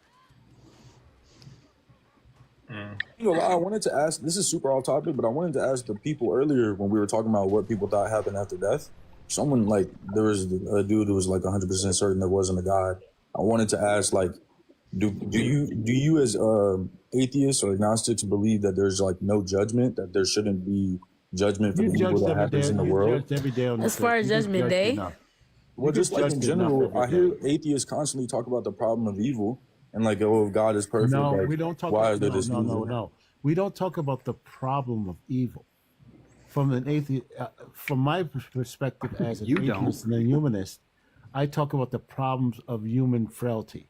You know, I wanted to ask, this is super off topic, but I wanted to ask the people earlier when we were talking about what people thought happened after death. Someone like, there was a dude who was like 100% certain there wasn't a God. I wanted to ask, like, do you as atheists or agnostics believe that there's like no judgment, that there shouldn't be judgment for the evil that happens in the world? Every day on As far as Judgment Day, Well, just like in general, I hear atheists constantly talk about the problem of evil and like, oh, if God is perfect, No, like, we don't talk. why about, is there no, this no, evil? no. We don't talk about the problem of evil from an atheist. From my perspective as an You atheist and a humanist, I talk about the problems of human frailty.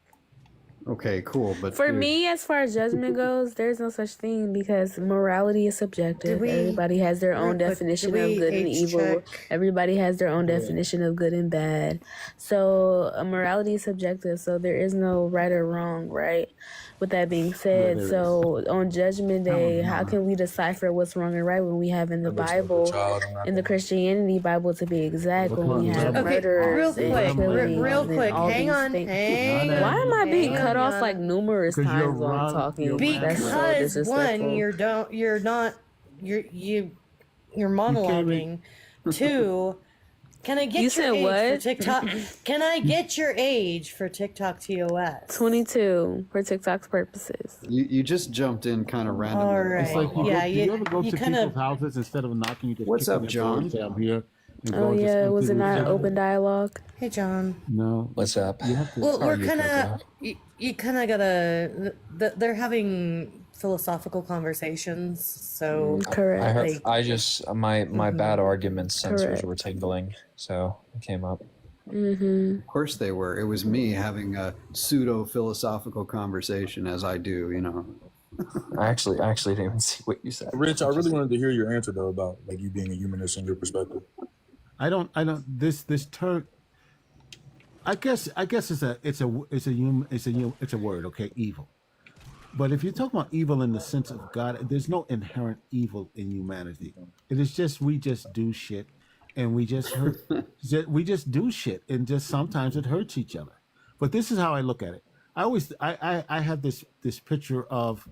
Okay, cool. But for me, as far as judgment goes, there's no such thing because morality is subjective. Everybody has their own definition of good and evil. Everybody has their own definition of good and bad. So morality is subjective. So there is no right or wrong, right? With that being said, so on Judgment Day, how can we decipher what's wrong and right when we have in the Bible, in the Christianity Bible to be exact, when we have murders and killings real quick, and all hang these on, things? hang Why am I being on, cut off Yana. like numerous Because you're times while I'm wrong. talking? Because That's so disrespectful. one, you're monologuing. Two, can I get You your said age what? for TikTok? Can I get your age for TikTok TOS? 22 for TikTok's purposes. you just jumped in kind of randomly. All right. It's like you, Yeah, do you you- ever go you to kinda- people's houses instead of knocking? You just What's kick up, in their John? doors down here. And Oh go just yeah, into was it the not room? open dialogue? Hey, John. No. What's up? You have to. Well, How are we're you, kind of Coco? you kind of gotta. They're having philosophical conversations, so Correct. I heard. like, I just my bad argument sensors Correct. were tingling, so it came up. Mm-hmm. Of course they were. It was me having a pseudo philosophical conversation, as I do. You know. I actually didn't even see what you said. Rich, I really wanted to hear your answer though about like you being a humanist and your perspective. I don't. This term. I guess it's a word. Okay, evil. But if you talk about evil in the sense of God, there's no inherent evil in humanity. It is just we just do shit, and we just hurt. We just do shit, and just sometimes it hurts each other. But this is how I look at it. I have this picture of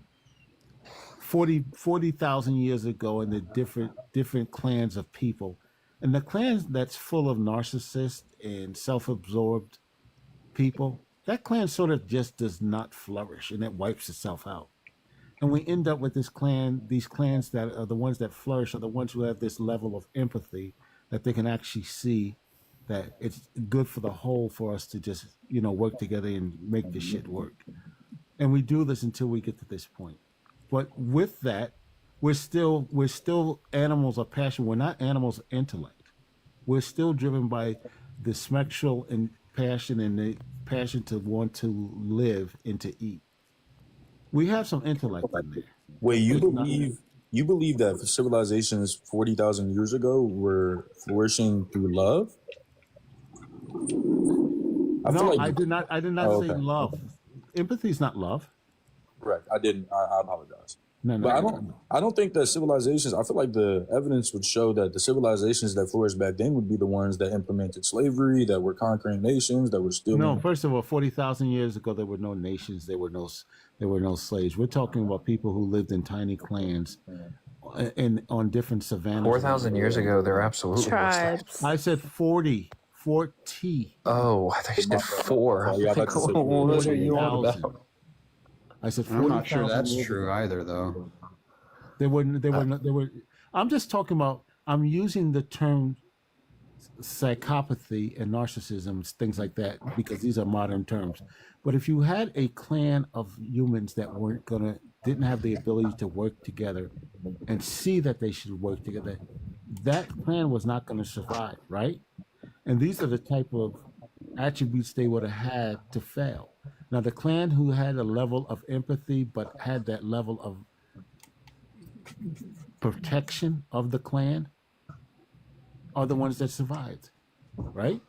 40,000 years ago, and the different clans of people, and the clan that's full of narcissists and self-absorbed people. That clan sort of just does not flourish, and it wipes itself out. And we end up with these clans that are the ones that flourish are the ones who have this level of empathy that they can actually see that it's good for the whole for us to just, work together and make this shit work. And we do this until we get to this point. But with that, we're still animals of passion. We're not animals of intellect. We're still driven by the sexual and passion and the passion to want to live and to eat. We have some intellect in there. Wait, you believe that civilizations 40,000 years ago were flourishing through love? I did not Oh, say okay. love. Empathy is not love. Correct. I didn't. I apologize. No, But no. I don't think that civilizations. I feel like the evidence would show that the civilizations that flourished back then would be the ones that implemented slavery, that were conquering nations, that were stealing. No, first of all, 40,000 years ago, there were no nations. There were no slaves. We're talking about people who lived in tiny clans, and on different savannas. 4,000 years ago, there absolutely was slaves. Tribes. I said 40. Oh, I thought you said 4. Oh, yeah, I thought you said What are you on 40,000. about? I said I'm not sure 40,000 that's years true ago. either, though. They were. I'm just talking about. I'm using the term psychopathy and narcissism, things like that, because these are modern terms. But if you had a clan of humans that didn't have the ability to work together and see that they should work together, that clan was not going to survive, right? And these are the type of attributes they would have had to fail. Now, the clan who had a level of empathy but had that level of protection of the clan are the ones that survived, right?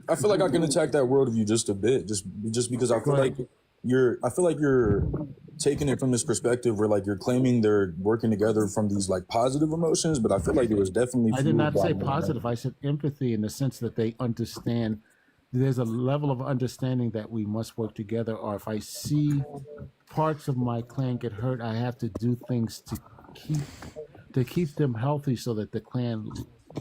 I feel like I can attack that worldview just a bit, just because I feel like you're taking it from this perspective where like you're claiming they're working together from these like positive emotions, but I feel like it was definitely. I did not say positive. I said empathy in the sense that they understand. There's a level of understanding that we must work together, or if I see parts of my clan get hurt, I have to do things to keep them healthy so that the clan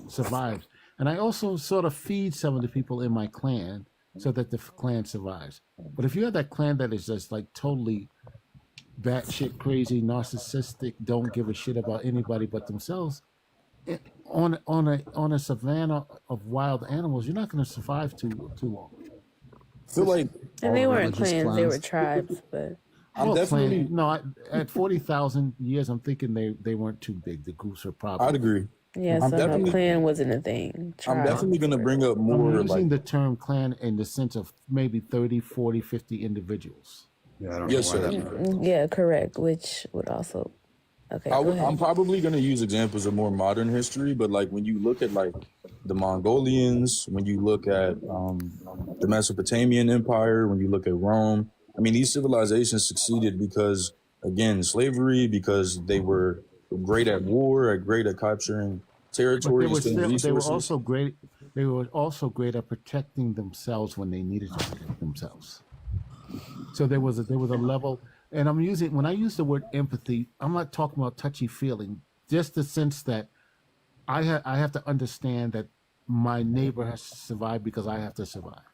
survives. And I also sort of feed some of the people in my clan so that the clan survives. But if you have that clan that is just like totally batshit crazy, narcissistic, don't give a shit about anybody but themselves, on a savanna of wild animals, you're not going to survive too long. I feel like, and they weren't clans; they were tribes. But I'm definitely at 40,000 years, I'm thinking they weren't too big. The groups are probably. I'd agree. Yeah, so no, clan wasn't a thing. I'm definitely going to bring up more. I'm using the term clan in the sense of maybe 30, 40, 50 individuals. Yeah, I don't know why that matters. Yeah, correct. Which would also. Okay, I'm probably going to use examples of more modern history, but like when you look at like the Mongolians, when you look at the Mesopotamian Empire, when you look at Rome, I mean, these civilizations succeeded because, again, slavery, because they were great at war, great at capturing territories. They were also great. They were also great at protecting themselves when they needed to protect themselves. So there was a level. And when I use the word empathy, I'm not talking about touchy feeling, just the sense that I have to understand that my neighbor has to survive because I have to survive.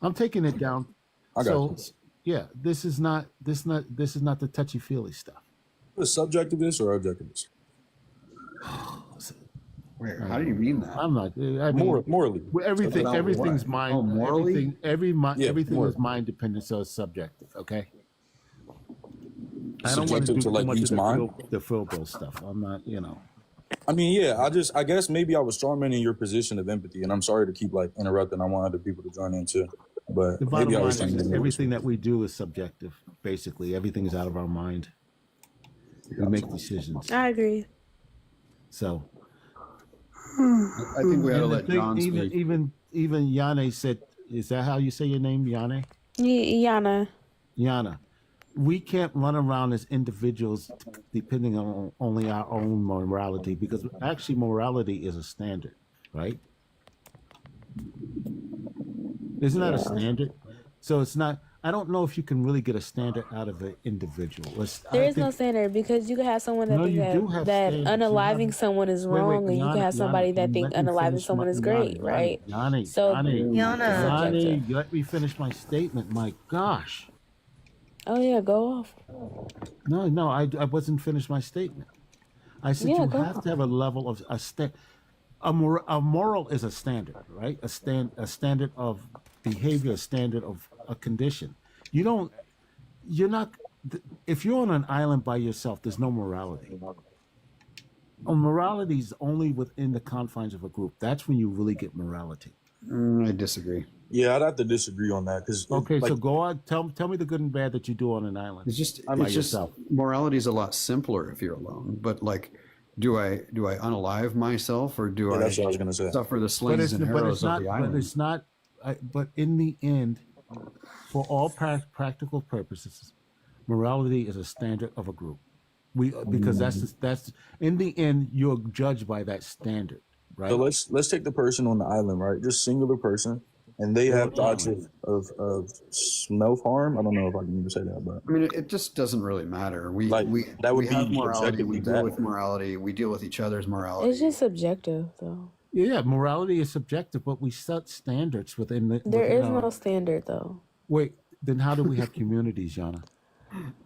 I'm taking it down. Yeah, this is not the touchy feely stuff. Is subjectivist or objectivist? Wait, how do you mean that? I'm not. I mean, morally. Everything's mind. Oh, morally? Everything is mind dependent, so it's subjective. Okay. I don't want to do to like too much each of mind. the Philbo stuff. I'm not. I mean, yeah. I guess maybe I was strongman in your position of empathy, and I'm sorry to keep like interrupting. I want other people to join in too, but The bottom maybe I line was is everything that we do is subjective. Basically, everything is out of our mind. We make decisions. I agree. So I think we ought to let John speak. Even Yane said, "Is that how you say your name, Yane?" Yana. Yana. We can't run around as individuals depending on only our own morality, because actually morality is a standard, right? Isn't that a standard? So it's not. I don't know if you can really get a standard out of an individual. There is no standard, because you can have someone that that unaliving someone is wrong, and you can have somebody that think unaliving someone is great, right? Yanni, let me finish my statement. My gosh. Oh yeah, go off. No, I wasn't finished my statement. I said you have to have a level of a moral is a standard, right? A standard of behavior, a standard of a condition. You're not. If you're on an island by yourself, there's no morality. Morality is only within the confines of a group. That's when you really get morality. I disagree. Yeah, I'd have to disagree on that because. Okay, so go on. Tell me the good and bad that you do on an island. It's just morality is a lot simpler if you're alone. But like, do I unalive myself, or do that's what I was gonna say. Suffer the slings and arrows of the island? But it's not. But in the end, for all practical purposes, Morality is a standard of a group. Because that's in the end you're judged by that standard, right? So let's take the person on the island, right? Just singular person, and they have thoughts of self harm. I don't know if I can even say that, but I mean, it just doesn't really matter. We that would we have be morality. objectively We deal bad. with morality. We deal with each other's morality. It's just subjective, though. Yeah, morality is subjective, but we set standards within the. There within is our- no standard, though. Wait, then how do we have communities, Yana?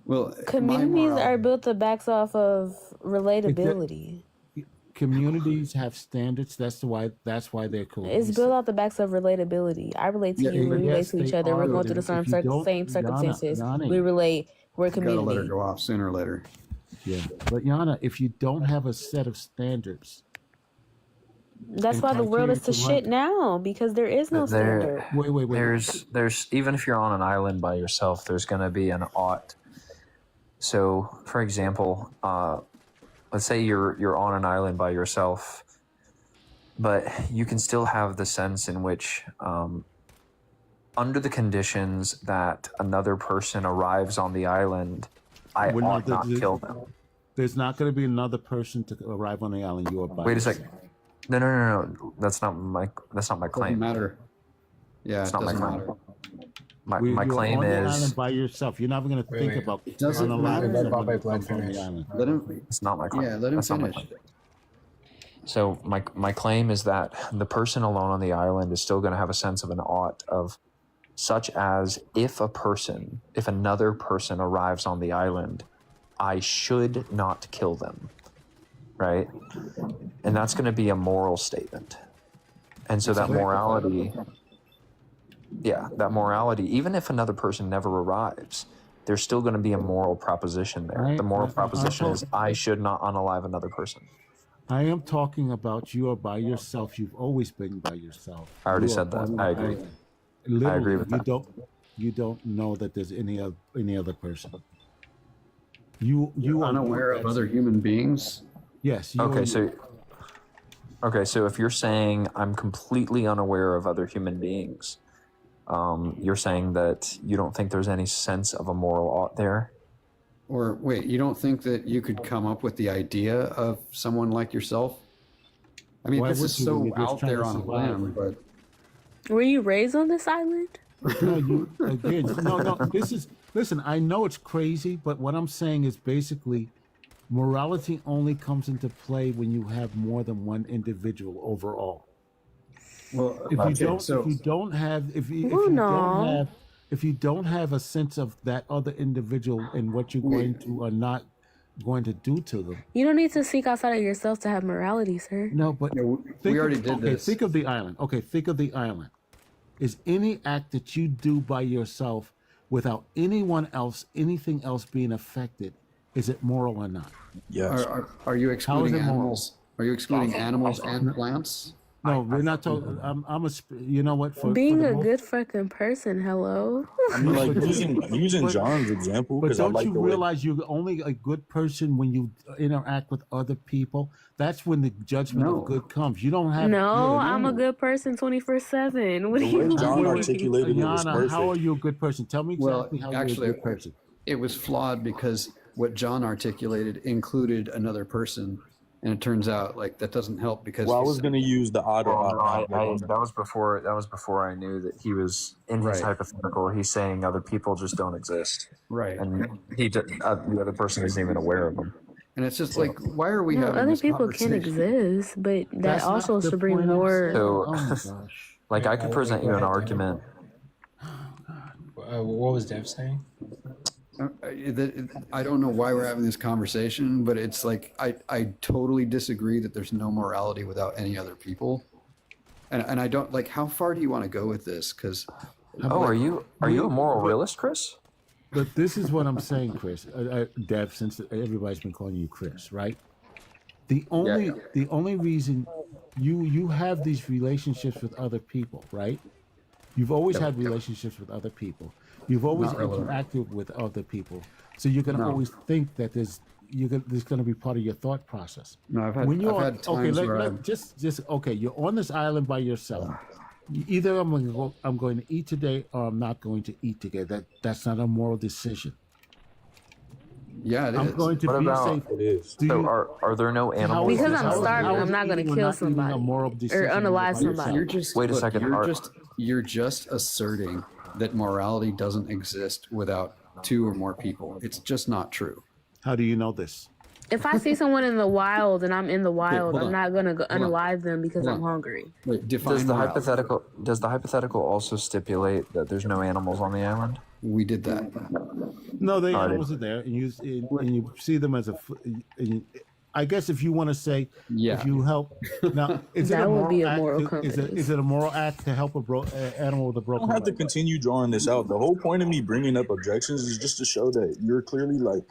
Well, Communities are built to backs off of relatability. Communities have standards. That's why they're cool. It's built off the backs of relatability. I relate to you. We relate to each other. We're going through the same circumstances. We relate. We're a Gotta let her community. go off sooner or later. Yeah, but Yana, if you don't have a set of standards, That's and why the world is to criteria shit now, because there is no standard. Wait. There's even if you're on an island by yourself, there's going to be an ought. So, for example, let's say you're on an island by yourself, but you can still have the sense in which, under the conditions that another person arrives on the island, I We're ought not there's- kill them. There's not going to be another person to arrive on the island. You are by Wait a yourself. second. No. That's not my claim. Doesn't matter. Yeah, It's it not my doesn't claim. matter. My You're claim on the is island by yourself. You're not going to think about Doesn't unaliving matter. someone Let Bob that Black comes on the finish. island. Let him. it's not my claim. Yeah, let him That's not my finish. claim. So my claim is that the person alone on the island is still going to have a sense of an ought of such as if another person arrives on the island, I should not kill them, right? And that's going to be a moral statement. And so that morality, even if another person never arrives, there's still going to be a moral proposition there. The moral proposition is I should not unalive another person. I am talking about you are by yourself. You've always been by yourself. I already You are said that. on the I agree. island. Literally, I agree with that. You don't know that there's any other person. You You're are unaware of other human beings. Yes. Okay, so if you're saying I'm completely unaware of other human beings, you're saying that you don't think there's any sense of a moral ought there? Or wait, you don't think that you could come up with the idea of someone like yourself? I mean, Why this would is you when so you're just out trying there to on a survive? limb, but Were you raised on this island? No, you again. No. Listen. I know it's crazy, but what I'm saying is basically, morality only comes into play when you have more than one individual overall. well, If okay, you don't, so if you don't have, if you Oh, don't no. have, if you don't have a sense of that other individual and what you're going to or not going to do to them. You don't need to seek outside of yourself to have morality, sir. No, but we think already of, did okay, this. think of the island. Okay, think of the island. Is any act that you do by yourself without anything else being affected, is it moral or not? Yes. Are you How is excluding it moral? animals? Are you excluding animals and plants? No, we're not talking. You know what? Being a good fucking person, hello. I mean, like using but- John's example, But because I don't like you the way. realize you're only a good person when you interact with other people? That's when the judgment No. of good comes. You don't have. No, good. I'm a good person 24/7. What do The you way John mean? articulated it was Yana, perfect. how are you a good person? Tell me Well, exactly how actually, you're a good person. it was flawed because what John articulated included another person, and it turns out like that doesn't help because Well, I he was said- going to use the odd or Well, no, odd. that was before I knew that he was in his Right. hypothetical. He's saying other people just don't exist, right, and the other person isn't even aware of them. and it's just like, why are we No, having other this people can conversation? exist, but that That's not also the should bring point I'm more. saying. So, Oh my gosh. like, I could present you an argument. What was Dev saying? I don't know why we're having this conversation, but it's like I totally disagree that there's no morality without any other people, and I don't like. How far do you want to go with this? Because Oh, are you a moral realist, Chris? But this is what I'm saying, Chris. Dev, since everybody's been calling you Chris, right? The only reason you have these relationships with other people, right? You've always had relationships with other people. You've always Not really. interacted with other people, so you're gonna always think that there's going to be part of your thought process. No, I've had times where just okay. You're on this island by yourself. Either I'm going to eat today or I'm not going to eat today. That's not a moral decision. Yeah, it I'm is. going to What be about safe. It is. Do so you? are there no animals? Because on I'm the starving, island? I'm not going to eating or kill not eating a somebody moral or decision unalive about somebody. You're just Wait a look, second. you're just asserting that morality doesn't exist without two or more people. It's just not true. How do you know this? If I see someone in the wild and I'm in the wild, hold I'm on. not going to Hold on. unalive them because Hold I'm on. hungry. Wait, define Does the morality. hypothetical also stipulate that there's no animals on the island? We did that. No, the No, I animals are there, and you see them as I guess if you want to say, Yeah. if you help, now is it That a would moral be a act? moral Is compass. it a moral act to help animal with a I broken don't have to leg? continue drawing this out. The whole point of me bringing up objections is just to show that you're clearly like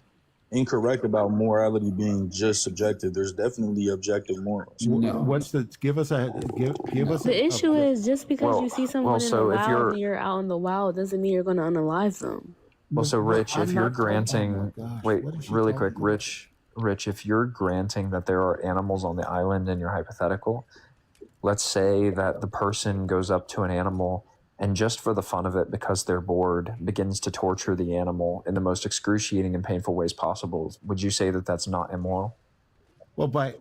incorrect about morality being just subjective. There's definitely objective morals. No. What's the give us a? The issue is just because Well, you see someone in the so if wild you're and you're out in the wild doesn't mean you're going to unalive them. well, so Rich, I'm if you're not talking- granting, oh my gosh, wait, what is she really talking quick, Rich, if you're granting that there are animals on the island in your hypothetical, let's say that the person goes up to an animal and just for the fun of it, because they're bored, begins to torture the animal in the most excruciating and painful ways possible. Would you say that that's not immoral? Well, by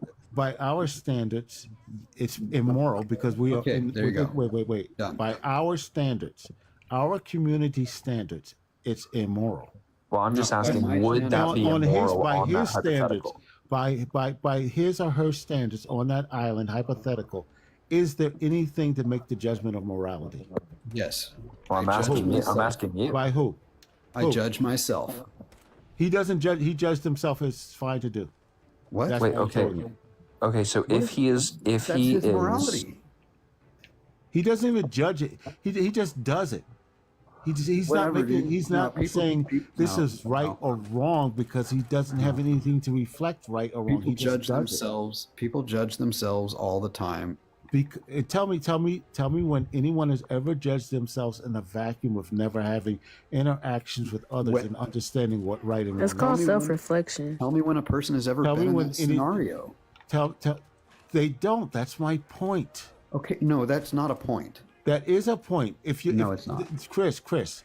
our standards, it's immoral because we are. Okay, there you go. Wait. Done. By our standards, our community standards, it's immoral. Well, I'm just No, asking, by my would that be immoral by on that his standards, hypothetical? by his or her standards on that island, hypothetical, is there anything to make the judgment of morality? Yes. Well, I'm I judge asking you. I'm myself. asking you. By who? I judge myself. He doesn't judge. He judged himself as fine to do. What? That's Wait, what I'm okay. telling you. Okay, so if he is, That's his morality. He doesn't even judge it. He just does it. He's Whatever, not making. dude. He's No, not people- saying people- this no, is right no. or wrong because he doesn't have anything to reflect right or wrong. People He just judge does themselves. People judge themselves all the time. Tell me when anyone has ever judged themselves in a vacuum of never having interactions with others When- and understanding what right and wrong. It's called is. self-reflection. Tell me when a person has ever Tell me been in when that any- scenario. Tell they don't. That's my point. Okay, no, that's not a point. That is a point. If you No, it's not. Chris,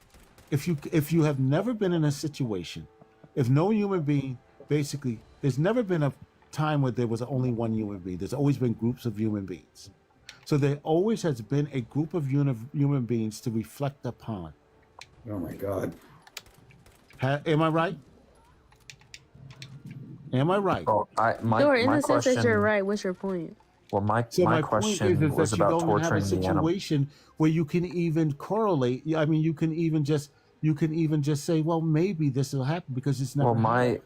if you have never been in a situation, if no human being basically, there's never been a time where there was only one human being. There's always been groups of human beings. So there always has been a group of human beings to reflect upon. Oh my God. Am I right? Am I right? Oh, Sure, in my the sense that question. you're right. What's your point? Well, my So my question point is was that you about don't have a torturing the animal. situation where you can even correlate. I mean, you can even just say, well, maybe this will happen because it's never. My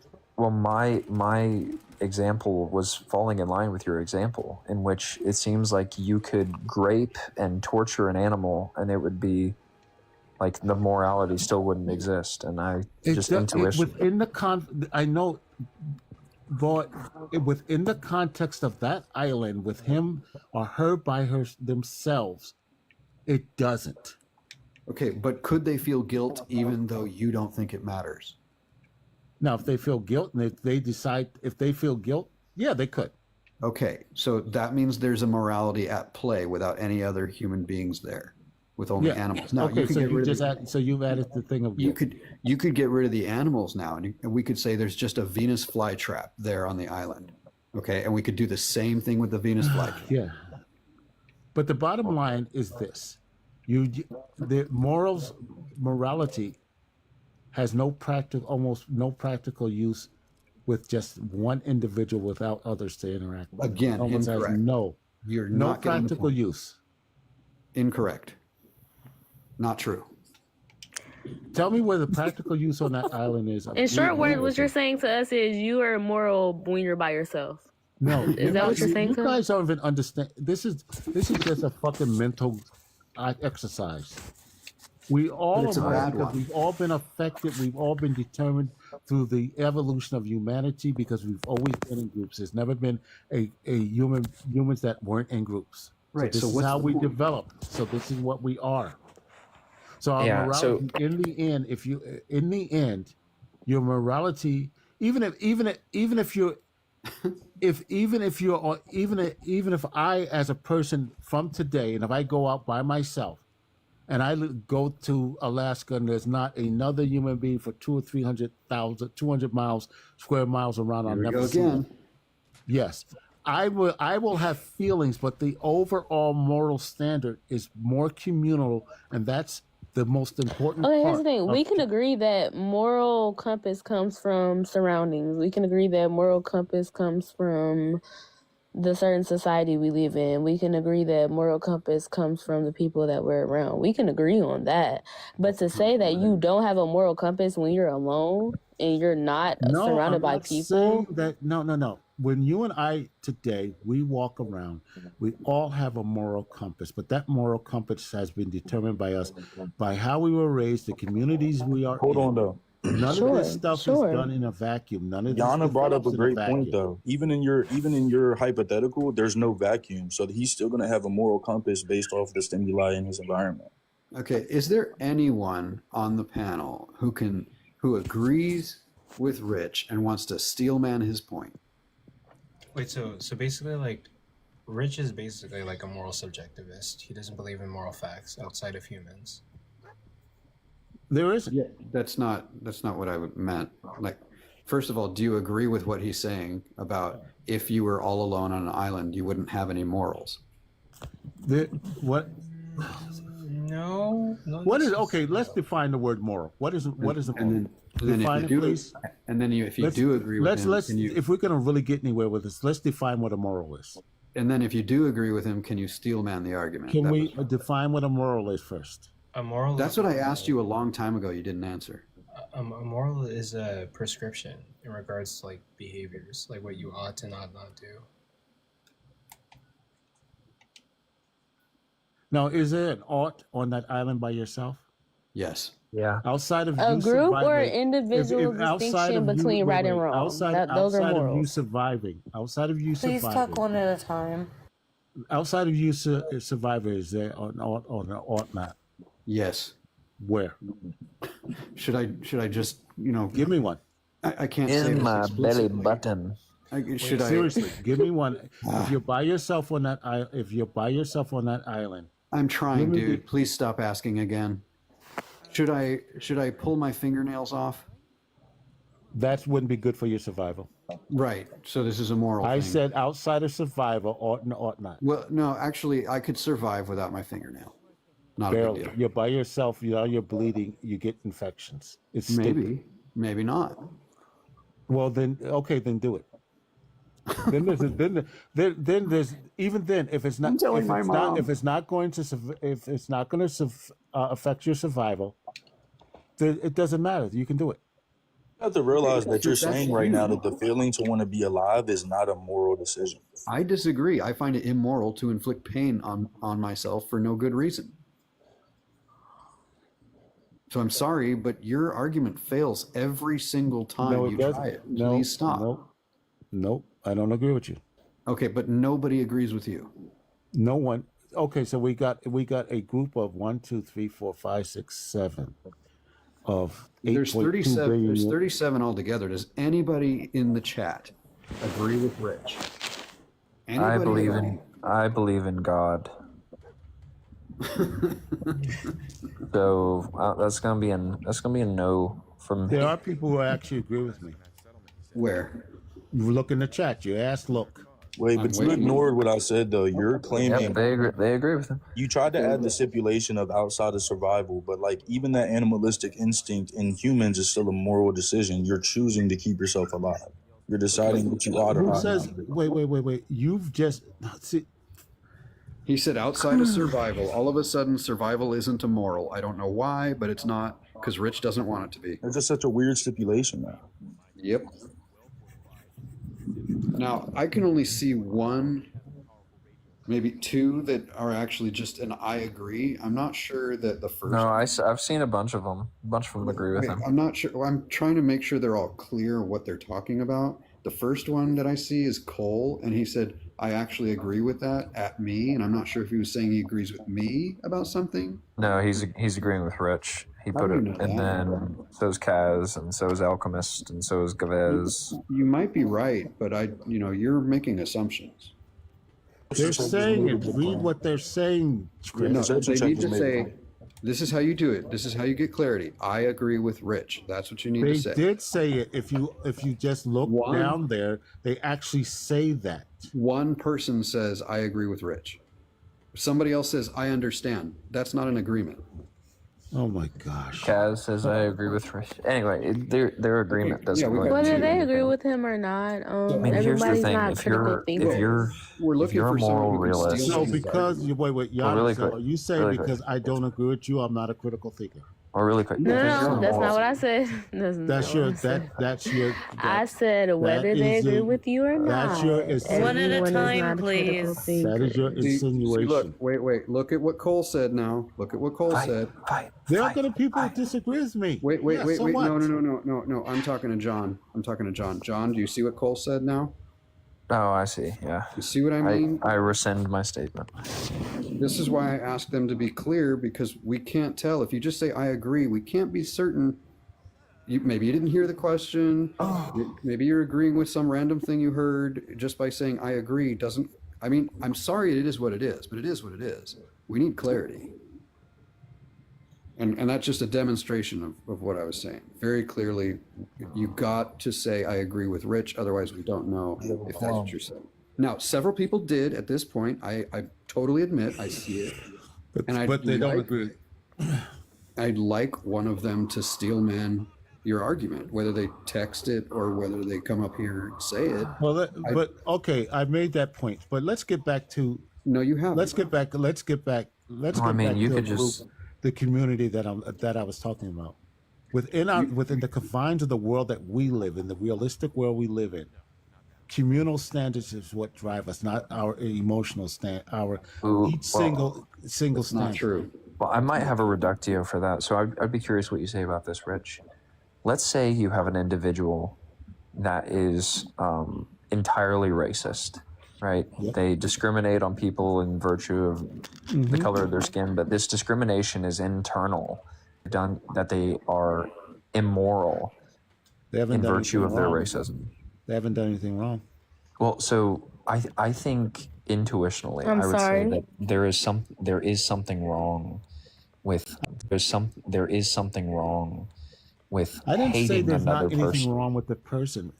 example was falling in line with your example, in which it seems like you could grape and torture an animal, and it would be like the morality still wouldn't exist. And intuition. Within the I know, but within the context of that island, with him or her by themselves, it doesn't. Okay, but could they feel guilt even though you don't think it matters? Now, if they feel guilt and if they decide, if they feel guilt, yeah, they could. Okay, so that means there's a morality at play without any other human beings there, with only animals. Now, okay, you could so get rid of you've added the thing of guilt. you could get rid of the animals now, and we could say there's just a Venus flytrap there on the island. Okay, and we could do the same thing with the Venus flytrap. Yeah. But the bottom line is this: the morality has almost no practical use with just one individual without others to interact with. Again, Almost has incorrect. You're no not getting the practical point. use. Incorrect. Not true. Tell me where the practical use on that island is. In short words, what you're saying to us is you are immoral when you're by yourself. No, Is that what you're saying You to us? guys don't even understand. This is just a fucking mental exercise. We all But it's a are, bad because one. we've all been affected. We've all been determined through the evolution of humanity because we've always been in groups. There's never been a humans that weren't in groups. Right, So so this is what's how the we point? developed. So this is what we are. So our Yeah, morality, in the end, your morality, even if I as a person from today, and if I go out by myself, and I go to Alaska and there's not another human being for 200 or 300,000, 200 miles, square miles around, I'll never see them. Yes. I will have feelings, but the overall moral standard is more communal, and that's the most important part. Okay, here's the thing. We can agree that moral compass comes from surroundings. We can agree that moral compass comes from the certain society we live in. We can agree that moral compass comes from the people that we're around. We can agree on that. But to say that you don't have a moral compass when you're alone and you're not surrounded by people. No. When you and I today, we walk around, we all have a moral compass, but that moral compass has been determined by us, by how we were raised, the communities we are in. Hold on, though. None of this stuff is done in a vacuum. None of this Yana brought up a develops in great vacuum. point, though. Even in your hypothetical, there's no vacuum, so he's still going to have a moral compass based off the stimuli in his environment. Okay, is there anyone on the panel who agrees with Rich and wants to steelman his point? Wait, so basically, like, Rich is basically like a moral subjectivist. He doesn't believe in moral facts outside of humans. There is. Yeah, that's not what I meant. Like, first of all, do you agree with what he's saying about if you were all alone on an island, you wouldn't have any morals? What? No. What is okay? Let's define the word moral. What is a moral? Define it, please. And then if you do agree with him, if we're going to really get anywhere with this, let's define what a moral is. And then if you do agree with him, can you steelman the argument? Can we define what a moral is first? A moral. That's what I asked you a long time ago. You didn't answer. A moral is a prescription in regards to like behaviors, like what you ought to not do. Now, is there an ought on that island by yourself? Yes. Yeah. Outside of A you group surviving, or individual distinction between right and wrong. Those are outside morals. of you surviving. Outside of you Please surviving. talk one at a time. Outside of you survivor, is there an ought or an ought not? Yes. Where? Should I just give me one? I can't say In this my belly explicitly. button. Seriously, give me one. If you're by yourself on that island, I'm trying, dude. Please stop asking again. Should I pull my fingernails off? That wouldn't be good for your survival. Right. So this is a moral I thing. said outside of survival, ought and ought not. Well, no, actually, I could survive without my fingernail. Not a Barely. big deal. You're by yourself. You're bleeding. You get infections. It's stupid. Maybe not. Well, then then do it. Then there's even then if it's not I'm telling my mom. if it's not going to affect your survival, then it doesn't matter. You can do it. You have to realize that you're saying right now that the feeling to want to be alive is not a moral decision. I disagree. I find it immoral to inflict pain on myself for no good reason. So I'm sorry, but your argument fails every single time you try it. Please stop. Nope. I don't agree with you. Okay, but nobody agrees with you. No one. Okay, so we got a group of 1, 2, 3, 4, 5, 6, 7 of 8. There's 37. There's 37 altogether. Does anybody in the chat agree with Rich? I believe in God. So that's gonna be a no from me. There are people who actually agree with me. Where? You look in the chat. You ask, look. Wait, but you ignored what I said, though. You're claiming... Yep, they agree with him. You tried to add the stipulation of outside of survival, but, like, even that animalistic instinct in humans is still a moral decision. You're choosing to keep yourself alive. You're deciding what you ought or Who ought says, not to do. wait. You've just... See, He said outside of survival. All of a sudden, survival isn't a moral. I don't know why, but it's not, because Rich doesn't want it to be. It's just such a weird stipulation, man. Yep. Now, I can only see one, maybe two that are actually just an I agree. I'm not sure that the first... No, I've seen a bunch of them. A bunch of them agree with him. I'm not sure. Well, I'm trying to make sure they're all clear what they're talking about. The first one that I see is Cole, and he said, I actually agree with that at me, and I'm not sure if he was saying he agrees with me about something. No, he's agreeing with Rich. He put it, and then so is Kaz, and so is Alchemist, and so is Gavez. You might be right, but you're making assumptions. they're saying it. Read what they're saying, Chris. No, they need to say, This is how you do it. This is how you get clarity. I agree with Rich. That's what you need to They say. did say it. If you just look down there, they actually say that. One person says, I agree with Rich. Somebody else says, I understand. That's not an agreement. Oh my gosh. Kaz says I agree with Rich. Anyway, their agreement doesn't really Whether they agree with him or not, I mean, here's the everybody's thing. not If critical thinkers. you're a moral realist, So because wait, Giannis, really so quick, you say really because quick. I don't agree with you, I'm not a critical thinker. Or really quick. No, that's not what I said. That's your I said whether they agree with you or that's not. your insinuation. One at a Everyone is time, not a critical please. thinker. That is your insinuation. Look, wait. Look at what Cole said now. Look at what Cole said. There are going to people who disagree with me. Wait. So what? No. I'm talking to John. John, do you see what Cole said now? Oh, I see. Yeah. You see what I mean? I rescind my statement. This is why I asked them to be clear, because we can't tell. If you just say, I agree, we can't be certain. Maybe you didn't hear the question. Maybe you're agreeing with some random thing you heard. Just by saying, I agree, doesn't... I mean, I'm sorry it is what it is, but it is what it is. We need clarity. And that's just a demonstration of what I was saying. Very clearly, you got to say, I agree with Rich, otherwise we don't know if that's what you're saying. Now, several people did at this point. I totally admit, I see it. But they don't agree. I'd like one of them to steel man your argument, whether they text it or whether they come up here and say it. Well, okay, I made that point. But let's get back to... No, you haven't. Let's get back. you could just... the community that I was talking about. Within the confines of the world that we live in, the realistic world we live in, communal standards is what drive us, not our emotional single standard. Not true. Well, I might have a reductio for that. So I'd be curious what you say about this, Rich. Let's say you have an individual that is entirely racist, right? Yep. They discriminate on people in virtue of the color of their skin, but this discrimination is internal, that they are immoral in virtue of their racism. They haven't done anything wrong. Well, so I think intuitionally, I would say that there is something wrong with I didn't say hating there's not another anything person. wrong with the person.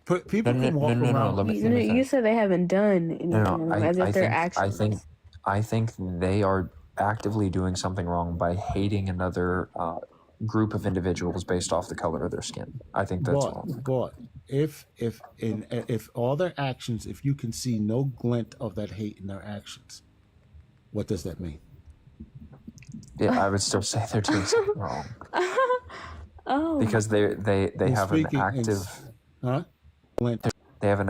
People can walk around. You said they haven't done anything as if they're actually. I think they are actively doing something wrong by hating another group of individuals based off the color of their skin. I think that's wrong. But if all their actions, if you can see no glint of that hate in their actions, what does that mean? Yeah, I would still say they're doing something wrong. Oh. Because they have an active. Glint. They have